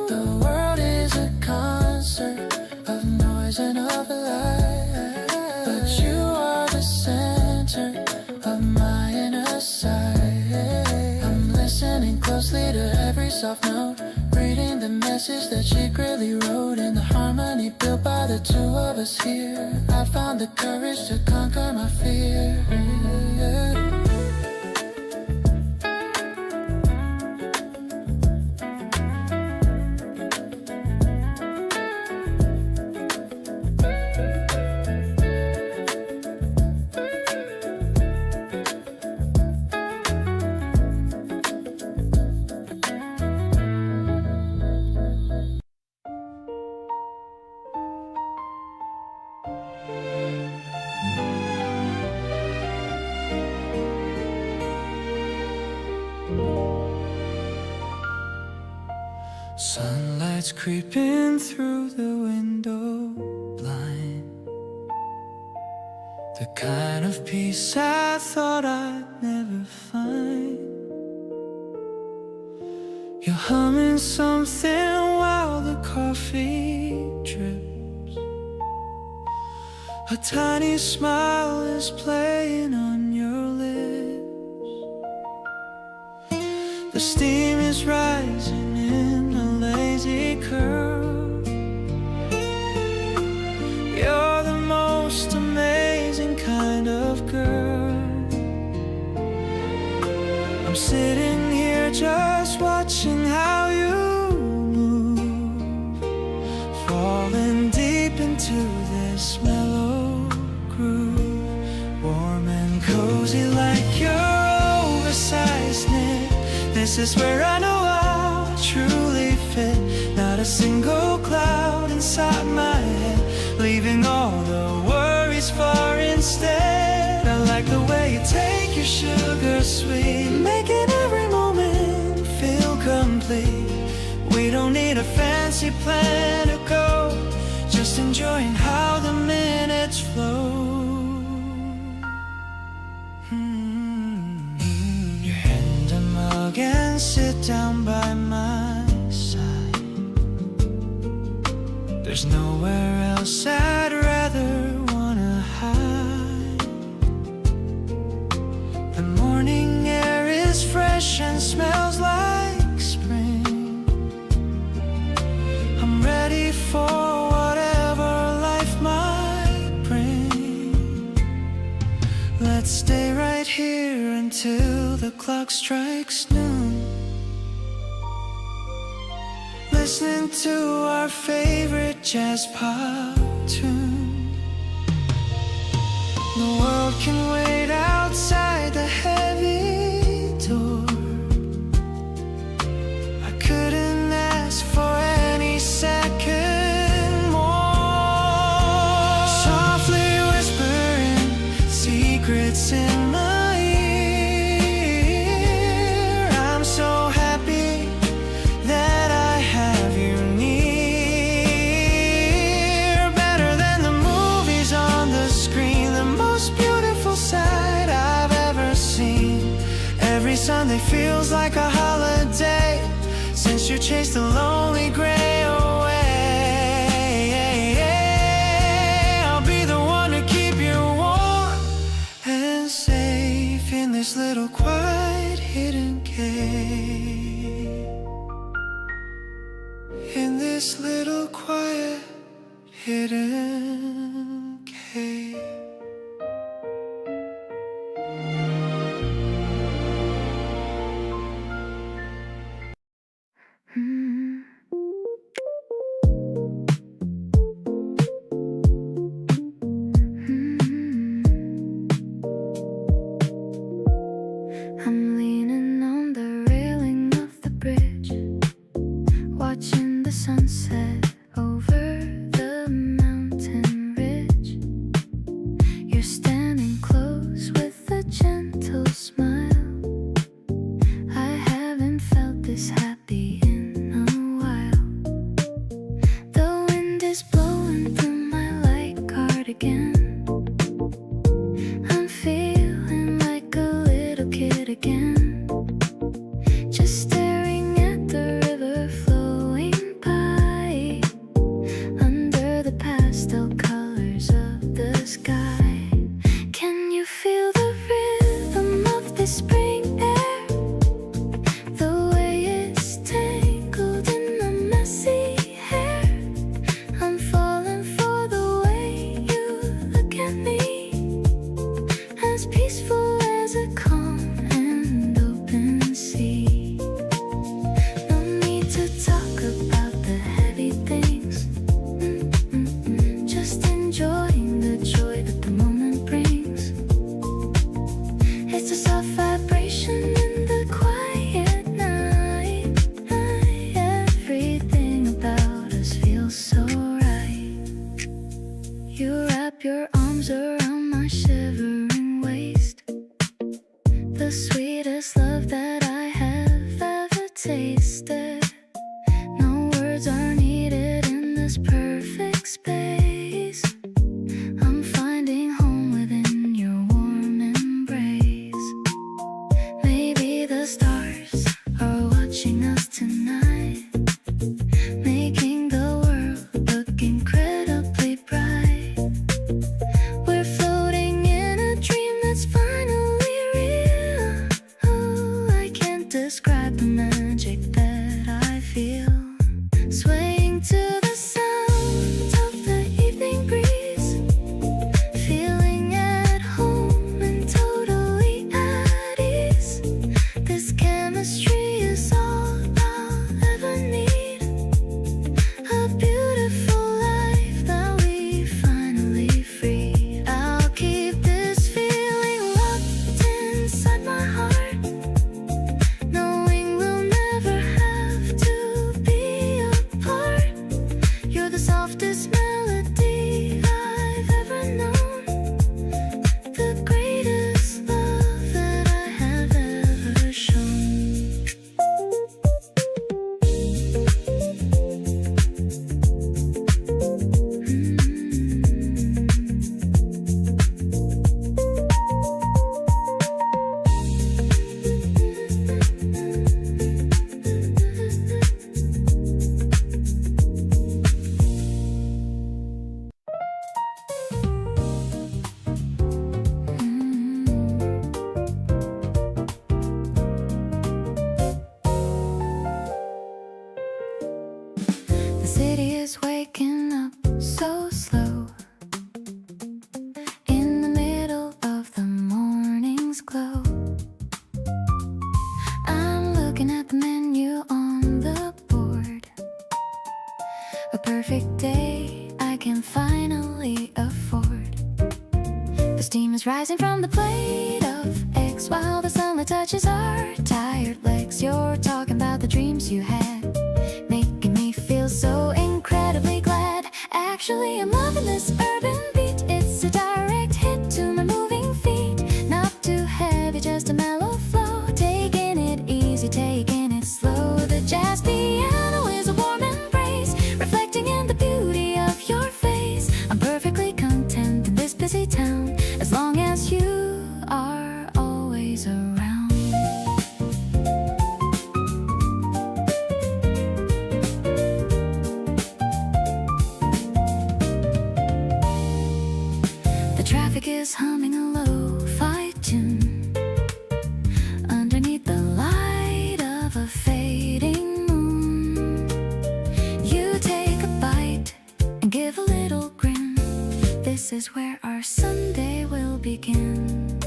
Speaker 3: The world is a concert of noise and of light, but you are the center of my inner sight. I'm listening closely to every soft note, reading the message that secretly wrote in the harmony built by the two of us here. I found the courage to conquer my fear.
Speaker 2: Sunlight's creeping through the window blind, the kind of peace I thought I'd never find. You're humming something while the coffee drips, a tiny smile is playing on your lips. The steam is rising in a lazy curve. You're the most amazing kind of girl. I'm sitting here just watching how you move, falling deep into this mellow groove, warm and cozy like your oversized knit. This is where I know I'll truly fit, not a single cloud inside my head, leaving all the worries far instead. I like the way you take your sugar sweet, making every moment feel complete. We don't need a fancy plan to go, just enjoying how the minutes flow. Your hand in mug and sit down by my side. There's nowhere else I'd rather wanna hide. The morning air is fresh and smells like spring. I'm ready for whatever life might bring. Let's stay right here until the clock strikes noon, listening to our favorite jazz pop tune. The world can wait outside the heavy door. I couldn't ask for any second more. Softly whispering secrets in my ear. I'm so happy that I have you near. Better than the movies on the screen, the most beautiful sight I've ever seen. Every Sunday feels like a holiday since you chased the lonely gray away. I'll be the one to keep you warm and safe in this little quiet hidden cave. In this little quiet hidden cave.
Speaker 1: spring air, the way it's tangled in my messy hair. I'm falling for the way you look at me, as peaceful as a calm and open sea. No need to talk about the heavy things, just enjoying the joy that the moment brings. It's a soft vibration in the quiet night. Everything about us feels so right. You wrap your arms around my shivering waist, the sweetest love that I have ever tasted. No words are needed in this perfect space. I'm finding home within your warm embrace. Maybe the stars are watching us tonight, making the world look incredibly bright. We're floating in a dream that's finally real. Oh, I can't describe the magic that I feel. Swaying to the sound of the evening breeze, feeling at home and totally at ease. This chemistry is all I'll ever need. A beautiful life that we finally freed. I'll keep this feeling locked inside my heart, knowing we'll never have to be apart. You're the softest melody I've ever known, the greatest love that I have ever shown. The city is waking up so slow, in the middle of the morning's glow. I'm looking at the menu on the board, a perfect day I can finally afford. The steam is rising from the plate of eggs while the sunlight touches our tired legs. You're talking about the dreams you had, making me feel so incredibly glad. Actually, I'm loving this urban beat. It's a direct hit to my moving feet. Not too heavy, just a mellow flow. Taking it easy, taking it slow. The jazz piano is a warm embrace, reflecting in the beauty of your face. I'm perfectly content in this busy town, as long as you are always around. The traffic is humming a lo-fi tune underneath the light of a fading moon. You take a bite and give a little grin. This is where our Sunday will begin.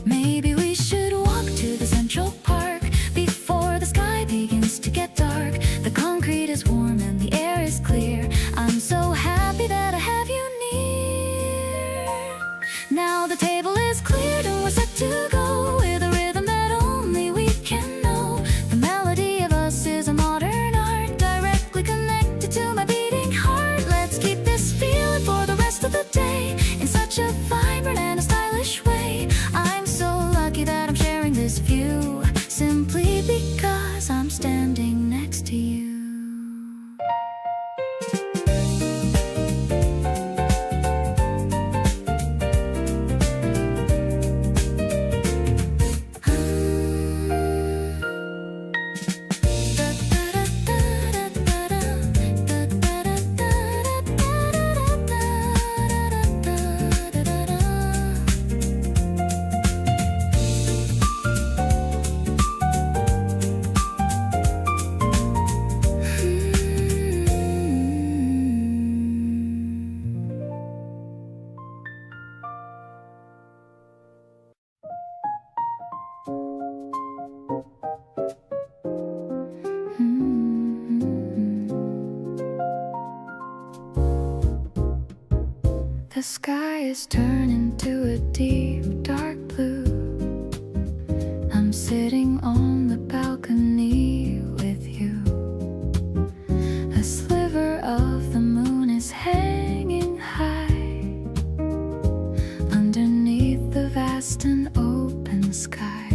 Speaker 1: Maybe we should walk to the Central Park before the sky begins to get dark. The concrete is warm and the air is clear. I'm so happy that I have you near. Now the table is cleared and we're set to go, with a rhythm that only we can know. The melody of us is a modern art, directly connected to my beating heart. Let's keep this feeling for the rest of the day, in such a vibrant and a stylish way. I'm so lucky that I'm sharing this view, simply because I'm standing next to you. the sky is turning to a deep dark blue. I'm sitting on the balcony with you. A sliver of the moon is hanging high underneath the vast and open sky.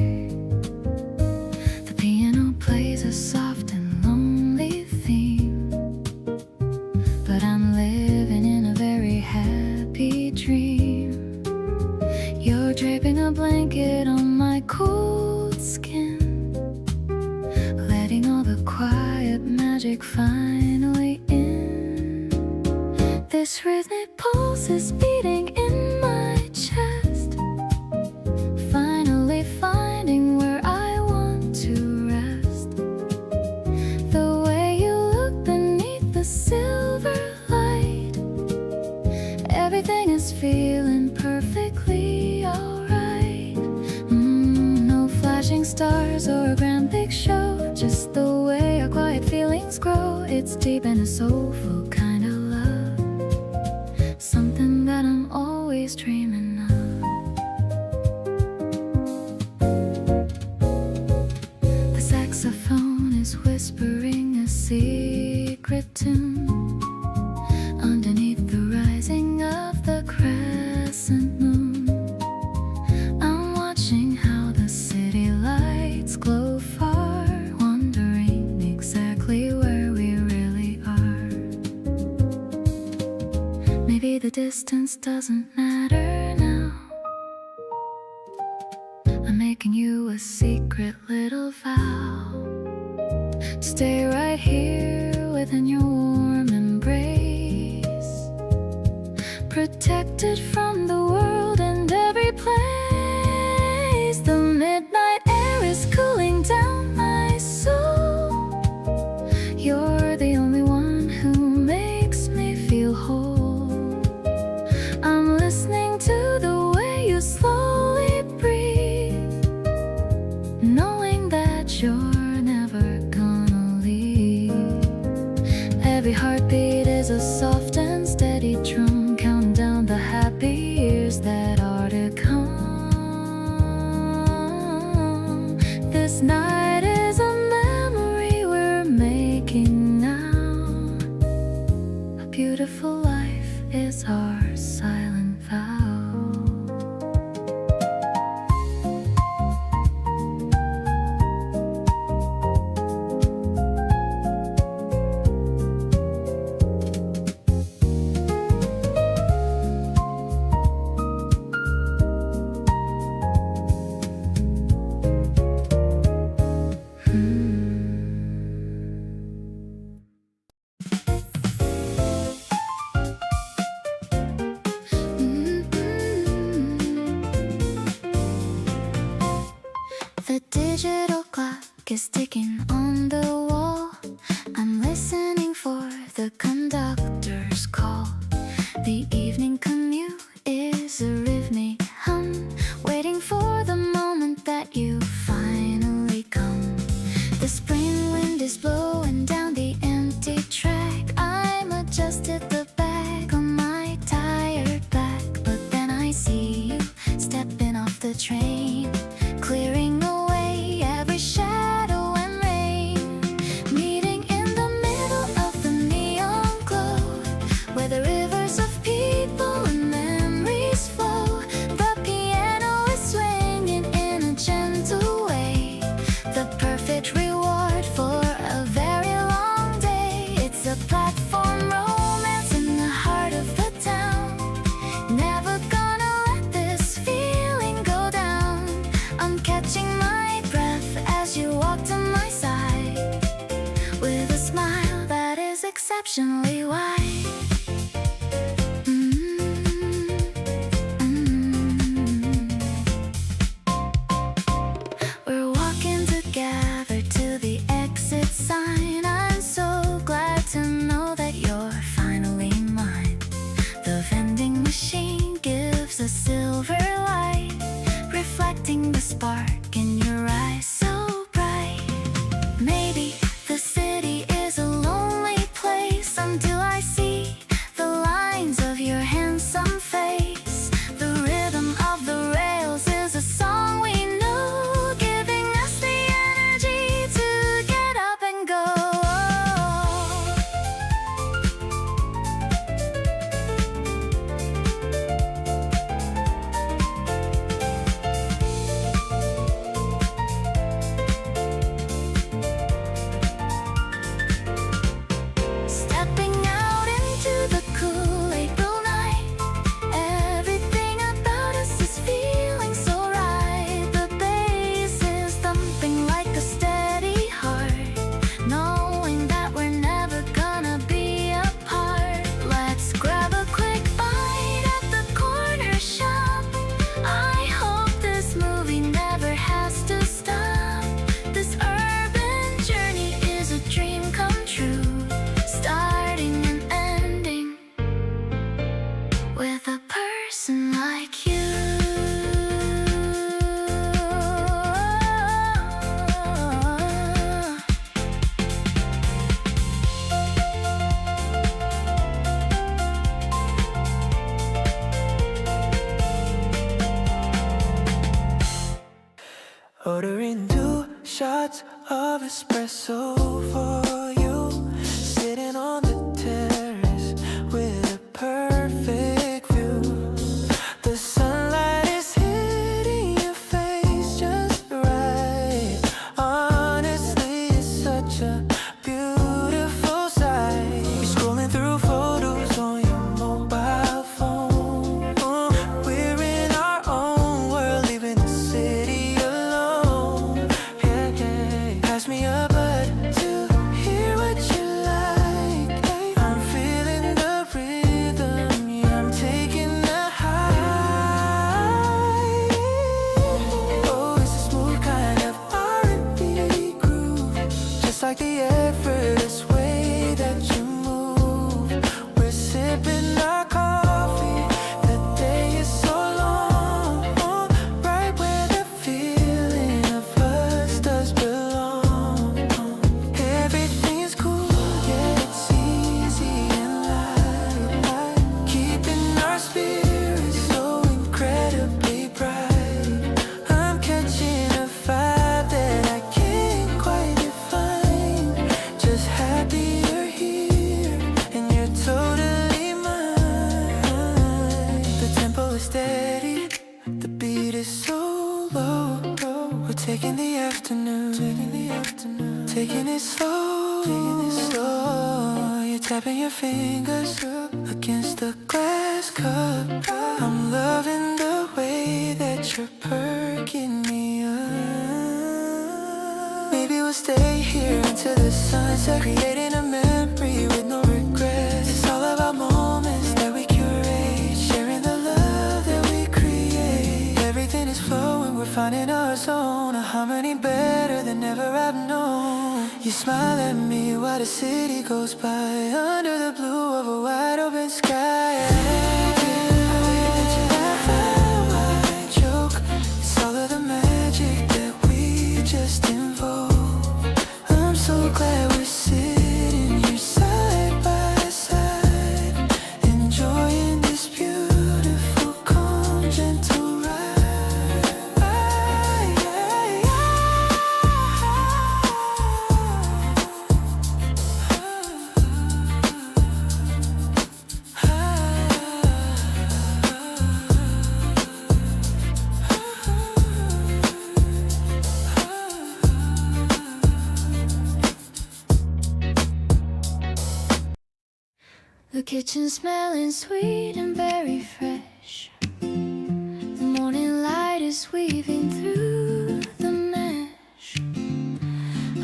Speaker 1: The piano plays a soft and lonely theme, but I'm living in a very happy dream. You're draping a blanket on my cold skin, letting all the quiet magic finally in. This rhythmic pulse is beating in my chest, finally finding where I want to rest. The way you look beneath the silver light, everything is feeling perfectly alright. No flashing stars or a grand big show, just the way our quiet feelings grow. It's deep and a soulful kind of love, something that I'm always dreaming of. The saxophone is whispering a secret tune underneath the rising of the crescent moon. I'm watching how the city lights glow far, wondering exactly where we really are. Maybe the distance doesn't matter now. I'm making you a secret little vow to stay right here within your warm embrace, protected from the world and every place. The midnight air is cooling down my soul. You're the only one who makes me feel whole. I'm listening to the way you slowly breathe, knowing that you're never gonna leave. Every heartbeat is a soft and steady drum, counting down the happy years that are to come. This night is a memory we're making now. A beautiful life is our silent vow. The digital clock is ticking on the wall. I'm listening for the conductor's call. The evening commute is a rhythmic hum, waiting for the moment that you finally come. The spring wind is blowing down the empty track. I'm adjusted the back on my tired back, but then I see you stepping off the train, clearing away every shadow and rain. Meeting in the middle of the neon glow, where the rivers of people and memories flow. The piano is swinging in a gentle way, the perfect reward for a very long day. It's a platform romance in the heart of the town. Never gonna let this feeling go down. I'm catching my breath as you walk to my side, with a smile that is exceptionally wide. We're walking together to the exit sign. I'm so glad to know that you're finally mine. The vending machine gives a silver light, reflecting the spark in your eyes so bright. Maybe the city is a lonely place until I see the lines of your handsome face. person like you.
Speaker 4: Ordering 2 shots of espresso for you, sitting on the terrace with a perfect view. The sunlight is hitting your face just right. Honestly, it's such a beautiful sight. You're scrolling through photos on your mobile phone. We're in our own world, leaving the city alone. Yeah, yeah. Pass me a bud to hear what you like. I'm feeling the rhythm, yeah, I'm taking the high. Oh, it's a smooth kind of R&B groove, just like the effortless way that you move. We're sipping our coffee, the day is so long, right where the feeling of us does belong. Everything's cool, yeah, it's easy and light, keeping our spirits so incredibly bright. I'm catching a vibe that I can't quite define. Just happy you're here and you're totally mine. The tempo is steady, the beat is so low. We're taking the afternoon, taking it slow, You're tapping your fingers against the glass cup. I'm loving the way that you're perking me up. Maybe we'll stay here until the sunset, creating a memory with no regrets. It's all about moments that we curate, sharing the love that we create. Everything is flowing, we're finding our zone, a harmony better than ever I've known. You smile at me while the city goes by, under the blue of a wide open sky. I joke, it's all of the magic that we just invoke. I'm so glad we're sitting here side by side, enjoying this beautiful, calm, gentle ride.
Speaker 1: The kitchen smelling sweet and very fresh. The morning light is weaving through the mesh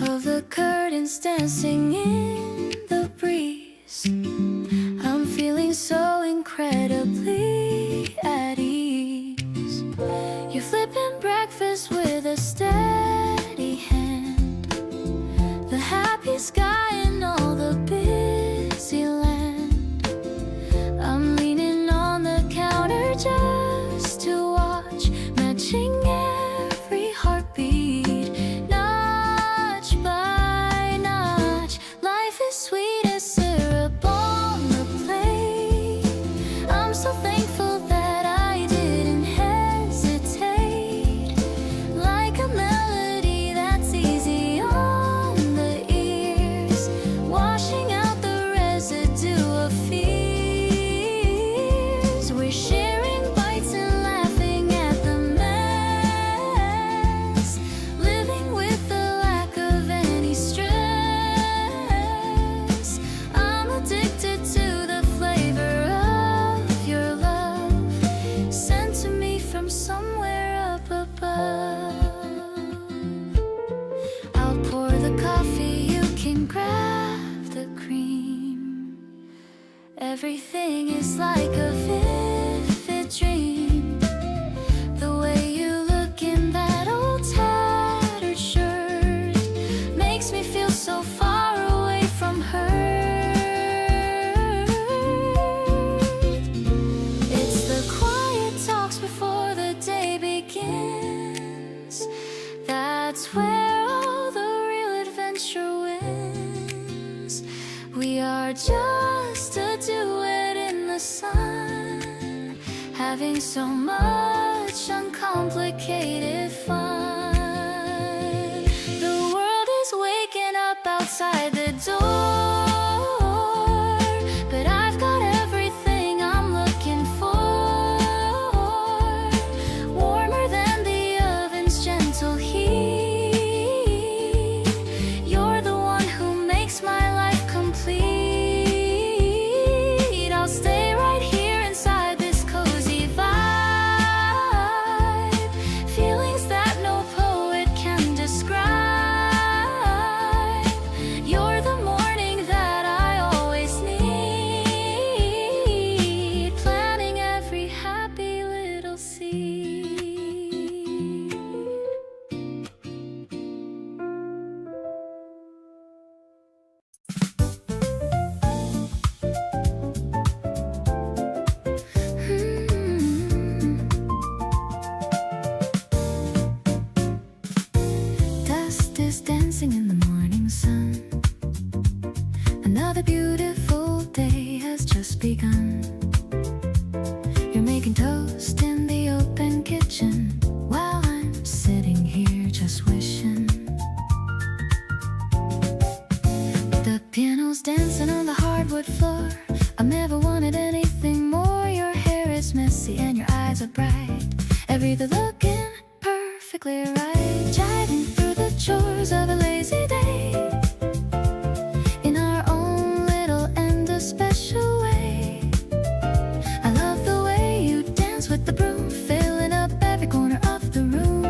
Speaker 1: of the curtains dancing in the breeze. I'm feeling so incredibly at ease. You're flipping breakfast with a steady hand, the happy sky and all the busy land. I'm leaning on the counter just to watch, matching every heartbeat, notch by notch. Life is sweet as syrup on the plate. I'm so thankful that I didn't hesitate. Like a melody that's easy on the ears, washing out the residue of fear. We're sharing bites and laughing at the mess, living with the lack of any stress. I'm addicted to the flavor of your love, sent to me from somewhere up above. I'll pour the coffee, you can grab the cream. Everything is like a vivid dream. The way you look in that old tattered shirt makes me feel so far away from hurt. It's the quiet having so much uncomplicated fun. The world is waking up outside the door, but I've got everything I'm looking for. Warmer than the oven's gentle heat. You're the one who makes my life complete. I'll stay right here inside this cozy vibe. Feelings that no poet can describe. You're the morning that I always need. Planting every happy little seed. Dust is dancing in the morning sun. Another beautiful day has just begun. You're making toast in the open kitchen while I'm sitting here just wishing. The piano's dancing on the hardwood floor. I've never wanted anything more. Your hair is messy and your eyes are bright. Everything looking perfectly right. Jiving through the chores of a lazy day in our own little and a special way. I love the way you dance with the broom, filling up every corner of the room.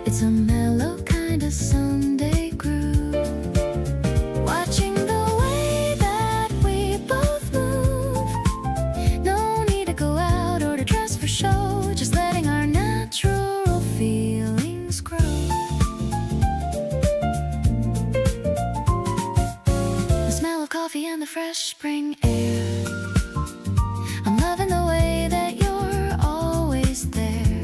Speaker 1: It's a mellow kind of Sunday groove. Watching the way that we both move. No need to go out or to dress for show. Just letting our natural feelings grow. The smell of coffee and the fresh spring air. I'm loving the way that you're always there.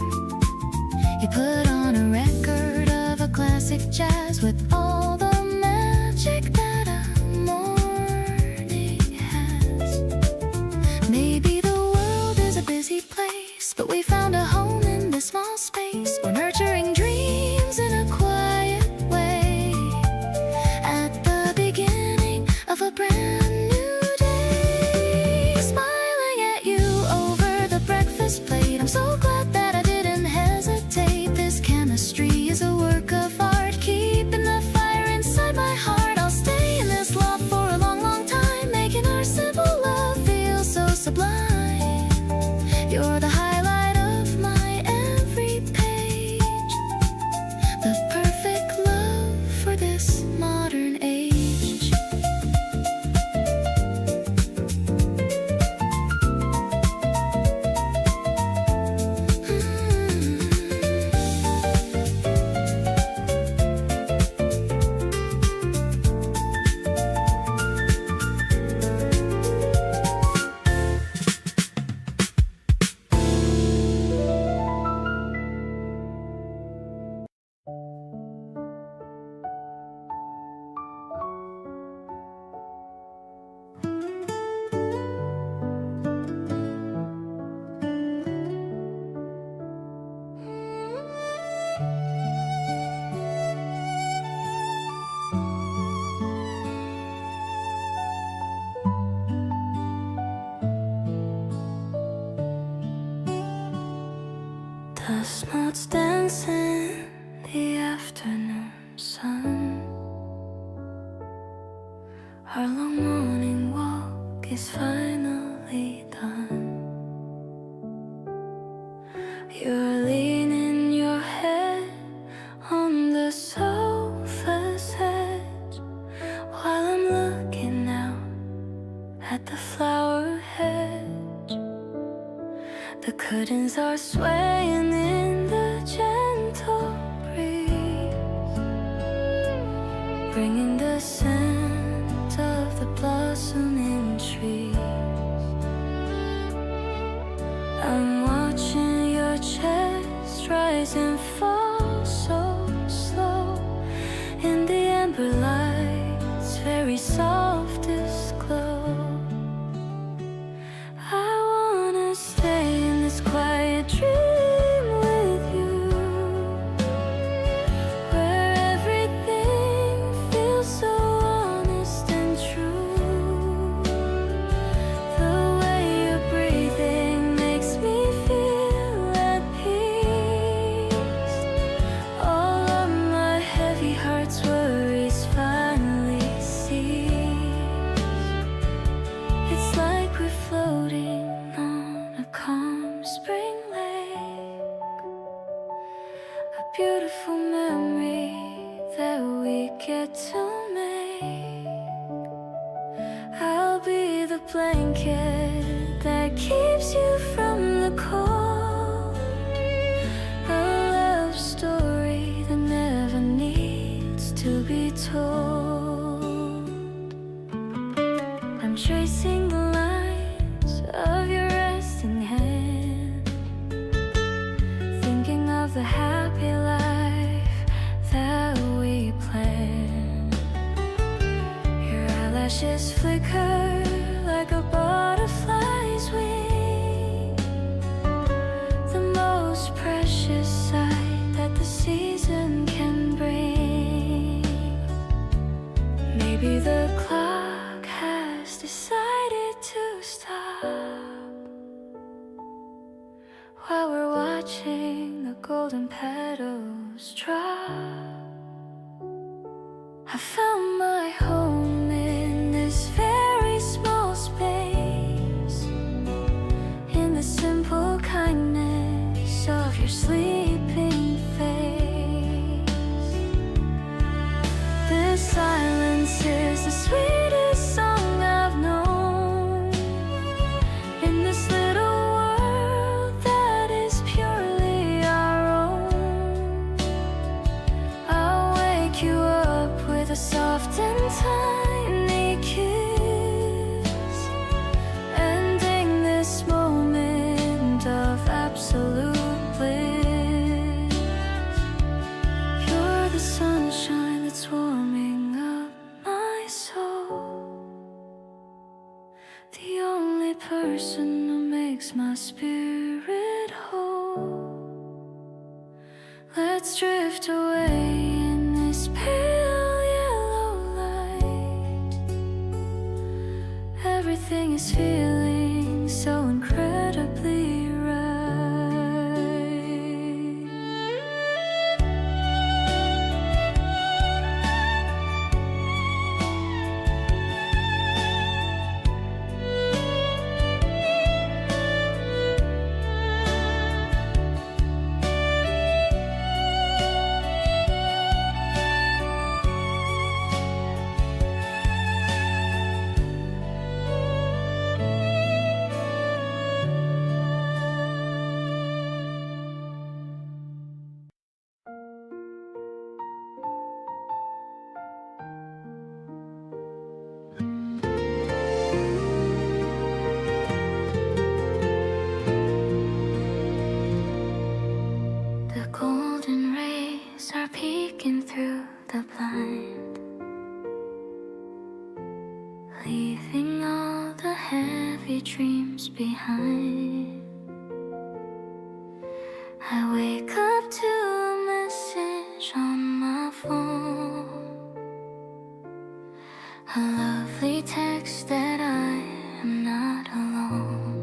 Speaker 1: You put on a record of a classic jazz with all the magic that a morning has. Maybe the world is a busy place, but we found a home in this small space. We're nurturing dreams in a quiet way at the beginning of a brand new day. Smiling at you over the breakfast plate. I'm so glad that I didn't hesitate. This chemistry is a work of art, keeping the fire inside my heart. I'll stay in this love for a long, long time, making our simple love feel so sublime. You're the highlight of my every page, the perfect love for this modern age. The snow's dancing the afternoon sun. Our long morning walk is finally done. You're leaning your head on the sofa's edge while I'm looking out at the flower hedge. The curtains are swaying in the gentle breeze, bringing the scent of the blossoming trees. I'm watching your chest rise and fall so slow in the amber light's very softest glow. I wanna stay in this quiet dream with you, where everything feels so honest and true. The way you're breathing makes me feel at peace. All of my heavy heart's worries finally cease. It's like we're floating on a calm spring lake, a beautiful memory that we get to make. I'll be the blanket that keeps you from the cold, a love story that never needs to be told. I'm tracing the lines of your resting hand, thinking of the happy life that we planned. Your eyelashes flicker like a butterfly's wing, the most precious sight that the season can bring. Maybe the clock has decided to stop while we're watching the golden petals drop. I found my home in this very small space, in the simple kindness of your sleeping face. This silence is the sweetest song I've known, in this little world that is purely our own. I'll wake you up with a soft and tiny kiss, ending this moment of absolute bliss. You're the sunshine that's warming up my soul, the only person who makes my spirit whole. Let's drift away in this pale yellow light. Everything is feeling so incredibly right. The golden rays are peeking through the blind, leaving all the heavy dreams behind. I wake up to a message on my phone, a lovely text that I am not alone.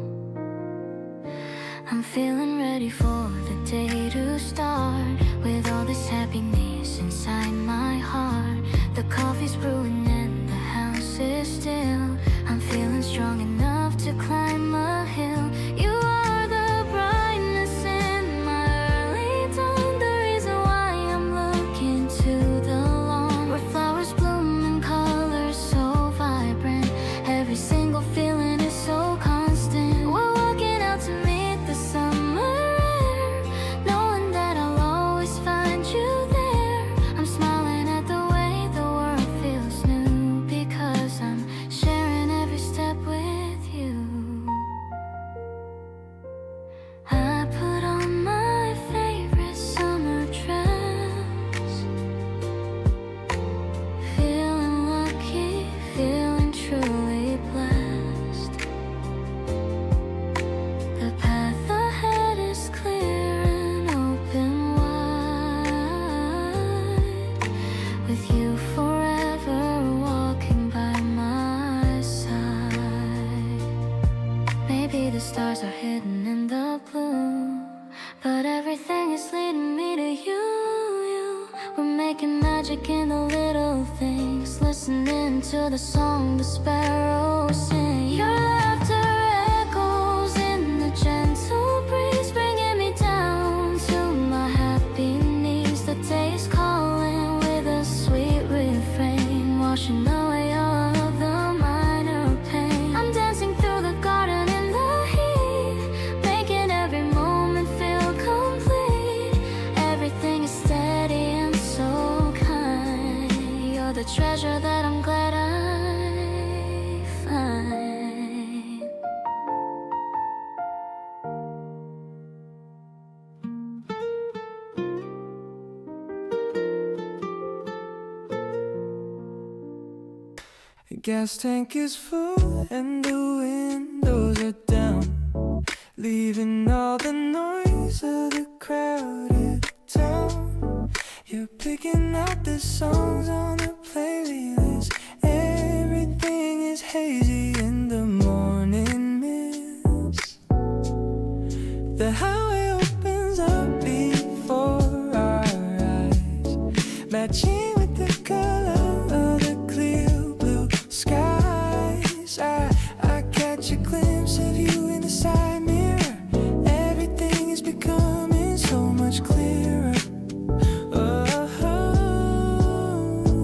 Speaker 1: I'm feeling ready for the day to start, with all this happiness inside my heart. The coffee's brewing and the house is still. I'm feeling strong enough to climb a hill. You are the brightness in my early dawn, the reason why I'm looking to the lawn, where flowers bloom in colors so vibrant. Every single feeling is so constant. We're walking out to meet the summer air, knowing that I'll always find you there. I'm smiling at the way the world feels new, because I'm sharing every step with you. magic in the little things. Listening to the song the sparrows sing. Your laughter echoes in the gentle breeze, bringing me down to my happy knees. The day is calling with a sweet refrain, washing away all of the minor pain. I'm dancing through the garden in the heat, making every moment feel complete. Everything is steady and so kind. You're the treasure that I'm glad I find.
Speaker 4: The gas tank is full and the windows are down, leaving all the noise of the crowded town. You're picking out the songs on the playlist. Everything is hazy in the morning mist. The highway opens up before our eyes, matching with the color of the clear blue skies. I catch a glimpse of you in the side mirror. Everything is becoming so much clearer.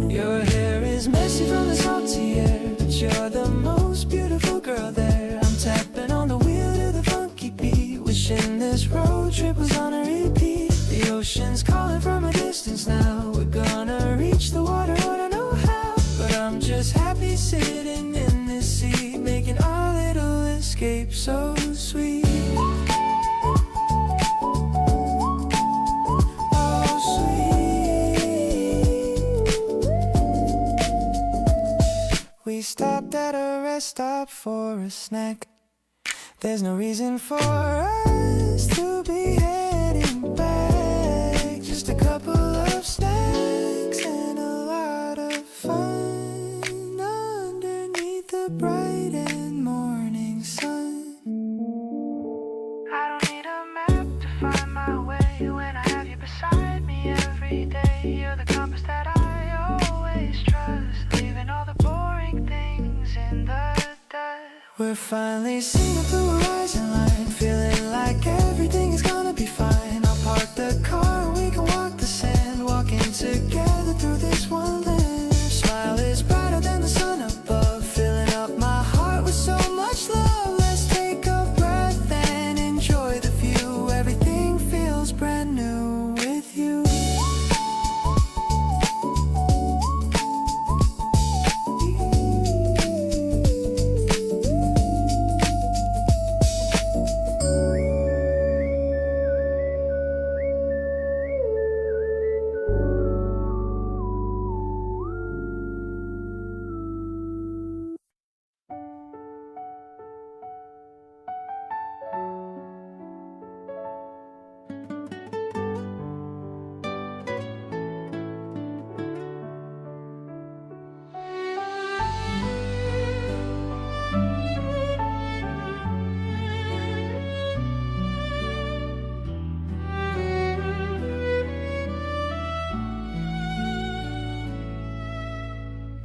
Speaker 4: Your hair is messy from the salty air, but you're the most beautiful girl there. I'm tapping on the wheel to the funky beat, wishing this road trip was on a repeat. The ocean's calling from a distance now. We're gonna reach the water, I don't know how, but I'm just happy sitting in this seat, making our little escape so sweet. Oh, sweet. We stopped at a rest stop for a snack. There's no reason for us to be heading back. Just a couple of snacks and a lot of fun underneath the bright and morning sun.
Speaker 3: I don't need a map to find my way when I have you beside me every day. You're the compass that I always trust, leaving all the boring things in the dust.
Speaker 4: We're finally seeing up the horizon line, feeling like everything is gonna be fine. I'll park the car and we can walk the sand, walking together through this one land. Smile is brighter than the sun above, filling up my heart with so much love. Let's take a breath and enjoy the view. Everything feels brand new with you.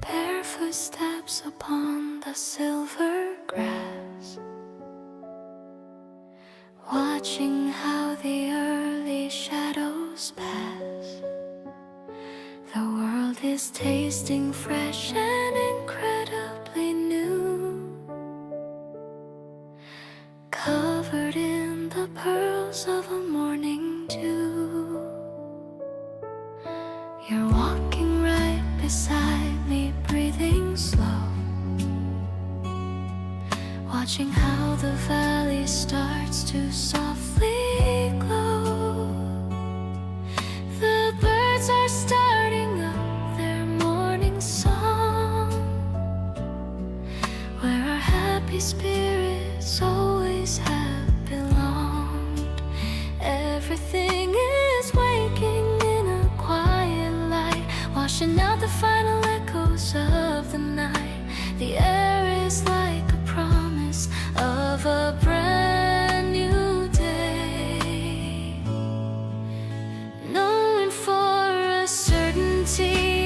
Speaker 1: Barefoot steps upon the silver grass, watching how the early shadows pass. The world is tasting fresh and incredibly new, covered in the pearls of a morning dew. You're walking right beside me, breathing slow, watching how the valley starts to softly glow. The birds are starting up their morning song, where our happy spirits always have belonged. Everything is waking in a quiet light, washing out the final echoes of the night. The air is like a promise of a brand new day, knowing for a certainty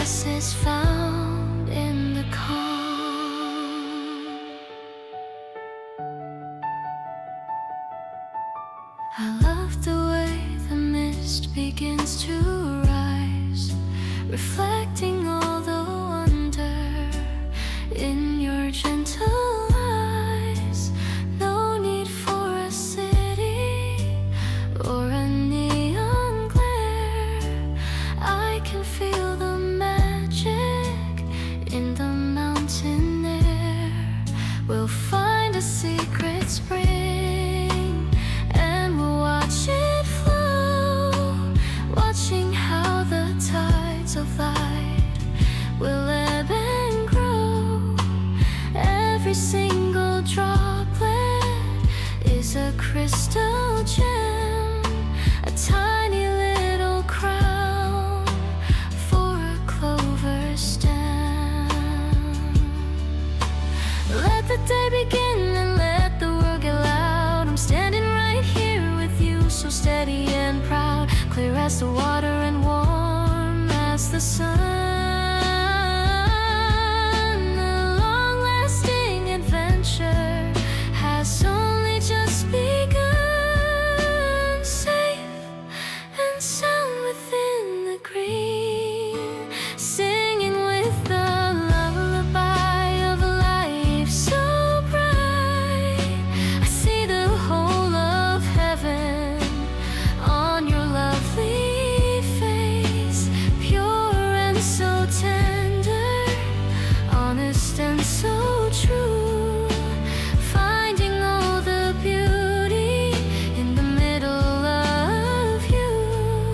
Speaker 1: peace is found in the calm. I love the way the mist begins to rise, reflecting all the wonder in your gentle eyes. No need for a city or a neon glare. I can feel the magic in the mountain air. We'll find a secret spring and we'll watch it flow, watching how the tides of light will ebb and grow. Every single droplet is a crystal gem, a tiny little crown for a clover stem. Let the day begin and let the world get loud. I'm standing right here with you, so steady and proud, clear as the water and warm as the sun. A long-lasting adventure has only just begun. Safe and sound within the green, singing with the lullaby of life so bright. I see the whole of heaven on your lovely face, pure and so tender, honest and so true, finding all the beauty in the middle of you,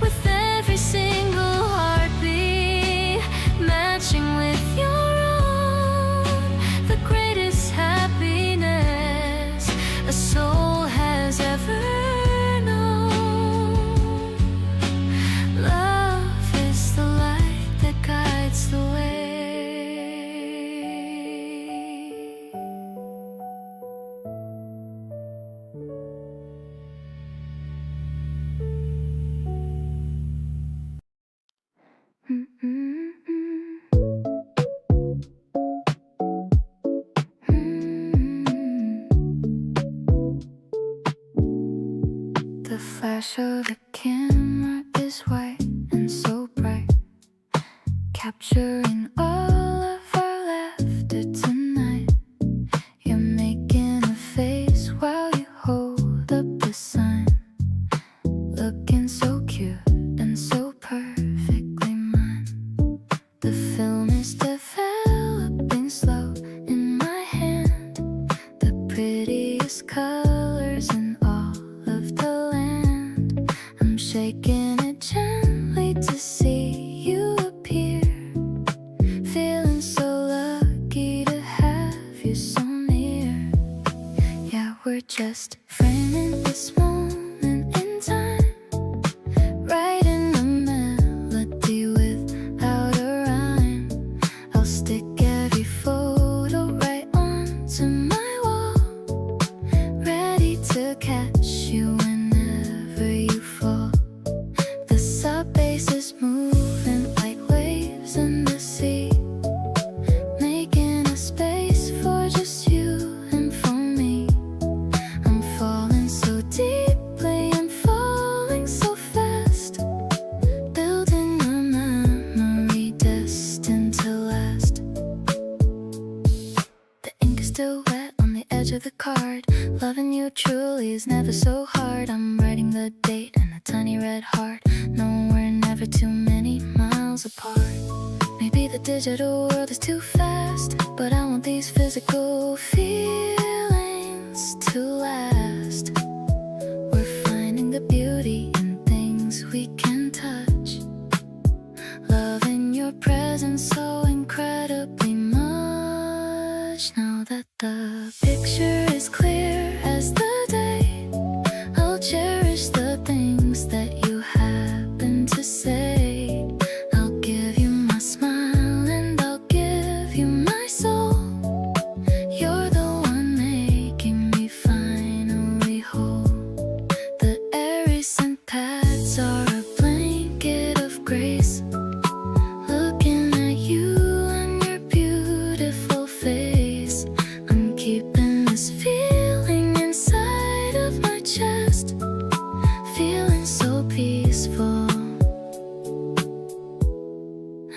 Speaker 1: with every single heartbeat matching with your own, the greatest happiness a soul has ever known. Love is the light that guides the way. The flash of the camera is white and so bright, capturing all of our laughter tonight. You're making a face while you hold up the sign, looking so cute and so perfectly mine. The film is developing slow in my hand, the prettiest colors in all of the land. I'm shaking it gently to see you appear, feeling so lucky to have you so near. Yeah, we're just framing this moment in time, writing a melody without a rhyme. I'll stick every photo right onto my wall, ready to catch you whenever you fall. The sub bass is moving like waves in the sea, making a space for just you and for me. I'm falling so deeply, I'm falling so fast, building a memory destined to last. The ink is still wet on the edge of the card. Loving you truly is never so hard. I'm writing the date and a tiny red heart. No, we're never too many miles apart. Maybe the digital world is too fast, but I want these physical feelings to last. We're finding the beauty in things we can touch, loving your presence so incredibly much. Now that the picture is clear as the day, I'll cherish the things that you happen to say. I'll give you my smile and I'll give you my soul. You're the one making me finally whole. The airy scent pads are a blanket of grace,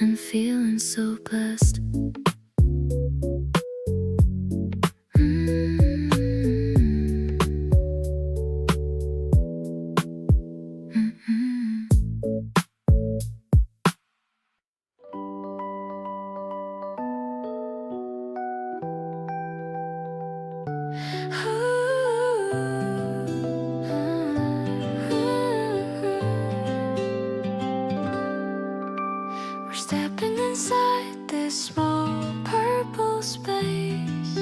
Speaker 1: and feeling so blessed. We're stepping inside this small purple space,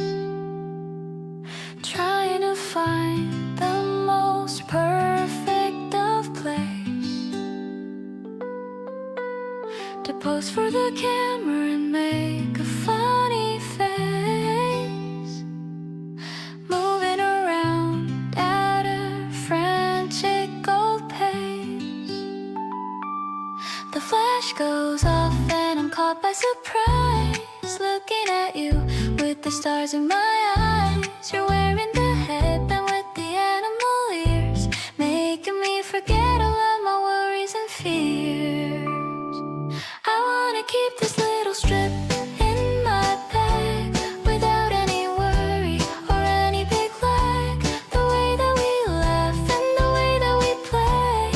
Speaker 1: trying to find the most perfect of place to pose for the camera and make a funny face, moving around at a frantic old pace. The flash goes off and I'm caught by surprise, looking at you with the stars in my eyes. You're wearing the headband with the animal ears, making me forget all of my worries and fears. I wanna keep this little strip in my bag without any worry or any big lag. The way that we laugh and the way that we play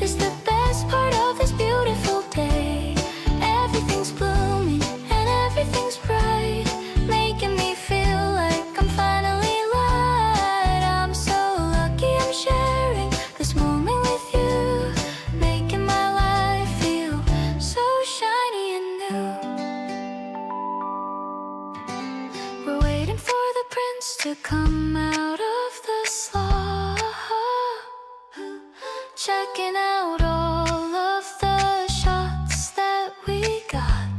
Speaker 1: is the best part of this beautiful day. Everything's blooming and everything's bright, making me feel like I'm finally light. I'm so lucky I'm sharing this moment with you, making my life feel so shiny and new. We're waiting for the prince to come out of the slum, checking out all of the shots that we got.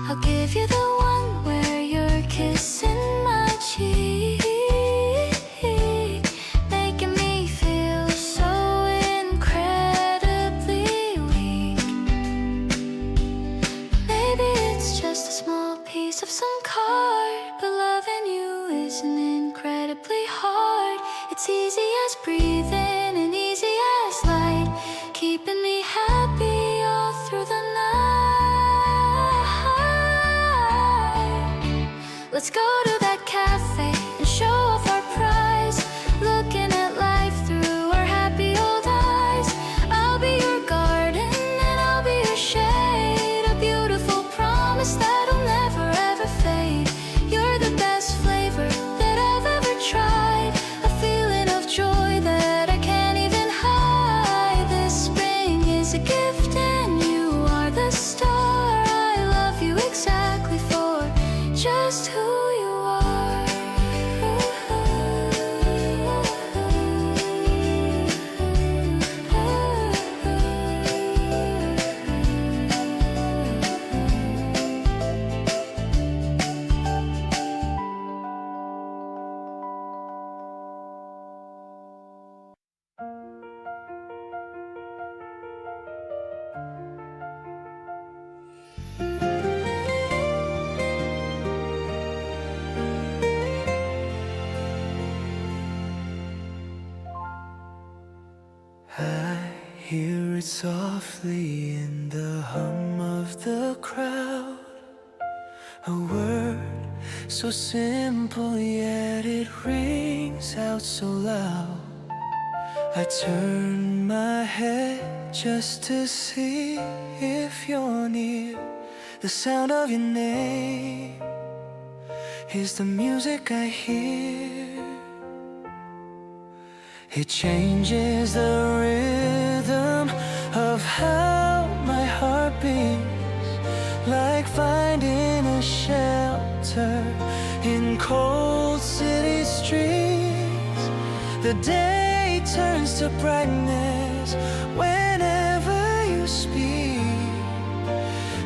Speaker 1: I'll give you the one where you're kissing my cheek, making me feel so incredibly weak. Maybe it's just a small piece of some card, but loving you isn't incredibly hard. It's easy as breathing and easy as light, keeping me happy all through the night. Let's go to that cafe and show off our prize, looking at life through our happy old eyes. I'll be your garden and I'll be your shade, a beautiful promise that'll never ever fade. You're the best flavor that I've ever tried, a feeling of joy that I can't even hide. This spring is a gift and you are the star. I love you exactly for just who you are.
Speaker 2: I hear it softly in the hum of the crowd, a word so simple yet it rings out so loud. I turn my head just to see if you're near. The sound of your name is the music I hear. It changes the rhythm of how my heart beats, like finding a shelter in cold city streets. The day turns to brightness whenever you speak,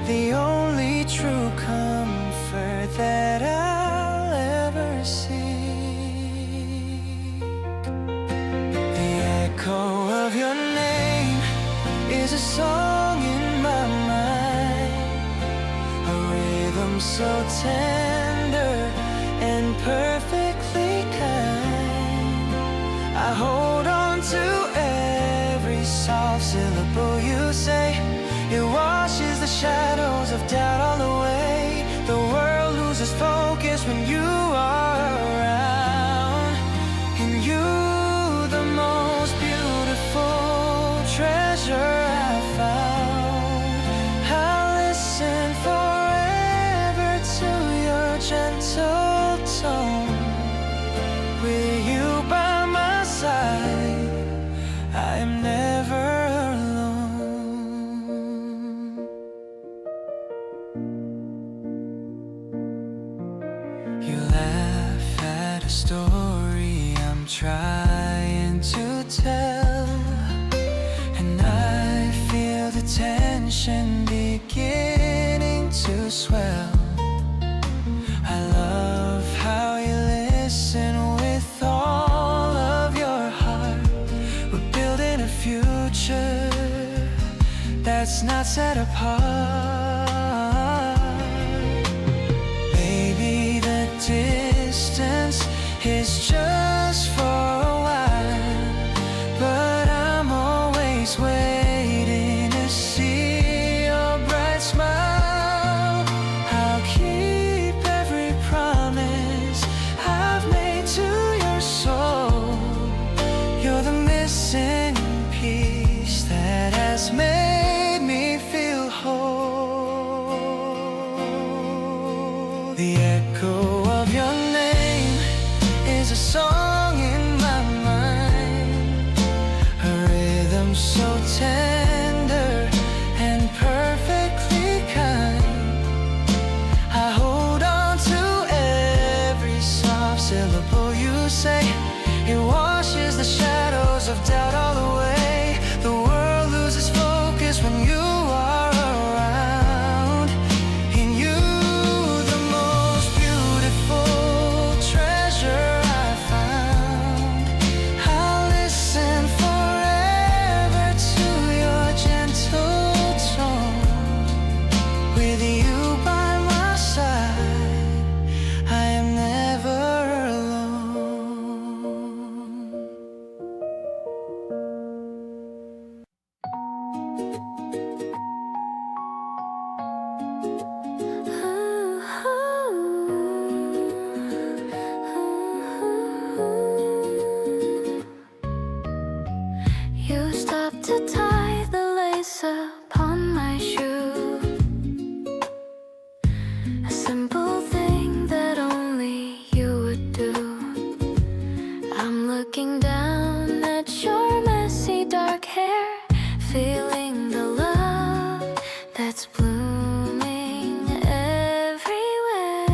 Speaker 2: the only true comfort that I'll ever seek. The echo of your name is a song in my mind, a rhythm so tender and perfectly kind. I hold on to every soft syllable
Speaker 4: syllable you say, it washes the shadows of doubt all away. The world loses focus when you are around, and you, the most beautiful treasure I found. I'll listen forever to your gentle tone. With you by my side, I am never alone. You laugh at a story I'm trying to tell, and I feel the tension beginning to swell. I love how you listen with all of your heart. We're building a future that's not set apart. Maybe the distance is just for a while, but I'm always waiting to see your bright smile. I'll keep every promise I've made to your soul. You're the missing piece that has made me feel whole. The echo of your name is a song in my mind, a rhythm so tender and perfectly kind. I hold on to every soft syllable you say, it washes the shadows of doubt all away. The world loses focus when you are around, and you, the most beautiful treasure I found. I'll listen forever to your gentle tone. With you by my side, I am never alone.
Speaker 1: You stopped to tie the lace upon my shoe, a simple thing that only you would do. I'm looking down at your messy dark hair, feeling the love that's blooming everywhere.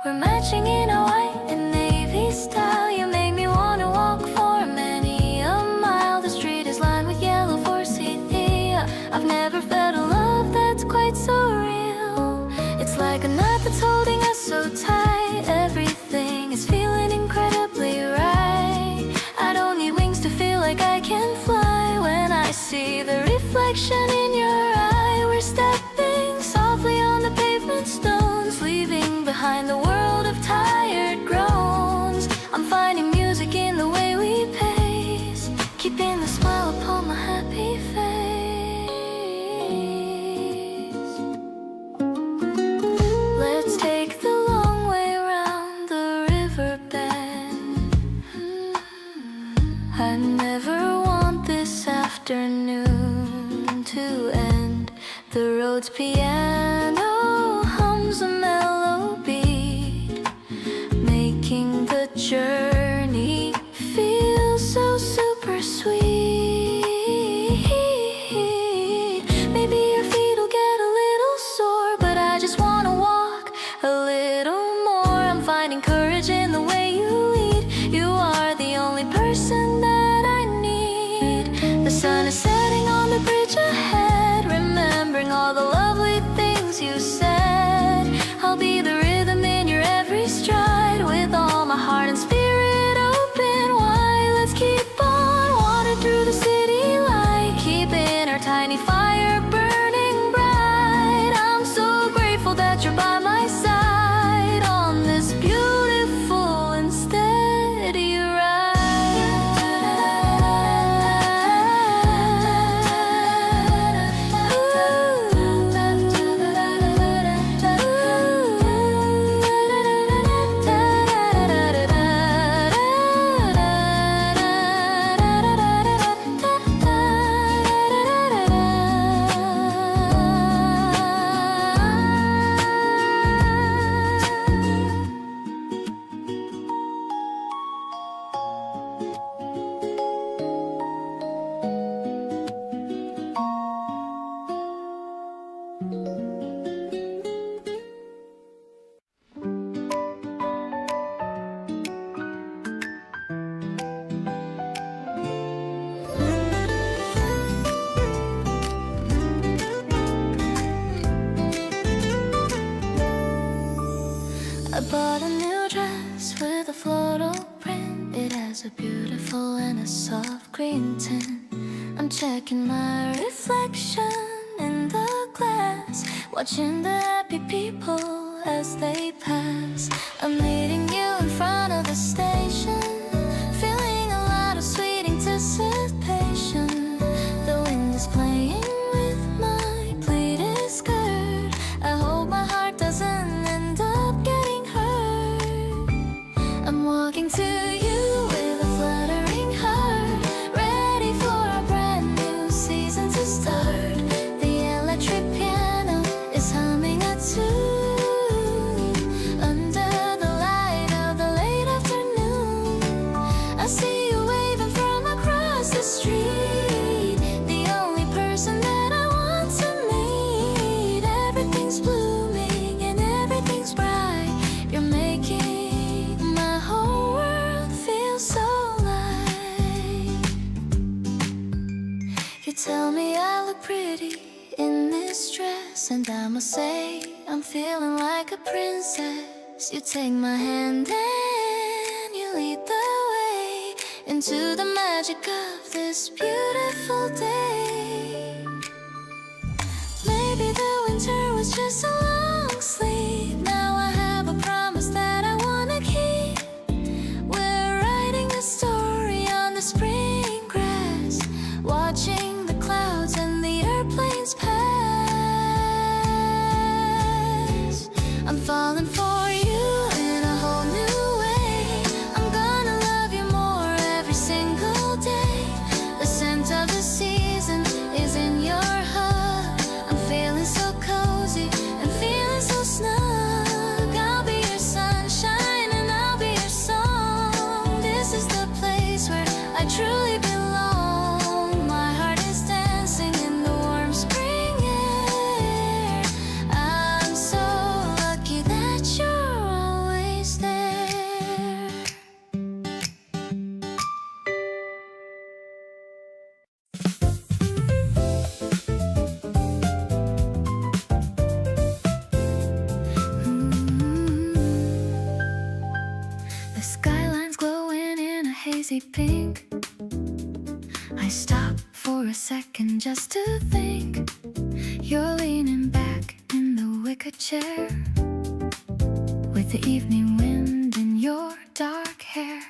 Speaker 1: We're matching in a white and navy style. You make me wanna walk for many a mile. The street is lined with yellow forsythia. I've never felt a love that's quite so real. It's like a knot that's holding us so tight. Everything is feeling incredibly right. I don't need wings to feel like I can fly. When I see the reflection in your eye, we're stepping softly on the pavement stones, leaving behind the world of tired groans. I'm finding music in the way we pace, keeping the smile upon my happy face. Let's take the long way round the river bend. I never want this afternoon to end. The road's piano hums a mellow beat, making the journey feel so super sweet. Maybe your feet will get a little sore, but I just wanna walk a little more. I'm finding courage in the way you lead. You are the only person that I need. The sun is setting on the bridge ahead, remembering all the lovely things you said. I'll be the rhythm in your every stride, with all my heart and spirit open wide. Let's keep on walking through the city light, keeping our tiny fire burning bright. I'm so grateful that you're by my side on this beautiful and steady ride. mountain. I'm checking my reflection in the glass, watching the happy people as they pass. I'm meeting you in front of the station, feeling a lot of sweet anticipation. The wind is playing with my pleated skirt. I hope my heart doesn't end up getting hurt. I'm walking to you with a fluttering heart, ready for a brand new season to start. The electric piano is humming a tune under the light of the late afternoon. I see you waving from across the street, the only person that I want to meet. Everything's blooming and everything's bright. You're making my whole world feel so light. You tell me I look pretty in this dress, and I must say I'm feeling like a princess. You take my hand and you lead the way into the magic of this beautiful day. Maybe the winter was just a long sleep. Now I have a promise that I wanna keep. We're writing a story on the spring grass, watching the clouds and the airplanes pass. I'm falling for you in a whole new way. I'm gonna love you more every single day. The scent of the season is in your hug. I'm feeling so cozy and feeling so snug. I'll be your sunshine and I'll be your song. This is the place where I truly belong. My heart is dancing in the warm spring air. I'm so lucky that you're always there. The skyline's glowing in a hazy pink. I stop for a second just to think. You're leaning back in the wicker chair, with the evening wind in your dark hair.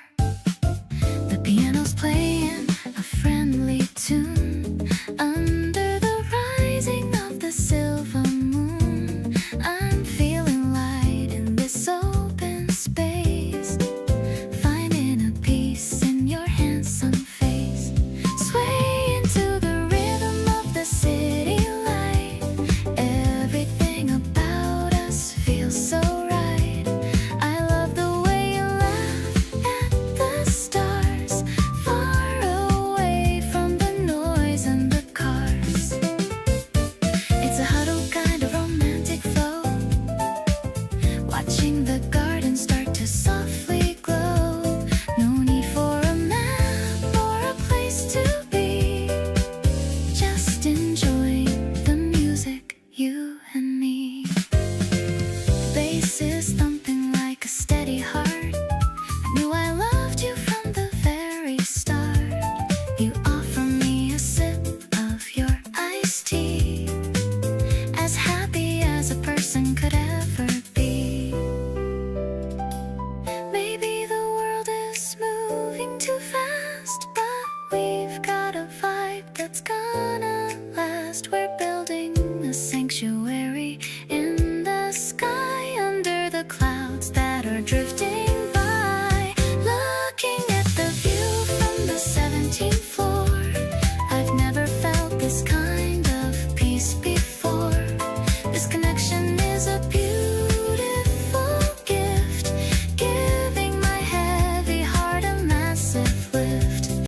Speaker 1: The piano's playing a friendly tune under the rising of the silver moon. I'm feeling light in this open space, finding a peace in your handsome face. Sway into the rhythm of the city light. Everything about us feels so right. I love the way you laugh at the stars, far away from the noise and the cars. It's a huddle kind of romantic flow, watching the garden start to softly glow. No need for a map or a place to be, just enjoying the music, you and me. The bass is thumping like a steady heart. I knew I loved you from the very start. You offer me a sip of your iced tea, as happy as a person could ever be. Maybe the world is moving too fast, but we've got a vibe that's gonna last. We're building a sanctuary in the sky, under the clouds that are drifting by. Looking at the view from the 17th floor,